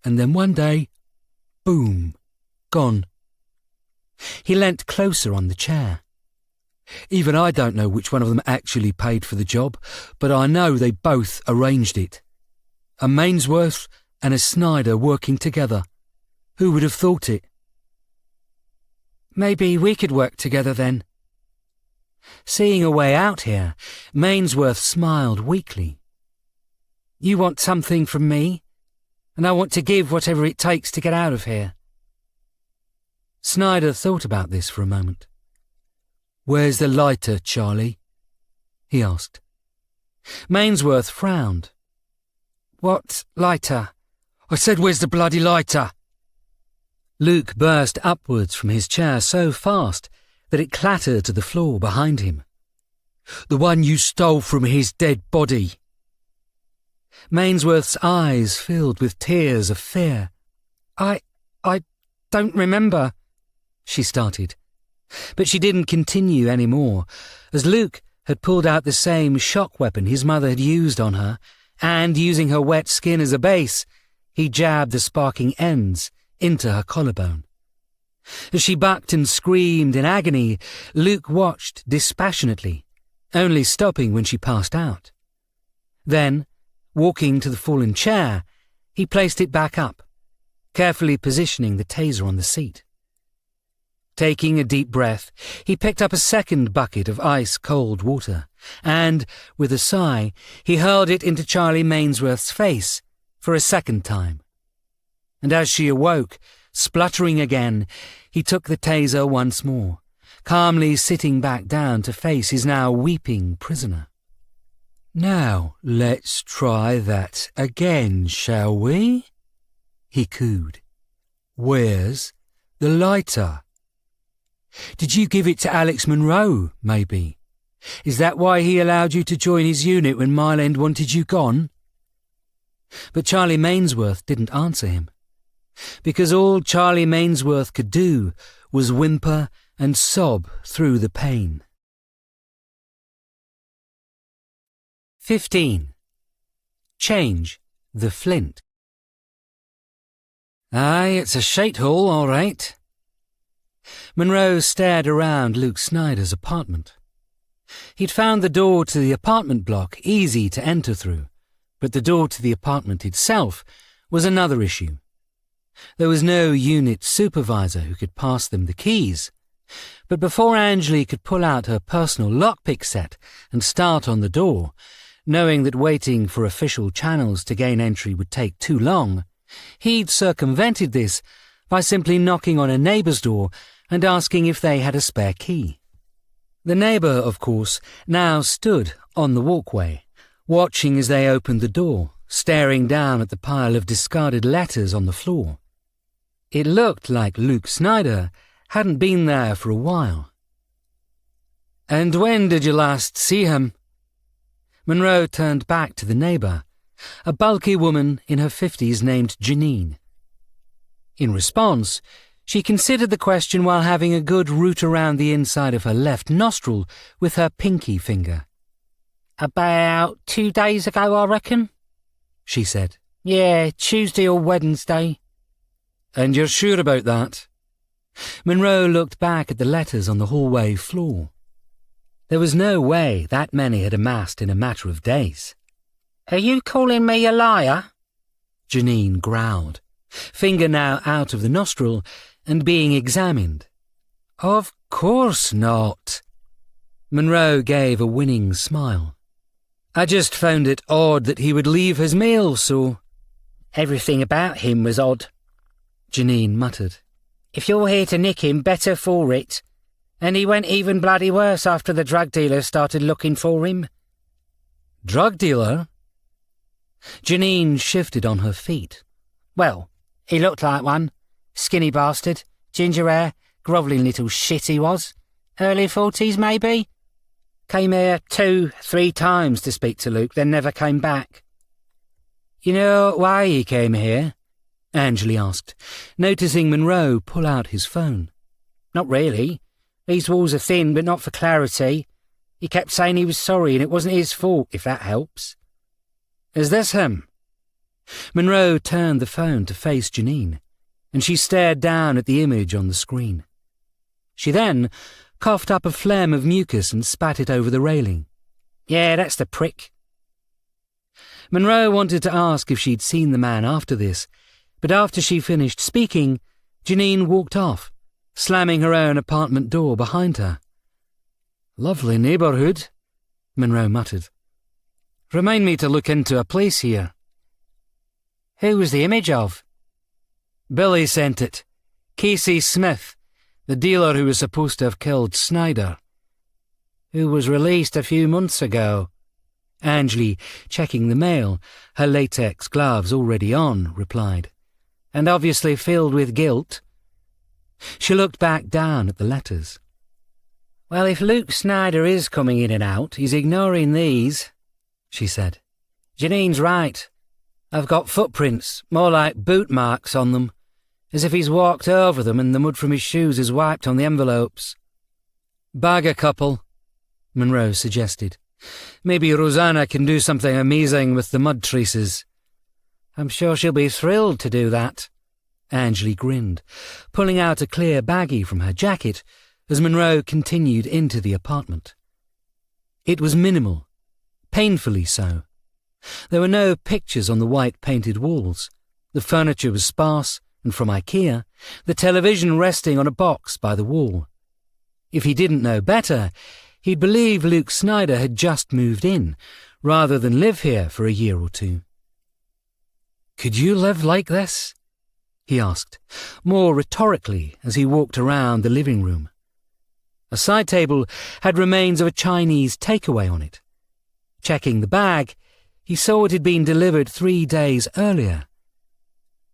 And then one day, boom, gone." He leant closer on the chair. "Even I don't know which one of them actually paid for the job, but I know they both arranged it. A Mainsworth and a Snyder working together. Who would have thought it?" "Maybe we could work together then." Seeing a way out here, Mainsworth smiled weakly. "You want something from me, and I want to give whatever it takes to get out of here." Snyder thought about this for a moment. "Where's the lighter, Charlie?" he asked. Mainsworth frowned. "What lighter?" "I said, where's the bloody lighter?" Luke burst upwards from his chair so fast that it clattered to the floor behind him. "The one you stole from his dead body." Mainsworth's eyes filled with tears of fear. I don't remember," she started. But she didn't continue any more, as Luke had pulled out the same shock weapon his mother had used on her, and, using her wet skin as a base, he jabbed the sparking ends into her collarbone. As she bucked and screamed in agony, Luke watched dispassionately, only stopping when she passed out. Then, walking to the fallen chair, he placed it back up, carefully positioning the taser on the seat. Taking a deep breath, he picked up a second bucket of ice-cold water, and, with a sigh, he hurled it into Charlie Mainsworth's face for a second time. And as she awoke, spluttering again, he took the taser once more, calmly sitting back down to face his now weeping prisoner. "Now let's try that again, shall we?" he cooed. "Where's the lighter? Did you give it to Alex Monroe, maybe? Is that why he allowed you to join his unit when Mile wanted you gone?" But Charlie Mainsworth didn't answer him, because all Charlie Mainsworth could do was whimper and sob through the pain. 15. Change the flint. Aye, it's a shite-hole, all right. Monroe stared around Luke Snyder's apartment. He'd found the door to the apartment block easy to enter through, but the door to the apartment itself was another issue. There was no unit supervisor who could pass them the keys. But before Anjali could pull out her personal lockpick set and start on the door, knowing that waiting for official channels to gain entry would take too long, he'd circumvented this by simply knocking on a neighbour's door and asking if they had a spare key. The neighbour, of course, now stood on the walkway, watching as they opened the door, staring down at the pile of discarded letters on the floor. It looked like Luke Snyder hadn't been there for a while. "And when did you last see him?" Monroe turned back to the neighbour, a bulky woman in her 50s named Janine. In response, she considered the question while having a good root around the inside of her left nostril with her pinky finger. "About 2 days ago, I reckon," she said. "Yeah, Tuesday or Wednesday." "And you're sure about that?" Monroe looked back at the letters on the hallway floor. There was no way that many had amassed in a matter of days. "Are you calling me a liar?" Janine growled, finger now out of the nostril and being examined. "Of course not." Monroe gave a winning smile. "I just found it odd that he would leave his mail so—" "Everything about him was odd," Janine muttered. "If you're here to nick him, better for it. And he went even bloody worse after the drug dealer started looking for him." "Drug dealer?" Janine shifted on her feet. "Well, he looked like one. Skinny bastard, ginger hair, grovelling little shit he was. Early 40s, maybe. Came here 2-3 times to speak to Luke, then never came back." "You know why he came here?" Anjali asked, noticing Monroe pull out his phone. "Not really. These walls are thin, but not for clarity. He kept saying he was sorry and it wasn't his fault, if that helps." "Is this him?" Monroe turned the phone to face Janine, and she stared down at the image on the screen. She then coughed up a phlegm of mucus and spat it over the railing. "Yeah, that's the prick." Monroe wanted to ask if she'd seen the man after this, but after she finished speaking, Janine walked off, slamming her own apartment door behind her. "Lovely neighbourhood," Monroe muttered. "Remind me to look into a place here." "Who was the image of?" "Billy sent it. Casey Smith, the dealer who was supposed to have killed Snyder." "Who was released a few months ago." Anjali, checking the mail, her latex gloves already on, replied. "And obviously filled with guilt." She looked back down at the letters. "Well, if Luke Snyder is coming in and out, he's ignoring these," she said. "Janine's right. I've got footprints, more like boot marks on them, as if he's walked over them and the mud from his shoes is wiped on the envelopes." "Bag a couple," Monroe suggested. "Maybe Rosanna can do something amazing with the mud traces." "I'm sure she'll be thrilled to do that." Anjali grinned, pulling out a clear baggie from her jacket as Monroe continued into the apartment. It was minimal, painfully so. There were no pictures on the white-painted walls. The furniture was sparse and from IKEA, the television resting on a box by the wall. If he didn't know better, he'd believe Luke Snyder had just moved in, rather than live here for a year or two. "Could you live like this?" he asked, more rhetorically as he walked around the living room. A side table had remains of a Chinese takeaway on it. Checking the bag, he saw it had been delivered 3 days earlier.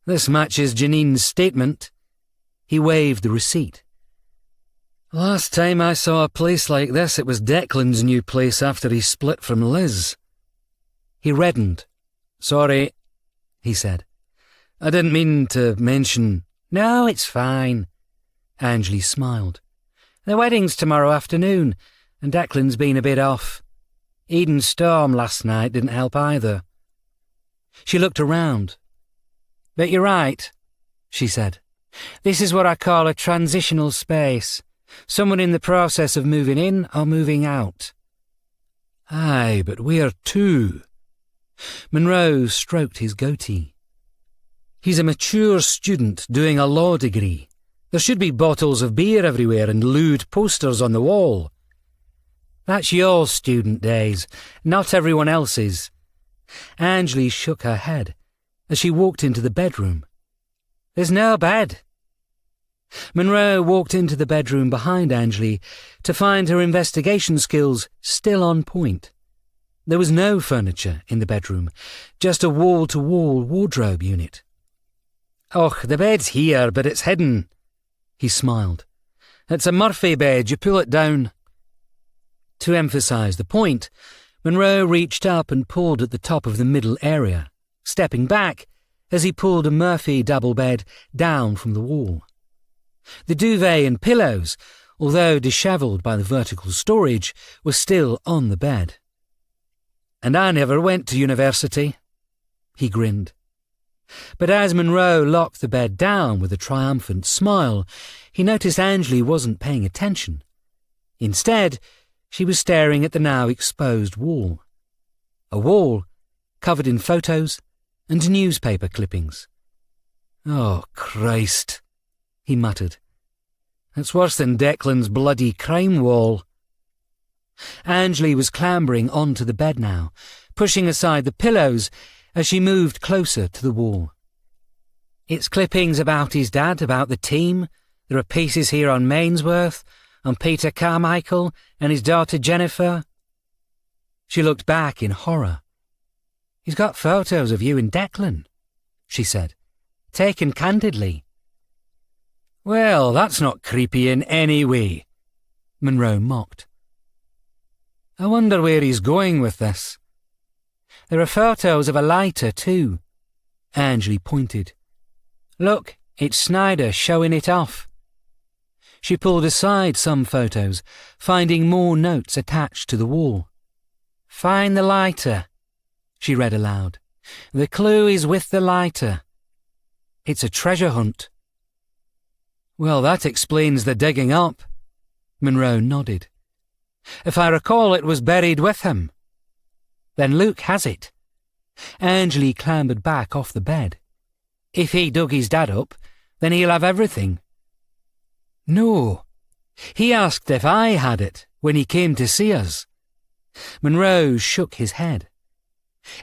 "This matches Janine's statement." He waved the receipt. "Last time I saw a place like this, it was Declan's new place after he split from Liz." He reddened. "Sorry," he said. "I didn't mean to mention—" "No, it's fine." Anjali smiled. "The wedding's tomorrow afternoon, and Declan's been a bit off." Eden's storm last night didn't help either. She looked around. But you're right, she said. This is what I call a transitional space. Someone in the process of moving in or moving out. Aye, but we're two. Monroe stroked his goatee. He's a mature student doing a law degree. There should be bottles of beer everywhere and lewd posters on the wall. That's your student days, not everyone else's. Anjali shook her head as she walked into the bedroom. There's no bed. Monroe walked into the bedroom behind Anjali to find her investigation skills still on point. There was no furniture in the bedroom, just a wall-to-wall wardrobe unit. "Och, the bed's here, but it's hidden," he smiled. "It's a Murphy bed, you pull it down." To emphasise the point, Monroe reached up and pulled at the top of the middle area, stepping back as he pulled a Murphy double bed down from the wall. The duvet and pillows, although dishevelled by the vertical storage, were still on the bed. "And I never went to university," he grinned. But as Monroe locked the bed down with a triumphant smile, he noticed Anjali wasn't paying attention. Instead, she was staring at the now exposed wall. A wall covered in photos and newspaper clippings. "Oh, Christ," he muttered. "It's worse than Declan's bloody crime wall." Anjali was clambering onto the bed now, pushing aside the pillows as she moved closer to the wall. "It's clippings about his dad, about the team. There are pieces here on Mainsworth, on Peter Carmichael and his daughter Jennifer." She looked back in horror. "He's got photos of you and Declan," she said, "taken candidly." "Well, that's not creepy in any way," Monroe mocked. "I wonder where he's going with this." "There are photos of a lighter, too," Anjali pointed. "Look, it's Snyder showing it off." She pulled aside some photos, finding more notes attached to the wall. "Find the lighter," she read aloud. "The clue is with the lighter. It's a treasure hunt." "Well, that explains the digging up." Monroe nodded. "If I recall, it was buried with him." "Then Luke has it." Anjali clambered back off the bed. "If he dug his dad up, then he'll have everything." "No. He asked if I had it when he came to see us." Monroe shook his head.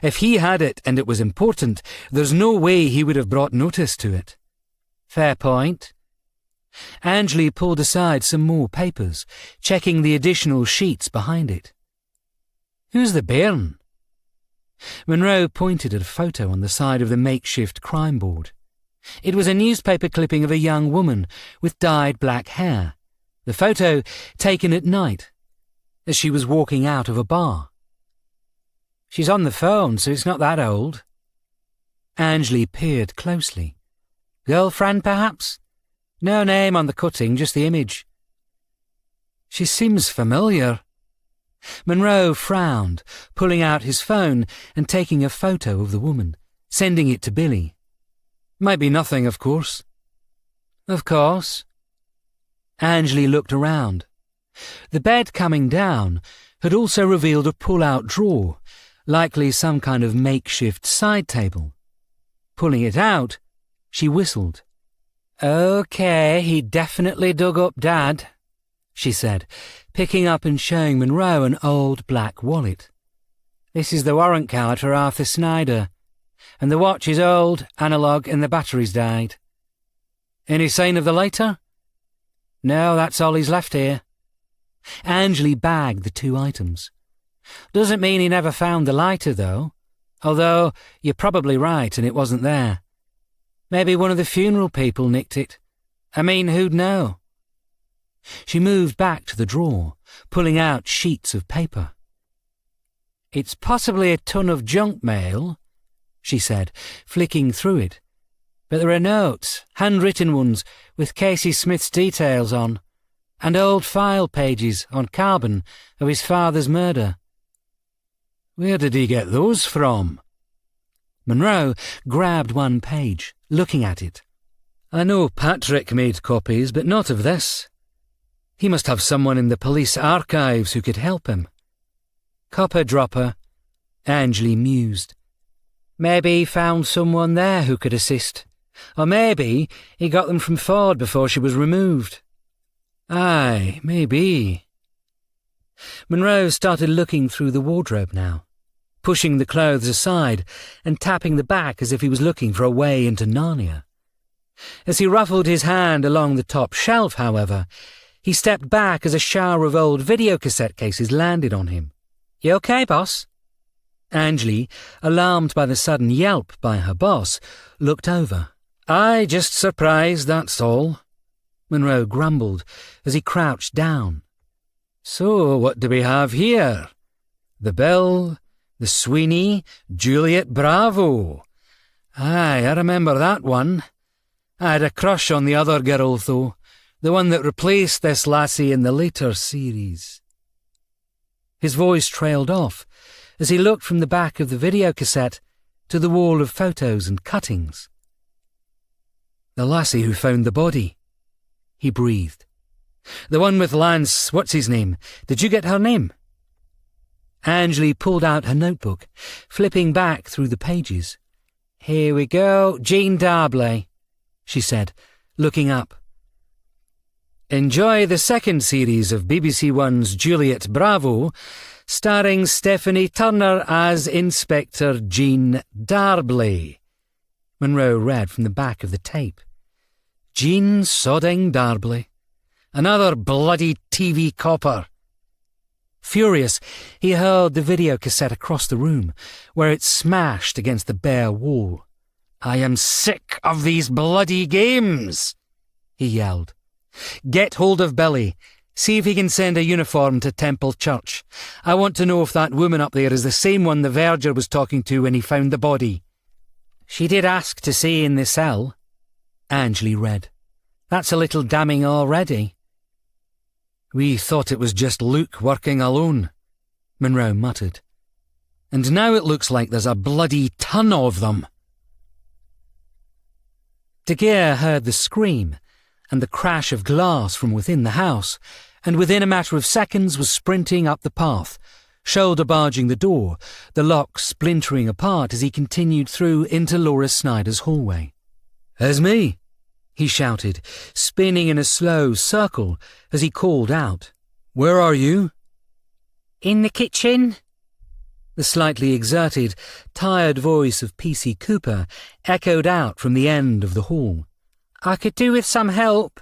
"If he had it and it was important, there's no way he would have brought notice to it." "Fair point." Anjali pulled aside some more papers, checking the additional sheets behind it. "Who's the bairn?" Monroe pointed at a photo on the side of the makeshift crime board. It was a newspaper clipping of a young woman with dyed black hair, the photo taken at night, as she was walking out of a bar. "She's on the phone, so it's not that old." Anjali peered closely. "Girlfriend, perhaps? No name on the cutting, just the image." "She seems familiar." Monroe frowned, pulling out his phone and taking a photo of the woman, sending it to Billy. "Might be nothing, of course." "Of course." Anjali looked around. The bed coming down had also revealed a pull-out drawer, likely some kind of makeshift side table. Pulling it out, she whistled. "OK, he definitely dug up Dad," she said, picking up and showing Monroe an old black wallet. "This is the warrant card for Arthur Snyder. And the watch is old, analogue, and the battery's died." "Any sign of the lighter?" "No, that's all he's left here." Anjali bagged the two items. "Doesn't mean he never found the lighter, though. Although, you're probably right and it wasn't there. Maybe one of the funeral people nicked it. I mean, who'd know?" She moved back to the drawer, pulling out sheets of paper. "It's possibly a ton of junk mail," she said, flicking through it. "But there are notes, handwritten ones, with Casey Smith's details on, and old file pages on carbon of his father's murder." Where did he get those from? Monroe grabbed one page, looking at it. I know Patrick made copies, but not of this. He must have someone in the police archives who could help him. Copper dropper, Angley mused. Maybe he found someone there who could assist. Or maybe he got them from Ford before she was removed. Aye, maybe. Monroe started looking through the wardrobe now, pushing the clothes aside and tapping the back as if he was looking for a way into Narnia. As he ruffled his hand along the top shelf, however, he stepped back as a shower of old videocassette cases landed on him. You okay, boss? Angley, alarmed by the sudden yelp by her boss, looked over. I just surprised, that's all, Monroe grumbled as he crouched down. So what do we have here? The Belle, the Sweeney, Juliet Bravo. Aye, I remember that one. I had a crush on the other girl, though, the one that replaced this lassie in the later series. His voice trailed off as he looked from the back of the videocassette to the wall of photos and cuttings. The lassie who found the body, he breathed. The one with Lance, what's his name? Did you get her name? Angley pulled out her notebook, flipping back through the pages. Here we go, Jean Darbley, she said, looking up. Enjoy the second series of BBC One's Juliet Bravo, starring Stephanie Turner as Inspector Jean Darbley. Monroe read from the back of the tape. Jean Sodding Darbley. Another bloody TV copper. Furious, he hurled the videocassette across the room, where it smashed against the bare wall. I am sick of these bloody games, he yelled. Get hold of Billy. See if he can send a uniform to Temple Church. I want to know if that woman up there is the same one the verger was talking to when he found the body. She did ask to see in the cell, Angley read. That's a little damning already. We thought it was just Luke working alone, Monroe muttered. And now it looks like there's a bloody ton of them. De Geer heard the scream and the crash of glass from within the house, and within a matter of seconds was sprinting up the path, shoulder-barging the door, the lock splintering apart as he continued through into Laura Snyder's hallway. Esme, he shouted, spinning in a slow circle as he called out. Where are you? In the kitchen. The slightly exerted, tired voice of P.C. Cooper echoed out from the end of the hall. I could do with some help.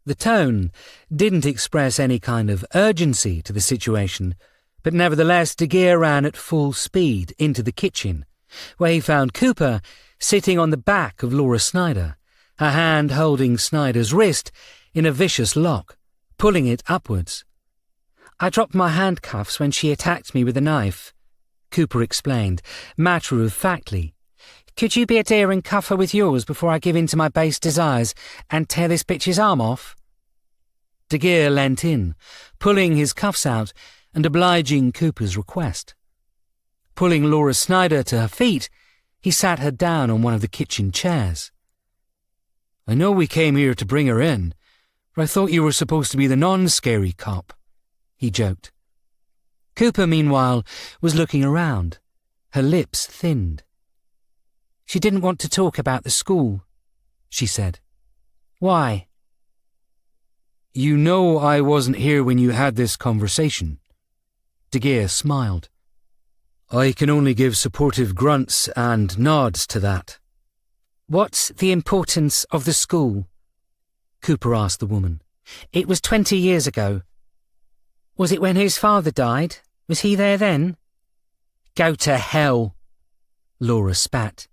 The tone didn't express any kind of urgency to the situation, but nevertheless De Geer ran at full speed into the kitchen, where he found Cooper sitting on the back of Laura Snyder, her hand holding Snyder's wrist in a vicious lock, pulling it upwards. I dropped my handcuffs when she attacked me with a knife, Cooper explained, matter-of-factly. Could you be a dear and cuff her with yours before I give in to my base desires and tear this bitch's arm off? De Geer leant in, pulling his cuffs out and obliging Cooper's request. Pulling Laura Snyder to her feet, he sat her down on one of the kitchen chairs. I know we came here to bring her in, but I thought you were supposed to be the non-scary cop, he joked. Cooper, meanwhile, was looking around, her lips thinned. She didn't want to talk about the school, she said. Why? You know I wasn't here when you had this conversation. De Geer smiled. I can only give supportive grunts and nods to that. What's the importance of the school? Cooper asked the woman. It was 20 years ago. Was it when his father died? Was he there then? Go to hell, Laura spat.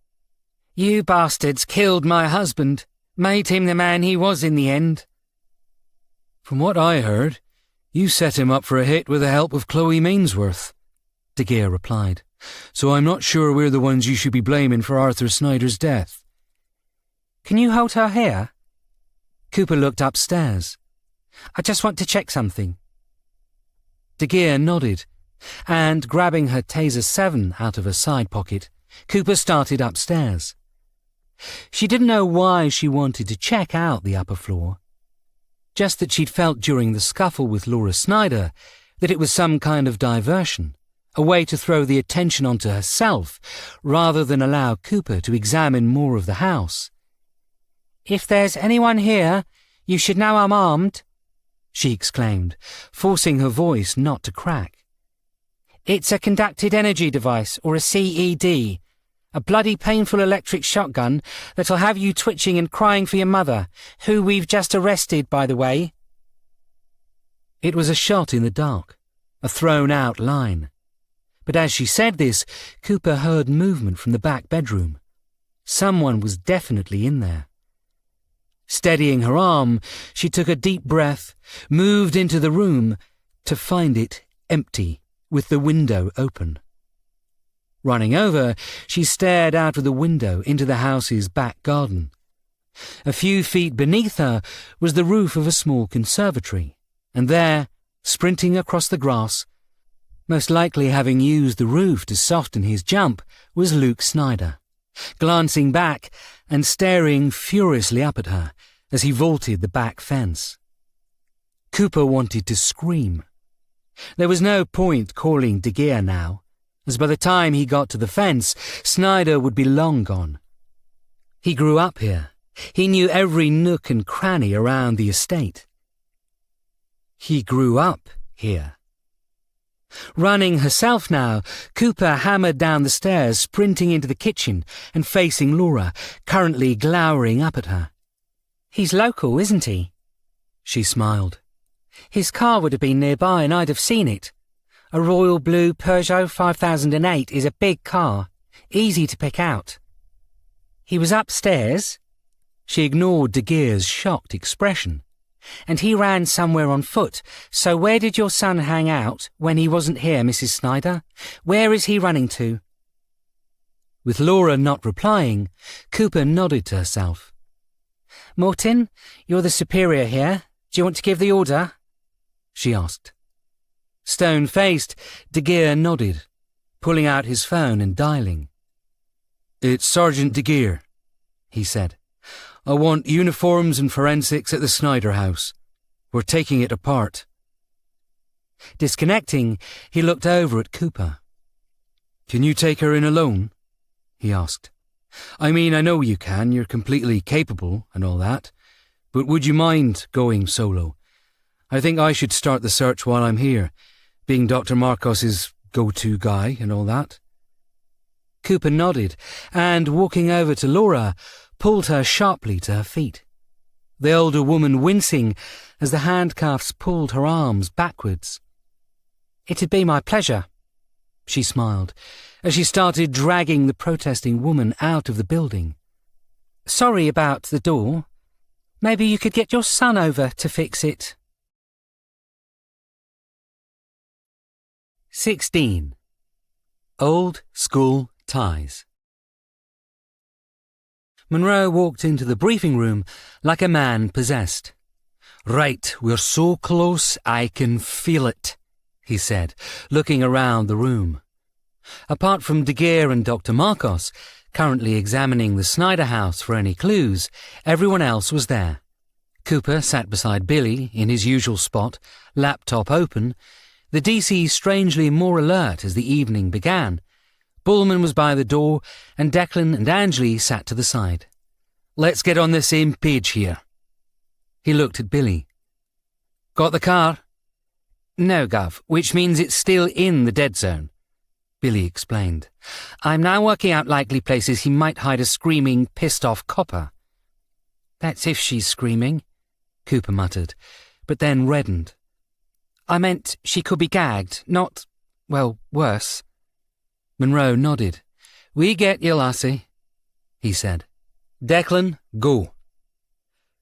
You bastards killed my husband, made him the man he was in the end. From what I heard, you set him up for a hit with the help of Chloe Mainsworth, De Geer replied. So I'm not sure we're the ones you should be blaming for Arthur Snyder's death. Can you hold her here? Cooper looked upstairs. I just want to check something. De Geer nodded, and, grabbing her Taser 7 out of her side pocket, Cooper started upstairs. She didn't know why she wanted to check out the upper floor, just that she'd felt during the scuffle with Laura Snyder that it was some kind of diversion, a way to throw the attention onto herself rather than allow Cooper to examine more of the house. "If there's anyone here, you should know I'm armed," she exclaimed, forcing her voice not to crack. "It's a conducted energy device, or a CED. A bloody painful electric shotgun that'll have you twitching and crying for your mother, who we've just arrested, by the way." It was a shot in the dark, a thrown-out line. But as she said this, Cooper heard movement from the back bedroom. Someone was definitely in there. Steadying her arm, she took a deep breath, moved into the room, to find it empty, with the window open. Running over, she stared out of the window into the house's back garden. A few feet beneath her was the roof of a small conservatory, and there, sprinting across the grass, most likely having used the roof to soften his jump, was Luke Snyder, glancing back and staring furiously up at her as he vaulted the back fence. Cooper wanted to scream. There was no point calling De Geer now, as by the time he got to the fence, Snyder would be long gone. He grew up here. He knew every nook and cranny around the estate. He grew up here. Running herself now, Cooper hammered down the stairs, sprinting into the kitchen and facing Laura, currently glowering up at her. "He's local, isn't he?" She smiled. "His car would have been nearby and I'd have seen it. A royal blue Peugeot 5008 is a big car, easy to pick out." "He was upstairs?" She ignored De Geer's shocked expression. "And he ran somewhere on foot, so where did your son hang out when he wasn't here, Mrs. Snyder? Where is he running to?" With Laura not replying, Cooper nodded to herself. "Morton, you're the superior here. Do you want to give the order?" she asked. Stone-faced, De Geer nodded, pulling out his phone and dialing. "It's Sergeant De Geer," he said. "I want uniforms and forensics at the Snyder house. We're taking it apart." Disconnecting, he looked over at Cooper. "Can you take her in alone?" he asked. "I mean, I know you can, you're completely capable and all that, but would you mind going solo? I think I should start the search while I'm here, being Dr. Marcos's go-to guy and all that." Cooper nodded and, walking over to Laura, pulled her sharply to her feet, the older woman wincing as the handcuffs pulled her arms backwards. "It'd be my pleasure," she smiled, as she started dragging the protesting woman out of the building. "Sorry about the door. Maybe you could get your son over to fix it." 16. Old School Ties. Monroe walked into the briefing room like a man possessed. "Right, we're so close I can feel it," he said, looking around the room. Apart from De Geer and Dr. Marcos, currently examining the Snyder house for any clues, everyone else was there. Cooper sat beside Billy in his usual spot, laptop open, the DC strangely more alert as the evening began. Bullman was by the door, and Declan and Angley sat to the side. "Let's get on the same page here." He looked at Billy. "Got the car?" "No, Gov, which means it's still in the dead zone," Billy explained. "I'm now working out likely places he might hide a screaming, pissed-off copper." "That's if she's screaming," Cooper muttered, but then reddened. "I meant she could be gagged, not, well, worse." Monroe nodded. "We get you, lassie," he said. "Declan, go."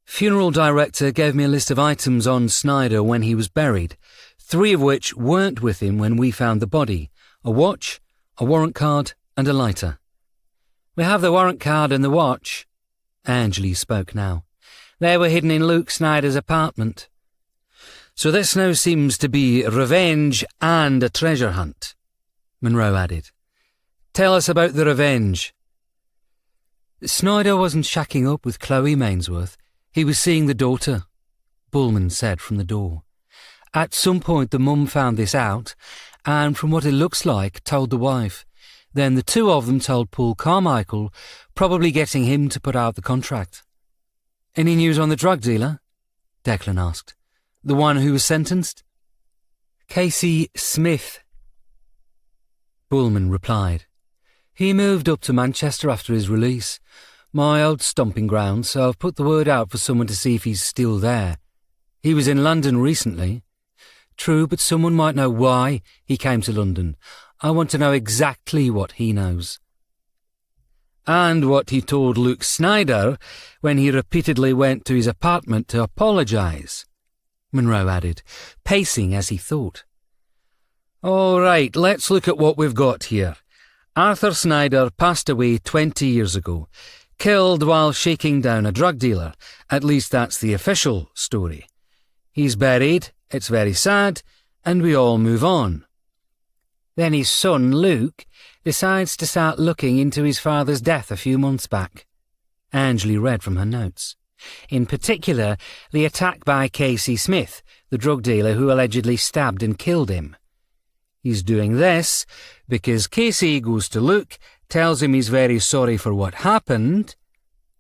Funeral director gave me a list of items on Snyder when he was buried, 3 of which weren't with him when we found the body: a watch, a warrant card, and a lighter. "We have the warrant card and the watch." Angley spoke now. "They were hidden in Luke Snyder's apartment." So this now seems to be revenge and a treasure hunt, Monroe added. Tell us about the revenge. Snyder wasn't shacking up with Chloe Mainsworth. He was seeing the daughter, Bullman said from the door. At some point the mum found this out, and from what it looks like, told the wife. Then the two of them told Paul Carmichael, probably getting him to put out the contract. Any news on the drug dealer? Declan asked. The one who was sentenced? Casey Smith, Bullman replied. He moved up to Manchester after his release. My old stomping ground, so I've put the word out for someone to see if he's still there. He was in London recently. True, but someone might know why he came to London. I want to know exactly what he knows. And what he told Luke Snyder when he repeatedly went to his apartment to apologise, Monroe added, pacing as he thought. All right, let's look at what we've got here. Arthur Snyder passed away 20 years ago, killed while shaking down a drug dealer. At least that's the official story. He's buried, it's very sad, and we all move on. Then his son, Luke, decides to start looking into his father's death a few months back. Angley read from her notes. In particular, the attack by Casey Smith, the drug dealer who allegedly stabbed and killed him. He's doing this because Casey goes to Luke, tells him he's very sorry for what happened.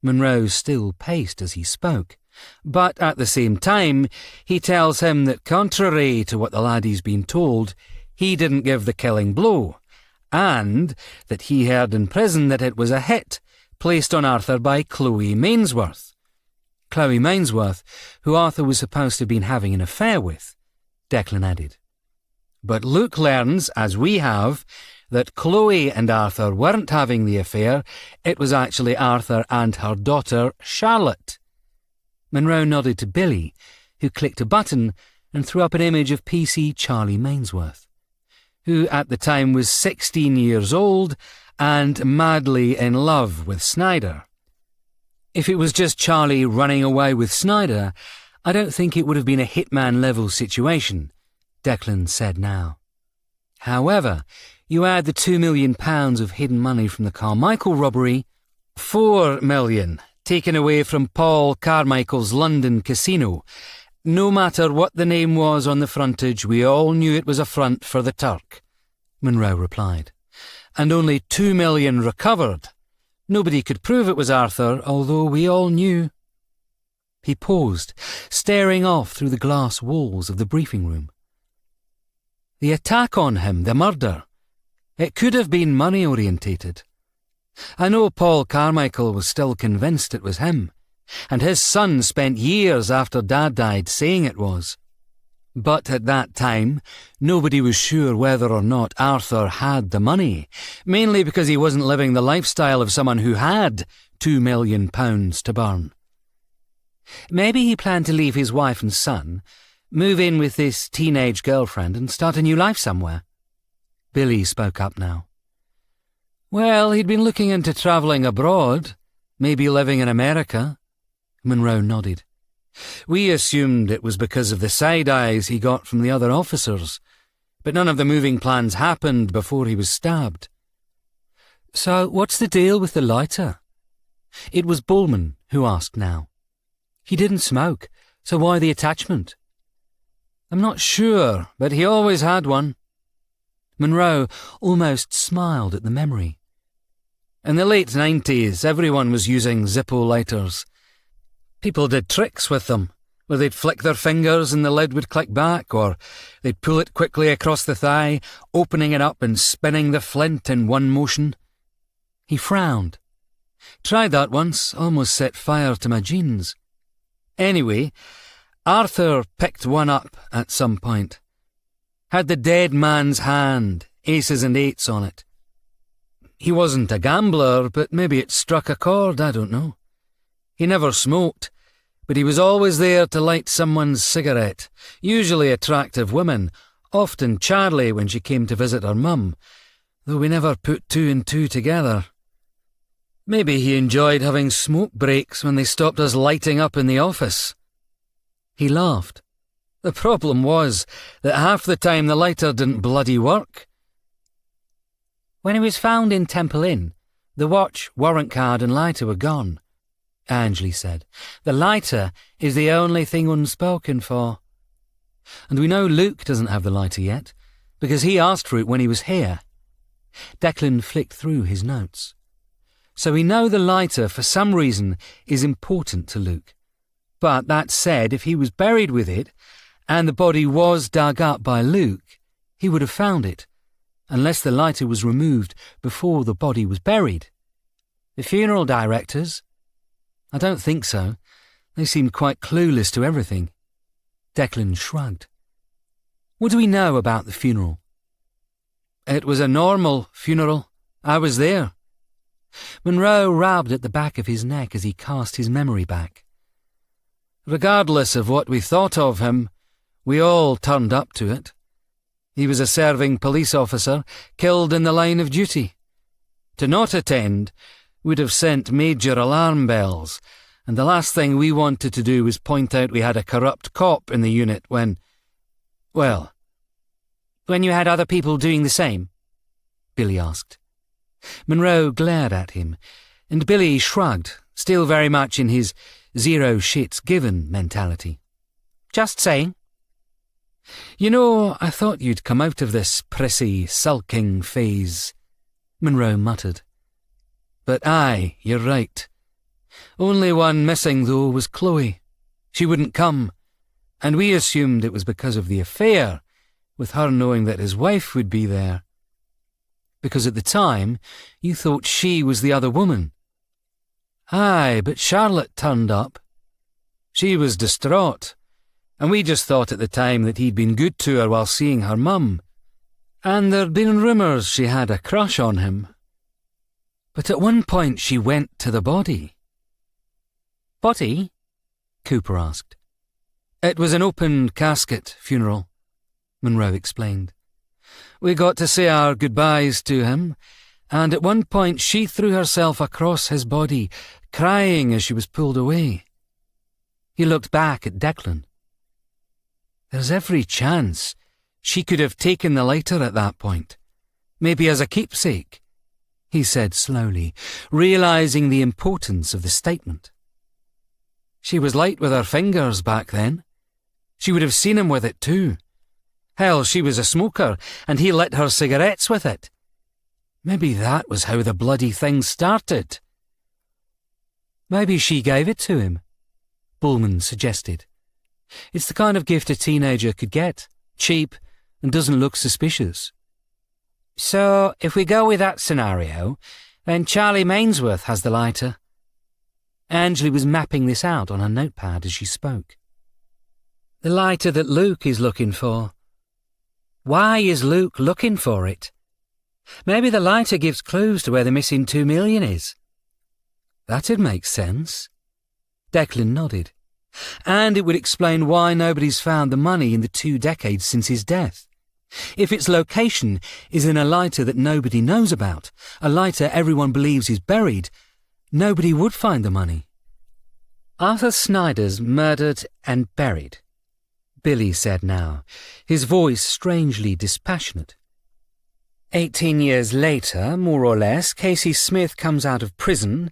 Monroe still paced as he spoke. But at the same time, he tells him that contrary to what the laddie's been told, he didn't give the killing blow, and that he heard in prison that it was a hit placed on Arthur by Chloe Mainsworth. Chloe Mainsworth, who Arthur was supposed to have been having an affair with, Declan added. But Luke learns, as we have, that Chloe and Arthur weren't having the affair. It was actually Arthur and her daughter, Charlotte. Monroe nodded to Billy, who clicked a button and threw up an image of PC Charlie Mainsworth, who at the time was 16 years old and madly in love with Snyder. If it was just Charlie running away with Snyder, I don't think it would have been a Hitman-level situation, Declan said now. However, you add the £2 million of hidden money from the Carmichael robbery, £4 million taken away from Paul Carmichael's London casino. No matter what the name was on the frontage, we all knew it was a front for the Turk, Monroe replied. And only £2 million recovered. Nobody could prove it was Arthur, although we all knew. He paused, staring off through the glass walls of the briefing room. The attack on him, the murder, it could have been money-orientated. I know Paul Carmichael was still convinced it was him, and his son spent years after Dad died saying it was. But at that time, nobody was sure whether or not Arthur had the money, mainly because he wasn't living the lifestyle of someone who had £2 million to burn. Maybe he planned to leave his wife and son, move in with this teenage girlfriend and start a new life somewhere. Billy spoke up now. Well, he'd been looking into travelling abroad, maybe living in America. Monroe nodded. We assumed it was because of the side eyes he got from the other officers, but none of the moving plans happened before he was stabbed. So what's the deal with the lighter? It was Bullman who asked now. He didn't smoke, so why the attachment? I'm not sure, but he always had one. Monroe almost smiled at the memory. In the late 90s, everyone was using Zippo lighters. People did tricks with them, where they'd flick their fingers and the lid would click back, or they'd pull it quickly across the thigh, opening it up and spinning the flint in one motion. He frowned. Tried that once, almost set fire to my jeans. Anyway, Arthur picked one up at some point. Had the dead man's hand, aces and eights on it. He wasn't a gambler, but maybe it struck a chord, I don't know. He never smoked, but he was always there to light someone's cigarette, usually attractive women, often Charlie when she came to visit her mum, though we never put two and two together. Maybe he enjoyed having smoke breaks when they stopped us lighting up in the office. He laughed. The problem was that half the time the lighter didn't bloody work. When he was found in Temple Inn, the watch, warrant card and lighter were gone, Angley said. The lighter is the only thing unspoken for. And we know Luke doesn't have the lighter yet, because he asked for it when he was here. Declan flicked through his notes. So we know the lighter, for some reason, is important to Luke. But that said, if he was buried with it, and the body was dug up by Luke, he would have found it, unless the lighter was removed before the body was buried. The funeral directors? I don't think so. They seemed quite clueless to everything. Declan shrugged. What do we know about the funeral? It was a normal funeral. I was there. Monroe rubbed at the back of his neck as he cast his memory back. Regardless of what we thought of him, we all turned up to it. He was a serving police officer, killed in the line of duty. To not attend would have sent major alarm bells, and the last thing we wanted to do was point out we had a corrupt cop in the unit when you had other people doing the same? Billy asked. Monroe glared at him, and Billy shrugged, still very much in his zero shits given mentality. Just saying. You know, I thought you'd come out of this prissy, sulking phase, Monroe muttered. But aye, you're right. Only one missing, though, was Chloe. She wouldn't come, and we assumed it was because of the affair, with her knowing that his wife would be there. Because at the time, you thought she was the other woman. Aye, but Charlotte turned up. She was distraught, and we just thought at the time that he'd been good to her while seeing her mum. And there'd been rumours she had a crush on him. But at one point she went to the body. Body? Cooper asked. It was an open casket funeral, Monroe explained. We got to say our goodbyes to him, and at one point she threw herself across his body, crying as she was pulled away. He looked back at Declan. There's every chance she could have taken the lighter at that point, maybe as a keepsake, he said slowly, realising the importance of the statement. She was light with her fingers back then. She would have seen him with it too. Hell, she was a smoker, and he lit her cigarettes with it. Maybe that was how the bloody thing started. Maybe she gave it to him, Bullman suggested. It's the kind of gift a teenager could get, cheap, and doesn't look suspicious. So, if we go with that scenario, then Charlie Mainsworth has the lighter. Angley was mapping this out on her notepad as she spoke. The lighter that Luke is looking for. Why is Luke looking for it? Maybe the lighter gives clues to where the missing $2 million is. That'd make sense. Declan nodded. And it would explain why nobody's found the money in the 2 decades since his death. If its location is in a lighter that nobody knows about, a lighter everyone believes is buried, nobody would find the money. Arthur Snyder's murdered and buried, Billy said now, his voice strangely dispassionate. 18 years later, more or less, Casey Smith comes out of prison,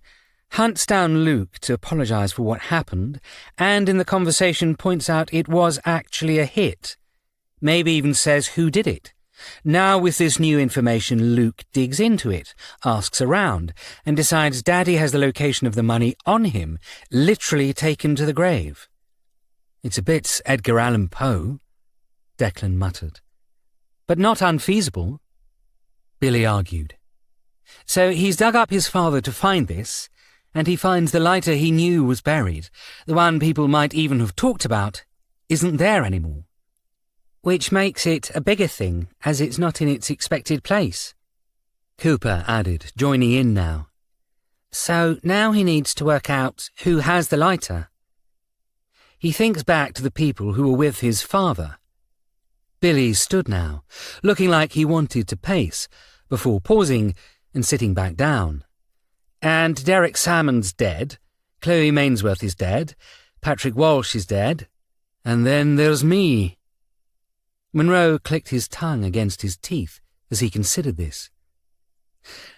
hunts down Luke to apologise for what happened, and in the conversation points out it was actually a hit. Maybe even says who did it. Now with this new information, Luke digs into it, asks around, and decides Daddy has the location of the money on him, literally taken to the grave. It's a bit Edgar Allan Poe, Declan muttered. But not unfeasible, Billy argued. So he's dug up his father to find this, and he finds the lighter he knew was buried, the one people might even have talked about, isn't there anymore. Which makes it a bigger thing, as it's not in its expected place, Cooper added, joining in now. So now he needs to work out who has the lighter. He thinks back to the people who were with his father. Billy stood now, looking like he wanted to pace, before pausing and sitting back down. And Derek Salmon's dead, Chloe Mainsworth is dead, Patrick Walsh is dead. And then there's me. Munro clicked his tongue against his teeth as he considered this.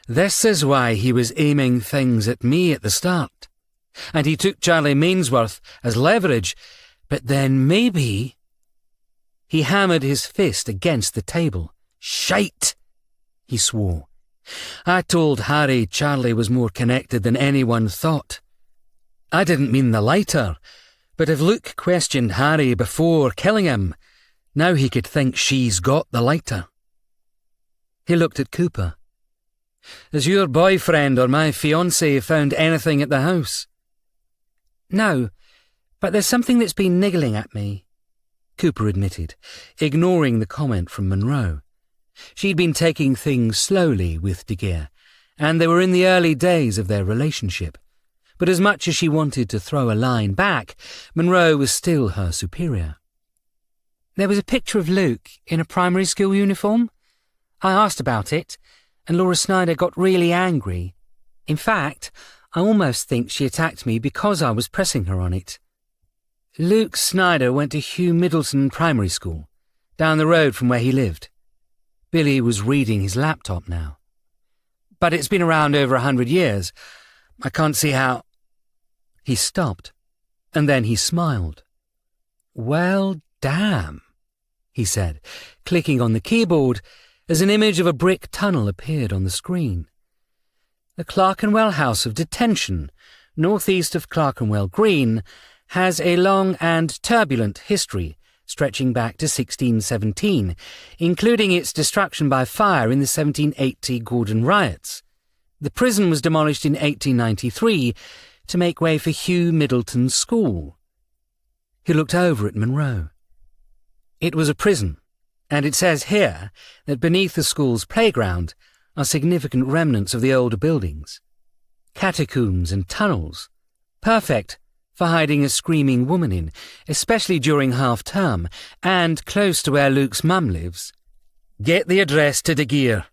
This is why he was aiming things at me at the start. And he took Charlie Mainsworth as leverage, but then maybe... He hammered his fist against the table. Shite! He swore. I told Harry Charlie was more connected than anyone thought. I didn't mean the lighter, but if Luke questioned Harry before killing him, now he could think she's got the lighter. He looked at Cooper. Has your boyfriend or my fiancé found anything at the house? No, but there's something that's been niggling at me, Cooper admitted, ignoring the comment from Munro. She'd been taking things slowly with De Geer, and they were in the early days of their relationship. But as much as she wanted to throw a line back, Munro was still her superior. There was a picture of Luke in a primary school uniform. I asked about it, and Laura Snyder got really angry. In fact, I almost think she attacked me because I was pressing her on it. Luke Snyder went to Hugh Middleton Primary School, down the road from where he lived. Billy was reading his laptop now. But it's been around over 100 years. I can't see how... He stopped, and then he smiled. Well, damn, he said, clicking on the keyboard as an image of a brick tunnel appeared on the screen. The Clerkenwell House of Detention, northeast of Clerkenwell Green, has a long and turbulent history stretching back to 1617, including its destruction by fire in the 1780 Gordon riots. The prison was demolished in 1893 to make way for Hugh Middleton School. He looked over at Munro. It was a prison, and it says here that beneath the school's playground are significant remnants of the older buildings. Catacombs and tunnels, perfect for hiding a screaming woman in, especially during half-term, and close to where Luke's mum lives. Get the address to De Geer,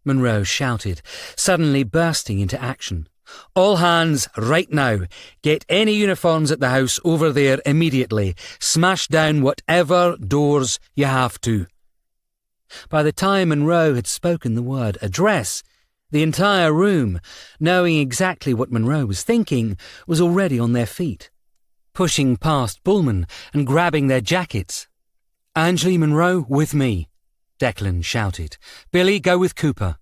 Munro shouted, suddenly bursting into action. All hands, right now. Get any uniforms at the house over there immediately. Smash down whatever doors you have to. By the time Munro had spoken the word address, the entire room, knowing exactly what Munro was thinking, was already on their feet, pushing past Bullman and grabbing their jackets. Angelie Munro, with me, Declan shouted. Billy, go with Cooper.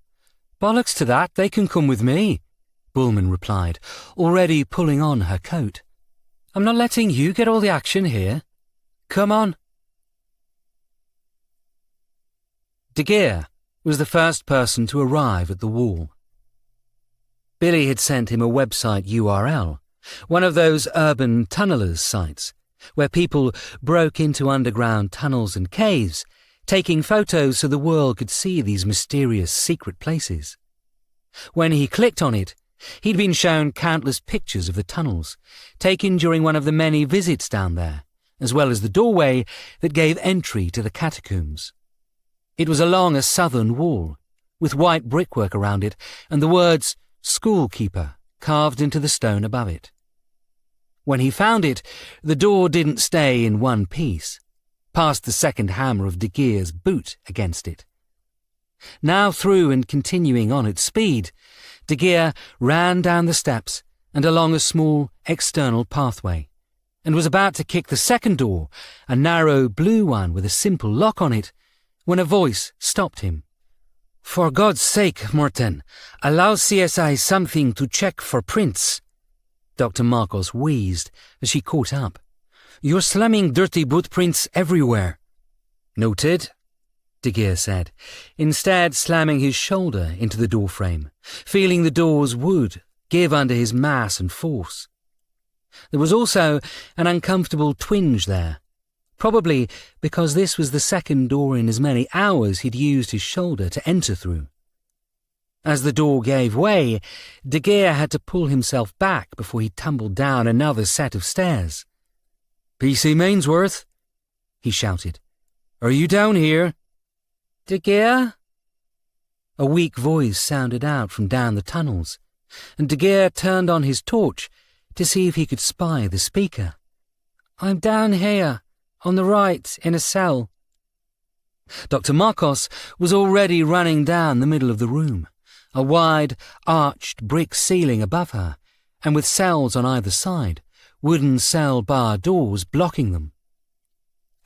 Bollocks to that, they can come with me, Bullman replied, already pulling on her coat. I'm not letting you get all the action here. Come on. De Geer was the first person to arrive at the wall. Billy had sent him a website URL, one of those urban tunnelers' sites, where people broke into underground tunnels and caves, taking photos so the world could see these mysterious secret places. When he clicked on it, he'd been shown countless pictures of the tunnels, taken during one of the many visits down there, as well as the doorway that gave entry to the catacombs. It was along a southern wall, with white brickwork around it and the words "Schoolkeeper" carved into the stone above it. When he found it, the door didn't stay in one piece, past the second hammer of De Geer's boot against it. Now through and continuing on at speed, De Geer ran down the steps and along a small external pathway, and was about to kick the second door, a narrow blue one with a simple lock on it, when a voice stopped him. For God's sake, Morten, allow CSI something to check for prints. Dr. Marcos wheezed as she caught up. You're slamming dirty boot prints everywhere. Noted, De Geer said, instead slamming his shoulder into the doorframe, feeling the door's wood give under his mass and force. There was also an uncomfortable twinge there, probably because this was the second door in as many hours he'd used his shoulder to enter through. As the door gave way, De Geer had to pull himself back before he tumbled down another set of stairs. PC Mainsworth, he shouted. Are you down here? De Geer? A weak voice sounded out from down the tunnels, and De Geer turned on his torch to see if he could spy the speaker. I'm down here, On the right, in a cell. Dr. Marcos was already running down the middle of the room, a wide, arched brick ceiling above her, and with cells on either side, wooden cell bar doors blocking them.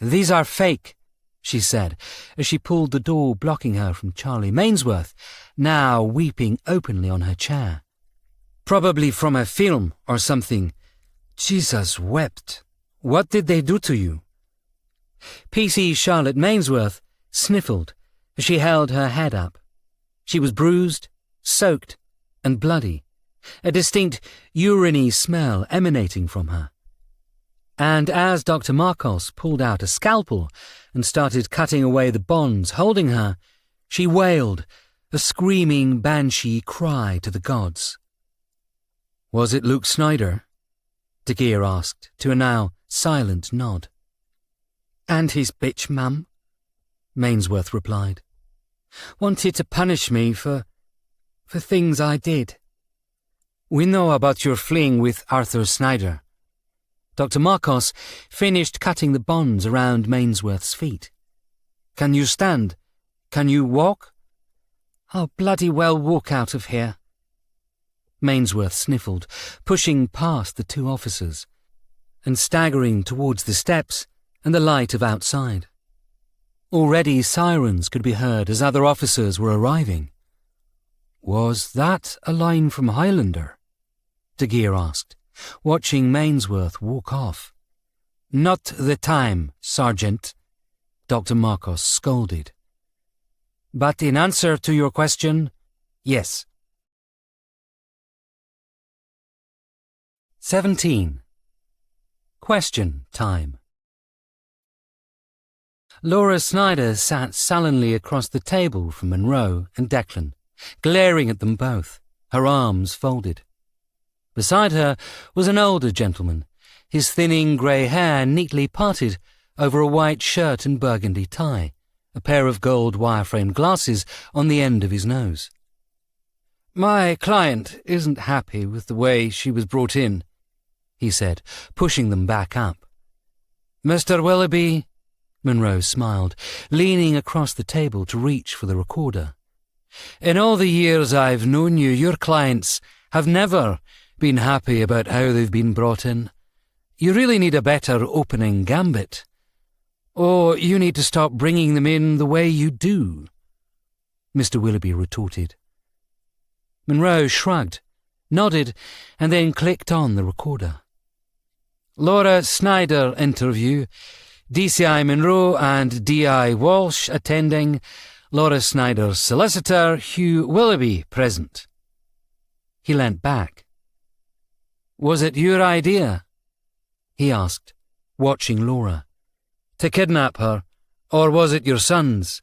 "These are fake," she said, as she pulled the door blocking her from Charlie Mainsworth, now weeping openly on her chair. "Probably from a film or something. Jesus wept. What did they do to you?" PC Charlotte Mainsworth sniffled as she held her head up. She was bruised, soaked, and bloody, a distinct urine-y smell emanating from her. And as Dr. Marcos pulled out a scalpel and started cutting away the bonds holding her, she wailed, a screaming banshee cry to the gods. "Was it Luke Snyder?" De Geer asked, to a now silent nod. "And his bitch mum," Mainsworth replied. "Wanted to punish me for things I did." "We know about your fling with Arthur Snyder." Dr. Marcos finished cutting the bonds around Mainsworth's feet. "Can you stand? Can you walk?" "I'll bloody well walk out of here." Mainsworth sniffled, pushing past the two officers and staggering towards the steps and the light of outside. Already sirens could be heard as other officers were arriving. "Was that a line from Highlander?" De Geer asked, watching Mainsworth walk off. "Not the time, Sergeant," Dr. Marcos scolded. "But in answer to your question, yes." 17. Question time. Laura Snyder sat sullenly across the table from Monroe and Declan, glaring at them both, her arms folded. Beside her was an older gentleman, his thinning grey hair neatly parted over a white shirt and burgundy tie, a pair of gold wire-framed glasses on the end of his nose. "My client isn't happy with the way she was brought in," he said, pushing them back up. "Mr. Willoughby," Monroe smiled, leaning across the table to reach for the recorder. "In all the years I've known you, your clients have never been happy about how they've been brought in. You really need a better opening gambit. Or you need to stop bringing them in the way you do," Mr. Willoughby retorted. Monroe shrugged, nodded, and then clicked on the recorder. "Laura Snyder interview. DCI Monroe and DI Walsh attending. Laura Snyder's solicitor, Hugh Willoughby, present." He leant back. "Was it your idea?" he asked, watching Laura. "To kidnap her, or was it your son's?"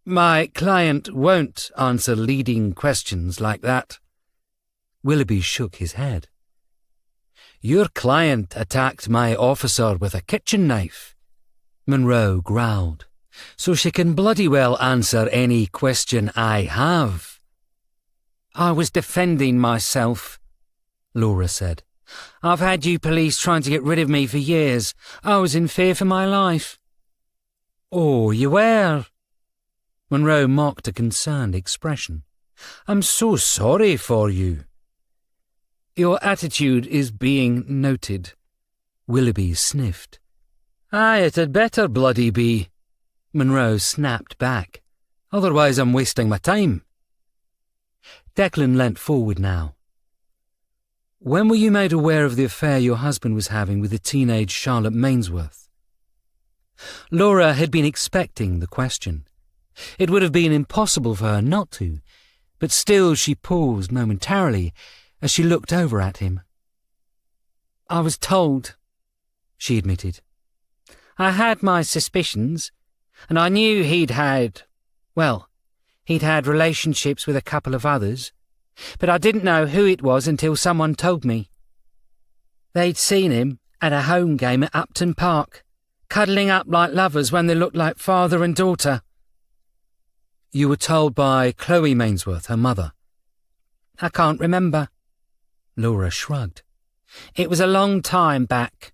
"My client won't answer leading questions like that." Willoughby shook his head. "Your client attacked my officer with a kitchen knife," Monroe growled, "so she can bloody well answer any question I have." "I was defending myself," Laura said. "I've had you police trying to get rid of me for years. I was in fear for my life." "Oh, you were?" Monroe mocked a concerned expression. "I'm so sorry for you." "Your attitude is being noted," Willoughby sniffed. "Aye, it had better bloody be," Monroe snapped back. "Otherwise I'm wasting my time." Declan leant forward now. "When were you made aware of the affair your husband was having with the teenage Charlotte Mainsworth?" Laura had been expecting the question. It would have been impossible for her not to, but still she paused momentarily as she looked over at him. "I was told," she admitted. "I had my suspicions, and I knew he'd had relationships with a couple of others, but I didn't know who it was until someone told me. They'd seen him at a home game at Upton Park, cuddling up like lovers when they looked like father and daughter." "You were told by Chloe Mainsworth, her mother?" "I can't remember." Laura shrugged. "It was a long time back."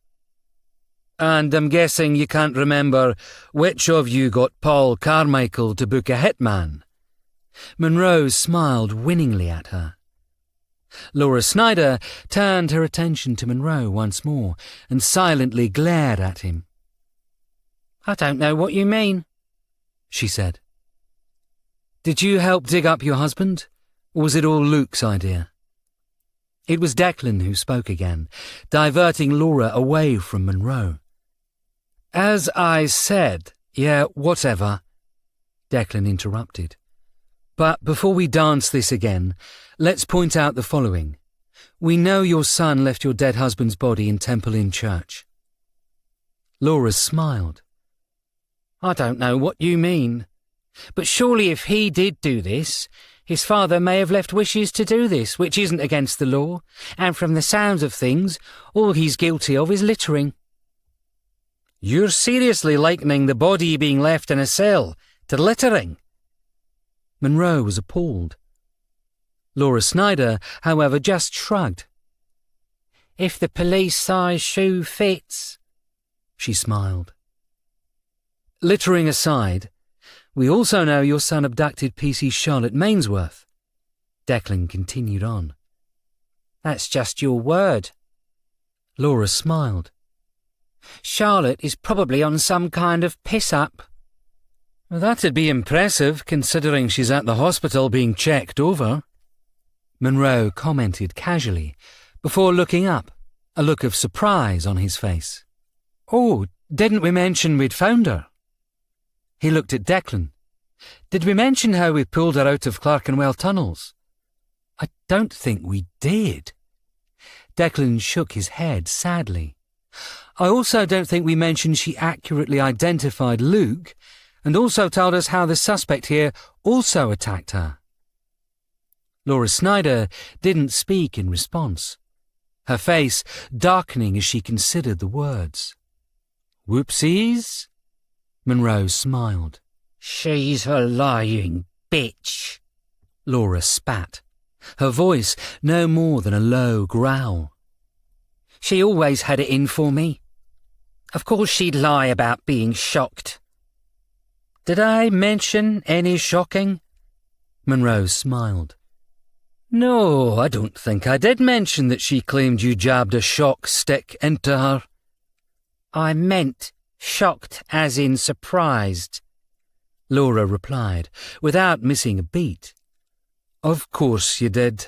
And I'm guessing you can't remember which of you got Paul Carmichael to book a hitman. Monroe smiled winningly at her. Laura Snyder turned her attention to Monroe once more and silently glared at him. I don't know what you mean, she said. Did you help dig up your husband, or was it all Luke's idea? It was Declan who spoke again, diverting Laura away from Monroe. As I said, yeah, whatever, Declan interrupted. But before we dance this again, let's point out the following. We know your son left your dead husband's body in Temple Inn Church. Laura smiled. I don't know what you mean. But surely if he did do this, his father may have left wishes to do this, which isn't against the law, and from the sounds of things, all he's guilty of is littering. You're seriously likening the body being left in a cell to littering? Monroe was appalled. Laura Snyder, however, just shrugged. If the police-size shoe fits, she smiled. Littering aside, we also know your son abducted PC Charlotte Mainsworth. Declan continued on. That's just your word. Laura smiled. Charlotte is probably on some kind of piss-up. Well, that'd be impressive, considering she's at the hospital being checked over. Monroe commented casually, before looking up, a look of surprise on his face. Oh, didn't we mention we'd found her? He looked at Declan. Did we mention how we pulled her out of Clerkenwell tunnels? I don't think we did. Declan shook his head sadly. I also don't think we mentioned she accurately identified Luke and also told us how the suspect here also attacked her. Laura Snyder didn't speak in response, her face darkening as she considered the words. Whoopsies? Monroe smiled. She's a lying bitch, Laura spat, her voice no more than a low growl. She always had it in for me. Of course she'd lie about being shocked. Did I mention any shocking? Monroe smiled. No, I don't think I did mention that she claimed you jabbed a shock stick into her. I meant shocked as in surprised, Laura replied, without missing a beat. Of course you did.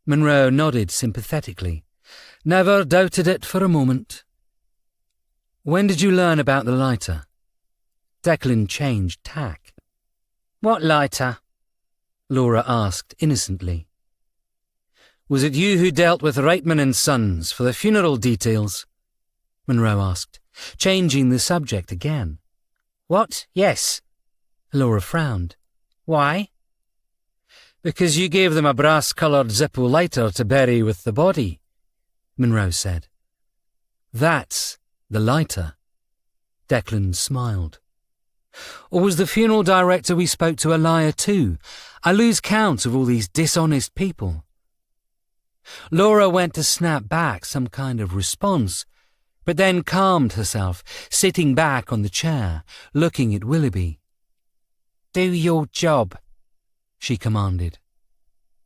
Monroe nodded sympathetically. Never doubted it for a moment. When did you learn about the lighter? Declan changed tack. What lighter? Laura asked innocently. Was it you who dealt with Reitman and Sons for the funeral details? Monroe asked, changing the subject again. What? Yes. Laura frowned. Why? Because you gave them a brass-coloured Zippo lighter to bury with the body, Monroe said. That's the lighter. Declan smiled. Or was the funeral director we spoke to a liar too? I lose count of all these dishonest people. Laura went to snap back some kind of response, but then calmed herself, sitting back on the chair, looking at Willoughby. Do your job, she commanded.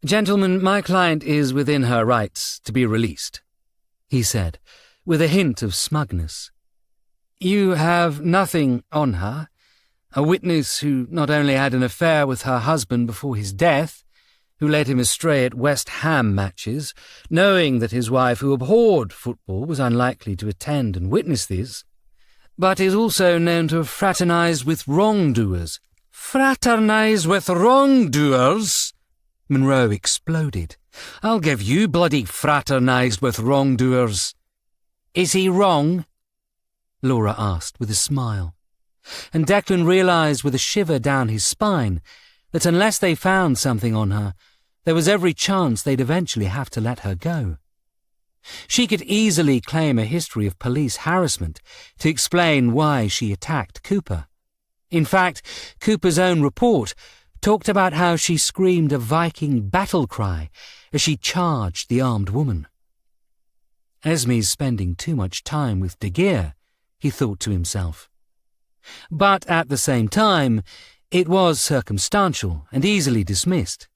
Gentlemen, my client is within her rights to be released, he said, with a hint of smugness. You have nothing on her, a witness who not only had an affair with her husband before his death, who led him astray at West Ham matches, knowing that his wife, who abhorred football, was unlikely to attend and witness this, but is also known to have fraternised with wrongdoers. Fraternise with wrongdoers? Monroe exploded. I'll give you bloody fraternised with wrongdoers. Is he wrong? Laura asked with a smile. And Declan realised with a shiver down his spine that unless they found something on her, there was every chance they'd eventually have to let her go. She could easily claim a history of police harassment to explain why she attacked Cooper. In fact, Cooper's own report talked about how she screamed a Viking battle cry as she charged the armed woman. Esme's spending too much time with De Geer, he thought to himself. But at the same time, it was circumstantial and easily dismissed.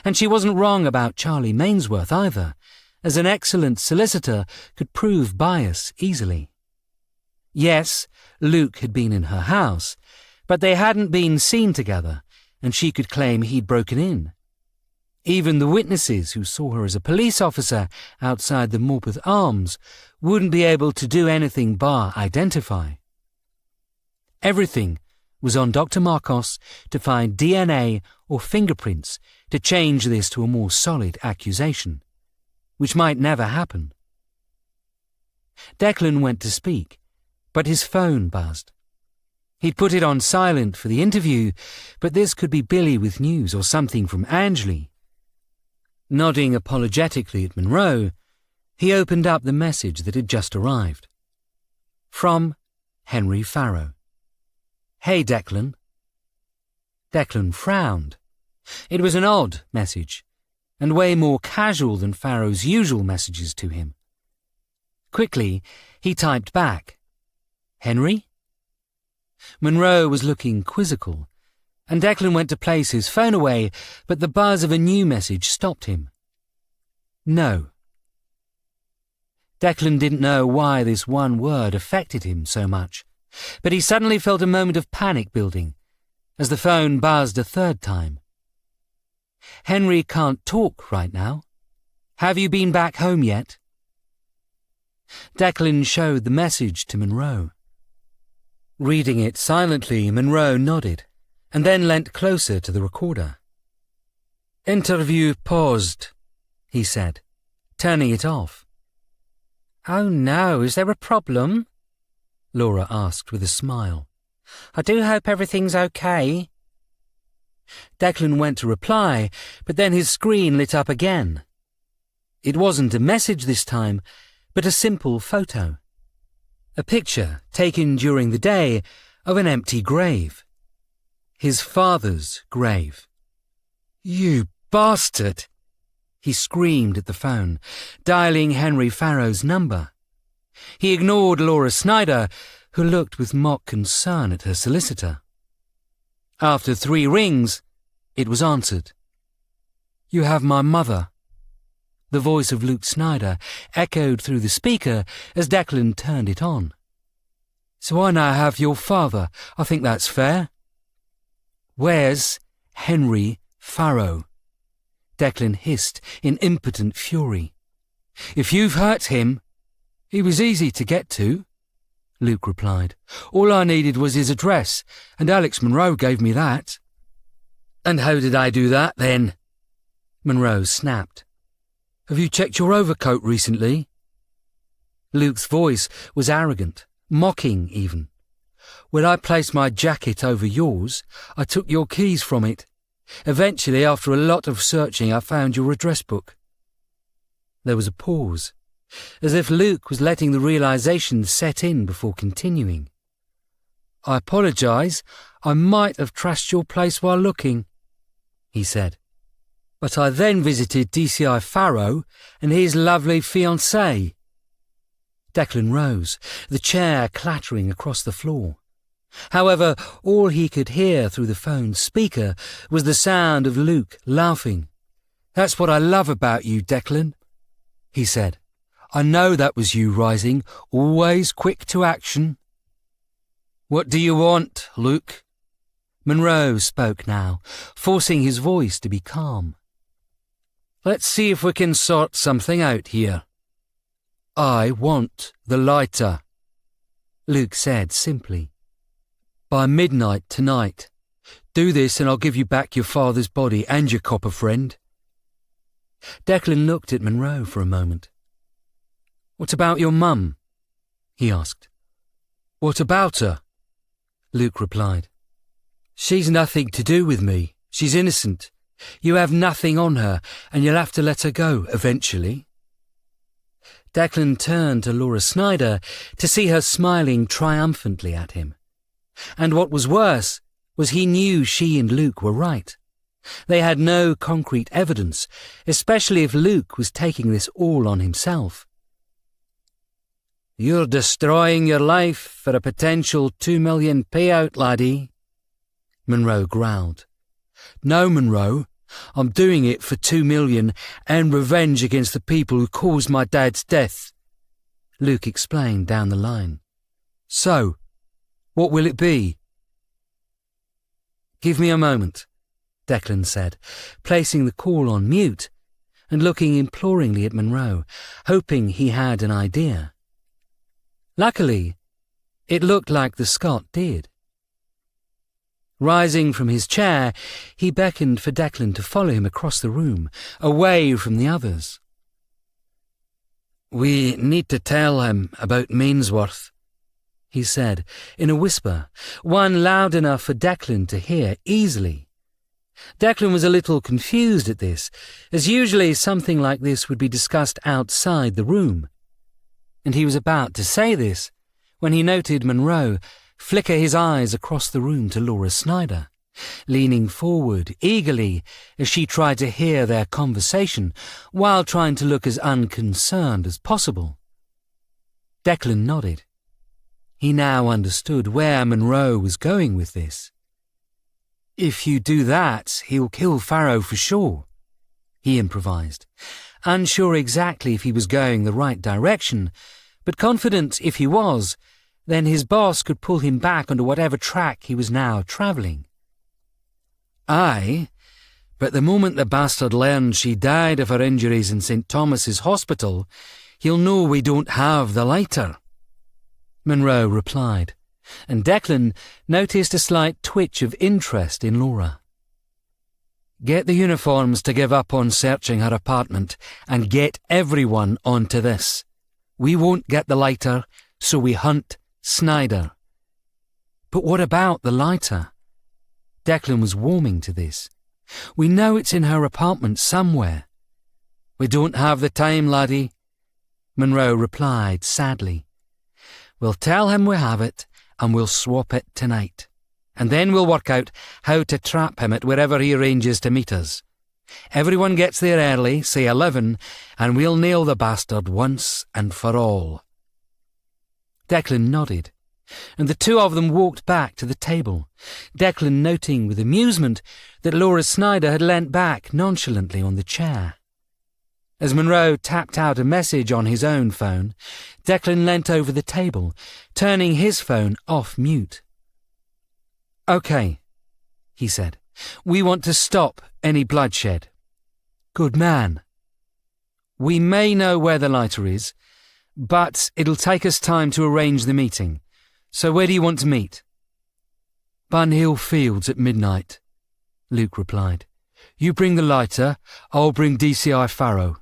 And she wasn't wrong about Charlie Mainsworth either, as an excellent solicitor could prove bias easily. Yes, Luke had been in her house, but they hadn't been seen together, and she could claim he'd broken in. Even the witnesses who saw her as a police officer outside the Morpeth Arms wouldn't be able to do anything bar identify. Everything was on Dr. Marcos to find DNA or fingerprints to change this to a more solid accusation, which might never happen. Declan went to speak, but his phone buzzed. He'd put it on silent for the interview, but this could be Billy with news or something from Angley. Nodding apologetically at Monroe, he opened up the message that had just arrived. From Henry Farrow. Hey, Declan. Declan frowned. It was an odd message, and way more casual than Farrow's usual messages to him. Quickly, he typed back, Henry? Monroe was looking quizzical, and Declan went to place his phone away, but the buzz of a new message stopped him. No. Declan didn't know why this one word affected him so much, but he suddenly felt a moment of panic building as the phone buzzed a third time. Henry can't talk right now. Have you been back home yet? Declan showed the message to Monroe. Reading it silently, Monroe nodded, and then leant closer to the recorder. Interview paused, he said, turning it off. Oh no, is there a problem? Laura asked with a smile. I do hope everything's okay. Declan went to reply, but then his screen lit up again. It wasn't a message this time, but a simple photo. A picture taken during the day of an empty grave. His father's grave. You bastard! He screamed at the phone, dialing Henry Farrow's number. He ignored Laura Snyder, who looked with mock concern at her solicitor. After 3 rings, it was answered. You have my mother. The voice of Luke Snyder echoed through the speaker as Declan turned it on. So I now have your father. I think that's fair. Where's Henry Farrow? Declan hissed in impotent fury. If you've hurt him, he was easy to get to, Luke replied. All I needed was his address, and Alex Monroe gave me that. And how did I do that, then? Monroe snapped. Have you checked your overcoat recently? Luke's voice was arrogant, mocking even. When I placed my jacket over yours, I took your keys from it. Eventually, after a lot of searching, I found your address book. There was a pause, as if Luke was letting the realization set in before continuing. I apologise. I might have trashed your place while looking, he said. But I then visited DCI Farrow and his lovely fiancée. Declan rose, the chair clattering across the floor. However, all he could hear through the phone's speaker was the sound of Luke laughing. That's what I love about you, Declan, he said. I know that was you rising, always quick to action. What do you want, Luke? Monroe spoke now, forcing his voice to be calm. Let's see if we can sort something out here. I want the lighter, Luke said simply. By midnight tonight. Do this and I'll give you back your father's body and your copper friend. Declan looked at Monroe for a moment. What about your mum? He asked. What about her? Luke replied. She's nothing to do with me. She's innocent. You have nothing on her, and you'll have to let her go eventually. Declan turned to Laura Snyder to see her smiling triumphantly at him. And what was worse was he knew she and Luke were right. They had no concrete evidence, especially if Luke was taking this all on himself. You're destroying your life for a potential $2 million payout, laddie, Monroe growled. No, Monroe, I'm doing it for $2 million and revenge against the people who caused my dad's death, Luke explained down the line. So, what will it be? Give me a moment, Declan said, placing the call on mute and looking imploringly at Monroe, hoping he had an idea. Luckily, it looked like the Scot did. Rising from his chair, he beckoned for Declan to follow him across the room, away from the others. We need to tell him about Mainsworth, he said, in a whisper, one loud enough for Declan to hear easily. Declan was a little confused at this, as usually something like this would be discussed outside the room. And he was about to say this when he noted Monroe flicker his eyes across the room to Laura Snyder, leaning forward eagerly as she tried to hear their conversation while trying to look as unconcerned as possible. Declan nodded. He now understood where Monroe was going with this. If you do that, he'll kill Farrow for sure, he improvised, unsure exactly if he was going the right direction, but confident if he was, then his boss could pull him back onto whatever track he was now travelling. Aye, but the moment the bastard learns she died of her injuries in St. Thomas's Hospital, he'll know we don't have the lighter, Monroe replied, and Declan noticed a slight twitch of interest in Laura. Get the uniforms to give up on searching her apartment and get everyone onto this. We won't get the lighter, so we hunt Snyder. But what about the lighter? Declan was warming to this. We know it's in her apartment somewhere. We don't have the time, laddie, Monroe replied sadly. We'll tell him we have it, and we'll swap it tonight. And then we'll work out how to trap him at wherever he arranges to meet us. Everyone gets there early, say 11, and we'll nail the bastard once and for all. Declan nodded, and the two of them walked back to the table, Declan noting with amusement that Laura Snyder had leant back nonchalantly on the chair. As Monroe tapped out a message on his own phone, Declan leant over the table, turning his phone off mute. "Okay," he said. "We want to stop any bloodshed." "Good man." "We may know where the lighter is, but it'll take us time to arrange the meeting. So where do you want to meet?" "Bun Hill Fields at midnight," Luke replied. "You bring the lighter, I'll bring DCI Farrow."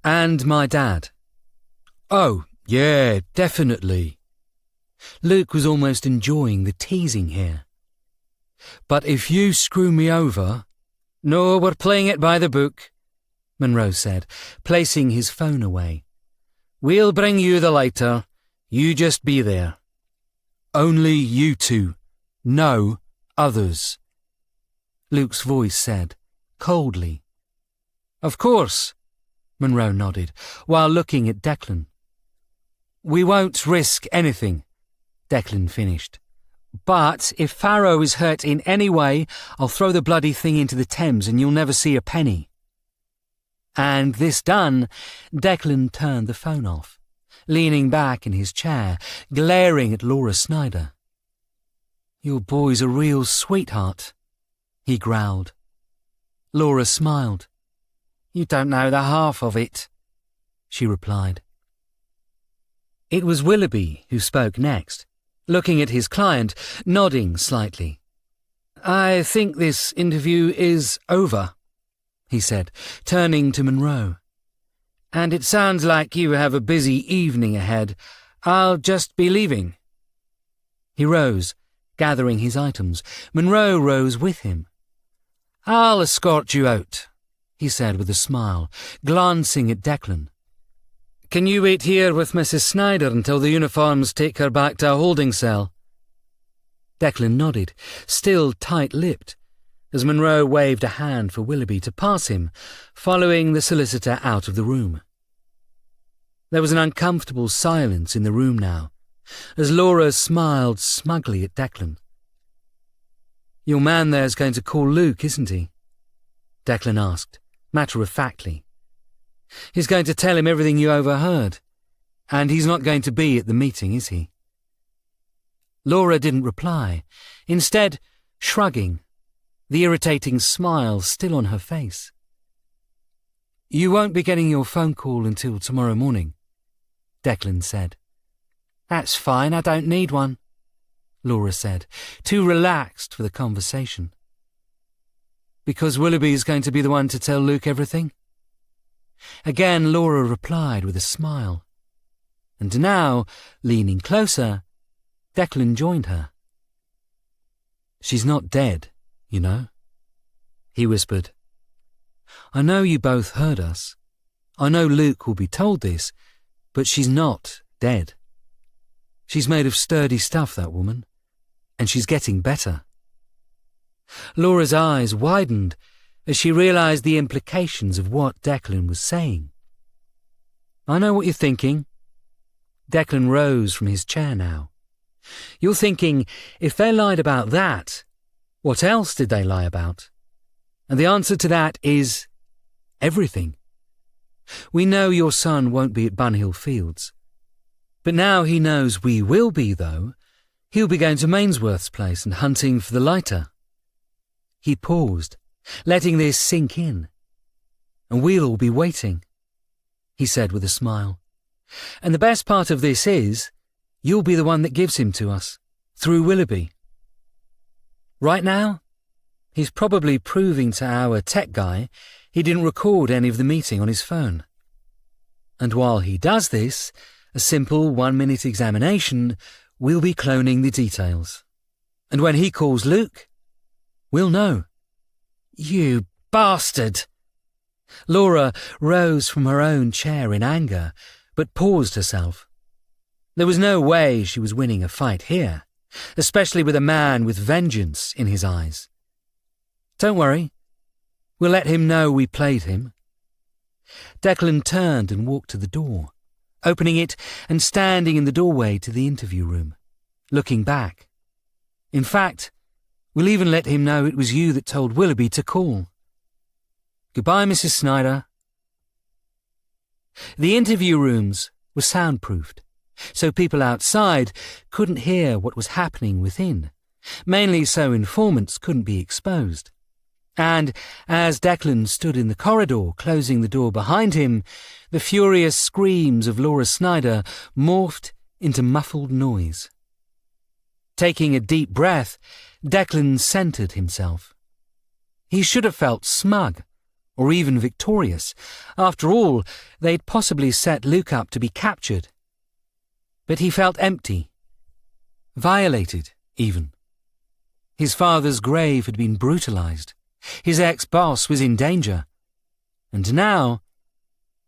"And my dad." "Oh, yeah, definitely." Luke was almost enjoying the teasing here. "But if you screw me over—" "No, we're playing it by the book," Monroe said, placing his phone away. "We'll bring you the lighter. You just be there." "Only you two. No others," Luke's voice said, coldly. "Of course," Monroe nodded, while looking at Declan. "We won't risk anything," Declan finished. "But if Farrow is hurt in any way, I'll throw the bloody thing into the Thames and you'll never see a penny." And this done, Declan turned the phone off, leaning back in his chair, glaring at Laura Snyder. "Your boy's a real sweetheart," he growled. Laura smiled. "You don't know the half of it," she replied. It was Willoughby who spoke next, looking at his client, nodding slightly. "I think this interview is over," he said, turning to Monroe. "And it sounds like you have a busy evening ahead. I'll just be leaving." He rose, gathering his items. Monroe rose with him. "I'll escort you out," he said with a smile, glancing at Declan. "Can you wait here with Mrs. Snyder until the uniforms take her back to a holding cell?" Declan nodded, still tight-lipped, as Monroe waved a hand for Willoughby to pass him, following the solicitor out of the room. There was an uncomfortable silence in the room now, as Laura smiled smugly at Declan. "Your man there's going to call Luke, isn't he?" Declan asked, matter-of-factly. "He's going to tell him everything you overheard, and he's not going to be at the meeting, is he?" Laura didn't reply, instead shrugging, the irritating smile still on her face. "You won't be getting your phone call until tomorrow morning," Declan said. "That's fine, I don't need one," Laura said, too relaxed for the conversation. "Because Willoughby's going to be the one to tell Luke everything?" Again Laura replied with a smile. And now, leaning closer, Declan joined her. "She's not dead, you know," he whispered. "I know you both heard us. I know Luke will be told this, but she's not dead. She's made of sturdy stuff, that woman, and she's getting better." Laura's eyes widened as she realised the implications of what Declan was saying. "I know what you're thinking." Declan rose from his chair now. "You're thinking, if they lied about that, what else did they lie about? And the answer to that is everything. We know your son won't be at Bunhill Fields. But now he knows we will be, though. He'll be going to Mainsworth's place and hunting for the lighter." He paused, letting this sink in. "And we'll all be waiting," he said with a smile. "And the best part of this is, you'll be the one that gives him to us, through Willoughby. Right now, he's probably proving to our tech guy he didn't record any of the meeting on his phone. And while he does this, a simple 1-minute examination, we'll be cloning the details. And when he calls Luke, we'll know." "You bastard!" Laura rose from her own chair in anger, but paused herself. There was no way she was winning a fight here, especially with a man with vengeance in his eyes. "Don't worry. We'll let him know we played him." Declan turned and walked to the door, opening it and standing in the doorway to the interview room, looking back. "In fact, we'll even let him know it was you that told Willoughby to call. Goodbye, Mrs. Snyder." The interview rooms were soundproofed, so people outside couldn't hear what was happening within, mainly so informants couldn't be exposed. And as Declan stood in the corridor, closing the door behind him, the furious screams of Laura Snyder morphed into muffled noise. Taking a deep breath, Declan centred himself. He should have felt smug, or even victorious. After all, they'd possibly set Luke up to be captured. But he felt empty, violated even. His father's grave had been brutalised. His ex-boss was in danger. And now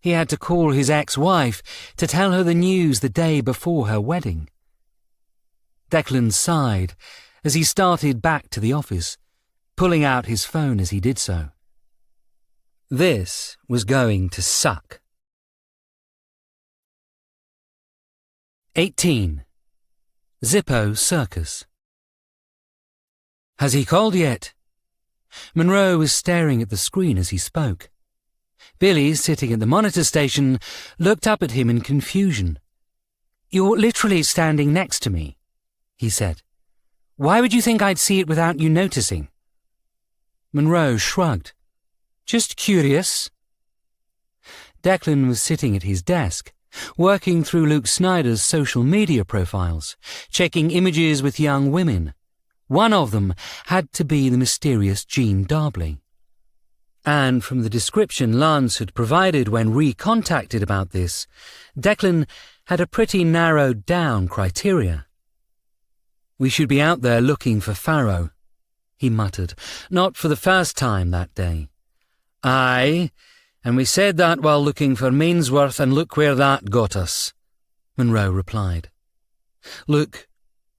he had to call his ex-wife to tell her the news the day before her wedding. Declan sighed as he started back to the office, pulling out his phone as he did so. This was going to suck. 18. Zippo Circus. "Has he called yet?" Monroe was staring at the screen as he spoke. Billy, sitting at the monitor station, looked up at him in confusion. "You're literally standing next to me," he said. "Why would you think I'd see it without you noticing?" Monroe shrugged. "Just curious." Declan was sitting at his desk, working through Luke Snyder's social media profiles, checking images with young women. One of them had to be the mysterious Jean Darbley. And from the description Lance had provided when recontacted about this, Declan had a pretty narrowed-down criteria. "We should be out there looking for Farrow," he muttered, not for the first time that day. "Aye, and we said that while looking for Mainsworth, and look where that got us," Monroe replied. "Look,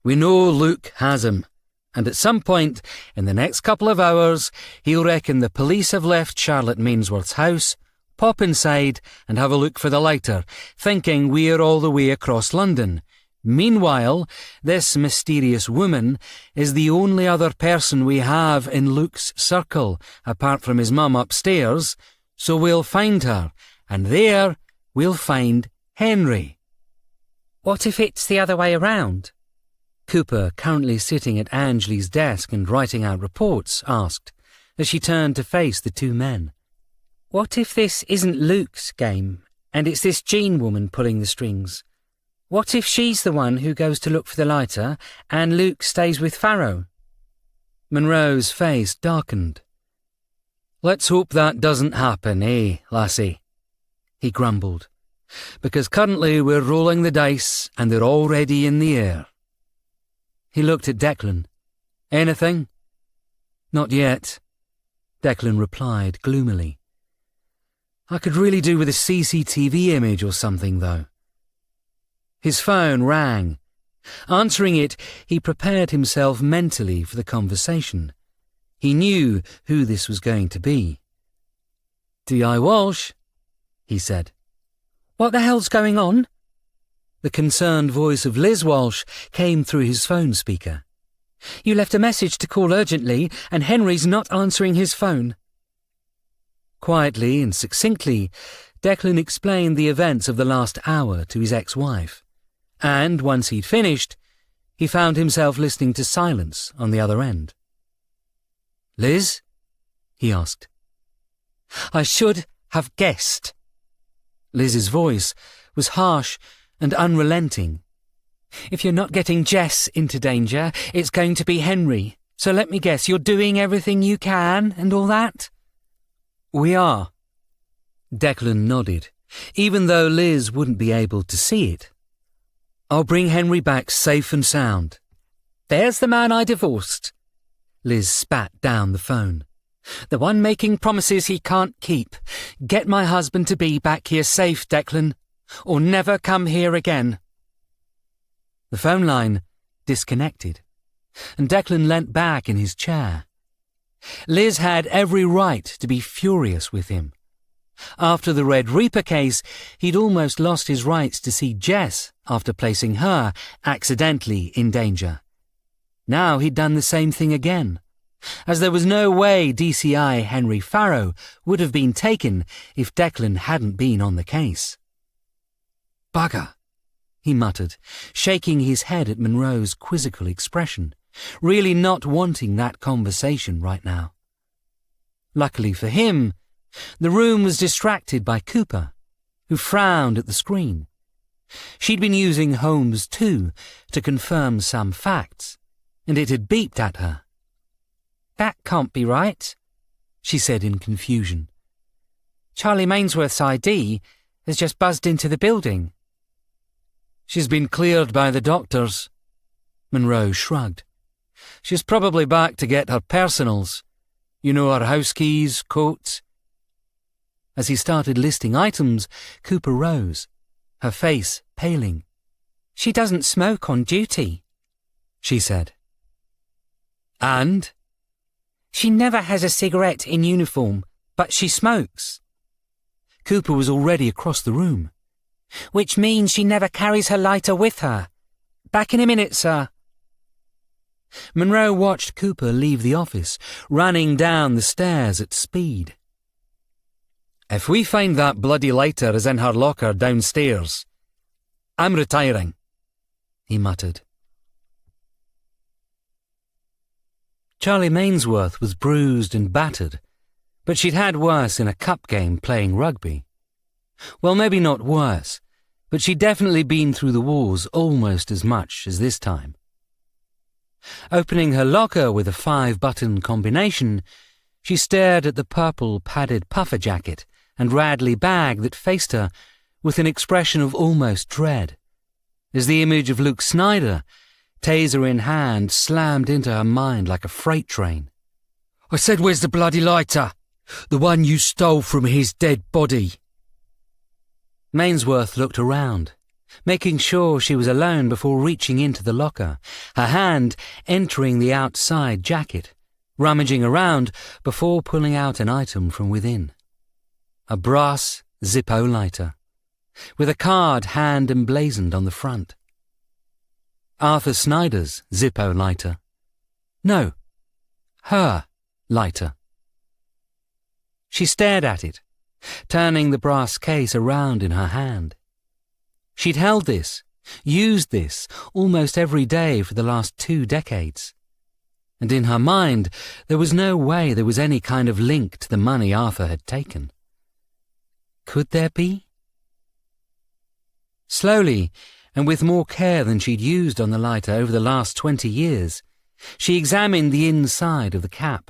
we know Luke has him, and at some point in the next couple of hours he'll reckon the police have left Charlotte Mainsworth's house, Pop inside and have a look for the lighter, thinking we're all the way across London. Meanwhile, this mysterious woman is the only other person we have in Luke's circle, apart from his mum upstairs, so we'll find her, and there we'll find Henry." "What if it's the other way around?" Cooper, currently sitting at Angeli's desk and writing out reports, asked, as she turned to face the two men. "What if this isn't Luke's game, and it's this Jean woman pulling the strings? What if she's the one who goes to look for the lighter, and Luke stays with Farrow?" Monroe's face darkened. "Let's hope that doesn't happen, lassie?" he grumbled. "Because currently we're rolling the dice, and they're already in the air." He looked at Declan. "Anything?" "Not yet," Declan replied gloomily. "I could really do with a CCTV image or something, though." His phone rang. Answering it, he prepared himself mentally for the conversation. He knew who this was going to be. "D.I. Walsh," he said. "What the hell's going on?" The concerned voice of Liz Walsh came through his phone speaker. "You left a message to call urgently, and Henry's not answering his phone." Quietly and succinctly, Declan explained the events of the last hour to his ex-wife. And once he'd finished, he found himself listening to silence on the other end. "Liz?" he asked. "I should have guessed." Liz's voice was harsh and unrelenting. "If you're not getting Jess into danger, it's going to be Henry. So let me guess, you're doing everything you can and all that?" "We are." Declan nodded, even though Liz wouldn't be able to see it. "I'll bring Henry back safe and sound." "There's the man I divorced." Liz spat down the phone. "The one making promises he can't keep. Get my husband-to-be back here safe, Declan, or never come here again." The phone line disconnected, and Declan leant back in his chair. Liz had every right to be furious with him. After the Red Reaper case, he'd almost lost his rights to see Jess after placing her accidentally in danger. Now he'd done the same thing again, as there was no way DCI Henry Farrow would have been taken if Declan hadn't been on the case. "Bugger," he muttered, shaking his head at Monroe's quizzical expression, really not wanting that conversation right now. Luckily for him, the room was distracted by Cooper, who frowned at the screen. She'd been using Holmes 2 to confirm some facts, and it had beeped at her. "That can't be right," she said in confusion. "Charlie Mainsworth's ID has just buzzed into the building." "She's been cleared by the doctors." Monroe shrugged. "She's probably back to get her personals. You know, her house keys, coat." As he started listing items, Cooper rose, her face paling. "She doesn't smoke on duty," she said. "And?" "She never has a cigarette in uniform, but she smokes." Cooper was already across the room. "Which means she never carries her lighter with her. Back in a minute, sir." Monroe watched Cooper leave the office, running down the stairs at speed. "If we find that bloody lighter is in her locker downstairs, I'm retiring," he muttered. Charlie Mainsworth was bruised and battered, but she'd had worse in a cup game playing rugby. Well, maybe not worse, but she'd definitely been through the wars almost as much as this time. Opening her locker with a 5-button combination, she stared at the purple padded puffer jacket and Radley bag that faced her with an expression of almost dread, as the image of Luke Snyder, taser in hand, slammed into her mind like a freight train. "I said, where's the bloody lighter? The one you stole from his dead body." Mainsworth looked around, making sure she was alone before reaching into the locker, her hand entering the outside jacket, rummaging around before pulling out an item from within. A brass Zippo lighter, with a card hand emblazoned on the front. Arthur Snyder's Zippo lighter. No, her lighter. She stared at it, turning the brass case around in her hand. She'd held this, used this, almost every day for the last 2 decades. And in her mind, there was no way there was any kind of link to the money Arthur had taken. Could there be? Slowly, and with more care than she'd used on the lighter over the last 20 years, she examined the inside of the cap,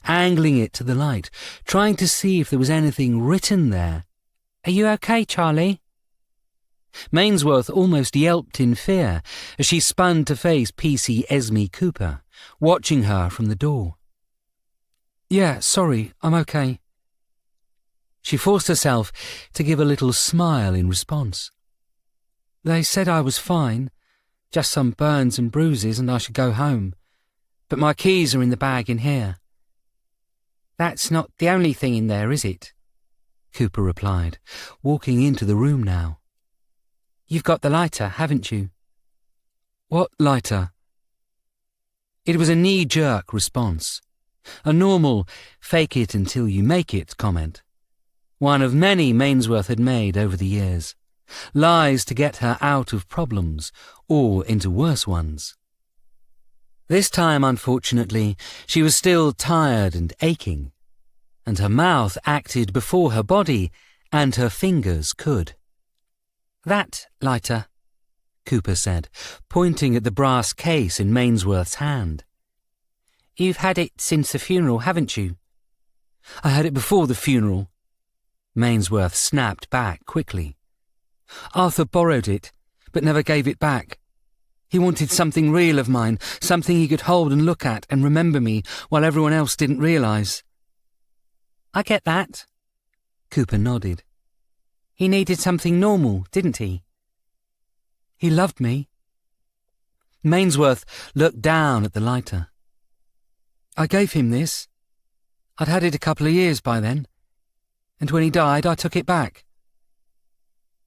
angling it to the light, trying to see if there was anything written there. "Are you okay, Charlie?" Mainsworth almost yelped in fear as she spun to face PC Esme Cooper, watching her from the door. "Yeah, sorry, I'm okay." She forced herself to give a little smile in response. "They said I was fine, just some burns and bruises, and I should go home. But my keys are in the bag in here." "That's not the only thing in there, is it?" Cooper replied, walking into the room now. "You've got the lighter, haven't you?" "What lighter?" It was a knee-jerk response, a normal fake-it-until-you-make-it comment, one of many Mainsworth had made over the years, lies to get her out of problems or into worse ones. This time, unfortunately, she was still tired and aching, and her mouth acted before her body and her fingers could. "That lighter," Cooper said, pointing at the brass case in Mainsworth's hand. "You've had it since the funeral, haven't you?" "I had it before the funeral," Mainsworth snapped back quickly. "Arthur borrowed it, but never gave it back. He wanted something real of mine, something he could hold and look at and remember me while everyone else didn't realise." "I get that," Cooper nodded. "He needed something normal, didn't he?" "He loved me." Mainsworth looked down at the lighter. "I gave him this. I'd had it a couple of years by then. And when he died, I took it back."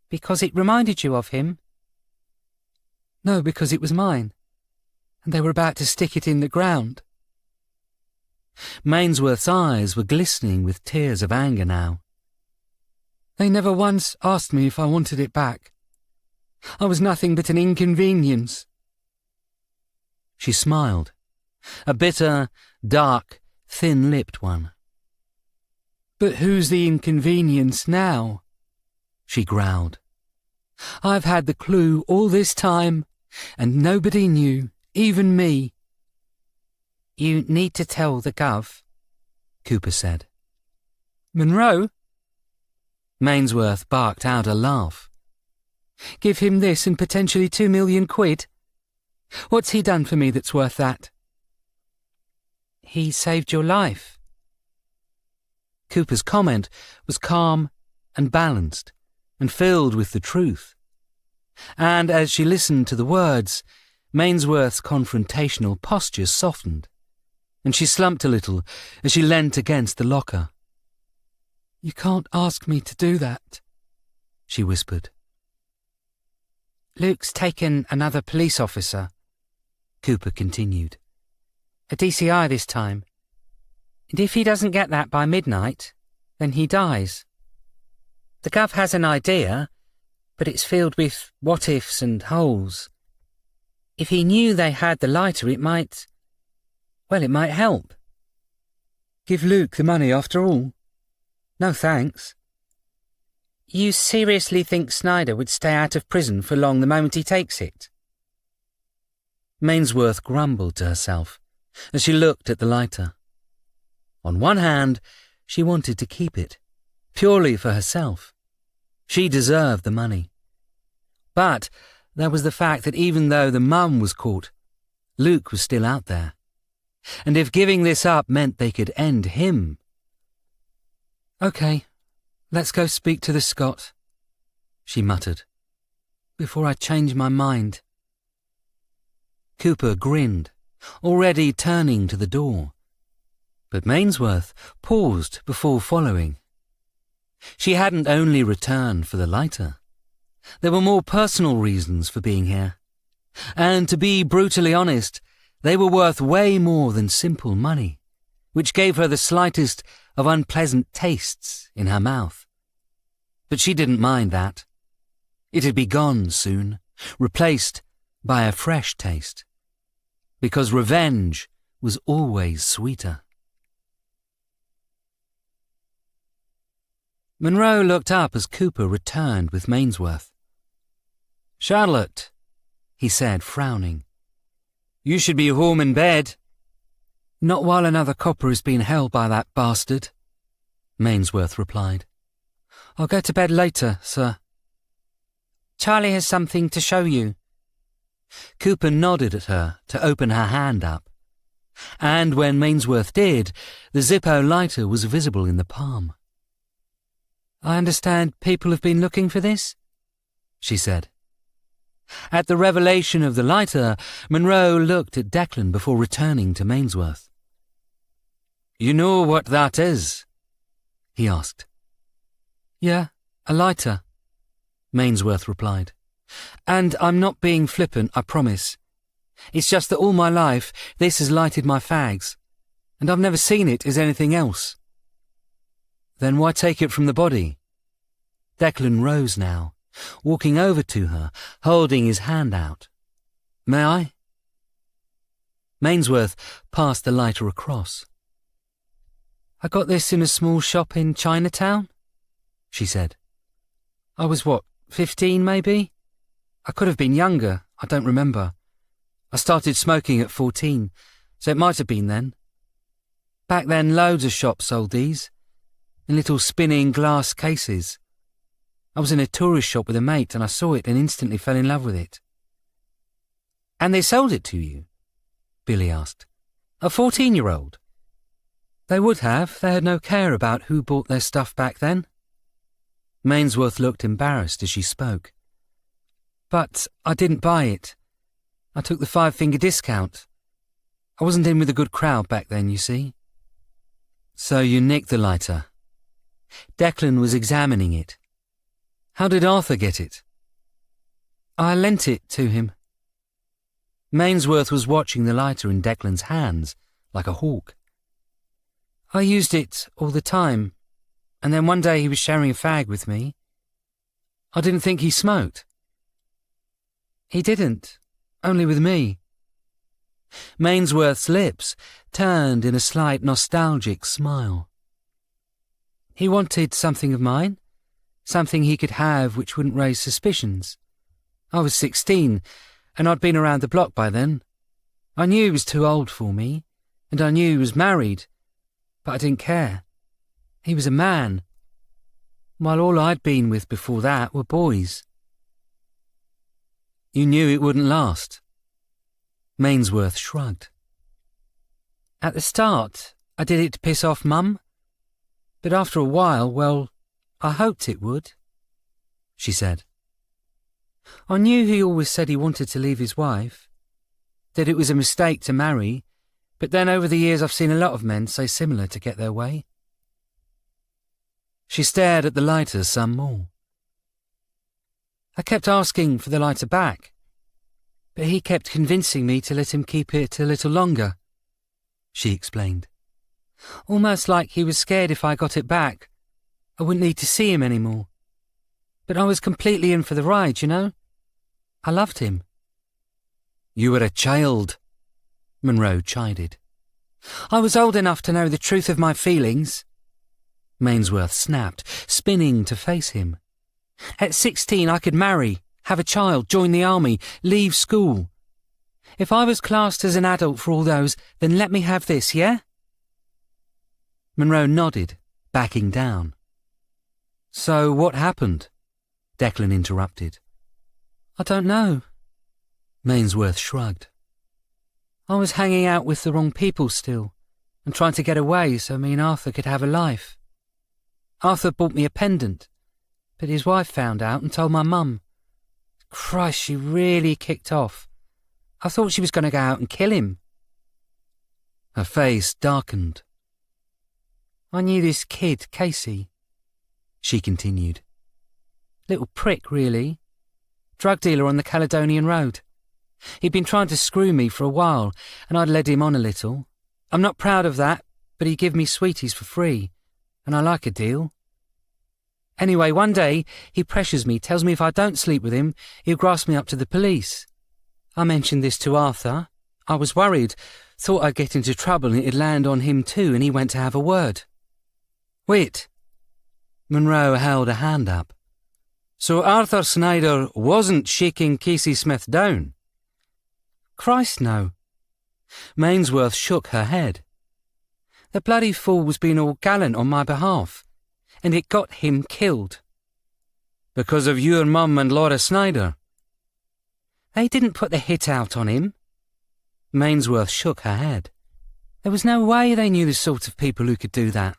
"Because it reminded you of him?" "No, because it was mine. And they were about to stick it in the ground." Mainsworth's eyes were glistening with tears of anger now. "They never once asked me if I wanted it back. I was nothing but an inconvenience." She smiled, a bitter, dark, thin-lipped one. "But who's the inconvenience now?" she growled. "I've had the clue all this time, and nobody knew, even me." "You need to tell the Gov," Cooper said. "Monroe?" Mainsworth barked out a laugh. "Give him this and potentially 2 million quid? What's he done for me that's worth that?" "He saved your life." Cooper's comment was calm and balanced and filled with the truth. And as she listened to the words, Mainsworth's confrontational posture softened, and she slumped a little as she leant against the locker. "You can't ask me to do that," she whispered. "Luke's taken another police officer," Cooper continued. "A DCI this time. And if he doesn't get that by midnight, then he dies. The Gov has an idea, but it's filled with what-ifs and holes. If he knew they had the lighter, it might help." "Give Luke the money after all?" "No thanks." "You seriously think Snyder would stay out of prison for long the moment he takes it?" Mainsworth grumbled to herself as she looked at the lighter. On one hand, she wanted to keep it, purely for herself. She deserved the money. But there was the fact that even though the mum was caught, Luke was still out there. And if giving this up meant they could end him... "Okay, let's go speak to the Scot," she muttered, "before I change my mind." Cooper grinned, already turning to the door. But Mainsworth paused before following. She hadn't only returned for the lighter. There were more personal reasons for being here. And to be brutally honest, they were worth way more than simple money, which gave her the slightest of unpleasant tastes in her mouth. But she didn't mind that. It'd be gone soon, replaced by a fresh taste. Because revenge was always sweeter. Monroe looked up as Cooper returned with Mainsworth. "Charlotte," he said, frowning, "you should be home in bed." "Not while another copper is being held by that bastard," Mainsworth replied. "I'll go to bed later, sir." "Charlie has something to show you." Cooper nodded at her to open her hand up, and when Mainsworth did, the Zippo lighter was visible in the palm. "I understand people have been looking for this?" she said. At the revelation of the lighter, Monroe looked at Declan before returning to Mainsworth. "You know what that is?" he asked. "Yeah, a lighter," Mainsworth replied. "And I'm not being flippant, I promise. It's just that all my life this has lighted my fags, and I've never seen it as anything else." "Then why take it from the body?" Declan rose now, walking over to her, holding his hand out. "May I?" Mainsworth passed the lighter across. "I got this in a small shop in Chinatown," she said. "I was 15 maybe? I could have been younger, I don't remember. I started smoking at 14, so it might have been then. Back then loads of shops sold these, in little spinning glass cases. I was in a tourist shop with a mate and I saw it and instantly fell in love with it." "And they sold it to you?" Billy asked. "A 14-year-old? "They would have. They had no care about who bought their stuff back then." Mainsworth looked embarrassed as she spoke. "But I didn't buy it. I took the 5-finger discount. I wasn't in with a good crowd back then, you see." "So you nicked the lighter." Declan was examining it. "How did Arthur get it?" "I lent it to him." Mainsworth was watching the lighter in Declan's hands, like a hawk. "I used it all the time, and then one day he was sharing a fag with me. I didn't think he smoked." "He didn't, only with me." Mainsworth's lips turned in a slight nostalgic smile. "He wanted something of mine, something he could have which wouldn't raise suspicions. I was 16, and I'd been around the block by then. I knew he was too old for me, and I knew he was married, but I didn't care. He was a man, while all I'd been with before that were boys." "You knew it wouldn't last?" Mainsworth shrugged. "At the start, I did it to piss off Mum, but after a while, well, I hoped it would," she said. "I knew he always said he wanted to leave his wife, that it was a mistake to marry, but then over the years I've seen a lot of men say similar to get their way." She stared at the lighter some more. "I kept asking for the lighter back, but he kept convincing me to let him keep it a little longer," she explained. "Almost like he was scared if I got it back, I wouldn't need to see him anymore. But I was completely in for the ride, you know? I loved him." "You were a child," Monroe chided. "I was old enough to know the truth of my feelings," Mainsworth snapped, spinning to face him. "At 16 I could marry, have a child, join the army, leave school. If I was classed as an adult for all those, then let me have this, yeah?" Monroe nodded, backing down. "So what happened?" Declan interrupted. "I don't know." Mainsworth shrugged. "I was hanging out with the wrong people still, and trying to get away so me and Arthur could have a life. Arthur bought me a pendant, but his wife found out and told my mum. Christ, she really kicked off. I thought she was going to go out and kill him." Her face darkened. "I knew this kid, Casey," she continued. Little prick, really. Drug dealer on the Caledonian Road. He'd been trying to screw me for a while, and I'd led him on a little. I'm not proud of that, but he'd give me sweeties for free, and I like a deal. Anyway, one day, he pressures me, tells me if I don't sleep with him, he'll grass me up to the police. I mentioned this to Arthur. I was worried, thought I'd get into trouble and it'd land on him too, and he went to have a word. Wait. Monroe held a hand up. So Arthur Snyder wasn't shaking Casey Smith down? Christ, no. Mainsworth shook her head. The bloody fool was being all gallant on my behalf, and it got him killed. Because of your mum and Laura Snyder? They didn't put the hit out on him. Mainsworth shook her head. There was no way they knew the sort of people who could do that.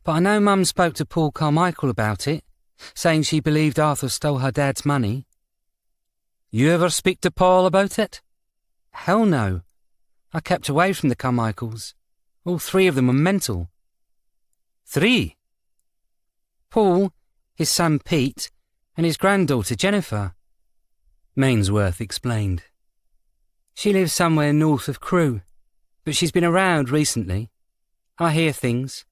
But I know Mum spoke to Paul Carmichael about it, saying she believed Arthur stole her dad's money. You ever speak to Paul about it? Hell no. I kept away from the Carmichaels. All three of them were mental. 3? Paul, his son Pete, and his granddaughter Jennifer. Mainsworth explained. She lives somewhere north of Crewe, but she's been around recently. I hear things.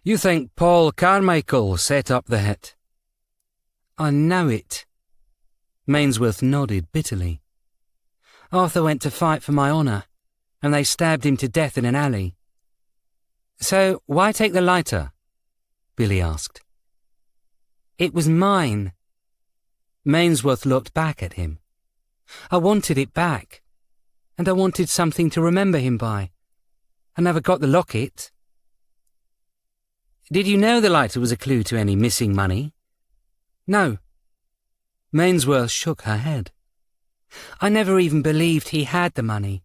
You think Paul Carmichael set up the hit? I know it. Mainsworth nodded bitterly. Arthur went to fight for my honour, and they stabbed him to death in an alley. So why take the lighter? Billy asked. It was mine. Mainsworth looked back at him. I wanted it back, and I wanted something to remember him by. I never got the locket. Did you know the lighter was a clue to any missing money? No. Mainsworth shook her head. I never even believed he had the money.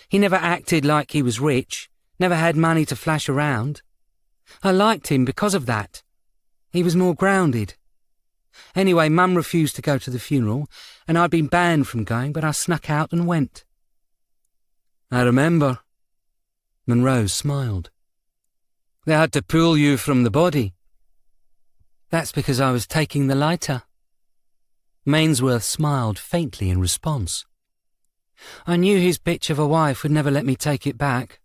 He never acted like he was rich, never had money to flash around. I liked him because of that. He was more grounded. Anyway, Mum refused to go to the funeral, and I'd been banned from going, but I snuck out and went. I remember. Monroe smiled. They had to pull you from the body. That's because I was taking the lighter. Mainsworth smiled faintly in response. I knew his bitch of a wife would never let me take it back.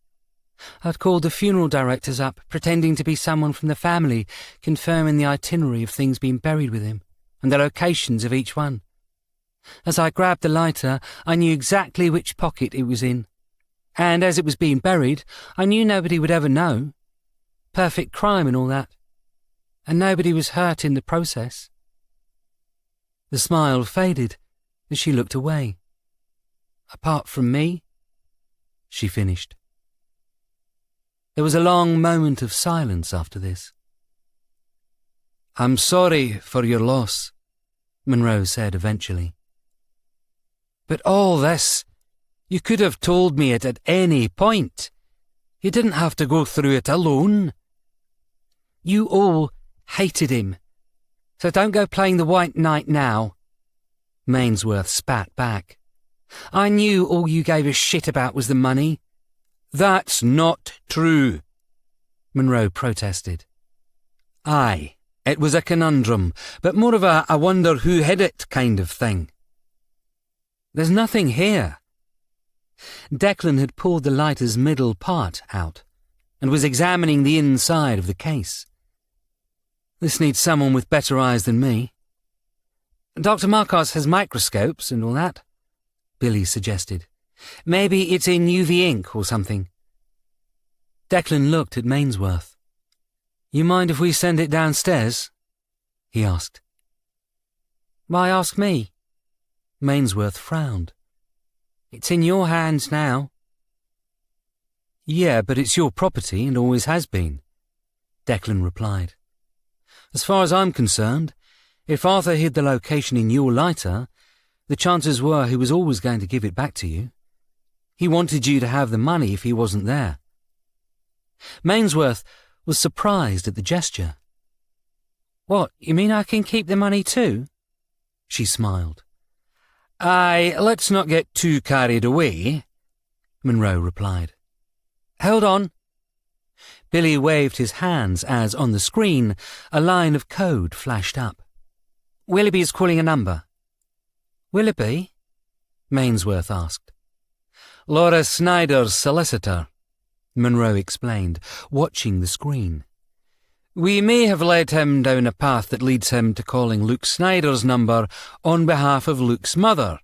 I'd called the funeral directors up, pretending to be someone from the family, confirming the itinerary of things being buried with him, and the locations of each one. As I grabbed the lighter, I knew exactly which pocket it was in. And as it was being buried, I knew nobody would ever know. Perfect crime and all that. And nobody was hurt in the process. The smile faded as she looked away. Apart from me, she finished. There was a long moment of silence after this. I'm sorry for your loss, Monroe said eventually. But all this, you could have told me it at any point. You didn't have to go through it alone. You all hated him. So don't go playing the white knight now. Mainsworth spat back. I knew all you gave a shit about was the money. That's not true, Monroe protested. Aye, it was a conundrum, but more of a I wonder who hid it kind of thing. There's nothing here. Declan had pulled the lighter's middle part out and was examining the inside of the case. This needs someone with better eyes than me. Dr. Marcos has microscopes and all that, Billy suggested. Maybe it's in UV ink or something. Declan looked at Mainsworth. You mind if we send it downstairs? He asked. Why ask me? Mainsworth frowned. It's in your hands now. Yeah, but it's your property and always has been, Declan replied. As far as I'm concerned, if Arthur hid the location in your lighter, the chances were he was always going to give it back to you. He wanted you to have the money if he wasn't there. Mainsworth was surprised at the gesture. What, you mean I can keep the money too? She smiled. Aye, let's not get too carried away, Monroe replied. Hold on. Billy waved his hands as, on the screen, a line of code flashed up. "Willoughby's calling a number." "Willoughby?" Mainsworth asked. "Laura Snyder's solicitor," Monroe explained, watching the screen. "We may have led him down a path that leads him to calling Luke Snyder's number on behalf of Luke's mother.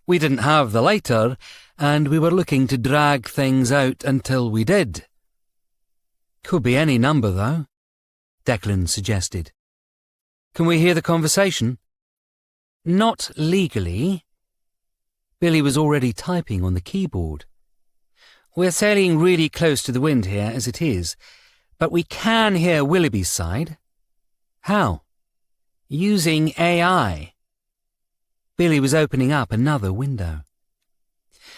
We didn't have the lighter, and we were looking to drag things out until we did." "Could be any number, though," Declan suggested. "Can we hear the conversation?" "Not legally." Billy was already typing on the keyboard. "We're sailing really close to the wind here as it is, but we can hear Willoughby's side." "How?" "Using AI." Billy was opening up another window.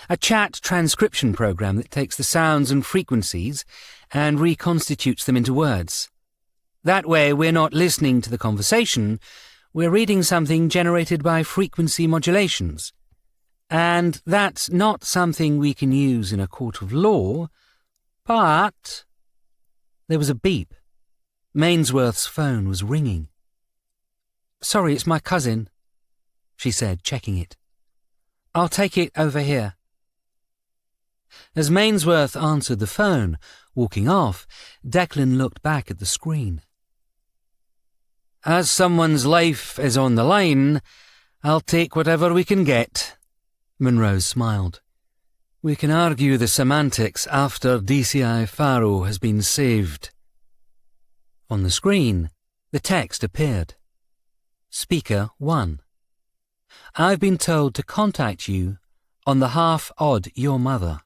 "A chat transcription program that takes the sounds and frequencies and reconstitutes them into words. That way we're not listening to the conversation, we're reading something generated by frequency modulations. And that's not something we can use in a court of law, but—" There was a beep. Mainsworth's phone was ringing. "Sorry, it's my cousin," she said, checking it. "I'll take it over here." As Mainsworth answered the phone, walking off, Declan looked back at the screen. "As someone's life is on the line, I'll take whatever we can get," Monroe smiled. "We can argue the semantics after DCI Faro has been saved." On the screen, the text appeared. Speaker 1. "I've been told to contact you on the half-odd your mother."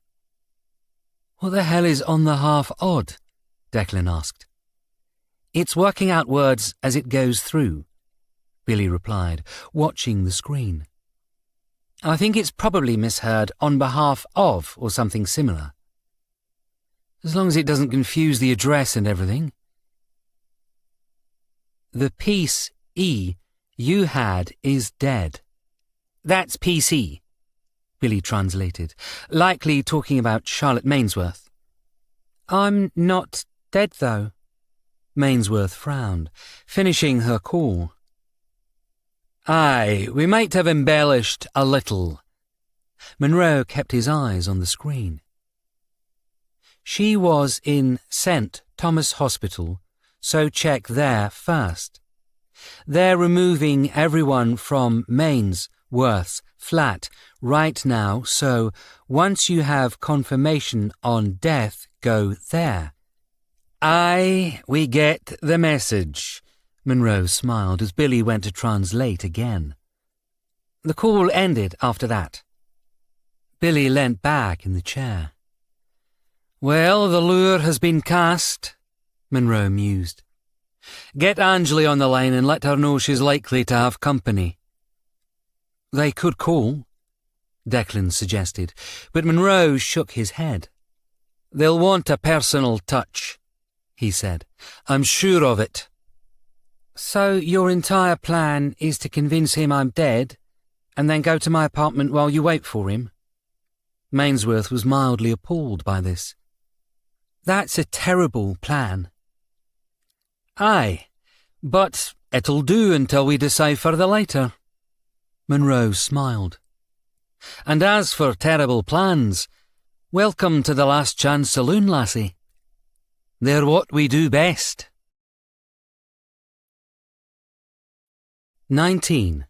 "What the hell is on the half-odd?" Declan asked. "It's working out words as it goes through," Billy replied, watching the screen. "I think it's probably misheard on behalf of or something similar. As long as it doesn't confuse the address and everything." "The piece E you had is dead." "That's PC," Billy translated, likely talking about Charlotte Mainsworth. "I'm not dead, though." Mainsworth frowned, finishing her call. "Aye, we might have embellished a little." Monroe kept his eyes on the screen. "She was in St. Thomas Hospital, so check there first. They're removing everyone from Mainsworth's flat right now, so once you have confirmation on death, go there." "Aye, we get the message," Monroe smiled as Billy went to translate again. The call ended after that. Billy leant back in the chair. "Well, the lure has been cast," Monroe mused. "Get Angley on the line and let her know she's likely to have company." "They could call," Declan suggested, but Monroe shook his head. "They'll want a personal touch," he said. "I'm sure of it." "So your entire plan is to convince him I'm dead, and then go to my apartment while you wait for him?" Mainsworth was mildly appalled by this. "That's a terrible plan." "Aye, but it'll do until we decipher the lighter." Monroe smiled. "And as for terrible plans, welcome to the Last Chance Saloon, lassie. They're what we do best." 19.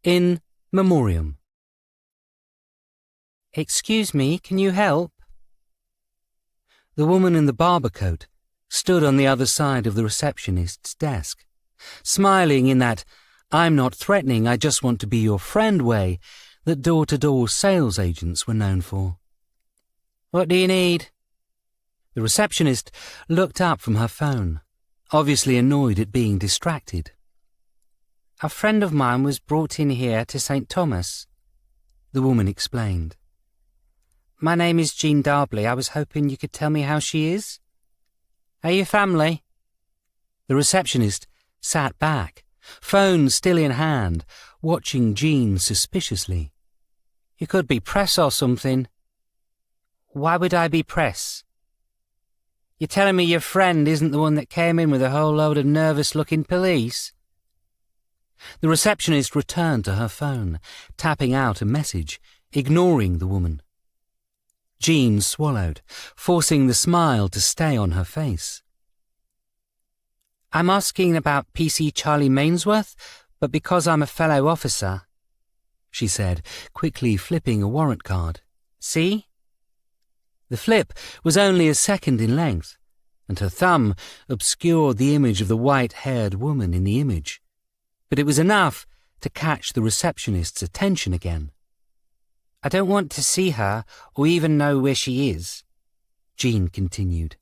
In Memoriam. "Excuse me, can you help?" The woman in the barber coat stood on the other side of the receptionist's desk, smiling in that "I'm not threatening, I just want to be your friend" way that door-to-door sales agents were known for. "What do you need?" The receptionist looked up from her phone, obviously annoyed at being distracted. "A friend of mine was brought in here to St. Thomas," the woman explained. "My name is Jean Darbley. I was hoping you could tell me how she is. Are you family?" The receptionist sat back, phone still in hand, watching Jean suspiciously. "You could be press or something." "Why would I be press?" You're telling me your friend isn't the one that came in with a whole load of nervous-looking police? The receptionist returned to her phone, tapping out a message, ignoring the woman. Jean swallowed, forcing the smile to stay on her face. I'm asking about PC Charlie Mainsworth, but because I'm a fellow officer, she said, quickly flipping a warrant card. See? The flip was only a second in length, and her thumb obscured the image of the white-haired woman in the image, but it was enough to catch the receptionist's attention again. I don't want to see her or even know where she is, Jean continued.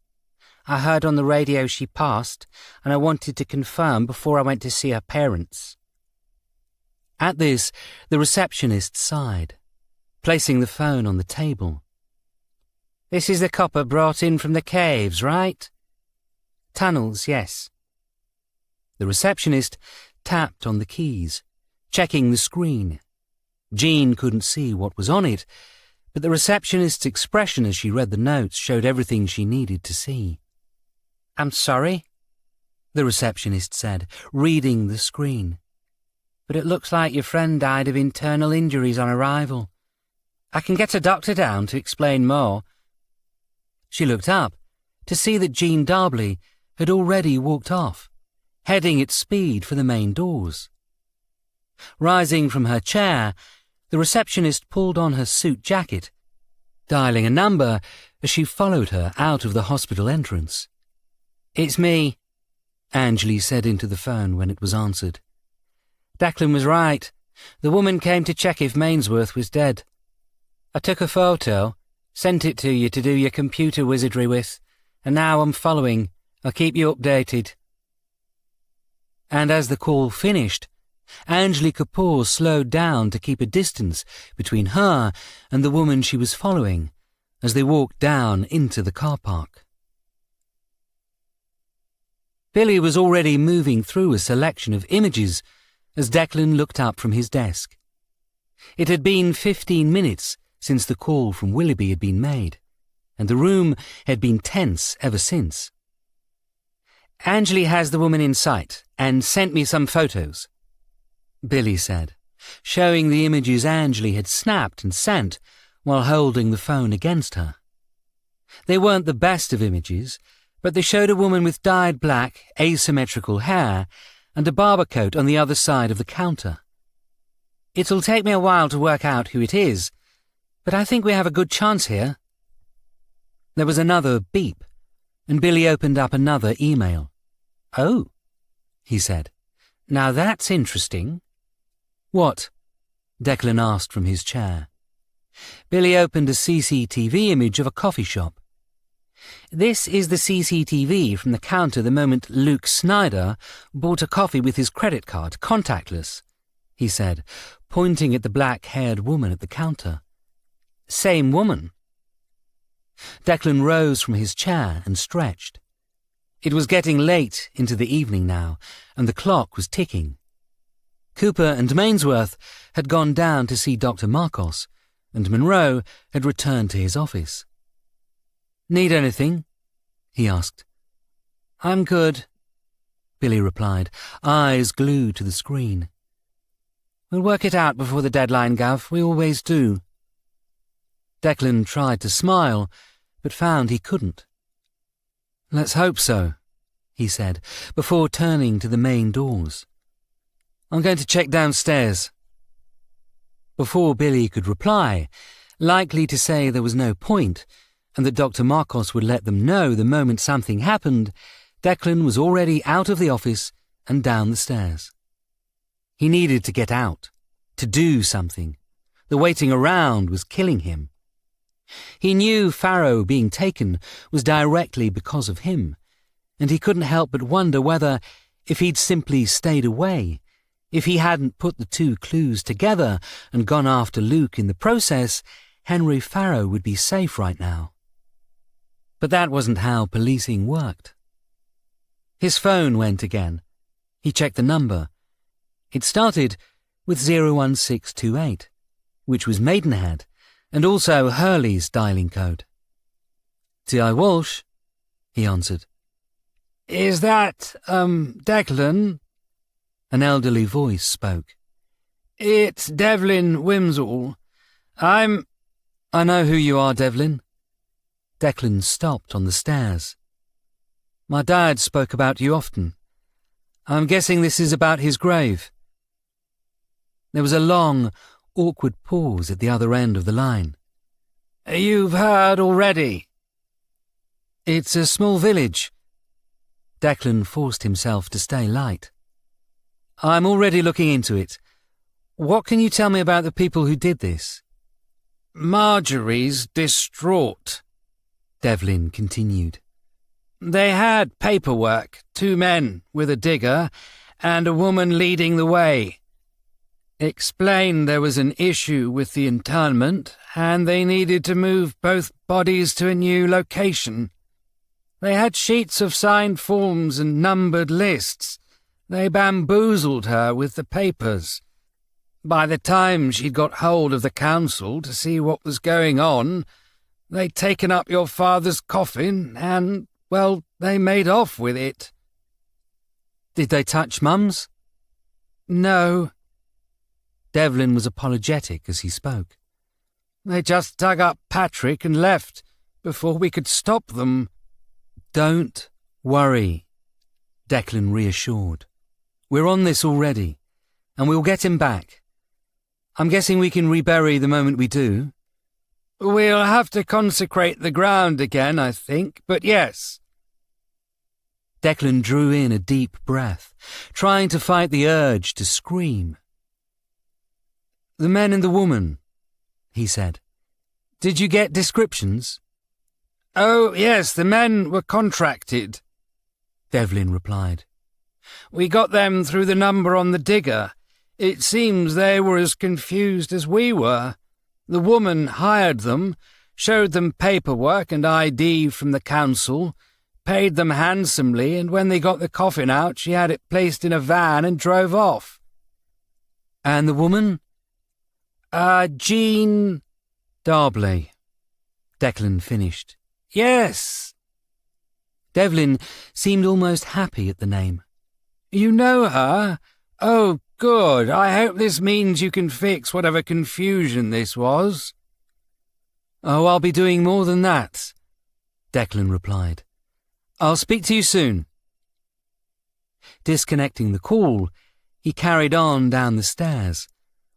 I heard on the radio she passed, and I wanted to confirm before I went to see her parents. At this, the receptionist sighed, placing the phone on the table. This is the copper brought in from the caves, right? Tunnels, yes. The receptionist tapped on the keys, checking the screen. Jean couldn't see what was on it, but the receptionist's expression as she read the notes showed everything she needed to see. I'm sorry, the receptionist said, reading the screen. But it looks like your friend died of internal injuries on arrival. I can get a doctor down to explain more. She looked up to see that Jean Darbley had already walked off, heading at speed for the main doors. Rising from her chair, the receptionist pulled on her suit jacket, dialing a number as she followed her out of the hospital entrance. It's me, Anjali said into the phone when it was answered. Declan was right. The woman came to check if Mainsworth was dead. I took a photo, sent it to you to do your computer wizardry with, and now I'm following. I'll keep you updated. And as the call finished, Anjali Kapoor slowed down to keep a distance between her and the woman she was following as they walked down into the car park. Billy was already moving through a selection of images as Declan looked up from his desk. It had been 15 minutes since the call from Willoughby had been made, and the room had been tense ever since. Anjali has the woman in sight and sent me some photos, Billy said, showing the images Anjali had snapped and sent while holding the phone against her. They weren't the best of images, but they showed a woman with dyed black, asymmetrical hair and a barber coat on the other side of the counter. It'll take me a while to work out who it is, but I think we have a good chance here. There was another beep, and Billy opened up another email. Oh, he said. Now that's interesting. What? Declan asked from his chair. Billy opened a CCTV image of a coffee shop. This is the CCTV from the counter the moment Luke Snyder bought a coffee with his credit card, contactless, he said, pointing at the black-haired woman at the counter. Same woman. Declan rose from his chair and stretched. It was getting late into the evening now, and the clock was ticking. Cooper and Mainsworth had gone down to see Dr. Marcos, and Monroe had returned to his office. Need anything? He asked. I'm good, Billy replied, eyes glued to the screen. We'll work it out before the deadline, Gav. We always do. Declan tried to smile, but found he couldn't. Let's hope so, he said, before turning to the main doors. I'm going to check downstairs. Before Billy could reply, likely to say there was no point, and that Dr. Marcos would let them know the moment something happened, Declan was already out of the office and down the stairs. He needed to get out, to do something. The waiting around was killing him. He knew Farrow being taken was directly because of him, and he couldn't help but wonder whether, if he'd simply stayed away, if he hadn't put the two clues together and gone after Luke in the process, Henry Farrow would be safe right now. But that wasn't how policing worked. His phone went again. He checked the number. It started with 01628, which was Maidenhead, and also Hurley's dialing code. T.I. Walsh? he answered. Is that, Declan? An elderly voice spoke. It's Devlin Wimsall. I know who you are, Devlin. Declan stopped on the stairs. My dad spoke about you often. I'm guessing this is about his grave. There was a long, awkward pause at the other end of the line. You've heard already? It's a small village. Declan forced himself to stay light. I'm already looking into it. What can you tell me about the people who did this? Marjorie's distraught, Devlin continued. They had paperwork, 2 men with a digger and a woman leading the way. Explained there was an issue with the internment and they needed to move both bodies to a new location. They had sheets of signed forms and numbered lists. They bamboozled her with the papers. By the time she'd got hold of the council to see what was going on, they'd taken up your father's coffin and, well, they made off with it. Did they touch Mum's? No. Devlin was apologetic as he spoke. They just dug up Patrick and left before we could stop them. Don't worry, Declan reassured. We're on this already, and we'll get him back. I'm guessing we can rebury the moment we do. We'll have to consecrate the ground again, I think, but yes. Declan drew in a deep breath, trying to fight the urge to scream. The men and the woman, he said. Did you get descriptions? Oh, yes, the men were contracted, Devlin replied. We got them through the number on the digger. It seems they were as confused as we were. The woman hired them, showed them paperwork and ID from the council, paid them handsomely, and when they got the coffin out, she had it placed in a van and drove off. And the woman? Jean Darbley, Declan finished. Yes. Devlin seemed almost happy at the name. You know her? Oh, good. I hope this means you can fix whatever confusion this was. Oh, I'll be doing more than that, Declan replied. I'll speak to you soon. Disconnecting the call, he carried on down the stairs,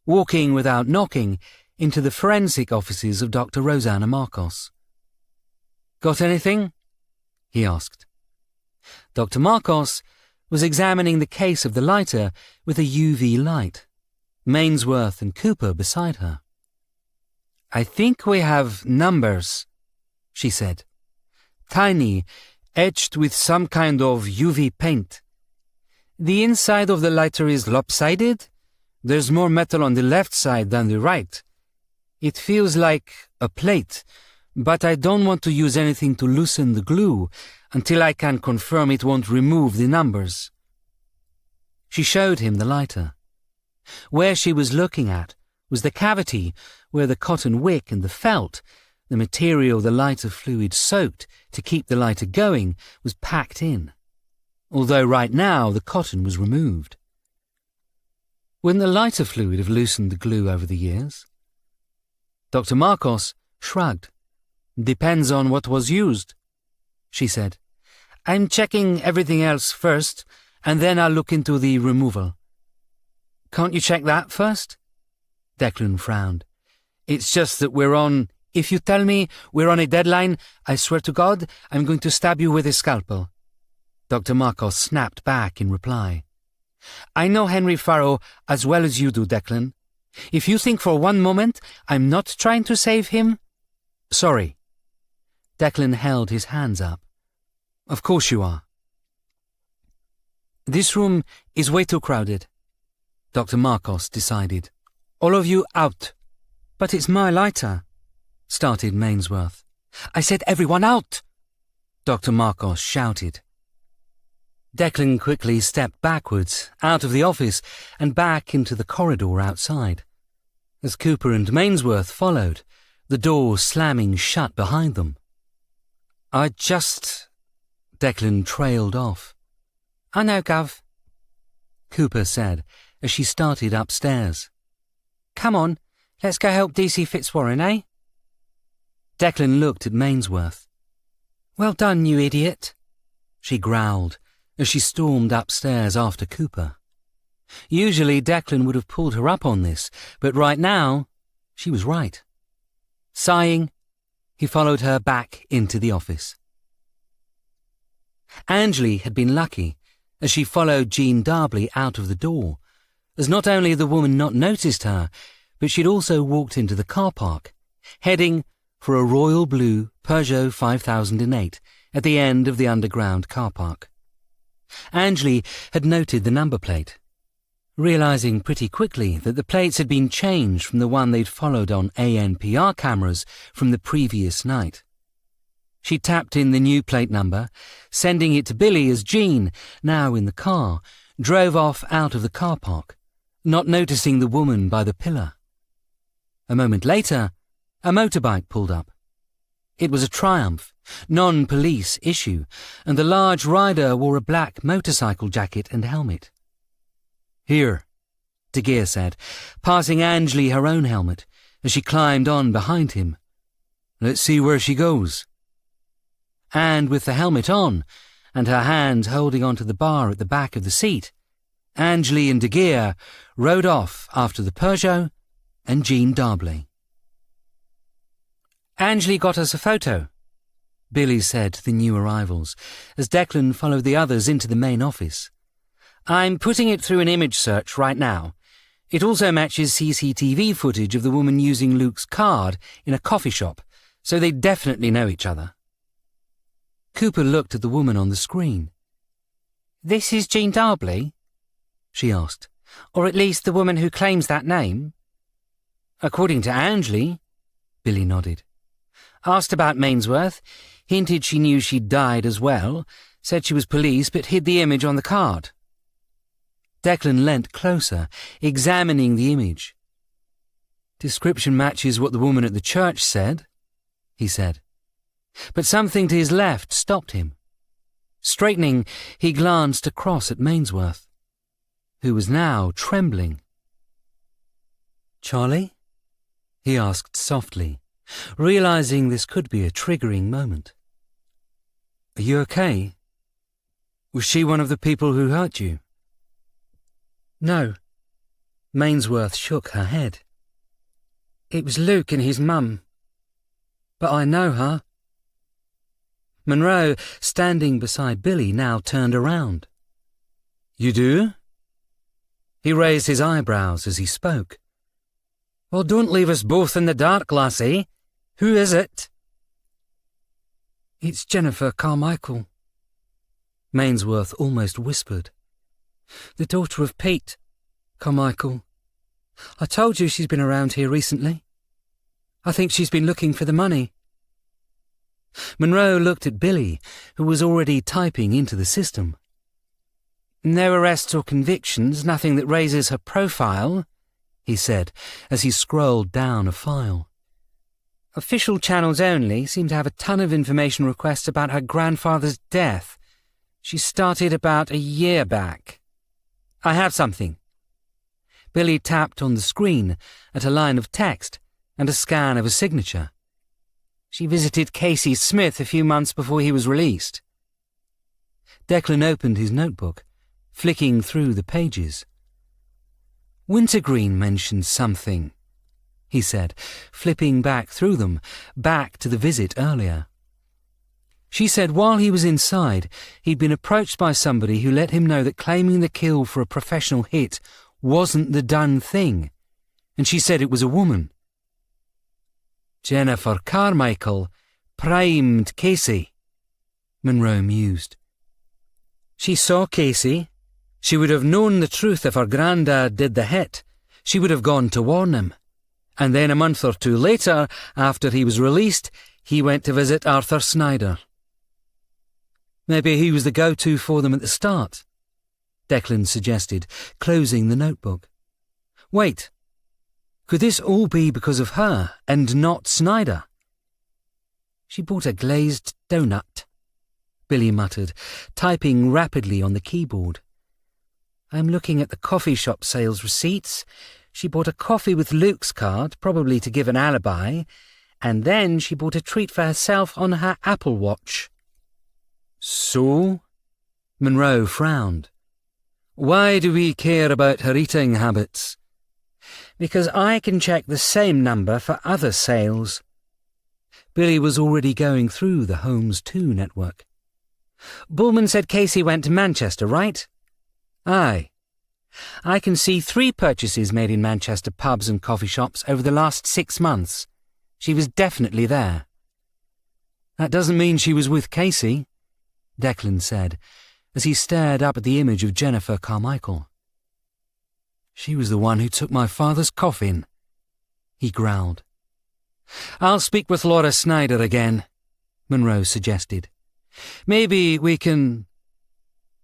walking without knocking into the forensic offices of Dr. Rosanna Marcos. Got anything? He asked. Dr. Marcos was examining the case of the lighter with a UV light, Mainsworth and Cooper beside her. I think we have numbers, she said. Tiny, etched with some kind of UV paint. The inside of the lighter is lopsided. There's more metal on the left side than the right. It feels like a plate, but I don't want to use anything to loosen the glue until I can confirm it won't remove the numbers. She showed him the lighter. Where she was looking at was the cavity where the cotton wick and the felt, the material the lighter fluid soaked to keep the lighter going, was packed in, although right now the cotton was removed. Wouldn't the lighter fluid have loosened the glue over the years? Dr. Marcos shrugged. Depends on what was used, she said. I'm checking everything else first, and then I'll look into the removal. Can't you check that first? Declan frowned. It's just that if you tell me we're on a deadline, I swear to God, I'm going to stab you with a scalpel. Dr. Marcos snapped back in reply. I know Henry Farrow as well as you do, Declan. If you think for one moment I'm not trying to save him... Sorry. Declan held his hands up. Of course you are. This room is way too crowded, Dr. Marcos decided. All of you out. But it's my lighter, started Mainsworth. I said everyone out, Dr. Marcos shouted. Declan quickly stepped backwards, out of the office, and back into the corridor outside. As Cooper and Mainsworth followed, the door slamming shut behind them. Declan trailed off. "I know, Gov," Cooper said as she started upstairs. "Come on, let's go help DC Fitzwarren, eh?" Declan looked at Mainsworth. "Well done, you idiot," she growled as she stormed upstairs after Cooper. Usually Declan would have pulled her up on this, but right now she was right. Sighing, he followed her back into the office. Angley had been lucky as she followed Jean Darbley out of the door, as not only had the woman not noticed her, but she'd also walked into the car park, heading for a royal blue Peugeot 5008 at the end of the underground car park. Angley had noted the number plate, realising pretty quickly that the plates had been changed from the one they'd followed on ANPR cameras from the previous night. She tapped in the new plate number, sending it to Billy as Jean, now in the car, drove off out of the car park, not noticing the woman by the pillar. A moment later, a motorbike pulled up. It was a Triumph, non-police issue, and the large rider wore a black motorcycle jacket and helmet. "Here," De Geer said, passing Angley her own helmet as she climbed on behind him. "Let's see where she goes." And with the helmet on, and her hand holding onto the bar at the back of the seat, Angley and De Geer rode off after the Peugeot and Jean Darbley. "Angley got us a photo," Billy said to the new arrivals, as Declan followed the others into the main office. "I'm putting it through an image search right now. It also matches CCTV footage of the woman using Luke's card in a coffee shop, so they definitely know each other." Cooper looked at the woman on the screen. "This is Jean Darbley?" she asked. "Or at least the woman who claims that name?" "According to Angley," Billy nodded. "Asked about Mainsworth, hinted she knew she'd died as well, said she was police but hid the image on the card." Declan leant closer, examining the image. "Description matches what the woman at the church said," he said. But something to his left stopped him. Straightening, he glanced across at Mainsworth, who was now trembling. "Charlie?" he asked softly, realising this could be a triggering moment. "Are you okay? Was she one of the people who hurt you?" "No." Mainsworth shook her head. "It was Luke and his mum. But I know her." Monroe, standing beside Billy, now turned around. "You do?" He raised his eyebrows as he spoke. "Well, don't leave us both in the dark, lassie. Who is it?" "It's Jennifer Carmichael," Mainsworth almost whispered. "The daughter of Pete Carmichael. I told you she's been around here recently. I think she's been looking for the money." Monroe looked at Billy, who was already typing into the system. "No arrests or convictions, nothing that raises her profile," he said, as he scrolled down a file. "Official channels only seem to have a ton of information requests about her grandfather's death. She started about a year back. I have something." Billy tapped on the screen at a line of text and a scan of a signature. "She visited Casey Smith a few months before he was released." Declan opened his notebook, flicking through the pages. "Wintergreen mentioned something," he said, flipping back through them, back to the visit earlier. "She said while he was inside, he'd been approached by somebody who let him know that claiming the kill for a professional hit wasn't the done thing, and she said it was a woman." "Jennifer Carmichael primed Casey," Monroe mused. "She saw Casey. She would have known the truth if her grandad did the hit. She would have gone to warn him. And then a month or two later, after he was released, he went to visit Arthur Snyder." "Maybe he was the go-to for them at the start," Declan suggested, closing the notebook. "Wait. Could this all be because of her and not Snyder?" "She bought a glazed donut," Billy muttered, typing rapidly on the keyboard. I'm looking at the coffee shop sales receipts. She bought a coffee with Luke's card, probably to give an alibi, and then she bought a treat for herself on her Apple Watch. So? Monroe frowned. Why do we care about her eating habits? Because I can check the same number for other sales. Billy was already going through the Holmes 2 network. Bullman said Casey went to Manchester, right? Aye. I can see 3 purchases made in Manchester pubs and coffee shops over the last 6 months. She was definitely there. That doesn't mean she was with Casey, Declan said, as he stared up at the image of Jennifer Carmichael. She was the one who took my father's coffin, he growled. I'll speak with Laura Snyder again, Monroe suggested. Maybe we can...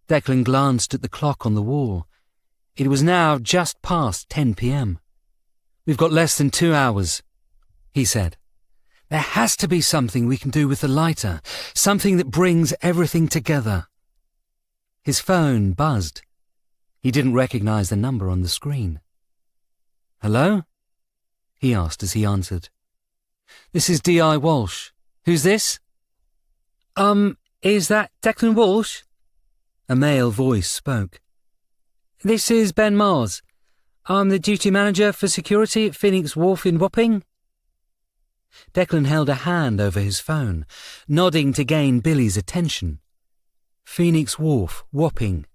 Declan glanced at the clock on the wall. It was now just past 10 p.m. We've got less than 2 hours, he said. There has to be something we can do with the lighter, something that brings everything together. His phone buzzed. He didn't recognize the number on the screen. Hello? He asked as he answered. This is D.I. Walsh. Who's this? Is that Declan Walsh? A male voice spoke. This is Ben Mars. I'm the duty manager for security at Phoenix Wharf in Wapping. Declan held a hand over his phone, nodding to gain Billy's attention. Phoenix Wharf, Wapping,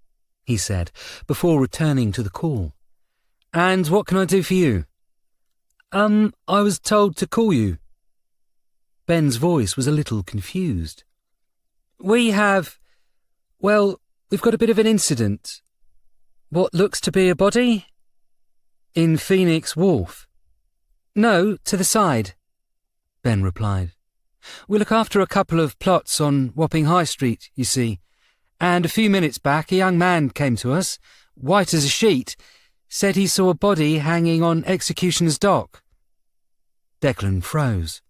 he said, before returning to the call. And what can I do for you? I was told to call you. Ben's voice was a little confused. We've got a bit of an incident. What looks to be a body? In Phoenix Wharf. No, to the side, Ben replied. We look after a couple of plots on Wapping High Street, you see, and a few minutes back a young man came to us, white as a sheet, said he saw a body hanging on Executioner's Dock. Declan froze.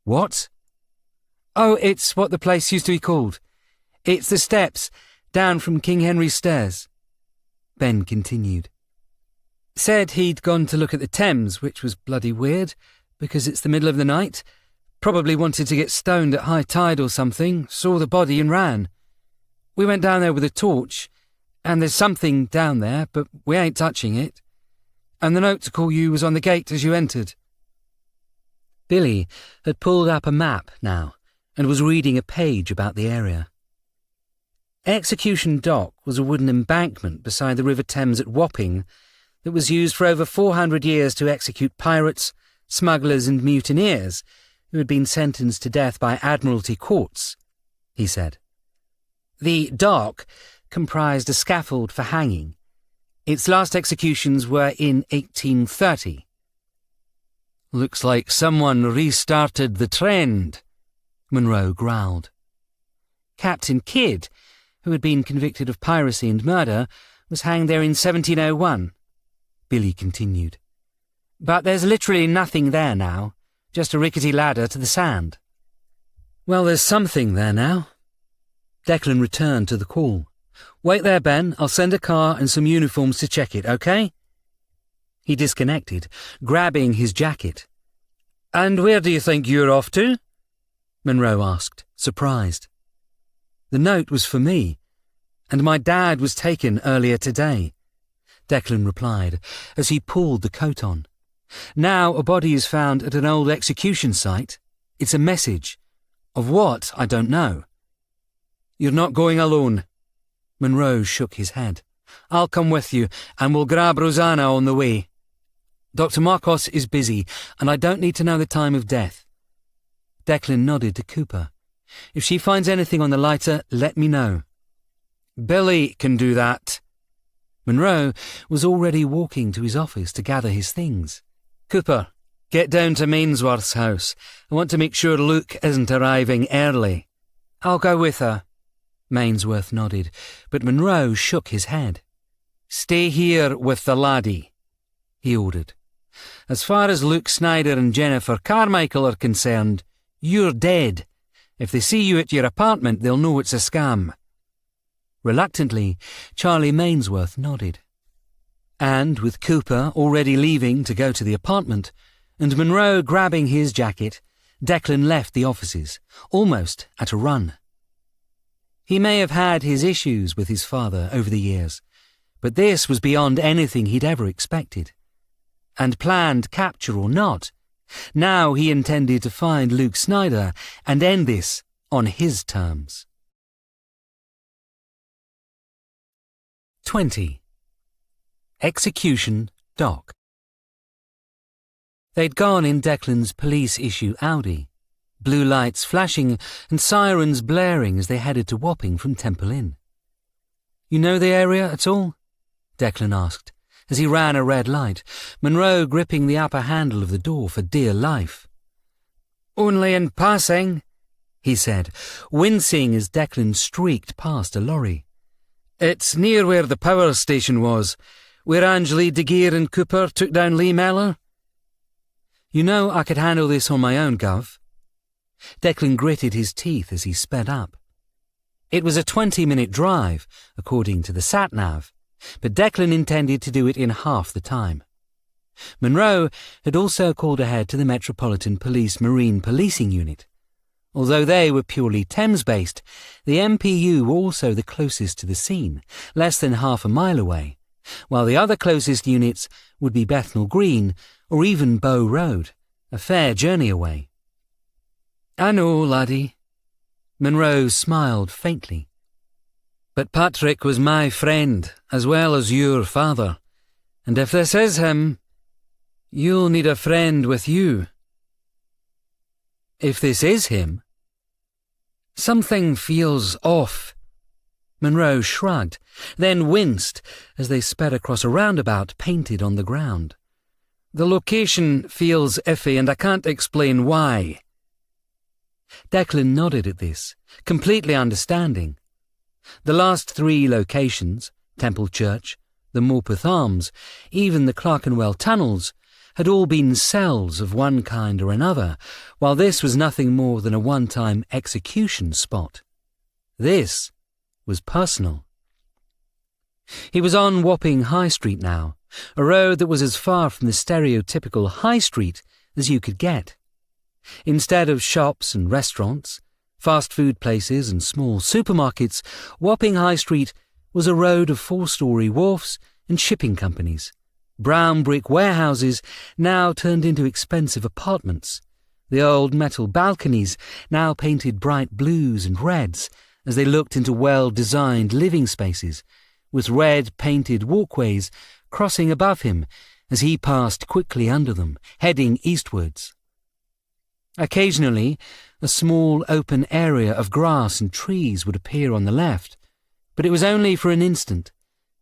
What? Oh, it's what the place used to be called. It's the steps down from King Henry's Stairs. Ben continued. Said he'd gone to look at the Thames, which was bloody weird, because it's the middle of the night. Probably wanted to get stoned at high tide or something, saw the body and ran. We went down there with a torch, and there's something down there, but we ain't touching it. And the note to call you was on the gate as you entered. Billy had pulled up a map now, and was reading a page about the area. Execution Dock was a wooden embankment beside the River Thames at Wapping that was used for over 400 years to execute pirates, smugglers and mutineers who had been sentenced to death by Admiralty courts, he said. The dock comprised a scaffold for hanging. Its last executions were in 1830. Looks like someone restarted the trend, Monroe growled. Captain Kidd, who had been convicted of piracy and murder, was hanged there in 1701, Billy continued. But there's literally nothing there now, just a rickety ladder to the sand. Well, there's something there now. Declan returned to the call. Wait there, Ben. I'll send a car and some uniforms to check it, okay? He disconnected, grabbing his jacket. And where do you think you're off to? Monroe asked, surprised. The note was for me, and my dad was taken earlier today, Declan replied, as he pulled the coat on. Now a body is found at an old execution site. It's a message. Of what, I don't know. You're not going alone. Monroe shook his head. I'll come with you, and we'll grab Rosanna on the way. Dr. Marcos is busy, and I don't need to know the time of death. Declan nodded to Cooper. If she finds anything on the lighter, let me know. Billy can do that. Monroe was already walking to his office to gather his things. Cooper, get down to Mainsworth's house. I want to make sure Luke isn't arriving early. I'll go with her. Mainsworth nodded, but Monroe shook his head. Stay here with the laddie, he ordered. As far as Luke Snyder and Jennifer Carmichael are concerned, you're dead, If they see you at your apartment, they'll know it's a scam." Reluctantly, Charlie Mainsworth nodded. And, with Cooper already leaving to go to the apartment, and Monroe grabbing his jacket, Declan left the offices, almost at a run. He may have had his issues with his father over the years, but this was beyond anything he'd ever expected. And planned capture or not, now he intended to find Luke Snyder and end this on his terms. 20. Execution Dock. They'd gone in Declan's police-issue Audi, blue lights flashing and sirens blaring as they headed to Wapping from Temple Inn. "You know the area at all?" Declan asked, as he ran a red light, Monroe gripping the upper handle of the door for dear life. "Only in passing," he said, wincing as Declan streaked past a lorry. "It's near where the power station was, where Angeli, De Geer and Cooper took down Lee Mellor." "You know I could handle this on my own, Gov." Declan gritted his teeth as he sped up. It was a 20-minute drive, according to the sat-nav, but Declan intended to do it in half the time. Monroe had also called ahead to the Metropolitan Police Marine Policing Unit. Although they were purely Thames-based, the MPU were also the closest to the scene, less than half a mile away, while the other closest units would be Bethnal Green or even Bow Road, a fair journey away. "I know, laddie." Monroe smiled faintly. "But Patrick was my friend, as well as your father, and if this is him, you'll need a friend with you." "If this is him?" "Something feels off." Monroe shrugged, then winced as they sped across a roundabout painted on the ground. "The location feels iffy and I can't explain why." Declan nodded at this, completely understanding. The last 3 locations, Temple Church, the Morpeth Arms, even the Clerkenwell Tunnels, had all been cells of one kind or another, while this was nothing more than a one-time execution spot. This was personal. He was on Wapping High Street now, a road that was as far from the stereotypical high street as you could get. Instead of shops and restaurants, fast food places and small supermarkets, Wapping High Street was a road of 4-storey wharfs and shipping companies. Brown brick warehouses now turned into expensive apartments. The old metal balconies now painted bright blues and reds as they looked into well-designed living spaces, with red-painted walkways crossing above him as he passed quickly under them, heading eastwards. Occasionally, a small open area of grass and trees would appear on the left, but it was only for an instant,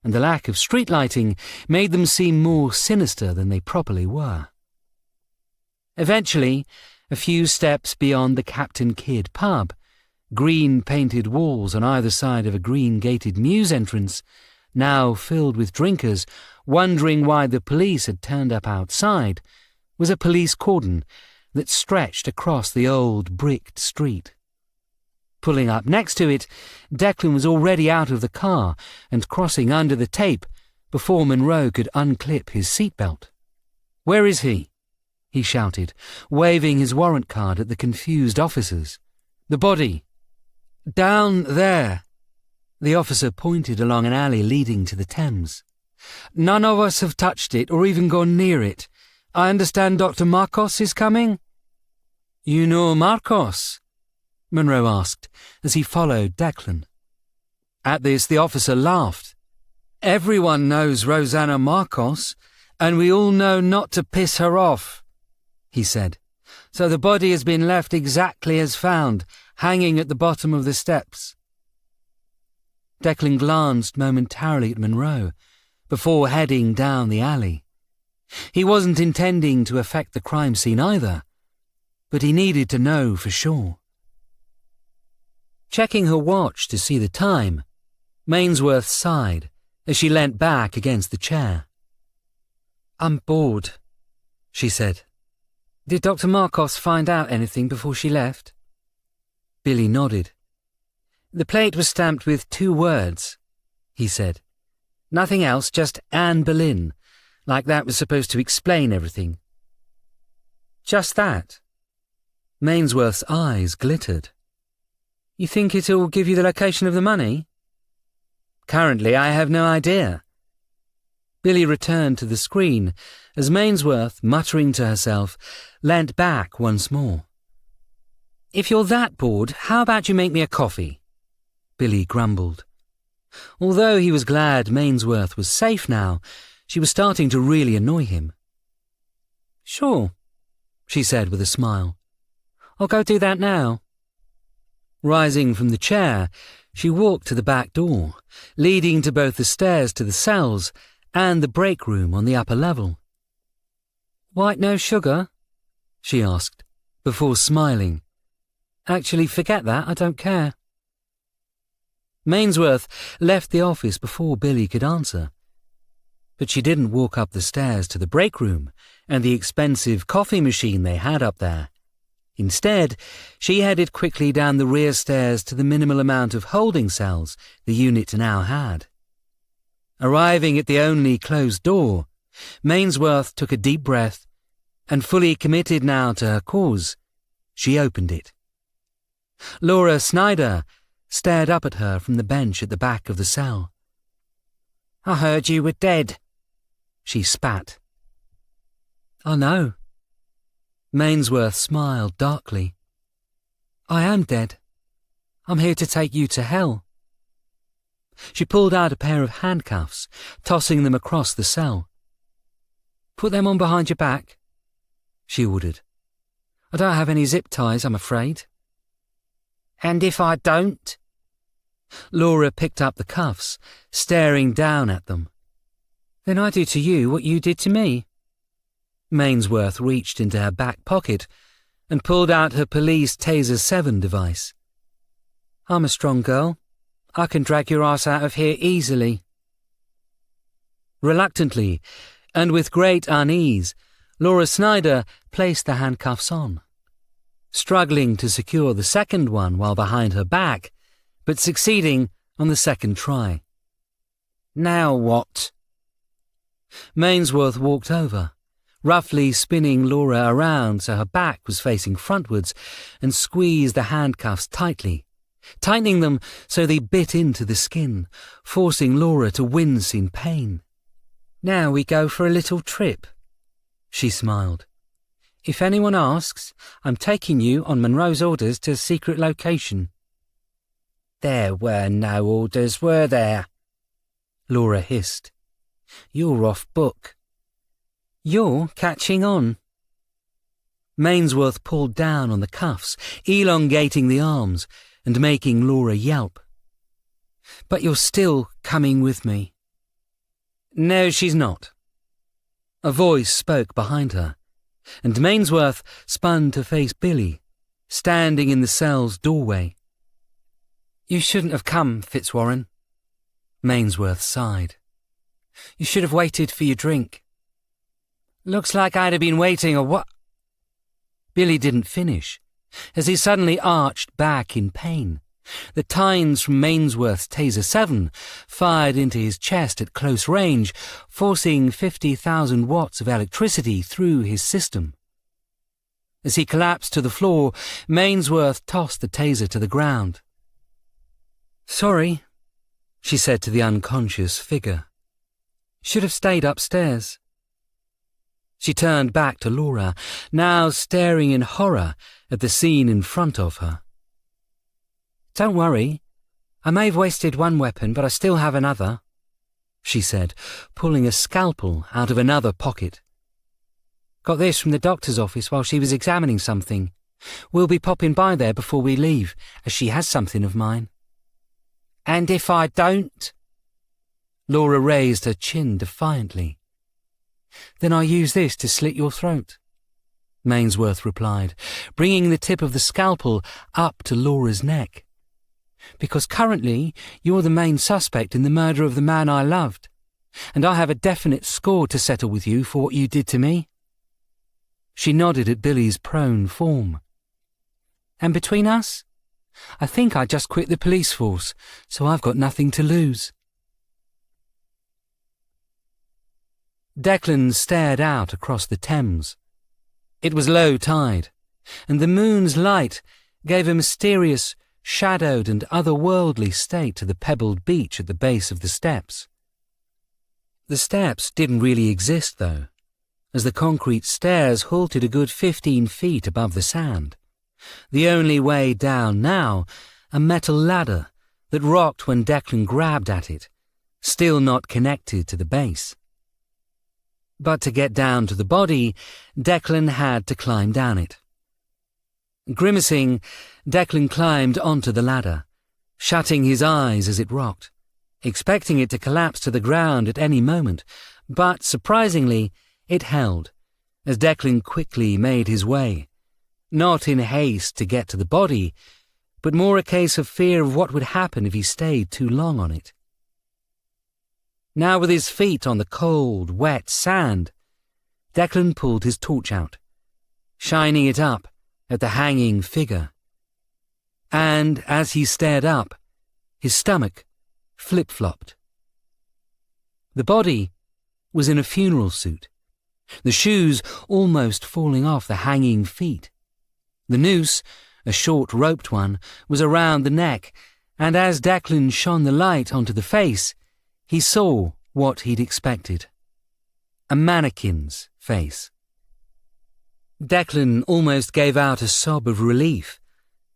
and the lack of street lighting made them seem more sinister than they properly were. Eventually, a few steps beyond the Captain Kidd pub, green-painted walls on either side of a green-gated mews entrance, now filled with drinkers, wondering why the police had turned up outside, was a police cordon that stretched across the old bricked street. Pulling up next to it, Declan was already out of the car and crossing under the tape before Monroe could unclip his seatbelt. "Where is he?" he shouted, waving his warrant card at the confused officers. "The body." "Down there." The officer pointed along an alley leading to the Thames. "None of us have touched it or even gone near it. I understand Dr. Marcos is coming?" "You know Marcos?" Monroe asked as he followed Declan. At this, the officer laughed. "Everyone knows Rosanna Marcos, and we all know not to piss her off," he said. "So the body has been left exactly as found, hanging at the bottom of the steps." Declan glanced momentarily at Monroe before heading down the alley. He wasn't intending to affect the crime scene either, but he needed to know for sure. Checking her watch to see the time, Mainsworth sighed as she leant back against the chair. "I'm bored," she said. "Did Dr. Marcos find out anything before she left?" Billy nodded. The plate was stamped with 2 words, he said. Nothing else, just Anne Boleyn, like that was supposed to explain everything. Just that. Mainsworth's eyes glittered. You think it'll give you the location of the money? Currently, I have no idea. Billy returned to the screen as Mainsworth, muttering to herself, leant back once more. If you're that bored, how about you make me a coffee? Billy grumbled. Although he was glad Mainsworth was safe now, she was starting to really annoy him. Sure, she said with a smile. I'll go do that now. Rising from the chair, she walked to the back door, leading to both the stairs to the cells and the break room on the upper level. White no sugar? She asked, before smiling. Actually, forget that, I don't care. Mainsworth left the office before Billy could answer. But she didn't walk up the stairs to the break room and the expensive coffee machine they had up there. Instead, she headed quickly down the rear stairs to the minimal amount of holding cells the unit now had. Arriving at the only closed door, Mainsworth took a deep breath and, fully committed now to her cause, she opened it. Laura Snyder stared up at her from the bench at the back of the cell. I heard you were dead, she spat. I know. Mainsworth smiled darkly. I am dead. I'm here to take you to hell. She pulled out a pair of handcuffs, tossing them across the cell. Put them on behind your back, she ordered. I don't have any zip ties, I'm afraid. And if I don't? Laura picked up the cuffs, staring down at them. Then I do to you what you did to me. Mainsworth reached into her back pocket and pulled out her police Taser 7 device. I'm a strong girl. I can drag your ass out of here easily. Reluctantly, and with great unease, Laura Snyder placed the handcuffs on, struggling to secure the second one while behind her back, but succeeding on the second try. Now what? Mainsworth walked over, roughly spinning Laura around so her back was facing frontwards, and squeezed the handcuffs tightly, tightening them so they bit into the skin, forcing Laura to wince in pain. Now we go for a little trip, she smiled. If anyone asks, I'm taking you on Monroe's orders to a secret location. There were no orders, were there? Laura hissed. You're off book. You're catching on. Mainsworth pulled down on the cuffs, elongating the arms and making Laura yelp. But you're still coming with me. No, she's not. A voice spoke behind her, and Mainsworth spun to face Billy, standing in the cell's doorway. You shouldn't have come, Fitzwarren. Mainsworth sighed. You should have waited for your drink. Looks like I'd have been waiting a what? Billy didn't finish, as he suddenly arched back in pain. The tines from Mainsworth's Taser 7 fired into his chest at close range, forcing 50,000 watts of electricity through his system. As he collapsed to the floor, Mainsworth tossed the taser to the ground. Sorry, she said to the unconscious figure. Should have stayed upstairs. She turned back to Laura, now staring in horror at the scene in front of her. Don't worry. I may have wasted one weapon, but I still have another, she said, pulling a scalpel out of another pocket. Got this from the doctor's office while she was examining something. We'll be popping by there before we leave, as she has something of mine. And if I don't? Laura raised her chin defiantly. Then I'll use this to slit your throat, Mainsworth replied, bringing the tip of the scalpel up to Laura's neck. Because currently you're the main suspect in the murder of the man I loved, and I have a definite score to settle with you for what you did to me. She nodded at Billy's prone form. And between us, I think I just quit the police force, so I've got nothing to lose. Declan stared out across the Thames. It was low tide, and the moon's light gave a mysterious, shadowed and otherworldly state to the pebbled beach at the base of the steps. The steps didn't really exist, though, as the concrete stairs halted a good 15 feet above the sand. The only way down now, a metal ladder that rocked when Declan grabbed at it, still not connected to the base. But to get down to the body, Declan had to climb down it. Grimacing, Declan climbed onto the ladder, shutting his eyes as it rocked, expecting it to collapse to the ground at any moment, but surprisingly, it held, as Declan quickly made his way, not in haste to get to the body, but more a case of fear of what would happen if he stayed too long on it. Now with his feet on the cold, wet sand, Declan pulled his torch out, shining it up at the hanging figure. And as he stared up, his stomach flip-flopped. The body was in a funeral suit, the shoes almost falling off the hanging feet. The noose, a short roped one, was around the neck, and as Declan shone the light onto the face, he saw what he'd expected. A mannequin's face. Declan almost gave out a sob of relief,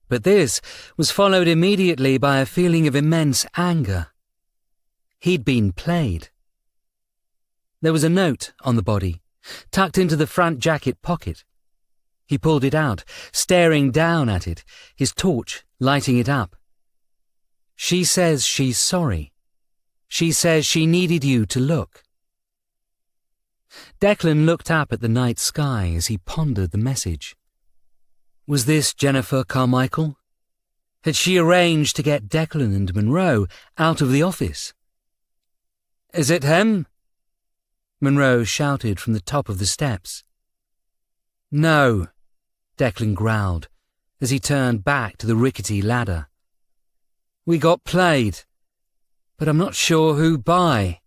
but this was followed immediately by a feeling of immense anger. He'd been played. There was a note on the body, tucked into the front jacket pocket. He pulled it out, staring down at it, his torch lighting it up. She says she's sorry. She says she needed you to look. Declan looked up at the night sky as he pondered the message. Was this Jennifer Carmichael? Had she arranged to get Declan and Monroe out of the office? Is it him? Monroe shouted from the top of the steps. No, Declan growled as he turned back to the rickety ladder. We got played, but I'm not sure who by.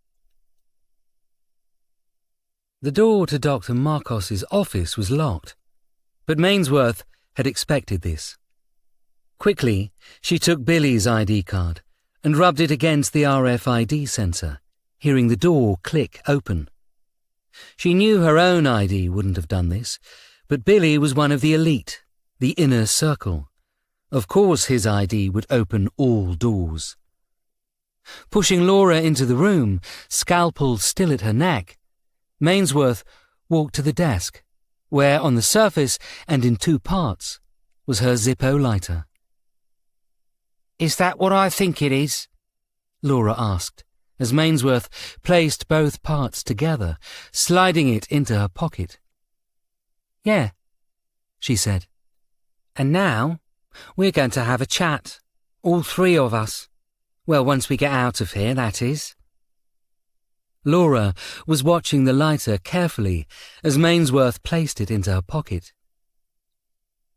The door to Dr. Marcos's office was locked, but Mainsworth had expected this. Quickly, she took Billy's ID card and rubbed it against the RFID sensor, hearing the door click open. She knew her own ID wouldn't have done this, but Billy was one of the elite, the inner circle. Of course his ID would open all doors. Pushing Laura into the room, scalpel still at her neck, Mainsworth walked to the desk, where on the surface and in two parts was her Zippo lighter. Is that what I think it is? Laura asked, as Mainsworth placed both parts together, sliding it into her pocket. Yeah, she said. And now we're going to have a chat, all three of us. Well, once we get out of here, that is. Laura was watching the lighter carefully as Mainsworth placed it into her pocket.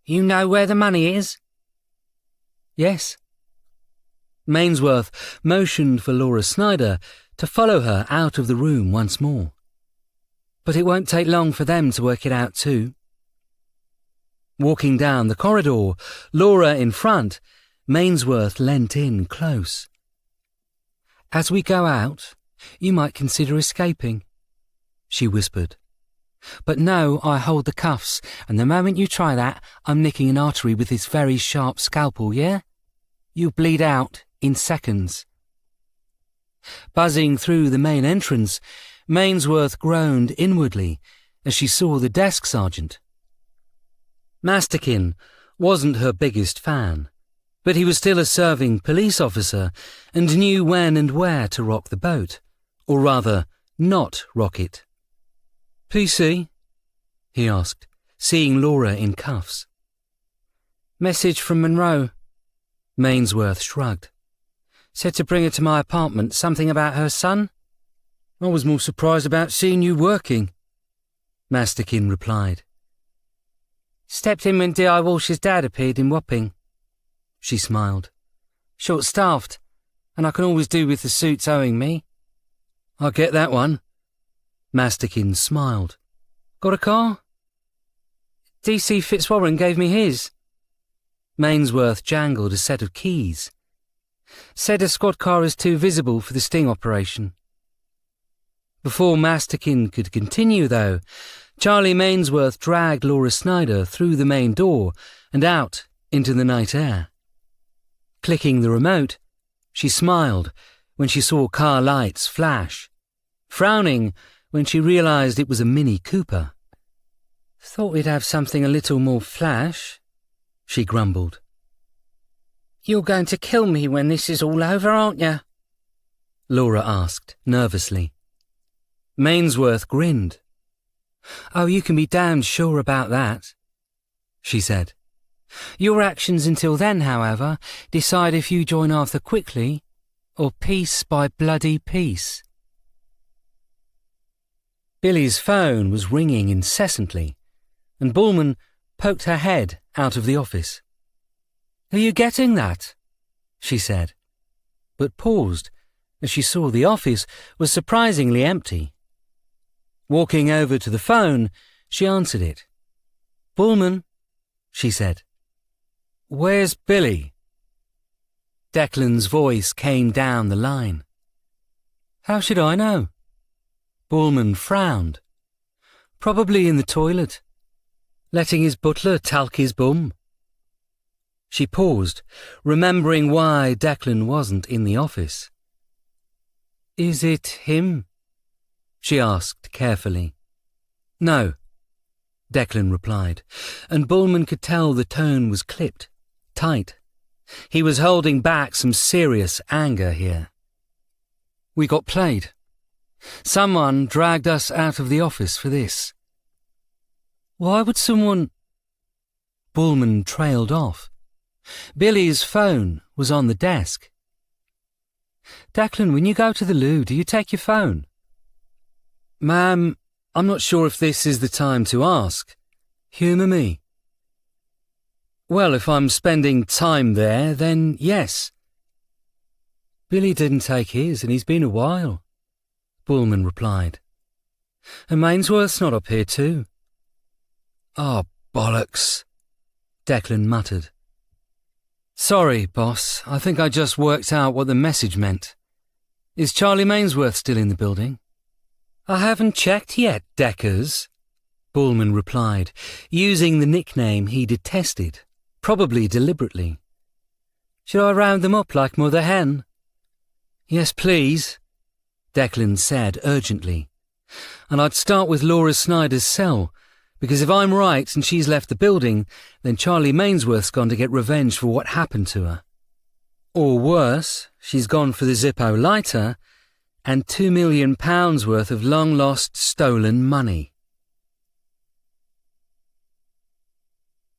You know where the money is? Yes. Mainsworth motioned for Laura Snyder to follow her out of the room once more. But it won't take long for them to work it out too. Walking down the corridor, Laura in front, Mainsworth leant in close. As we go out, you might consider escaping, she whispered. But no, I hold the cuffs, and the moment you try that, I'm nicking an artery with this very sharp scalpel, yeah? You'll bleed out in seconds. Buzzing through the main entrance, Mainsworth groaned inwardly as she saw the desk sergeant. Masterkin wasn't her biggest fan, but he was still a serving police officer and knew when and where to rock the boat, or rather, not rock it. PC? He asked, seeing Laura in cuffs. Message from Monroe. Mainsworth shrugged. Said to bring her to my apartment, something about her son? I was more surprised about seeing you working, Masterkin replied. Stepped in when D.I. Walsh's dad appeared in Wapping. she smiled. Short-staffed, and I can always do with the suits owing me. I get that one. Masterkin smiled. Got a car? DC Fitzwarren gave me his. Mainsworth jangled a set of keys. Said a squad car is too visible for the sting operation. Before Masterkin could continue, though, Charlie Mainsworth dragged Laura Snyder through the main door and out into the night air. Clicking the remote, she smiled when she saw car lights flash, frowning when she realised it was a Mini Cooper. Thought we'd have something a little more flash, she grumbled. You're going to kill me when this is all over, aren't you? Laura asked, nervously. Mainsworth grinned. Oh, you can be damned sure about that, she said. Your actions until then, however, decide if you join Arthur quickly or piece by bloody piece. Billy's phone was ringing incessantly, and Bullman poked her head out of the office. Are you getting that? She said, but paused as she saw the office was surprisingly empty. Walking over to the phone, she answered it. Bullman, she said. Where's Billy? Declan's voice came down the line. How should I know? Bullman frowned. Probably in the toilet, letting his butler talc his bum. She paused, remembering why Declan wasn't in the office. Is it him? She asked carefully. No, Declan replied, and Bullman could tell the tone was clipped, tight. He was holding back some serious anger here. We got played. Someone dragged us out of the office for this. Why would someone... Bullman trailed off. Billy's phone was on the desk. Declan, when you go to the loo, do you take your phone? Ma'am, I'm not sure if this is the time to ask. Humour me. Well, if I'm spending time there, then yes. Billy didn't take his, and he's been a while, Bullman replied. And Mainsworth's not up here too. Oh, bollocks, Declan muttered. Sorry, boss, I think I just worked out what the message meant. Is Charlie Mainsworth still in the building? I haven't checked yet, Deckers, Bullman replied, using the nickname he detested, probably deliberately. Should I round them up like Mother Hen? Yes, please, Declan said urgently. And I'd start with Laura Snyder's cell, because if I'm right and she's left the building, then Charlie Mainsworth's gone to get revenge for what happened to her. Or worse, she's gone for the Zippo lighter and £2 million worth of long-lost stolen money.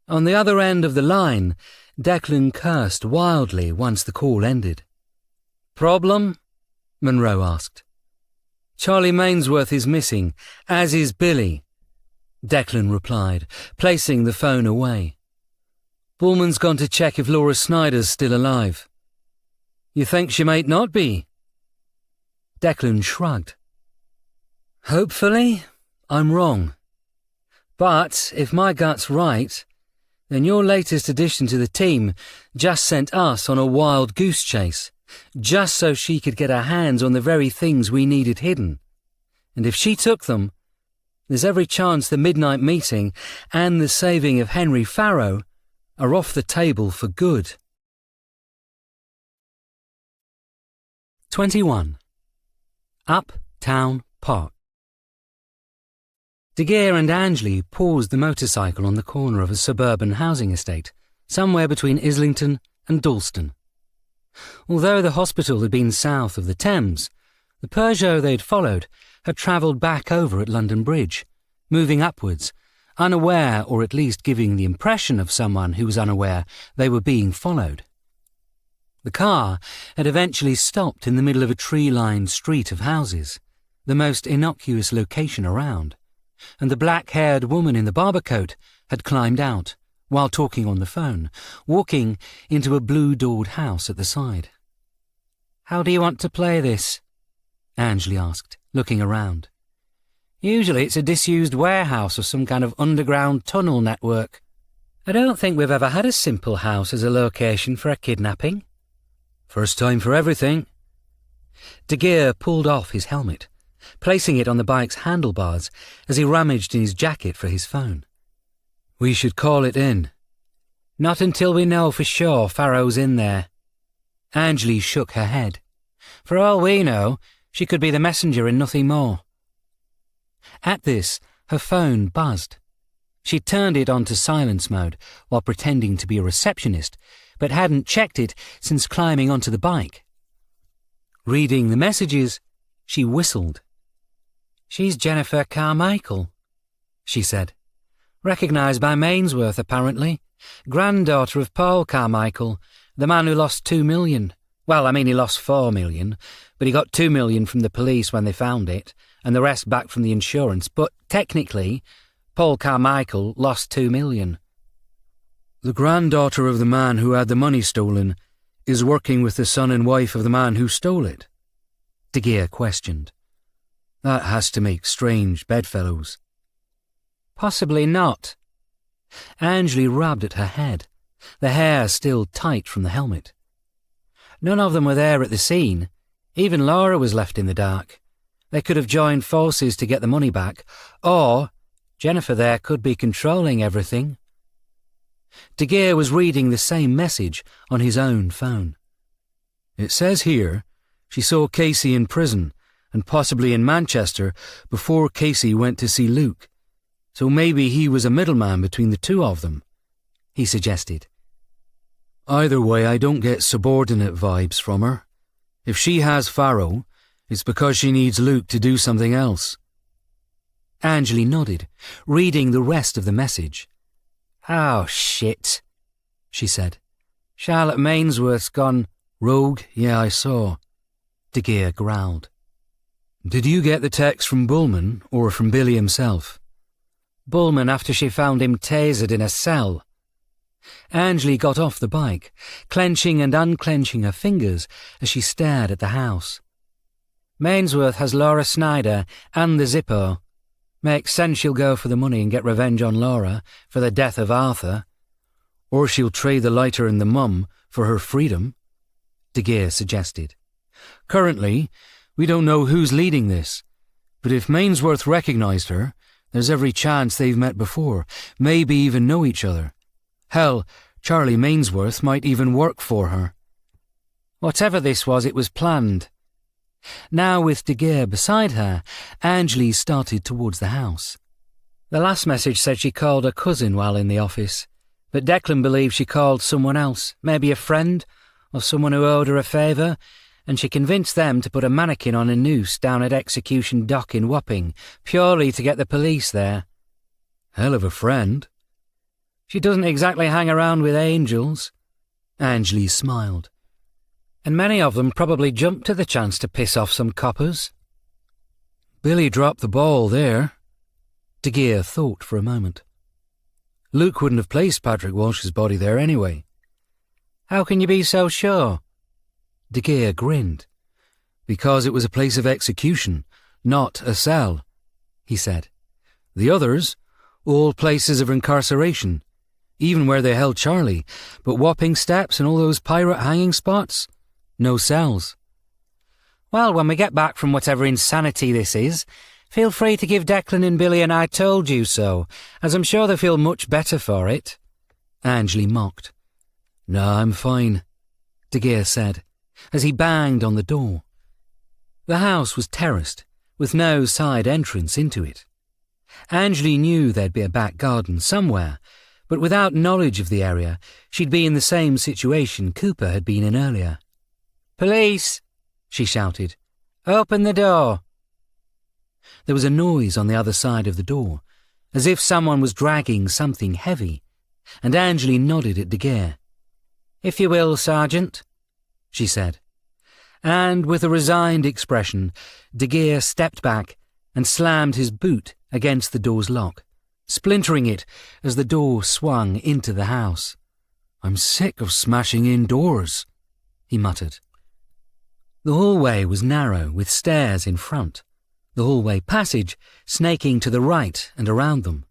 On the other end of the line, Declan cursed wildly once the call ended. Problem? Monroe asked. Charlie Mainsworth is missing, as is Billy, Declan replied, placing the phone away. Bullman's gone to check if Laura Snyder's still alive. You think she might not be? Declan shrugged. Hopefully, I'm wrong. But if my gut's right, then your latest addition to the team just sent us on a wild goose chase, just so she could get her hands on the very things we needed hidden. And if she took them, there's every chance the midnight meeting and the saving of Henry Farrow are off the table for good. 21. Uptown Park. De Geer and Angley paused the motorcycle on the corner of a suburban housing estate, somewhere between Islington and Dalston. Although the hospital had been south of the Thames, the Peugeot they'd followed had travelled back over at London Bridge, moving upwards, unaware, or at least giving the impression of someone who was unaware they were being followed. The car had eventually stopped in the middle of a tree-lined street of houses, the most innocuous location around, and the black-haired woman in the barber coat had climbed out, while talking on the phone, walking into a blue-doored house at the side. "How do you want to play this?" Angley asked, looking around. "Usually it's a disused warehouse or some kind of underground tunnel network. I don't think we've ever had a simple house as a location for a kidnapping." "First time for everything." De Geer pulled off his helmet, placing it on the bike's handlebars as he rummaged in his jacket for his phone. "We should call it in." "Not until we know for sure Farrow's in there." Angley shook her head. "For all we know, she could be the messenger and nothing more." At this, her phone buzzed. She turned it onto silence mode while pretending to be a receptionist, but hadn't checked it since climbing onto the bike. Reading the messages, she whistled. "She's Jennifer Carmichael," she said. "Recognised by Mainsworth, apparently. Granddaughter of Paul Carmichael, the man who lost 2 million. Well, I mean, he lost 4 million, but he got 2 million from the police when they found it, and the rest back from the insurance. But technically, Paul Carmichael lost 2 million. The granddaughter of the man who had the money stolen is working with the son and wife of the man who stole it?" De Geer questioned. "That has to make strange bedfellows." "Possibly not." Angley rubbed at her head, the hair still tight from the helmet. "None of them were there at the scene. Even Laura was left in the dark. They could have joined forces to get the money back, or Jennifer there could be controlling everything." De Geer was reading the same message on his own phone. "It says here she saw Casey in prison and possibly in Manchester before Casey went to see Luke, so maybe he was a middleman between the two of them," he suggested. "Either way, I don't get subordinate vibes from her. If she has Farrow, it's because she needs Luke to do something else." Angley nodded, reading the rest of the message. "Oh, shit," she said. "Charlotte Mainsworth's gone rogue. Yeah, I saw." De Geer growled. "Did you get the text from Bullman or from Billy himself?" "Bullman after she found him tasered in a cell." Angley got off the bike, clenching and unclenching her fingers as she stared at the house. "Mainsworth has Laura Snyder and the Zippo. Makes sense she'll go for the money and get revenge on Laura for the death of Arthur." "Or she'll trade the lighter and the mum for her freedom," De Geer suggested. "Currently, we don't know who's leading this, but if Mainsworth recognised her, there's every chance they've met before, maybe even know each other. Hell, Charlie Mainsworth might even work for her." "Whatever this was, it was planned." Now with De Geer beside her, Angley started towards the house. "The last message said she called her cousin while in the office, but Declan believes she called someone else, maybe a friend or someone who owed her a favour, and she convinced them to put a mannequin on a noose down at Execution Dock in Wapping, purely to get the police there." "Hell of a friend." "She doesn't exactly hang around with angels." Angley smiled. "And many of them probably jumped at the chance to piss off some coppers." "Billy dropped the ball there." De Geer thought for a moment. "Luke wouldn't have placed Patrick Walsh's body there anyway." "How can you be so sure?" De Geer grinned. "Because it was a place of execution, not a cell," he said. "The others, all places of incarceration, even where they held Charlie, but Wapping Steps and all those pirate hanging spots, no cells." "Well, when we get back from whatever insanity this is, feel free to give Declan and Billy an I told you so, as I'm sure they feel much better for it." Angley mocked. "No, I'm fine," De Geer said, as he banged on the door. The house was terraced, with no side entrance into it. Angley knew there'd be a back garden somewhere, but without knowledge of the area, she'd be in the same situation Cooper had been in earlier. "Police!" she shouted. "Open the door!" There was a noise on the other side of the door, as if someone was dragging something heavy, and Angley nodded at De Geer. "If you will, Sergeant," she said. And with a resigned expression, De Geer stepped back and slammed his boot against the door's lock, splintering it as the door swung into the house. "I'm sick of smashing in doors," he muttered. The hallway was narrow, with stairs in front, the hallway passage snaking to the right and around them.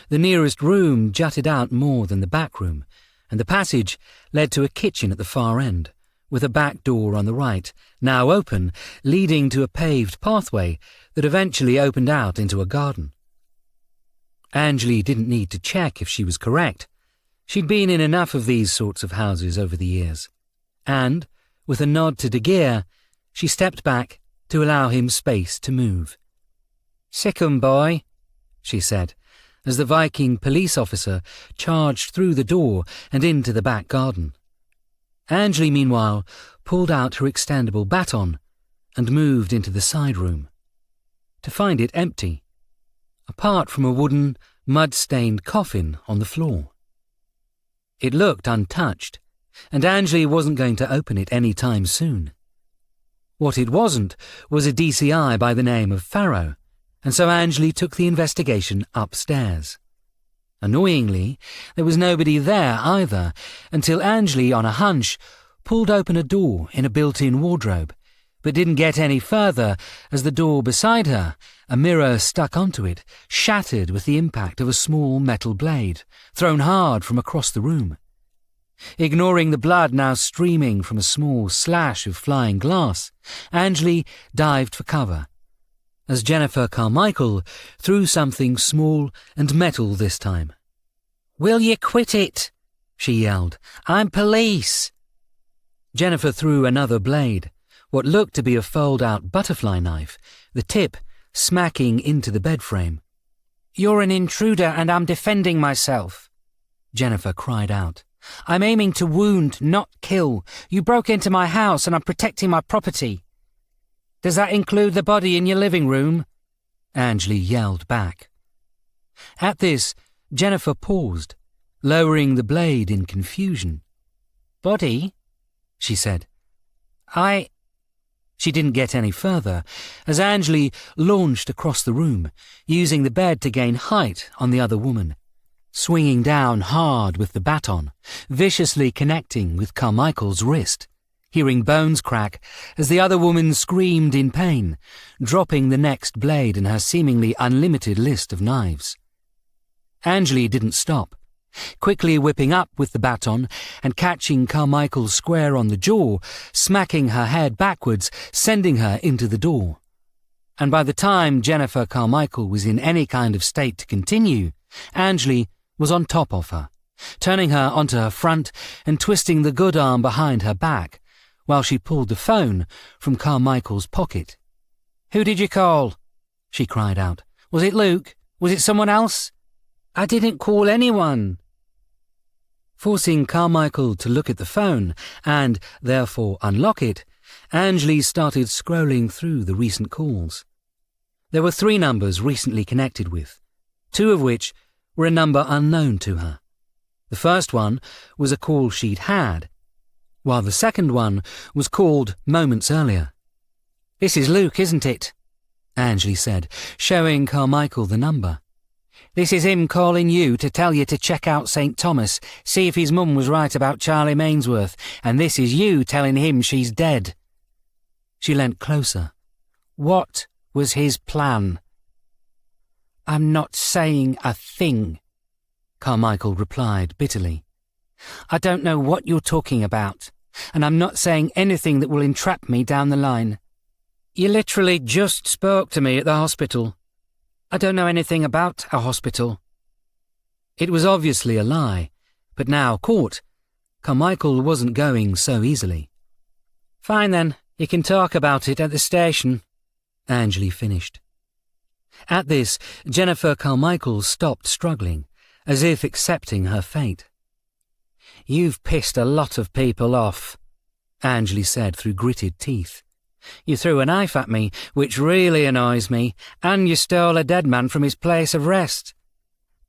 The nearest room jutted out more than the back room, and the passage led to a kitchen at the far end, with a back door on the right, now open, leading to a paved pathway that eventually opened out into a garden. Anjali didn't need to check if she was correct. She'd been in enough of these sorts of houses over the years, and, with a nod to De Geer, she stepped back to allow him space to move. "Sick 'un, boy," she said, as the Viking police officer charged through the door and into the back garden. Anjali, meanwhile, pulled out her extendable baton and moved into the side room, to find it empty, apart from a wooden, mud-stained coffin on the floor. It looked untouched, and Anjali wasn't going to open it any time soon. What it wasn't was a DCI by the name of Farrow, and so Anjali took the investigation upstairs. Annoyingly, there was nobody there either, until Anjali, on a hunch, pulled open a door in a built-in wardrobe, but didn't get any further as the door beside her, a mirror stuck onto it, shattered with the impact of a small metal blade, thrown hard from across the room. Ignoring the blood now streaming from a small slash of flying glass, Anjali dived for cover, as Jennifer Carmichael threw something small and metal this time. "Will you quit it?" she yelled. "I'm police." Jennifer threw another blade, what looked to be a fold-out butterfly knife, the tip smacking into the bed frame. "You're an intruder and I'm defending myself," Jennifer cried out. "I'm aiming to wound, not kill. You broke into my house and I'm protecting my property." "Does that include the body in your living room?" Anjali yelled back. At this, Jennifer paused, lowering the blade in confusion. "Body?" she said. She didn't get any further, as Anjali launched across the room, using the bed to gain height on the other woman, swinging down hard with the baton, viciously connecting with Carmichael's wrist, hearing bones crack as the other woman screamed in pain, dropping the next blade in her seemingly unlimited list of knives. Anjali didn't stop, quickly whipping up with the baton and catching Carmichael square on the jaw, smacking her head backwards, sending her into the door. And by the time Jennifer Carmichael was in any kind of state to continue, Anjali was on top of her, turning her onto her front and twisting the good arm behind her back, while she pulled the phone from Carmichael's pocket. "Who did you call?" she cried out. "Was it Luke? Was it someone else?" "I didn't call anyone." Forcing Carmichael to look at the phone and, therefore, unlock it, Anjali started scrolling through the recent calls. There were 3 numbers recently connected with, 2 of which were a number unknown to her. The first one was a call she'd had, while the second one was called moments earlier. "This is Luke, isn't it?" Anjali said, showing Carmichael the number. "This is him calling you to tell you to check out St. Thomas, see if his mum was right about Charlie Mainsworth, and this is you telling him she's dead." She leant closer. "What was his plan?" "I'm not saying a thing," Carmichael replied bitterly. "I don't know what you're talking about, and I'm not saying anything that will entrap me down the line. You literally just spoke to me at the hospital. I don't know anything about a hospital." It was obviously a lie, but now caught, Carmichael wasn't going so easily. "Fine then, you can talk about it at the station," Anjali finished. At this, Jennifer Carmichael stopped struggling, as if accepting her fate. "You've pissed a lot of people off," Anjali said through gritted teeth. "You threw a knife at me, which really annoys me, and you stole a dead man from his place of rest."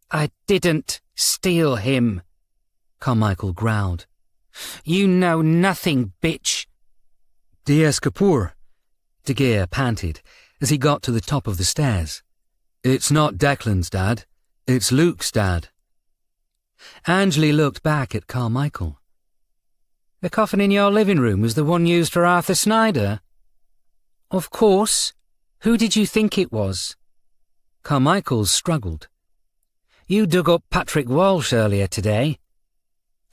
"I didn't steal him," Carmichael growled. "You know nothing, bitch." "D.S. Kapoor," De Geer panted as he got to the top of the stairs. "It's not Declan's dad. It's Luke's dad. Angley looked back at Carmichael. The coffin in your living room was the one used for Arthur Snyder? Of course. Who did you think it was? Carmichael struggled. You dug up Patrick Walsh earlier today.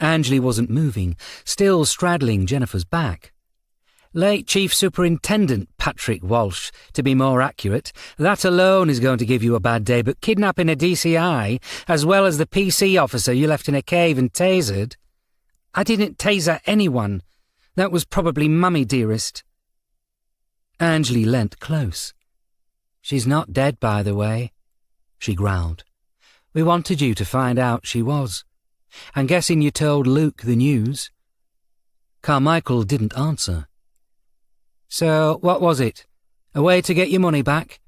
Angley wasn't moving, still straddling Jennifer's back. Late Chief Superintendent Patrick Walsh, to be more accurate. That alone is going to give you a bad day, but kidnapping a DCI, as well as the PC officer you left in a cave and tasered. I didn't taser anyone. That was probably Mummy, dearest. Angley leant close. She's not dead, by the way, she growled. We wanted you to find out she was. I'm guessing you told Luke the news. Carmichael didn't answer. So, what was it? A way to get your money back?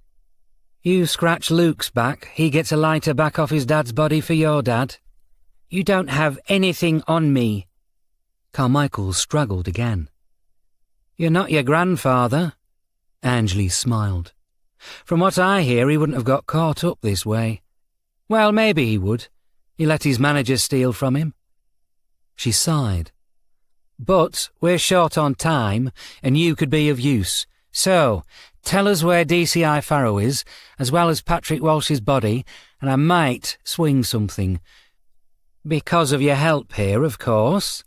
You scratch Luke's back, he gets a lighter back off his dad's body for your dad. You don't have anything on me. Carmichael struggled again. You're not your grandfather. Angley smiled. From what I hear, he wouldn't have got caught up this way. Well, maybe he would. He let his manager steal from him. She sighed. But we're short on time, and you could be of use. So, tell us where DCI Farrow is, as well as Patrick Walsh's body, and I might swing something. Because of your help here, of course.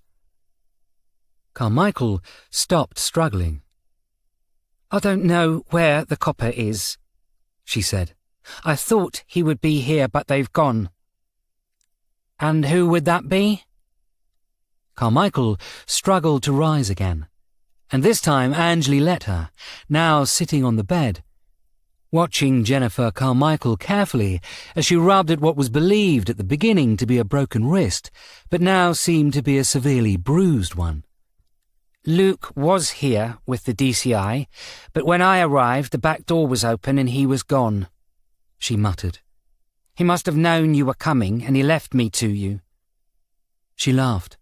Carmichael stopped struggling. I don't know where the copper is, she said. I thought he would be here, but they've gone. And who would that be? Carmichael struggled to rise again, and this time Angley let her, now sitting on the bed, watching Jennifer Carmichael carefully as she rubbed at what was believed at the beginning to be a broken wrist, but now seemed to be a severely bruised one. Luke was here with the DCI, but when I arrived the back door was open and he was gone, she muttered. He must have known you were coming and he left me to you. She laughed.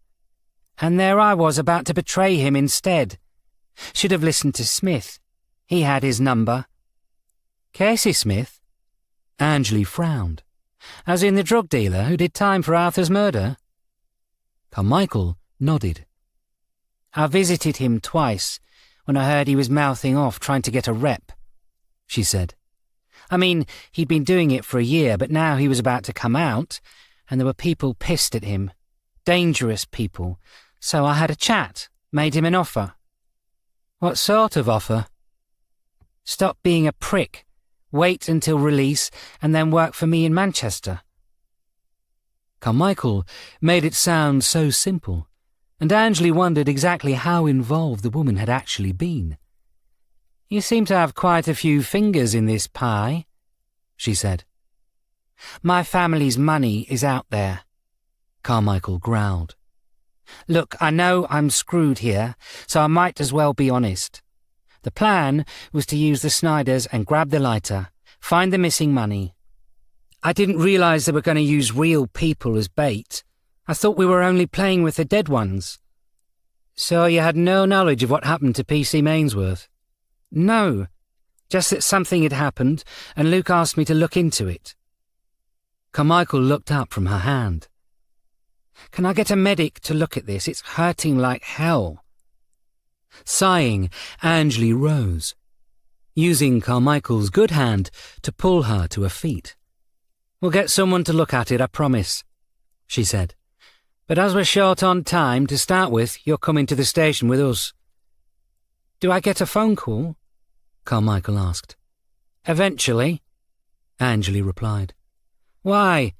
And there I was about to betray him instead. Should have listened to Smith. He had his number. Casey Smith? Angley frowned. As in the drug dealer who did time for Arthur's murder? Carmichael nodded. I visited him twice when I heard he was mouthing off trying to get a rep, she said. I mean, he'd been doing it for a year, but now he was about to come out, and there were people pissed at him. Dangerous people. So I had a chat, made him an offer. What sort of offer? Stop being a prick, wait until release, and then work for me in Manchester. Carmichael made it sound so simple, and Angley wondered exactly how involved the woman had actually been. You seem to have quite a few fingers in this pie, she said. My family's money is out there, Carmichael growled. Look, I know I'm screwed here, so I might as well be honest. The plan was to use the Snyders and grab the lighter, find the missing money. I didn't realise they were going to use real people as bait. I thought we were only playing with the dead ones. So you had no knowledge of what happened to PC Mainsworth? No, just that something had happened, and Luke asked me to look into it. Carmichael looked up from her hand. Can I get a medic to look at this? It's hurting like hell. Sighing, Angley rose, using Carmichael's good hand to pull her to her feet. We'll get someone to look at it, I promise, she said. But as we're short on time, to start with, you're coming to the station with us. Do I get a phone call? Carmichael asked. Eventually, Angley replied. Why?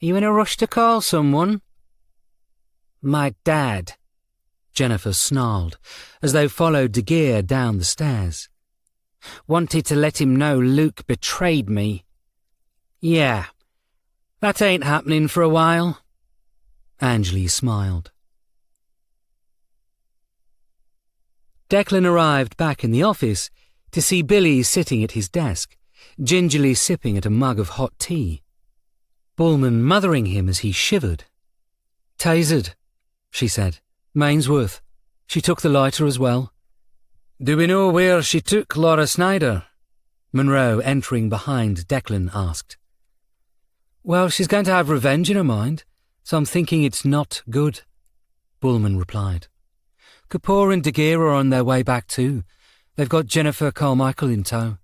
Are you in a rush to call someone? My dad, Jennifer snarled, as they followed De Geer down the stairs. Wanted to let him know Luke betrayed me. Yeah, that ain't happening for a while. Angley smiled. Declan arrived back in the office to see Billy sitting at his desk, gingerly sipping at a mug of hot tea. Bullman mothering him as he shivered. Tasered, she said. Mainsworth. She took the lighter as well. Do we know where she took Laura Snyder? Monroe, entering behind Declan, asked. Well, she's going to have revenge in her mind, so I'm thinking it's not good, Bullman replied. Kapoor and De Geer are on their way back too. They've got Jennifer Carmichael in tow.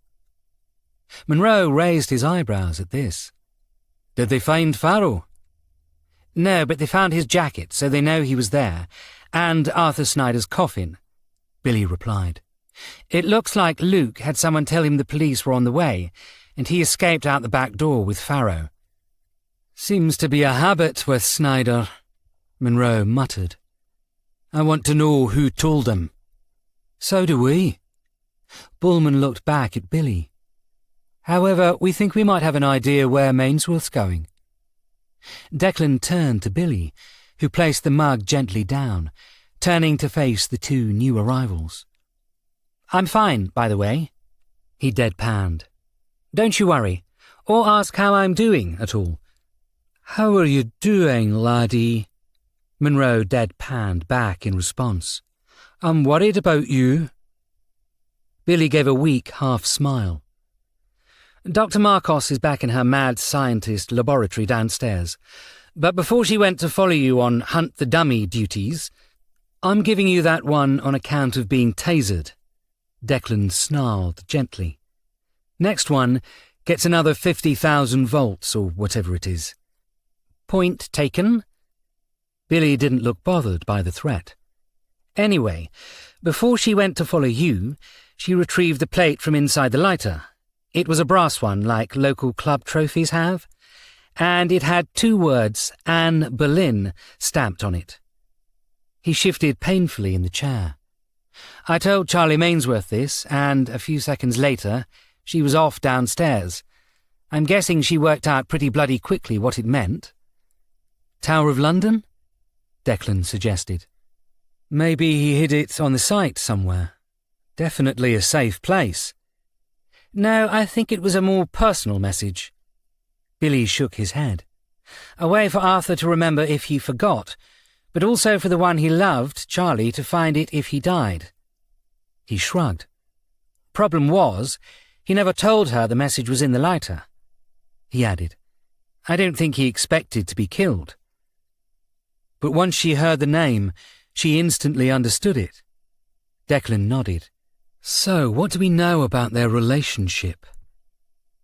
Monroe raised his eyebrows at this. Did they find Farrow? No, but they found his jacket, so they know he was there, and Arthur Snyder's coffin, Billy replied. It looks like Luke had someone tell him the police were on the way, and he escaped out the back door with Farrow. Seems to be a habit with Snyder, Monroe muttered. I want to know who told him. So do we. Bullman looked back at Billy. However, we think we might have an idea where Mainsworth's going. Declan turned to Billy, who placed the mug gently down, turning to face the two new arrivals. I'm fine, by the way, he deadpanned. Don't you worry, or ask how I'm doing at all. How are you doing, laddie? Monroe deadpanned back in response. I'm worried about you. Billy gave a weak half-smile. Dr. Marcos is back in her mad scientist laboratory downstairs, but before she went to follow you on Hunt the Dummy duties, I'm giving you that one on account of being tasered. Declan snarled gently. Next one gets another 50,000 volts or whatever it is. Point taken? Billy didn't look bothered by the threat. Anyway, before she went to follow you, she retrieved the plate from inside the lighter. It was a brass one, like local club trophies have, and it had 2 words, Anne Boleyn, stamped on it. He shifted painfully in the chair. I told Charlie Mainsworth this, and a few seconds later, she was off downstairs. I'm guessing she worked out pretty bloody quickly what it meant. Tower of London? Declan suggested. Maybe he hid it on the site somewhere. Definitely a safe place. No, I think it was a more personal message. Billy shook his head. A way for Arthur to remember if he forgot, but also for the one he loved, Charlie, to find it if he died. He shrugged. Problem was, he never told her the message was in the lighter. He added, I don't think he expected to be killed. But once she heard the name, she instantly understood it. Declan nodded. So, what do we know about their relationship?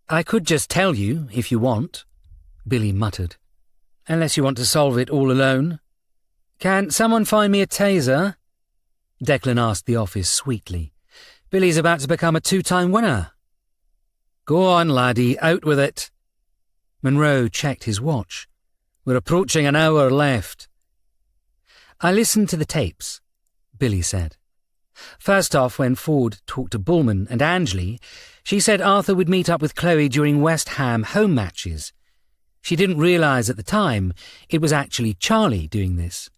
I could just tell you, if you want, Billy muttered. Unless you want to solve it all alone. Can someone find me a taser? Declan asked the office sweetly. Billy's about to become a 2-time winner. Go on, laddie, out with it. Monroe checked his watch. We're approaching an hour left. I listened to the tapes, Billy said. First off, when Ford talked to Bullman and Angley, she said Arthur would meet up with Chloe during West Ham home matches. She didn't realise at the time it was actually Charlie doing this.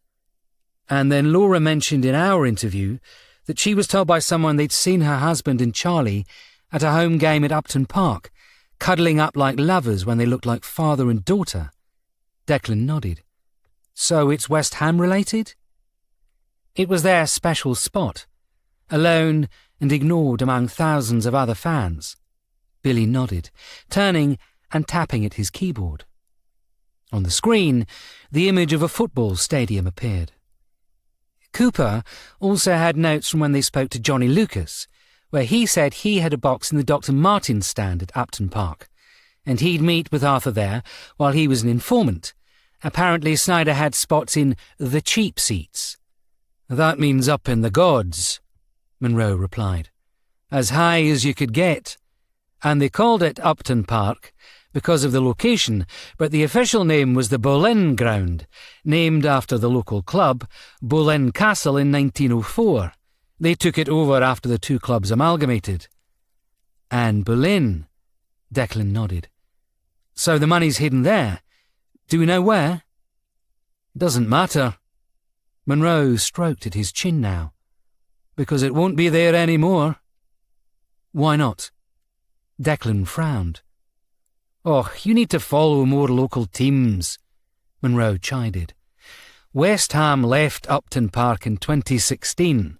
And then Laura mentioned in our interview that she was told by someone they'd seen her husband and Charlie at a home game at Upton Park, cuddling up like lovers when they looked like father and daughter. Declan nodded. So it's West Ham related? It was their special spot, alone and ignored among thousands of other fans. Billy nodded, turning and tapping at his keyboard. On the screen, the image of a football stadium appeared. Cooper also had notes from when they spoke to Johnny Lucas, where he said he had a box in the Dr. Martin stand at Upton Park, and he'd meet with Arthur there while he was an informant. Apparently Snyder had spots in the cheap seats. That means up in the gods, Monroe replied. As high as you could get. And they called it Upton Park because of the location, but the official name was the Boleyn Ground, named after the local club, Boleyn Castle, in 1904. They took it over after the 2 clubs amalgamated. Anne Boleyn, Declan nodded. So the money's hidden there. Do we know where? Doesn't matter. Monroe stroked at his chin now. Because it won't be there anymore. Why not? Declan frowned. Oh, you need to follow more local teams, Monroe chided. West Ham left Upton Park in 2016.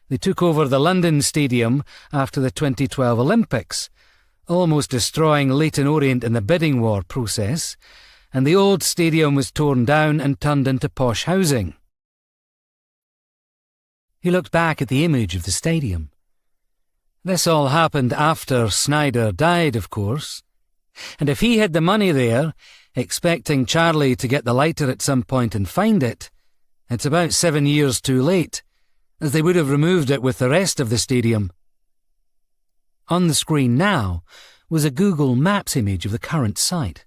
They took over the London Stadium after the 2012 Olympics. almost destroying Leyton Orient in the bidding war process, and the old stadium was torn down and turned into posh housing. He looked back at the image of the stadium. This all happened after Snyder died, of course, and if he had the money there, expecting Charlie to get the lighter at some point and find it, it's about 7 years too late, as they would have removed it with the rest of the stadium. On the screen now was a Google Maps image of the current site,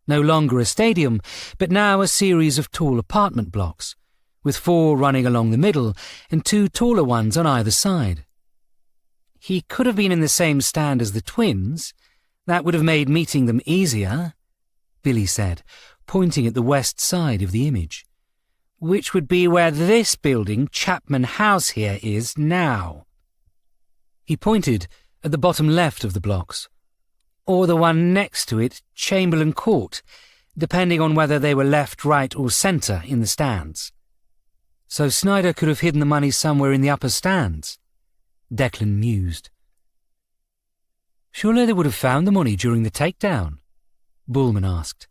no longer a stadium, but now a series of tall apartment blocks, with 4 running along the middle and 2 taller ones on either side. He could have been in the same stand as the twins. That would have made meeting them easier, Billy said, pointing at the west side of the image, which would be where this building, Chapman House here, is now. He pointed at the bottom left of the blocks, or the one next to it, Chamberlain Court, depending on whether they were left, right or centre in the stands. So Snyder could have hidden the money somewhere in the upper stands, Declan mused. Surely they would have found the money during the takedown, Bullman asked,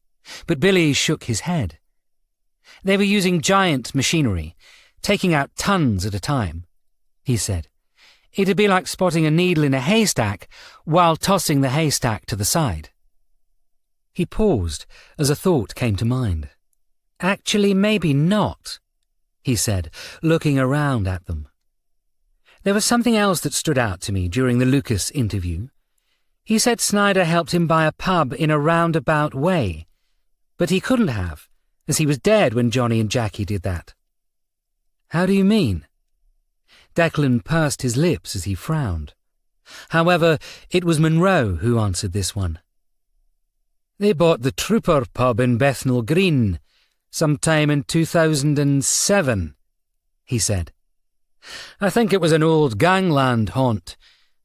but Billy shook his head. They were using giant machinery, taking out tons at a time, he said. It'd be like spotting a needle in a haystack while tossing the haystack to the side. He paused as a thought came to mind. Actually, maybe not, he said, looking around at them. There was something else that stood out to me during the Lucas interview. He said Snyder helped him buy a pub in a roundabout way, but he couldn't have, as he was dead when Johnny and Jackie did that. How do you mean? Declan pursed his lips as he frowned. However, it was Monroe who answered this one. They bought the Trooper pub in Bethnal Green sometime in 2007, he said. I think it was an old gangland haunt,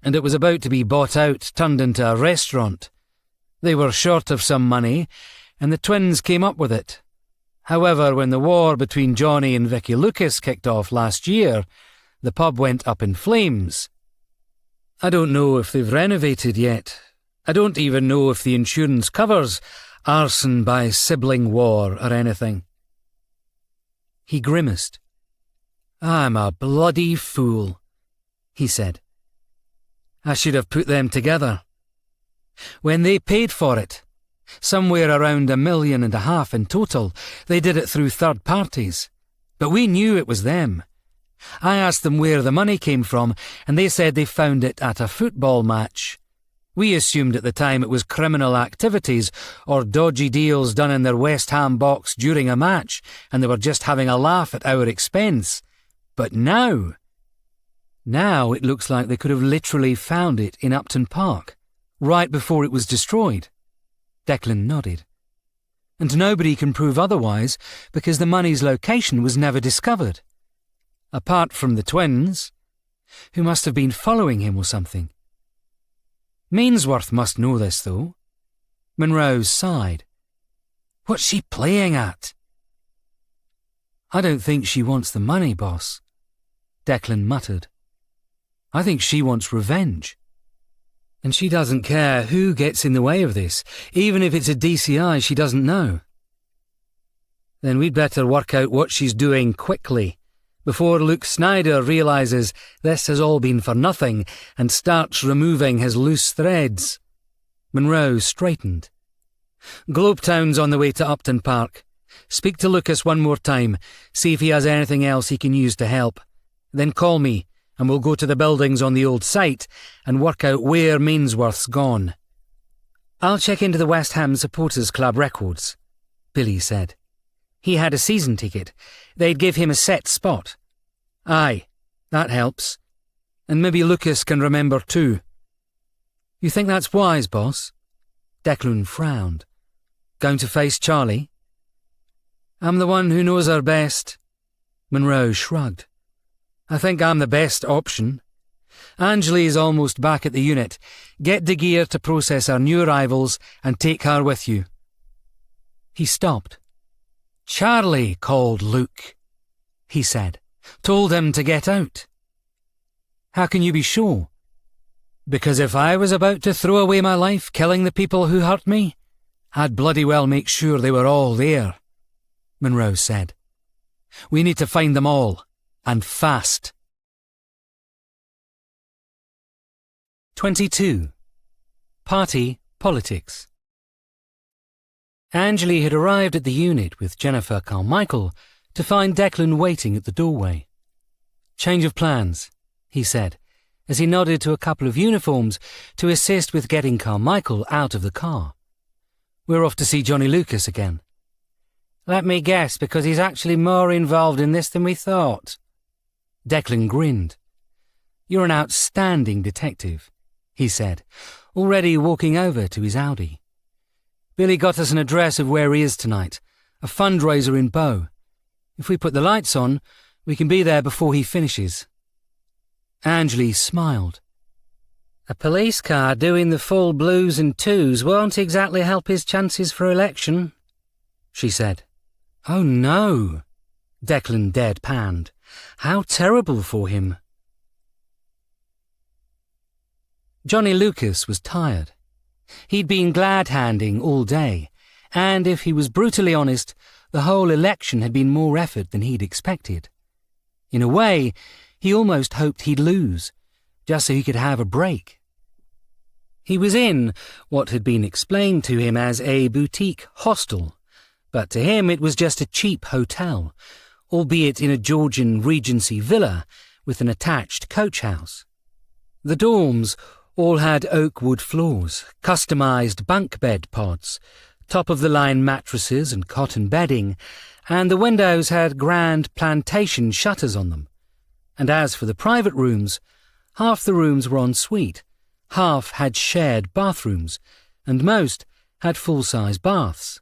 and it was about to be bought out, turned into a restaurant. They were short of some money, and the twins came up with it. However, when the war between Johnny and Vicky Lucas kicked off last year, the pub went up in flames. I don't know if they've renovated yet. I don't even know if the insurance covers arson by sibling war or anything. He grimaced. I'm a bloody fool, he said. I should have put them together. When they paid for it, somewhere around $1.5 million in total, they did it through third parties. But we knew it was them. I asked them where the money came from, and they said they found it at a football match. We assumed at the time it was criminal activities or dodgy deals done in their West Ham box during a match, and they were just having a laugh at our expense. But now it looks like they could have literally found it in Upton Park, right before it was destroyed. Declan nodded. And nobody can prove otherwise because the money's location was never discovered. Apart from the twins, who must have been following him or something. Mainsworth must know this, though. Monroe sighed. What's she playing at? I don't think she wants the money, boss, Declan muttered. I think she wants revenge. And she doesn't care who gets in the way of this, even if it's a DCI she doesn't know. Then we'd better work out what she's doing quickly, before Luke Snyder realises this has all been for nothing and starts removing his loose threads. Monroe straightened. Globetown's on the way to Upton Park. Speak to Lucas one more time, see if he has anything else he can use to help. Then call me, and we'll go to the buildings on the old site and work out where Mainsworth's gone. I'll check into the West Ham Supporters Club records, Billy said. He had a season ticket. They'd give him a set spot. Aye, that helps. And maybe Lucas can remember too. You think that's wise, boss? Declan frowned. Going to face Charlie? I'm the one who knows her best. Monroe shrugged. I think I'm the best option. Angeli's almost back at the unit. Get De Geer to process our new arrivals and take her with you. He stopped. Charlie called Luke, he said. Told him to get out. How can you be sure? Because if I was about to throw away my life killing the people who hurt me, I'd bloody well make sure they were all there, Monroe said. We need to find them all, and fast. 22. Party Politics. Angley had arrived at the unit with Jennifer Carmichael to find Declan waiting at the doorway. Change of plans, he said, as he nodded to a couple of uniforms to assist with getting Carmichael out of the car. We're off to see Johnny Lucas again. Let me guess, because he's actually more involved in this than we thought. Declan grinned. You're an outstanding detective, he said, already walking over to his Audi. Billy got us an address of where he is tonight, a fundraiser in Bow. If we put the lights on, we can be there before he finishes. Angley smiled. A police car doing the full blues and twos won't exactly help his chances for election, she said. Oh no, Declan deadpanned. How terrible for him. Johnny Lucas was tired. He'd been glad-handing all day, and if he was brutally honest, the whole election had been more effort than he'd expected. In a way, he almost hoped he'd lose, just so he could have a break. He was in what had been explained to him as a boutique hostel, but to him it was just a cheap hotel, albeit in a Georgian Regency villa with an attached coach house. The dorms all had oak wood floors, customised bunk bed pods, top-of-the-line mattresses and cotton bedding, and the windows had grand plantation shutters on them. And as for the private rooms, half the rooms were en suite, half had shared bathrooms, and most had full-size baths.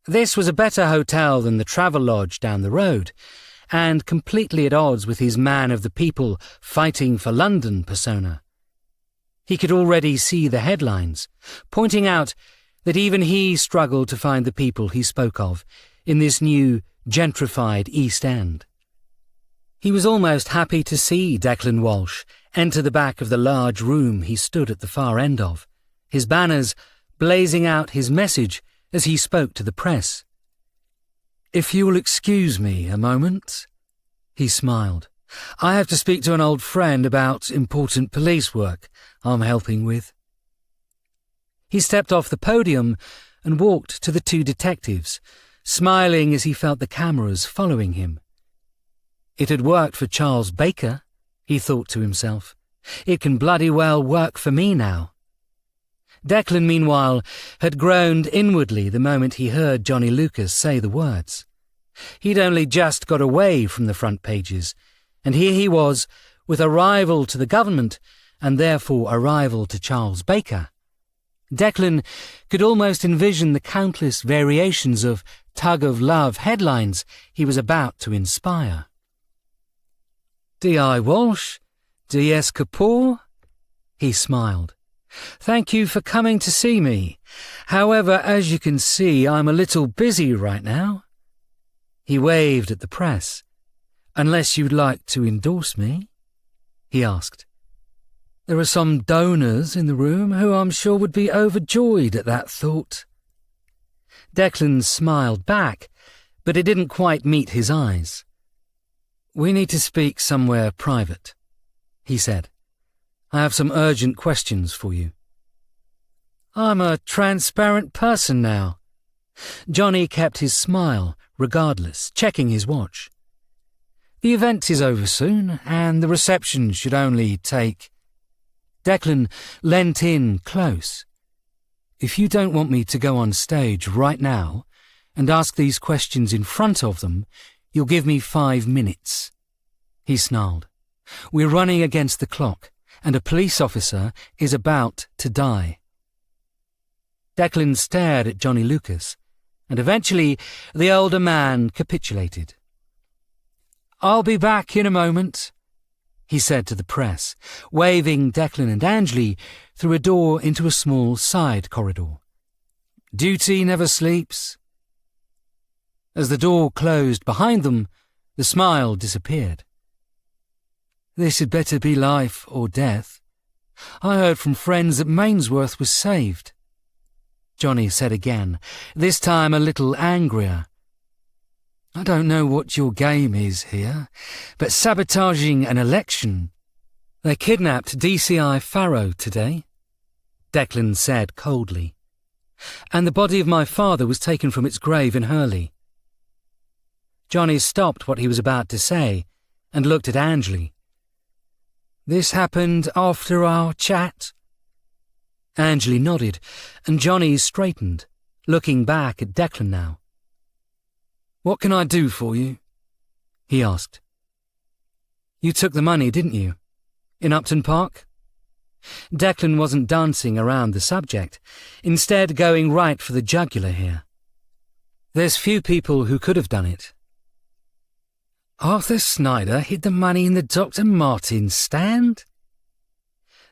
This was a better hotel than the Travelodge down the road, and completely at odds with his man of the people fighting for London persona. He could already see the headlines, pointing out that even he struggled to find the people he spoke of in this new, gentrified East End. He was almost happy to see Declan Walsh enter the back of the large room he stood at the far end of, his banners blazing out his message as he spoke to the press. If you will excuse me a moment, he smiled. I have to speak to an old friend about important police work I'm helping with. He stepped off the podium and walked to the two detectives, smiling as he felt the cameras following him. It had worked for Charles Baker, he thought to himself. It can bloody well work for me now. Declan, meanwhile, had groaned inwardly the moment he heard Johnny Lucas say the words. He'd only just got away from the front pages, and here he was, with a rival to the government, and therefore a rival to Charles Baker. Declan could almost envision the countless variations of tug-of-love headlines he was about to inspire. D.I. Walsh? D.S. Kapoor? He smiled. Thank you for coming to see me. However, as you can see, I'm a little busy right now. He waved at the press. Unless you'd like to endorse me? He asked. There are some donors in the room who I'm sure would be overjoyed at that thought. Declan smiled back, but it didn't quite meet his eyes. We need to speak somewhere private, he said. I have some urgent questions for you. I'm a transparent person now. Johnny kept his smile, regardless, checking his watch. The event is over soon, and the reception should only take... Declan leant in close. If you don't want me to go on stage right now and ask these questions in front of them, you'll give me 5 minutes, he snarled. We're running against the clock, and a police officer is about to die. Declan stared at Johnny Lucas, and eventually the older man capitulated. I'll be back in a moment, he said to the press, waving Declan and Angley through a door into a small side corridor. Duty never sleeps. As the door closed behind them, the smile disappeared. This had better be life or death. I heard from friends that Mainsworth was saved. Johnny said again, this time a little angrier. I don't know what your game is here, but sabotaging an election. They kidnapped DCI Farrow today, Declan said coldly, and the body of my father was taken from its grave in Hurley. Johnny stopped what he was about to say and looked at Angley. This happened after our chat? Angley nodded, and Johnny straightened, looking back at Declan now. What can I do for you? He asked. You took the money, didn't you? In Upton Park? Declan wasn't dancing around the subject, instead going right for the jugular here. There's few people who could have done it. Arthur Snyder hid the money in the Dr. Martens stand?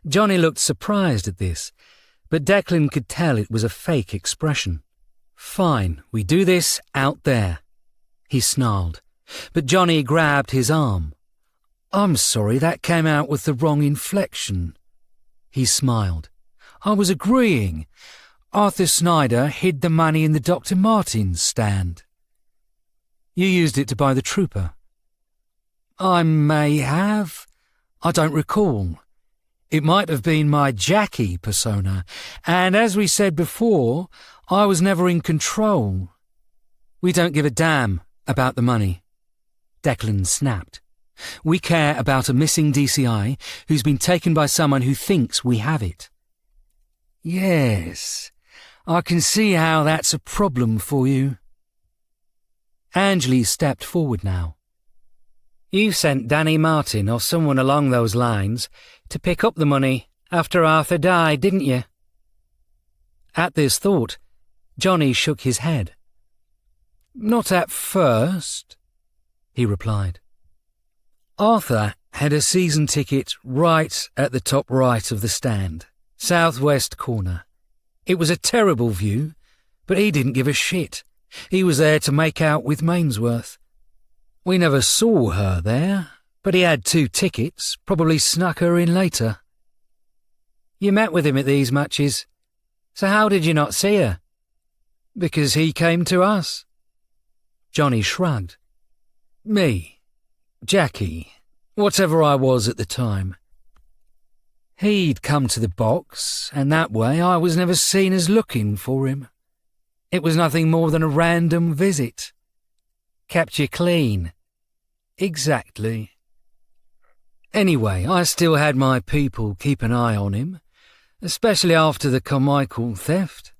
Johnny looked surprised at this, but Declan could tell it was a fake expression. Fine, we do this out there, he snarled, but Johnny grabbed his arm. I'm sorry, that came out with the wrong inflection. He smiled. I was agreeing. Arthur Snyder hid the money in the Dr. Martens stand. You used it to buy the trooper. I may have. I don't recall. It might have been my Jackie persona, and as we said before, I was never in control. We don't give a damn about the money, Declan snapped. We care about a missing DCI who's been taken by someone who thinks we have it. Yes, I can see how that's a problem for you. Angley stepped forward now. You sent Danny Martin or someone along those lines to pick up the money after Arthur died, didn't you? At this thought, Johnny shook his head. Not at first, he replied. Arthur had a season ticket right at the top right of the stand, southwest corner. It was a terrible view, but he didn't give a shit. He was there to make out with Mainsworth. We never saw her there, but he had 2 tickets, probably snuck her in later. You met with him at these matches, so how did you not see her? Because he came to us. Johnny shrugged. Me, Jackie, whatever I was at the time. He'd come to the box, and that way I was never seen as looking for him. It was nothing more than a random visit. Kept you clean. Exactly. Anyway, I still had my people keep an eye on him, especially after the Carmichael theft.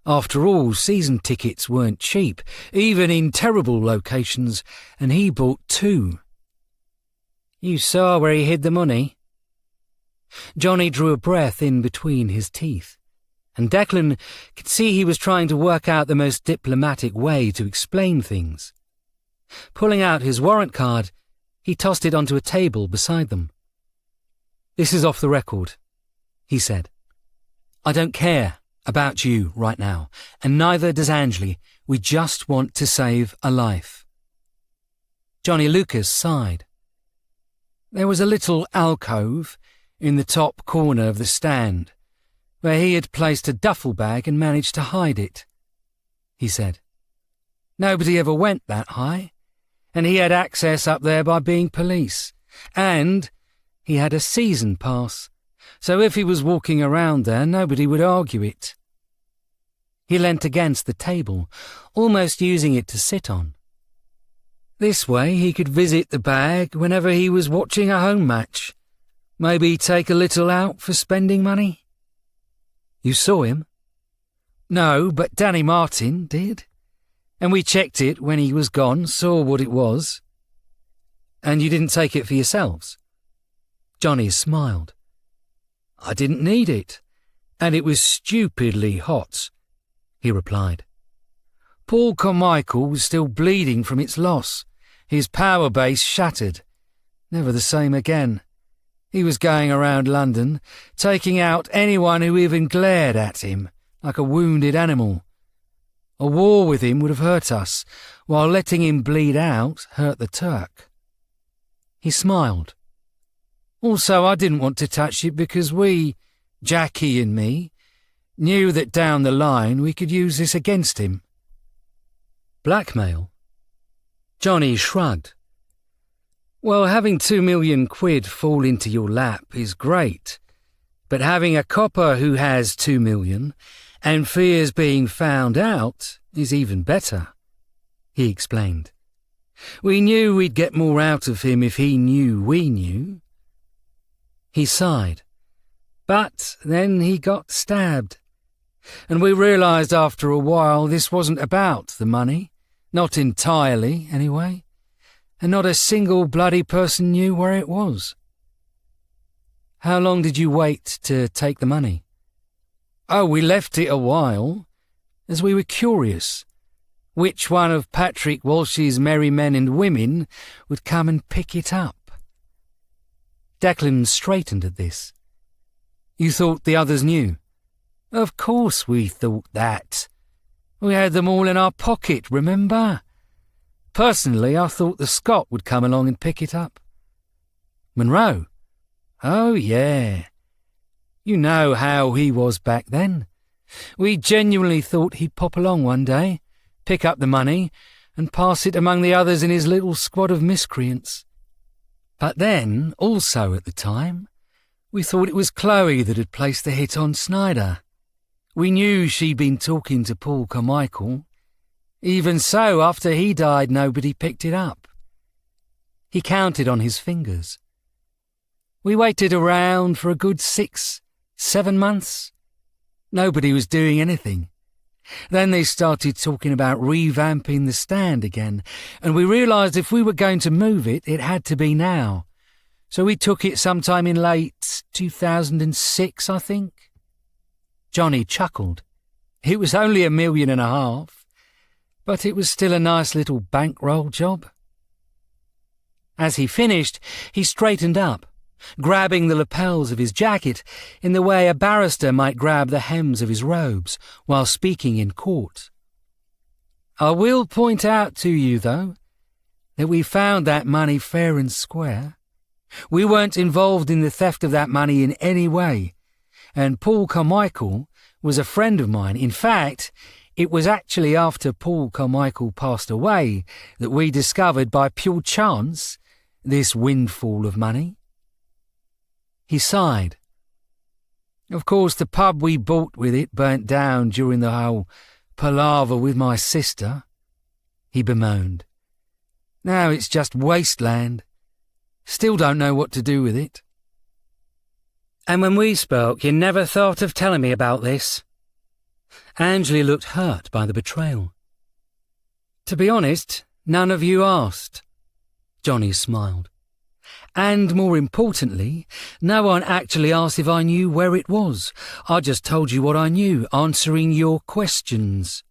After all, season tickets weren't cheap, even in terrible locations, and he bought 2. You saw where he hid the money? Johnny drew a breath in between his teeth, and Declan could see he was trying to work out the most diplomatic way to explain things. Pulling out his warrant card, he tossed it onto a table beside them. This is off the record, he said. I don't care about you right now, and neither does Angley. We just want to save a life. Johnny Lucas sighed. There was a little alcove in the top corner of the stand, where he had placed a duffel bag and managed to hide it, he said. Nobody ever went that high, and he had access up there by being police, and he had a season pass, so if he was walking around there, nobody would argue it. He leant against the table, almost using it to sit on. This way he could visit the bag whenever he was watching a home match. Maybe take a little out for spending money. You saw him? No, but Danny Martin did. And we checked it when he was gone, saw what it was. And you didn't take it for yourselves? Johnny smiled. I didn't need it, and it was stupidly hot, he replied. Paul Carmichael was still bleeding from its loss, his power base shattered. Never the same again. He was going around London, taking out anyone who even glared at him, like a wounded animal. A war with him would have hurt us, while letting him bleed out hurt the Turk. He smiled. Also, I didn't want to touch it because we, Jackie and me, knew that down the line we could use this against him. Blackmail? Johnny shrugged. Well, having 2 million quid fall into your lap is great, but having a copper who has 2 million and fears being found out is even better, he explained. We knew we'd get more out of him if he knew we knew. He sighed. But then he got stabbed. And we realised after a while this wasn't about the money. Not entirely, anyway. And not a single bloody person knew where it was. How long did you wait to take the money? Oh, we left it a while, as we were curious. Which one of Patrick Walsh's merry men and women would come and pick it up? Declan straightened at this. You thought the others knew? Of course we thought that. We had them all in our pocket, remember? Personally, I thought the Scot would come along and pick it up. Monroe? Oh, yeah. You know how he was back then. We genuinely thought he'd pop along one day, pick up the money, and pass it among the others in his little squad of miscreants. But then, also at the time, we thought it was Chloe that had placed the hit on Snyder. We knew she'd been talking to Paul Carmichael. Even so, after he died, nobody picked it up. He counted on his fingers. We waited around for a good 6, 7 months. Nobody was doing anything. Then they started talking about revamping the stand again, and we realised if we were going to move it, it had to be now. So we took it sometime in late 2006, I think. Johnny chuckled. It was only $1.5 million, but it was still a nice little bankroll job. As he finished, he straightened up, grabbing the lapels of his jacket in the way a barrister might grab the hems of his robes while speaking in court. I will point out to you, though, that we found that money fair and square. We weren't involved in the theft of that money in any way, and Paul Carmichael was a friend of mine. In fact, it was actually after Paul Carmichael passed away that we discovered by pure chance this windfall of money. He sighed. Of course, the pub we bought with it burnt down during the whole palaver with my sister, he bemoaned. Now it's just wasteland. Still don't know what to do with it. And when we spoke, you never thought of telling me about this? Angela looked hurt by the betrayal. To be honest, none of you asked. Johnny smiled. And more importantly, no one actually asked if I knew where it was. I just told you what I knew, answering your questions.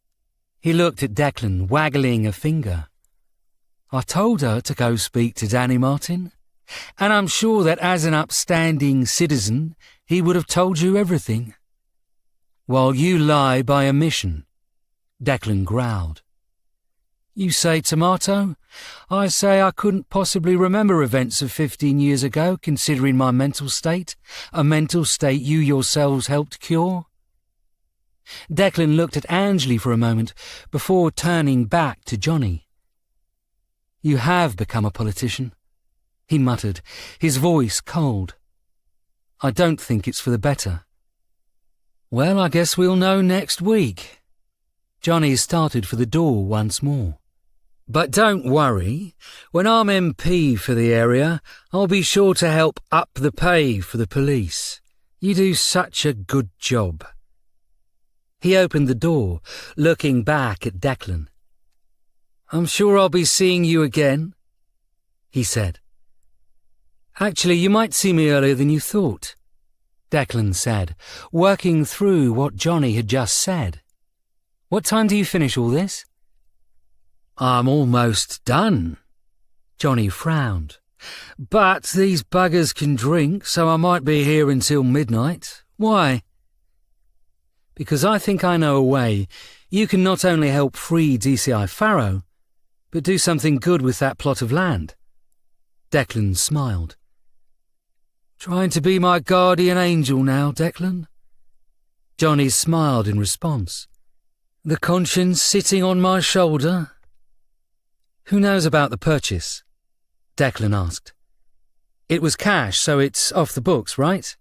He looked at Declan, waggling a finger. I told her to go speak to Danny Martin, and I'm sure that as an upstanding citizen, he would have told you everything. While you lie by omission, Declan growled. You say tomato? I say I couldn't possibly remember events of 15 years ago, considering my mental state, a mental state you yourselves helped cure. Declan looked at Angela for a moment before turning back to Johnny. You have become a politician, he muttered, his voice cold. I don't think it's for the better. Well, I guess we'll know next week. Johnny started for the door once more. But don't worry, when I'm MP for the area, I'll be sure to help up the pay for the police. You do such a good job. He opened the door, looking back at Declan. I'm sure I'll be seeing you again, he said. Actually, you might see me earlier than you thought, Declan said, working through what Johnny had just said. What time do you finish all this? I'm almost done. Johnny frowned. But these buggers can drink, so I might be here until midnight. Why? Because I think I know a way you can not only help free DCI Farrow, but do something good with that plot of land. Declan smiled. Trying to be my guardian angel now, Declan? Johnny smiled in response. The conscience sitting on my shoulder? Who knows about the purchase? Declan asked. It was cash, so it's off the books, right?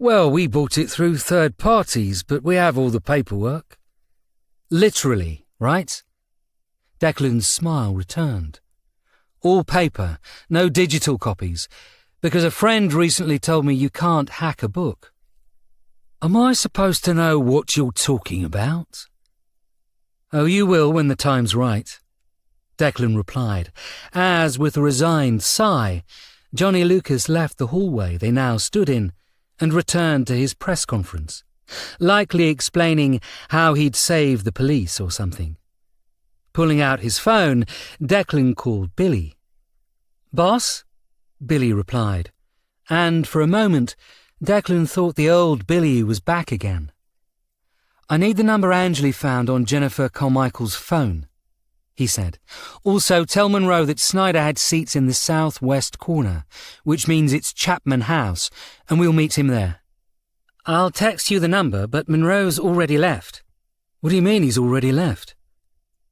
Well, we bought it through third parties, but we have all the paperwork. Literally, right? Declan's smile returned. All paper, no digital copies, because a friend recently told me you can't hack a book. Am I supposed to know what you're talking about? Oh, you will when the time's right, Declan replied, as, with a resigned sigh, Johnny Lucas left the hallway they now stood in and returned to his press conference, likely explaining how he'd saved the police or something. Pulling out his phone, Declan called Billy. "Boss?" Billy replied, and for a moment Declan thought the old Billy was back again. "I need the number Angley found on Jennifer Carmichael's phone," he said. "Also tell Monroe that Snyder had seats in the southwest corner, which means it's Chapman House, and we'll meet him there." "I'll text you the number, but Monroe's already left." "What do you mean he's already left?"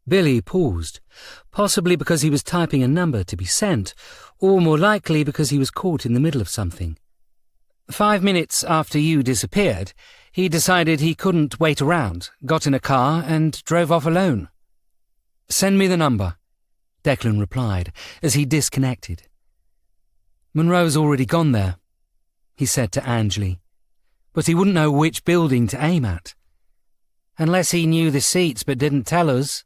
Billy paused, possibly because he was typing a number to be sent, or more likely because he was caught in the middle of something. 5 minutes after you disappeared, he decided he couldn't wait around, got in a car and drove off alone. "Send me the number," Declan replied as he disconnected. "Monroe's already gone there," he said to Angley, "but he wouldn't know which building to aim at." "Unless he knew the seats but didn't tell us,"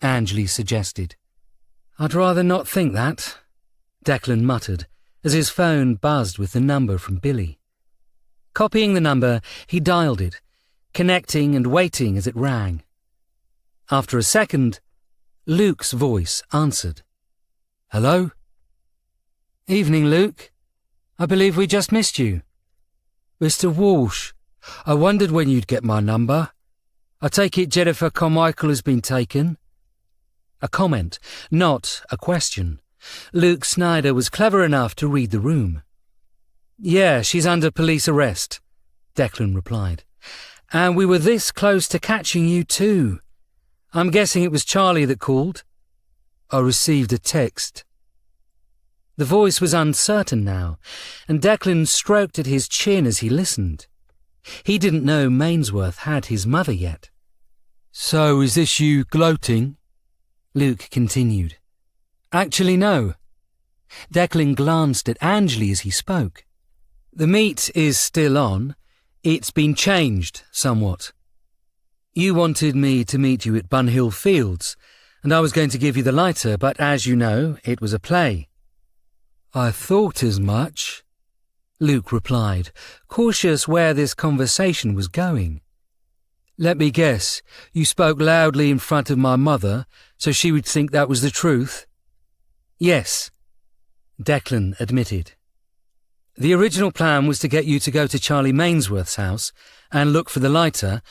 Angley suggested. "I'd rather not think that," Declan muttered as his phone buzzed with the number from Billy. Copying the number, he dialed it, connecting and waiting as it rang. After a second, Luke's voice answered. "Hello?" "Evening, Luke. I believe we just missed you." "Mr. Walsh, I wondered when you'd get my number. I take it Jennifer Carmichael has been taken?" A comment, not a question. Luke Snyder was clever enough to read the room. "Yeah, she's under police arrest," Declan replied. "And we were this close to catching you too. I'm guessing it was Charlie that called." "I received a text." The voice was uncertain now, and Declan stroked at his chin as he listened. He didn't know Mainsworth had his mother yet. "So is this you gloating?" Luke continued. "Actually, no." Declan glanced at Angley as he spoke. "The meat is still on. It's been changed somewhat. You wanted me to meet you at Bunhill Fields, and I was going to give you the lighter, but as you know, it was a play." "I thought as much," Luke replied, cautious where this conversation was going. "Let me guess, you spoke loudly in front of my mother, so she would think that was the truth?" "Yes," Declan admitted. "The original plan was to get you to go to Charlie Mainsworth's house and look for the lighter,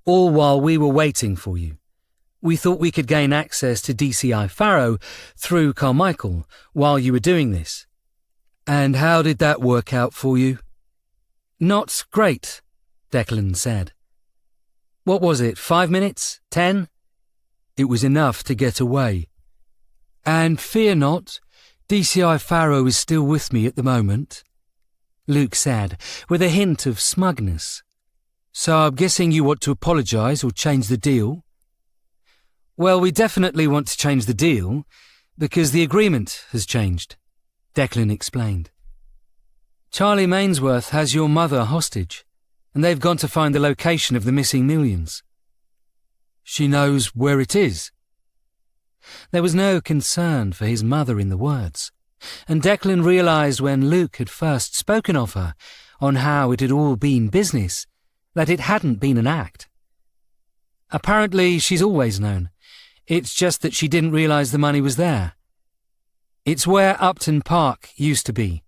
all while we were waiting for you. We thought we could gain access to DCI Farrow through Carmichael while you were doing this." "And how did that work out for you?" "Not great," Declan said. "What was it, 5 minutes? 10? "It was enough to get away. And fear not, DCI Farrow is still with me at the moment," Luke said, with a hint of smugness. "So I'm guessing you want to apologise or change the deal?" "Well, we definitely want to change the deal, because the agreement has changed," Declan explained. "Charlie Mainsworth has your mother hostage, and they've gone to find the location of the missing millions." "She knows where it is?" There was no concern for his mother in the words, and Declan realised when Luke had first spoken of her, on how it had all been business, that it hadn't been an act. Apparently she's always known. It's just that she didn't realise the money was there. It's where Upton Park used to be,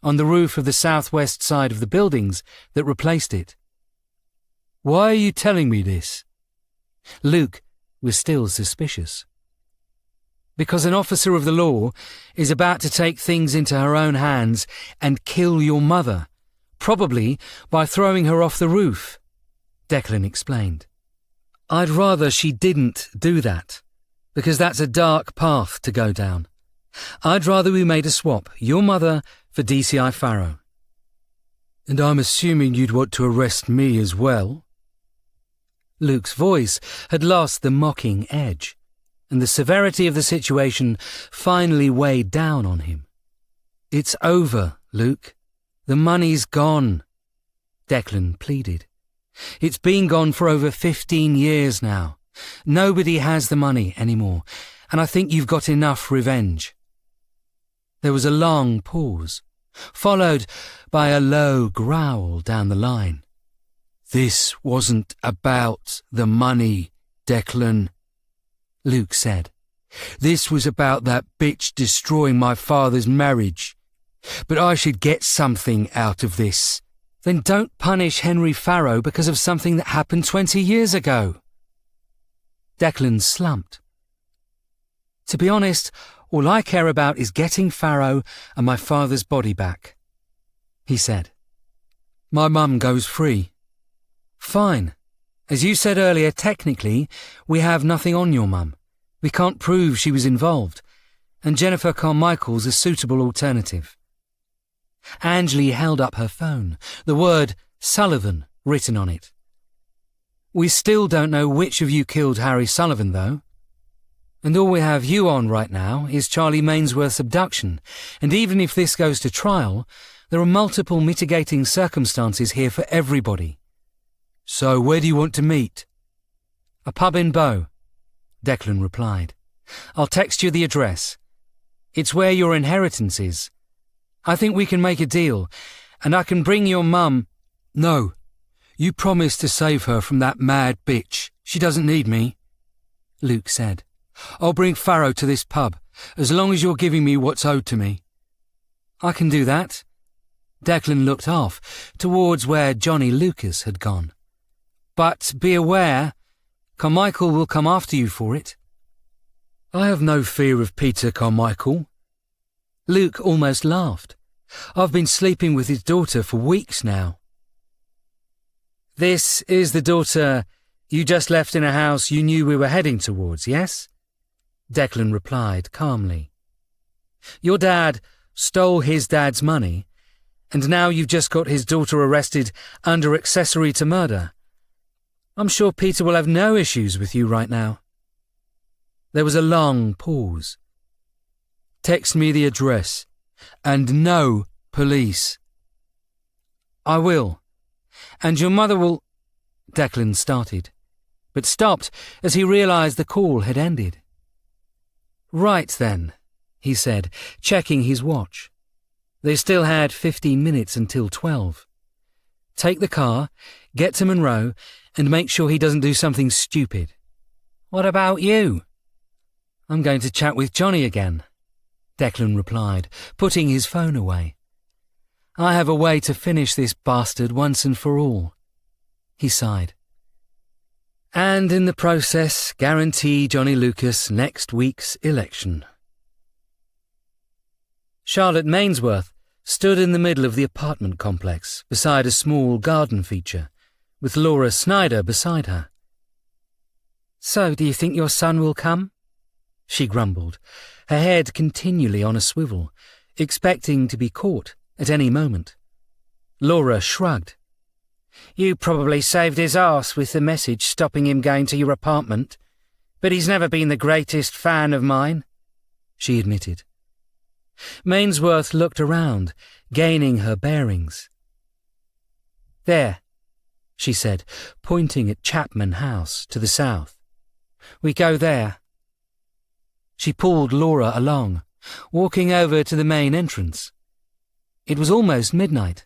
on the roof of the southwest side of the buildings that replaced it. "Why are you telling me this?" Luke was still suspicious. Because an officer of the law is about to take things into her own hands and kill your mother, probably by throwing her off the roof, Declan explained. I'd rather she didn't do that, because that's a dark path to go down. I'd rather we made a swap, your mother for DCI Farrow. And I'm assuming you'd want to arrest me as well? Luke's voice had lost the mocking edge, and the severity of the situation finally weighed down on him. It's over, Luke. The money's gone, Declan pleaded. It's been gone for over 15 years now. Nobody has the money anymore, and I think you've got enough revenge. There was a long pause, followed by a low growl down the line. This wasn't about the money, Declan, Luke said. This was about that bitch destroying my father's marriage. But I should get something out of this. Then don't punish Henry Farrow because of something that happened 20 years ago. Declan slumped. To be honest, all I care about is getting Farrow and my father's body back, he said. My mum goes free. Fine. As you said earlier, technically, we have nothing on your mum. We can't prove she was involved, and Jennifer Carmichael's a suitable alternative. Angley held up her phone, the word Sullivan written on it. We still don't know which of you killed Harry Sullivan, though. And all we have you on right now is Charlie Mainsworth's abduction, and even if this goes to trial, there are multiple mitigating circumstances here for everybody. So where do you want to meet? A pub in Bow, Declan replied. I'll text you the address. It's where your inheritance is. I think we can make a deal, and I can bring your mum. No, you promised to save her from that mad bitch. She doesn't need me, Luke said. I'll bring Farrow to this pub, as long as you're giving me what's owed to me. I can do that. Declan looked off, towards where Johnny Lucas had gone. But be aware, Carmichael will come after you for it. I have no fear of Peter Carmichael. Luke almost laughed. I've been sleeping with his daughter for weeks now. This is the daughter you just left in a house you knew we were heading towards, yes? Declan replied calmly. Your dad stole his dad's money, and now you've just got his daughter arrested under accessory to murder. I'm sure Peter will have no issues with you right now. There was a long pause. Text me the address, and no police. I will. And your mother will... Declan started, but stopped as he realised the call had ended. Right then, he said, checking his watch. They still had 15 minutes until 12. Take the car, get to Monroe, and make sure he doesn't do something stupid. What about you? I'm going to chat with Johnny again, Declan replied, putting his phone away. I have a way to finish this bastard once and for all. He sighed. And in the process, guarantee Johnny Lucas next week's election. Charlotte Mainsworth stood in the middle of the apartment complex beside a small garden feature, with Laura Snyder beside her. So, do you think your son will come? She grumbled, her head continually on a swivel, expecting to be caught at any moment. Laura shrugged. You probably saved his arse with the message stopping him going to your apartment, but he's never been the greatest fan of mine, she admitted. Mainsworth looked around, gaining her bearings. There, she said, pointing at Chapman House to the south. We go there. She pulled Laura along, walking over to the main entrance. It was almost midnight,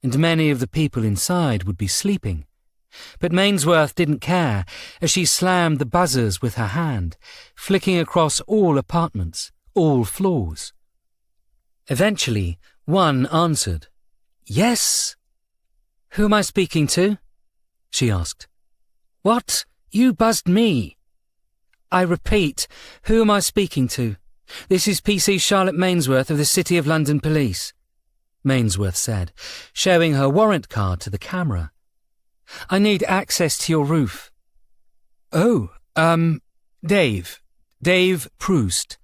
and many of the people inside would be sleeping. But Mainsworth didn't care as she slammed the buzzers with her hand, flicking across all apartments, all floors. Eventually, one answered. Yes? Who am I speaking to? She asked. What? You buzzed me. I repeat, who am I speaking to? This is PC Charlotte Mainsworth of the City of London Police, Mainsworth said, showing her warrant card to the camera. I need access to your roof. Oh, Dave Proust.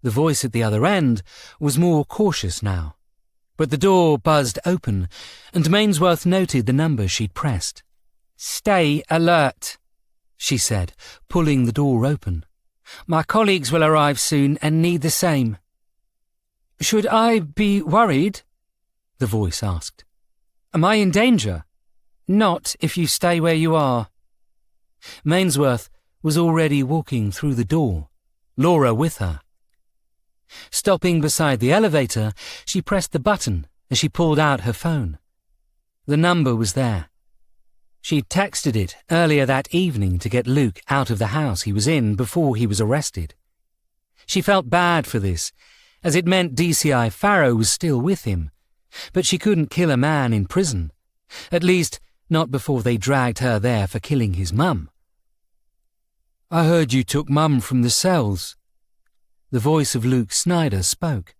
The voice at the other end was more cautious now, but the door buzzed open, and Mainsworth noted the number she'd pressed. Stay alert, she said, pulling the door open. My colleagues will arrive soon and need the same. Should I be worried? The voice asked. Am I in danger? Not if you stay where you are. Mainsworth was already walking through the door, Laura with her. Stopping beside the elevator, she pressed the button as she pulled out her phone. The number was there. She'd texted it earlier that evening to get Luke out of the house he was in before he was arrested. She felt bad for this, as it meant DCI Farrow was still with him, but she couldn't kill a man in prison, at least not before they dragged her there for killing his mum. I heard you took Mum from the cells. The voice of Luke Snyder spoke,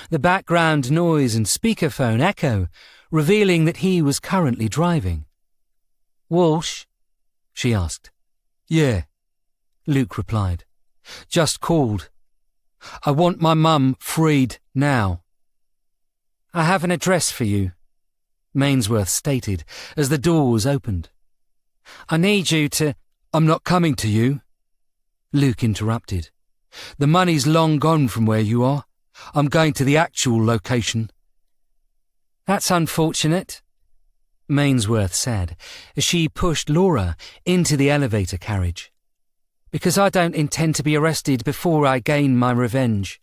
the background noise and speakerphone echo, revealing that he was currently driving. Walsh? She asked. Yeah, Luke replied. Just called. I want my mum freed now. I have an address for you, Mainsworth stated as the doors opened. I need you to... I'm not coming to you, Luke interrupted. The money's long gone from where you are. I'm going to the actual location. That's unfortunate, Mainsworth said as she pushed Laura into the elevator carriage. Because I don't intend to be arrested before I gain my revenge.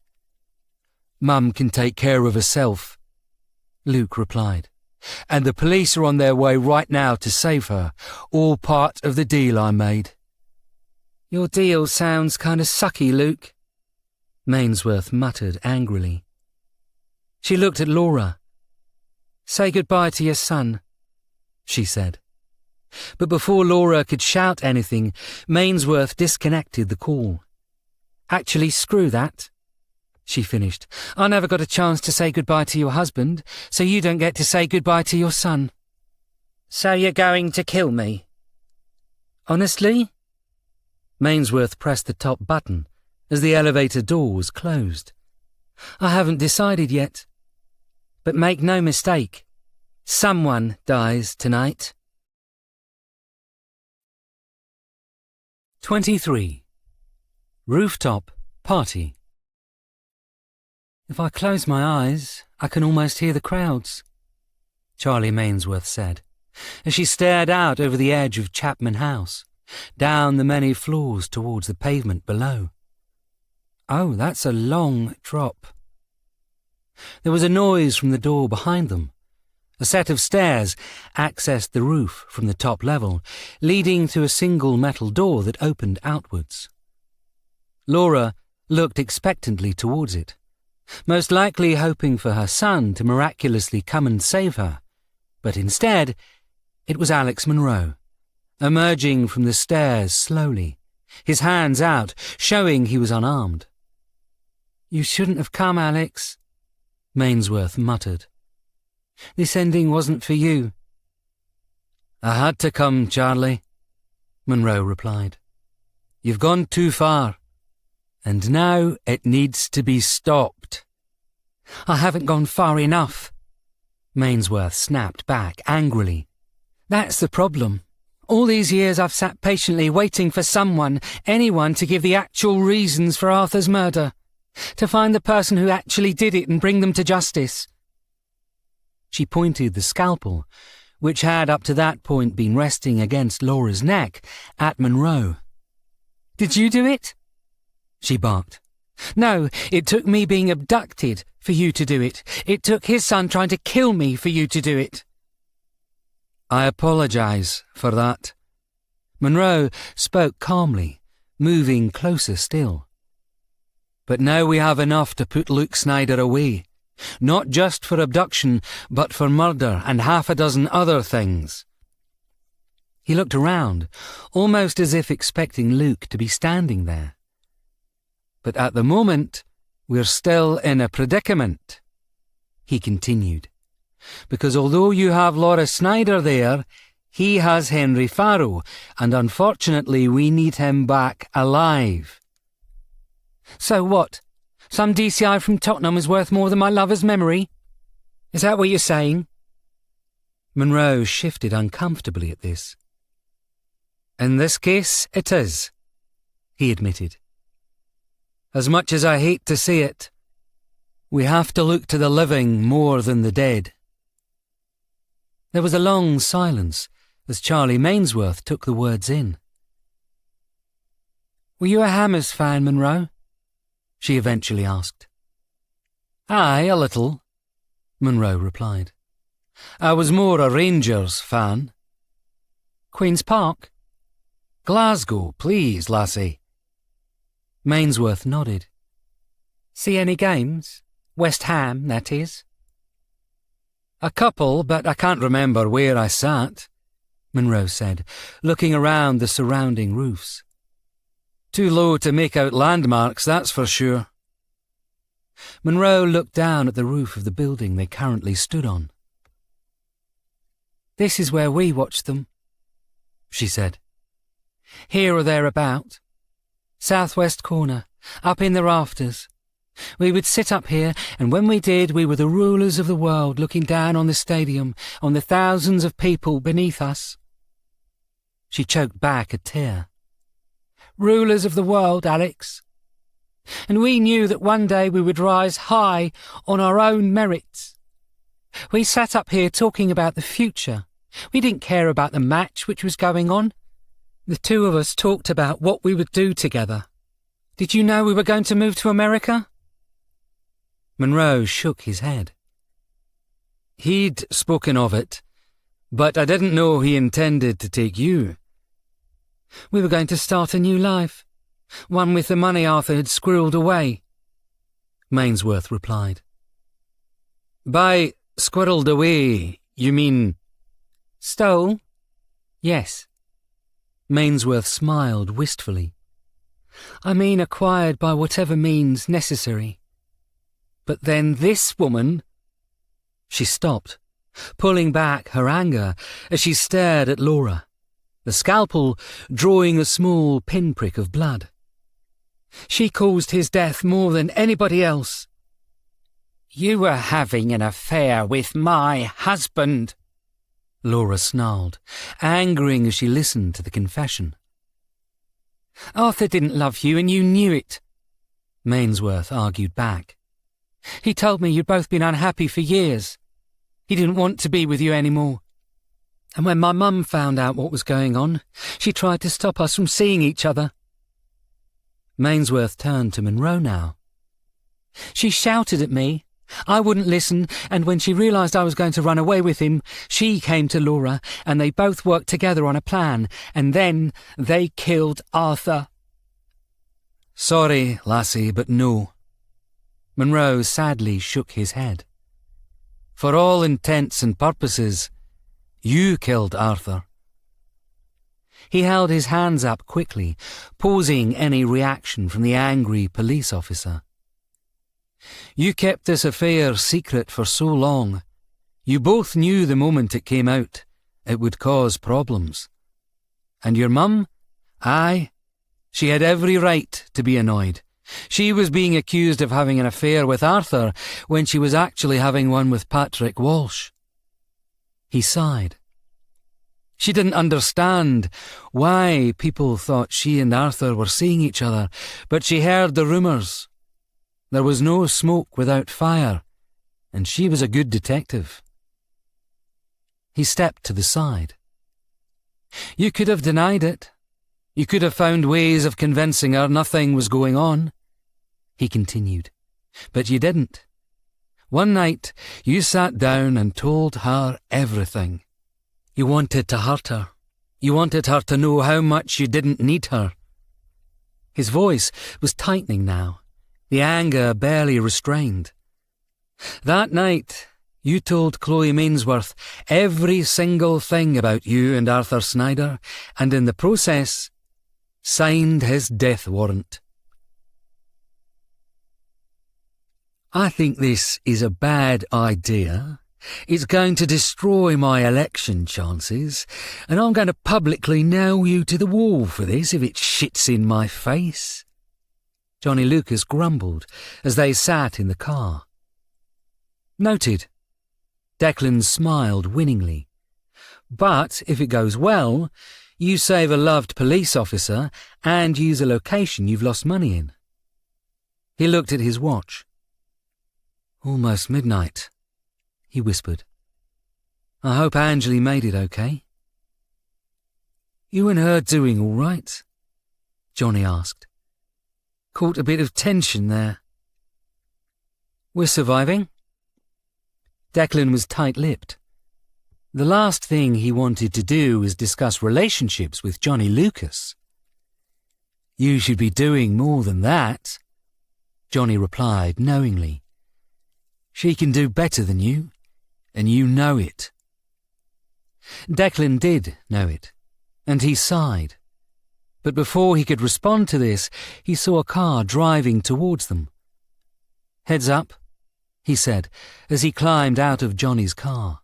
Mum can take care of herself, Luke replied. And the police are on their way right now to save her, all part of the deal I made. Your deal sounds kind of sucky, Luke, Mainsworth muttered angrily. She looked at Laura. Say goodbye to your son, she said. But before Laura could shout anything, Mainsworth disconnected the call. Actually, screw that, she finished. I never got a chance to say goodbye to your husband, so you don't get to say goodbye to your son. So you're going to kill me? Honestly? Mainsworth pressed the top button as the elevator doors closed. I haven't decided yet. But make no mistake, someone dies tonight. 23. Rooftop Party. If I close my eyes, I can almost hear the crowds, Charlie Mainsworth said, as she stared out over the edge of Chapman House, down the many floors towards the pavement below. Oh, that's a long drop. There was a noise from the door behind them. A set of stairs accessed the roof from the top level, leading to a single metal door that opened outwards. Laura looked expectantly towards it, most likely hoping for her son to miraculously come and save her, but instead it was Alex Monroe, emerging from the stairs slowly, his hands out, showing he was unarmed. You shouldn't have come, Alex, Mainsworth muttered. This ending wasn't for you. I had to come, Charlie, Monroe replied. You've gone too far, and now it needs to be stopped. I haven't gone far enough, Mainsworth snapped back angrily. That's the problem. All these years I've sat patiently waiting for someone, anyone, to give the actual reasons for Arthur's murder, to find the person who actually did it and bring them to justice. She pointed the scalpel, which had up to that point been resting against Laura's neck, at Monroe. Did you do it? She barked. No, it took me being abducted for you to do it. It took his son trying to kill me for you to do it. I apologize for that. Monroe spoke calmly, moving closer still. But now we have enough to put Luke Snyder away. Not just for abduction, but for murder and half a dozen other things. He looked around, almost as if expecting Luke to be standing there. "But at the moment, we're still in a predicament," he continued, "because although you have Laura Snyder there, he has Henry Farrow, and unfortunately we need him back alive." "So what? Some DCI from Tottenham is worth more than my lover's memory? Is that what you're saying?" Monroe shifted uncomfortably at this. "In this case, it is," he admitted. "As much as I hate to say it, we have to look to the living more than the dead." There was a long silence as Charlie Mainsworth took the words in. "Were you a Hammers fan, Monroe?" she eventually asked. "Aye, a little," Monroe replied. "I was more a Rangers fan." "Queen's Park?" "Glasgow, please, lassie." Mainsworth nodded. "See any games? West Ham, that is." "A couple, but I can't remember where I sat," Monroe said, looking around the surrounding roofs. "Too low to make out landmarks, that's for sure." Monroe looked down at the roof of the building they currently stood on. "This is where we watched them," she said. "Here or thereabout. Southwest corner, up in the rafters. We would sit up here, and when we did, we were the rulers of the world looking down on the stadium, on the thousands of people beneath us." She choked back a tear. "Rulers of the world, Alex. And we knew that one day we would rise high on our own merits. We sat up here talking about the future. We didn't care about the match which was going on. The two of us talked about what we would do together. Did you know we were going to move to America?" Monroe shook his head. "He'd spoken of it, but I didn't know he intended to take you." "We were going to start a new life, one with the money Arthur had squirreled away," Mainsworth replied. "By squirreled away, you mean—" "Stole? Yes." Mainsworth smiled wistfully. "I mean acquired by whatever means necessary. But then this woman—" She stopped, pulling back her anger as she stared at Laura, the scalpel drawing a small pinprick of blood. "She caused his death more than anybody else." "You were having an affair with my husband," Laura snarled, angering as she listened to the confession. "Arthur didn't love you, and you knew it," Mainsworth argued back. "He told me you'd both been unhappy for years. He didn't want to be with you anymore. And when my mum found out what was going on, she tried to stop us from seeing each other." Mainsworth turned to Monroe now. "She shouted at me. I wouldn't listen, and when she realised I was going to run away with him, she came to Laura, and they both worked together on a plan, and then they killed Arthur." "Sorry, lassie, but no." Monroe sadly shook his head. "For all intents and purposes, you killed Arthur." He held his hands up quickly, pausing any reaction from the angry police officer. "You kept this affair secret for so long. You both knew the moment it came out, it would cause problems. And your mum? Aye, she had every right to be annoyed. She was being accused of having an affair with Arthur when she was actually having one with Patrick Walsh." He sighed. She didn't understand why people thought she and Arthur were seeing each other, but she heard the rumours. There was no smoke without fire, and she was a good detective. He stepped to the side. "You could have denied it. You could have found ways of convincing her nothing was going on," he continued, "but you didn't. One night you sat down and told her everything. You wanted to hurt her. You wanted her to know how much you didn't need her." His voice was tightening now, the anger barely restrained. "That night You told Chloe Mainsworth every single thing about you and Arthur Snyder, and in the process, signed his death warrant. I think this is a bad idea. It's going to destroy my election chances, and I'm going to publicly nail you to the wall for this if it shits in my face. Johnny Lucas grumbled as they sat in the car. Noted. Declan smiled winningly. But if it goes well, you save a loved police officer and use a location you've lost money in. He looked at his watch. Almost midnight, he whispered. I hope Anjali made it okay. You and her doing all right? Johnny asked. Caught a bit of tension there. We're surviving. Declan was tight-lipped. The last thing he wanted to do was discuss relationships with Johnny Lucas. You should be doing more than that, Johnny replied knowingly. She can do better than you, and you know it. Declan did know it, and he sighed. But before he could respond to this, he saw a car driving towards them. Heads up, he said, as he climbed out of Johnny's car.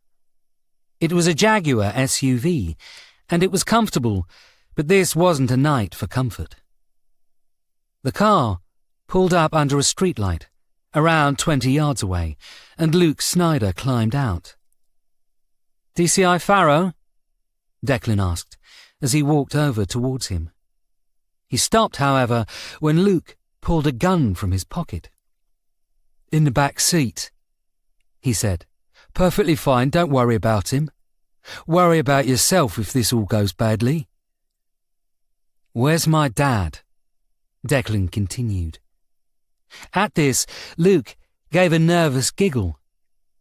It was a Jaguar SUV, and it was comfortable, but this wasn't a night for comfort. The car pulled up under a streetlight, around 20 yards away, and Luke Snyder climbed out. DCI Farrow? Declan asked, as he walked over towards him. He stopped, however, when Luke pulled a gun from his pocket. In the back seat, he said. Perfectly fine, don't worry about him. Worry about yourself if this all goes badly. Where's my dad? Declan continued. At this, Luke gave a nervous giggle.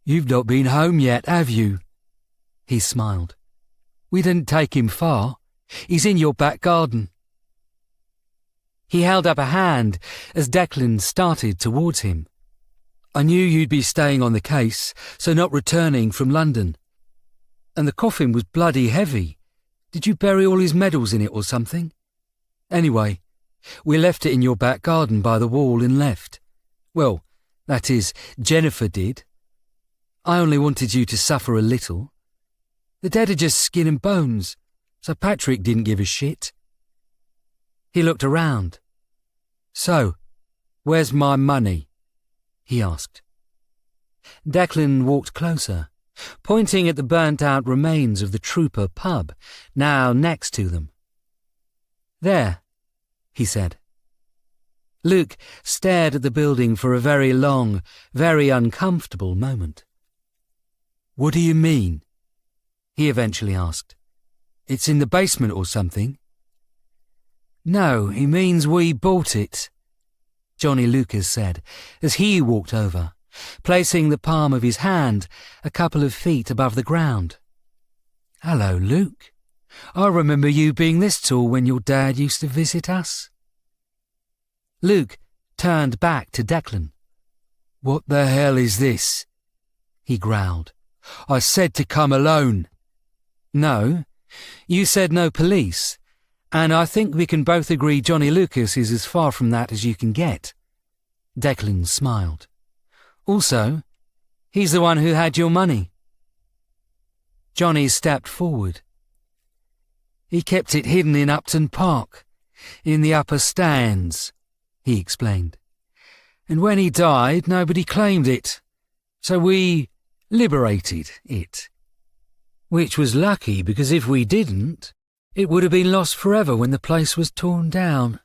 You've not been home yet, have you? He smiled. We didn't take him far. He's in your back garden. He held up a hand as Declan started towards him. I knew you'd be staying on the case, so not returning from London. And the coffin was bloody heavy. Did you bury all his medals in it or something? Anyway, we left it in your back garden by the wall and left. Well, that is, Jennifer did. I only wanted you to suffer a little. The dead are just skin and bones, so Patrick didn't give a shit. He looked around. So, where's my money? He asked. Declan walked closer, pointing at the burnt-out remains of the Trooper pub, now next to them. There, he said. Luke stared at the building for a very long, very uncomfortable moment. What do you mean? He eventually asked. It's in the basement or something? No, he means we bought it, Johnny Lucas said, as he walked over, placing the palm of his hand a couple of feet above the ground. Hello, Luke. I remember you being this tall when your dad used to visit us. Luke turned back to Declan. What the hell is this? He growled. I said to come alone. No, you said no police, and I think we can both agree Johnny Lucas is as far from that as you can get. Declan smiled. Also, he's the one who had your money. Johnny stepped forward. He kept it hidden in Upton Park, in the upper stands, he explained. And when he died, nobody claimed it, so we liberated it. Which was lucky, because if we didn't, it would have been lost forever when the place was torn down.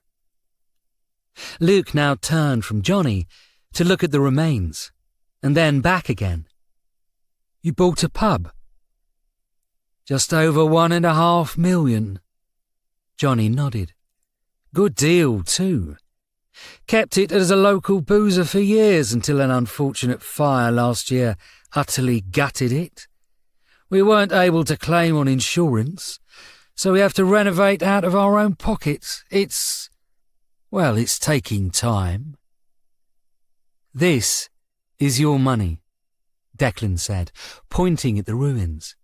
Luke now turned from Johnny to look at the remains, and then back again. You bought a pub? Just over 1.5 million. Johnny nodded. Good deal, too. Kept it as a local boozer for years until an unfortunate fire last year utterly gutted it. We weren't able to claim on insurance, so we have to renovate out of our own pockets. It's taking time. This is your money, Declan said, pointing at the ruins.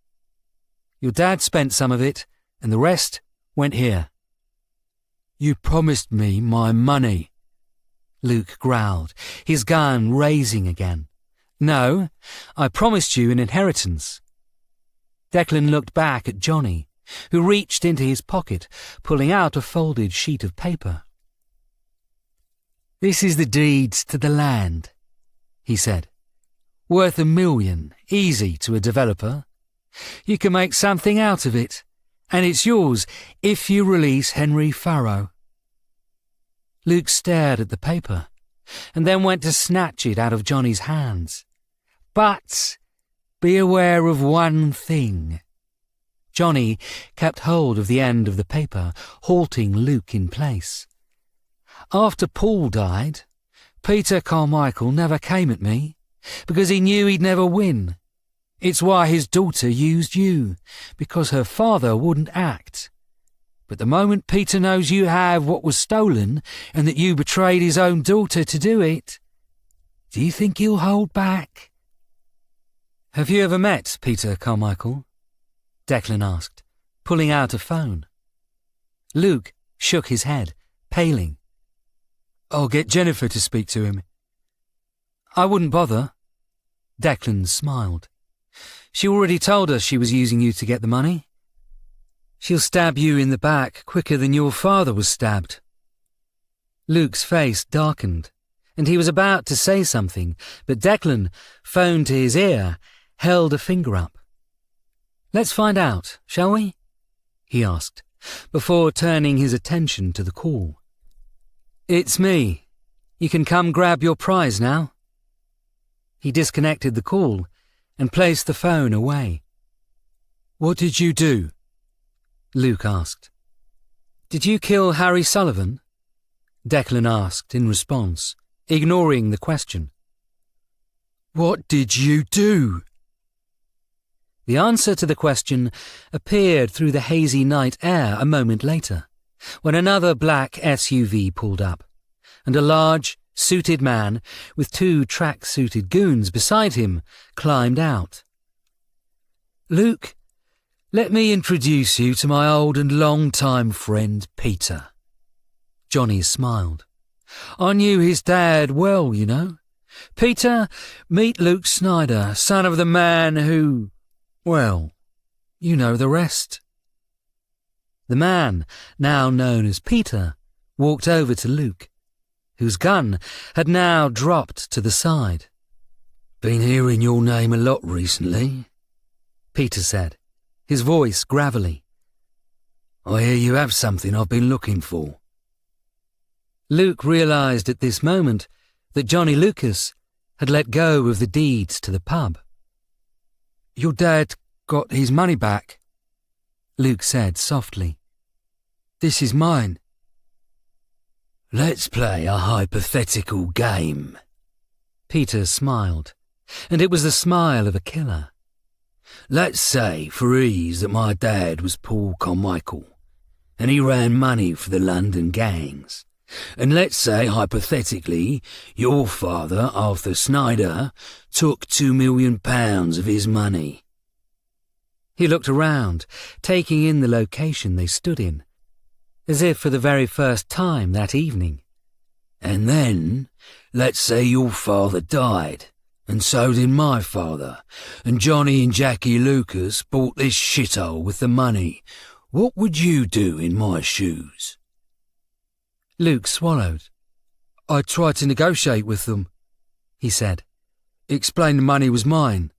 Your dad spent some of it, and the rest went here. You promised me my money, Luke growled, his gun raising again. No, I promised you an inheritance. Declan looked back at Johnny, who reached into his pocket, pulling out a folded sheet of paper. This is the deeds to the land, he said. Worth $1 million, easy to a developer. You can make something out of it, and it's yours if you release Henry Farrow. Luke stared at the paper, and then went to snatch it out of Johnny's hands. But be aware of one thing. Johnny kept hold of the end of the paper, halting Luke in place. After Paul died, Peter Carmichael never came at me, because he knew he'd never win. It's why his daughter used you, because her father wouldn't act. But the moment Peter knows you have what was stolen and that you betrayed his own daughter to do it, do you think he'll hold back? Have you ever met Peter Carmichael? Declan asked, pulling out a phone. Luke shook his head, paling. I'll get Jennifer to speak to him. I wouldn't bother. Declan smiled. She already told us she was using you to get the money. She'll stab you in the back quicker than your father was stabbed. Luke's face darkened, and he was about to say something, but Declan, phone to his ear, held a finger up. Let's find out, shall we? He asked, before turning his attention to the call. It's me. You can come grab your prize now. He disconnected the call and placed the phone away. What did you do? Luke asked. Did you kill Harry Sullivan? Declan asked in response, ignoring the question. What did you do? The answer to the question appeared through the hazy night air a moment later, when another black SUV pulled up, and a large, suited man with 2 track-suited goons beside him climbed out. Luke, let me introduce you to my old and long-time friend, Peter. Johnny smiled. I knew his dad well, you know. Peter, meet Luke Snyder, son of the man who... well, you know the rest. The man, now known as Peter, walked over to Luke, whose gun had now dropped to the side. Been hearing your name a lot recently, Peter said, his voice gravelly. I hear you have something I've been looking for. Luke realised at this moment that Johnny Lucas had let go of the deeds to the pub. Your dad got his money back, Luke said softly. This is mine. Let's play a hypothetical game. Peter smiled, and it was the smile of a killer. Let's say, for ease, that my dad was Paul Carmichael, and he ran money for the London gangs. And let's say, hypothetically, your father, Arthur Snyder, took £2 million of his money. He looked around, taking in the location they stood in, as if for the very first time that evening. And then, let's say your father died, and so did my father, and Johnny and Jackie Lucas bought this shithole with the money. What would you do in my shoes? Luke swallowed. I tried to negotiate with them, he said. Explain the money was mine.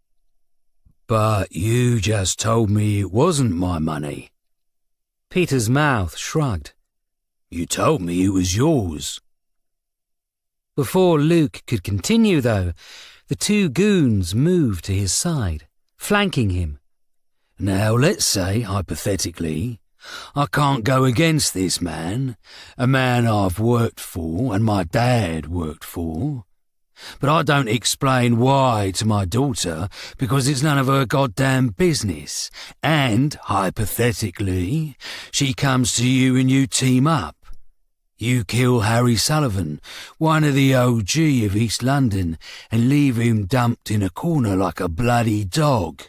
But you just told me it wasn't my money. Peter's mouth shrugged. You told me it was yours. Before Luke could continue, though, the 2 goons moved to his side, flanking him. Now let's say, hypothetically, I can't go against this man, a man I've worked for and my dad worked for. But I don't explain why to my daughter because it's none of her goddamn business. And, hypothetically, she comes to you and you team up. You kill Harry Sullivan, one of the OG of East London, and leave him dumped in a corner like a bloody dog.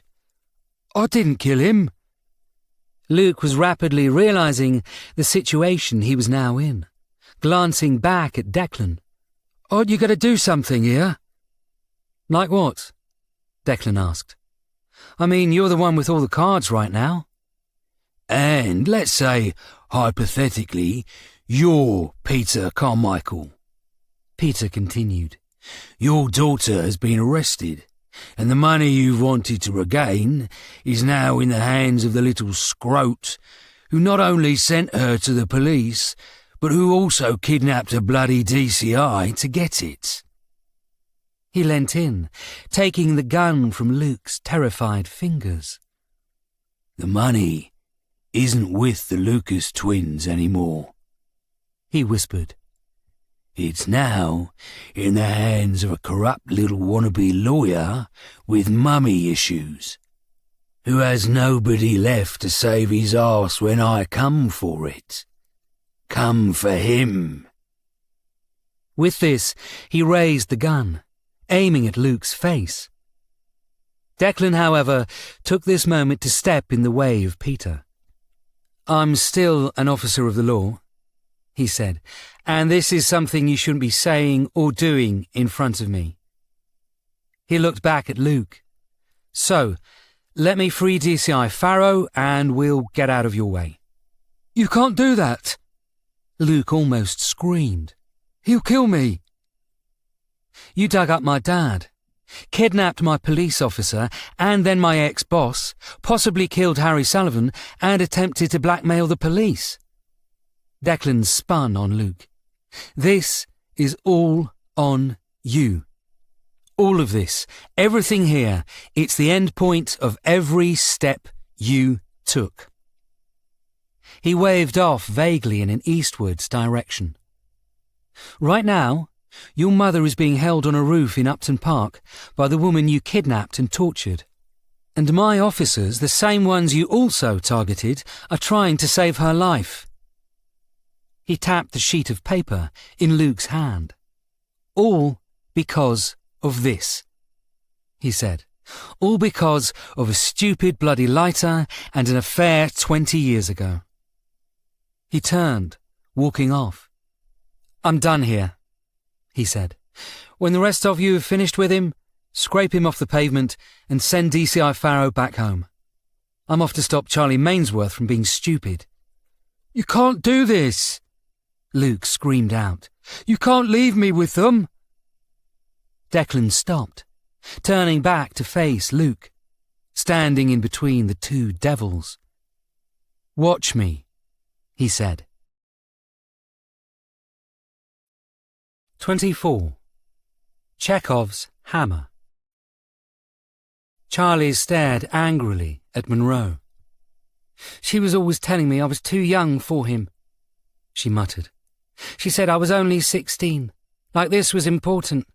I didn't kill him. Luke was rapidly realising the situation he was now in, glancing back at Declan. Aren't you going to do something here? Like what? Declan asked. I mean, you're the one with all the cards right now. And let's say, hypothetically, you're Peter Carmichael. Peter continued. Your daughter has been arrested, and the money you've wanted to regain is now in the hands of the little scrote who not only sent her to the police, but who also kidnapped a bloody DCI to get it. He leant in, taking the gun from Luke's terrified fingers. The money isn't with the Lucas twins anymore, he whispered. It's now in the hands of a corrupt little wannabe lawyer with mummy issues, who has nobody left to save his arse when I come for it. Come for him. With this, he raised the gun, aiming at Luke's face. Declan, however, took this moment to step in the way of Peter. I'm still an officer of the law, he said, and this is something you shouldn't be saying or doing in front of me. He looked back at Luke. So, let me free DCI Farrow and we'll get out of your way. You can't do that, Luke almost screamed. He'll kill me. You dug up my dad, kidnapped my police officer and then my ex-boss, possibly killed Harry Sullivan and attempted to blackmail the police. Declan spun on Luke. This is all on you. All of this, everything here, it's the end point of every step you took. He waved off vaguely in an eastwards direction. Right now, your mother is being held on a roof in Upton Park by the woman you kidnapped and tortured. And my officers, the same ones you also targeted, are trying to save her life. He tapped the sheet of paper in Luke's hand. All because of this, he said. All because of a stupid bloody lighter and an affair 20 years ago. He turned, walking off. I'm done here, he said. When the rest of you have finished with him, scrape him off the pavement and send DCI Farrow back home. I'm off to stop Charlie Mainsworth from being stupid. You can't do this, Luke screamed out. You can't leave me with them. Declan stopped, turning back to face Luke, standing in between the two devils. Watch me, he said. 24. Chekhov's Hammer. Charlie stared angrily at Monroe. She was always telling me I was too young for him, she muttered. She said I was only 16, like this was important.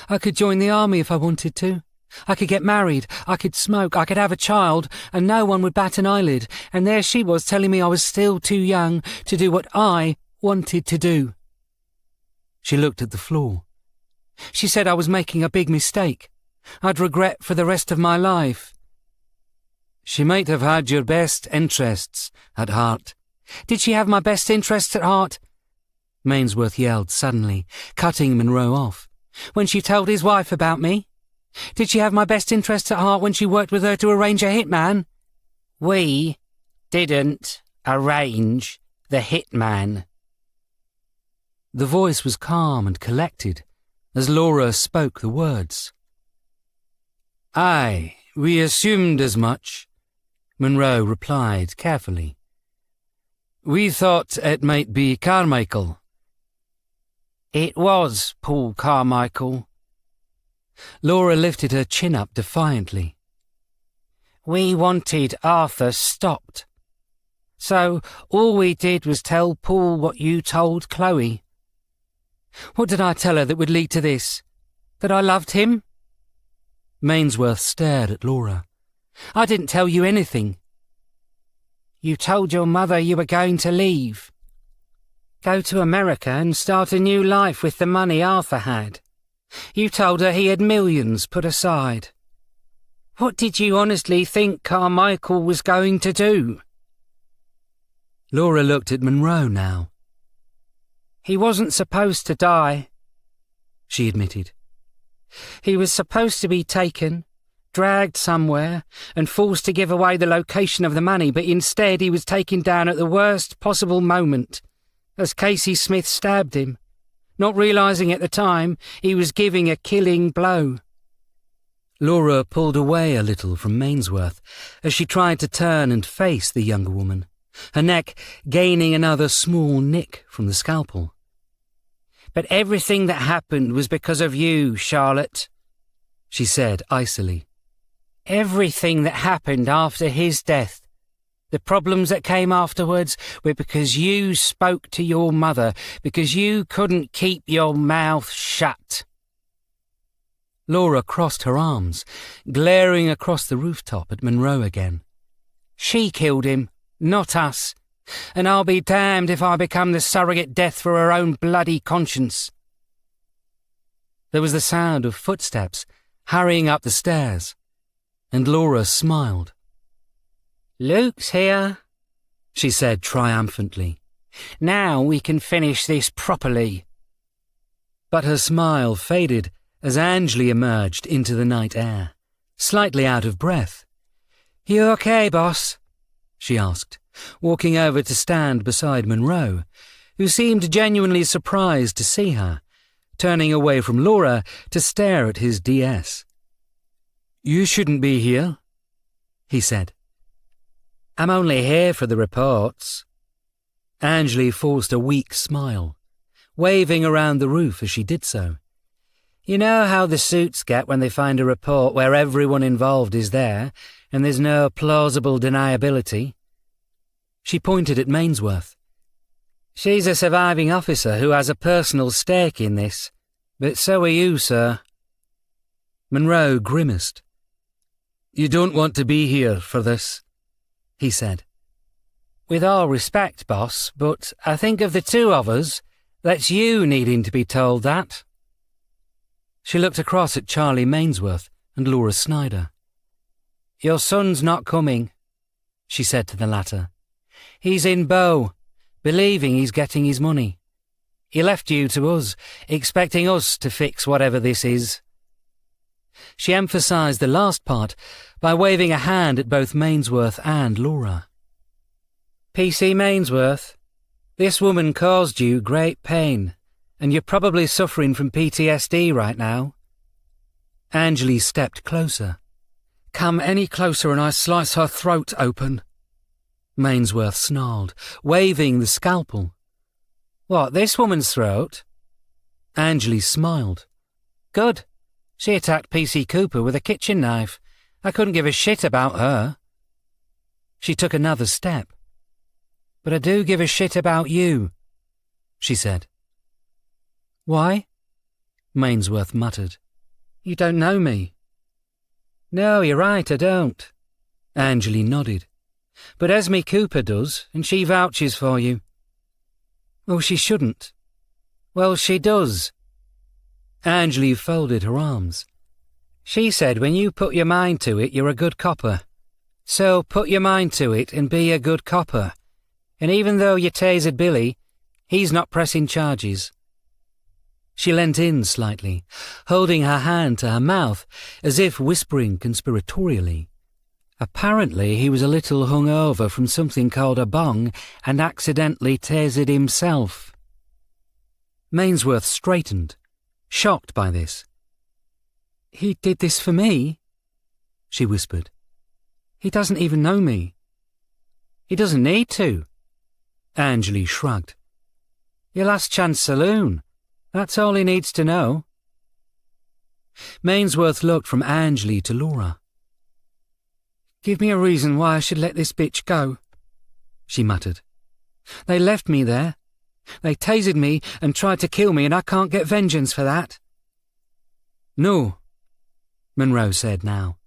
I could join the army if I wanted to. I could get married, I could smoke, I could have a child, and no one would bat an eyelid, and there she was telling me I was still too young to do what I wanted to do. She looked at the floor. She said I was making a big mistake. I'd regret for the rest of my life. She might have had your best interests at heart. Did she have my best interests at heart? Mainsworth yelled suddenly, cutting Monroe off. When she told his wife about me? Did she have my best interests at heart when she worked with her to arrange a hitman? We didn't arrange the hitman. The voice was calm and collected as Laura spoke the words. Aye, we assumed as much, Monroe replied carefully. We thought it might be Carmichael. It was Paul Carmichael. Laura lifted her chin up defiantly. We wanted Arthur stopped. So all we did was tell Paul what you told Chloe. What did I tell her that would lead to this? That I loved him? Mainsworth stared at Laura. I didn't tell you anything. You told your mother you were going to leave. Go to America and start a new life with the money Arthur had. You told her he had millions put aside. What did you honestly think Carmichael was going to do? Laura looked at Monroe now. He wasn't supposed to die, she admitted. He was supposed to be taken, dragged somewhere, and forced to give away the location of the money, but instead he was taken down at the worst possible moment, as Casey Smith stabbed him, not realising at the time he was giving a killing blow. Laura pulled away a little from Mainsworth as she tried to turn and face the younger woman, her neck gaining another small nick from the scalpel. But everything that happened was because of you, Charlotte, she said icily. Everything that happened after his death, the problems that came afterwards, were because you spoke to your mother, because you couldn't keep your mouth shut. Laura crossed her arms, glaring across the rooftop at Monroe again. She killed him, not us, and I'll be damned if I become the surrogate death for her own bloody conscience. There was the sound of footsteps hurrying up the stairs, and Laura smiled. Luke's here, she said triumphantly. Now we can finish this properly. But her smile faded as Angley emerged into the night air, slightly out of breath. You okay, boss? She asked, walking over to stand beside Monroe, who seemed genuinely surprised to see her, turning away from Laura to stare at his DS. You shouldn't be here, he said. I'm only here for the reports. Angley forced a weak smile, waving around the roof as she did so. You know how the suits get when they find a report where everyone involved is there and there's no plausible deniability? She pointed at Mainsworth. She's a surviving officer who has a personal stake in this, but so are you, sir. Monroe grimaced. You don't want to be here for this, he said. With all respect, boss, but I think of the two of us, that's you needing to be told that. She looked across at Charlie Mainsworth and Laura Snyder. Your son's not coming, she said to the latter. He's in Bow, believing he's getting his money. He left you to us, expecting us to fix whatever this is. She emphasised the last part by waving a hand at both Mainsworth and Laura. PC Mainsworth, this woman caused you great pain, and you're probably suffering from PTSD right now. Angley stepped closer. Come any closer and I slice her throat open, Mainsworth snarled, waving the scalpel. What, this woman's throat? Angley smiled. Good. She attacked PC Cooper with a kitchen knife. I couldn't give a shit about her. She took another step. But I do give a shit about you, she said. Why? Mainsworth muttered. You don't know me. No, you're right, I don't. Angley nodded. But Esme Cooper does, and she vouches for you. Well, she shouldn't. Well, she does. Angley folded her arms. She said when you put your mind to it, you're a good copper. So put your mind to it and be a good copper. And even though you tasered Billy, he's not pressing charges. She leant in slightly, holding her hand to her mouth, as if whispering conspiratorially. Apparently he was a little hungover from something called a bong and accidentally tasered himself. Mainsworth straightened, shocked by this. He did this for me, she whispered. He doesn't even know me. He doesn't need to. Angley shrugged. Your last chance saloon. That's all he needs to know. Mainsworth looked from Angley to Laura. Give me a reason why I should let this bitch go, she muttered. They left me there. They tasered me and tried to kill me, and I can't get vengeance for that. No, Monroe said now.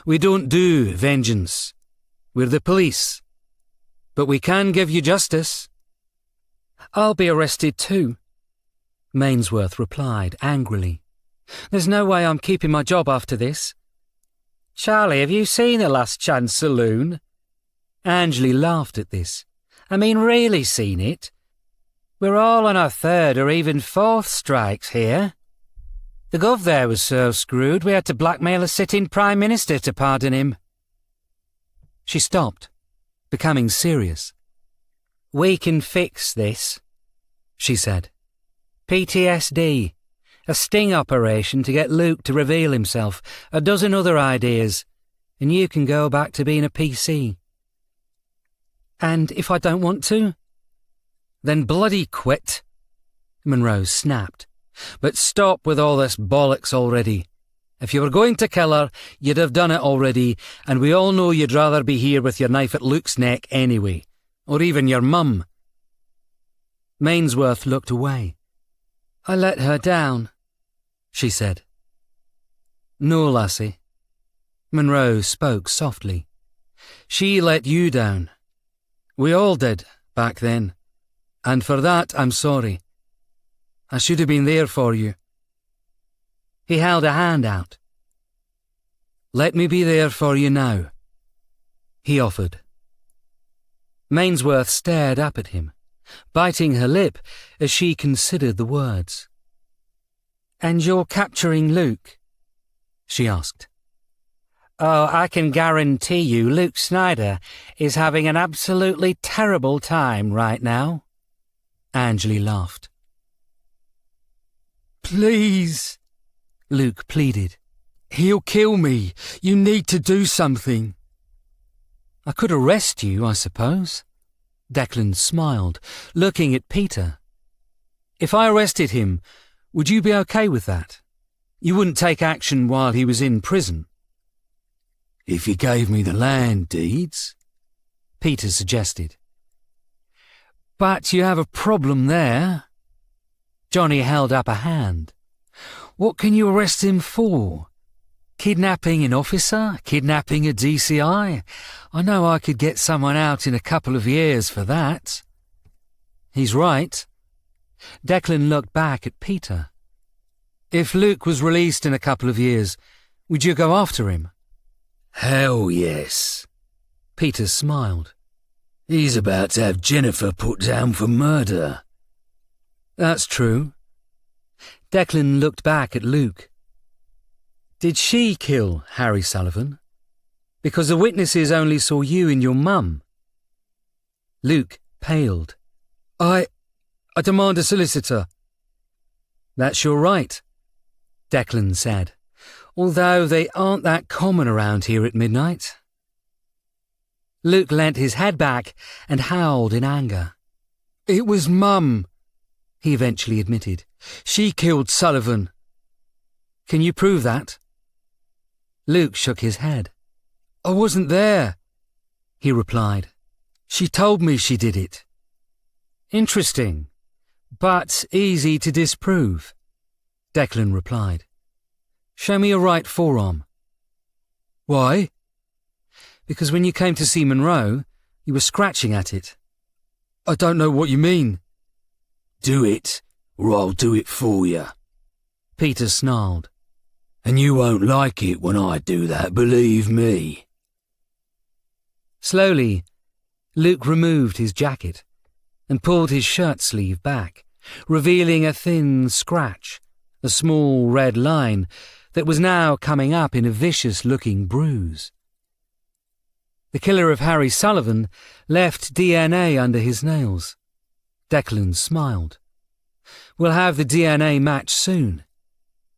We don't do vengeance. We're the police. But we can give you justice. I'll be arrested too, Mainsworth replied angrily. There's no way I'm keeping my job after this. Charlie, have you seen the Last Chance Saloon? Angley laughed at this. I mean, really seen it? We're all on our third or even fourth strikes here. The Gov there was so screwed we had to blackmail a sitting Prime Minister to pardon him. She stopped, becoming serious. We can fix this, she said. PTSD, a sting operation to get Luke to reveal himself, a dozen other ideas, and you can go back to being a PC. And if I don't want to? Then bloody quit, Monroe snapped. But stop with all this bollocks already. If you were going to kill her, you'd have done it already, and we all know you'd rather be here with your knife at Luke's neck anyway, or even your mum. Mainsworth looked away. I let her down, she said. No, lassie. Monroe spoke softly. She let you down. We all did, back then, and for that I'm sorry. I should have been there for you. He held a hand out. Let me be there for you now, he offered. Mainsworth stared up at him, biting her lip as she considered the words. And you're capturing Luke? She asked. Oh, I can guarantee you Luke Snyder is having an absolutely terrible time right now. Angley laughed. Please, Luke pleaded. He'll kill me. You need to do something. I could arrest you, I suppose. Declan smiled, looking at Peter. If I arrested him, would you be okay with that? You wouldn't take action while he was in prison. If he gave me the land deeds, Peter suggested. But you have a problem there. Johnny held up a hand. What can you arrest him for? Kidnapping an officer? Kidnapping a DCI? I know I could get someone out in a couple of years for that. He's right. Declan looked back at Peter. If Luke was released in a couple of years, would you go after him? Hell yes. Peter smiled. He's about to have Jennifer put down for murder. That's true. Declan looked back at Luke. Did she kill Harry Sullivan? Because the witnesses only saw you and your mum. Luke paled. I demand a solicitor. That's your right, Declan said, although they aren't that common around here at midnight. Luke leant his head back and howled in anger. It was Mum, he eventually admitted. She killed Sullivan. Can you prove that? Luke shook his head. I wasn't there, he replied. She told me she did it. Interesting, but easy to disprove, Declan replied. Show me your right forearm. Why? Because when you came to see Monroe, you were scratching at it. I don't know what you mean. Do it, or I'll do it for you, Peter snarled. And you won't like it when I do that, believe me. Slowly, Luke removed his jacket and pulled his shirt sleeve back, revealing a thin scratch, a small red line that was now coming up in a vicious-looking bruise. The killer of Harry Sullivan left DNA under his nails. Declan smiled. We'll have the DNA match soon.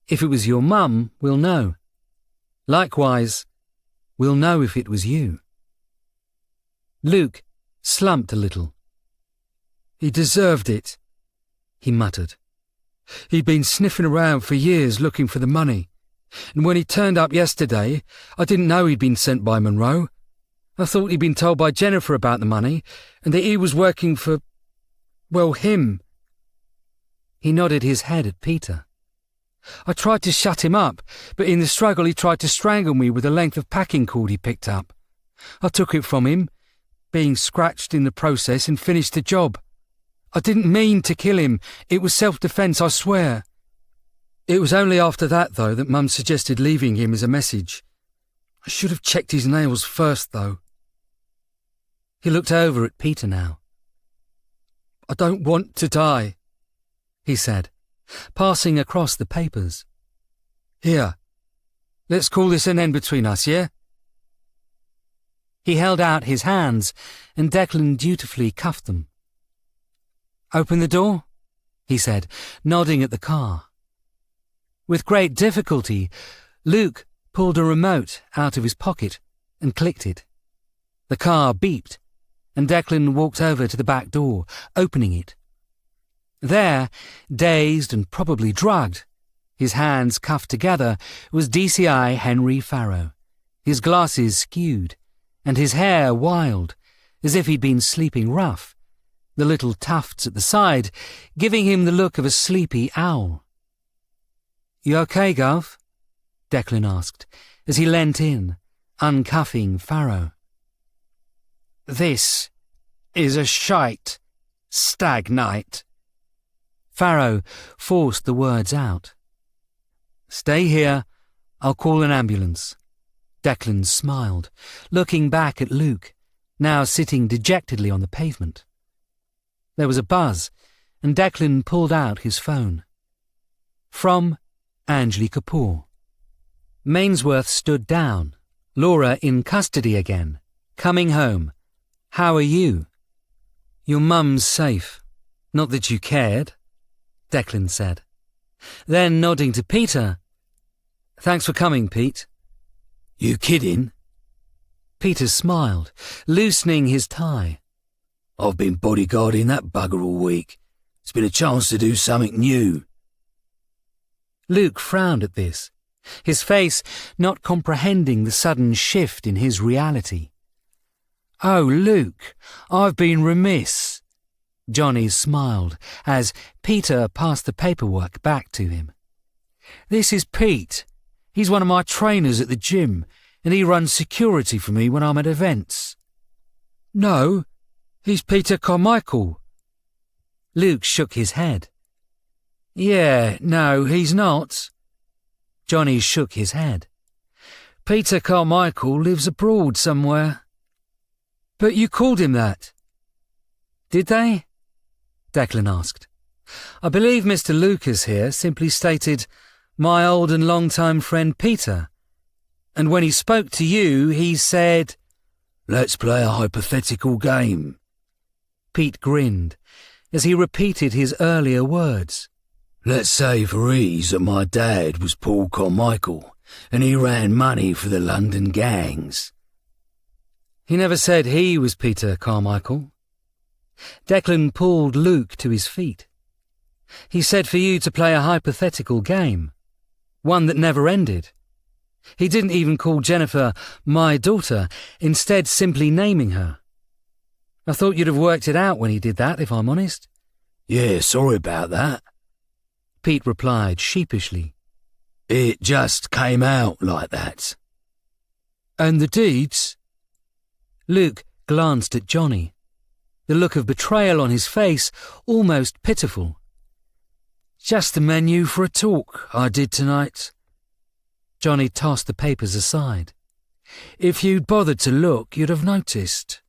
If it was your mum, we'll know. Likewise, we'll know if it was you. Luke slumped a little. He deserved it, he muttered. He'd been sniffing around for years looking for the money, and when he turned up yesterday, I didn't know he'd been sent by Monroe. I thought he'd been told by Jennifer about the money, and that he was working for, well, him. He nodded his head at Peter. I tried to shut him up, but in the struggle he tried to strangle me with a length of packing cord he picked up. I took it from him, being scratched in the process, and finished the job. I didn't mean to kill him. It was self-defence, I swear. It was only after that, though, that Mum suggested leaving him as a message. I should have checked his nails first, though. He looked over at Peter now. I don't want to die, he said, passing across the papers. Here, let's call this an end between us, yeah? He held out his hands, and Declan dutifully cuffed them. Open the door, he said, nodding at the car. With great difficulty, Luke pulled a remote out of his pocket and clicked it. The car beeped, and Declan walked over to the back door, opening it. There, dazed and probably drugged, his hands cuffed together, was DCI Henry Farrow, his glasses skewed, and his hair wild, as if he'd been sleeping rough, the little tufts at the side giving him the look of a sleepy owl. "You okay, Gov?" Declan asked, as he leant in, uncuffing Farrow. "This is a shite stag night." Farrow forced the words out. "Stay here. I'll call an ambulance." Declan smiled, looking back at Luke, now sitting dejectedly on the pavement. There was a buzz, and Declan pulled out his phone. From Anjali Kapoor. Mainsworth stood down. Laura in custody again. Coming home. How are you? Your mum's safe. Not that you cared, Declan said. Then, nodding to Peter, "Thanks for coming, Pete." You kidding? Peter smiled, loosening his tie. I've been bodyguarding that bugger all week. It's been a chance to do something new. Luke frowned at this, his face not comprehending the sudden shift in his reality. "Oh, Luke, I've been remiss." Johnny smiled as Peter passed the paperwork back to him. "This is Pete. He's one of my trainers at the gym, and he runs security for me when I'm at events." "No, he's Peter Carmichael." Luke shook his head. "Yeah, no, he's not." Johnny shook his head. "Peter Carmichael lives abroad somewhere." "But you called him that." "Did they?" Declan asked. "I believe Mr. Lucas here simply stated, 'My old and long-time friend Peter.' And when he spoke to you, he said—" Let's play a hypothetical game. Pete grinned as he repeated his earlier words. Let's say for ease that my dad was Paul Carmichael and he ran money for the London gangs. He never said he was Peter Carmichael. Declan pulled Luke to his feet. He said for you to play a hypothetical game, one that never ended. He didn't even call Jennifer my daughter, instead simply naming her. I thought you'd have worked it out when he did that, if I'm honest. Yeah, sorry about that, Pete replied sheepishly. It just came out like that. And the deeds? Luke glanced at Johnny, the look of betrayal on his face almost pitiful. Just the menu for a talk I did tonight. Johnny tossed the papers aside. If you'd bothered to look, you'd have noticed.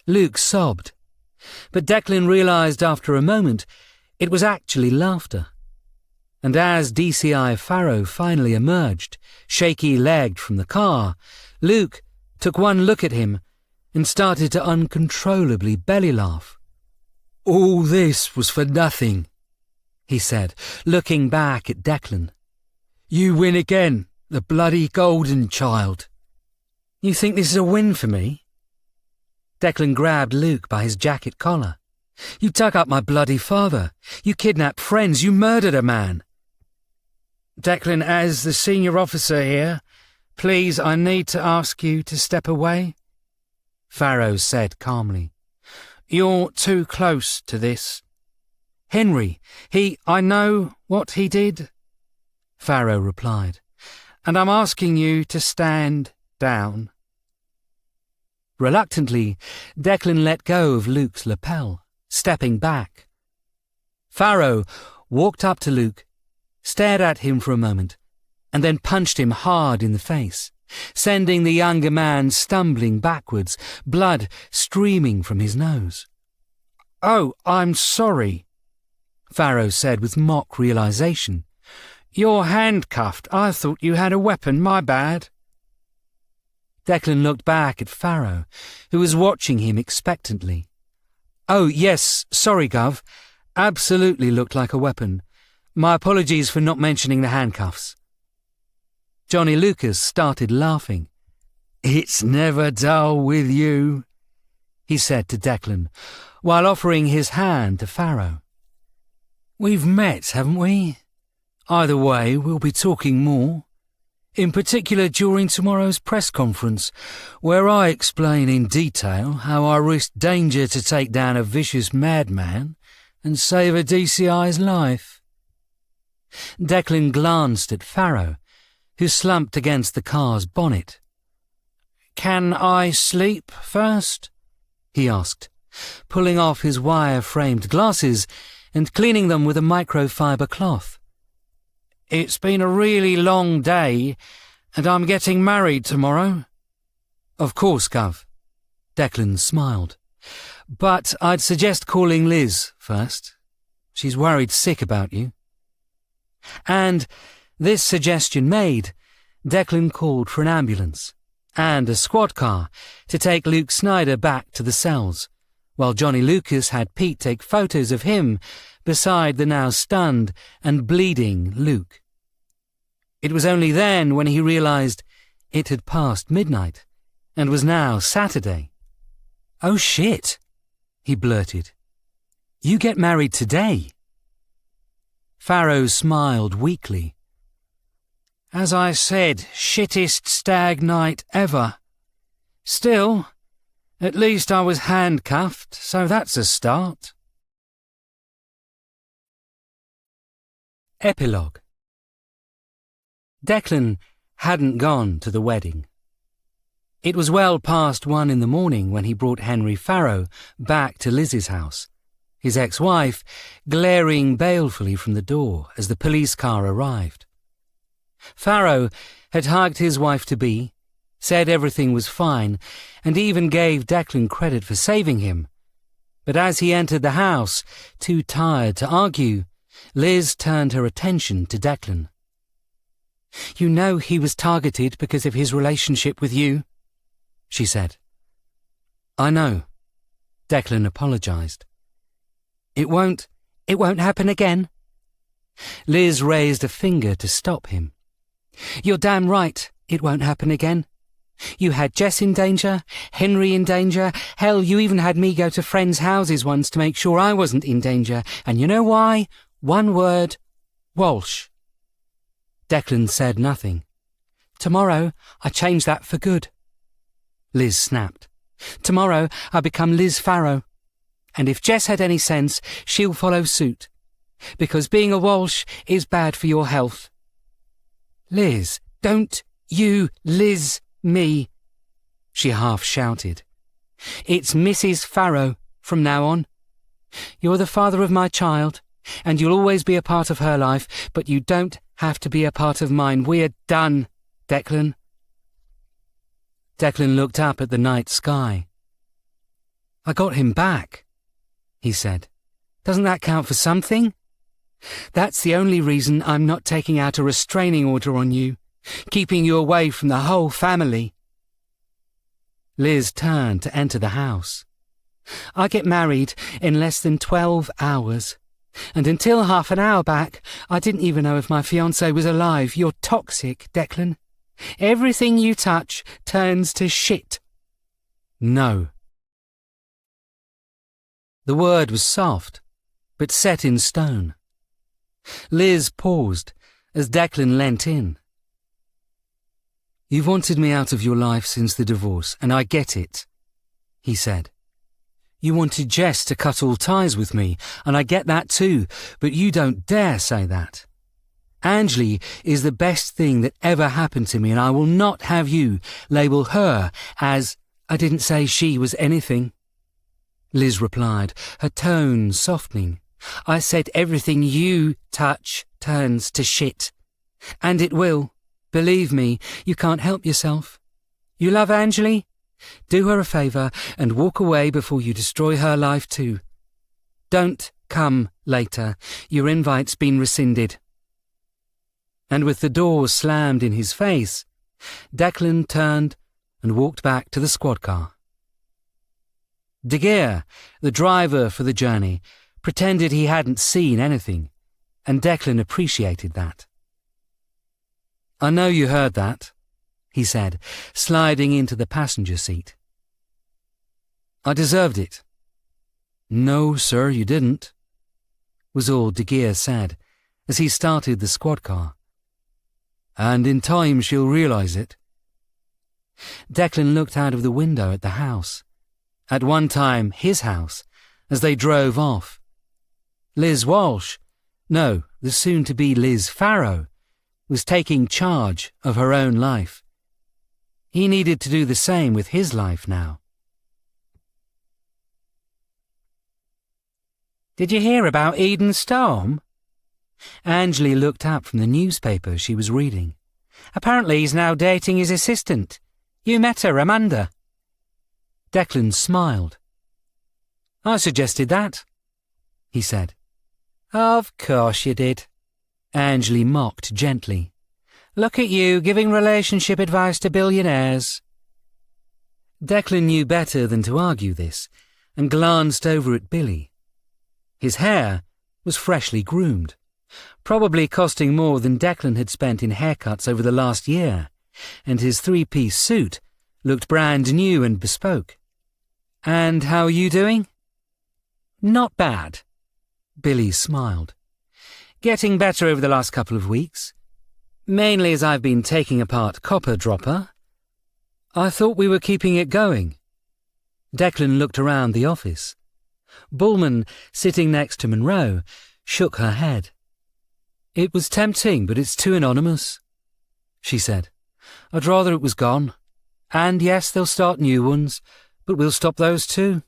Luke sobbed, but Declan realised after a moment it was actually laughter. And as DCI Farrow finally emerged, shaky-legged from the car, Luke took one look at him and started to uncontrollably belly laugh. All this was for nothing, he said, looking back at Declan. You win again, the bloody golden child. You think this is a win for me? Declan grabbed Luke by his jacket collar. You dug up my bloody father. You kidnapped friends. You murdered a man. Declan, as the senior officer here, please, I need to ask you to step away, Farrow said calmly. You're too close to this. Henry, I know what he did, Farrow replied, and I'm asking you to stand down. Reluctantly, Declan let go of Luke's lapel. stepping back. Farrow walked up to Luke, stared at him for a moment, and then punched him hard in the face, sending the younger man stumbling backwards, blood streaming from his nose. "Oh, I'm sorry," Farrow said with mock realization. "You're handcuffed. I thought you had a weapon. My bad." Declan looked back at Farrow, who was watching him expectantly. "Oh, yes, sorry, Gov. Absolutely looked like a weapon. My apologies for not mentioning the handcuffs." Johnny Lucas started laughing. "It's never dull with you," he said to Declan, while offering his hand to Farrow. "We've met, haven't we? Either way, we'll be talking more. In particular during tomorrow's press conference, where I explain in detail how I risked danger to take down a vicious madman and save a DCI's life." Declan glanced at Farrow, who slumped against the car's bonnet. "Can I sleep first?" he asked, pulling off his wire-framed glasses and cleaning them with a microfiber cloth. "It's been a really long day, and I'm getting married tomorrow." "Of course, Gov." Declan smiled. "But I'd suggest calling Liz first. She's worried sick about you." And, this suggestion made, Declan called for an ambulance and a squad car to take Luke Snyder back to the cells, while Johnny Lucas had Pete take photos of him beside the now stunned and bleeding Luke. It was only then when he realized it had passed midnight and was now Saturday. "Oh shit," he blurted. "You get married today?" Farrow smiled weakly. "As I said, shittest stag night ever. Still, at least I was handcuffed, so that's a start." Epilogue. Declan hadn't gone to the wedding. It was well past 1 in the morning when he brought Henry Farrow back to Liz's house, his ex-wife glaring balefully from the door as the police car arrived. Farrow had hugged his wife-to-be, said everything was fine, and even gave Declan credit for saving him. But as he entered the house, too tired to argue, Liz turned her attention to Declan. "You know he was targeted because of his relationship with you," she said. "I know," Declan apologized. It won't happen again?" Liz raised a finger to stop him. "You're damn right it won't happen again. You had Jess in danger, Henry in danger, hell, you even had me go to friends' houses once to make sure I wasn't in danger, and you know why? One word: Walsh." Declan said nothing. "Tomorrow I change that for good," Liz snapped. "Tomorrow I become Liz Farrow. And if Jess had any sense, she'll follow suit. Because being a Walsh is bad for your health." "Liz, don't you Liz me," she half shouted. "It's Mrs. Farrow from now on. You're the father of my child, and you'll always be a part of her life, but you don't have to be a part of mine. We're done, Declan." Declan looked up at the night sky. "I got him back," he said. "Doesn't that count for something? That's the only reason I'm not taking out a restraining order on you, keeping you away from the whole family." Liz turned to enter the house. "I get married in less than 12 hours. And until half an hour back, I didn't even know if my fiancé was alive. You're toxic, Declan. Everything you touch turns to shit." "No." The word was soft, but set in stone. Liz paused as Declan leant in. "You've wanted me out of your life since the divorce, and I get it," he said. "You wanted Jess to cut all ties with me, and I get that too, but you don't dare say that. Angie is the best thing that ever happened to me, and I will not have you label her as I didn't say she was anything." Liz replied, her tone softening. "I said everything you touch turns to shit. And it will. Believe me, you can't help yourself. You love Anjali? Do her a favour and walk away before you destroy her life too. Don't come later. Your invite's been rescinded." And with the door slammed in his face, Declan turned and walked back to the squad car. De Geer, the driver for the journey, pretended he hadn't seen anything, and Declan appreciated that. "I know you heard that," he said, sliding into the passenger seat. "I deserved it." "No, sir, you didn't," was all De Geer said as he started the squad car. "And in time she'll realise it." Declan looked out of the window at the house, at one time his house, as they drove off. Liz Walsh, no, the soon-to-be Liz Farrow, was taking charge of her own life. He needed to do the same with his life now. "Did you hear about Eden Storm?" Anjali looked up from the newspaper she was reading. "Apparently he's now dating his assistant. You met her, Amanda." Declan smiled. "I suggested that," he said. "Of course you did," Anjali mocked gently. "Look at you giving relationship advice to billionaires." Declan knew better than to argue this and glanced over at Billy. His hair was freshly groomed, probably costing more than Declan had spent in haircuts over the last year, and his three-piece suit looked brand new and bespoke. "And how are you doing?" "Not bad," Billy smiled. "Getting better over the last couple of weeks, mainly as I've been taking apart Copper Dropper." "I thought we were keeping it going." Declan looked around the office. Bullman, sitting next to Monroe, shook her head. "It was tempting, but it's too anonymous," she said. "I'd rather it was gone. And yes, they'll start new ones, but we'll stop those too."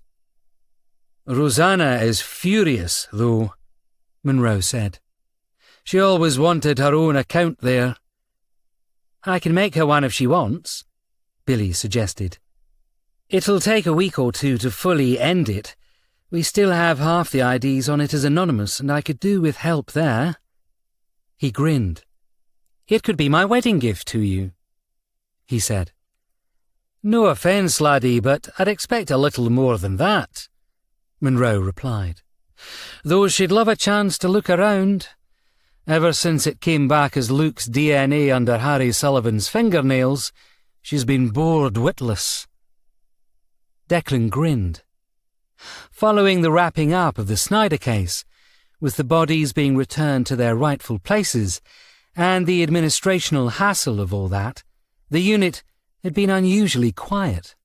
"Rosanna is furious, though," Monroe said. "She always wanted her own account there." "I can make her one if she wants," Billy suggested. "It'll take a week or two to fully end it. We still have half the IDs on it as anonymous, and I could do with help there." He grinned. "It could be my wedding gift to you," he said. "No offence, laddie, but I'd expect a little more than that," Monroe replied. "Though she'd love a chance to look around. Ever since it came back as Luke's DNA under Harry Sullivan's fingernails, she's been bored witless." Declan grinned. Following the wrapping up of the Snyder case, with the bodies being returned to their rightful places, and the administrational hassle of all that, the unit had been unusually quiet.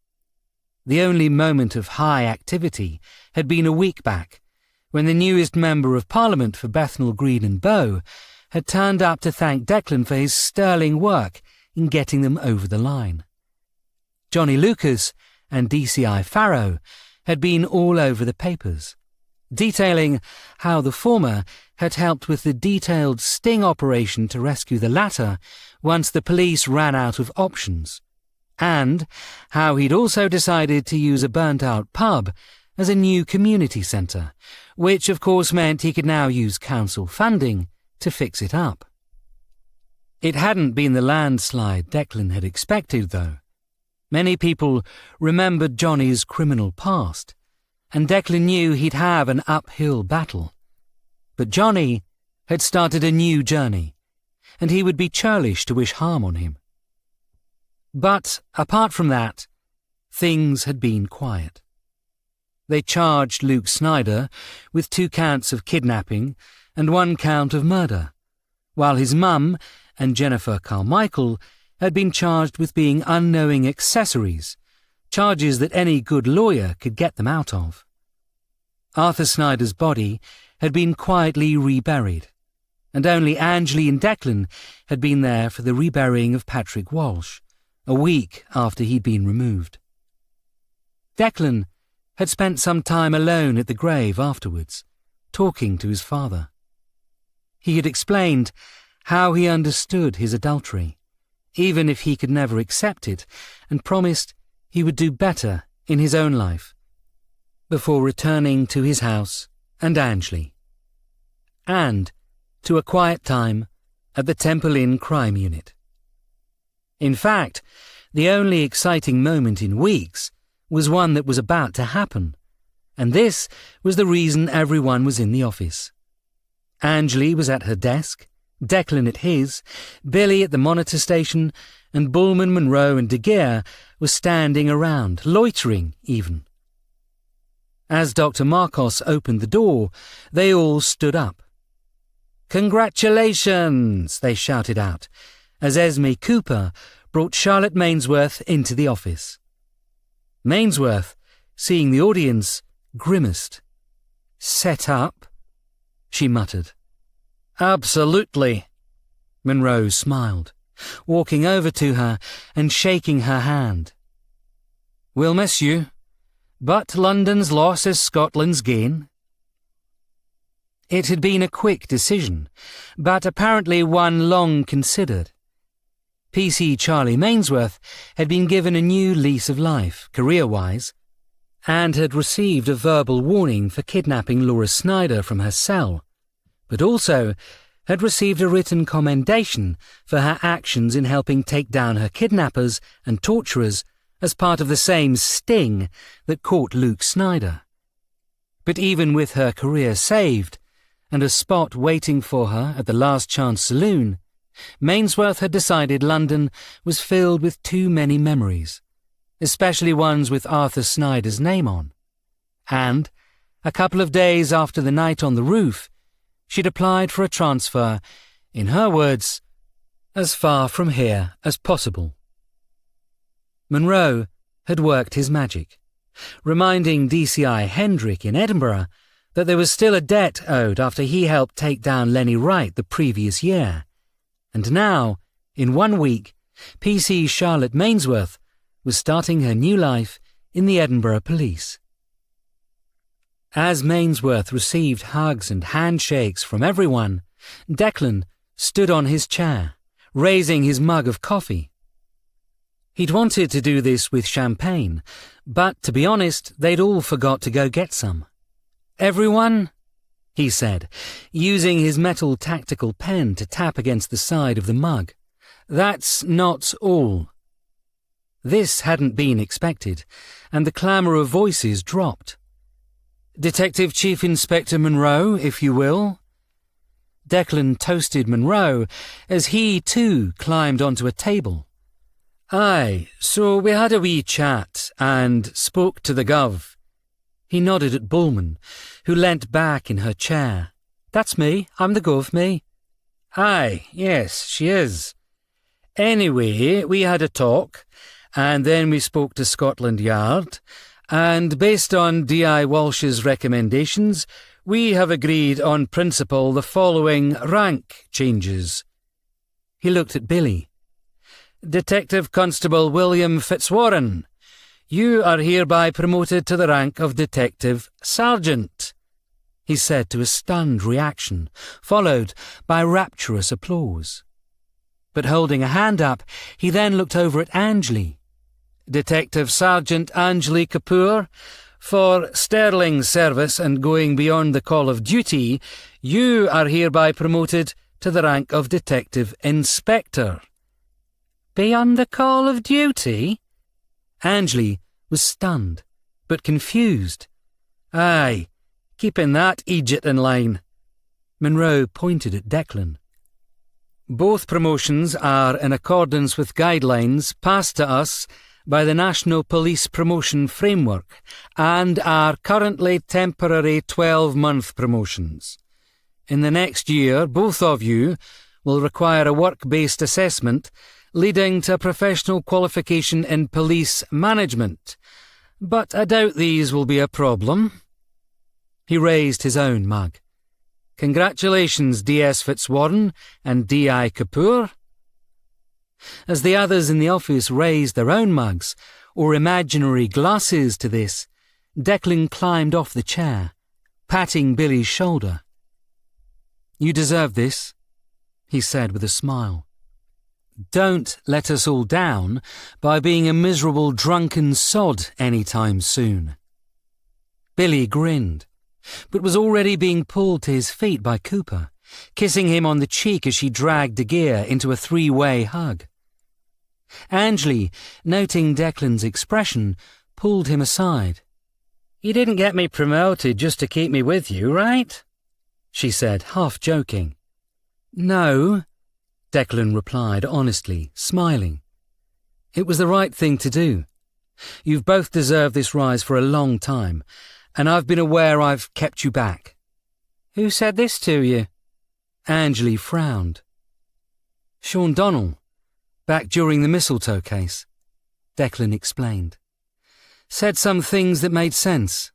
The only moment of high activity had been a week back, when the newest Member of Parliament for Bethnal Green and Bow had turned up to thank Declan for his sterling work in getting them over the line. Johnny Lucas and DCI Farrow had been all over the papers, detailing how the former had helped with the detailed sting operation to rescue the latter once the police ran out of options, and how he'd also decided to use a burnt-out pub as a new community centre, which of course meant he could now use council funding to fix it up. It hadn't been the landslide Declan had expected, though. Many people remembered Johnny's criminal past, and Declan knew he'd have an uphill battle. But Johnny had started a new journey, and he would be churlish to wish harm on him. But, apart from that, things had been quiet. They charged Luke Snyder with 2 counts of kidnapping and 1 count of murder, while his mum and Jennifer Carmichael had been charged with being unknowing accessories, charges that any good lawyer could get them out of. Arthur Snyder's body had been quietly reburied, and only Anjali and Declan had been there for the reburying of Patrick Walsh, a week after he'd been removed. Declan had spent some time alone at the grave afterwards, talking to his father. He had explained how he understood his adultery, even if he could never accept it, and promised he would do better in his own life, before returning to his house and Angley, and to a quiet time at the Temple Inn crime unit. In fact, the only exciting moment in weeks was one that was about to happen, and this was the reason everyone was in the office. Angley was at her desk, Declan at his, Billy at the monitor station, and Bullman, Monroe and De Geer were standing around, loitering even. As Dr. Marcos opened the door, they all stood up. "Congratulations!" they shouted out, as Esme Cooper brought Charlotte Mainsworth into the office. Mainsworth, seeing the audience, grimaced. "Set up?" she muttered. "Absolutely," Monroe smiled, walking over to her and shaking her hand. "We'll miss you, but London's loss is Scotland's gain." It had been a quick decision, but apparently one long considered. PC Charlie Mainsworth had been given a new lease of life, career-wise, and had received a verbal warning for kidnapping Laura Snyder from her cell, but also had received a written commendation for her actions in helping take down her kidnappers and torturers as part of the same sting that caught Luke Snyder. But even with her career saved, and a spot waiting for her at the Last Chance Saloon, Mainsworth had decided London was filled with too many memories, especially ones with Arthur Snyder's name on. And, a couple of days after the night on the roof, she'd applied for a transfer, in her words, as far from here as possible. Monroe had worked his magic, reminding DCI Hendrick in Edinburgh that there was still a debt owed after he helped take down Lenny Wright the previous year. And now, in 1 week, PC Charlotte Mainsworth was starting her new life in the Edinburgh Police. As Mainsworth received hugs and handshakes from everyone, Declan stood on his chair, raising his mug of coffee. He'd wanted to do this with champagne, but to be honest, they'd all forgot to go get some. "Everyone?" he said, using his metal tactical pen to tap against the side of the mug. "That's not all." This hadn't been expected, and the clamour of voices dropped. "Detective Chief Inspector Monroe, if you will." Declan toasted Monroe as he, too, climbed onto a table. "Aye, so we had a wee chat and spoke to the Gov." He nodded at Bullman, who leant back in her chair. "That's me. I'm the Gov, me." "Aye, yes, she is. Anyway, we had a talk, and then we spoke to Scotland Yard, and based on D.I. Walsh's recommendations, we have agreed on principle the following rank changes." He looked at Billy. "Detective Constable William Fitzwarren, you are hereby promoted to the rank of Detective Sergeant," he said to a stunned reaction, followed by rapturous applause. But holding a hand up, he then looked over at Angley. "Detective Sergeant Angley Kapoor, for sterling service and going beyond the call of duty, you are hereby promoted to the rank of Detective Inspector." "Beyond the call of duty?" Angley was stunned, but confused. "Aye, keeping that Egypt in line." Monroe pointed at Declan. "Both promotions are in accordance with guidelines passed to us by the National Police Promotion Framework and are currently temporary 12-month promotions. In the next year, both of you will require a work-based assessment leading to professional qualification in police management, but I doubt these will be a problem." He raised his own mug. "Congratulations, D.S. Fitzwarren and D.I. Kapoor." As the others in the office raised their own mugs, or imaginary glasses to this, Declan climbed off the chair, patting Billy's shoulder. "You deserve this," he said with a smile. "Don't let us all down by being a miserable drunken sod any time soon." Billy grinned, but was already being pulled to his feet by Cooper, kissing him on the cheek as she dragged De Geer into a three-way hug. Angley, noting Declan's expression, pulled him aside. "You didn't get me promoted just to keep me with you, right?" she said, half joking. "No," Declan replied honestly, smiling. "It was the right thing to do. You've both deserved this rise for a long time, and I've been aware I've kept you back." "Who said this to you?" Angley frowned. "Sean Donnell, back during the mistletoe case," Declan explained. "Said some things that made sense."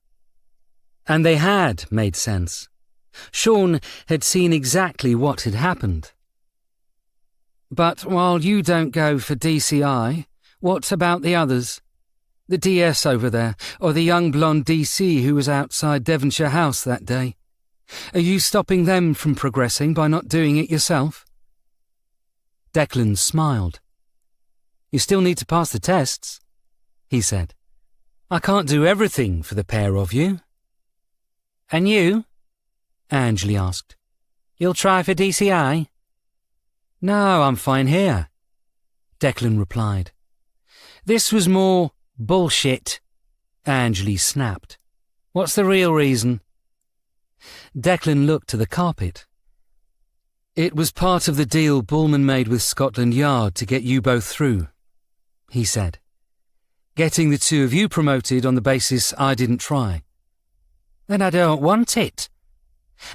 And they had made sense. Sean had seen exactly what had happened. "But while you don't go for DCI, what about the others? The DS over there, or the young blonde DC who was outside Devonshire House that day? Are you stopping them from progressing by not doing it yourself?" Declan smiled. "You still need to pass the tests," he said. "I can't do everything for the pair of you." "And you?" Angley asked. "You'll try for DCI?" "No, I'm fine here," Declan replied. "This was more bullshit," Angley snapped. "What's the real reason?" Declan looked to the carpet. "It was part of the deal Bullman made with Scotland Yard to get you both through," he said. "Getting the two of you promoted on the basis I didn't try." "Then I don't want it."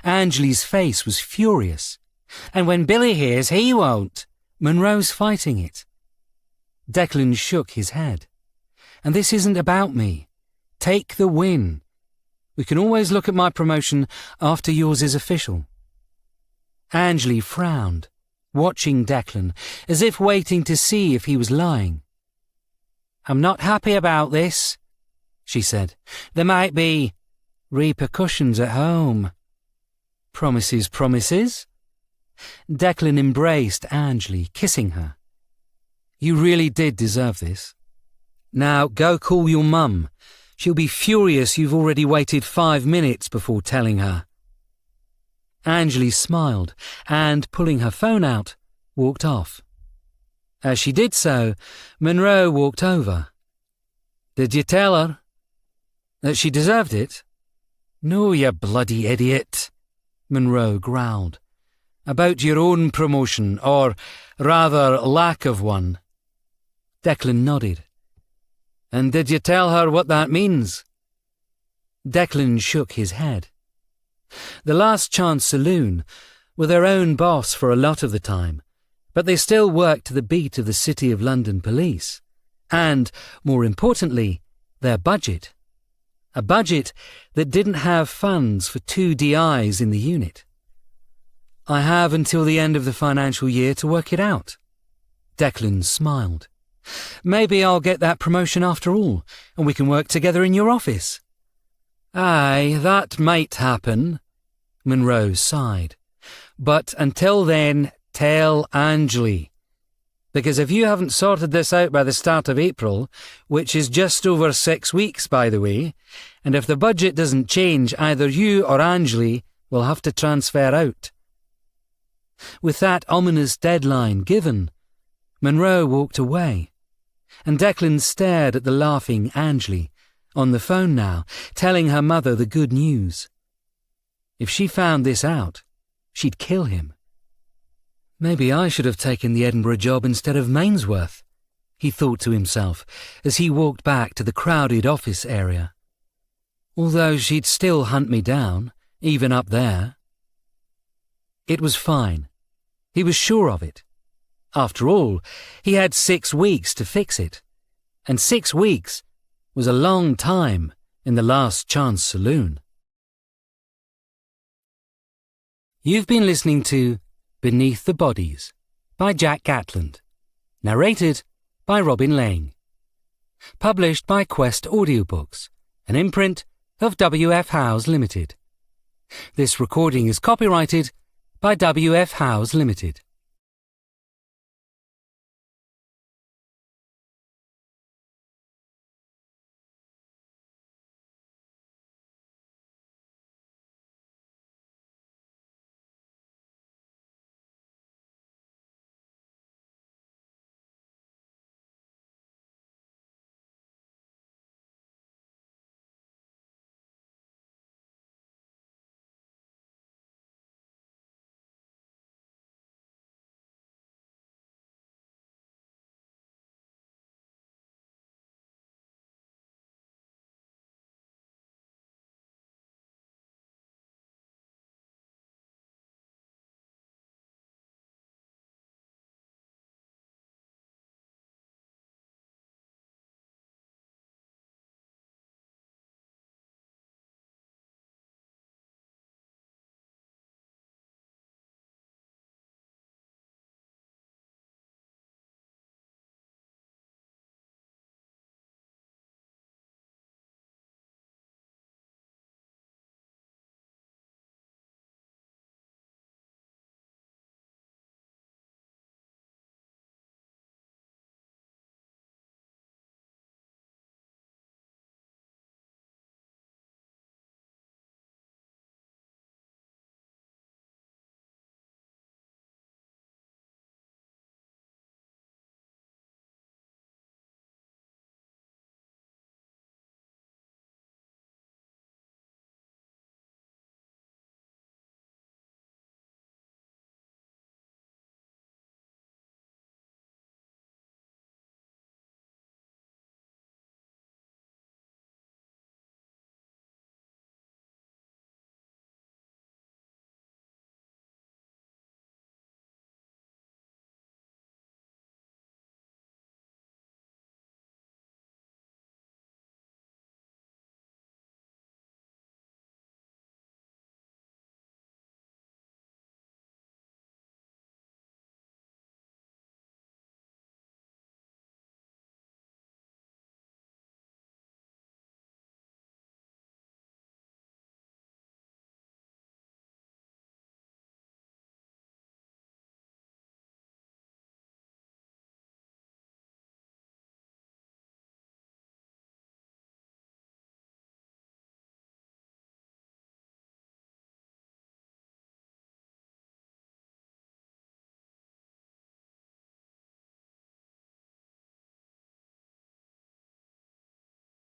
Angley's face was furious. "And when Billy hears, he won't. Monroe's fighting it." Declan shook his head. "And this isn't about me. Take the win. We can always look at my promotion after yours is official." Angley frowned, watching Declan, as if waiting to see if he was lying. "I'm not happy about this," she said. "There might be repercussions at home." "Promises, promises?" Declan embraced Angley, kissing her. "You really did deserve this. Now go call your mum. She'll be furious you've already waited 5 minutes before telling her." Angley smiled and, pulling her phone out, walked off. As she did so, Monroe walked over. "Did you tell her that she deserved it?" "No, you bloody idiot," Monroe growled. "About your own promotion, or rather lack of one." Declan nodded. "And did you tell her what that means?" Declan shook his head. The Last Chance Saloon were their own boss for a lot of the time, but they still worked to the beat of the City of London police, and, more importantly, their budget. A budget that didn't have funds for 2 DIs in the unit. "I have until the end of the financial year to work it out." Declan smiled. "Maybe I'll get that promotion after all, and we can work together in your office." "Aye, that might happen," Monroe sighed. "But until then, tell Angley. Because if you haven't sorted this out by the start of April, which is just over 6 weeks, by the way, and if the budget doesn't change, either you or Angley will have to transfer out." With that ominous deadline given, Monroe walked away, and Declan stared at the laughing Angley, on the phone now, telling her mother the good news. If she found this out, she'd kill him. "Maybe I should have taken the Edinburgh job instead of Mainsworth," he thought to himself as he walked back to the crowded office area. Although she'd still hunt me down, even up there. It was fine. He was sure of it. After all, he had 6 weeks to fix it, and 6 weeks was a long time in the Last Chance Saloon. You've been listening to Beneath the Bodies by Jack Gatland, narrated by Robin Lane, published by Quest Audiobooks an imprint of W.F. Howes Limited. This recording is copyrighted by W.F. Howes Limited.